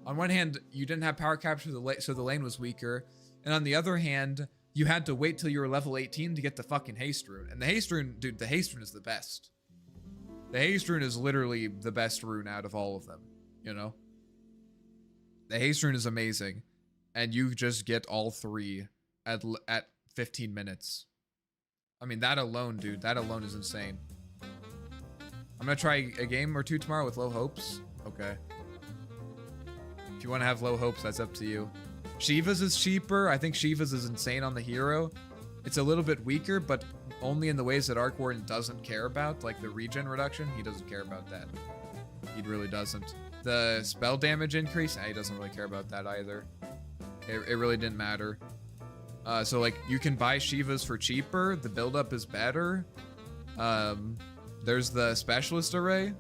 one hand, you didn't have power capture, so the lane was weaker. And on the other hand, you had to wait till you were level 18 to get the fucking haste rune. And the haste rune, dude, the haste rune is the best. The haste rune is literally the best rune out of all of them, you know? The haste rune is amazing. And you just get all 3 at 15 minutes. I mean, that alone, dude, that alone is insane. I'm gonna try a game or 2 tomorrow with low hopes. Okay. If you want to have low hopes, that's up to you. Shiva's is cheaper. I think Shiva's is insane on the hero. It's a little bit weaker, but only in the ways that Arc Warden doesn't care about, like the regen reduction. He doesn't care about that. He really doesn't. The spell damage increase, he doesn't really care about that either. It really didn't matter. So like, you can buy Shivas for cheaper. The buildup is better. There's the specialist array.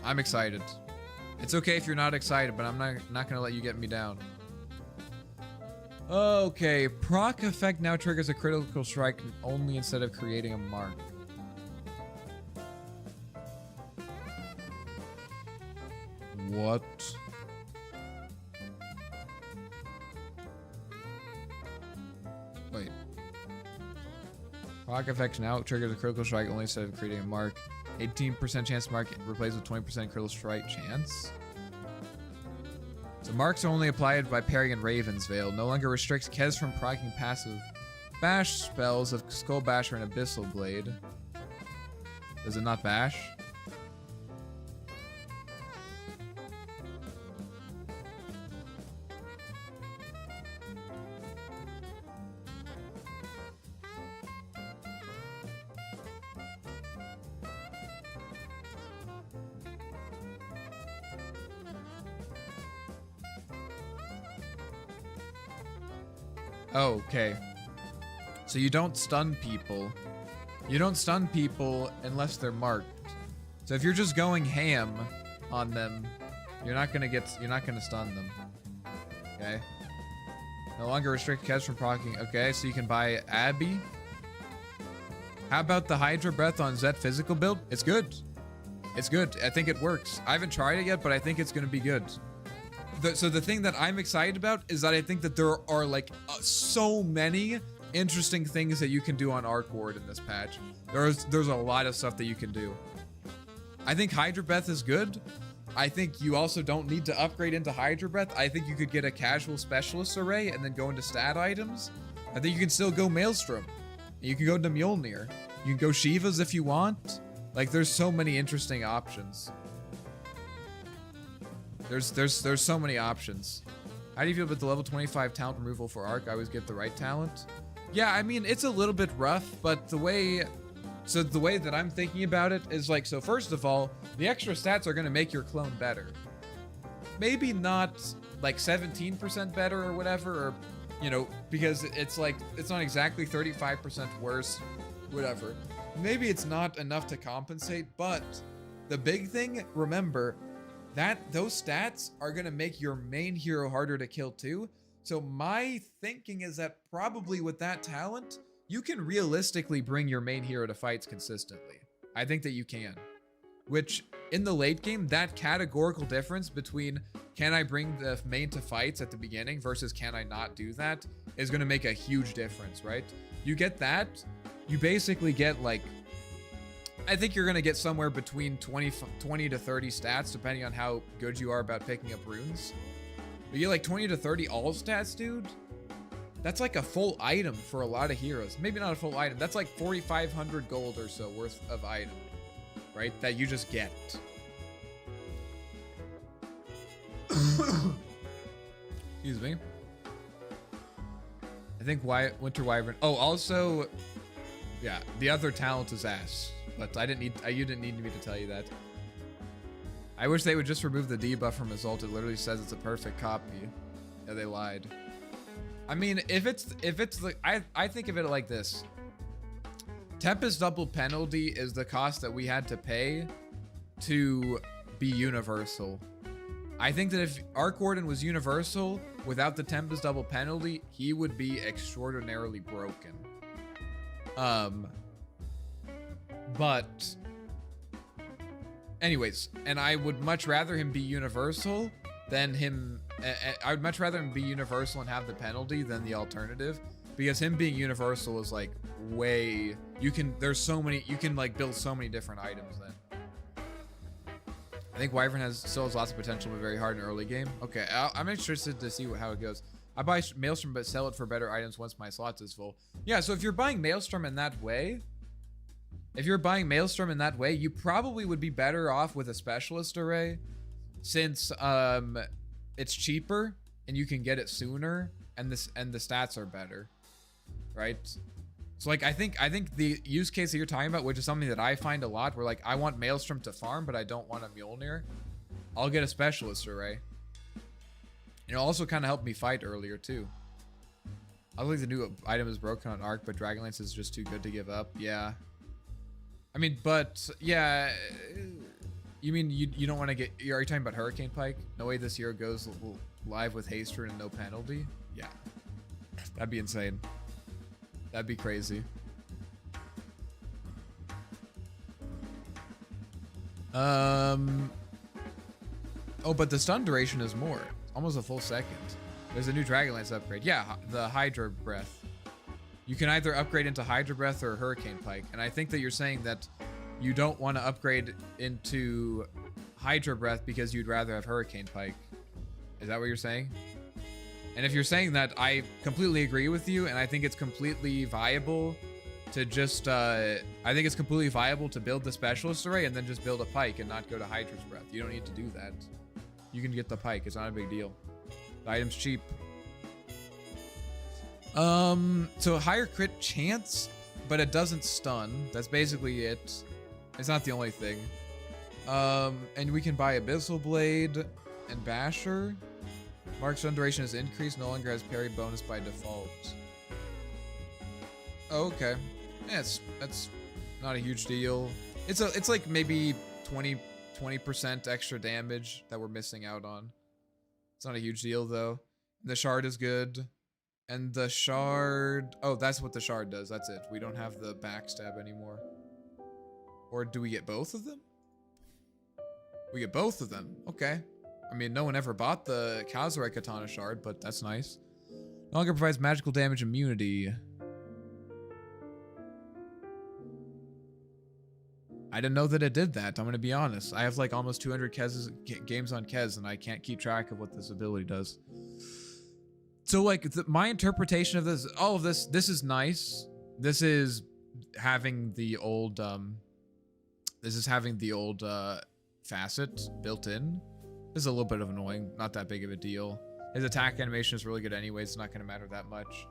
I'm excited. It's okay if you're not excited, but I'm not gonna let you get me down. Okay, proc effect now triggers a critical strike only instead of creating a mark. What? Wait. Rock effect now triggers a critical strike only instead of creating a mark. 18% chance to mark replaced with 20% critical strike chance. So marks are only applied by parrying in Raven's Veil. No longer restricts Kez from proccing passive bash spells of Skull Basher and Abyssal Blade. Does it not bash? Oh, okay. So you don't stun people. You don't stun people unless they're marked. So if you're just going ham on them, you're not gonna stun them. Okay. No longer restrict Kez from proccing. Okay, so you can buy Abby. How about the Hydra Breath on Zed physical build? It's good. It's good. I think it works. I haven't tried it yet, but I think it's gonna be good. So the thing that I'm excited about is that I think that there are like so many interesting things that you can do on Arc Ward in this patch. There's a lot of stuff that you can do. I think Hydra Breath is good. I think you also don't need to upgrade into Hydra Breath. I think you could get a casual specialist array and then go into stat items. I think you can still go Maelstrom. You can go to Mjolnir. You can go Shivas if you want. Like there's so many interesting options. There's so many options. How do you feel about the level 25 talent removal for Arc? I always get the right talent. Yeah, I mean, it's a little bit rough, but the way that I'm thinking about it is like, so first of all, the extra stats are going to make your clone better. Maybe not like 17% better or whatever, or, you know, because it's like, it's not exactly 35% worse, whatever. Maybe it's not enough to compensate, but the big thing, remember, that those stats are going to make your main hero harder to kill too. So my thinking is that probably with that talent, you can realistically bring your main hero to fights consistently. I think that you can. Which, in the late game, that categorical difference between can I bring the main to fights at the beginning versus can I not do that is going to make a huge difference, right? You get that, you basically get like, I think you're going to get somewhere between 20 to 30 stats, depending on how good you are about picking up runes. You get like 20 to 30 all stats, dude. That's like a full item for a lot of heroes. Maybe not a full item. That's like 4,500 gold or so worth of item, right? That you just get. Excuse me. I think Winter Wyvern. Oh, also, yeah, the other talent is ass. But you didn't need me to tell you that. I wish they would just remove the debuff from his ult. It literally says it's a perfect copy. Yeah, they lied. I mean, if it's like, I think of it like this. Tempest double penalty is the cost that we had to pay to be universal. I think that if Arc Warden was universal without the Tempest double penalty, he would be extraordinarily broken. But anyways, and I would much rather him be universal than him. I would much rather him be universal and have the penalty than the alternative, because him being universal is like way, you can like build so many different items then. I think Wyvern still has lots of potential, but very hard in early game. Okay, I'm interested to see how it goes. I buy Maelstrom, but sell it for better items once my slots is full. Yeah, so if you're buying Maelstrom in that way, you probably would be better off with a specialist array, since it's cheaper and you can get it sooner, and the stats are better, right? So like I think the use case that you're talking about, which is something that I find a lot, where like I want Maelstrom to farm, but I don't want a Mjolnir, I'll get a specialist array. It'll also kind of help me fight earlier too. I think the new item is broken on Arc, but Dragonlance is just too good to give up. Yeah. I mean, but yeah, you mean you don't want to get, are you talking about Hurricane Pike? No way this hero goes live with haste rune and no penalty? Yeah. That'd be insane. That'd be crazy. Oh, but the stun duration is more. Almost a full second. There's a new Dragonlance upgrade. Yeah, the Hydra Breath. You can either upgrade into Hydro Breath or Hurricane Pike. And I think that you're saying that you don't want to upgrade into Hydro Breath because you'd rather have Hurricane Pike. Is that what you're saying? And if you're saying that, I completely agree with you, and I think it's completely viable to just, I think it's completely viable to build the Specialist Array and then just build a Pike and not go to Hydra's Breath. You don't need to do that. You can get the Pike. It's not a big deal. The item's cheap. So higher crit chance, but it doesn't stun. That's basically it. It's not the only thing. And we can buy Abyssal Blade and Basher. Mark's stun duration is increased, no longer has parry bonus by default. Oh, okay. Yeah, that's not a huge deal. It's like maybe 20% extra damage that we're missing out on. It's not a huge deal though. The shard is good. And the shard, oh, that's what the shard does. That's it. We don't have the backstab anymore. Or do we get both of them? We get both of them. Okay. I mean, no one ever bought the Kazurai Katana shard, but that's nice. No longer provides magical damage immunity. I didn't know that it did that. I'm going to be honest. I have like almost 200 games on Kez, and I can't keep track of what this ability does. So like my interpretation of this, all of this is nice. This is having the old, facet built in. This is a little bit of annoying, not that big of a deal. His attack animation is really good anyway, it's not going to matter that much.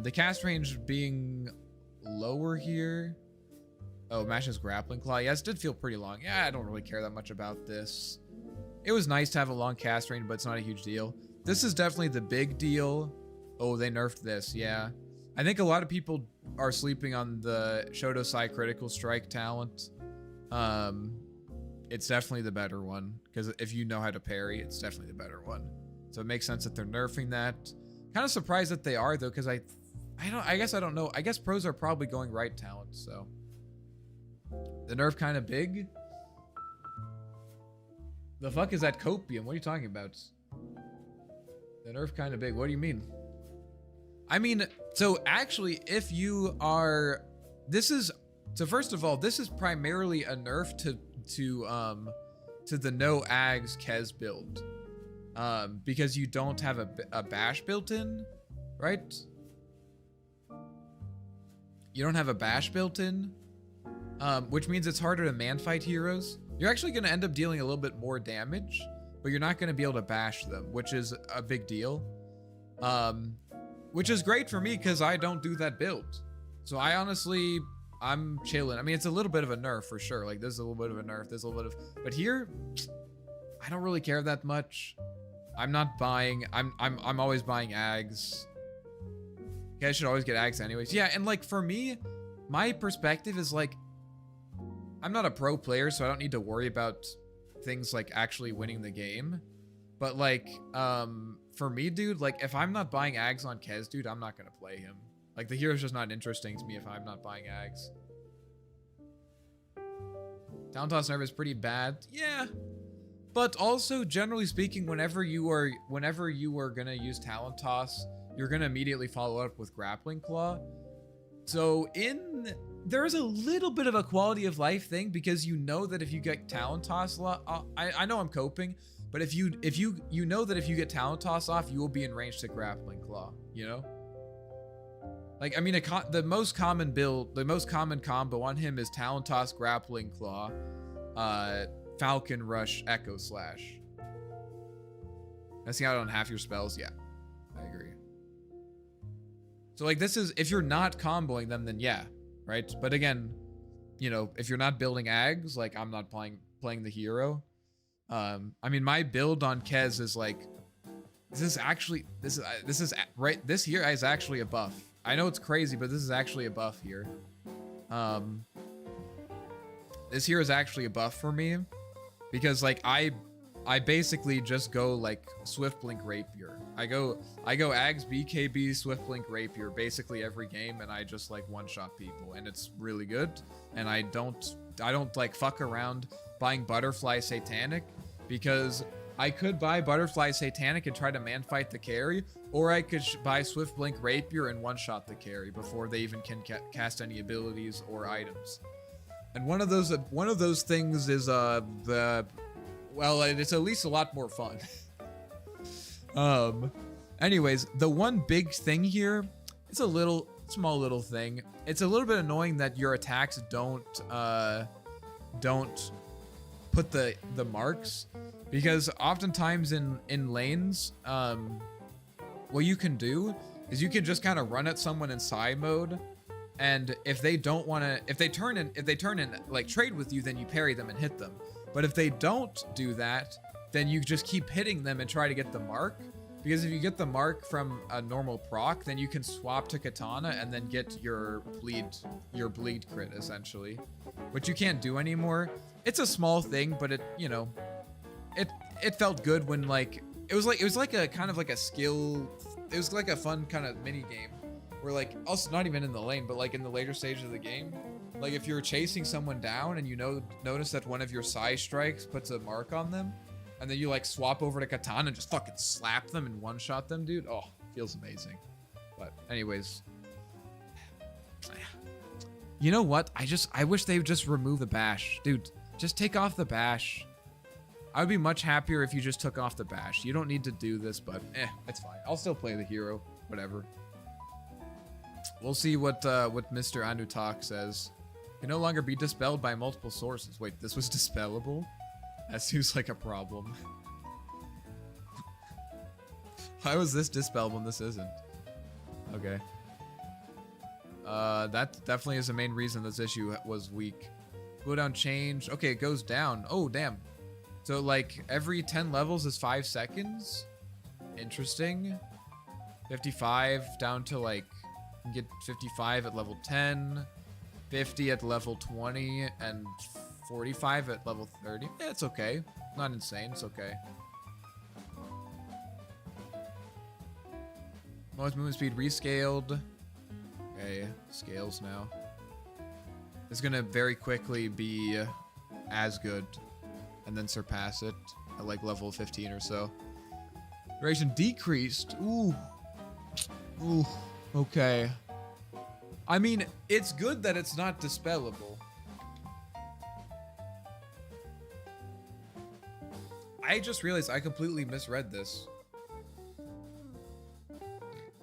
The cast range being lower here. Oh, Mash's Grappling Claw. Yeah, this did feel pretty long. Yeah, I don't really care that much about this. It was nice to have a long cast range, but it's not a huge deal. This is definitely the big deal. Oh, they nerfed this, yeah. I think a lot of people are sleeping on the Shodosai Critical Strike talent. It's definitely the better one, because if you know how to parry, it's definitely the better one. So it makes sense that they're nerfing that. Kind of surprised that they are though, because I guess I don't know. I guess pros are probably going right talent, so. The nerf kind of big. The fuck is that copium? What are you talking about? The nerf kind of big. What do you mean? I mean, so actually, if you are, so first of all, this is primarily a nerf to the no ags Kez build, because you don't have a bash built in, right? You don't have a bash built in, which means it's harder to man fight heroes. You're actually going to end up dealing a little bit more damage, but you're not going to be able to bash them, which is a big deal. Which is great for me because I don't do that build. So I honestly, I'm chilling. I mean, it's a little bit of a nerf for sure. Like there's a little bit of a nerf, there's a little bit of, but here, I don't really care that much. I'm not buying, I'm always buying ags. You guys should always get ags anyways. Yeah, and like for me, my perspective is like, I'm not a pro player, so I don't need to worry about things like actually winning the game. But like, for me, dude, like if I'm not buying ags on Kez, dude, I'm not gonna play him. Like the hero's just not interesting to me if I'm not buying ags. Talent toss nerf is pretty bad. Yeah. But also, generally speaking, whenever you are gonna use talent toss, you're gonna immediately follow up with grappling claw. So there is a little bit of a quality of life thing because you know that if you get talent toss, I know I'm coping, but if you know that if you get talent toss off, you will be in range to grappling claw. You know. Like I mean, the most common build, the most common combo on him is talent toss, grappling claw, Falcon Rush, Echo Slash. Messing out on half your spells, yeah, I agree. So like this is, if you're not comboing them, then yeah, right? But again, you know, if you're not building ags, like I'm not playing the hero. I mean, my build on Kez is like, this here is actually a buff. I know it's crazy, but this is actually a buff here. This here is actually a buff for me because like I basically just go like Swift Blink Rapier. I go Ags BKB Swift Blink Rapier basically every game, and I just like one-shot people, and it's really good. And I don't like fuck around buying Butterfly Satanic because I could buy Butterfly Satanic and try to man fight the carry, or I could buy Swift Blink Rapier and one-shot the carry before they even can cast any abilities or items. And one of those things is well, it's at least a lot more fun. Anyways, the one big thing here, it's a small little thing. It's a little bit annoying that your attacks don't put the marks, because oftentimes in lanes, what you can do is you can just kind of run at someone in Psy mode, and if they don't want to, if they turn in like trade with you, then you parry them and hit them. But if they don't do that, then you just keep hitting them and try to get the mark. Because if you get the mark from a normal proc, then you can swap to Katana and then get your bleed crit essentially, which you can't do anymore. It's a small thing, but it, you know, it felt good when like it was like a kind of like a skill. It was like a fun kind of mini game where like also not even in the lane, but like in the later stages of the game, like if you're chasing someone down and you notice that one of your Psy strikes puts a mark on them, and then you like swap over to Katana and just fucking slap them and one-shot them, dude. Oh, feels amazing. But anyways, you know what? I wish they would just remove the bash, dude. Just take off the bash. I would be much happier if you just took off the bash. You don't need to do this, but it's fine. I'll still play the hero, whatever. We'll see what Mr. Anutak says. Can no longer be dispelled by multiple sources. Wait, this was dispellable? That seems like a problem. Why was this dispelled when this isn't? Okay. That definitely is the main reason this issue was weak. Cooldown change. Okay, it goes down. Oh, damn. So, like, every 10 levels is 5 seconds? Interesting. 55 down to, like, you can get 55 at level 10, 50 at level 20, and 45 at level 30. Yeah, it's okay. Not insane. It's okay. Most movement speed rescaled. Okay, scales now. It's gonna very quickly be as good and then surpass it at like level 15 or so. Duration decreased. Ooh. Ooh. Okay. I mean, it's good that it's not dispellable. I just realized I completely misread this.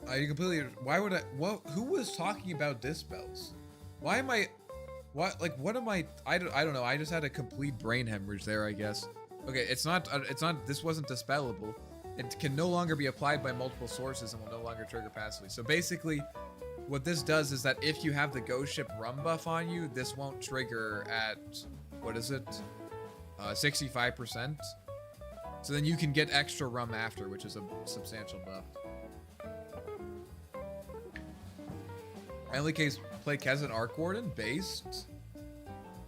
Why would I, who was talking about dispels? Why am I, what am I don't know. I just had a complete brain hemorrhage there, I guess. Okay, it's not, this wasn't dispellable. It can no longer be applied by multiple sources and will no longer trigger passively. So basically, what this does is that if you have the Ghost Ship Rum buff on you, this won't trigger at, what is it? 65%. So then you can get extra rum after, which is a substantial buff. I only play Kez and Arc Warden based.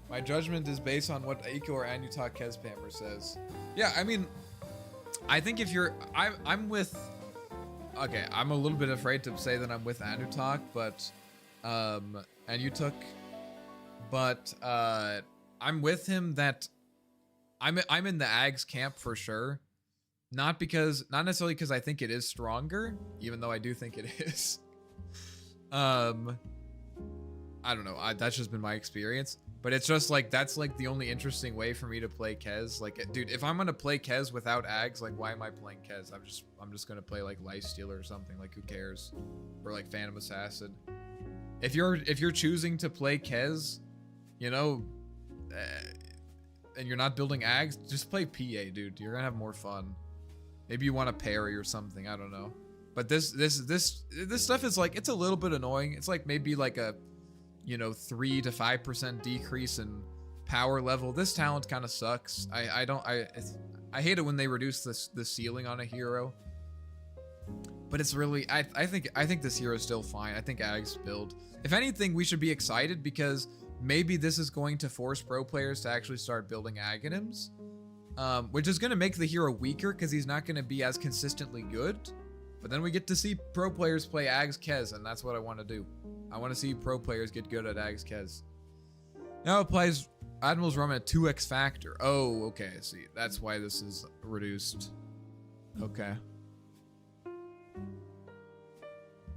My judgment is based on what Aiko or Anutak Kezpammer says. Yeah, I mean, I think if you're, I'm with, okay, I'm a little bit afraid to say that I'm with Anutak, but, Anutak, but, I'm with him that I'm in the Ags camp for sure. Not necessarily because I think it is stronger, even though I do think it is. I don't know. That's just been my experience. But it's just like, that's like the only interesting way for me to play Kez. Like, dude, if I'm gonna play Kez without Ags, like, why am I playing Kez? I'm just gonna play like Lifestealer or something. Like, who cares? Or like Phantom Assassin. If you're choosing to play Kez, you know, and you're not building Ags, just play PA, dude. You're gonna have more fun. Maybe you want to parry or something. I don't know. But this stuff is like, it's a little bit annoying. It's like maybe like a, you know, 3 to 5% decrease in power level. This talent kind of sucks. I hate it when they reduce the ceiling on a hero. But it's really, I think this hero is still fine. I think Ags build. If anything, we should be excited because maybe this is going to force pro players to actually start building Aghanims, which is going to make the hero weaker because he's not going to be as consistently good. But then we get to see pro players play Ags Kez, and that's what I want to do. I want to see pro players get good at Ags Kez. Now applies Admiral's Ramen at 2x factor. Oh, okay. I see. That's why this is reduced. Okay.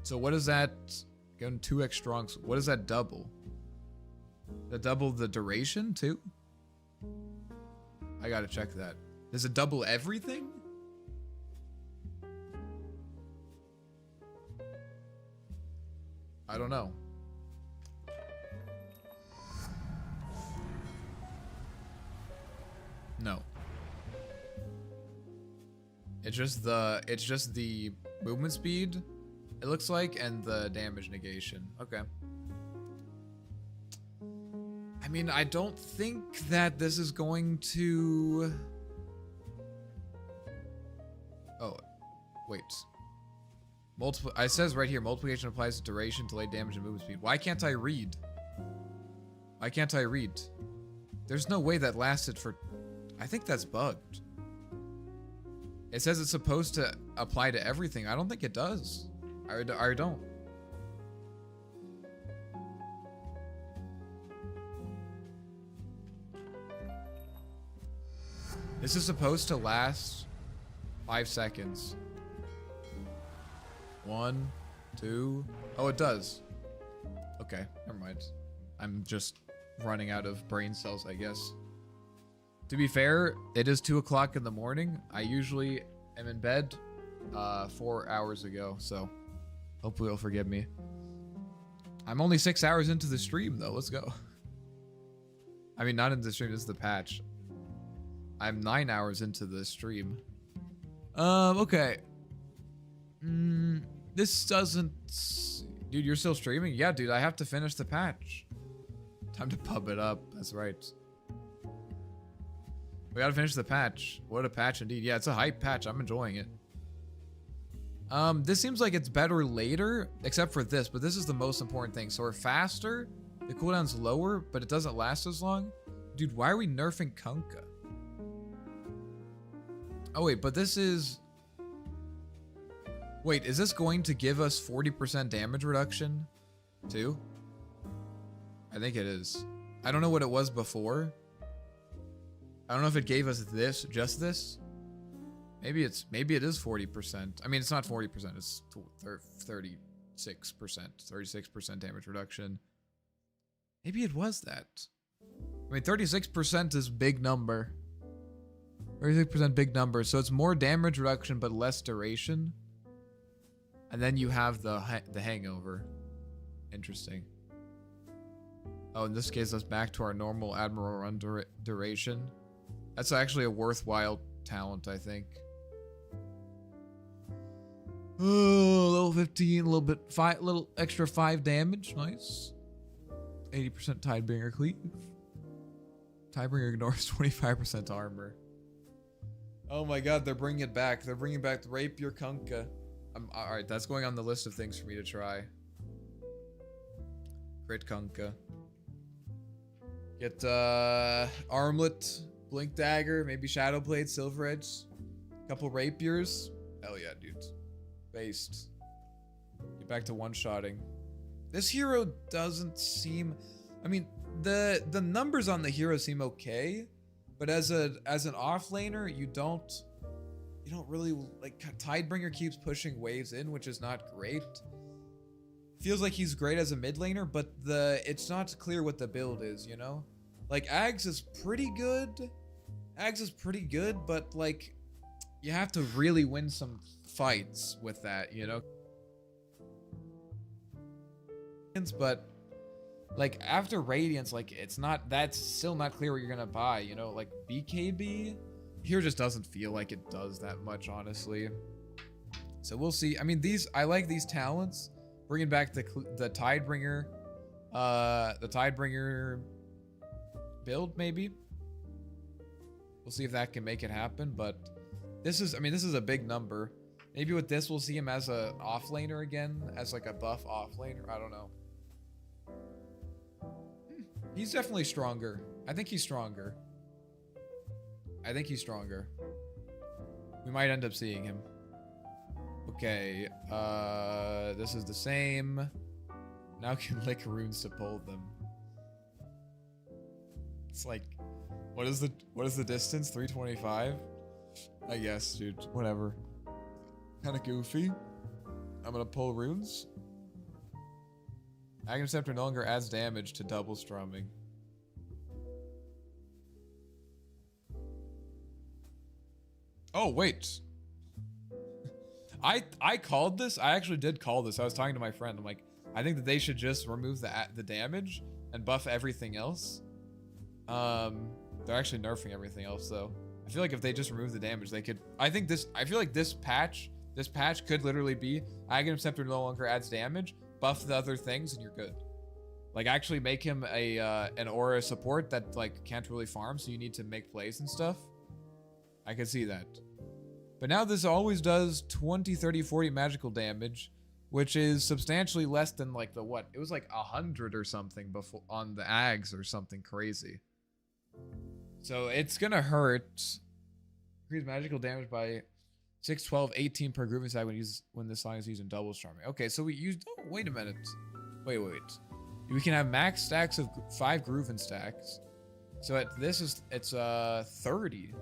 So what is that? Going 2x strong. So what does that double? That double the duration too? I gotta check that. Does it double everything? I don't know. No. It's just the movement speed, it looks like, and the damage negation. Okay. I mean, I don't think that this is going to... Oh, wait. It says right here, multiplication applies to duration, delayed damage, and movement speed. Why can't I read? Why can't I read? There's no way that lasted for... I think that's bugged. It says it's supposed to apply to everything. I don't think it does. I don't. This is supposed to last 5 seconds. 1, 2. Oh, it does. Okay, never mind. I'm just running out of brain cells, I guess. To be fair, it is 2 o'clock in the morning. I usually am in bed 4 hours ago, so hopefully you'll forgive me. I'm only 6 hours into the stream, though. Let's go. I mean, not into the stream. This is the patch. I'm 9 hours into the stream. Okay. This doesn't... Dude, you're still streaming? Yeah, dude, I have to finish the patch. Time to pub it up. That's right. We gotta finish the patch. What a patch indeed. Yeah, it's a hype patch. I'm enjoying it. This seems like it's better later, except for this, but this is the most important thing. So we're faster, the cooldown's lower, but it doesn't last as long. Dude, why are we nerfing Kunkka? Oh wait, but this is... Wait, is this going to give us 40% damage reduction too? I think it is. I don't know what it was before. I don't know if it gave us this, just this. Maybe it is 40%. I mean, it's not 40%, it's 36%. 36% damage reduction. Maybe it was that. I mean, 36% is big number. 36% big number, so it's more damage reduction but less duration. And then you have the hangover. Interesting. Oh, in this case, that's back to our normal Admiral run duration. That's actually a worthwhile talent, I think. Oh, level 15, a little extra 5 damage. Nice. 80% Tidebringer cleave. Tidebringer ignores 25% armor. Oh my god, they're bringing it back. They're bringing back the Rapier Kunkka. Alright, that's going on the list of things for me to try. Crit Kunkka. Get Armlet, Blink Dagger, maybe Shadowblade, Silver Edge. Couple Rapiers. Hell yeah, dude. Based. Get back to one-shotting. This hero doesn't seem... I mean, the numbers on the hero seem okay, but as an offlaner, you don't really like... Tidebringer keeps pushing waves in, which is not great. Feels like he's great as a mid laner, but it's not clear what the build is, you know? Like, Ags is pretty good. Ags is pretty good, but like, you have to really win some fights with that, you know? But like, after Radiance, like, that's still not clear what you're gonna buy, you know? Like, BKB here just doesn't feel like it does that much, honestly. So we'll see. I mean, I like these talents. Bringing back the Tidebringer, build, maybe. We'll see if that can make it happen, but this is a big number. Maybe with this, we'll see him as a offlaner again, as like a buff offlaner. I don't know. He's definitely stronger. I think he's stronger. We might end up seeing him. Okay, this is the same. Now can lick runes to pull them. It's like, what is the distance? 325? I guess, dude. Whatever. Kind of goofy. I'm gonna pull runes. Aghanim Scepter no longer adds damage to double strumming. Oh, wait. I called this. I actually did call this. I was talking to my friend. I'm like, I think that they should just remove the damage and buff everything else. They're actually nerfing everything else though. I feel like if they just remove the damage, they could. I feel like this patch could literally be Aghanim Scepter no longer adds damage, buff the other things, and you're good. Like actually make him an aura support that like can't really farm, so you need to make plays and stuff. I could see that. But now this always does 20, 30, 40 magical damage, which is substantially less than like the what? It was like 100 or something before on the Ags or something crazy. So it's gonna hurt. Increase magical damage by 6, 12, 18 per grooving stack when this song is used in double strumming. Okay, so we used. Oh, wait a minute. Wait. We can have max stacks of 5 grooving stacks. So it's 30.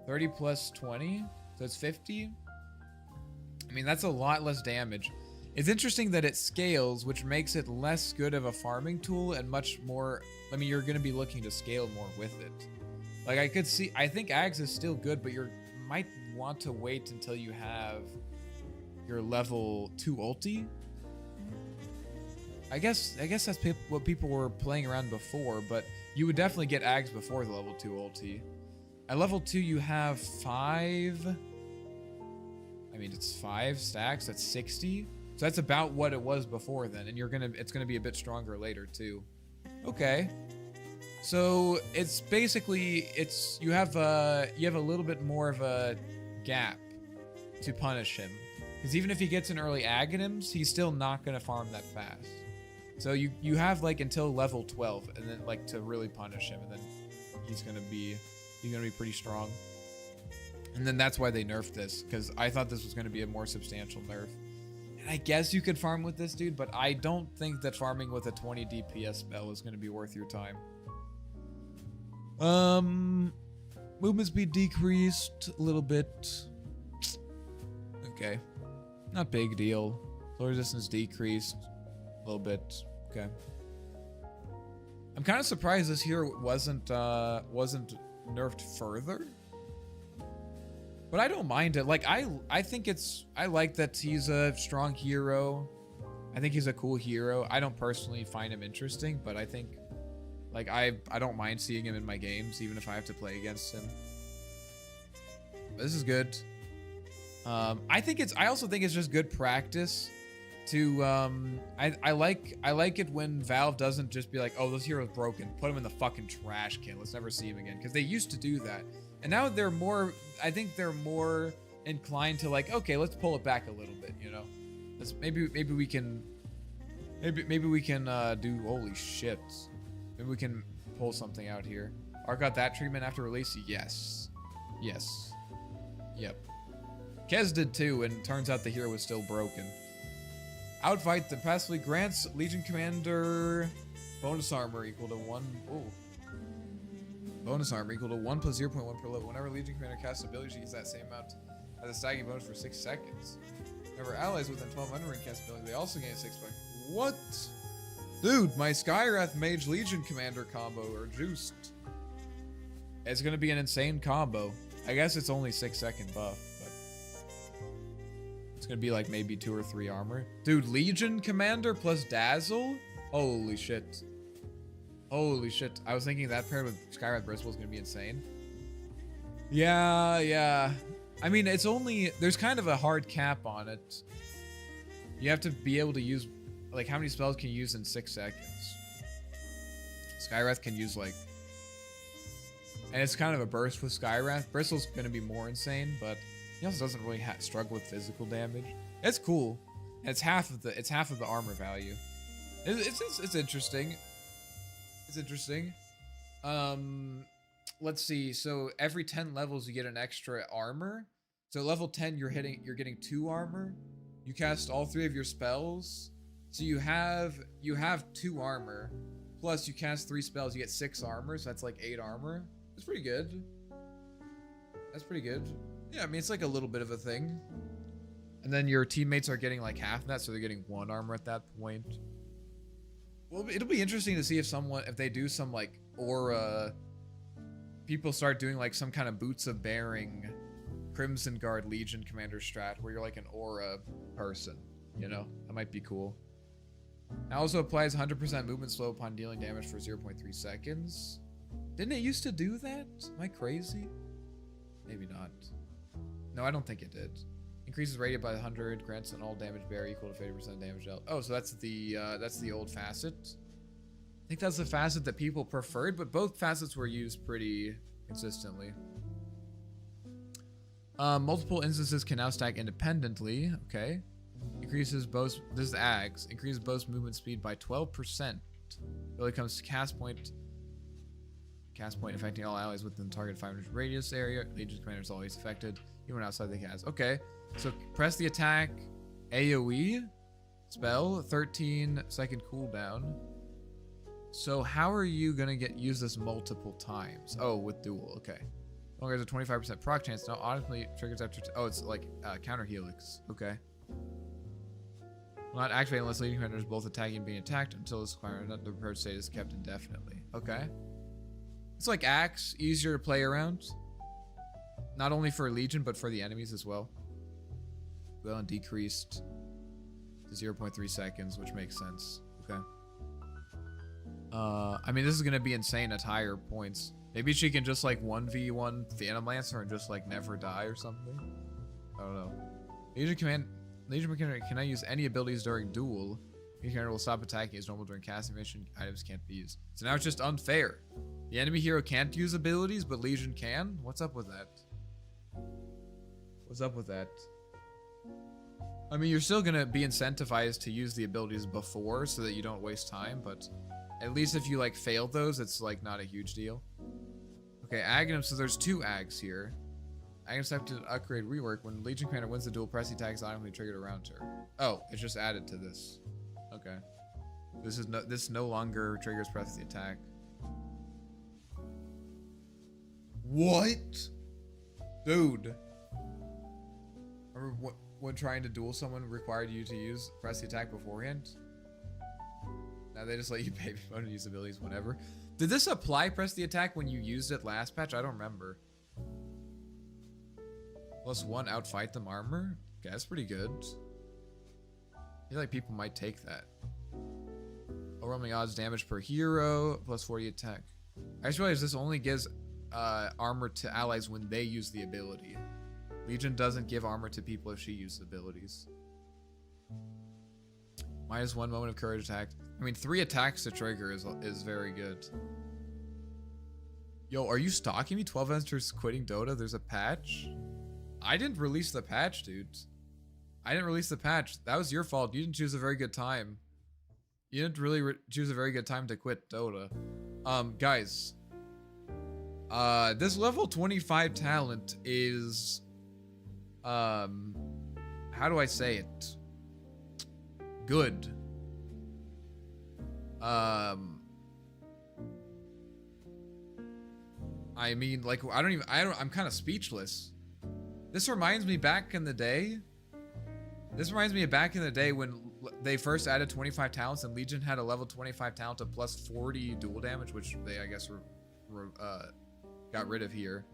30 plus 20, so it's 50. I mean, that's a lot less damage. It's interesting that it scales, which makes it less good of a farming tool and much more. I mean, you're going to be looking to scale more with it. Like I think Ags is still good, but you might want to wait until you have your level 2 ulti. I guess that's what people were playing around before, but you would definitely get Ags before the level 2 ulti. At level 2, you have 5. I mean, it's 5 stacks. That's 60. So that's about what it was before then, and it's gonna be a bit stronger later too. Okay. So it's basically you have a little bit more of a gap to punish him, because even if he gets an early Aghanims, he's still not gonna farm that fast. So you have like until level 12, and then like to really punish him, and then he's gonna be pretty strong. And then that's why they nerfed this, because I thought this was gonna be a more substantial nerf. And I guess you could farm with this dude, but I don't think that farming with a 20 DPS spell is gonna be worth your time. Movement speed decreased a little bit. Okay. Not big deal. Flow resistance decreased a little bit. Okay. I'm kind of surprised this here wasn't nerfed further. But I don't mind it. Like I think I like that he's a strong hero. I think he's a cool hero. I don't personally find him interesting, but I think like I don't mind seeing him in my games, even if I have to play against him. But this is good. I also think it's just good practice to I like it when Valve doesn't just be like, oh, this hero's broken, put him in the fucking trash can, let's never see him again, because they used to do that. And now I think they're more inclined to like, okay, let's pull it back a little bit, you know? Maybe we can do, holy shit. Maybe we can pull something out here. Ark got that treatment after release? Yes. Yes. Yep. Kez did too, and turns out the hero was still broken. Outfight that passively grants Legion Commander bonus armor equal to 1. Oh. Bonus armor equal to 1 plus 0.1 per level. Whenever Legion Commander casts ability, she gets that same amount as a stacking bonus for 6 seconds. Whenever allies within 1200 ring cast ability, they also gain 6 bucks. What? Dude, my Skywrath Mage Legion Commander combo are juiced. It's gonna be an insane combo. I guess it's only 6-second buff, but it's gonna be like maybe 2 or 3 armor. Dude, Legion Commander plus Dazzle? Holy shit. Holy shit. I was thinking that paired with Skywrath Bristle is gonna be insane. Yeah. I mean, there's kind of a hard cap on it. You have to be able to use, like, how many spells can you use in 6 seconds? Skywrath can use, like, and it's kind of a burst with Skywrath. Bristle's gonna be more insane, but he also doesn't really struggle with physical damage. It's cool. And it's half of the armor value. It's interesting. It's interesting. Let's see. So every 10 levels you get an extra armor. So level 10 you're getting 2 armor. You cast all 3 of your spells. So you have 2 armor. plus you cast 3 spells, you get 6 armor, so that's like 8 armor. That's pretty good. That's pretty good. Yeah, I mean, it's like a little bit of a thing. And then your teammates are getting like half that, so they're getting 1 armor at that point. Well, it'll be interesting to see if they do some like aura, people start doing like some kind of Boots of Bearing, Crimson Guard Legion Commander strat where you're like an aura person, you know? That might be cool. It also applies 100% movement slow upon dealing damage for 0.3 seconds. Didn't it used to do that? Am I crazy? Maybe not. No, I don't think it did. Increases radius by 100, grants an all damage bearer equal to 50% damage dealt. Oh, so that's the old facet. I think that's the facet that people preferred, but both facets were used pretty consistently. Multiple instances can now stack independently. Okay. Increases both. This is Ags. Increases both movement speed by 12%. Really comes to cast point. Cast point affecting all allies within the target 500 radius area. Legion commander is always affected, even outside the cast. Okay. So press the attack. AoE. Spell. 13-second cooldown. So how are you gonna use this multiple times? Oh, with duel. Okay. Longer has a 25% proc chance. Now automatically triggers after. Oh, it's like counter helix. Okay. Will not activate unless Legion commander is both attacking and being attacked until this requirement. The approach state is kept indefinitely. Okay. It's like Axe, easier to play around. Not only for Legion, but for the enemies as well. Well, and decreased to 0.3 seconds, which makes sense. Okay. I mean, this is gonna be insane at higher points. Maybe she can just like 1v1 Phantom Lancer and just like never die or something. I don't know. Legion commander cannot use any abilities during duel. Legion commander will stop attacking as normal during casting mission. Items can't be used. So now it's just unfair. The enemy hero can't use abilities, but Legion can? What's up with that? What's up with that? I mean, you're still gonna be incentivized to use the abilities before so that you don't waste time, but at least if you like fail those, it's like not a huge deal. Okay, Aghanim, so there's 2 Ags here. Aghanim's have to upgrade rework. When Legion commander wins the duel, press the attack is automatically triggered around her. Oh, it's just added to this. Okay. This no longer triggers press the attack. What? Dude. Remember when trying to duel someone required you to press the attack beforehand? Now they just let you pay people to use abilities whenever. Did this apply press the attack when you used it last patch? I don't remember. +1 outfight them armor? Okay, that's pretty good. I feel like people might take that. Overwhelming odds damage per hero, +40 attack. I just realized this only gives armor to allies when they use the ability. Legion doesn't give armor to people if she uses abilities. -1 moment of courage attack. I mean, 3 attacks to trigger is very good. Yo, are you stalking me? 12 enters quitting Dota. There's a patch. I didn't release the patch, dude. I didn't release the patch. That was your fault. You didn't choose a very good time. You didn't really choose a very good time to quit Dota. Guys. This level 25 talent is... how do I say it? Good. I mean, like, I'm kind of speechless. This reminds me back in the day. This reminds me of back in the day when they first added 25 talents and Legion had a level 25 talent of +40 dual damage, which they, I guess, got rid of here.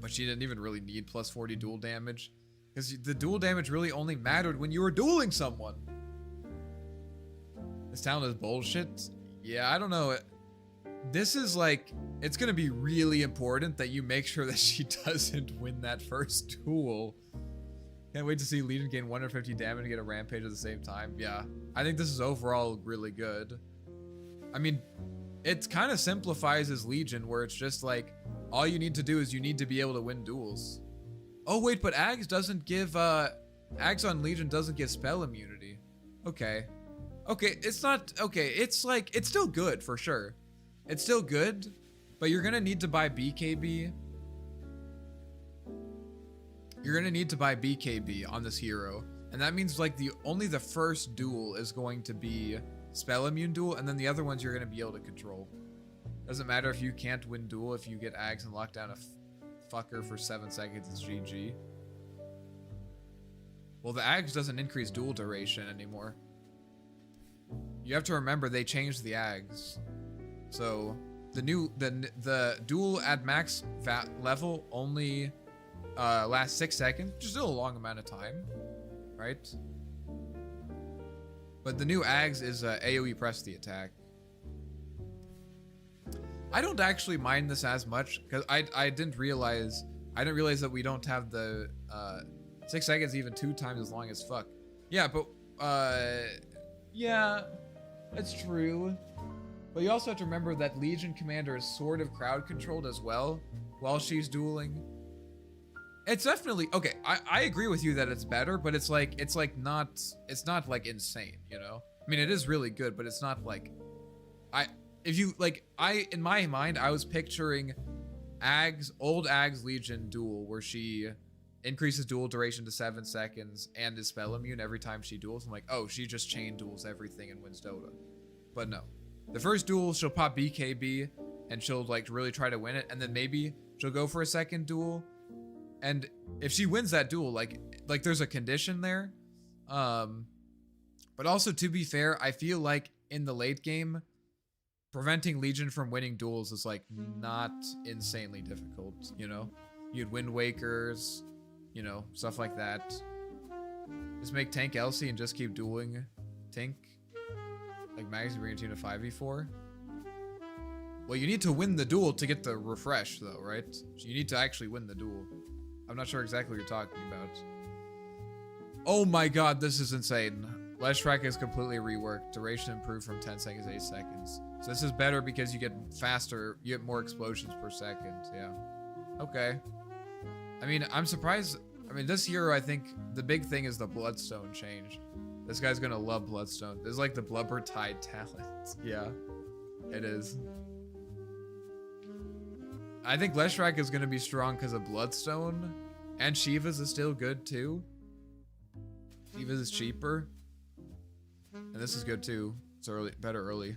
But she didn't even really need +40 dual damage, because the dual damage really only mattered when you were dueling someone. This talent is bullshit. Yeah, I don't know. This is like, it's gonna be really important that you make sure that she doesn't win that first duel. Can't wait to see Legion gain 150 damage and get a rampage at the same time. Yeah, I think this is overall really good. I mean, it kind of simplifies as Legion, where it's just like, all you need to do is you need to be able to win duels. Oh wait, but Ags doesn't give, Ags on Legion doesn't give spell immunity. Okay. Okay, it's not, okay, it's like, it's still good for sure. It's still good, but you're gonna need to buy BKB. You're gonna need to buy BKB on this hero. And that means like only the first duel is going to be spell immune duel, and then the other ones you're gonna be able to control. Doesn't matter if you can't win duel, if you get Ags and lock down a fucker for 7 seconds, it's GG. Well, the Ags doesn't increase duel duration anymore. You have to remember they changed the Ags. So the duel at max level only lasts 6 seconds, which is still a long amount of time, right? But the new Ags is AoE press the attack. I don't actually mind this as much because I didn't realize that we don't have the 6 seconds even 2 times as long as fuck. Yeah, but yeah, that's true. But you also have to remember that Legion Commander is sort of crowd controlled as well while she's dueling. It's definitely okay. I agree with you that it's better, but it's not like insane, you know? I mean, it is really good, but it's not like in my mind, I was picturing old Ags Legion duel where she increases duel duration to 7 seconds and is spell immune every time she duels. I'm like, oh, she just chain duels everything and wins Dota. But no. The first duel, she'll pop BKB and she'll like really try to win it, and then maybe she'll go for a second duel. And if she wins that duel, like there's a condition there. But also, to be fair, I feel like in the late game, preventing Legion from winning duels is like not insanely difficult, you know? You'd Wind Wakers, you know, stuff like that. Just make Tank Elsie and just keep dueling Tink. Like Magazine bring your team to 5v4. Well, you need to win the duel to get the refresh though, right? So you need to actually win the duel. I'm not sure exactly what you're talking about. Oh my god, this is insane. Leshrac is completely reworked. Duration improved from 10 seconds to 8 seconds. So this is better because you get faster, you get more explosions per second, yeah. Okay. I mean, I'm surprised. I mean, this hero, I think the big thing is the Bloodstone change. This guy's gonna love Bloodstone. This is like the Blubber Tide talent. Yeah, it is. I think Leshrac is gonna be strong because of Bloodstone. And Shiva's is still good too. Shiva's is cheaper. And this is good too. It's early, better early.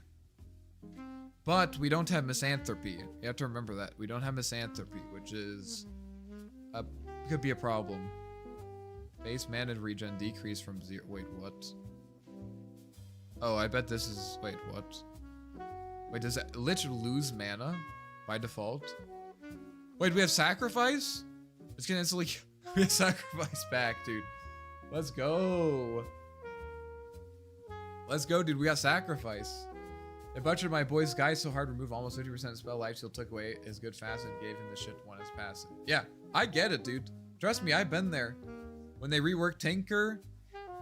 But we don't have Misanthropy. You have to remember that. We don't have Misanthropy, which is could be a problem. Base mana regen decrease from 0. Wait, what? Oh, I bet this is. Wait, what? Wait, does Lich lose mana by default? Wait, we have Sacrifice? It's gonna instantly. We have Sacrifice back, dude. Let's go. Let's go, dude. We got Sacrifice. I butchered my boy's guy so hard, remove almost 50% spell life steal, took away his good fast and gave him the shit one as passive. Yeah, I get it, dude. Trust me, I've been there. When they reworked Tinker,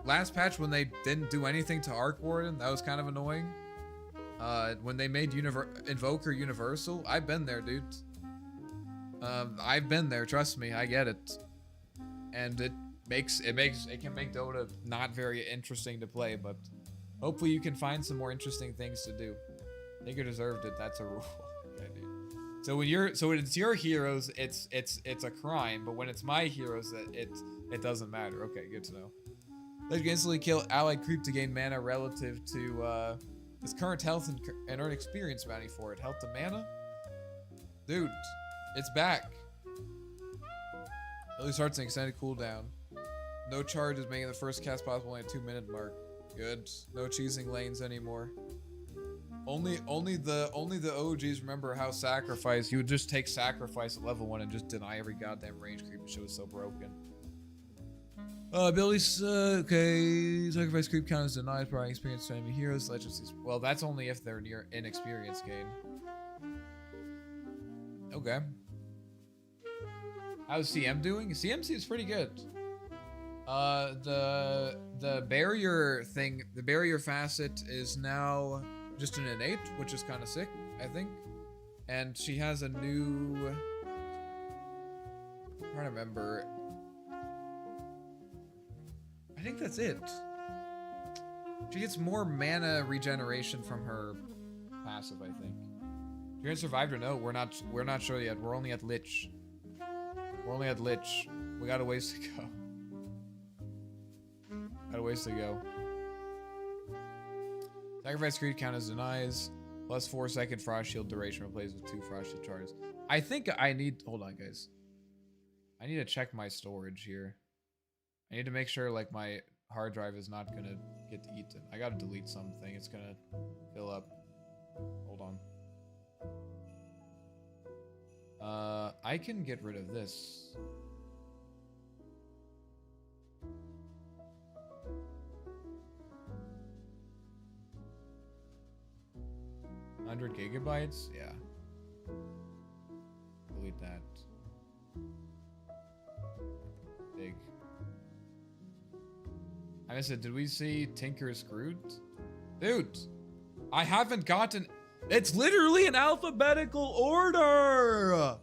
last patch when they didn't do anything to Arc Warden, that was kind of annoying. When they made Invoker universal, I've been there, dude. I've been there, trust me, I get it. And it can make Dota not very interesting to play, but hopefully you can find some more interesting things to do. Tinker deserved it, that's a rule. Okay, dude. So when it's your heroes, it's a crime, but when it's my heroes, it doesn't matter. Okay, good to know. They can instantly kill allied creep to gain mana relative to its current health and earn experience bounty for it. Health to mana? Dude, it's back. Early starts an extended cooldown. No charges, making the first cast possible only a 2-minute mark. Good. No cheesing lanes anymore. Only the OGs remember how Sacrifice. You would just take Sacrifice at level 1 and just deny every goddamn range creep. The shit was so broken. Abilities, okay. Sacrifice creep count is denied, providing experience to enemy heroes. Legends. Well, that's only if they're near inexperience gain. Okay. How's CM doing? CM seems pretty good. The barrier thing, the barrier facet is now just an innate, which is kind of sick, I think. And she has a new. I'm trying to remember. I think that's it. She gets more mana regeneration from her passive, I think. You're in survived or no? We're not sure yet. We're only at Lich. We're only at Lich. We got a ways to go. Got a ways to go. Sacrifice creed count as denies. Plus 4-second frost shield duration replaced with 2 frost shield charges. I think I need, hold on guys. I need to check my storage here. I need to make sure like my hard drive is not gonna get eaten. I gotta delete something. It's gonna fill up. Hold on. I can get rid of this. $100 gigabytes? Yeah. Delete that. Big. I said, did we see Tinker Screwed? Dude! I haven't gotten... It's literally an alphabetical order!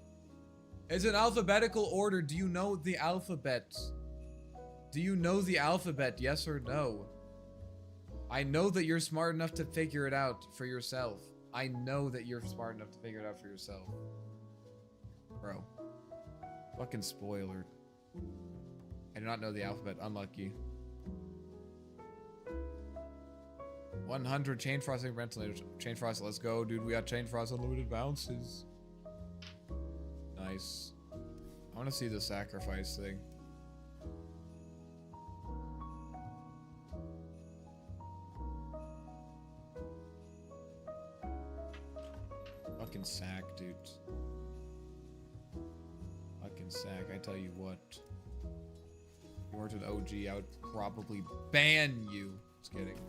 It's an alphabetical order. Do you know the alphabet? Do you know the alphabet? Yes or no? I know that you're smart enough to figure it out for yourself. I know that you're smart enough to figure it out for yourself. Bro. Fucking spoiler. I do not know the alphabet. Unlucky. 100 Chain Frost Ventilator. Chain Frost, let's go, dude. We got Chain Frost unlimited bounces. Nice. I want to see the sacrifice thing. Fucking sack, dude. Fucking sack, I tell you what. If you weren't an OG, I would probably ban you. Just kidding.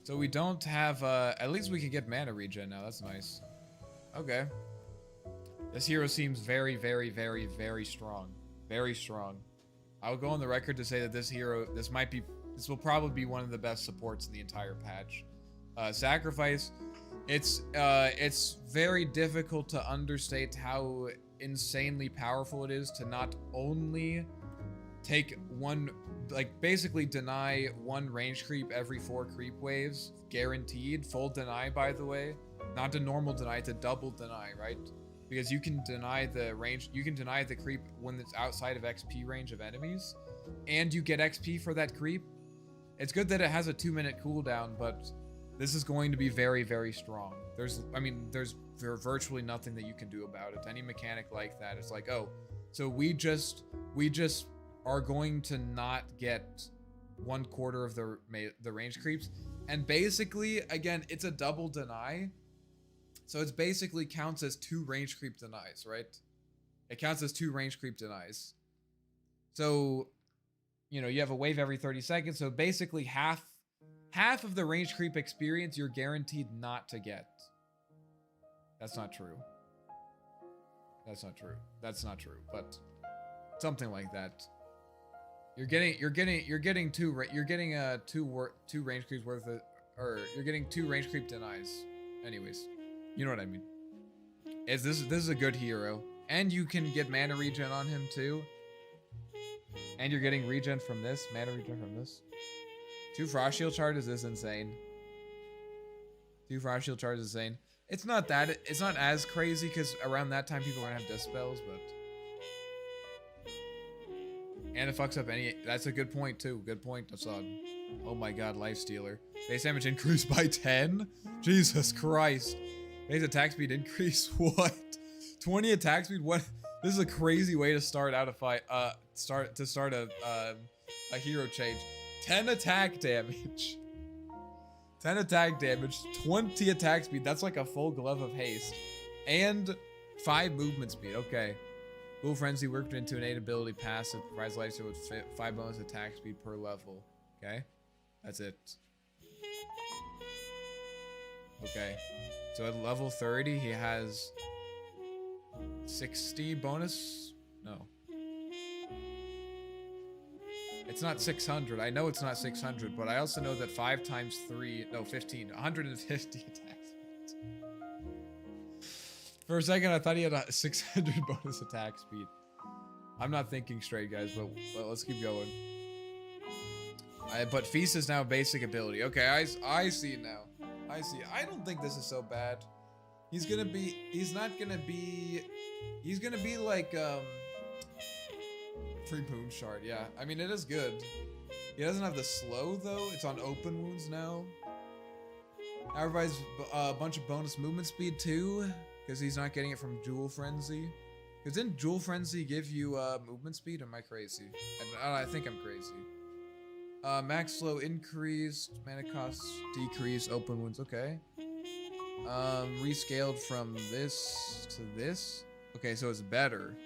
So we don't have, at least we can get mana regen now. That's nice. Okay. This hero seems very, very, very, very strong. Very strong. I'll go on the record to say that this hero, this will probably be one of the best supports in the entire patch. Sacrifice, it's very difficult to understate how insanely powerful it is to not only take one, like basically deny one range creep every 4 creep waves, guaranteed, full deny by the way, not a normal deny, it's a double deny, right? Because you can deny the range, you can deny the creep when it's outside of XP range of enemies, and you get XP for that creep. It's good that it has a 2-minute cooldown, but this is going to be very, very strong. There's virtually nothing that you can do about it. Any mechanic like that, it's like, oh, so we just are going to not get 1/4 of the range creeps. And basically, again, it's a double deny. So it's basically counts as 2 range creep denies, right? It counts as 2 range creep denies. So, you know, you have a wave every 30 seconds. So basically half of the range creep experience you're guaranteed not to get. That's not true. That's not true. That's not true, but something like that. You're getting two range creeps worth of, or you're getting 2 range creep denies. Anyways, you know what I mean. This is a good hero, and you can get mana regen on him too. And you're getting regen from this, mana regen from this. 2 frost shield charges is insane. 2 frost shield charges is insane. It's not as crazy because around that time people are gonna have dispels, but. And it fucks up any. That's a good point too. Good point, Assad. Oh my god, Lifestealer. Base damage increased by 10? Jesus Christ. Base attack speed increase? What? 20 attack speed? What? This is a crazy way to start out a fight. Start a hero change. 10 attack damage. 10 attack damage. 20 attack speed. That's like a full glove of haste. And 5 movement speed. Okay. Bull Frenzy worked into innate ability passive, provides lifesteal with 5 bonus attack speed per level. Okay, that's it. Okay, so at level 30, he has 60 bonus. No, it's not 600. I know it's not 600, but I also know that 5 times 3, no, 15, 150 attacks. For a second, I thought he had a 600 bonus attack speed. I'm not thinking straight, guys, but let's keep going. But Feast is now a basic ability. Okay, I see it now. I see. I don't think this is so bad. He's gonna be like, Free Boon Shard, yeah. I mean, it is good. He doesn't have the slow, though. It's on open wounds now. Everybody's a bunch of bonus movement speed, too, because he's not getting it from Jewel Frenzy. Because didn't Jewel Frenzy give you movement speed? Or am I crazy? I think I'm crazy. Max slow increased, mana cost decreased, open wounds, okay. Rescaled from this to this. Okay, so it's better.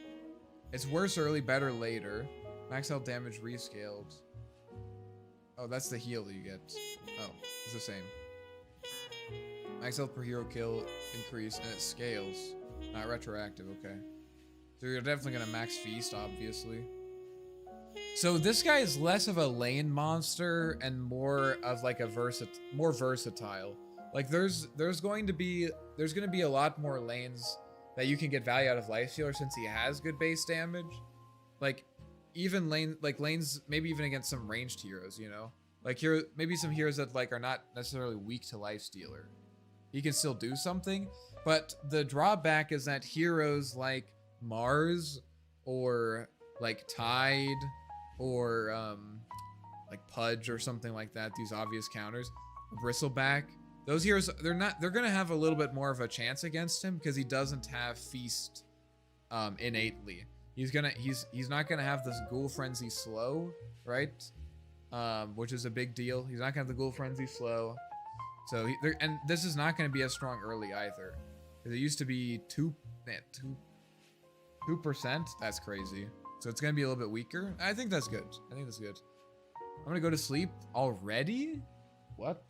It's worse early, better later. Max health damage rescaled. Oh, that's the heal that you get. Oh, it's the same. Max health per hero kill increase, and it scales. Not retroactive, okay. So you're definitely gonna max feast, obviously. So this guy is less of a lane monster and more of like a more versatile. Like there's gonna be a lot more lanes that you can get value out of Lifestealer since he has good base damage. Like even lanes maybe even against some ranged heroes, you know? Like here maybe some heroes that like are not necessarily weak to Lifestealer. He can still do something, but the drawback is that heroes like Mars or like Tide or like Pudge or something like that, these obvious counters, Bristleback, those heroes, they're gonna have a little bit more of a chance against him because he doesn't have Feast innately. He's not gonna have this Ghoul Frenzy slow, right? Which is a big deal. He's not gonna have the Ghoul Frenzy slow. So and this is not gonna be as strong early either. Because it used to be 2%. That's crazy. So it's gonna be a little bit weaker. I think that's good. I think that's good. I'm gonna go to sleep already? What?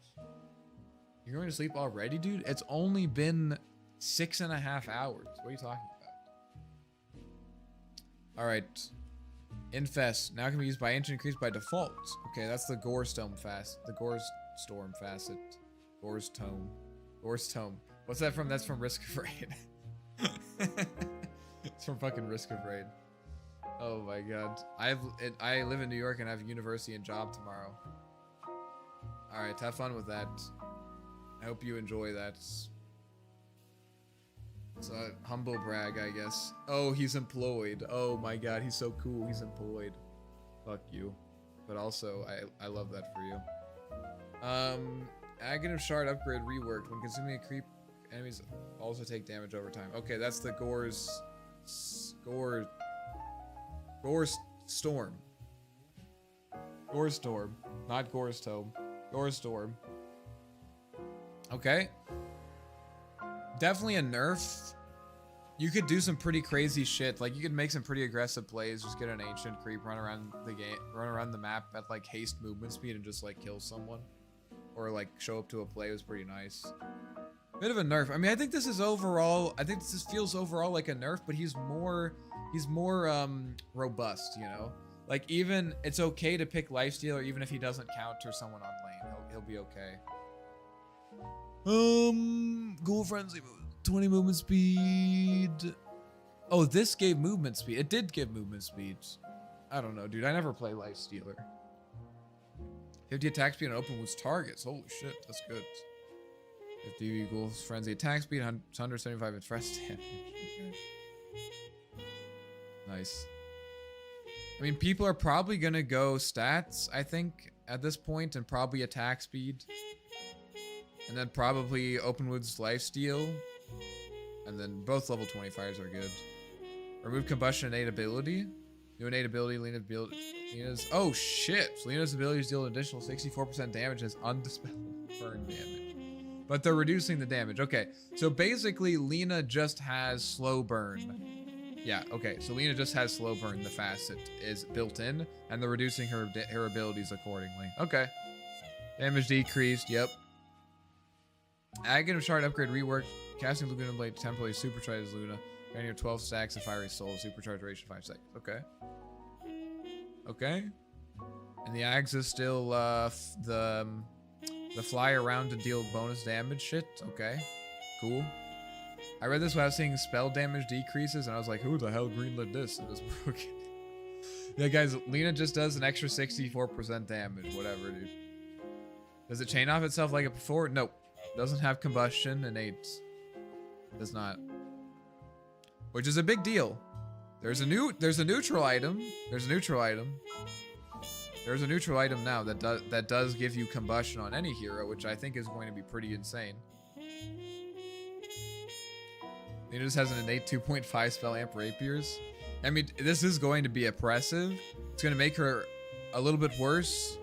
You're going to sleep already, dude? It's only been 6.5 hours. What are you talking about? Alright. Infest. Now can be used by inch increase by default. Okay, that's the Gore Storm facet. The Gore Storm facet. Gore's Tome. Gore's Tome. What's that from? That's from Risk of Raid. It's from fucking Risk of Raid. Oh my god. I live in New York and I have a university and job tomorrow. Alright, have fun with that. I hope you enjoy that. It's a humble brag, I guess. Oh, he's employed. Oh my god, he's so cool. He's employed. Fuck you. But also, I love that for you. Aghanim Shard upgrade reworked. When consuming a creep, enemies also take damage over time. Okay, that's the Gore's Storm. Gore's Storm. Not Gore's Tome. Gore's Storm. Okay. Definitely a nerf. You could do some pretty crazy shit. Like you could make some pretty aggressive plays. Just get an ancient creep, run around the map at like haste movement speed and just like kill someone. Or like show up to a play. It was pretty nice. Bit of a nerf. I mean, I think this is overall, I think this feels overall like a nerf, but he's more robust, you know? Like even, it's okay to pick Lifestealer even if he doesn't counter someone on lane. He'll be okay. Ghoul Frenzy, 20 movement speed. Oh, this gave movement speed. It did give movement speed. I don't know, dude. I never play Lifestealer. 50 attack speed on open wounds targets. Holy shit, that's good. 50 Ghoul Frenzy attack speed, 175 infest damage. Okay. Nice. I mean, people are probably gonna go stats, I think, at this point, and probably attack speed. And then probably open wounds lifesteal. And then both level 25s are good. Remove combustion innate ability. New innate ability, Lena's. Oh shit! So Lena's abilities deal an additional 64% damage as undispelled burn damage. But they're reducing the damage. Okay, so basically Lena just has slow burn. Yeah, okay, so Lena just has slow burn. The facet is built in, and they're reducing her abilities accordingly. Okay. Damage decreased, yep. Aghanim Shard upgrade rework. Casting Laguna Blade temporarily supercharges Luna. Granting her 12 stacks of Fiery Soul. Supercharge duration 5 seconds. Okay. Okay. And the Ags is still the fly around to deal bonus damage shit. Okay. Cool. I read this without seeing spell damage decreases, and I was like, who the hell greenlit this? It was broken. Yeah, guys, Lena just does an extra 64% damage. Whatever, dude. Does it chain off itself like it before? Nope. Doesn't have combustion innate. Does not. Which is a big deal. There's a neutral item. There's a neutral item. There's a neutral item now that does give you combustion on any hero, which I think is going to be pretty insane. Venus has an innate 2.5 spell amp rapiers. I mean, this is going to be oppressive. It's going to make her a little bit worse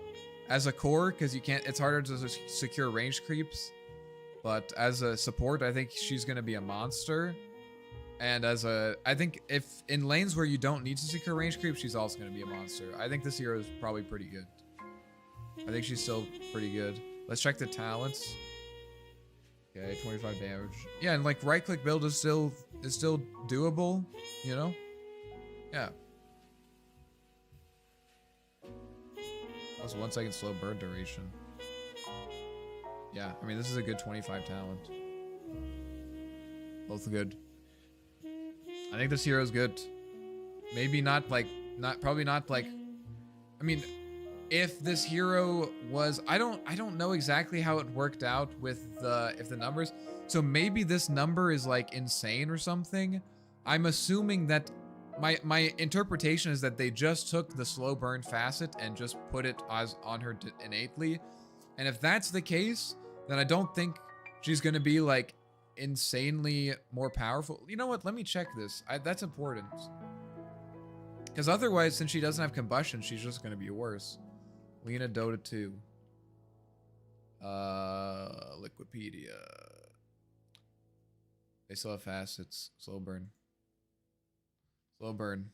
as a core because you can't. It's harder to secure range creeps. But as a support, I think she's going to be a monster. And as a, I think if in lanes where you don't need to secure range creep, she's also going to be a monster. I think this hero is probably pretty good. I think she's still pretty good. Let's check the talents. Okay, 25 damage. Yeah, and like right click build is still doable, you know? Yeah. Plus 1 second slow burn duration. Yeah, I mean this is a good 25 talent. Both good. I think this hero is good. Maybe not like, probably not like, I mean, if this hero was, I don't know exactly how it worked out with the numbers. So maybe this number is like insane or something. I'm assuming that my interpretation is that they just took the slow burn facet and just put it as on her innately. And if that's the case, then I don't think she's gonna be like insanely more powerful. You know what? Let me check this. That's important. Because otherwise, since she doesn't have combustion, she's just going to be worse. Lena Dota 2. Liquipedia. They still have facets. Slow burn. Slow burn.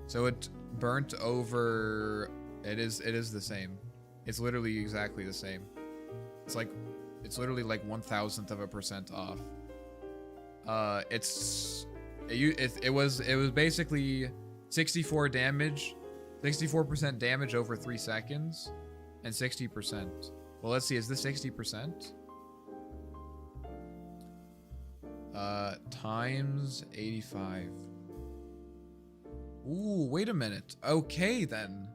So it burnt over... It is the same. It's literally exactly the same. It's literally like 1,000th of a percent off. It was basically 64 damage, 64% damage over 3 seconds, and 60%. Well, let's see, is this 60%? Times 85. Ooh, wait a minute. Okay, then.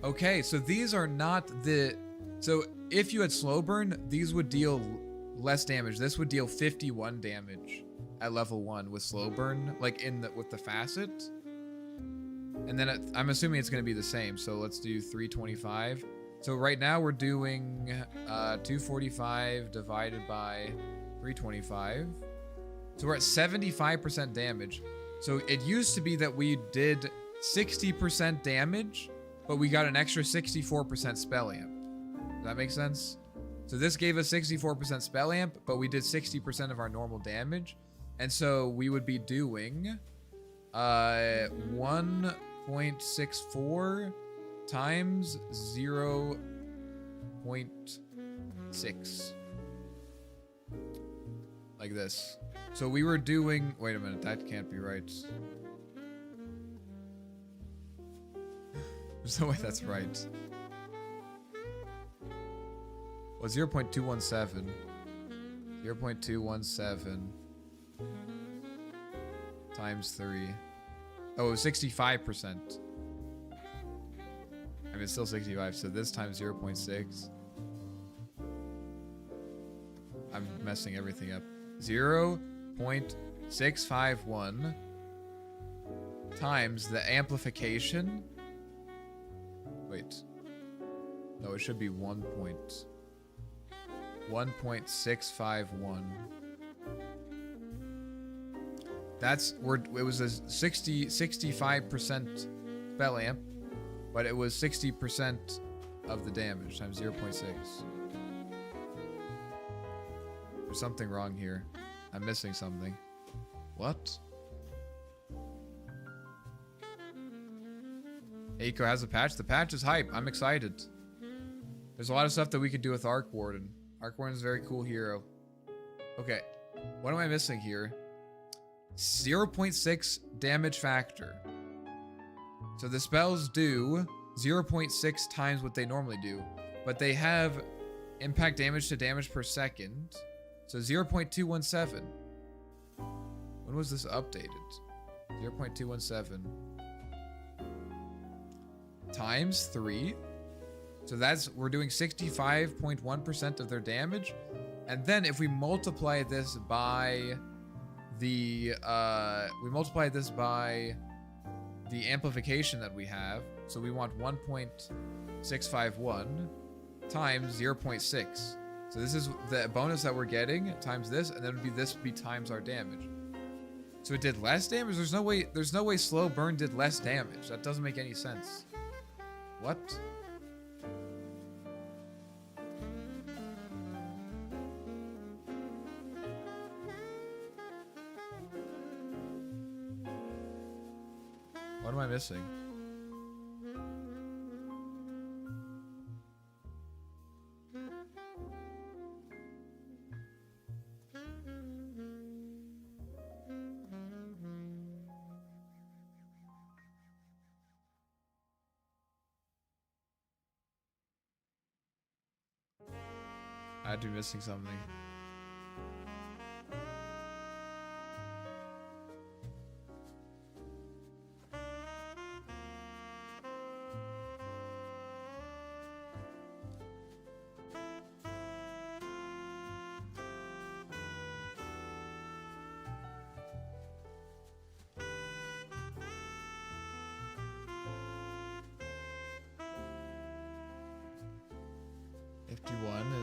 Okay, so these are not the... So if you had slow burn, these would deal less damage. This would deal 51 damage at level 1 with slow burn, like with the facet. And then I'm assuming it's going to be the same. So let's do 325. So right now we're doing 245 divided by 325. So we're at 75% damage. So it used to be that we did 60% damage, but we got an extra 64% spell amp. Does that make sense? So this gave us 64% spell amp, but we did 60% of our normal damage. And so we would be doing 1.64 times 0.6. Like this. So we were doing... Wait a minute, that can't be right. There's no way that's right. Well, 0.217. 0.217 times 3. Oh, 65%. I mean, it's still 65, so this times 0.6. I'm messing everything up. 0.651 times the amplification. Wait. No, it should be 1.651. That's it was a 65% spell amp, but it was 60% of the damage times 0.6. There's something wrong here. I'm missing something. What? Eiko has a patch. The patch is hype. I'm excited. There's a lot of stuff that we could do with Arc Warden. Arc Warden is a very cool hero. Okay. What am I missing here? 0.6 damage factor. So the spells do 0.6 times what they normally do. But they have impact damage to damage per second. So 0.217. When was this updated? 0.217. Times 3. So we're doing 65.1% of their damage. And then if we multiply this by the we multiply this by the amplification that we have. So we want 1.651 times 0.6. So this is the bonus that we're getting times this, and then this would be times our damage. So it did less damage? There's no way slow burn did less damage. That doesn't make any sense. What? What am I missing? I had to be missing something.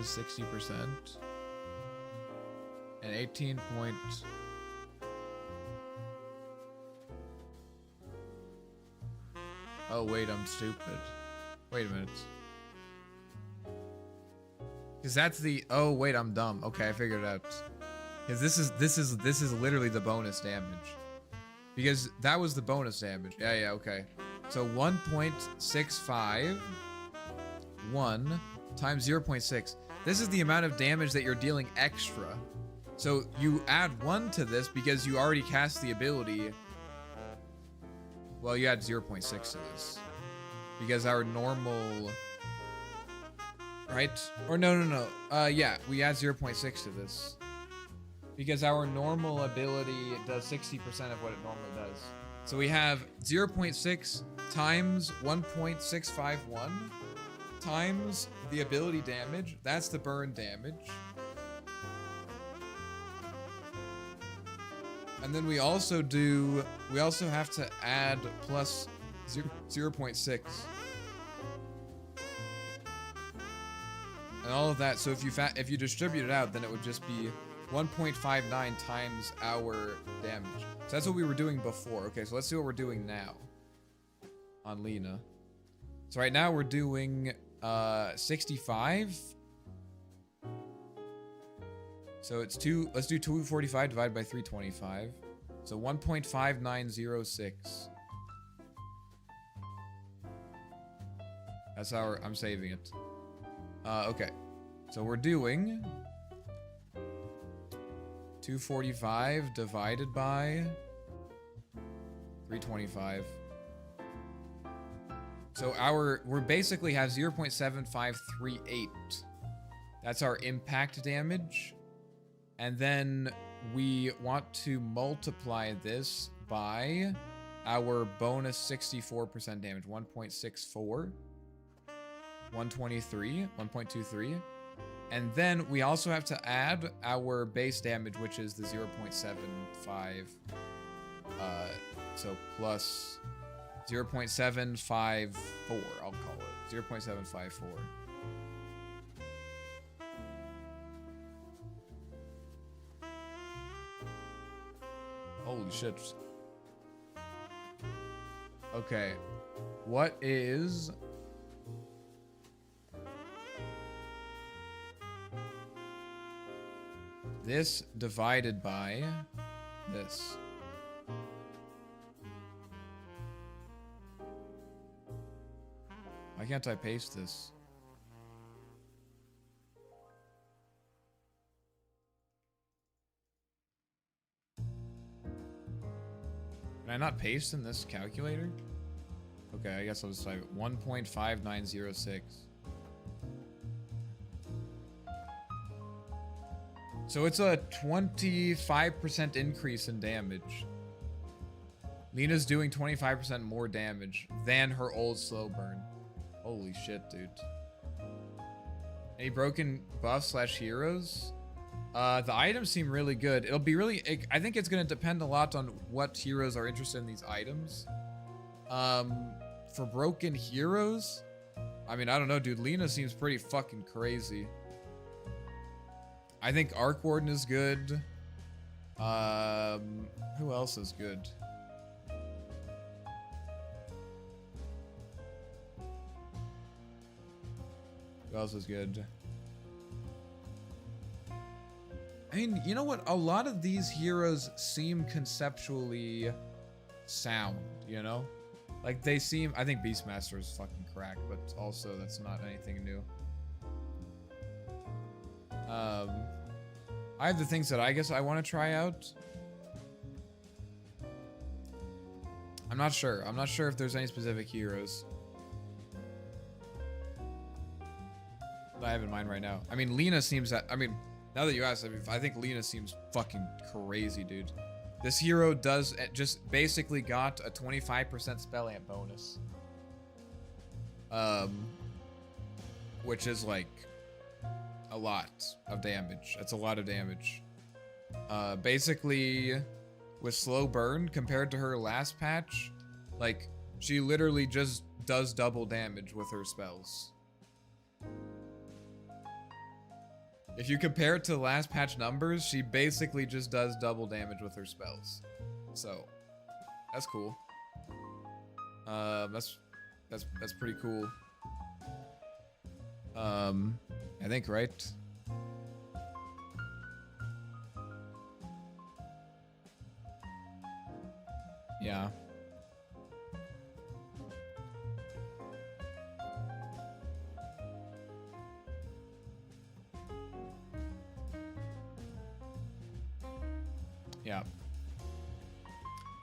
Is 60% and 18 point. Oh wait, I'm stupid. Wait a minute. Because that's the. Oh wait, I'm dumb. Okay, I figured it out. Because this is literally the bonus damage. Because that was the bonus damage. Yeah, okay. So 1.651 times 0.6. This is the amount of damage that you're dealing extra. So you add 1 to this because you already cast the ability. Well, you add 0.6 to this. Because our normal... Right? Or no. Yeah, we add 0.6 to this. Because our normal ability does 60% of what it normally does. So we have 0.6 times 1.651 times the ability damage. That's the burn damage. And then we also have to add plus 0.6. And all of that. So if you distribute it out, then it would just be 1.59 times our damage. So that's what we were doing before. Okay, so let's see what we're doing now on Lina. So right now we're doing 65. So it's let's do 245 divided by 325. So 1.5906. That's I'm saving it. Okay. So we're doing 245 divided by 325. So we basically have 0.7538. That's our impact damage. And then we want to multiply this by our bonus 64% damage. 1.64. 123. 1.23. And then we also have to add our base damage, which is the 0.75. So plus 0.754, I'll call it. 0.754. Holy shit. Okay. What is... this divided by this? Why can't I paste this? Can I not paste in this calculator? Okay, I guess I'll just type 1.5906. So it's a 25% increase in damage. Lina's doing 25% more damage than her old slow burn. Holy shit, dude. Any broken buffs / heroes? The items seem really good. It'll be really... I think it's going to depend a lot on what heroes are interested in these items. For broken heroes... I mean, I don't know, dude. Lina seems pretty fucking crazy. I think Arc Warden is good. Who else is good? Who else is good? I mean, you know what? A lot of these heroes seem conceptually sound, you know? Like, they seem... I think Beastmaster is fucking crack, but also that's not anything new. I have the things that I guess I want to try out. I'm not sure. I'm not sure if there's any specific heroes that I have in mind right now. I mean, Lina seems that... I mean, now that you ask, I think Lina seems fucking crazy, dude. This hero does just basically got a 25% spell amp bonus. Which is like a lot of damage. That's a lot of damage. Basically with slow burn compared to her last patch, like she literally just does double damage with her spells. If you compare it to the last patch numbers, she basically just does double damage with her spells. So, that's cool. That's pretty cool. I think, right? Yeah. Yeah.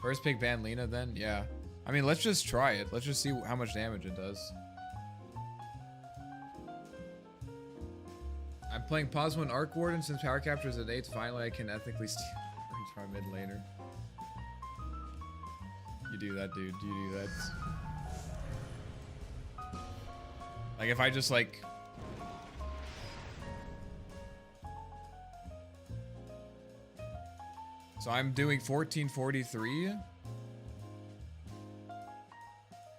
First pick ban Lina then? Yeah. I mean, let's just try it. Let's just see how much damage it does. I'm playing Posmo and Arc Warden since Power Capture is at 8. Finally, I can ethically steal my mid laner. You do that, dude. You do that. Like, if I just, like... So I'm doing 1443.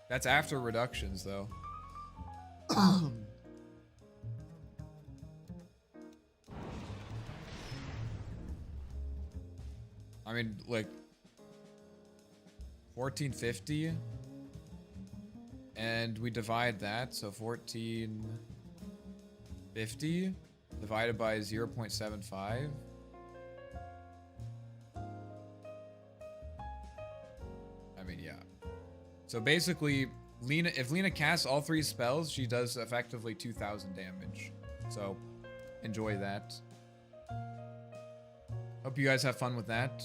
That's after reductions, though. I mean, like 1450, and we divide that, so 1450 divided by 0.75. I mean, yeah. So basically, if Lina casts all 3 spells, she does effectively 2,000 damage. So, enjoy that. Hope you guys have fun with that.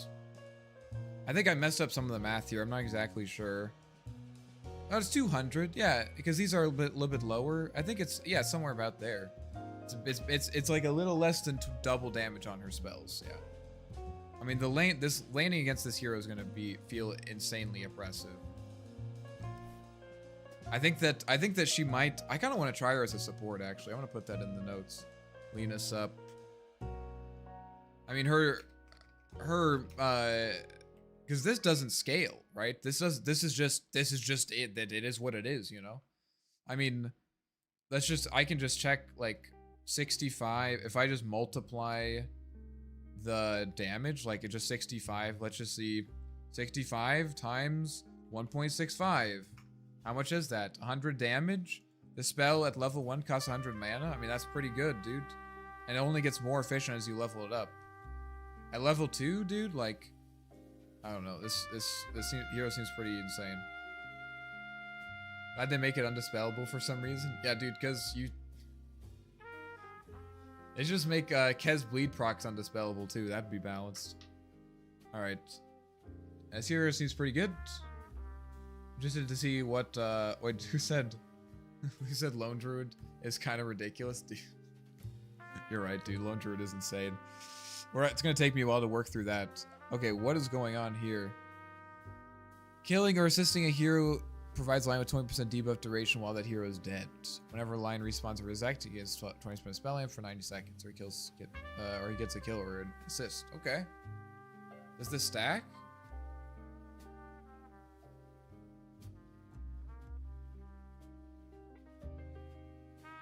I think I messed up some of the math here. I'm not exactly sure. Oh, it's 200. Yeah, because these are a little bit lower. I think it's, yeah, somewhere about there. It's like a little less than double damage on her spells. Yeah. I mean, this laning against this hero is gonna feel insanely oppressive. I think that she might. I kind of want to try her as a support. Actually, I want to put that in the notes. Lina sup. I mean, because this doesn't scale, right? This is just it. That it is what it is, you know. I mean, I can just check like 65. If I just multiply the damage, like it's just 65. Let's just see, 65 times 1.65. How much is that? 100 damage. The spell at level 1 costs 100 mana. I mean, that's pretty good, dude. And it only gets more efficient as you level it up. At level 2, dude, like, I don't know. This hero seems pretty insane. Glad they make it undispellable for some reason. Yeah, dude, because they just make Kez bleed procs undispellable too. That'd be balanced. All right. This hero seems pretty good. Interested to see what wait, who said Lone Druid is kind of ridiculous. Dude. You're right, dude. Lone Druid is insane. Alright, it's gonna take me a while to work through that. Okay, what is going on here? Killing or assisting a hero provides line with 20% debuff duration while that hero is dead. Whenever line respawns or resects, he gets 20% spell lamp for 90 seconds, or he gets a kill or an assist. Okay. Does this stack?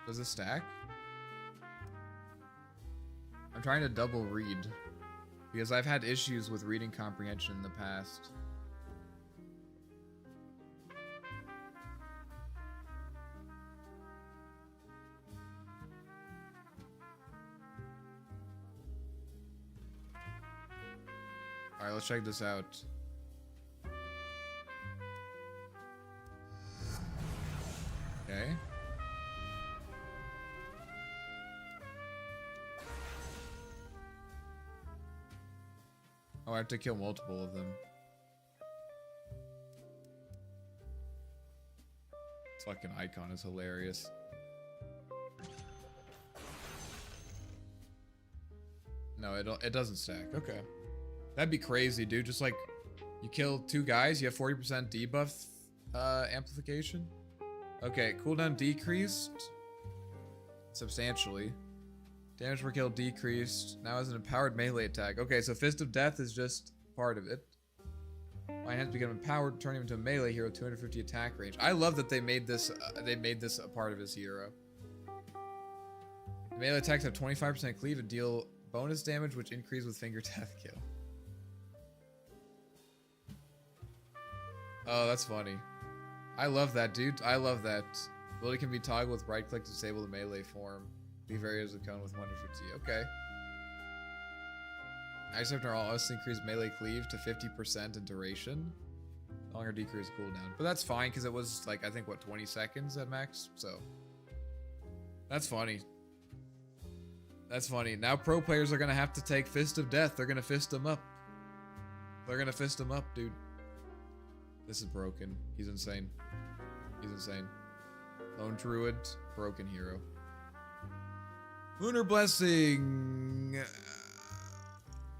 Does this stack? I'm trying to double read because I've had issues with reading comprehension in the past. Alright, let's check this out. Okay. Oh, I have to kill multiple of them. This fucking icon is hilarious. No, it doesn't stack. Okay. That'd be crazy, dude. Just like, you kill 2 guys, you have 40% debuff amplification. Okay, cooldown decreased substantially. Damage per kill decreased. Now has an empowered melee attack. Okay, so Fist of Death is just part of it. My hands become empowered, turning him into a melee hero, 250 attack range. I love that they made this a part of his hero. The melee attacks have 25% cleave and deal bonus damage, which increase with finger death kill. Oh, that's funny. I love that, dude. I love that. Ability can be toggled with right click to disable the melee form. Be very as a cone with 150. Okay. Ice After all us increase melee cleave to 50% in duration. No longer decrease cooldown. But that's fine because it was like, I think, what, 20 seconds at max? So. That's funny. That's funny. Now pro players are going to have to take Fist of Death. They're going to fist him up. They're going to fist him up, dude. This is broken. He's insane. He's insane. Lone Druid, broken hero. Lunar Blessing.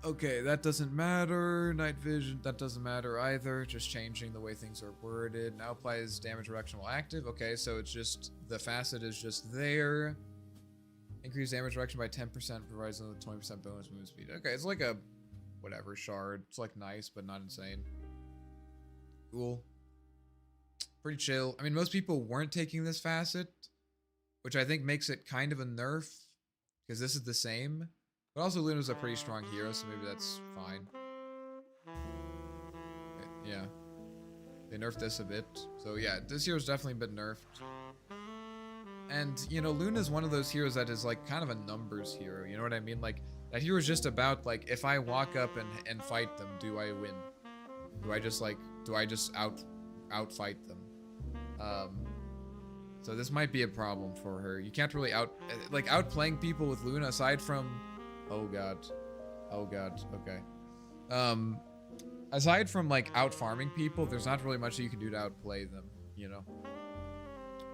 Okay, that doesn't matter. Night Vision, that doesn't matter either. Just changing the way things are worded. Now applies damage reduction while active. Okay, so it's just, the facet is just there. Increase damage reduction by 10%, provides another 20% bonus move speed. Okay, it's like a, whatever, shard. It's like nice, but not insane. Cool. Pretty chill. I mean, most people weren't taking this facet, which I think makes it kind of a nerf, because this is the same. But also Luna's a pretty strong hero, so maybe that's fine. Okay, yeah. They nerfed this a bit. So yeah, this hero's definitely been nerfed. And, you know, Luna's one of those heroes that is like kind of a numbers hero, you know what I mean? Like, that hero is just about like, if I walk up and fight them, do I win? Do I just outfight them? So this might be a problem for her. You can't really outplaying people with Luna aside from, oh god, okay. Aside from like out farming people, there's not really much that you can do to outplay them, you know.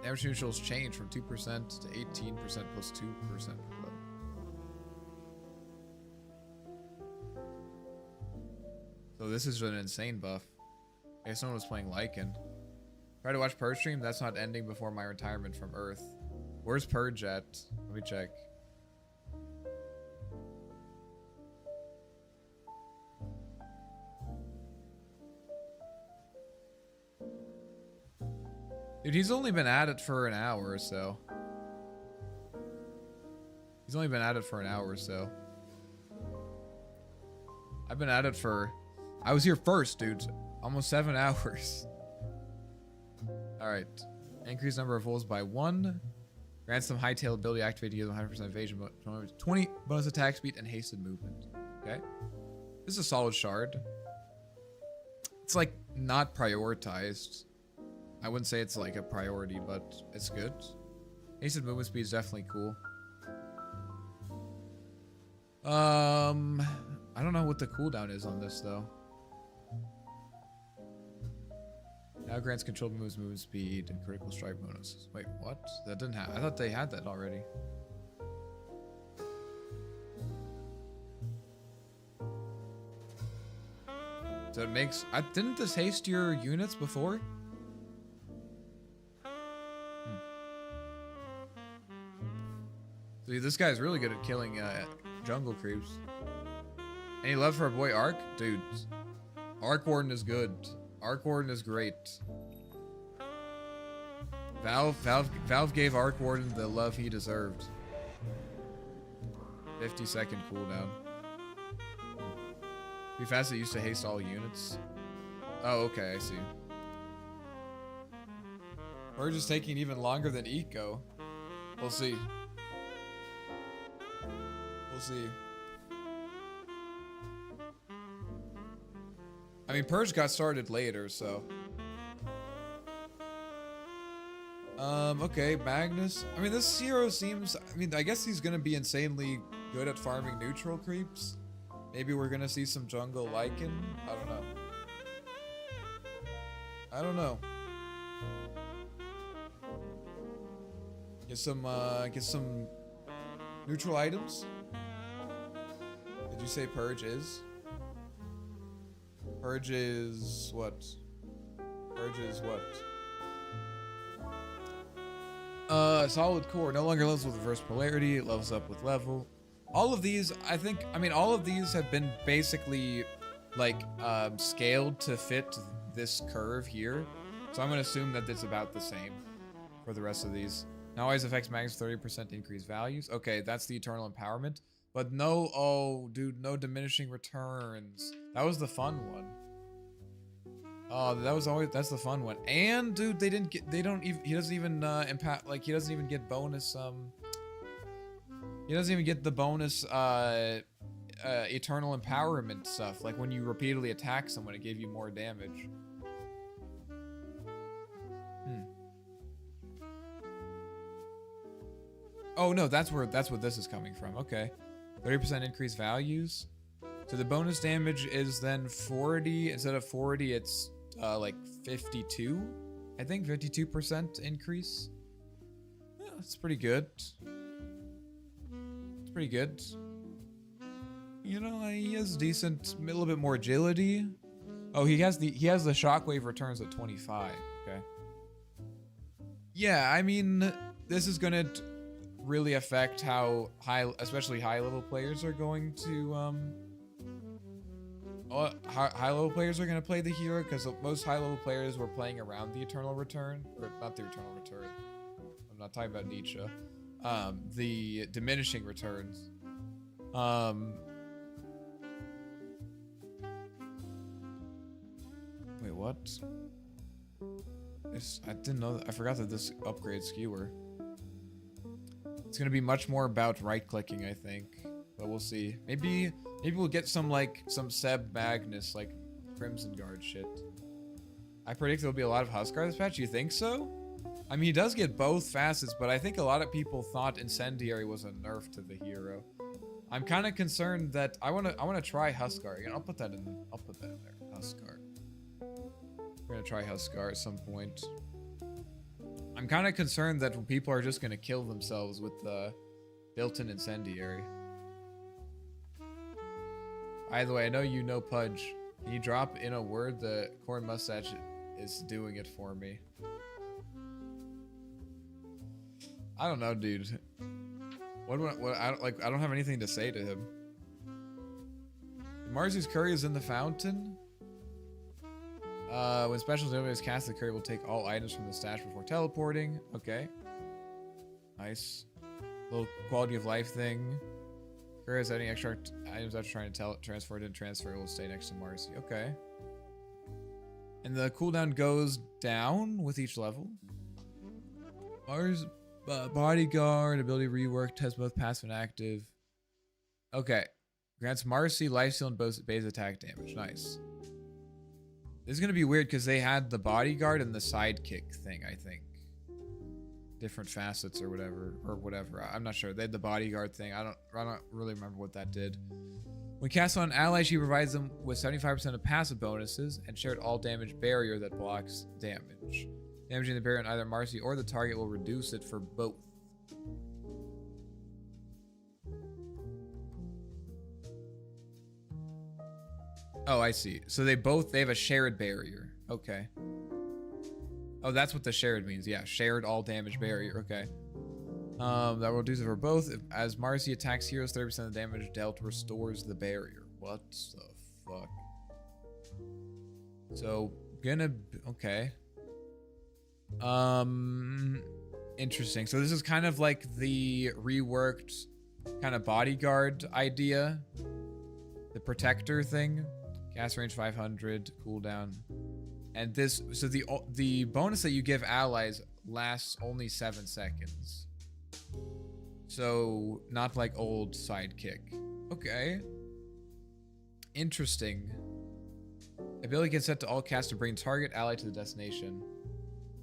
Damage neutrals change from 2% to 18% plus 2% per level. So this is an insane buff. I guess someone was playing Lycan. Try to watch Purge stream. That's not ending before my retirement from Earth. Where's Purge at? Let me check. Dude, he's only been at it for an hour or so. He's only been at it for an hour or so. I've been at it for... I was here first, dude. Almost 7 hours. Alright. Increase number of rolls by 1. Grants them hightail ability activate to give them 100% evasion, 20 bonus attack speed, and hasted movement. Okay. This is a solid shard. It's like not prioritized. I wouldn't say it's like a priority, but it's good. Hasted movement speed is definitely cool. I don't know what the cooldown is on this though. Now grants controlled moves, movement speed, and critical strike bonuses. Wait, what? That didn't have. I thought they had that already. So it makes. Didn't this haste your units before? Dude, this guy's really good at killing jungle creeps. Any love for our boy Ark? Dude, Ark Warden is good. Ark Warden is great. Valve gave Ark Warden the love he deserved. 50-second cooldown. Be fast it used to haste all units. Oh, okay, I see. Purge is taking even longer than Eco. We'll see. We'll see. I mean, Purge got started later, so. Okay, Magnus. I mean, this hero seems, I mean, I guess he's gonna be insanely good at farming neutral creeps. Maybe we're gonna see some jungle Lycan. I don't know. I don't know. Get some neutral items. Did you say Purge is? Purge is what? Purge is what? Solid core. No longer levels with reverse polarity. It levels up with level. All of these, I mean, all of these have been basically, like, scaled to fit this curve here. So I'm going to assume that it's about the same for the rest of these. Now always affects max 30% increased values. Okay, that's the Eternal Empowerment. But no, oh, dude, no diminishing returns. That was the fun one. Oh, that's the fun one. And dude, he doesn't even impact, like, he doesn't even get bonus, he doesn't even get the bonus, Eternal Empowerment stuff. Like when you repeatedly attack someone, it gave you more damage. Oh no, that's what this is coming from. Okay. 30% increased values. So the bonus damage is then 40. Instead of 40, it's like 52. I think 52% increase. Yeah, that's pretty good. It's pretty good. You know, he has decent, a little bit more agility. Oh, he has the shockwave returns at 25. Okay. Yeah, I mean, this is gonna really affect how especially high level players are going to high level players are going to play the hero, because most high level players were playing around the Eternal Return, or not the Eternal Return. I'm not talking about Nietzsche. The diminishing returns. Wait, what? I didn't know that. I forgot that this upgrades skewer. It's gonna be much more about right-clicking, I think, but we'll see. Maybe we'll get some Seb Magnus, like Crimson Guard shit. I predict there'll be a lot of Huskar this patch. You think so? I mean, he does get both facets, but I think a lot of people thought Incendiary was a nerf to the hero. I'm kind of concerned that I wanna try Huskar again. I'll put that in there. Huskar. We're gonna try Huskar at some point. I'm kind of concerned that people are just going to kill themselves with the built-in Incendiary. By the way, I know you know Pudge. Can you drop in a word? The corn mustache is doing it for me. I don't know, dude. What I don't have anything to say to him. Marcy's curry is in the fountain. When special ability is cast, the curry will take all items from the stash before teleporting. Okay. Nice. Little quality of life thing. Curry has any extra items after trying to transfer it in. Transfer will stay next to Marcy. Okay. And the cooldown goes down with each level. Mars bodyguard ability rework tests both passive and active. Okay. Grants Marcy lifesteal and base attack damage. Nice. This is going to be weird because they had the bodyguard and the sidekick thing, I think. Different facets or whatever. I'm not sure. They had the bodyguard thing. I don't really remember what that did. When cast on an ally, she provides them with 75% of passive bonuses and shared all damage barrier that blocks damage. Damaging the barrier on either Marcy or the target will reduce it for both. Oh, I see. So they have a shared barrier. Okay. Oh, that's what the shared means. Yeah, shared all damage barrier. Okay. That will do so for both. As Marcy attacks heroes, 30% of the damage dealt restores the barrier. What the fuck? So, okay. Interesting. So this is kind of like the reworked kind of bodyguard idea. The protector thing. Cast range 500, cooldown. And this, so the bonus that you give allies lasts only 7 seconds. So, not like old sidekick. Okay. Interesting. Ability gets set to all cast to bring target ally to the destination.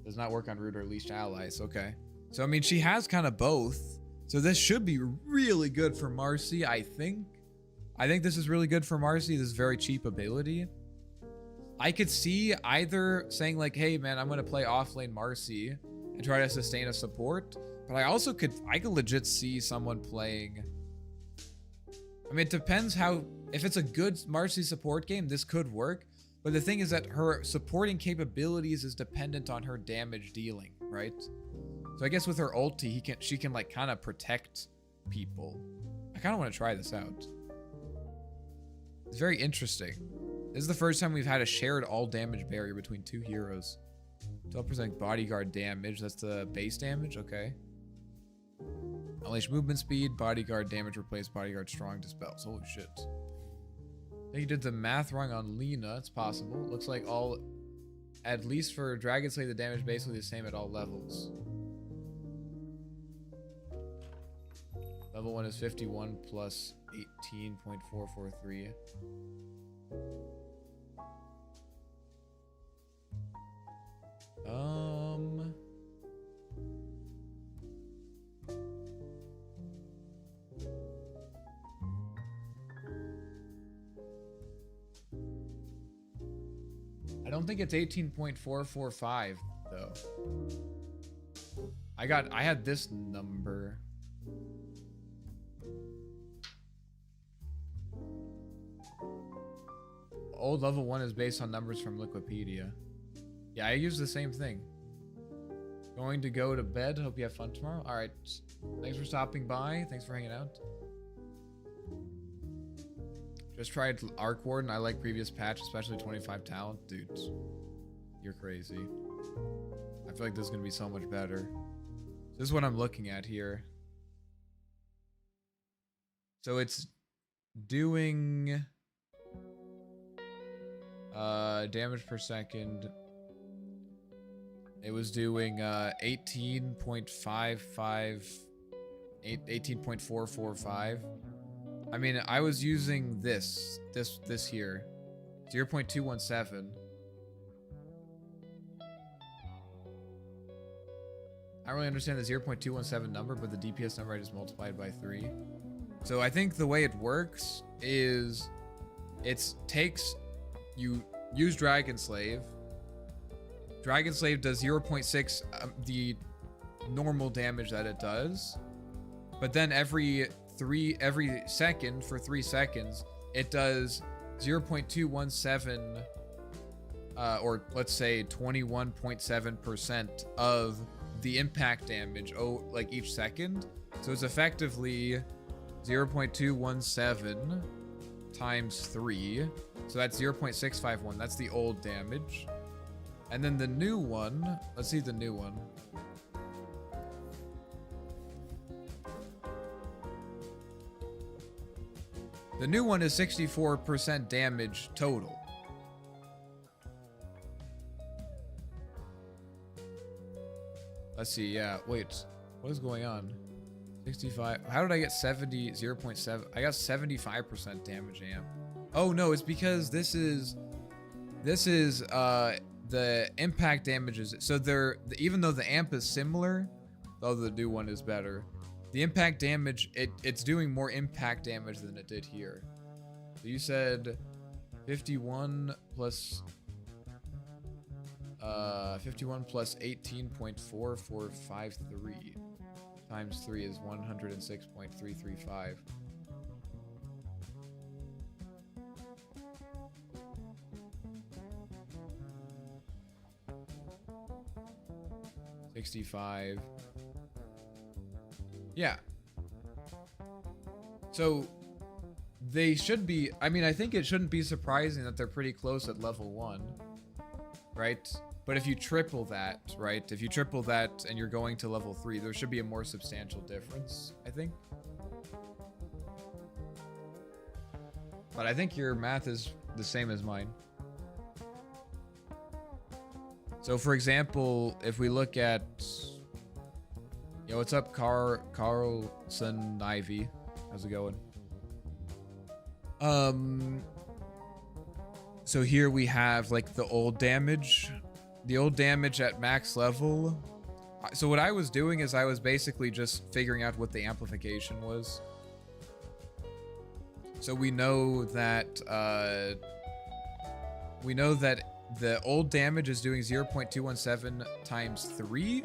Does not work on root or leashed allies. Okay. So, I mean, she has kind of both. So, this should be really good for Marcy, I think. I think this is really good for Marcy. This is very cheap ability. I could see either saying like, hey, man, I'm going to play offlane Marcy and try to sustain a support. But I also could legit see someone playing. I mean, it depends how, if it's a good Marcy support game, this could work. But the thing is that her supporting capabilities is dependent on her damage dealing, right? So I guess with her ulti, she can like kind of protect people. I kind of want to try this out. It's very interesting. This is the first time we've had a shared all damage barrier between two heroes. 12% bodyguard damage. That's the base damage. Okay. Unleash movement speed, bodyguard damage, replace bodyguard strong dispels. Holy shit. I think you did the math wrong on Lina. It's possible. Looks like at least for Dragon Slayer, the damage basically the same at all levels. Level 1 is 51 plus 18.443. I don't think it's 18.445 though. I had this number. Old level 1 is based on numbers from Wikipedia. Yeah, I use the same thing. Going to go to bed. Hope you have fun tomorrow. Alright. Thanks for stopping by. Thanks for hanging out. Just tried Arc Warden. I like previous patch, especially 25 talent. Dude, you're crazy. I feel like this is going to be so much better. This is what I'm looking at here. So it's doing damage per second. It was doing 18.445. I mean, I was using this here. 0.217. I don't really understand the 0.217 number, but the DPS number I just multiplied by 3. So I think the way it works is you use Dragon Slave. Dragon Slave does 0.6 the normal damage that it does. But then every second for 3 seconds, it does 0.217 or let's say 21.7% of the impact damage like each second. So it's effectively 0.217 times 3. So that's 0.651. That's the old damage. And then the new one, let's see the new one. The new one is 64% damage total. Let's see, yeah, wait. What is going on? 65, how did I get 0.7? I got 75% damage amp. Oh no, it's because this is the impact damages. So even though the amp is similar, though the new one is better, the impact damage, it's doing more impact damage than it did here. So you said 51 plus 18.4453 times 3 is 106.335. $65. Yeah. So they should be, I mean, I think it shouldn't be surprising that they're pretty close at level 1, right? But if you triple that, right? If you triple that and you're going to level 3, there should be a more substantial difference, I think. But I think your math is the same as mine. So for example, if we look at, yo, what's up, Carlson Ivy? How's it going? So here we have like the old damage. The old damage at max level. So what I was doing is I was basically just figuring out what the amplification was. So we know that the old damage is doing 0.217 times 3,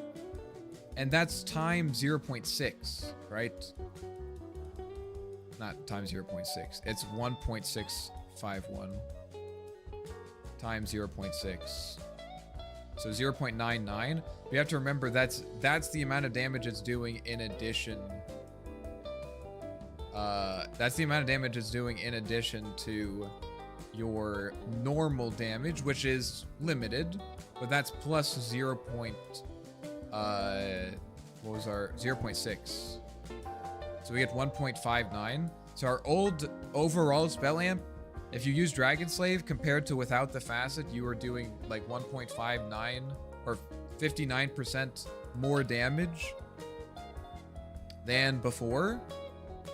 and that's times 0.6, right? Not times 0.6. It's 1.651 times 0.6. So 0.99. We have to remember that's the amount of damage it's doing in addition. That's the amount of damage it's doing in addition to your normal damage, which is limited, but that's plus 0.6. So we get 1.59. So our old overall spell amp, if you use Dragon Slave compared to without the facet, you are doing like 1.59 or 59% more damage than before.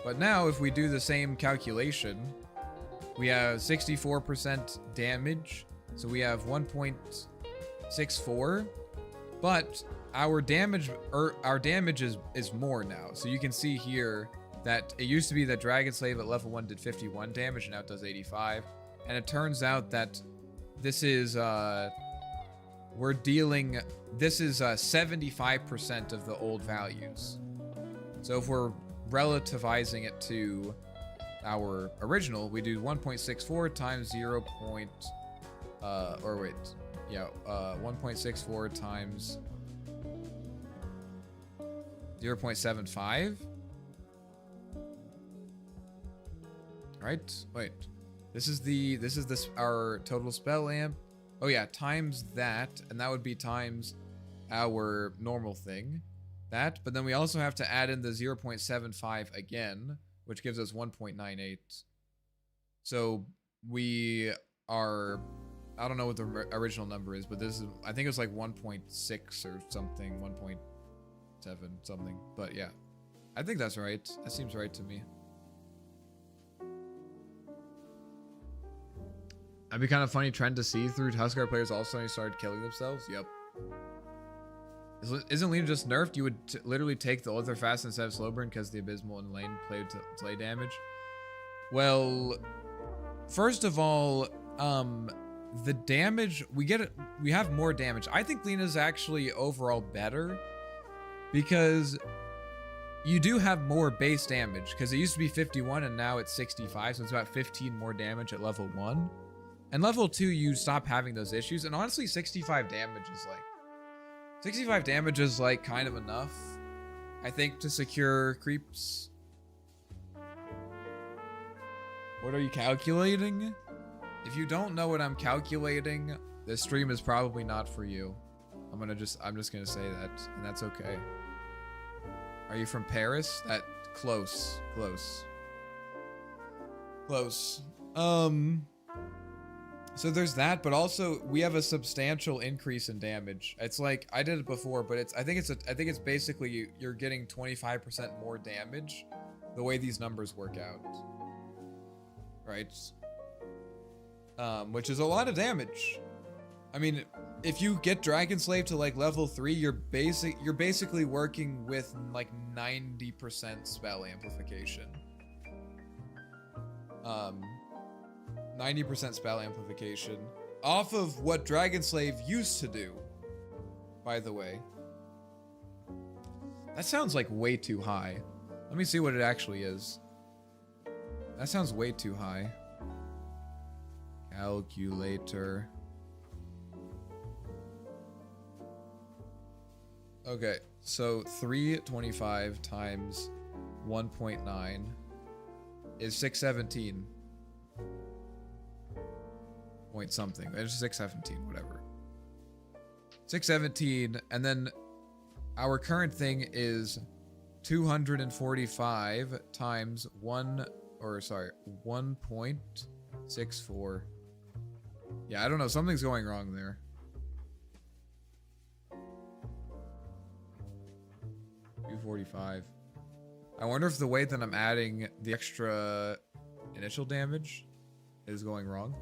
But now if we do the same calculation, we have 64% damage. So we have 1.64, but our damage is more now. So you can see here that it used to be that Dragon Slave at level 1 did 51 damage, and now it does 85. And it turns out that this is, this is 75% of the old values. So if we're relativizing it to our original, we do 1.64 times 1.64 times 0.75. Right? Wait. This is our total spell amp. Oh yeah, times that, and that would be times our normal thing. That, but then we also have to add in the 0.75 again, which gives us 1.98. So we are, I don't know what the original number is, but this is, I think it was like 1.6 or something, 1.7 something. But yeah, I think that's right. That seems right to me. That'd be kind of funny trend to see through Huskar players all of a sudden started killing themselves. Yep. Isn't Lina just nerfed? You would literally take the Ultra Fast instead of Slow Burn because the Abysmal in lane played to delay damage. Well, first of all, the damage we have more damage. I think Lina's actually overall better because you do have more base damage because it used to be 51 and now it's 65, so it's about 15 more damage at level 1. And level 2, you stop having those issues. And honestly, 65 damage is like kind of enough, I think, to secure creeps. What are you calculating? If you don't know what I'm calculating, this stream is probably not for you. I'm just gonna say that, and that's okay. Are you from Paris? That close. So there's that, but also we have a substantial increase in damage. It's like I did it before, but I think it's basically you're getting 25% more damage the way these numbers work out. Right? Which is a lot of damage. I mean, if you get Dragon Slave to like level 3, you're basically working with like 90% spell amplification. 90% spell amplification off of what Dragon Slave used to do, by the way. That sounds like way too high. Let me see what it actually is. That sounds way too high. Calculator. Okay, so 325 times 1.9 is 617. Point something. It's 617, whatever. 617, and then our current thing is 245 times 1.64. Yeah, I don't know. Something's going wrong there. $245. I wonder if the way that I'm adding the extra initial damage is going wrong.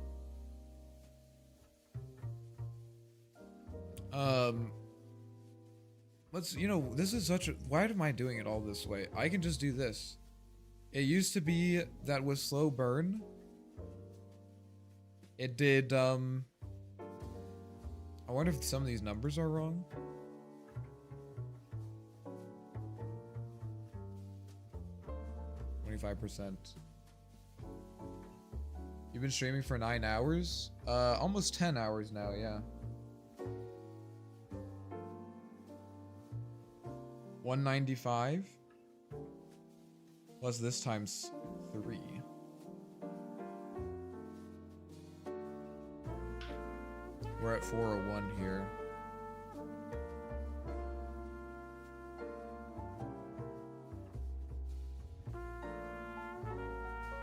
Let's, this is such a, why am I doing it all this way? I can just do this. It used to be that with slow burn, it did, I wonder if some of these numbers are wrong. %. You've been streaming for 9 hours? Almost 10 hours now, yeah. 195 plus this times 3. We're at 401 here.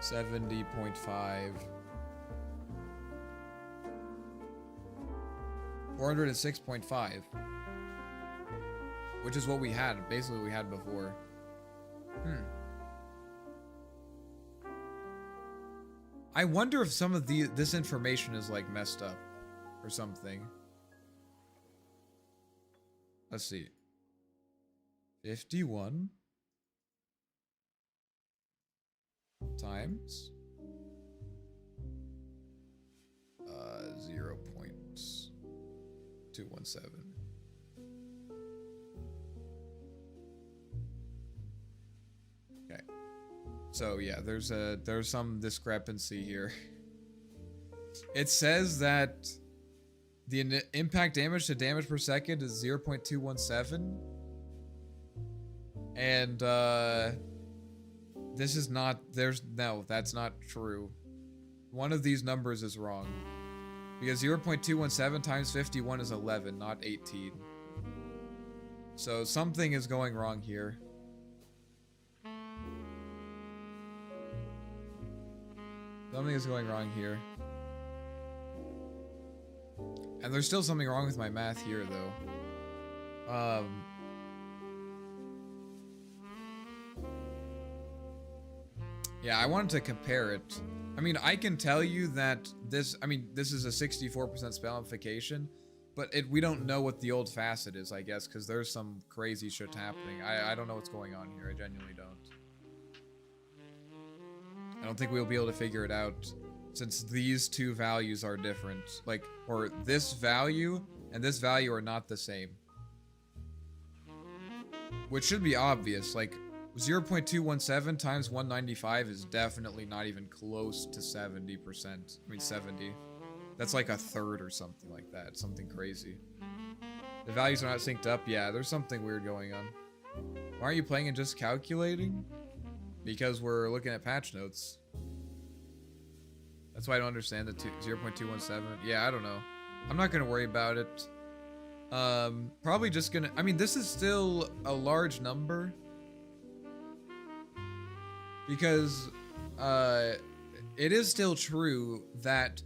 $70.5. 406.5. Which is what we had, basically what we had before. I wonder if some of this information is like messed up or something. Let's see. 51 times 0.217. Okay. So yeah, there's some discrepancy here. It says that the impact damage to damage per second is 0.217. And this is not, no, that's not true. One of these numbers is wrong. Because 0.217 times 51 is 11, not 18. So something is going wrong here. Something is going wrong here. And there's still something wrong with my math here, though. Yeah, I wanted to compare it. I mean, I can tell you that this is a 64% spell amplification, but we don't know what the old facet is, I guess, because there's some crazy shit happening. I don't know what's going on here. I genuinely don't. I don't think we'll be able to figure it out since these two values are different. Like, or this value and this value are not the same. Which should be obvious. Like, 0.217 times 195 is definitely not even close to 70%. I mean, 70. That's like a third or something like that. Something crazy. The values are not synced up. Yeah, there's something weird going on. Why aren't you playing and just calculating? Because we're looking at patch notes. That's why I don't understand the 0.217. Yeah, I don't know. I'm not gonna worry about it. Probably just gonna... I mean, this is still a large number. Because, it is still true that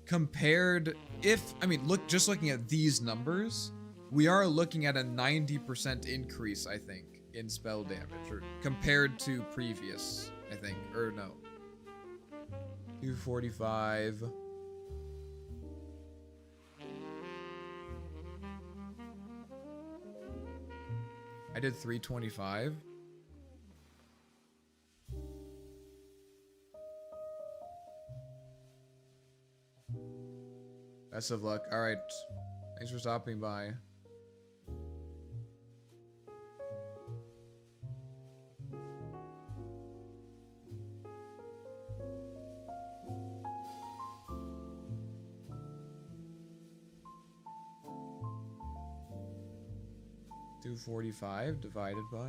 compared... just looking at these numbers, we are looking at a 90% increase, I think, in spell damage, or compared to previous, I think, or no. 245. I did 325. Best of luck. All right. Thanks for stopping by. 245 divided by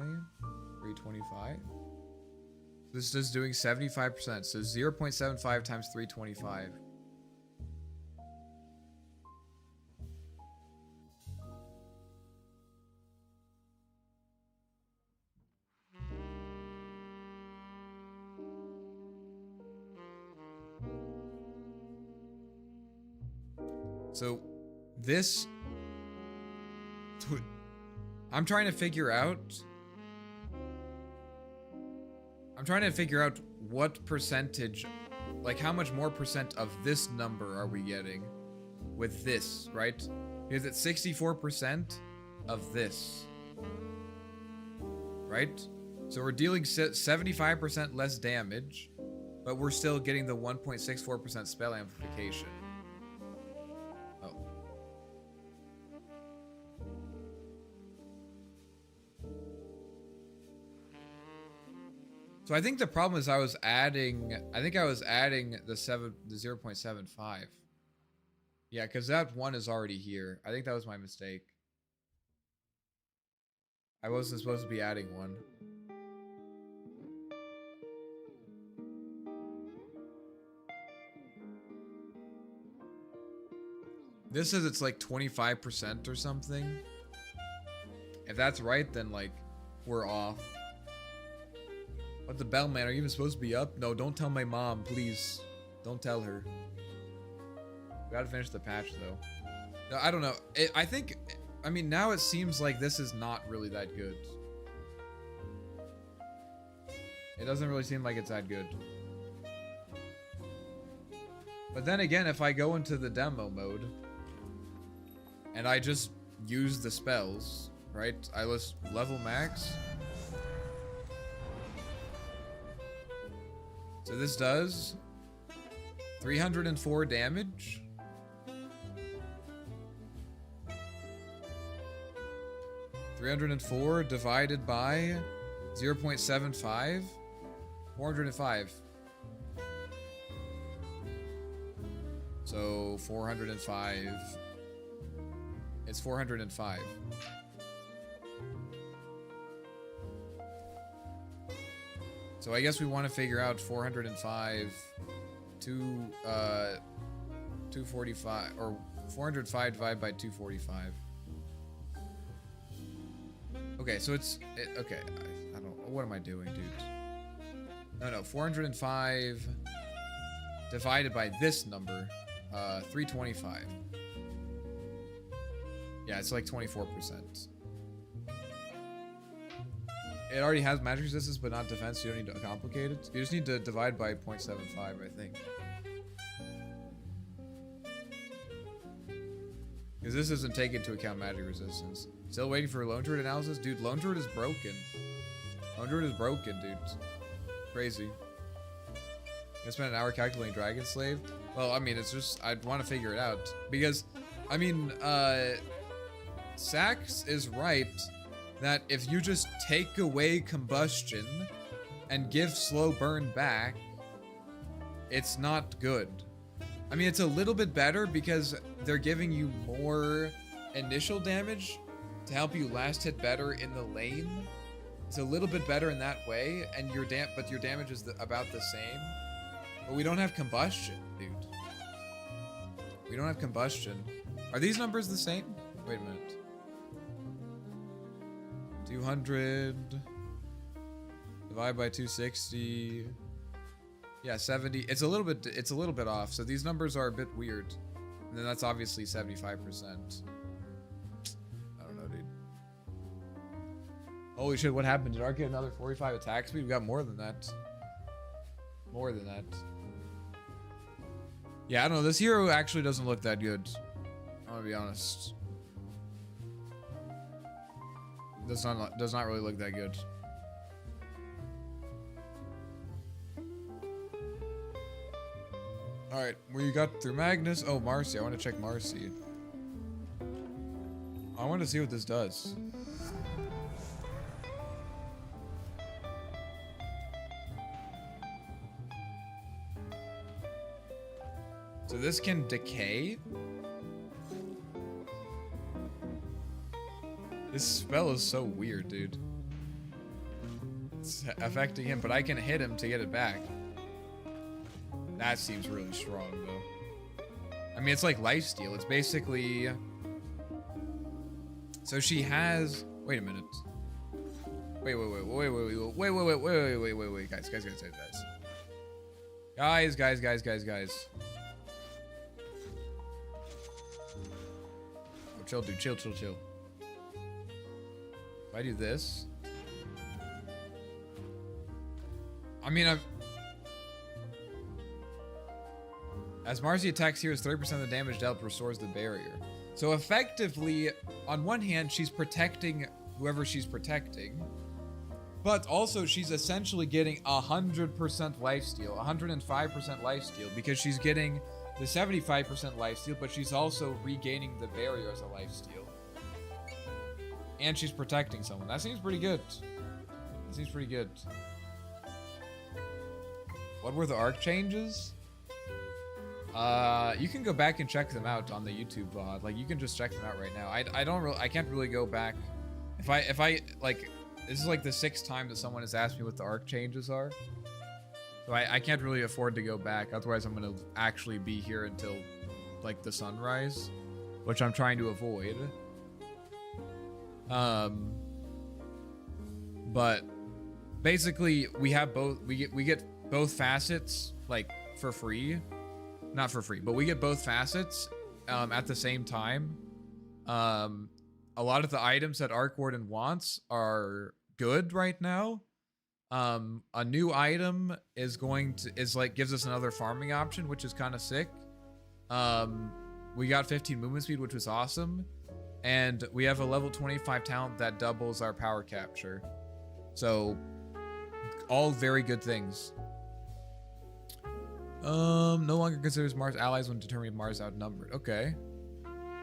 325. This is doing 75%. So 0.75 times 325. So this, I'm trying to figure out what percentage, like how much more percent of this number are we getting with this, right? Because it's 64% of this, right? So we're dealing 75% less damage, but we're still getting the 1.64% spell amplification. Oh. So I think the problem is I was adding the 0.75. Yeah, because that one is already here. I think that was my mistake. I wasn't supposed to be adding one. This says it's like 25% or something. If that's right, then like we're off. What the bellman? Are you even supposed to be up? No, don't tell my mom, please. Don't tell her. We gotta finish the patch though. No, I don't know. I mean, now it seems like this is not really that good. It doesn't really seem like it's that good. But then again, if I go into the demo mode and I just use the spells, right? I list level max. So this does 304 damage. $304 divided by 0.75. 405. So 405. It's 405. So I guess we want to figure out 405 to 245, or 405 divided by 245. Okay, so okay. I don't. What am I doing, dude? No. 405 divided by this number, 325. Yeah, it's like 24%. It already has magic resistance, but not defense. So you don't need to complicate it. You just need to divide by 0.75, I think. Because this doesn't take into account magic resistance. Still waiting for Lone Druid analysis? Dude, Lone Druid is broken. Lone Druid is broken, dude. Crazy. I spent an hour calculating Dragon Slave. Well, I mean, it's just, I'd want to figure it out. Because, I mean, Sax is right that if you just take away combustion and give slow burn back, it's not good. I mean, it's a little bit better because they're giving you more initial damage to help you last hit better in the lane. It's a little bit better in that way, and your damage is about the same. But we don't have combustion, dude. We don't have combustion. Are these numbers the same? Wait a minute. 200 divided by 260. Yeah, 70. It's a little bit off. So these numbers are a bit weird. And then that's obviously 75%. I don't know, dude. Holy shit, what happened? Did Ark get another 45 attack speed? We got more than that. More than that. Yeah, I don't know. This hero actually doesn't look that good. I'm gonna be honest. Does not really look that good. Alright, we got through Magnus. Oh, Marcy. I want to check Marcy. I want to see what this does. So this can decay? This spell is so weird, dude. It's affecting him, but I can hit him to get it back. That seems really strong, though. I mean, it's like lifesteal. It's basically... So she has... Wait a minute. Wait, guys. Guys. Oh, chill, dude. Chill. If I do this... I mean, as Marcy attacks heroes, 30% of the damage dealt restores the barrier. So effectively, on one hand, she's protecting whoever she's protecting, but also she's essentially getting 100% lifesteal, 105% lifesteal, because she's getting the 75% lifesteal, but she's also regaining the barrier as a lifesteal. And she's protecting someone. That seems pretty good. What were the arc changes? You can go back and check them out on the YouTube VOD. Like, you can just check them out right now. I can't really go back. If I like, this is like the 6th time that someone has asked me what the arc changes are. So I can't really afford to go back. Otherwise, I'm gonna actually be here until like the sunrise, which I'm trying to avoid. But basically, we have both. We get both facets like for free. Not for free, but we get both facets at the same time. A lot of the items that Arc Warden wants are good right now. A new item is gives us another farming option, which is kind of sick. We got 15 movement speed, which was awesome, and we have a level 25 talent that doubles our power capture. So, all very good things. No longer considers Mars allies when determining Mars is outnumbered. Okay.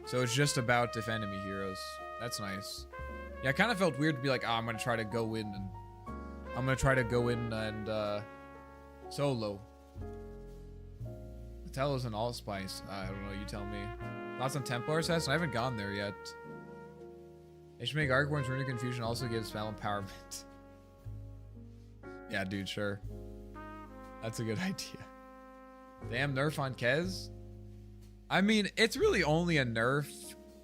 So it's just about if enemy heroes. That's nice. Yeah, I kind of felt weird to be like, I'm gonna try to go in and solo. The Telos and Allspice. I don't know, you tell me. Thoughts on Templar Assassin? I haven't gone there yet. They should make Archborn's Runic Confusion also give spell empowerment. Yeah, dude, sure. That's a good idea. Damn nerf on Kez. I mean, it's really only a nerf.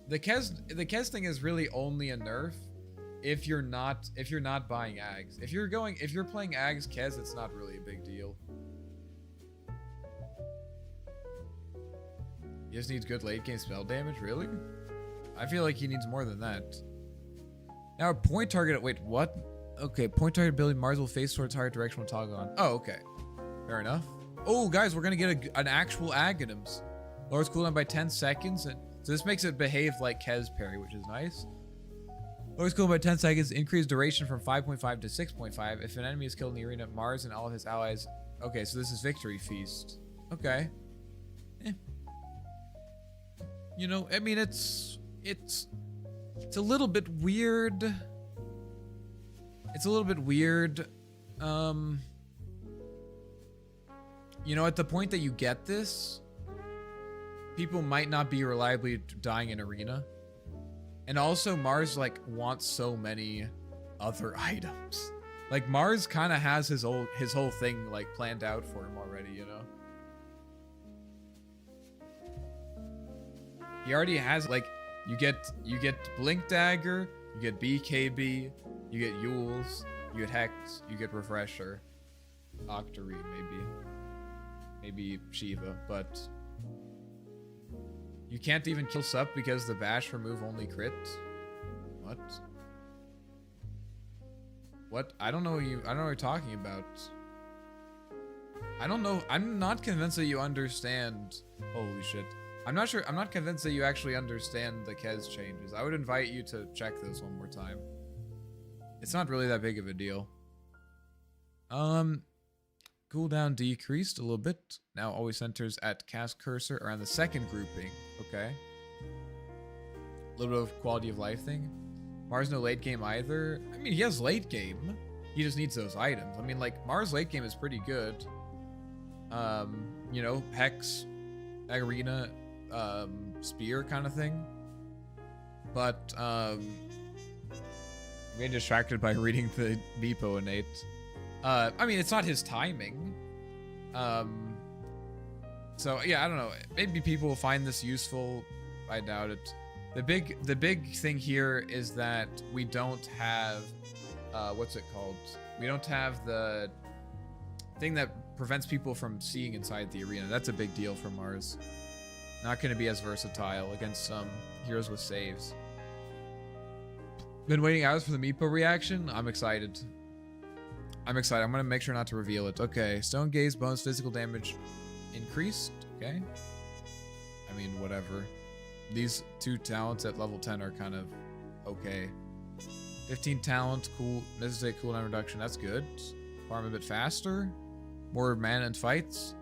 The Kez thing is really only a nerf if you're not buying Ags. If you're playing Ags Kez, it's not really a big deal. He just needs good late game spell damage, really? I feel like he needs more than that. Now point target, wait, what? Okay, point target ability, Mars will face towards higher directional toggle on. Oh, okay. Fair enough. Oh, guys, we're gonna get an actual Aghanims. Lowers cooldown by 10 seconds, and so this makes it behave like Kez parry, which is nice. Lowers cooldown by 10 seconds, increased duration from 5.5 to 6.5. If an enemy is killed in the arena, Mars and all of his allies. Okay, so this is Victory Feast. Okay. You know, I mean, it's a little bit weird. It's a little bit weird. You know, at the point that you get this, people might not be reliably dying in arena. And also, Mars, like, wants so many other items. Like, Mars kind of has his whole thing, like, planned out for him already, you know? He already has, like, you get Blink Dagger, you get BKB, you get Yules, you get Hex, you get Refresher. Octarine, maybe Shiva, but you can't even kill Sup because the Bash remove only crit. What? I don't know what you're talking about. I don't know. I'm not convinced that you understand. Holy shit. I'm not convinced that you actually understand the Kez changes. I would invite you to check those one more time. It's not really that big of a deal. Cooldown decreased a little bit. Now always centers at cast cursor around the second grouping. Okay. A little bit of quality of life thing. Mars no late game either. I mean, he has late game. He just needs those items. I mean, like, Mars late game is pretty good. You know, Hex, Arena, Spear kind of thing. But, I'm getting distracted by reading the Meepo innate. I mean, it's not his timing. So yeah, I don't know. Maybe people will find this useful. I doubt it. The big thing here is that we don't have, what's it called? We don't have the thing that prevents people from seeing inside the arena. That's a big deal for Mars. Not going to be as versatile against some heroes with saves. Been waiting hours for the Meepo reaction. I'm excited. I'm excited. I'm going to make sure not to reveal it. Okay, Stone Gaze bonus physical damage increased. Okay. I mean, whatever. These two talents at level 10 are kind of okay. 15 talent, cool. Necessary cooldown reduction. That's good. Farm a bit faster. More mana and fights.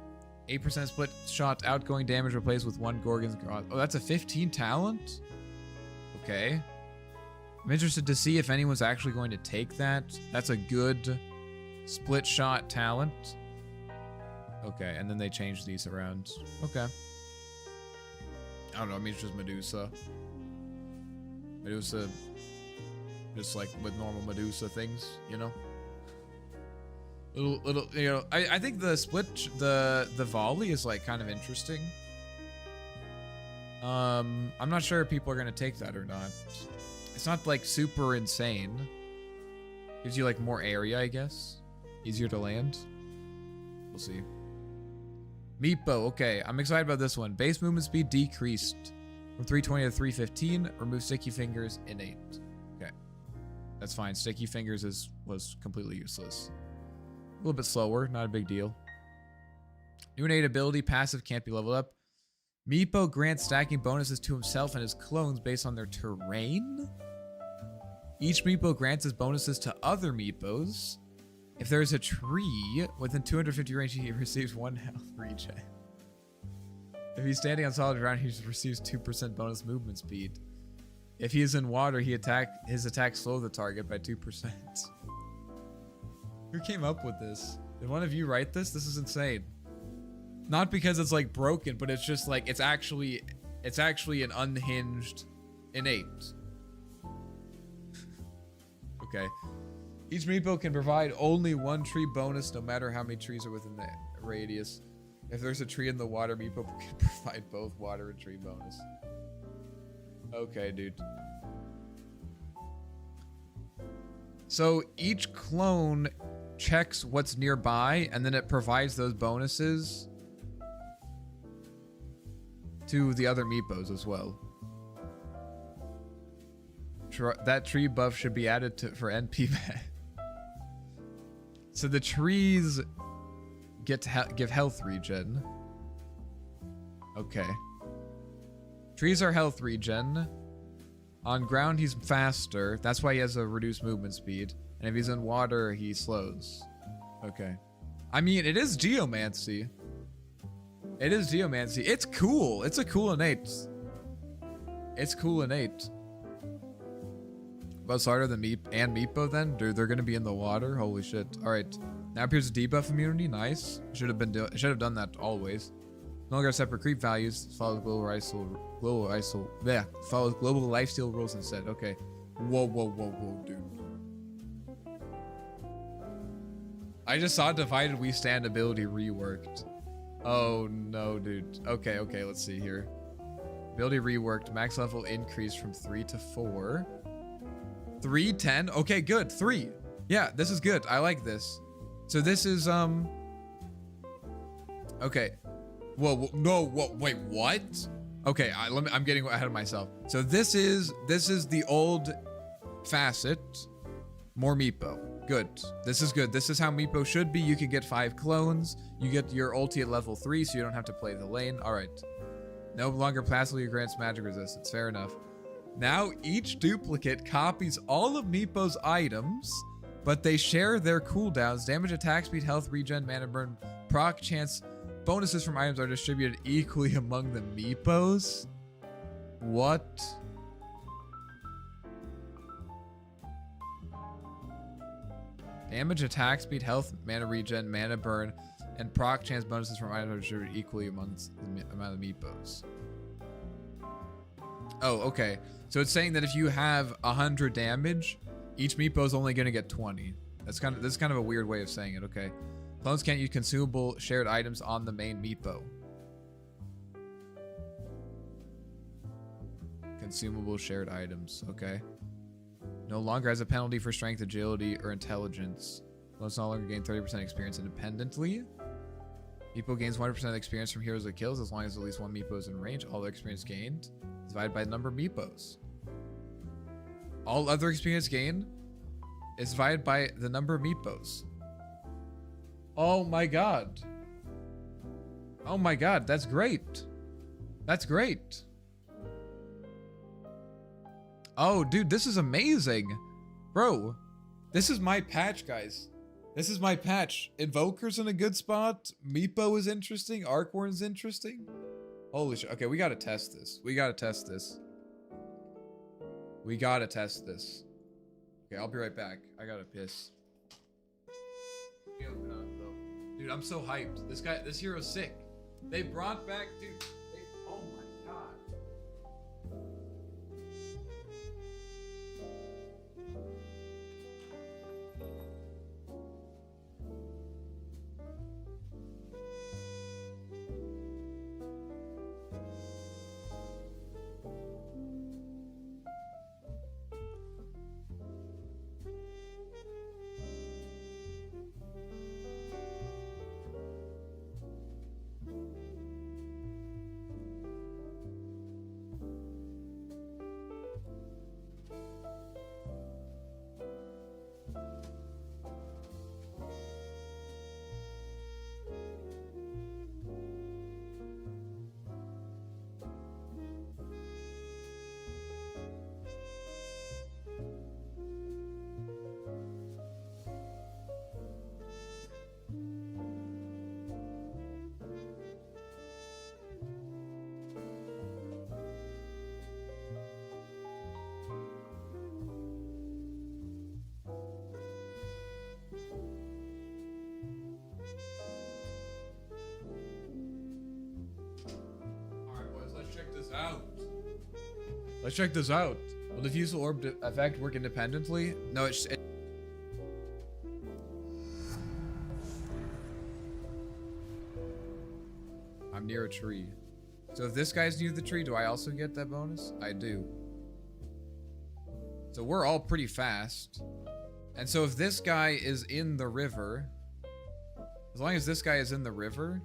8% split shot outgoing damage replaced with 1 Gorgon's Grot. Oh, that's a 15 talent? Okay. I'm interested to see if anyone's actually going to take that. That's a good split shot talent. Okay, and then they changed these around. Okay. I don't know, I mean, it's just Medusa. Medusa, just like with normal Medusa things, you know? Little, you know, I think the split, the volley is like kind of interesting. I'm not sure if people are gonna take that or not. It's not like super insane. Gives you like more area, I guess. Easier to land. We'll see. Meepo, okay, I'm excited about this one. Base movement speed decreased from 320 to 315. Remove sticky fingers, innate. Okay, that's fine. Sticky fingers was completely useless. A little bit slower, not a big deal. New innate ability, passive can't be leveled up. Meepo grants stacking bonuses to himself and his clones based on their terrain. Each Meepo grants his bonuses to other Meepos. If there's a tree within 250 range, he receives 1 health regen. If he's standing on solid ground, he receives 2% bonus movement speed. If he is in water, his attacks slow the target by 2%. Who came up with this? Did one of you write this? This is insane. Not because it's like broken, but it's just like it's actually an unhinged innate. Okay. Each Meepo can provide only 1 tree bonus no matter how many trees are within the radius. If there's a tree in the water, Meepo can provide both water and tree bonus. Okay, dude. So each clone checks what's nearby and then it provides those bonuses to the other Meepos as well. That tree buff should be added for NP. So the trees get to give health regen. Okay. Trees are health regen. On ground, he's faster. That's why he has a reduced movement speed. And if he's in water, he slows. Okay. I mean, it is Geomancy. It is Geomancy. It's cool. It's a cool innate. It's cool innate. But harder than Meepo then? Dude, they're gonna be in the water? Holy shit. Alright. Now appears a debuff immunity. Nice. Should have done that always. No longer separate creep values. Follows global lifesteal rules instead. Okay. Whoa, dude. I just saw Divided We Stand ability reworked. Oh no, dude. Okay, let's see here. Ability reworked. Max level increased from 3 to 4. 3, 10. Okay, good. 3. Yeah, this is good. I like this. So this is okay. Whoa, no, wait, what? Okay, I'm getting ahead of myself. So this is the old facet. More Meepo. Good. This is good. This is how Meepo should be. You can get 5 clones. You get your ulti at level 3, so you don't have to play the lane. All right. No longer passively grants magic resistance. Fair enough. Now each duplicate copies all of Meepo's items, but they share their cooldowns. Damage, attack speed, health regen, mana burn, proc chance. Bonuses from items are distributed equally among the Meepos. What? Damage, attack speed, health, mana regen, mana burn, and proc chance bonuses from items are distributed equally amongst the amount of Meepos. Oh, okay. So it's saying that if you have 100 damage, Each meepo is only gonna get 20. This is kind of a weird way of saying it. Okay. Clones can't use consumable shared items on the main meepo. Consumable shared items. Okay. No longer has a penalty for strength, agility, or intelligence. Clones no longer gain 30% experience independently. Meepo gains 100% experience from heroes it kills as long as at least one meepo is in range. All the experience gained is divided by the number of meepos. All other experience gained is divided by the number of meepos. Oh my god. Oh my god, that's great. That's great. Oh, dude, this is amazing. Bro, this is my patch, guys. This is my patch. Invoker's in a good spot. Meepo is interesting. Arcworn is interesting. Holy shit. Okay, we gotta test this. We gotta test this. We gotta test this. Okay, I'll be right back. I gotta piss. Dude, I'm so hyped. This hero's sick. They brought back, dude. Oh my god. Let's check this out. Will diffusal orb effect work independently? No, I'm near a tree. So if this guy's near the tree, do I also get that bonus? I do. So we're all pretty fast. And so if this guy is in the river, as long as this guy is in the river,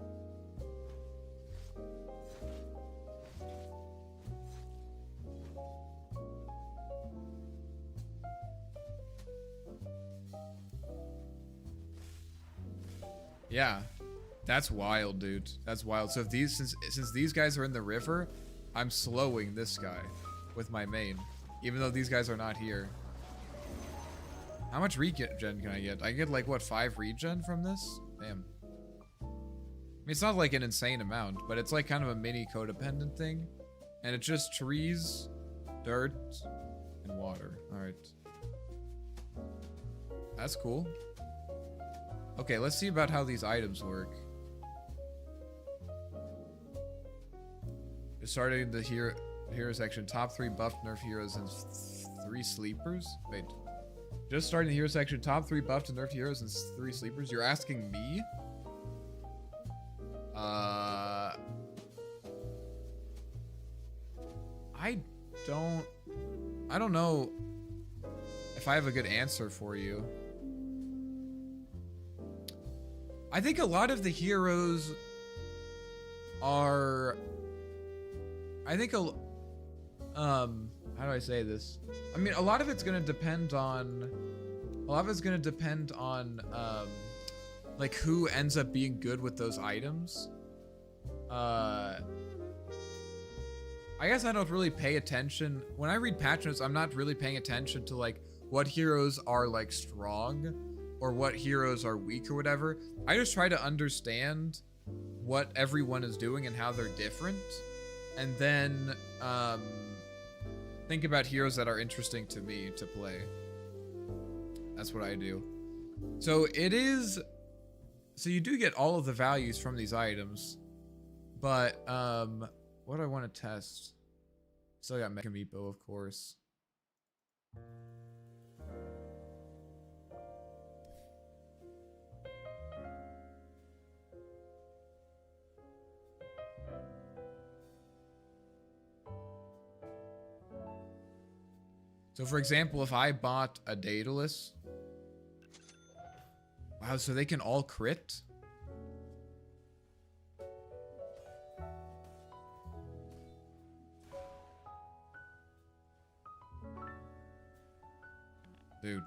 yeah, that's wild, dude. That's wild. So if since these guys are in the river, I'm slowing this guy with my main, even though these guys are not here. How much regen can I get? I get like what, 5 regen from this? Damn. I mean, it's not like an insane amount, but it's like kind of a mini codependent thing, and it's just trees, dirt, and water. All right, that's cool. Okay, let's see about how these items work. Just starting the hero section. Top 3 buffed nerf heroes and 3 sleepers. Wait. Just starting the hero section. Top 3 buffed and nerfed heroes and 3 sleepers. You're asking me? I don't know if I have a good answer for you. I think a lot of the heroes are, I think how do I say this? I mean, a lot of it's going to depend on like who ends up being good with those items. I guess I don't really pay attention when I read patch notes. I'm not really paying attention to like what heroes are like strong or what heroes are weak or whatever. I just try to understand what everyone is doing and how they're different, and then think about heroes that are interesting to me to play. That's what I do. So you do get all of the values from these items, but what do I want to test? Still got Mecha Meepo, of course. So for example, if I bought a Daedalus. Wow, so they can all crit? Dude.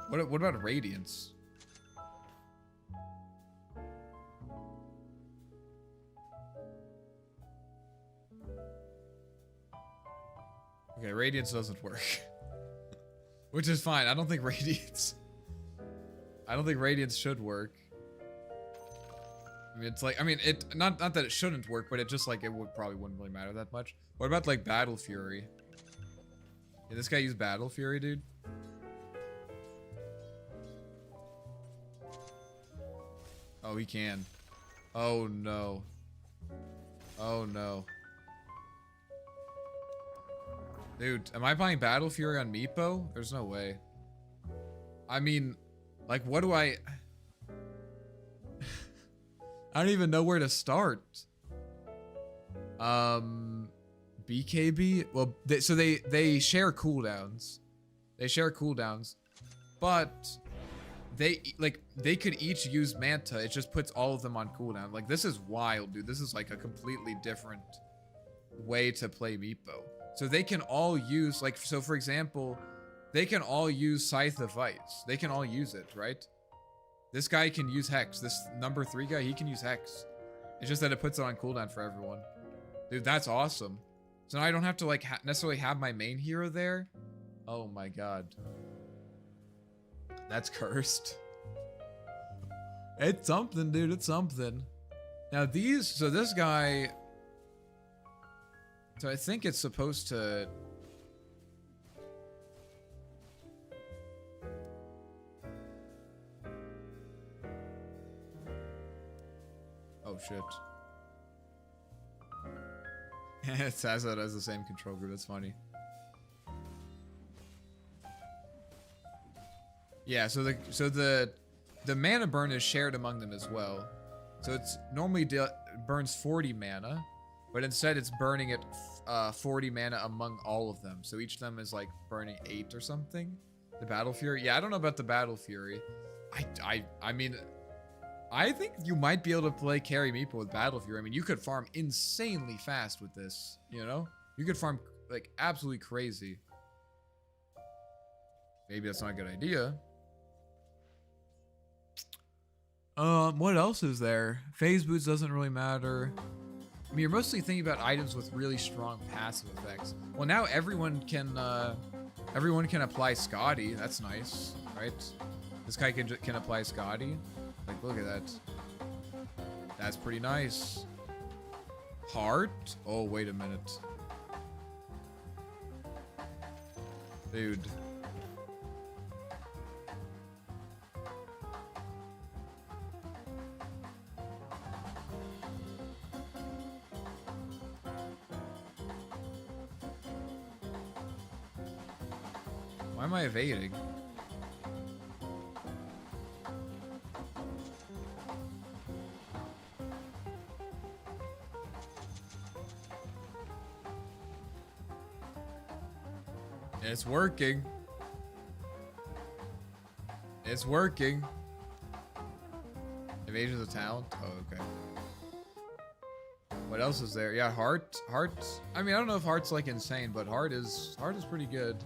What about Radiance? Okay, Radiance doesn't work. Which is fine. I don't think Radiance should work. I mean, it's like, I mean, it not that it shouldn't work, but it just like it probably wouldn't really matter that much. What about like Battle Fury? Can this guy use Battle Fury, dude? Oh, he can. Oh no. Oh no. Dude, am I buying Battle Fury on Meepo? There's no way. I mean, like, what do I don't even know where to start. BKB? Well, they share cooldowns. They share cooldowns. But they could each use Manta. It just puts all of them on cooldown. Like, this is wild, dude. This is like a completely different way to play Meepo. So they can all use, like, so for example, they can all use Scythe of Ice. They can all use it, right? This guy can use Hex. This number 3 guy, he can use Hex. It's just that it puts it on cooldown for everyone. Dude, that's awesome. So now I don't have to, like, necessarily have my main hero there. Oh my god. That's cursed. It's something, dude. It's something. Now these, so this guy... So I think it's supposed to... Oh shit. It says that as the same control group. That's funny. Yeah, so the mana burn is shared among them as well. So it's normally burns 40 mana, but instead it's burning it 40 mana among all of them. So each of them is like burning 8 or something. The Battle Fury. Yeah, I don't know about the Battle Fury. I mean, I think you might be able to play carry Meepo with Battle Fury. I mean, you could farm insanely fast with this, you know? You could farm like absolutely crazy. Maybe that's not a good idea. What else is there? Phase boots doesn't really matter. I mean, you're mostly thinking about items with really strong passive effects. Well, now everyone can apply Scotty. That's nice, right? This guy can apply Scotty. Like, look at that. That's pretty nice. Heart? Oh, wait a minute. Dude. Why am I evading? It's working. It's working. Evasion's a talent? Oh, okay. What else is there? Yeah, Heart. I mean, I don't know if Heart's like insane, but Heart is pretty good.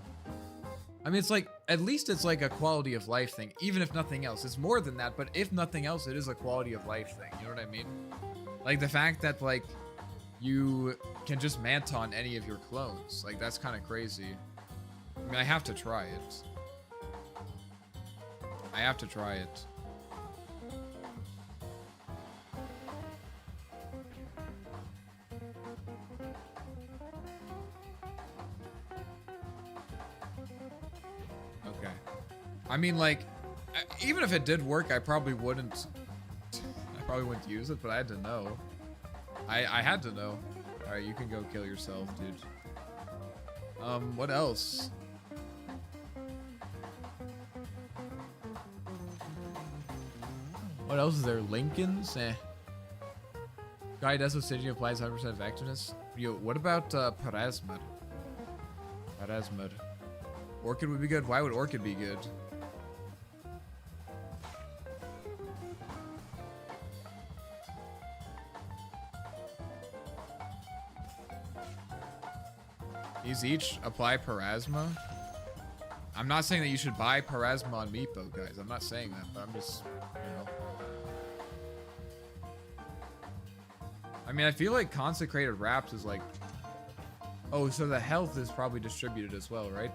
I mean, it's like, at least it's like a quality of life thing, even if nothing else. It's more than that, but if nothing else, it is a quality of life thing. You know what I mean? Like the fact that like you can just Manta on any of your clones. Like that's kind of crazy. I mean, I have to try it. I have to try it. Okay. I mean, like, even if it did work, I probably wouldn't use it, but I had to know. I had to know. Alright, you can go kill yourself, dude. What else? What else is there? Lincoln's? Eh. Guy does with Staging applies 100% effectiveness. Yo, what about Parasmud? Parasmud. Orchid would be good. Why would Orchid be good? These each apply Parasma. I'm not saying that you should buy Parasma on Meepo, guys. I'm not saying that, but I'm just, you know. I mean, I feel like Consecrated Wraps is like... Oh, so the health is probably distributed as well, right?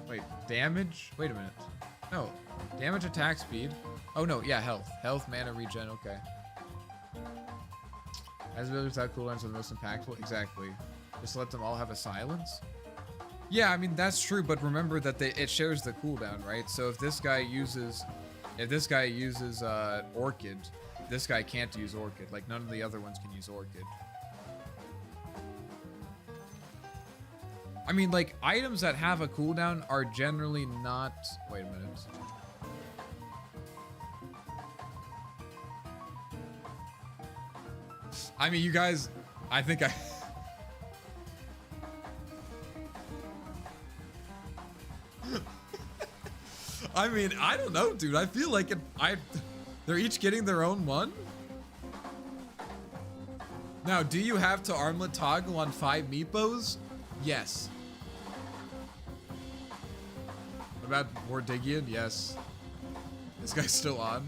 Wait, damage? Wait a minute. No, damage, attack speed. Oh no, yeah, health. Health, mana, regen, okay. As abilities without cooldowns are the most impactful. Exactly. Just let them all have a silence. Yeah, I mean that's true, but remember that it shares the cooldown, right? So if this guy uses, Orchid, this guy can't use Orchid. Like none of the other ones can use Orchid. I mean, like items that have a cooldown are generally not. Wait a minute. I mean, you guys, I think I... I mean, I don't know, dude. I feel like they're each getting their own one. Now, do you have to armlet toggle on 5 Meepos? Yes. What about Wardigian? Yes. This guy's still on.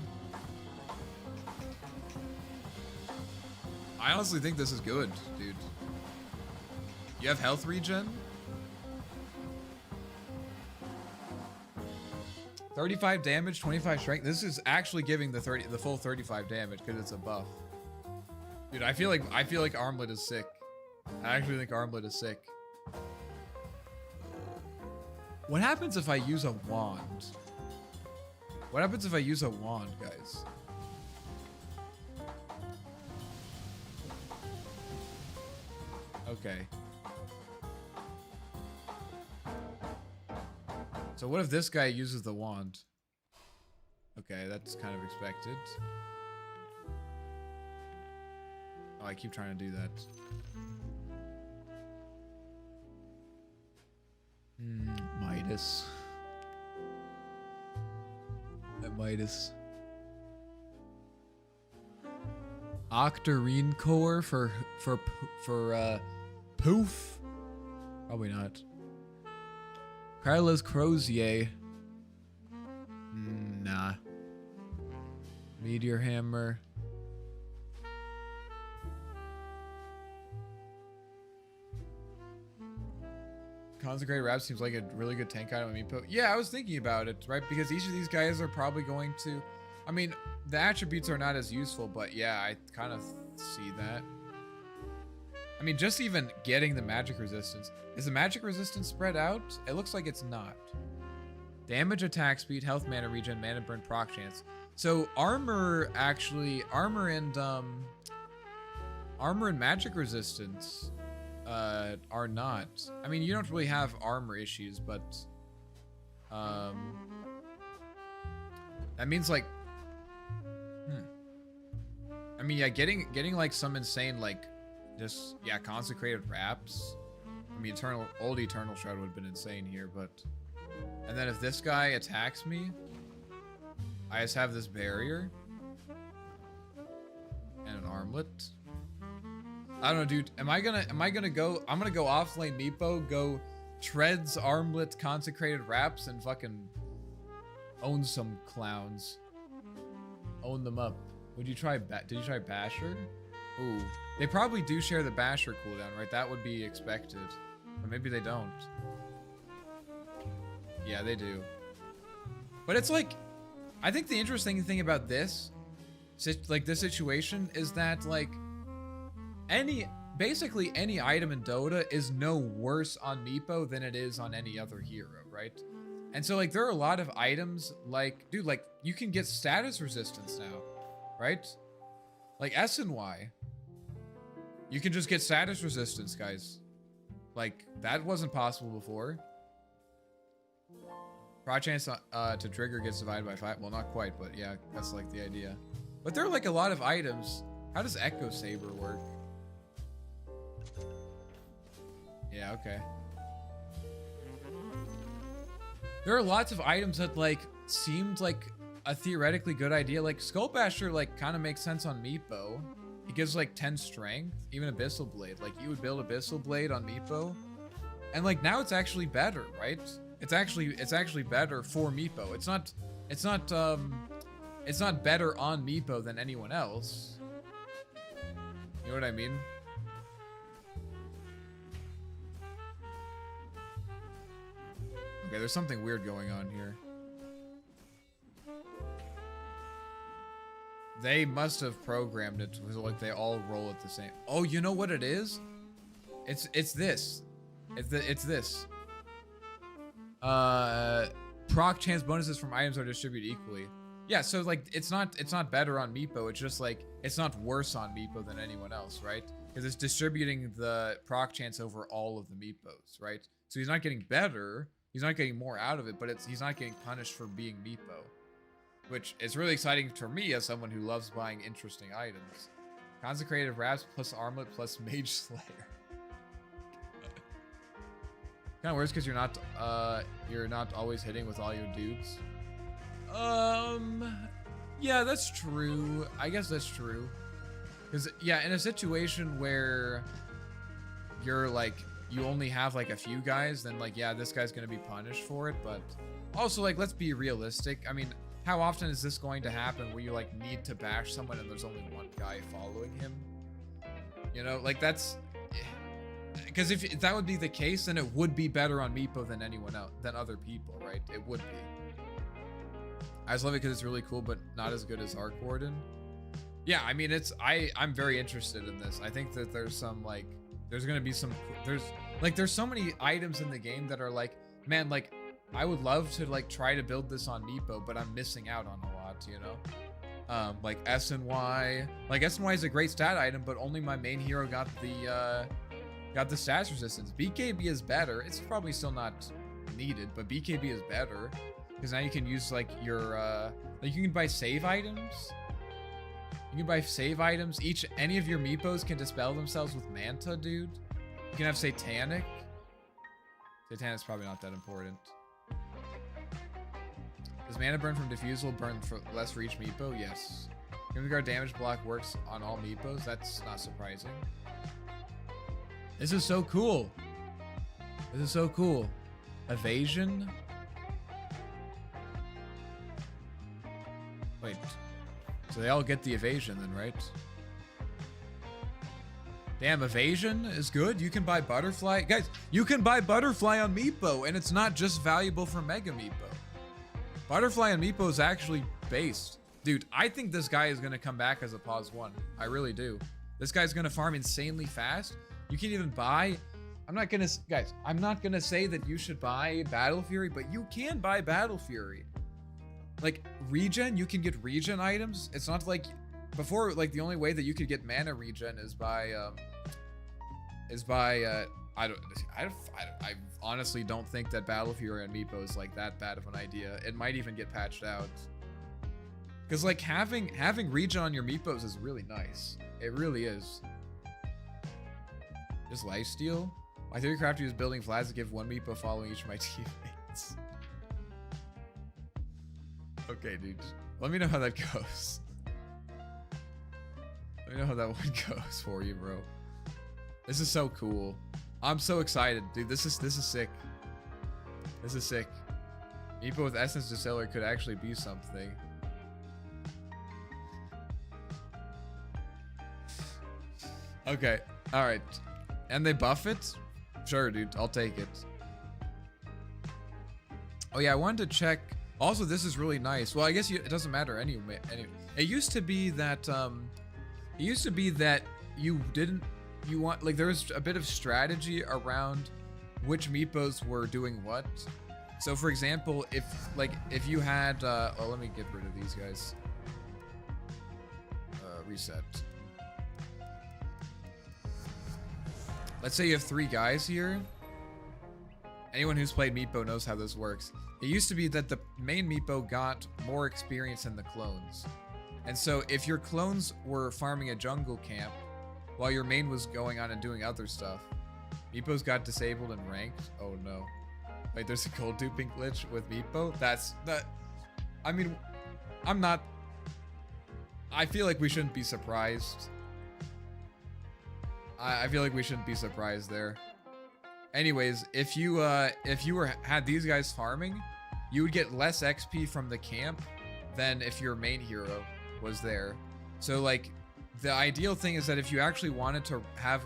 I honestly think this is good, dude. You have health regen? 35 damage, 25 strength. This is actually giving the full 35 damage because it's a buff. Dude, I feel like Armlet is sick. I actually think Armlet is sick. What happens if I use a wand? What happens if I use a wand, guys? Okay. So what if this guy uses the wand? Okay, that's kind of expected. Oh, I keep trying to do that. Midas. That Midas. Octarine Core for Poof? Probably not. Carlos Crozier. Nah. Meteor Hammer. Consecrated Wrap seems like a really good tank item. I mean, yeah, I was thinking about it, right? Because each of these guys are probably going to... I mean, the attributes are not as useful, but yeah, I kind of see that. I mean, just even getting the magic resistance. Is the magic resistance spread out? It looks like it's not. Damage, attack speed, health, mana regen, mana burn, proc chance. So armor actually, armor and magic resistance are not. I mean, you don't really have armor issues, but that means like, I mean, yeah, getting like some insane like. Just, yeah, Consecrated Wraps. I mean, old Eternal Shroud would have been insane here, but... And then if this guy attacks me, I just have this barrier. And an armlet. I don't know, dude. Am I gonna go... I'm gonna go off-lane Meepo, go Treads, Armlet, Consecrated Wraps, and fucking own some clowns. Own them up. Did you try Basher? Ooh. They probably do share the Basher cooldown, right? That would be expected. But maybe they don't. Yeah, they do. But it's like... I think the interesting thing about this... Like, this situation is that, like... Basically, any item in Dota is no worse on Meepo than it is on any other hero, right? And so, like, there are a lot of items, like... Dude, like, you can get status resistance now, right? Like, S and Y. You can just get status resistance, guys. Like, that wasn't possible before. Proc chance to trigger gets divided by 5. Well, not quite, but yeah, that's like the idea. But there are like a lot of items. How does Echo Saber work? Yeah, okay. There are lots of items that like seemed like a theoretically good idea. Like Skull Basher like kind of makes sense on Meepo. He gives like 10 strength, even Abyssal Blade. Like you would build Abyssal Blade on Meepo. And like now it's actually better, right? It's actually better for Meepo. It's not better on Meepo than anyone else. You know what I mean? Okay, there's something weird going on here. They must have programmed it so like they all roll at the same. Oh, you know what it is? It's this. It's this. Proc chance bonuses from items are distributed equally. Yeah, so like it's not better on Meepo. It's just like it's not worse on Meepo than anyone else, right? Because it's distributing the proc chance over all of the Meepos, right? So he's not getting better. He's not getting more out of it, but he's not getting punished for being Meepo. Which is really exciting for me as someone who loves buying interesting items. Consecrated Wraps plus Armlet plus Mage Slayer. Kind of worse because you're not always hitting with all your dudes. Yeah, that's true. I guess that's true. Because yeah, in a situation where you're like you only have like a few guys, then like yeah, this guy's gonna be punished for it. But also like let's be realistic. I mean, how often is this going to happen where you like need to bash someone and there's only one guy following him? You know, like that's because if that would be the case, then it would be better on Meepo than anyone else, than other people, right? It would be. I just love it because it's really cool, but not as good as Arc Warden. Yeah, I mean, I'm very interested in this. I think that there's some like, there's gonna be some, there's so many items in the game that are like, man, like, I would love to like try to build this on Meepo, but I'm missing out on a lot, you know? Like SNY. Like SNY is a great stat item, but only my main hero got the stats resistance. BKB is better. It's probably still not needed, but BKB is better. Because now you can use like your like you can buy save items. You can buy save items. Any of your Meepos can dispel themselves with Manta, dude. You can have Satanic. Satanic's probably not that important. Does mana burn from Diffusal burn for less for each Meepo? Yes. Guard damage block works on all Meepos. That's not surprising. This is so cool. This is so cool. Evasion. Wait. So they all get the evasion then, right? Damn, evasion is good. You can buy butterfly. Guys, you can buy butterfly on Meepo, and it's not just valuable for Mega Meepo. Butterfly on Meepo is actually based. Dude, I think this guy is going to come back as a pause 1. I really do. This guy's going to farm insanely fast. You can even buy... I'm not going to say that you should buy Battle Fury, but you can buy Battle Fury. Like, regen, you can get regen items. It's not like... Before, like, the only way that you could get mana regen is by I honestly don't think that Battle Fury on Meepo is like that bad of an idea. It might even get patched out. Because like having regen on your Meepos is really nice. It really is. Just lifesteal? My theory crafter is building flags to give one Meepo following each of my teammates. Okay, dude. Let me know how that goes. Let me know how that one goes for you, bro. This is so cool. I'm so excited, dude. This is sick. This is sick. Meepo with Essence Distiller could actually be something. Okay. All right. And they buff it? Sure, dude. I'll take it. Oh yeah, I wanted to check. Also, this is really nice. Well, I guess it doesn't matter anyway. It used to be that you want, like, there was a bit of strategy around which Meepos were doing what. So for example, if you had oh, let me get rid of these guys. Reset. Let's say you have 3 guys here. Anyone who's played Meepo knows how this works. It used to be that the main Meepo got more experience than the clones. And so if your clones were farming a jungle camp while your main was going on and doing other stuff, Meepos got disabled and ranked. Oh no. Wait, there's a gold duping glitch with Meepo? I mean, I feel like we shouldn't be surprised. I feel like we shouldn't be surprised there. Anyways, if you had these guys farming, you would get less XP from the camp than if your main hero was there. So like, the ideal thing is that if you actually wanted to have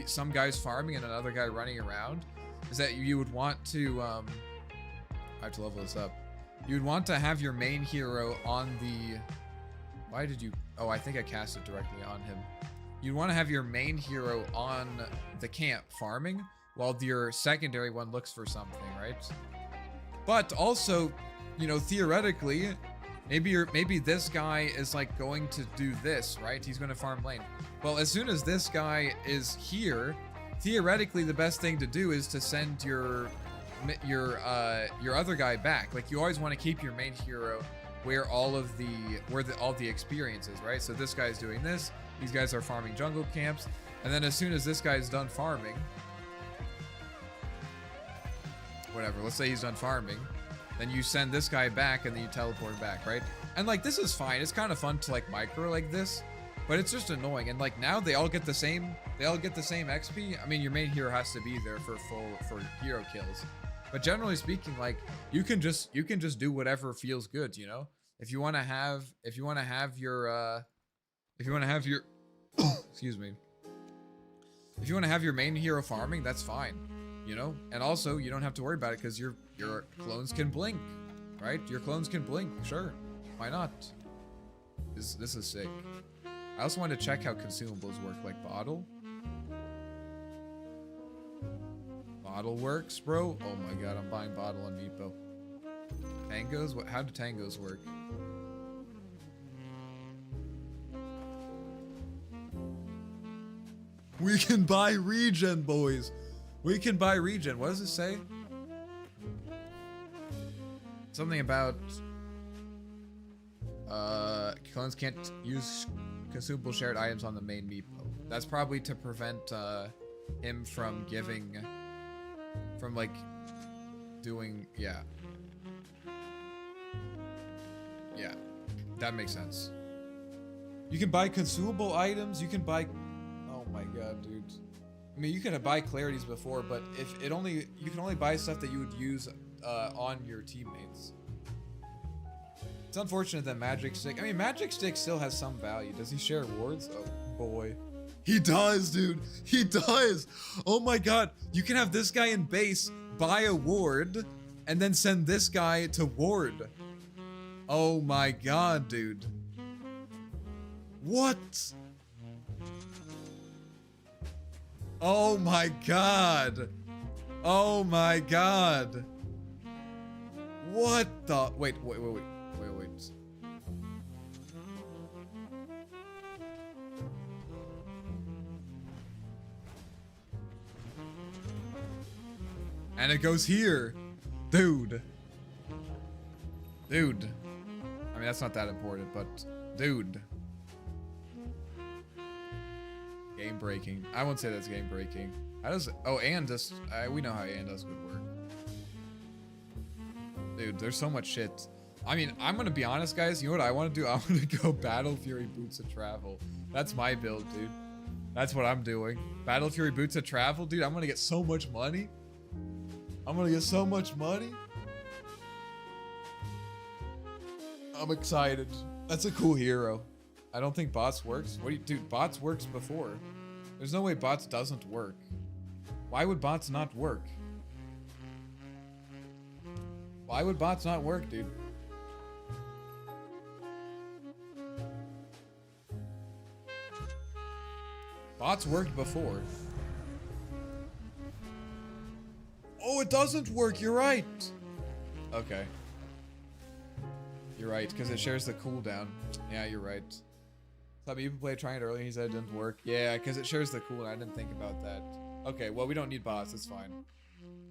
some guys farming and another guy running around, is that you would want to, I have to level this up. You would want to have your main hero on the, why did you, oh, I think I cast it directly on him. You'd want to have your main hero on the camp farming while your secondary one looks for something, right? But also, you know, theoretically, maybe this guy is like going to do this, right? He's going to farm lane. Well, as soon as this guy is here, theoretically the best thing to do is to send your other guy back. Like, you always want to keep your main hero where all the experience is, right? So this guy's doing this, these guys are farming jungle camps, and then as soon as this guy's done farming, whatever, let's say he's done farming, then you send this guy back and then you teleport back, right? And like, this is fine. It's kind of fun to like micro like this, but it's just annoying. And like, now they all get the same XP. I mean, your main hero has to be there for hero kills, but generally speaking, like, you can just do whatever feels good, you know? If you want to have your excuse me, if you want to have your main hero farming, that's fine, you know? And also, you don't have to worry about it because your clones can blink, right? Your clones can blink, sure, why not? This is sick. I also want to check how consumables work, like bottle. Bottle works, bro. Oh my god, I'm buying bottle on Meepo. Tangos? How do tangos work? We can buy regen, boys. We can buy regen. What does it say? Something about clones can't use consumable shared items on the main Meepo. That's probably to prevent him from doing, yeah, that makes sense. You can buy consumable items. You can buy, oh my god, dude. I mean, you can buy clarities before, but you can only buy stuff that you would use on your teammates. It's unfortunate that Magic Stick, I mean, Magic Stick still has some value. Does he share wards? Oh boy. He does, dude. He does. Oh my god. You can have this guy in base buy a ward and then send this guy to ward. Oh my god, dude. What? Oh my god. Oh my god. What the? Wait. And it goes here. Dude. I mean, that's not that important, but dude. Game breaking. I won't say that's game breaking. How does, oh, Ann does, we know how Ann does good work. Dude, there's so much shit. I mean, I'm gonna be honest, guys. You know what I want to do? I want to go Battle Fury Boots of Travel. That's my build, dude. That's what I'm doing. Battle Fury Boots of Travel, dude. I'm gonna get so much money. I'm excited. That's a cool hero. I don't think bots works. What do you, dude? Bots works before. There's no way bots doesn't work. Why would bots not work? Why would bots not work, dude? Bots worked before. Oh, it doesn't work. You're right. Okay. You're right, because it shares the cooldown. Yeah, you're right. Some people played trying it earlier. He said it didn't work. Yeah, because it shares the cooldown. I didn't think about that. Okay, well, we don't need bots. It's fine.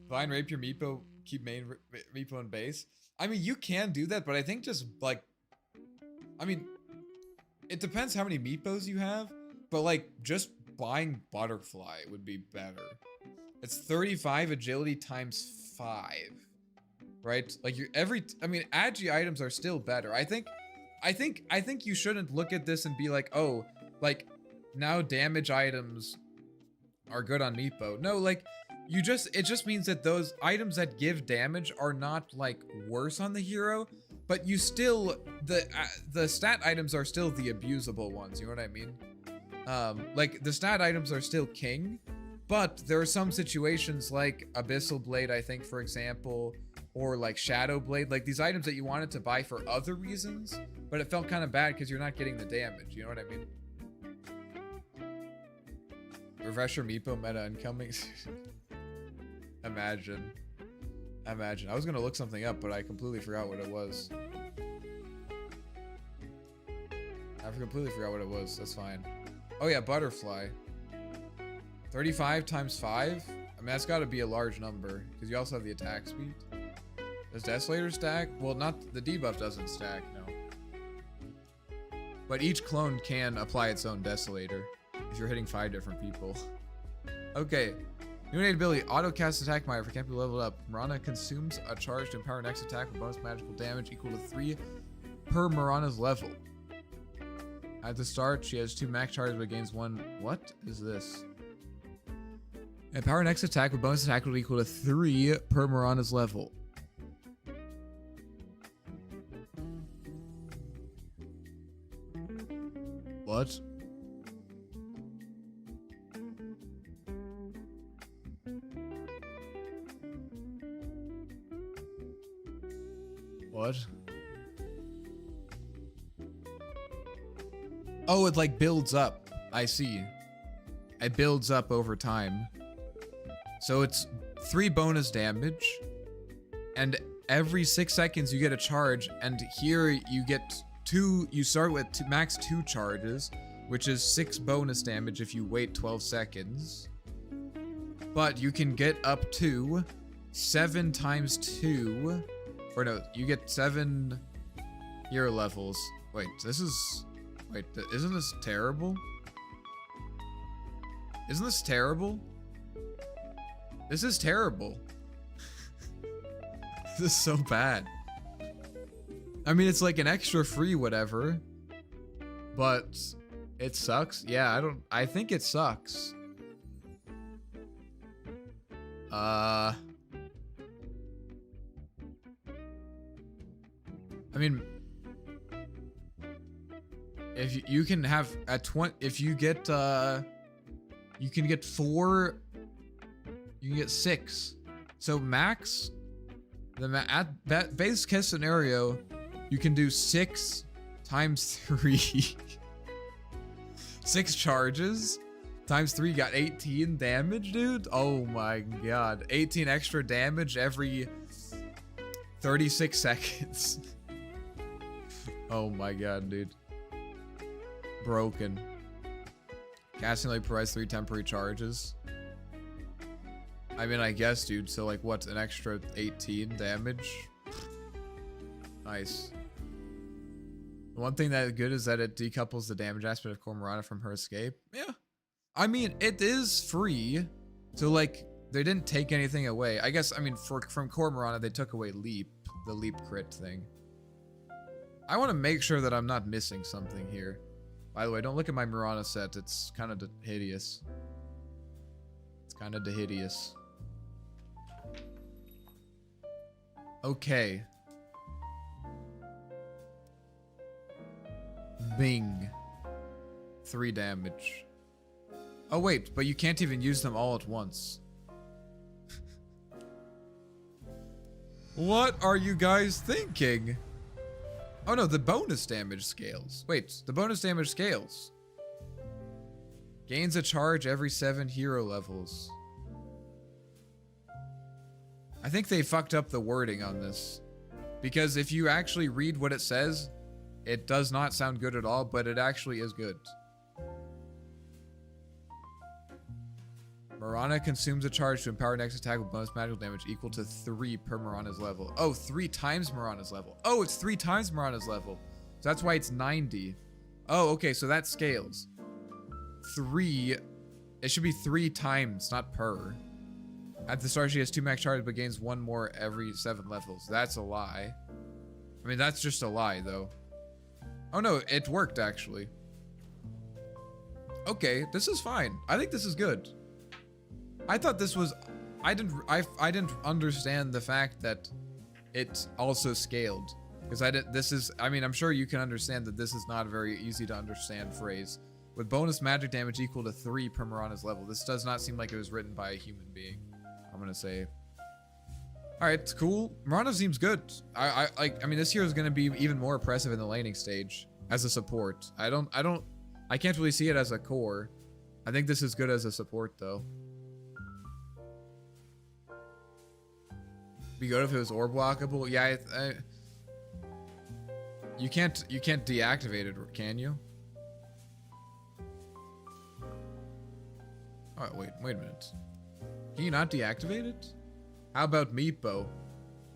Fine, rape your Meepo. Keep main Meepo in base. I mean, you can do that, but I think just, like... I mean, It depends how many meepos you have, but like just buying Butterfly would be better. It's 35 agility times 5, right? Like I mean, agi items are still better. I think you shouldn't look at this and be like, oh, like now damage items are good on meepo. No, like it just means that those items that give damage are not like worse on the hero, but you still, the stat items are still the abusable ones, you know what I mean? Like the stat items are still king, but there are some situations like Abyssal Blade, I think, for example, or like Shadow Blade, like these items that you wanted to buy for other reasons, but it felt kind of bad because you're not getting the damage, you know what I mean? Refresher Meepo meta incoming. Imagine. I was gonna look something up, but I completely forgot what it was. I completely forgot what it was. That's fine. Oh yeah, Butterfly. 35 times 5? I mean, that's gotta be a large number, because you also have the attack speed. Does Desolator stack? Well, not the debuff doesn't stack, no. But each clone can apply its own Desolator if you're hitting 5 different people. Okay. New innate ability, auto cast attack modifier if it can't be leveled up. Mirana consumes a charge to empower next attack with bonus magical damage equal to 3 per Mirana's level. At the start, she has 2 max charges but gains 1. What is this? Empower next attack with bonus attack will equal to 3 per Mirana's level. What? What? Oh, it like builds up. I see. It builds up over time. So it's 3 bonus damage. And every 6 seconds you get a charge. And here you get 2, you start with max 2 charges, which is 6 bonus damage if you wait 12 seconds. But you can get up to 7 times 2. Or no, you get 7 hero levels. Wait, isn't this terrible? Isn't this terrible? This is terrible. This is so bad. I mean, it's like an extra free whatever, but it sucks. Yeah, I think it sucks. I mean, if you can have at 20, if you get you can get 4, you can get 6. So max, at that base case scenario, you can do 6 times 3. 6 charges times 3 got 18 damage, dude. Oh my god, 18 extra damage every 36 seconds. Oh my god, dude. Broken. Casting Light provides 3 temporary charges. I mean, I guess, dude. So, like, what's an extra 18 damage? Nice. The one thing that is good is that it decouples the damage aspect of Core Mirana from her escape. Yeah. I mean, it is free. So, like, they didn't take anything away. I guess, I mean, from Core Mirana, they took away Leap. The Leap crit thing. I want to make sure that I'm not missing something here. By the way, don't look at my Mirana set. It's kind of hideous. It's kind of hideous. Okay. Bing. 3 damage. Oh wait, but you can't even use them all at once. What are you guys thinking? Oh no, the bonus damage scales. Wait, the bonus damage scales. Gains a charge every 7 hero levels. I think they fucked up the wording on this. Because if you actually read what it says, it does not sound good at all, but it actually is good. Mirana consumes a charge to empower next attack with bonus magical damage equal to 3 per Mirana's level. Oh, 3 times Mirana's level. Oh, it's 3 times Mirana's level. So that's why it's 90. Oh, okay, so that scales. 3. It should be 3 times, not per. At the start, she has 2 max charges, but gains 1 more every 7 levels. That's a lie. I mean, that's just a lie, though. Oh no, it worked, actually. Okay, this is fine. I think this is good. I thought this was... I didn't understand the fact that it also scaled. Because I mean, I'm sure you can understand that this is not a very easy to understand phrase. With bonus magic damage equal to 3 per Mirana's level. This does not seem like it was written by a human being. I'm gonna say. Alright, cool. Mirana seems good. I mean, this hero is gonna be even more oppressive in the laning stage as a support. I can't really see it as a core. I think this is good as a support though. Be good if it was orb walkable. Yeah, you can't deactivate it, can you? Oh, wait a minute. Can you not deactivate it? How about Meepo?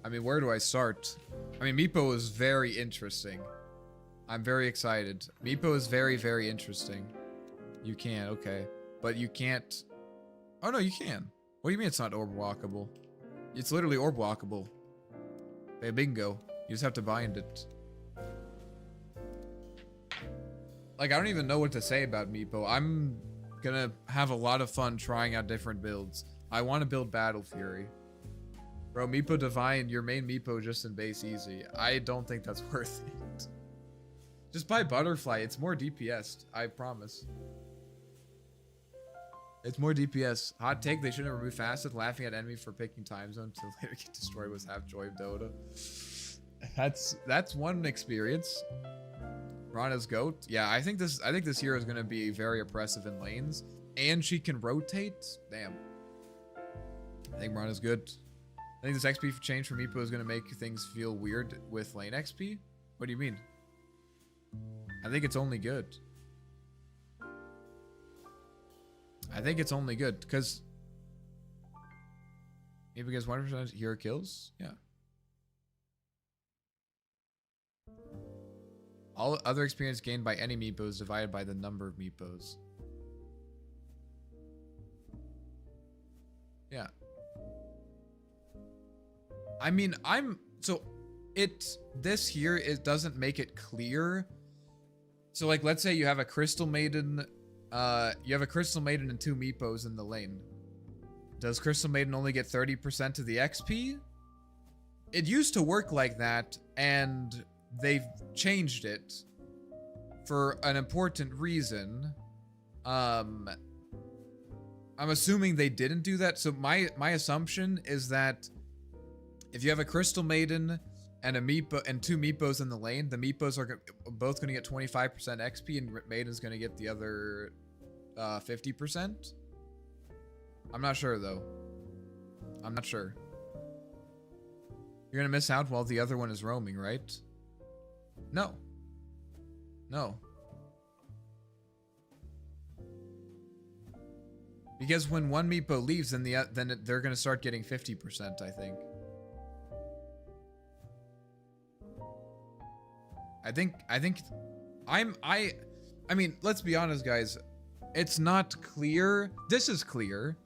I mean, where do I start? I mean, Meepo is very interesting. I'm very excited. Meepo is very, very interesting. You can, okay. But you can't... Oh, no, you can. What do you mean it's not orb walkable? It's literally orb walkable. Hey, bingo. You just have to bind it. Like, I don't even know what to say about Meepo. I'm gonna have a lot of fun trying out different builds. I want to build Battle Fury. Bro, Meepo Divine, your main Meepo just in base easy. I don't think that's worth it. Just buy Butterfly. It's more DPS. I promise. It's more DPS. Hot take, they shouldn't remove Facet. Laughing at enemy for picking time zone to later get destroyed was half joy of Dota. That's one experience. Rana's GOAT. Yeah, I think this hero is gonna be very oppressive in lanes. And she can rotate. Damn. I think Rana's good. I think this XP change for Meepo is gonna make things feel weird with lane XP. What do you mean? I think it's only good. I think it's only good because maybe because 100% hero kills. Yeah. All other experience gained by any Meepos divided by the number of Meepos. Yeah. I mean, this here, it doesn't make it clear. So like, let's say you have a Crystal Maiden, you have a Crystal Maiden and 2 Meepos in the lane. Does Crystal Maiden only get 30% of the XP? It used to work like that, and they've changed it for an important reason. I'm assuming they didn't do that. So my assumption is that if you have a Crystal Maiden and a Meepo and 2 Meepos in the lane, the Meepos are both going to get 25% XP, and Maiden's going to get the other 50%. I'm not sure though. I'm not sure. You're going to miss out while the other one is roaming, right? No. No. Because when one Meepo leaves, then they're going to start getting 50%, I think. I mean, let's be honest, guys. It's not clear. This is clear.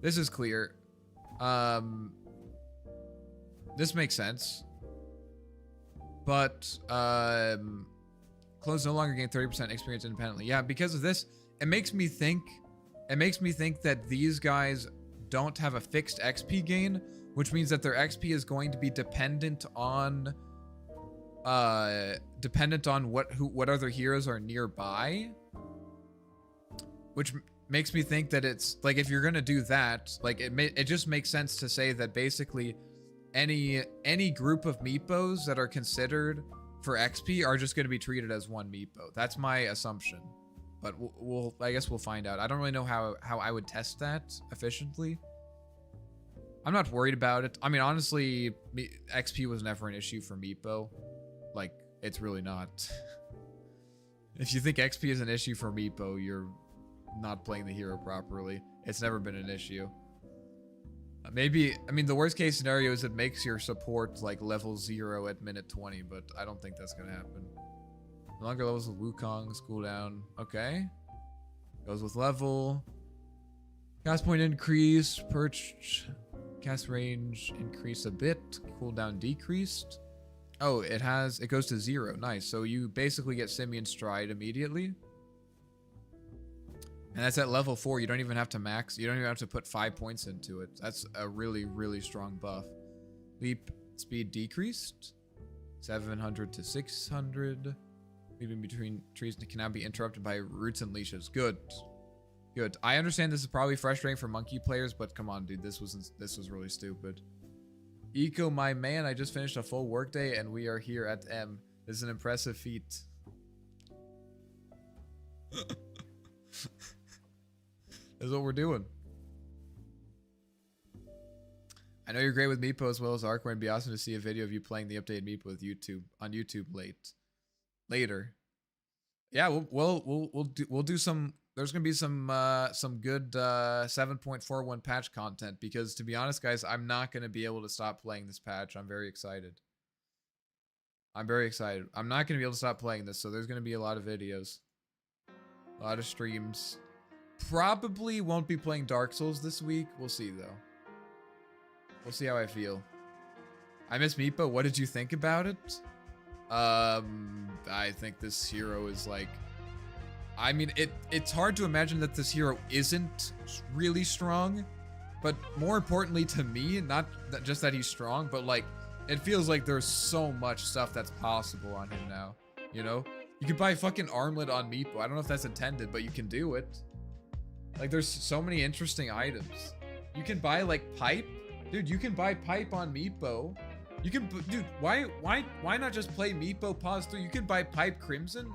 This is clear. This makes sense. But, clones no longer gain 30% experience independently. Yeah, because of this, it makes me think that these guys don't have a fixed XP gain, which means that their XP is going to be dependent on what other heroes are nearby, which makes me think that it's like, if you're gonna do that, like it just makes sense to say that basically any group of Meepos that are considered for XP are just going to be treated as one Meepo. That's my assumption, but I guess we'll find out. I don't really know how I would test that efficiently. I'm not worried about it. I mean, honestly, XP was never an issue for Meepo. Like, it's really not. If you think XP is an issue for Meepo, you're not playing the hero properly. It's never been an issue. Maybe, I mean, the worst case scenario is it makes your support like level 0 at minute 20, but I don't think that's gonna happen. Longer levels with Wukong's cooldown. Okay. Goes with level. Cast point increase. Perch. Cast range increased a bit. Cooldown decreased. Oh, it goes to 0. Nice. So you basically get Simian Stride immediately. And that's at level 4. You don't even have to max. You don't even have to put 5 points into it. That's a really, really strong buff. Leap speed decreased. 700 to 600. Leaping between trees can now be interrupted by roots and leashes. Good. Good. I understand this is probably frustrating for monkey players, but come on, dude. This was really stupid. Eco, my man, I just finished a full workday and we are here at M. This is an impressive feat. That's what we're doing. I know you're great with Meepo as well as Arcor, and it'd be awesome to see a video of you playing the updated Meepo with on YouTube later. Yeah, we'll do some. There's gonna be some good 7.41 patch content, because to be honest, guys, I'm not gonna be able to stop playing this patch. I'm very excited. I'm not gonna be able to stop playing this, so there's gonna be a lot of videos, a lot of streams. Probably won't be playing Dark Souls this week. We'll see though. We'll see how I feel. I miss Meepo. What did you think about it? I think this hero is like, I mean, it's hard to imagine that this hero isn't really strong, but more importantly to me, not that just that he's strong, but like, it feels like there's so much stuff that's possible on him now, you know? You could buy fucking armlet on Meepo. I don't know if that's intended, but you can do it. Like, there's so many interesting items. You can buy, like, pipe. Dude, you can buy pipe on Meepo. You can, dude, why not just play Meepo pause through? You can buy pipe Crimson,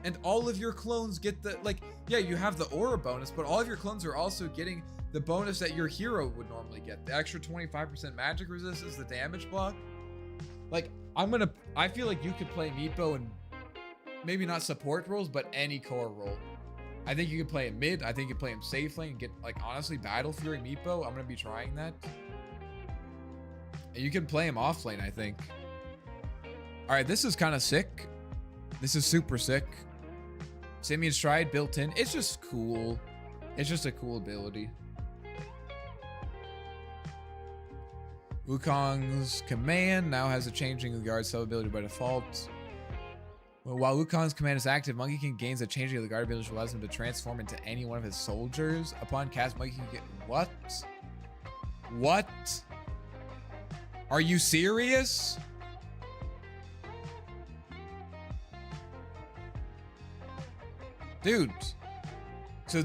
and all of your clones get the, like, yeah, you have the aura bonus, but all of your clones are also getting the bonus that your hero would normally get. The extra 25% magic resistance, the damage block. Like, I feel like you could play Meepo and maybe not support roles, but any core role. I think you can play him mid. I think you can play him safe lane and get, like, honestly, Battle Fury Meepo. I'm going to be trying that. And you can play him off lane, I think. All right, this is kind of sick. This is super sick. Simian Stride built in. It's just cool. It's just a cool ability. Wukong's command now has a changing of the guard sub ability by default. While Wukong's command is active, Monkey King gains a changing of the guard ability, which allows him to transform into any one of his soldiers. Upon cast, Monkey King what? What? Are you serious? Dude. So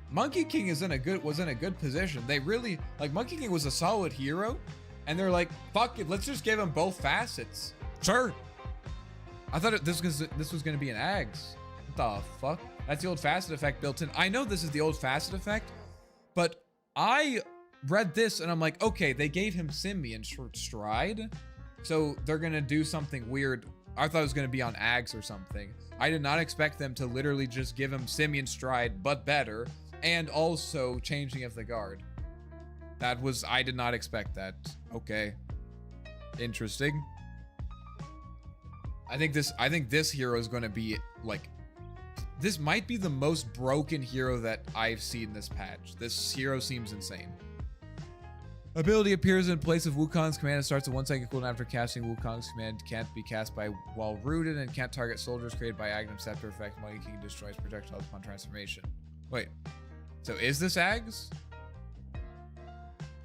Monkey King was in a good position. They really, like, Monkey King was a solid hero, and they're like, fuck it, let's just give him both facets. Sure. I thought this was gonna be an Ags. What the fuck? That's the old facet effect built in. I know this is the old facet effect, but I read this and I'm like, okay, they gave him Simian Stride, so they're gonna do something weird. I thought it was gonna be on Ags or something. I did not expect them to literally just give him Simian Stride, but better, and also changing of the guard. I did not expect that. Okay. Interesting. I think this hero is going to be, like, this might be the most broken hero that I've seen this patch. This hero seems insane. Ability appears in place of Wukong's command and starts a 1-second cooldown after casting. Wukong's command can't be cast while rooted and can't target soldiers created by Aghanim Scepter effect. Monkey King destroys projectiles upon transformation. Wait, so is this Ags?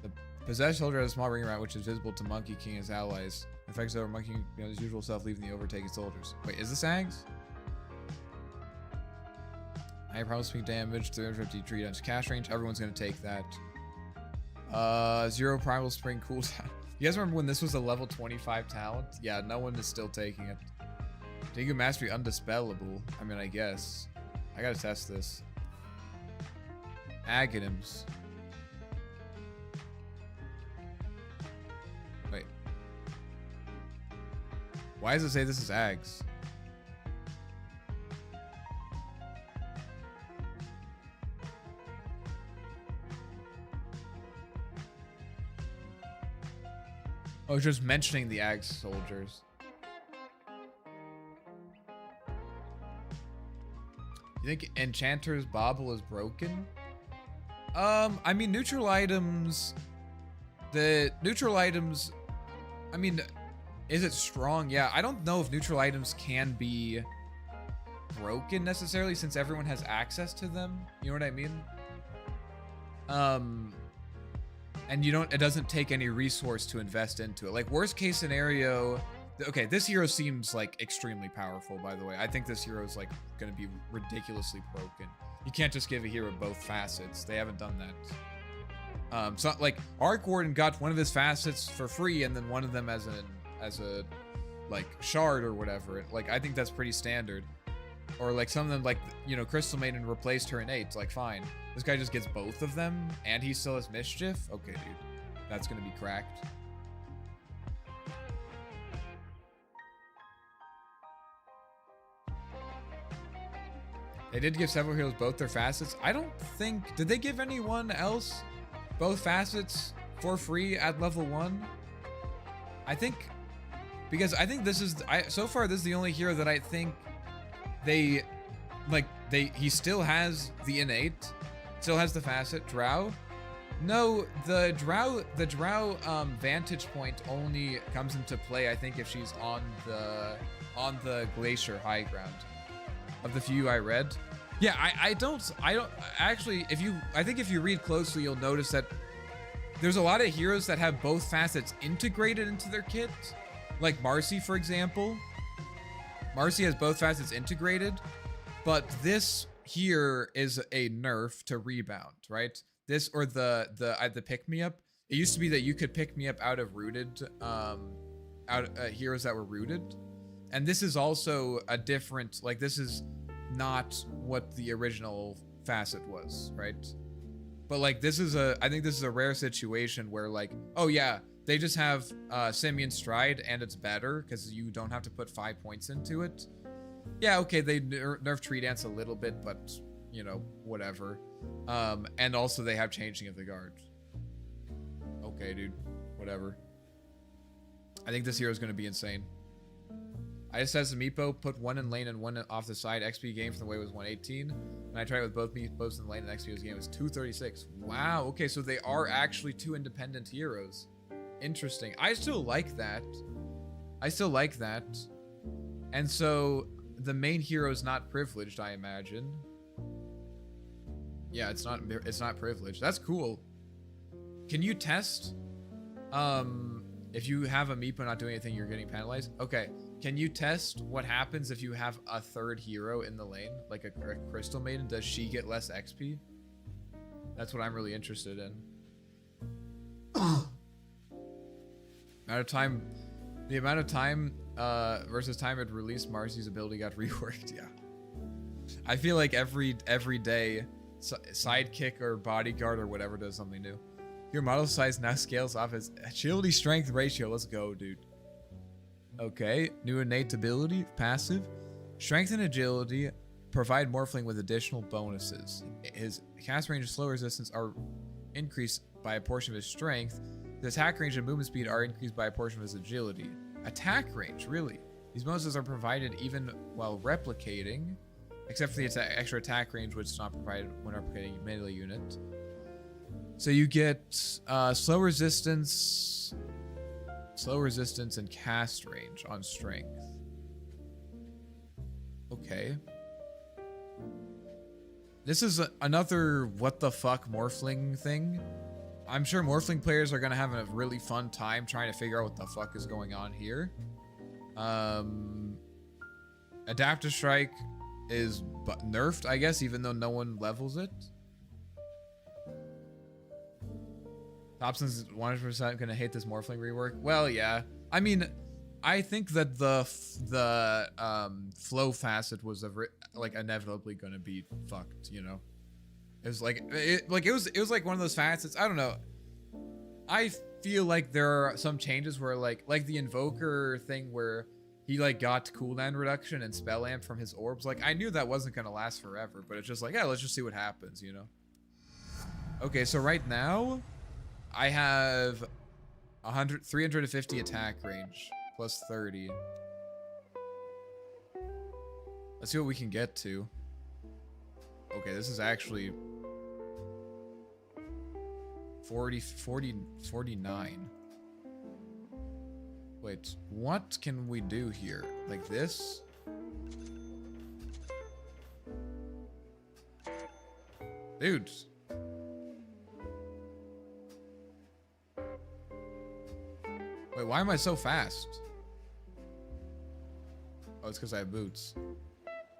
The possessed soldier has a small ring around which is visible to Monkey King and his allies. Effects over Monkey King beyond his usual self, leaving the overtaken soldiers. Wait, is this Ags? High promise speed damage, 350 tree damage cash range. Everyone's gonna take that. 0 primal spring cooldown. You guys remember when this was a level 25 talent? Yeah, no one is still taking it. Dingo Mastery undispellable. I mean, I guess. I gotta test this. Aghanims. Wait. Why does it say this is Ags? Oh, just mentioning the Ags soldiers. You think Enchanter's Bauble is broken? I mean, neutral items. The neutral items. I mean, is it strong? Yeah, I don't know if neutral items can be broken necessarily since everyone has access to them. You know what I mean? And you don't. It doesn't take any resource to invest into it. Like worst case scenario. Okay, this hero seems like extremely powerful, by the way. I think this hero is like going to be ridiculously broken. You can't just give a hero both facets. They haven't done that. So like Arc Warden got one of his facets for free and then one of them as a like shard or whatever. Like I think that's pretty standard. Or like some of them, like, you know, Crystal Maiden replaced her innate. Like fine. This guy just gets both of them and he still has Mischief? Okay, dude. That's going to be cracked. They did give several heroes both their facets. I don't think... Did they give anyone else both facets for free at level 1? I think... Because I think this is... so far, this is the only hero that I think they... Like, he still has the innate. Still has the facet. Drow? No, the Drow vantage point only comes into play, I think, if she's on the Glacier high ground. Of the few I read. Yeah, I don't actually, I think if you read closely, you'll notice that there's a lot of heroes that have both facets integrated into their kit. Like Marcy, for example. Marcy has both facets integrated, but this here is a nerf to rebound, right? This or the pick me up. It used to be that you could pick me up out of rooted, heroes that were rooted. And this is also a different, like this is not what the original facet was, right? But like this is I think this is a rare situation where like, oh yeah, they just have Simian Stride and it's better because you don't have to put 5 points into it. Yeah, okay, they nerfed Tree Dance a little bit, but you know, whatever. And also they have Changing of the Guard. Okay, dude, whatever. I think this hero is going to be insane. I just as a Meepo, put one in lane and one off the side. XP game from the way was 118. And I tried it with both Meepos in lane and XP game was 236. Wow, okay, so they are actually two independent heroes. Interesting. I still like that. And so the main hero is not privileged, I imagine. Yeah, it's not privileged. That's cool. Can you test? If you have a Meepo not doing anything, you're getting penalized? Okay. Can you test what happens if you have a third hero in the lane? Like a Crystal Maiden? Does she get less XP? That's what I'm really interested in. The amount of time versus time it released Marcy's ability got reworked. Yeah. I feel like every day, sidekick or bodyguard or whatever does something new. Your model size now scales off as agility strength ratio. Let's go, dude. Okay, new innate ability, passive. Strength and agility provide Morphling with additional bonuses. His cast range and slow resistance are increased by a portion of his strength. The attack range and movement speed are increased by a portion of his agility. Attack range, really? These bonuses are provided even while replicating, except for the extra attack range, which is not provided when replicating a melee unit. So you get slow resistance and cast range on strength. Okay. This is another what the fuck Morphling thing. I'm sure Morphling players are gonna have a really fun time trying to figure out what the fuck is going on here. Adaptive Strike is nerfed, I guess, even though no one levels it. Thompson's 100% gonna hate this Morphling rework. Well, yeah. I mean, I think that the flow facet was like inevitably gonna be fucked. You know, it was like it was like one of those facets. I don't know. I feel like there are some changes where like the Invoker thing where he like got cooldown reduction and spell amp from his orbs. Like I knew that wasn't gonna last forever, but it's just like, yeah, let's just see what happens. You know. Okay, so right now I have 350 attack range plus 30. Let's see what we can get to. Okay, this is actually 49. Wait, what can we do here? Like this? Dude. Wait, why am I so fast? Oh, it's because I have boots.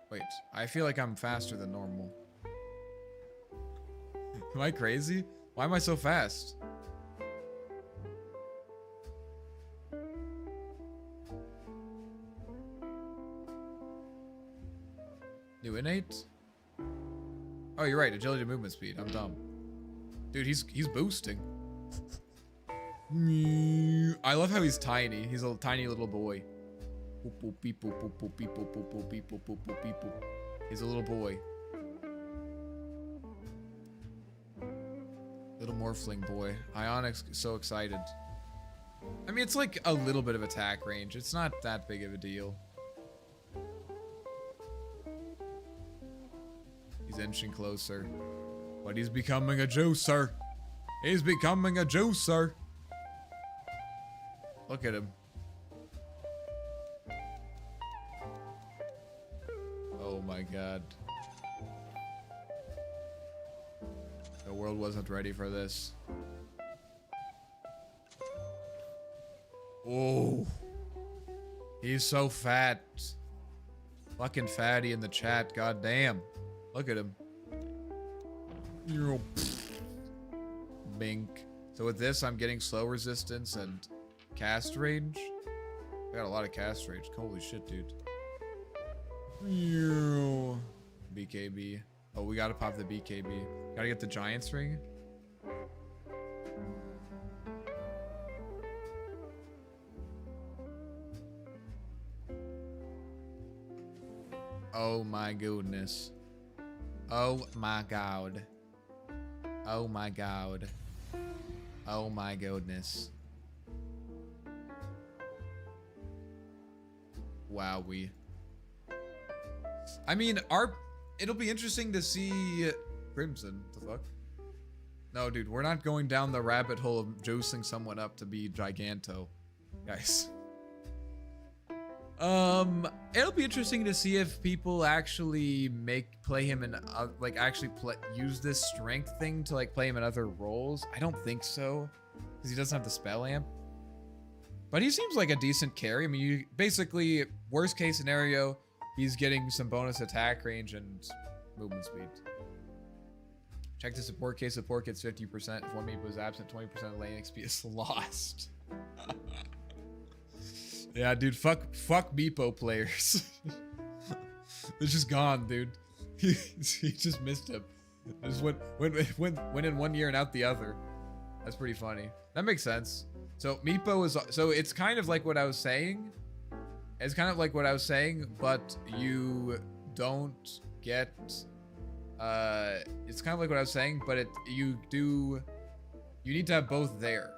Wait, I feel like I'm faster than normal. Am I crazy? Why am I so fast? New innate? Oh, you're right. Agility to movement speed. I'm dumb. Dude, he's boosting. I love how he's tiny. He's a tiny little boy. He's a little boy. Little morphling boy. Ionic's so excited. I mean, it's like a little bit of attack range. It's not that big of a deal. He's inching closer. But he's becoming a juicer. He's becoming a juicer. Look at him. Oh my god. The world wasn't ready for this. Oh. He's so fat. Fucking fatty in the chat, god damn. Look at him. Bink. So with this, I'm getting slow resistance and cast range. I got a lot of cast range. Holy shit, dude. BKB. Oh, we gotta pop the BKB. Gotta get the Giant's Ring. Oh my goodness. Oh my god. Oh my god. Oh my goodness. Wowee. I mean, it'll be interesting to see Crimson. What the fuck? No, dude, we're not going down the rabbit hole of juicing someone up to be Giganto. Guys. It'll be interesting to see if people actually play him in like actually use this strength thing to like play him in other roles. I don't think so, because he doesn't have the spell amp. But he seems like a decent carry. I mean, you basically worst case scenario, he's getting some bonus attack range and movement speed. Check the support case. Support gets 50%. If one meepo is absent, 20% of lane XP is lost. Yeah, dude, fuck Meepo players. They're just gone, dude. He just missed him. Just went in one year and out the other. That's pretty funny. That makes sense. So Meepo is, so it's kind of like what I was saying. It's kind of like what I was saying, but you don't get, it's kind of like what I was saying, but you need to have both there.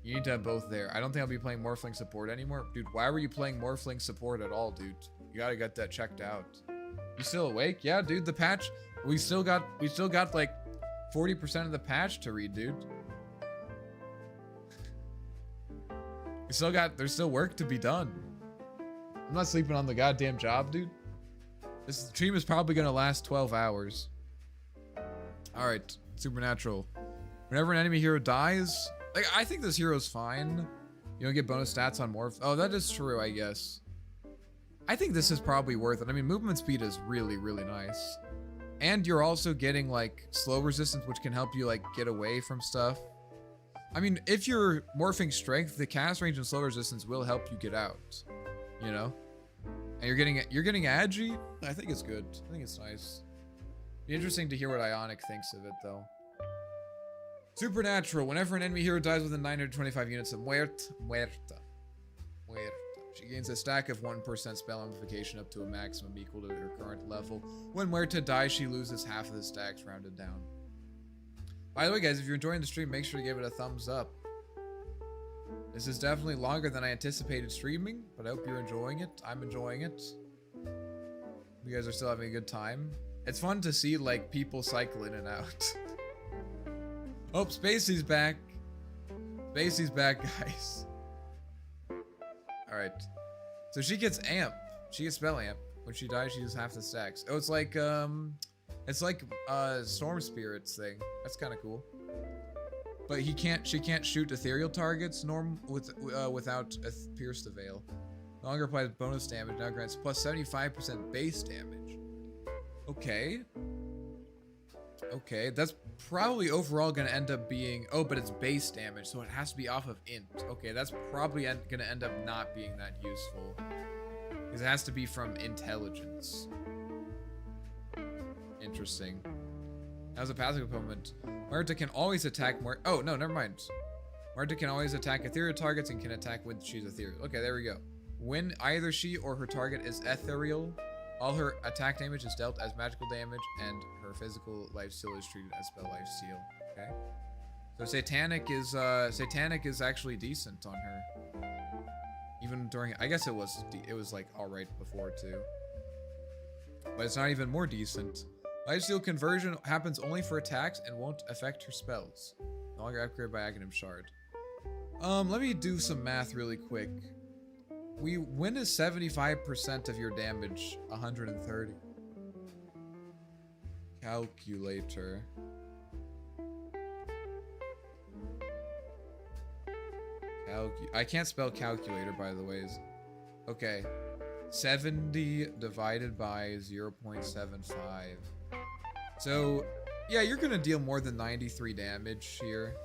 You need to have both there. I don't think I'll be playing Morphling support anymore. Dude, why were you playing Morphling support at all, dude? You gotta get that checked out. You still awake? Yeah, dude, the patch, we still got like 40% of the patch to read, dude. There's still work to be done. I'm not sleeping on the goddamn job, dude. This stream is probably gonna last 12 hours. Alright, Supernatural. Whenever an enemy hero dies, like, I think this hero's fine. You don't get bonus stats on Morph. Oh, that is true, I guess. I think this is probably worth it. I mean, movement speed is really, really nice. And you're also getting, like, slow resistance, which can help you, like, get away from stuff. I mean, if you're morphing strength, the cast range and slow resistance will help you get out. You know? And you're getting agi? I think it's good. I think it's nice. Be interesting to hear what Ionic thinks of it, though. Supernatural. Whenever an enemy hero dies within 925 units of Muerta. She gains a stack of 1% spell amplification up to a maximum equal to her current level. When Muerta dies, she loses half of the stacks rounded down. By the way, guys, if you're enjoying the stream, make sure to give it a thumbs up. This is definitely longer than I anticipated streaming, but I hope you're enjoying it. I'm enjoying it. You guys are still having a good time. It's fun to see like people cycle in and out. Oh, Spacey's back. Spacey's back, guys. All right. So she gets amp. She gets spell amp. When she dies, she uses half the stacks. Oh, it's like Storm Spirit's thing. That's kind of cool. But she can't shoot ethereal targets without a pierce the veil. No longer applies bonus damage, now grants plus 75% base damage. Okay. Okay, that's probably overall gonna end up being, oh, but it's base damage, so it has to be off of int. Okay, that's probably gonna end up not being that useful. Because it has to be from intelligence. Interesting. As a passive opponent, Muerta can always attack more. Oh, no, never mind. Muerta can always attack ethereal targets and can attack when she's ethereal. Okay, there we go. When either she or her target is ethereal, all her attack damage is dealt as magical damage, and her physical lifesteal is treated as spell lifesteal. Okay. So Satanic is actually decent on her. Even during, I guess it was like alright before too. But it's not even more decent. Lifesteal conversion happens only for attacks and won't affect her spells. No longer upgraded by Aghanim Shard. Let me do some math really quick. When is 75% of your damage 130? Calculator. I can't spell calculator, by the way. Okay. 70 divided by 0.75. So, yeah, you're gonna deal more than 93 damage here.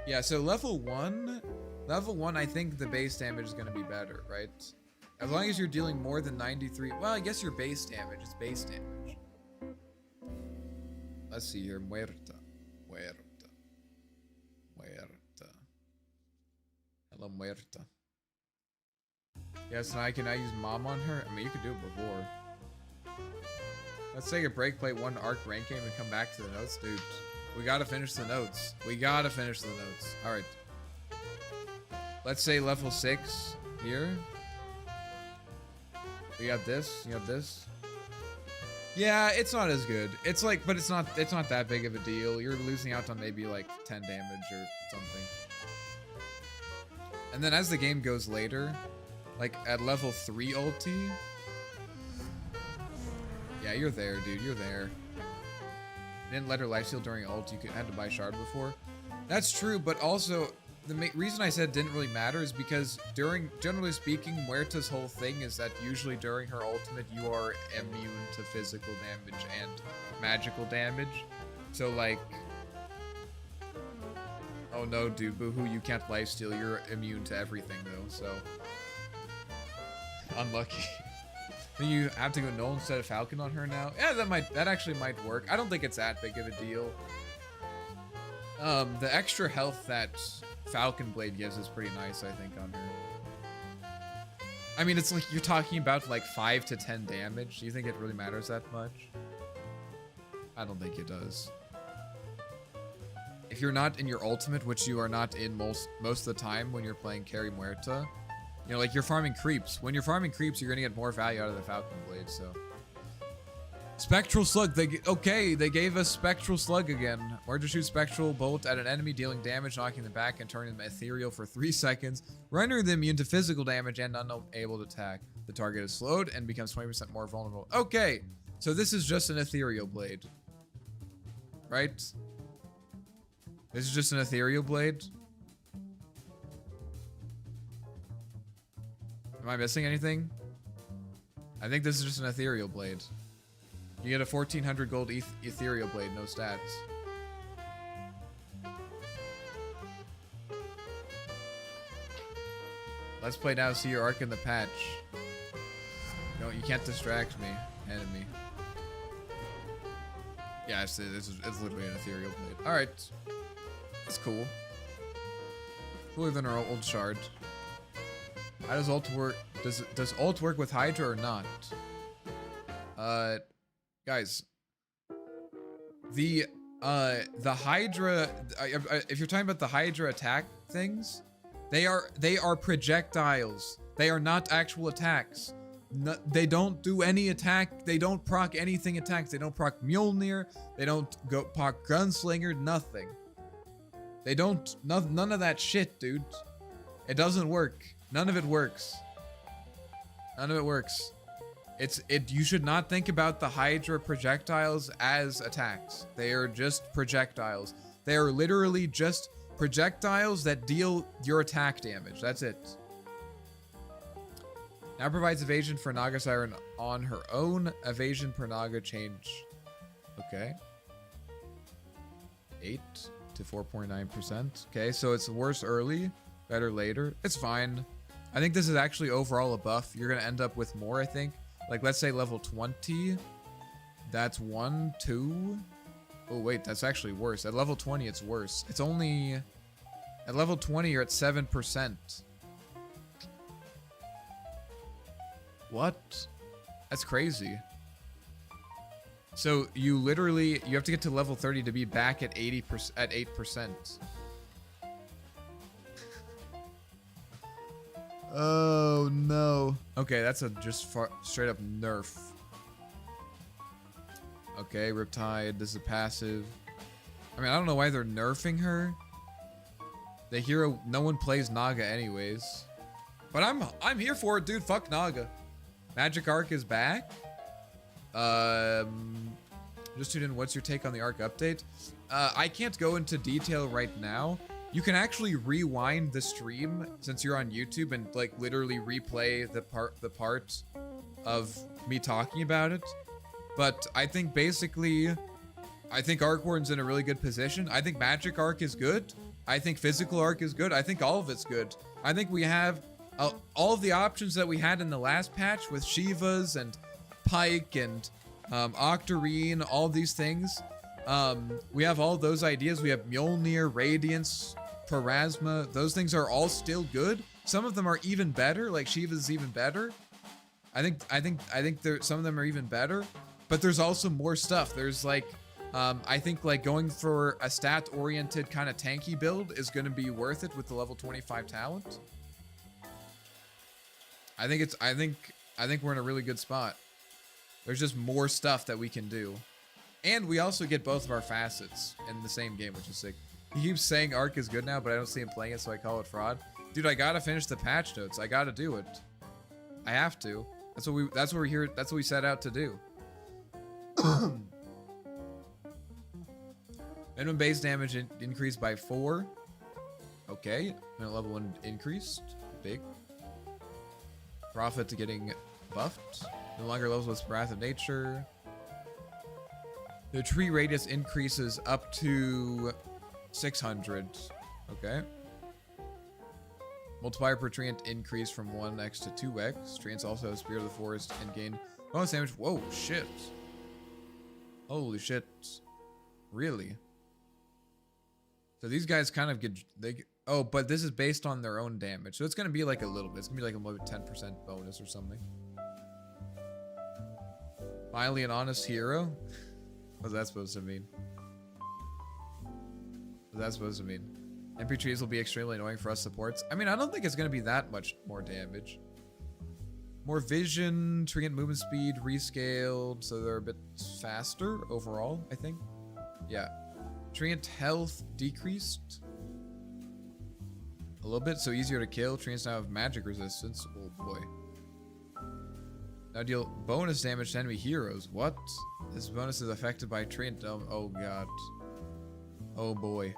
Yeah, so level 1, I think the base damage is gonna be better, right? As long as you're dealing more than 93, well, I guess your base damage is base damage. Let's see here, Muerta. Hello, Muerta. Yes, and can I use Mom on her? I mean, you could do it before. Let's take a break, play one arc rank game, and come back to the notes, dude. We gotta finish the notes. Alright. Let's say level 6 here. We got this. You got this. Yeah, it's not as good. It's like, but it's not that big of a deal. You're losing out on maybe like 10 damage or something. And then as the game goes later, like at level 3 ulti. Yeah, you're there, dude. You're there. Didn't let her lifesteal during ult. You had to buy shard before. That's true, but also the reason I said it didn't really matter is because generally speaking, Muerta's whole thing is that usually during her ultimate, you are immune to physical damage and magical damage. So like, oh no, dude, boohoo, you can't lifesteal. You're immune to everything though, so unlucky. Then you have to go Null instead of Falcon on her now. Yeah, that actually might work. I don't think it's that big of a deal. The extra health that Falcon Blade gives is pretty nice, I think, on her. I mean, it's like you're talking about like 5 to 10 damage. Do you think it really matters that much? I don't think it does. If you're not in your ultimate, which you are not in most of the time when you're playing Carry Muerta, you know, like you're farming creeps. When you're farming creeps, you're gonna get more value out of the Falcon Blade, so. Spectral Slug, they gave us Spectral Slug again. Or to shoot Spectral Bolt at an enemy, dealing damage, knocking them back, and turning them ethereal for 3 seconds, rendering them immune to physical damage and unable to attack. The target is slowed and becomes 20% more vulnerable. Okay, so this is just an ethereal blade. Right? This is just an ethereal blade? Am I missing anything? I think this is just an ethereal blade. You get a 1400 gold ethereal blade, no stats. Let's play now, see your arc in the patch. No, you can't distract me, enemy. Yeah, it's literally an ethereal blade. Alright. That's cool. Cooler than our old shard. How does ult work? Does ult work with Hydra or not? Guys. The Hydra, if you're talking about the Hydra attack things, they are projectiles. They are not actual attacks. No, they don't do any attack. They don't proc anything attacks. They don't proc Mjolnir. They don't go proc Gunslinger. Nothing. They don't. None of that shit, dude. It doesn't work. None of it works. None of it works. You should not think about the Hydra projectiles as attacks. They are just projectiles. They are literally just projectiles that deal your attack damage. That's it. Now provides evasion for Naga Siren on her own. Evasion per Naga change. Okay. 8 to 4.9%. Okay, so it's worse early, better later. It's fine. I think this is actually overall a buff. You're going to end up with more, I think. Like, let's say level 20. That's 1, 2. Oh, wait, that's actually worse. At level 20, it's worse. It's only... At level 20, you're at 7%. What? That's crazy. So you literally, you have to get to level 30 to be back at 80%, at 8%. Oh no. Okay, that's a just straight up nerf. Okay, Riptide, this is a passive. I mean, I don't know why they're nerfing her. The hero, no one plays Naga anyways. But I'm here for it, dude. Fuck Naga. Magic Arc is back. Just tuned in. What's your take on the Arc update? I can't go into detail right now. You can actually rewind the stream since you're on YouTube and like literally replay the part of me talking about it. But I think basically, I think Arc Warden's in a really good position. I think Magic Arc is good. I think Physical Arc is good. I think all of it's good. I think we have all of the options that we had in the last patch with Shivas and Pike and Octarine, all these things. We have all those ideas. We have Mjolnir, Radiance, Parasma. Those things are all still good. Some of them are even better. Like Shiva's even better. I think some of them are even better. But there's also more stuff. There's like, I think like going for a stat-oriented kind of tanky build is going to be worth it with the level 25 talent. I think we're in a really good spot. There's just more stuff that we can do. And we also get both of our facets in the same game, which is sick. He keeps saying Arc is good now, but I don't see him playing it, so I call it fraud. Dude, I gotta finish the patch notes. I gotta do it. I have to. That's what we're here. That's what we set out to do. Minimum base damage increased by 4. Okay. Minimum level 1 increased. Big. Profit to getting buffed. No longer levels with Wrath of Nature. The tree radius increases up to 600. Okay. Multiplier per treant increase from 1x to 2x. Treants also have Spirit of the Forest and gain bonus damage. Whoa, shit. Holy shit. Really? So these guys kind of get... Oh, but this is based on their own damage. So it's going to be like a little bit. It's going to be like a 10% bonus or something. Finally an honest hero? What's that supposed to mean? What's that supposed to mean? MP trees will be extremely annoying for us supports. I mean, I don't think it's going to be that much more damage. More vision, treant movement speed rescaled, so they're a bit faster overall, I think. Yeah. Treant health decreased a little bit, so easier to kill. Treants now have magic resistance. Oh boy. Now deal bonus damage to enemy heroes. What? This bonus is affected by treant. Oh god. Oh boy.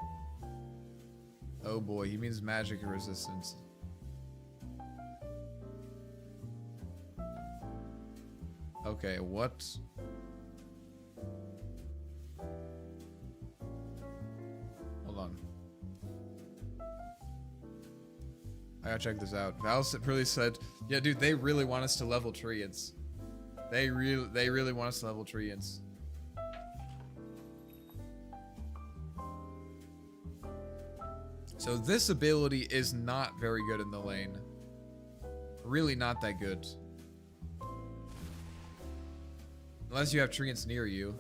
Oh boy, he means magic resistance. Okay, what? Hold on. I gotta check this out. Val really said, yeah, dude, they really want us to level treants. They really want us to level treants. So this ability is not very good in the lane. Really not that good. Unless you have treants near you.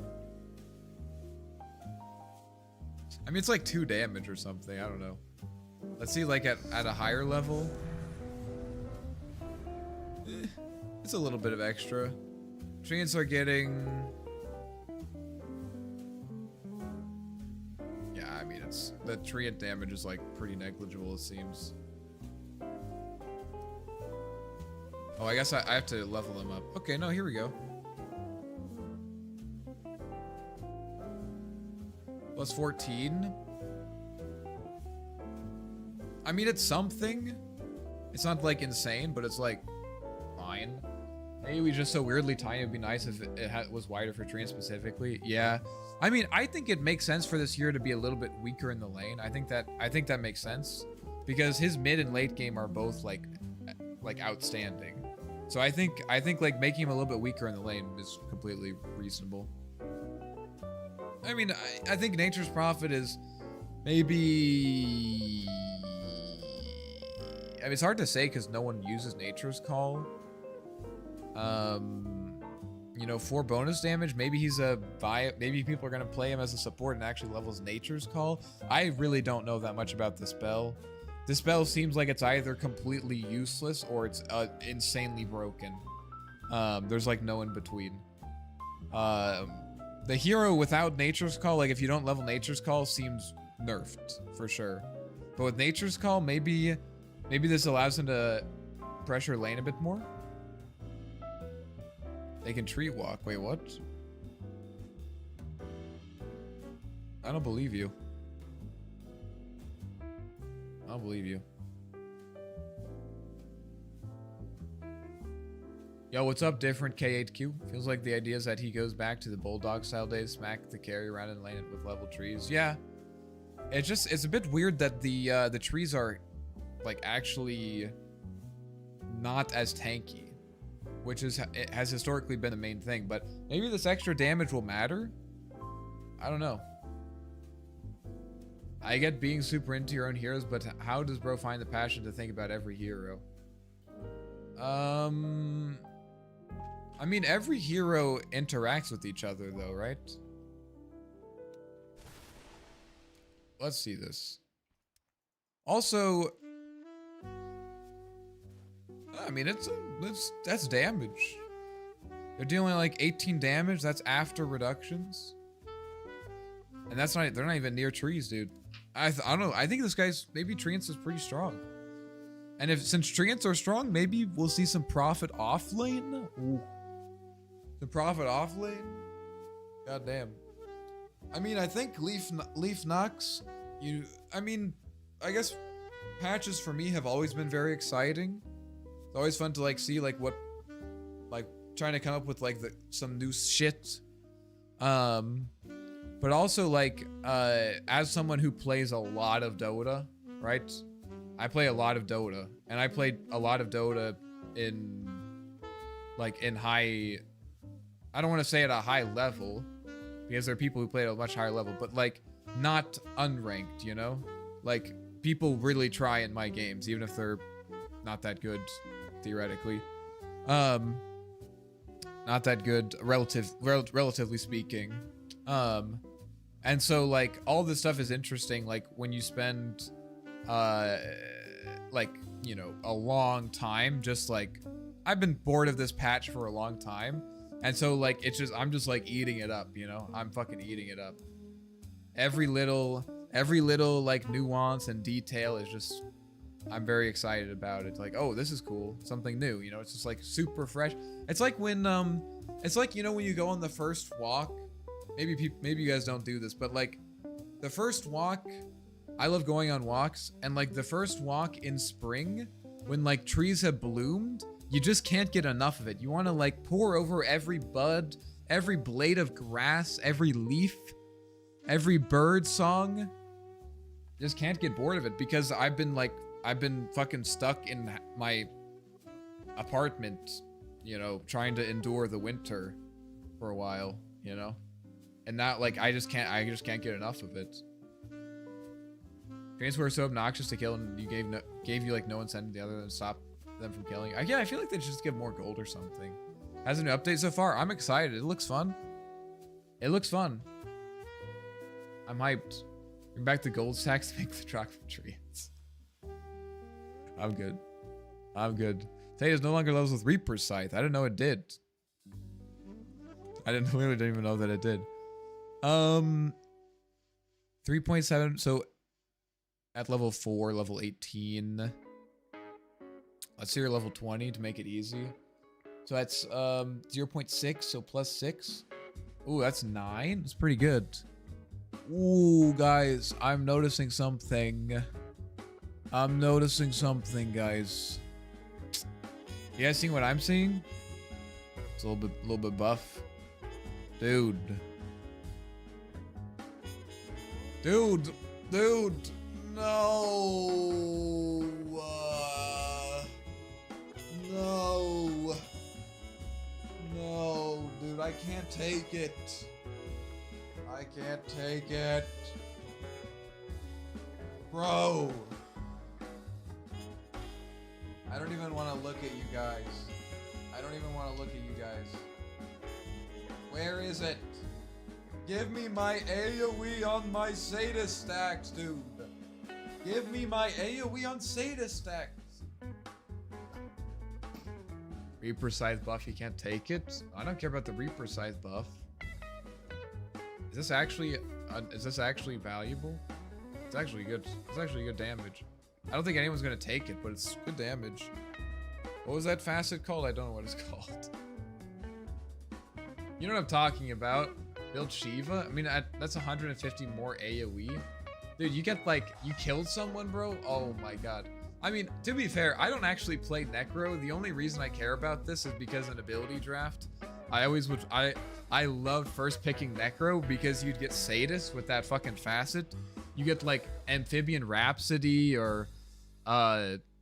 I mean, it's like 2 damage or something. I don't know. Let's see, like, at a higher level. It's a little bit of extra. Treants are getting... Yeah, I mean, it's... The treant damage is, like, pretty negligible, it seems. Oh, I guess I have to level them up. Okay, no, here we go. Plus 14. I mean, it's something. It's not, like, insane, but it's, like, fine. Maybe we just so weirdly tiny. It'd be nice if it was wider for Treant specifically. Yeah. I mean, I think it makes sense for this hero to be a little bit weaker in the lane. I think that makes sense. Because his mid and late game are both, like outstanding. So I think like making him a little bit weaker in the lane is completely reasonable. I mean, I think Nature's Prophet is maybe... I mean, it's hard to say because no one uses Nature's Call. You know, 4 bonus damage. Maybe he's maybe people are gonna play him as a support and actually levels Nature's Call. I really don't know that much about the spell. The spell seems like it's either completely useless or it's insanely broken. There's like no in between. The hero without Nature's Call, like if you don't level Nature's Call, seems nerfed for sure. But with Nature's Call, maybe this allows him to pressure lane a bit more. They can tree walk. Wait, what? I don't believe you. I don't believe you. Yo, what's up, different K8Q? Feels like the idea is that he goes back to the Bulldog style days, smack the carry around and lane it with level trees. Yeah. It's a bit weird that the trees are like actually not as tanky, which it has historically been the main thing, but maybe this extra damage will matter. I don't know. I get being super into your own heroes, but how does bro find the passion to think about every hero? I mean, every hero interacts with each other though, right? Let's see this. Also, I mean, that's damage. They're dealing like 18 damage. That's after reductions. And they're not even near trees, dude. I don't know. I think this guy's, maybe Treants is pretty strong. And since Treants are strong, maybe we'll see some Prophet off lane. Ooh. The Prophet off lane? God damn. I mean, I think Leaf Nox, I mean, I guess patches for me have always been very exciting. It's always fun to like see like what, like trying to come up with like some new shit. But also like, as someone who plays a lot of Dota, right? I play a lot of Dota, and I played a lot of Dota in high, I don't want to say at a high level, because there are people who play at a much higher level, but like not unranked, you know? Like people really try in my games, even if they're not that good, theoretically. Not that good, relatively speaking. And so like all this stuff is interesting, like when you spend like, you know, a long time just like, I've been bored of this patch for a long time, and so like it's just, I'm just like eating it up, you know? I'm fucking eating it up. Every little like nuance and detail is just, I'm very excited about it. Like, oh, this is cool, something new, you know? It's just like super fresh. It's like when it's like, you know, when you go on the first walk, maybe you guys don't do this, but like the first walk, I love going on walks, and like the first walk in spring when like trees have bloomed, you just can't get enough of it. You want to like pour over every bud, every blade of grass, every leaf, every bird song. Just can't get bored of it, because I've been fucking stuck in my apartment, you know, trying to endure the winter for a while, you know? And now like I just can't get enough of it. Treants were so obnoxious to kill, and you gave you like no incentive the other than stop them from killing. Yeah, I feel like they should just give more gold or something. Has a new update so far. I'm excited. It looks fun. It looks fun. I'm hyped. Bring back the gold stacks to make the truck from Treants. I'm good. I'm good. Theta no longer levels with Reaper Scythe. I didn't know it did. I literally didn't even know that it did. 3.7. So at level 4, level 18. Let's see your level 20 to make it easy. So that's 0.6, so plus 6. Ooh, that's 9. That's pretty good. Ooh, guys, I'm noticing something. I'm noticing something, guys. You guys seeing what I'm seeing? It's a little bit buff. Dude. Dude. No. No, dude, I can't take it. I can't take it. Bro. I don't even want to look at you guys. I don't even want to look at you guys. Where is it? Give me my AoE on my Zeta stacks, dude. Give me my AoE on Zeta stacks. Reaper Scythe buff, you can't take it? I don't care about the Reaper Scythe buff. Is this actually valuable? It's actually good. It's actually good damage. I don't think anyone's gonna take it, but it's good damage. What was that facet called? I don't know what it's called. You know what I'm talking about? Build Shiva? I mean, that's 150 more AoE. Dude, you get like, you killed someone, bro? Oh my god. I mean, to be fair, I don't actually play Necro. The only reason I care about this is because in ability draft, I loved first picking Necro because you'd get Sadist with that fucking facet. You get like Amphibian Rhapsody or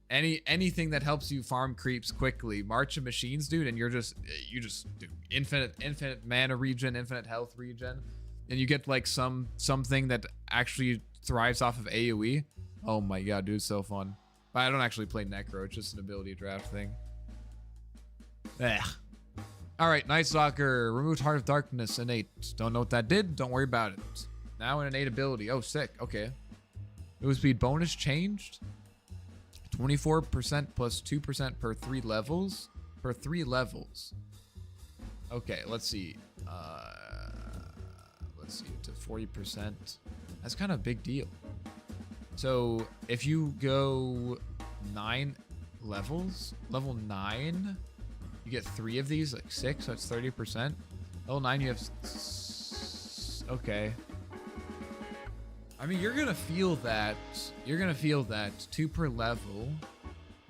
anything that helps you farm creeps quickly. March of Machines, dude, and you just do infinite mana regen, infinite health regen, and you get like something that actually thrives off of AoE. Oh my god, dude, it's so fun. But I don't actually play Necro, it's just an ability draft thing. Ugh. Alright, Night Stalker, removed Heart of Darkness, innate. Don't know what that did, don't worry about it. Now an innate ability. Oh, sick, okay. Move speed bonus changed. 24% plus 2% per 3 levels. Per 3 levels. Okay, let's see. Let's see, to 40%. That's kind of a big deal. So if you go 9 levels, level 9, you get 3 of these, like 6, so it's 30%. Level 9, you have, okay. I mean, you're gonna feel that. You're gonna feel that 2 per level.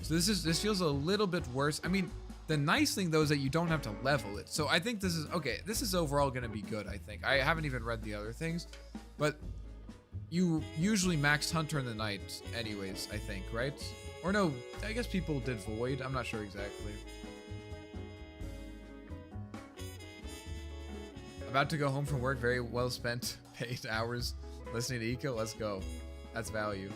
So this feels a little bit worse. I mean, the nice thing though is that you don't have to level it. So I think this is okay. This is overall gonna be good. I think I haven't even read the other things, but you usually max Hunter in the Night anyways, I think, right? Or no, I guess people did Void. I'm not sure exactly. About to go home from work. Very well spent paid hours listening to Eco. Let's go. That's value.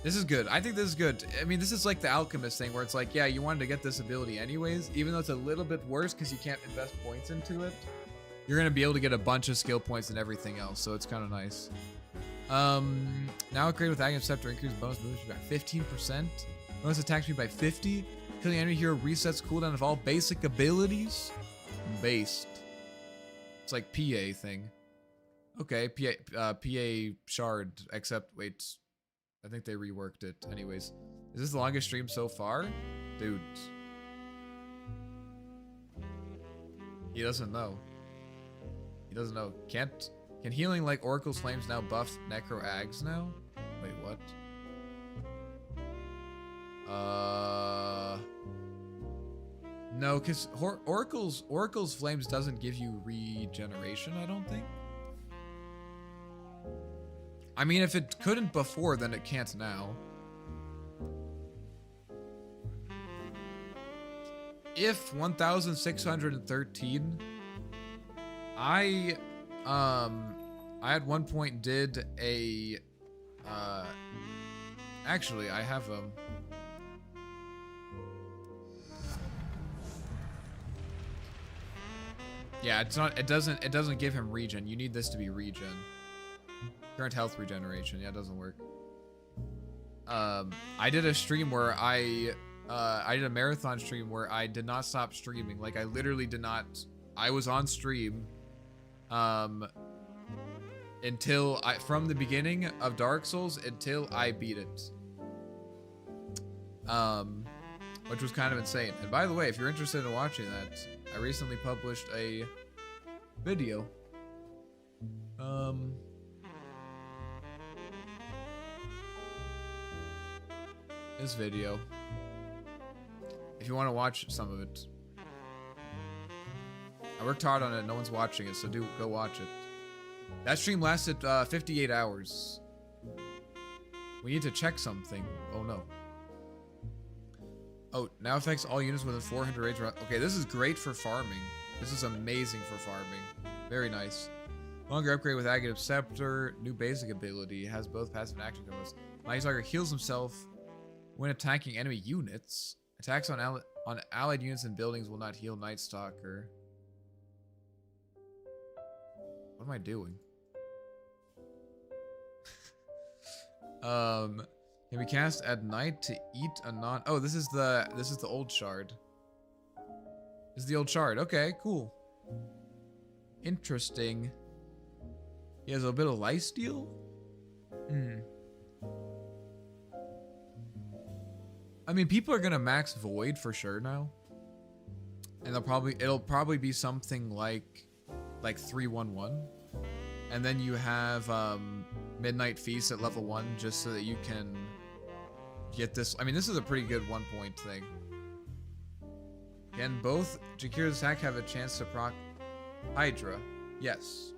This is good. I think this is good. I mean, this is like the Alchemist thing where it's like, yeah, you wanted to get this ability anyways, even though it's a little bit worse because you can't invest points into it. You're going to be able to get a bunch of skill points and everything else, so it's kind of nice. Now upgrade with Aghanim Scepter, increase bonus movement by 15%. Bonus attack speed by 50. Killing enemy hero resets cooldown of all basic abilities. Based. It's like PA thing. Okay, PA shard, except, wait, I think they reworked it. Anyways, is this the longest stream so far? Dude. He doesn't know. He doesn't know. Can healing like Oracle's Flames now buff Necro Ags now? Wait, what? No, because Oracle's Flames doesn't give you regeneration, I don't think. I mean, if it couldn't before, then it can't now. If 1613, I at one point did a, actually, I have yeah, it's not, it doesn't give him regen. You need this to be regen. Current health regeneration. Yeah, it doesn't work. I did a stream where I I did a marathon stream where I did not stop streaming. Like I literally did not. I was on stream, until from the beginning of Dark Souls until I beat it. Which was kind of insane. And by the way, if you're interested in watching that, I recently published a video. This video. If you want to watch some of it. I worked hard on it, no one's watching it, so go watch it. That stream lasted 58 hours. We need to check something. Oh no. Oh, now affects all units within 400 rage. Okay, this is great for farming. This is amazing for farming. Very nice. Longer upgrade with Agate Scepter. New basic ability. Has both passive and active combos. Night Stalker heals himself when attacking enemy units. Attacks on allied units and buildings will not heal Night Stalker. What am I doing? Can be cast at night to eat a non. Oh, this is the old shard. This is the old shard. Okay, cool. Interesting. He has a bit of lifesteal. I mean, people are gonna max Void for sure now, and it'll probably be something like 311, and then you have Midnight Feast at level 1 just so that you can get this. I mean, this is a pretty good 1-point thing. Can both Jakira's attack have a chance to proc Hydra? Yes.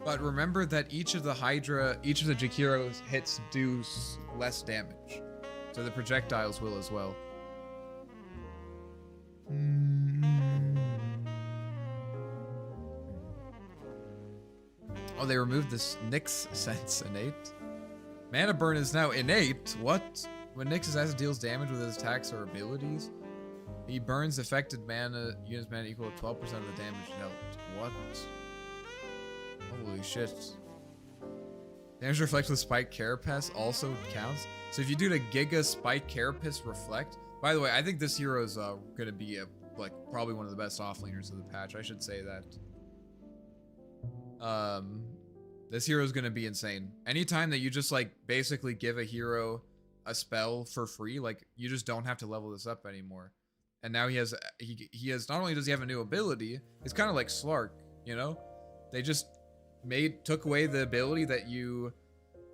But remember that each of the Jakira's hits do less damage. So the projectiles will as well. Oh, they removed this Nyx sense innate. Mana burn is now innate. What? When Nyx's acid deals damage with his attacks or abilities, he burns affected unit's mana equal to 12% of the damage dealt. What? Holy shit. Damage reflect with Spike Carapace also counts. So if you do the Giga Spike Carapace reflect, by the way, I think this hero is gonna be probably one of the best offlaners of the patch. I should say that. This hero is gonna be insane. Anytime that you just basically give a hero a spell for free, you just don't have to level this up anymore. And now he has not only does he have a new ability, it's kind of like Slark, you know? They just took away the ability that you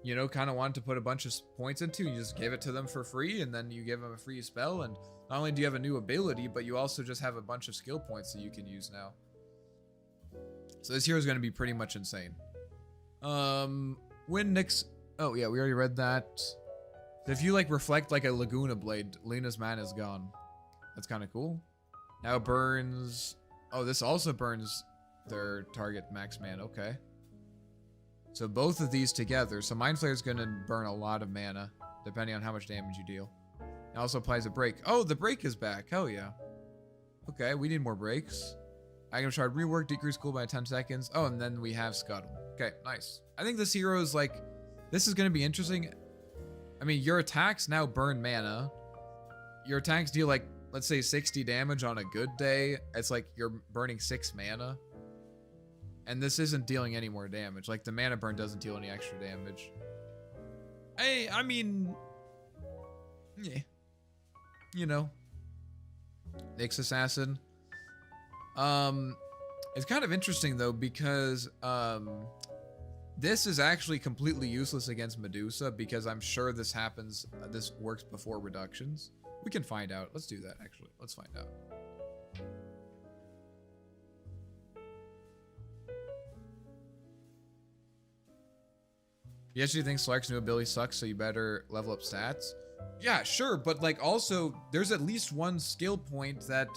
kind of wanted to put a bunch of points into. You just give it to them for free, and then you give them a free spell, and not only do you have a new ability, but you also just have a bunch of skill points that you can use now. So this hero is going to be pretty much insane. When Nyx... Oh, yeah, we already read that. So if you, reflect a Laguna Blade, Luna's mana is gone. That's kind of cool. Now it burns... Oh, this also burns their target max mana. Okay. So both of these together. So Mind Flayer is going to burn a lot of mana, depending on how much damage you deal. It also applies a break. Oh, the break is back. Hell yeah. Okay, we need more breaks. Item Shard rework, decrease cool by 10 seconds. Oh, and then we have Scuttle. Okay, nice. I think this hero is this is going to be interesting. I mean, your attacks now burn mana. Your attacks deal let's say 60 damage on a good day. It's you're burning 6 mana. And this isn't dealing any more damage. The mana burn doesn't deal any extra damage. Hey, I mean... Yeah. You know. Nyx Assassin. It's kind of interesting, though, because, this is actually completely useless against Medusa, because I'm sure this works before reductions. We can find out. Let's do that, actually. Let's find out. You actually think Slark's new ability sucks, so you better level up stats? Yeah, sure, but also, there's at least one skill point that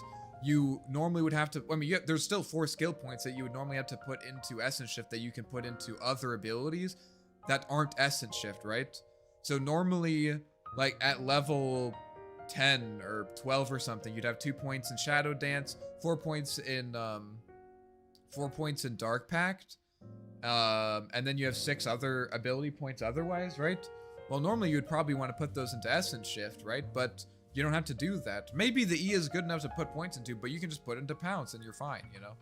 you normally would have to... I mean, there's still 4 skill points that you would normally have to put into Essence Shift that you can put into other abilities that aren't Essence Shift, right? So normally, at level 10 or 12 or something, you'd have 2 points in Shadow Dance, 4 points in Dark Pact, and then you have 6 other ability points otherwise, right? Well, normally you would probably want to put those into Essence Shift, right? But You don't have to do that. Maybe the E is good enough to put points into, but you can just put it into pounce and you're fine, you know?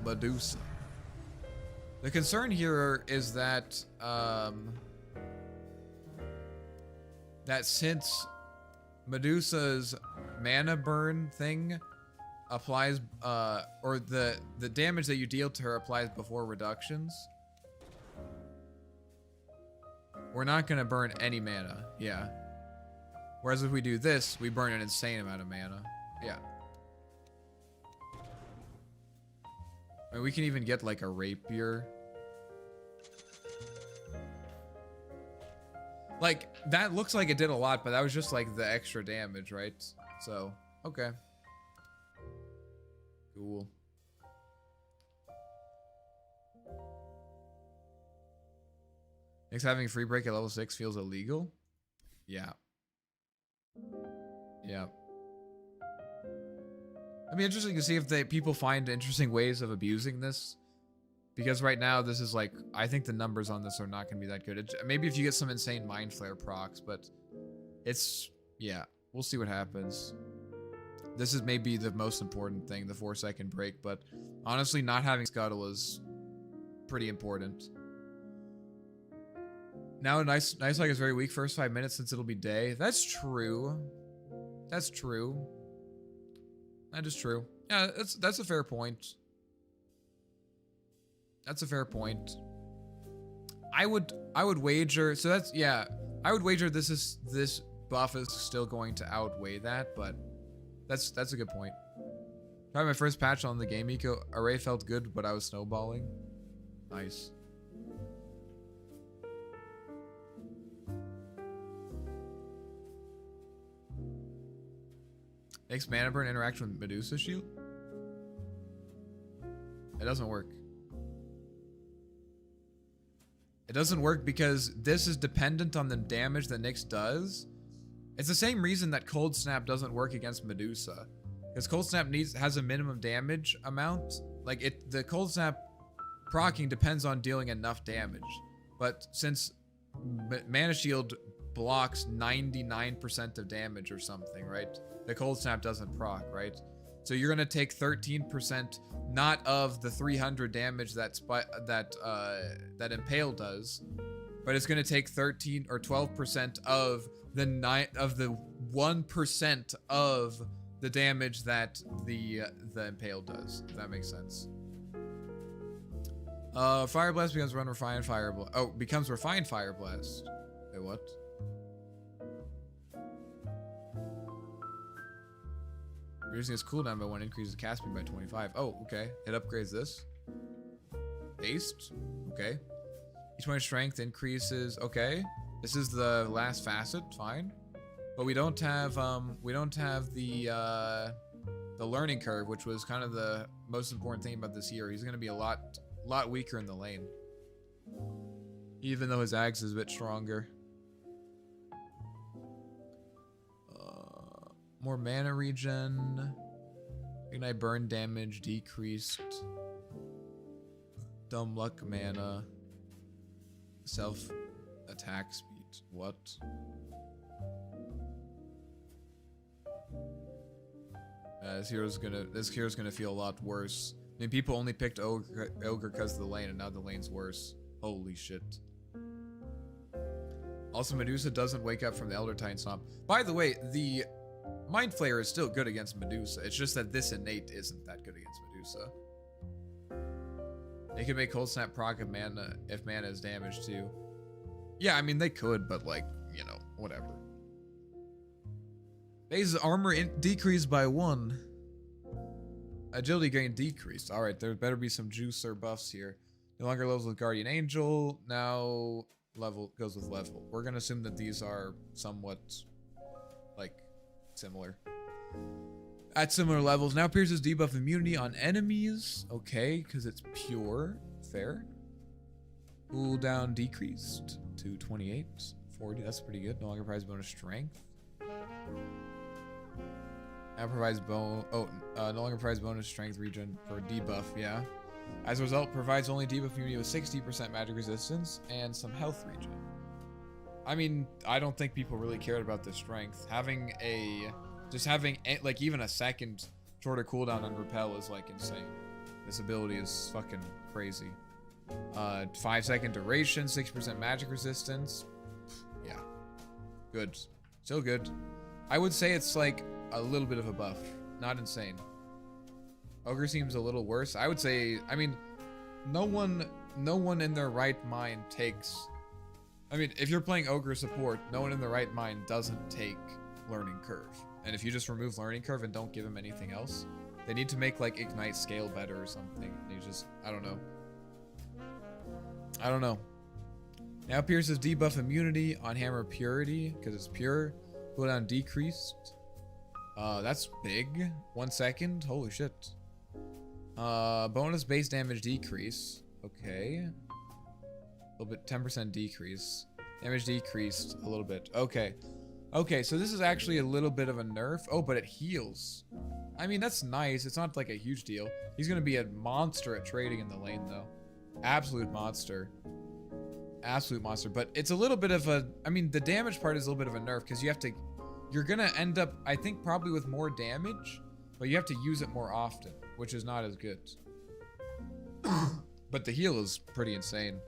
Medusa. The concern here is that, that since Medusa's mana burn thing applies, or the damage that you deal to her applies before reductions, we're not gonna burn any mana, yeah. Whereas if we do this, we burn an insane amount of mana, yeah. I mean, we can even get like a rapier. Like, that looks like it did a lot, but that was just like the extra damage, right? So, okay. Cool. Next, having free break at level 6 feels illegal? Yeah. Yeah. It'd be interesting to see if people find interesting ways of abusing this. Because right now, this is like, I think the numbers on this are not going to be that good. Maybe if you get some insane Mind Flare procs, but it's, yeah, we'll see what happens. This is maybe the most important thing, the 4-second break, but honestly, not having Scuttle is pretty important. Now, Nice Like is very weak first 5 minutes since it'll be day. That's true. That's true. That is true. Yeah, that's a fair point. That's a fair point. I would wager, so that's, yeah, I would wager this buff is still going to outweigh that, but that's a good point. Tried my first patch on the game eco array, felt good, but I was snowballing. Nice. Makes mana burn interaction with Medusa shield? It doesn't work. It doesn't work because this is dependent on the damage that Nyx does. It's the same reason that Cold Snap doesn't work against Medusa. Because Cold Snap has a minimum damage amount. Like, the Cold Snap proccing depends on dealing enough damage. But since Mana Shield blocks 99% of damage or something, right? The Cold Snap doesn't proc, right? So you're gonna take 13%, not of the 300 damage that Impale does, but it's gonna take 13 or 12% of the 1% of the damage that the Impale does. If that makes sense. Fire Blast becomes Refined Fire Blast. Oh, becomes Refined Fire Blast. Wait, what? Reducing its cooldown by 1 increases cast speed by 25. Oh, okay. It upgrades this. Haste. Okay. Each one strength increases. Okay. This is the last facet. Fine. But we don't have the learning curve, which was kind of the most important thing about this hero. He's gonna be a lot weaker in the lane. Even though his axe is a bit stronger. More mana regen. Ignite burn damage decreased. Dumb luck mana. Self attack speed. What? This hero's gonna feel a lot worse. I mean, people only picked Ogre because of the lane, and now the lane's worse. Holy shit. Also, Medusa doesn't wake up from the Elder Titan Stomp. By the way, the Mind Flayer is still good against Medusa. It's just that this innate isn't that good against Medusa. They could make Cold Snap proc if mana is damaged too. Yeah, I mean they could, but like, you know, whatever. Base's armor decreased by 1. Agility gain decreased. Alright, there better be some juice or buffs here. No longer levels with Guardian Angel. Now goes with level. We're gonna assume that these are somewhat like similar. At similar levels. Now pierces debuff immunity on enemies. Okay, because it's pure. Fair. Cooldown decreased to 28. 40. That's pretty good. No longer provides bonus strength. Now provides no longer provides bonus strength regen for debuff, yeah. As a result, provides only debuff immunity with 60% magic resistance and some health regen. I mean, I don't think people really cared about the strength. Having like even a second shorter cooldown on repel is like insane. This ability is fucking crazy. 5-second duration, 6% magic resistance. Yeah, good, still good. I would say it's like a little bit of a buff, not insane. Ogre seems a little worse. I would say, I mean, no one in their right mind takes. I mean, if you're playing Ogre support, no one in their right mind doesn't take Learning Curve. And if you just remove Learning Curve and don't give him anything else, they need to make like Ignite scale better or something. They just, I don't know. Now Pierce's debuff immunity on Hammer Purity because it's pure. Cooldown decreased. That's big. 1 second. Holy shit. Bonus base damage decrease. Okay. A little bit, 10% decrease. Damage decreased a little bit. Okay. Okay, so this is actually a little bit of a nerf. Oh, but it heals. I mean, that's nice. It's not like a huge deal. He's going to be a monster at trading in the lane, though. Absolute monster. Absolute monster. But it's a little bit of a... I mean, the damage part is a little bit of a nerf because you have to... You're going to end up, I think, probably with more damage, but you have to use it more often, which is not as good. But the heal is pretty insane.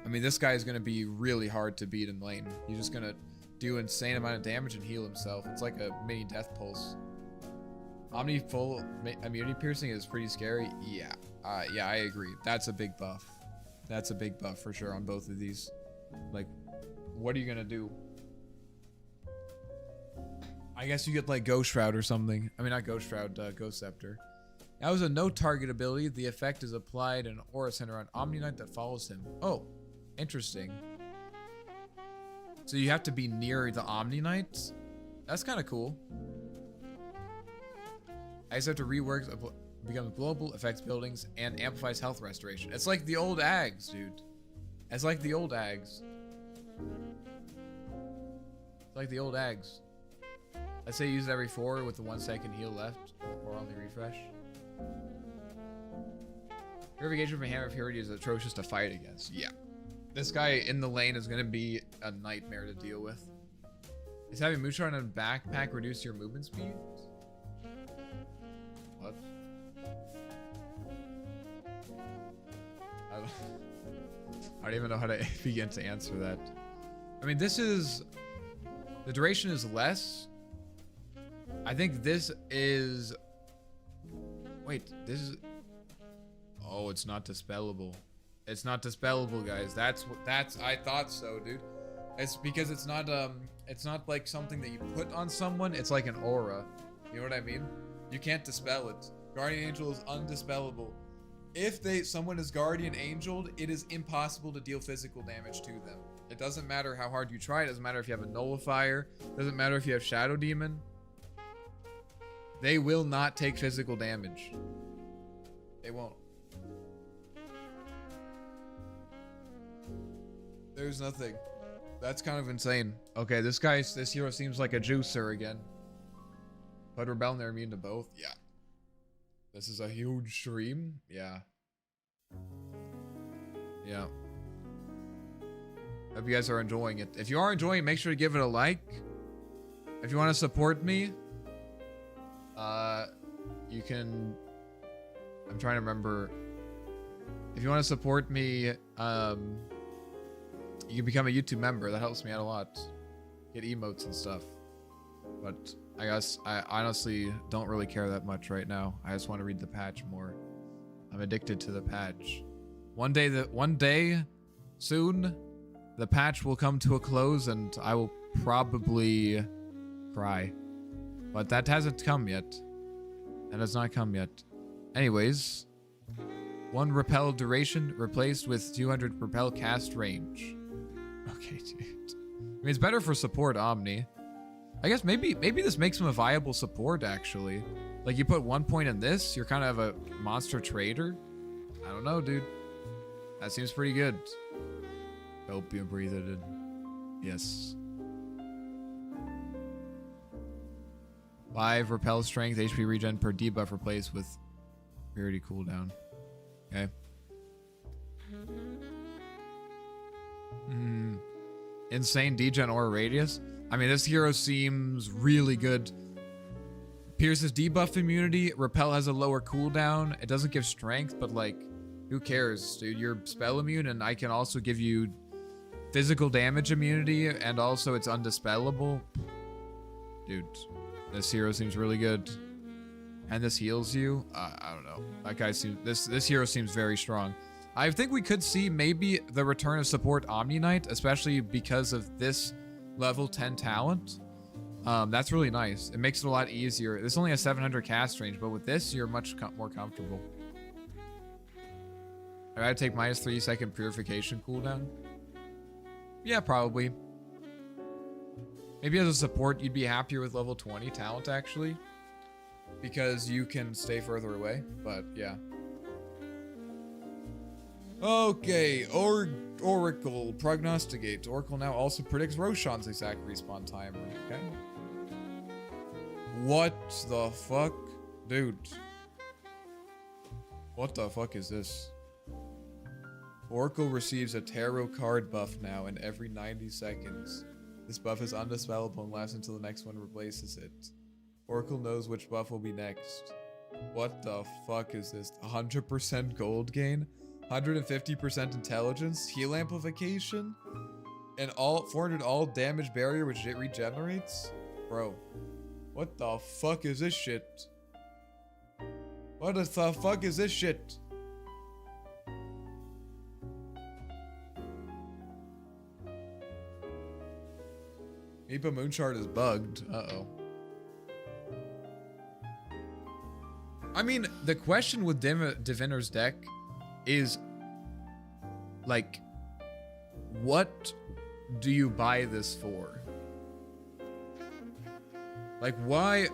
I mean, this guy is going to be really hard to beat in lane. He's just going to do insane amount of damage and heal himself. It's like a mini death pulse. Omni full immunity piercing is pretty scary. Yeah. Yeah, I agree. That's a big buff. That's a big buff for sure on both of these. Like, what are you going to do? I guess you get like Ghost Shroud or something. I mean, not Ghost Shroud, Ghost Scepter. That was a no target ability. The effect is applied in an aura center on Omni Knight that follows him. Oh, interesting. So you have to be near the Omni Knight? That's kind of cool. I just have to rework, becomes global, affects buildings, and amplifies health restoration. It's like the old Ags, dude. It's like the old Ags. It's like the old Ags. Let's say you use it every 4 with the 1 second heal left, or on the refresh. Purification from Hammer Purity is atrocious to fight against. Yeah. This guy in the lane is going to be a nightmare to deal with. Is having Mooshard on a backpack reduce your movement speed? What? I don't even know how to begin to answer that. I mean, this is... The duration is less. I think this is... Wait, this is... Oh, it's not dispellable. It's not dispellable, guys. That's I thought so, dude. It's because it's not like something that you put on someone. It's like an aura. You know what I mean? You can't dispel it. Guardian Angel is undispellable. If someone is Guardian Angeled, it is impossible to deal physical damage to them. It doesn't matter how hard you try. It doesn't matter if you have a Nullifier. It doesn't matter if you have Shadow Demon. They will not take physical damage. They won't. There's nothing. That's kind of insane. Okay, this hero seems like a juicer again. But Rebel and they're immune to both. Yeah. This is a huge stream. Yeah. Yeah. Hope you guys are enjoying it. If you are enjoying it, make sure to give it a like. If you want to support me, you can... I'm trying to remember. If you want to support me, you can become a YouTube member. That helps me out a lot. Get emotes and stuff. But I guess I honestly don't really care that much right now. I just want to read the patch more. I'm addicted to the patch. One day soon, the patch will come to a close and I will probably cry. But that hasn't come yet. That has not come yet. Anyways, 1 repel duration replaced with 200 repel cast range. Okay, dude. I mean, it's better for support Omni. I guess maybe this makes him a viable support, actually. Like, you put 1 point in this, you're kind of a monster trader. I don't know, dude. That seems pretty good. Hope you breathe it in. Yes. 5 repel strength, HP regen per debuff replaced with purity cooldown. Okay. insane degen aura radius. I mean, this hero seems really good. Pierce's debuff immunity. Repel has a lower cooldown. It doesn't give strength, but like, who cares, dude? You're spell immune, and I can also give you physical damage immunity, and also it's undispellable. Dude, this hero seems really good. And this heals you. I don't know. That guy seems. This hero seems very strong. I think we could see maybe the return of support Omni Knight, especially because of this level 10 talent. That's really nice. It makes it a lot easier. This only has 700 cast range, but with this, you're much more comfortable. I gotta take minus 3 second purification cooldown. Yeah, probably. Maybe as a support, you'd be happier with level 20 talent, actually. Because you can stay further away, but yeah. Okay, Oracle prognosticates. Oracle now also predicts Roshan's exact respawn timer. Okay. What the fuck? Dude. What the fuck is this? Oracle receives a tarot card buff now in every 90 seconds. This buff is undispellable and lasts until the next one replaces it. Oracle knows which buff will be next. What the fuck is this? 100% gold gain? 150% intelligence? Heal amplification? And all 400 all damage barrier which it regenerates? Bro. What the fuck is this shit? What the fuck is this shit? Meepa Moonshard is bugged. Uh-oh. I mean, the question with Diviner's deck is, like, what do you buy this for? Like, why?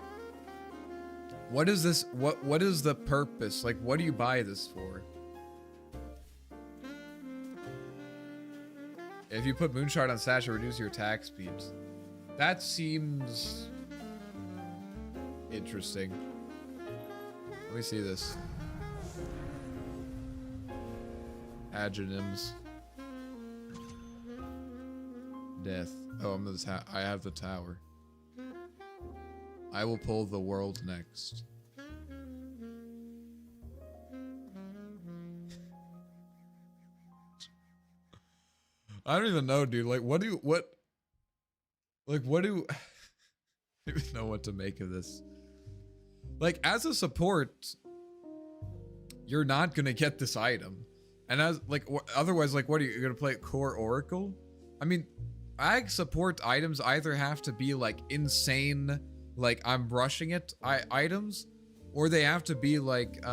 What is this? What is the purpose? Like, what do you buy this for? If you put Moonshard on Sasha, reduce your attack speeds. That seems interesting. Let me see this. Adjonyms. Death. Oh, I have the tower. I will pull the world next. I don't even know, dude. Like, I don't even know what to make of this. Like, as a support, you're not gonna get this item. And as, like, otherwise, like, what are you gonna play core Oracle? I mean, ag support items either have to be, like, insane, like, I'm rushing it items, or they have to be, like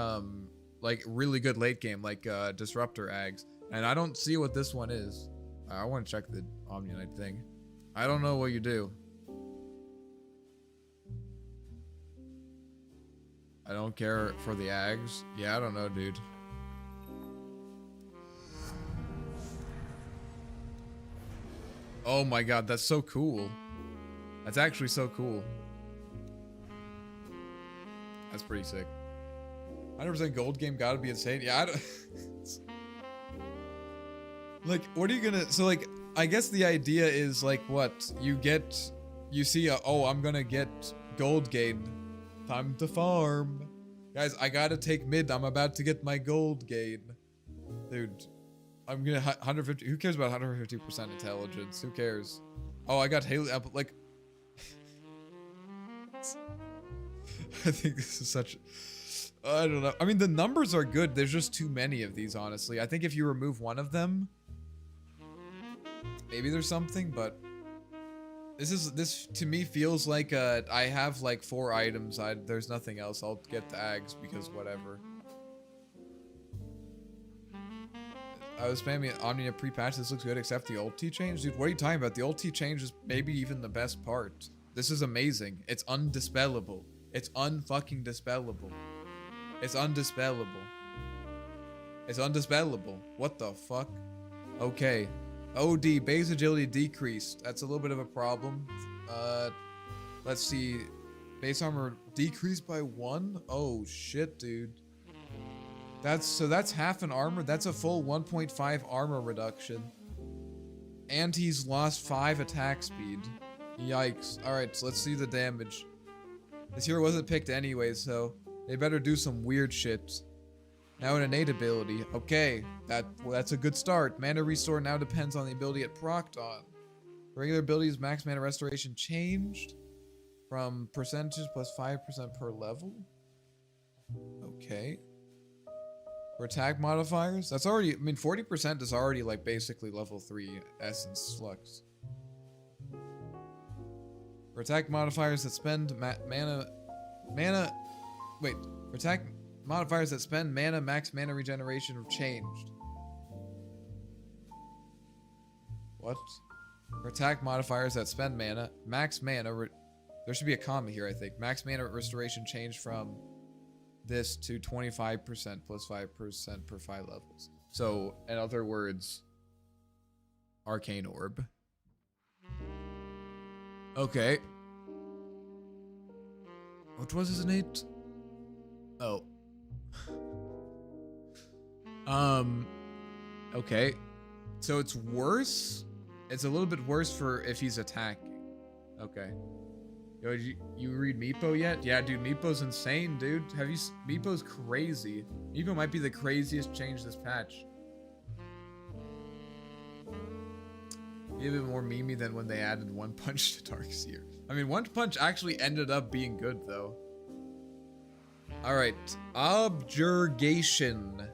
really good late game, like, Disruptor ags. And I don't see what this one is. I want to check the Omni Knight thing. I don't know what you do. I don't care for the ags. Yeah, I don't know, dude. Oh my god, that's so cool. That's actually so cool. That's pretty sick. 100% gold game gotta be insane. Yeah, I don't... Like, what are you gonna... So, like, I guess the idea is, like, what? You see oh, I'm gonna get gold gain. Time to farm. Guys, I gotta take mid. I'm about to get my gold gain. Dude, I'm gonna 150. Who cares about 150% intelligence? Who cares? Oh, I got Haley. Like, I think this is such... I don't know. I mean, the numbers are good. There's just too many of these, honestly. I think if you remove one of them, maybe there's something, but... This to me feels like I have like 4 items. There's nothing else. I'll get the ags because whatever. I was spamming Omnia pre-patch. This looks good except the ulti change. Dude, what are you talking about? The ulti change is maybe even the best part. This is amazing. It's undispellable. It's unfucking dispellable. It's undispellable. It's undispellable. What the fuck? Okay. OD, base agility decreased. That's a little bit of a problem. Let's see. Base armor decreased by 1? Oh shit, dude. That's half an armor. That's a full 1.5 armor reduction. And he's lost 5 attack speed. Yikes. Alright, so let's see the damage. This hero wasn't picked anyway, so they better do some weird shit. Now an innate ability. Okay, that's a good start. Mana restore now depends on the ability it procced on. Regular abilities max mana restoration changed from percentage plus 5% per level. Okay. For attack modifiers, that's already, I mean, 40% is already like basically level 3 Essence Flux. For attack modifiers that spend for attack modifiers that spend mana, max mana regeneration have changed. What? For attack modifiers that spend mana, max mana, there should be a comma here, I think. Max mana restoration changed from this to 25% plus 5% per 5 levels. So, in other words, Arcane Orb. Okay. What was his innate? Oh. Okay. So it's worse? It's a little bit worse for if he's attacking. Okay. Yo, you read Meepo yet? Yeah, dude, Meepo's insane, dude. Meepo's crazy. Meepo might be the craziest change this patch. Be a bit more memey than when they added One Punch to Darkseer. I mean, One Punch actually ended up being good, though. Alright. Objurgation.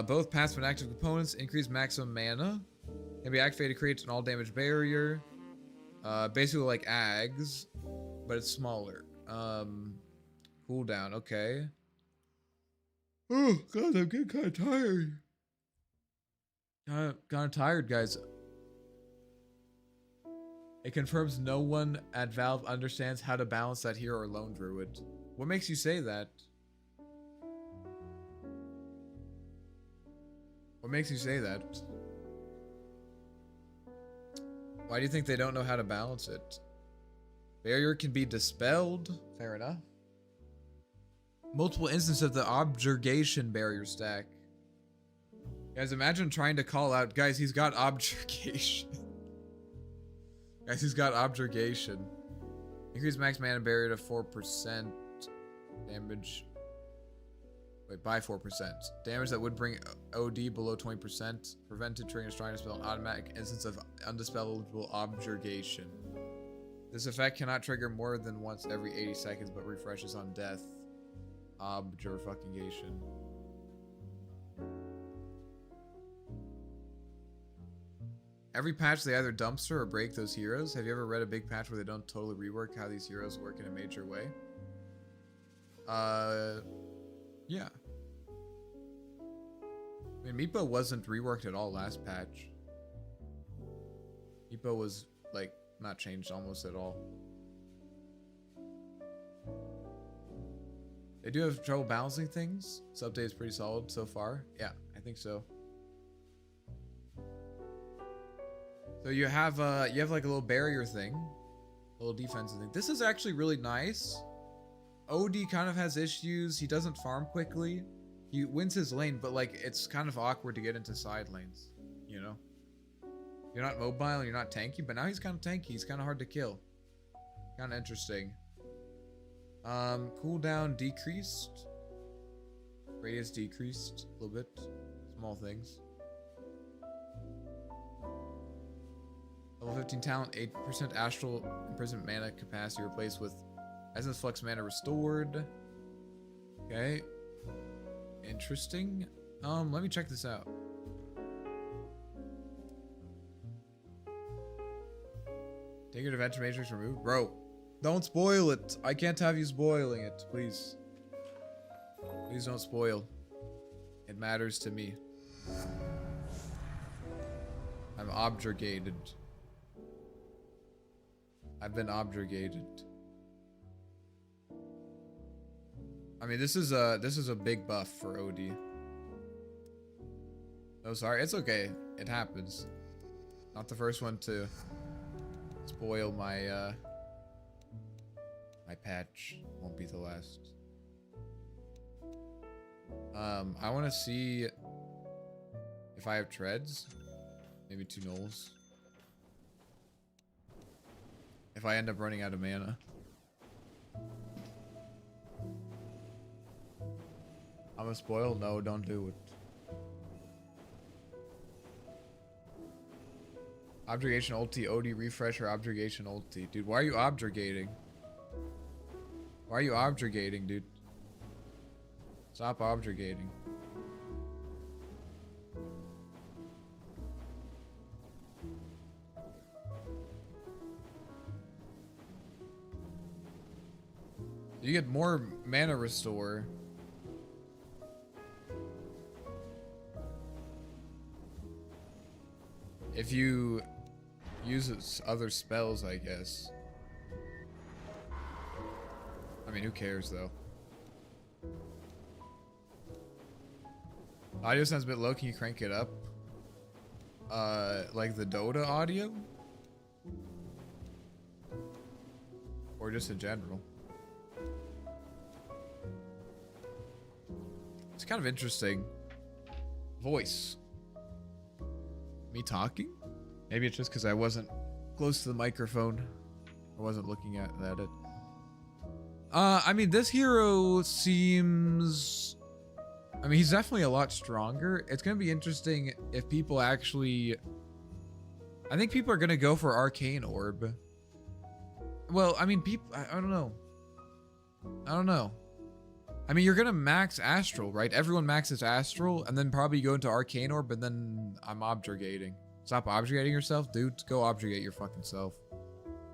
Both passive and active components increase maximum mana. Can be activated to create an all damage barrier. Basically like Ags, but it's smaller. Cooldown, okay. Oh, God, I'm getting kind of tired. Kind of tired, guys. It confirms no one at Valve understands how to balance that hero or Lone Druid. What makes you say that? What makes you say that? Why do you think they don't know how to balance it? Barrier can be dispelled. Fair enough. Multiple instances of the objurgation barrier stack. Guys, imagine trying to call out, guys, he's got objurgation. Guys, he's got objurgation. Increase max mana barrier to 4% damage. Wait, by 4%. Damage that would bring OD below 20%. Prevented triggering trying to spell an automatic instance of undispellable objurgation. This effect cannot trigger more than once every 80 seconds, but refreshes on death. Objurgation. Every patch they either dumpster or break those heroes. Have you ever read a big patch where they don't totally rework how these heroes work in a major way? Yeah. I mean, Meepo wasn't reworked at all last patch. Meepo was, like, not changed almost at all. They do have trouble balancing things. This update is pretty solid so far. Yeah, I think so. So you have like a little barrier thing. A little defensive thing. This is actually really nice. OD kind of has issues. He doesn't farm quickly. He wins his lane, but like it's kind of awkward to get into side lanes, you know? You're not mobile and you're not tanky, but now he's kind of tanky. He's kind of hard to kill. Kind of interesting. Cooldown decreased. Radius decreased a little bit. Small things. Level 15 talent, 8% astral imprisonment mana capacity replaced with Essence Flux mana restored. Okay. Interesting. Let me check this out. Take your Adventure Matrix removed? Bro, don't spoil it. I can't have you spoiling it, please. Please don't spoil. It matters to me. I'm objurgated. I've been objurgated. I mean, this is a big buff for OD. Oh, sorry. It's okay. It happens. Not the first one to spoil my my patch. Won't be the last. I want to see if I have treads. Maybe 2 nulls. If I end up running out of mana. I'm a spoil? No, don't do it. Objurgation ulti, OD refresher, objurgation ulti. Dude, why are you objurgating? Why are you objurgating, dude? Stop objurgating. You get more mana restore. If you use other spells, I guess. I mean, who cares though? Audio sounds a bit low. Can you crank it up? Like the Dota audio? Or just in general? It's kind of interesting. Voice. Me talking? Maybe it's just because I wasn't close to the microphone. I wasn't looking at it. I mean, this hero seems... I mean, he's definitely a lot stronger. It's going to be interesting if people actually... I think people are going to go for Arcane Orb. Well, I mean, people... I don't know. I don't know. I mean, you're going to max Astral, right? Everyone maxes Astral, and then probably go into Arcane Orb, and then I'm objurgating. Stop objurgating yourself, dude. Go objurgate your fucking self.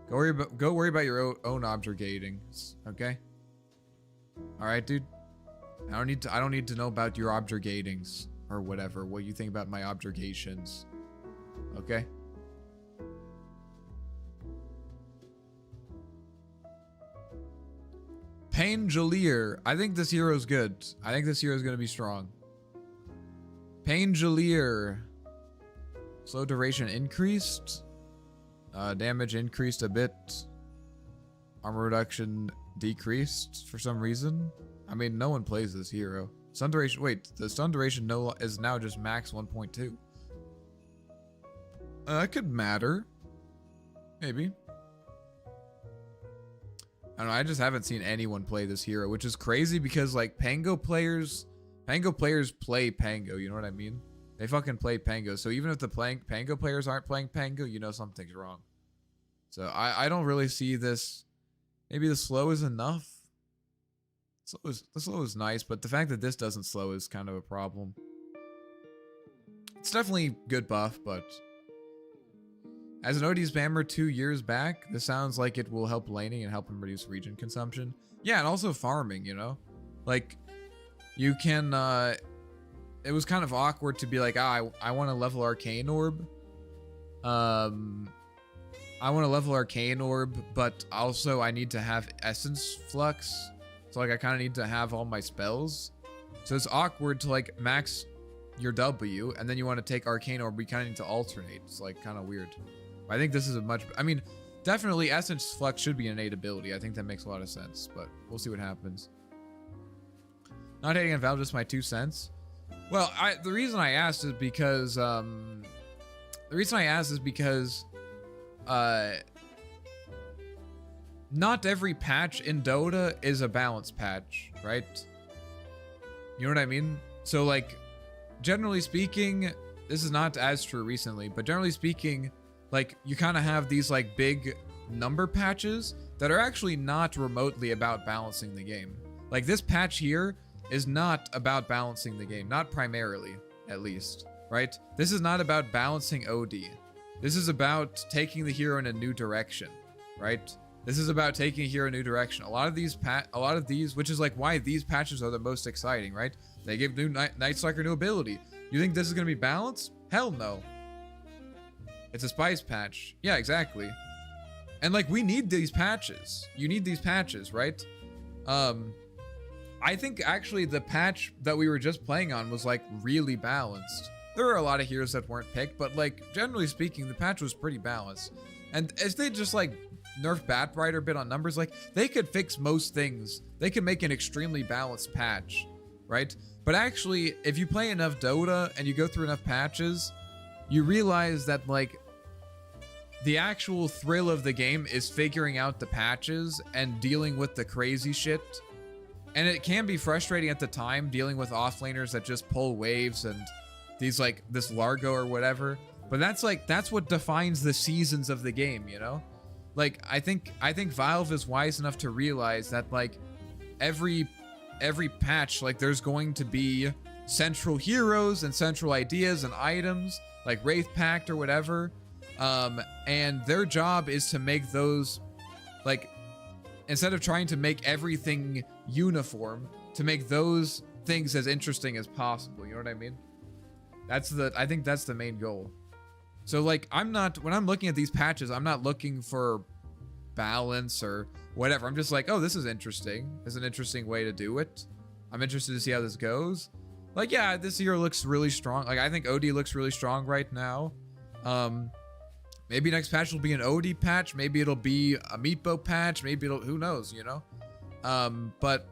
Go worry about your own objurgating, okay? All right, dude. I don't need to know about your objurgatings or whatever. What you think about my objurgations, okay? Painjalier. I think this hero's good. I think this hero's gonna be strong. Painjalier. Slow duration increased. Damage increased a bit. Armor reduction decreased for some reason. I mean, no one plays this hero. Stun duration. Wait, the stun duration is now just max 1.2. That could matter. Maybe. I don't know, I just haven't seen anyone play this hero, which is crazy because like Pango players play Pango, you know what I mean? They fucking play Pango. So even if the Pango players aren't playing Pango, you know something's wrong. So I don't really see this. Maybe the slow is enough. The slow is nice, but the fact that this doesn't slow is kind of a problem. It's definitely good buff, but as an OD spammer 2 years back, this sounds like it will help laning and help him reduce regen consumption. Yeah, and also farming, you know? Like, you can, it was kind of awkward to be like, I want to level Arcane Orb. I want to level Arcane Orb, but also I need to have Essence Flux. So, like, I kind of need to have all my spells. So it's awkward to, like, max your W, and then you want to take Arcane Orb, but you kind of need to alternate. It's, like, kind of weird. I think this is a much... I mean, definitely Essence Flux should be an innate ability. I think that makes a lot of sense, but we'll see what happens. Not hating on Valve, just my 2 cents. Well, the reason I asked is because... not every patch in Dota is a balance patch, right? You know what I mean? So, like, generally speaking, this is not as true recently, but generally speaking... Like, you kind of have these, like, big number patches that are actually not remotely about balancing the game. Like, this patch here is not about balancing the game. Not primarily, at least, right? This is not about balancing OD. This is about taking the hero in a new direction, right? This is about taking a hero in a new direction. A lot of these, which is, like, why these patches are the most exciting, right? They give new Night Stalker new ability. You think this is going to be balanced? Hell no. It's a spice patch. Yeah, exactly. And like, we need these patches. You need these patches, right? I think actually the patch that we were just playing on was like really balanced. There were a lot of heroes that weren't picked, but like generally speaking, the patch was pretty balanced. And if they just like nerf Batrider a bit on numbers, like they could fix most things. They could make an extremely balanced patch, right? But actually, if you play enough Dota and you go through enough patches, you realize that like the actual thrill of the game is figuring out the patches and dealing with the crazy shit. And it can be frustrating at the time dealing with offlaners that just pull waves and these like this Largo or whatever. But that's what defines the seasons of the game, you know? Like I think Valve is wise enough to realize that like every patch, like there's going to be central heroes and central ideas and items like Wraith Pact or whatever. And their job is to make those, like, instead of trying to make everything uniform, to make those things as interesting as possible. You know what I mean? I think that's the main goal. So like, when I'm looking at these patches, I'm not looking for balance or whatever. I'm just like, oh, this is interesting. This is an interesting way to do it. I'm interested to see how this goes. Like, yeah, this hero looks really strong. Like, I think OD looks really strong right now. Maybe next patch will be an OD patch. Maybe it'll be a Meatboat patch. Maybe who knows, you know? But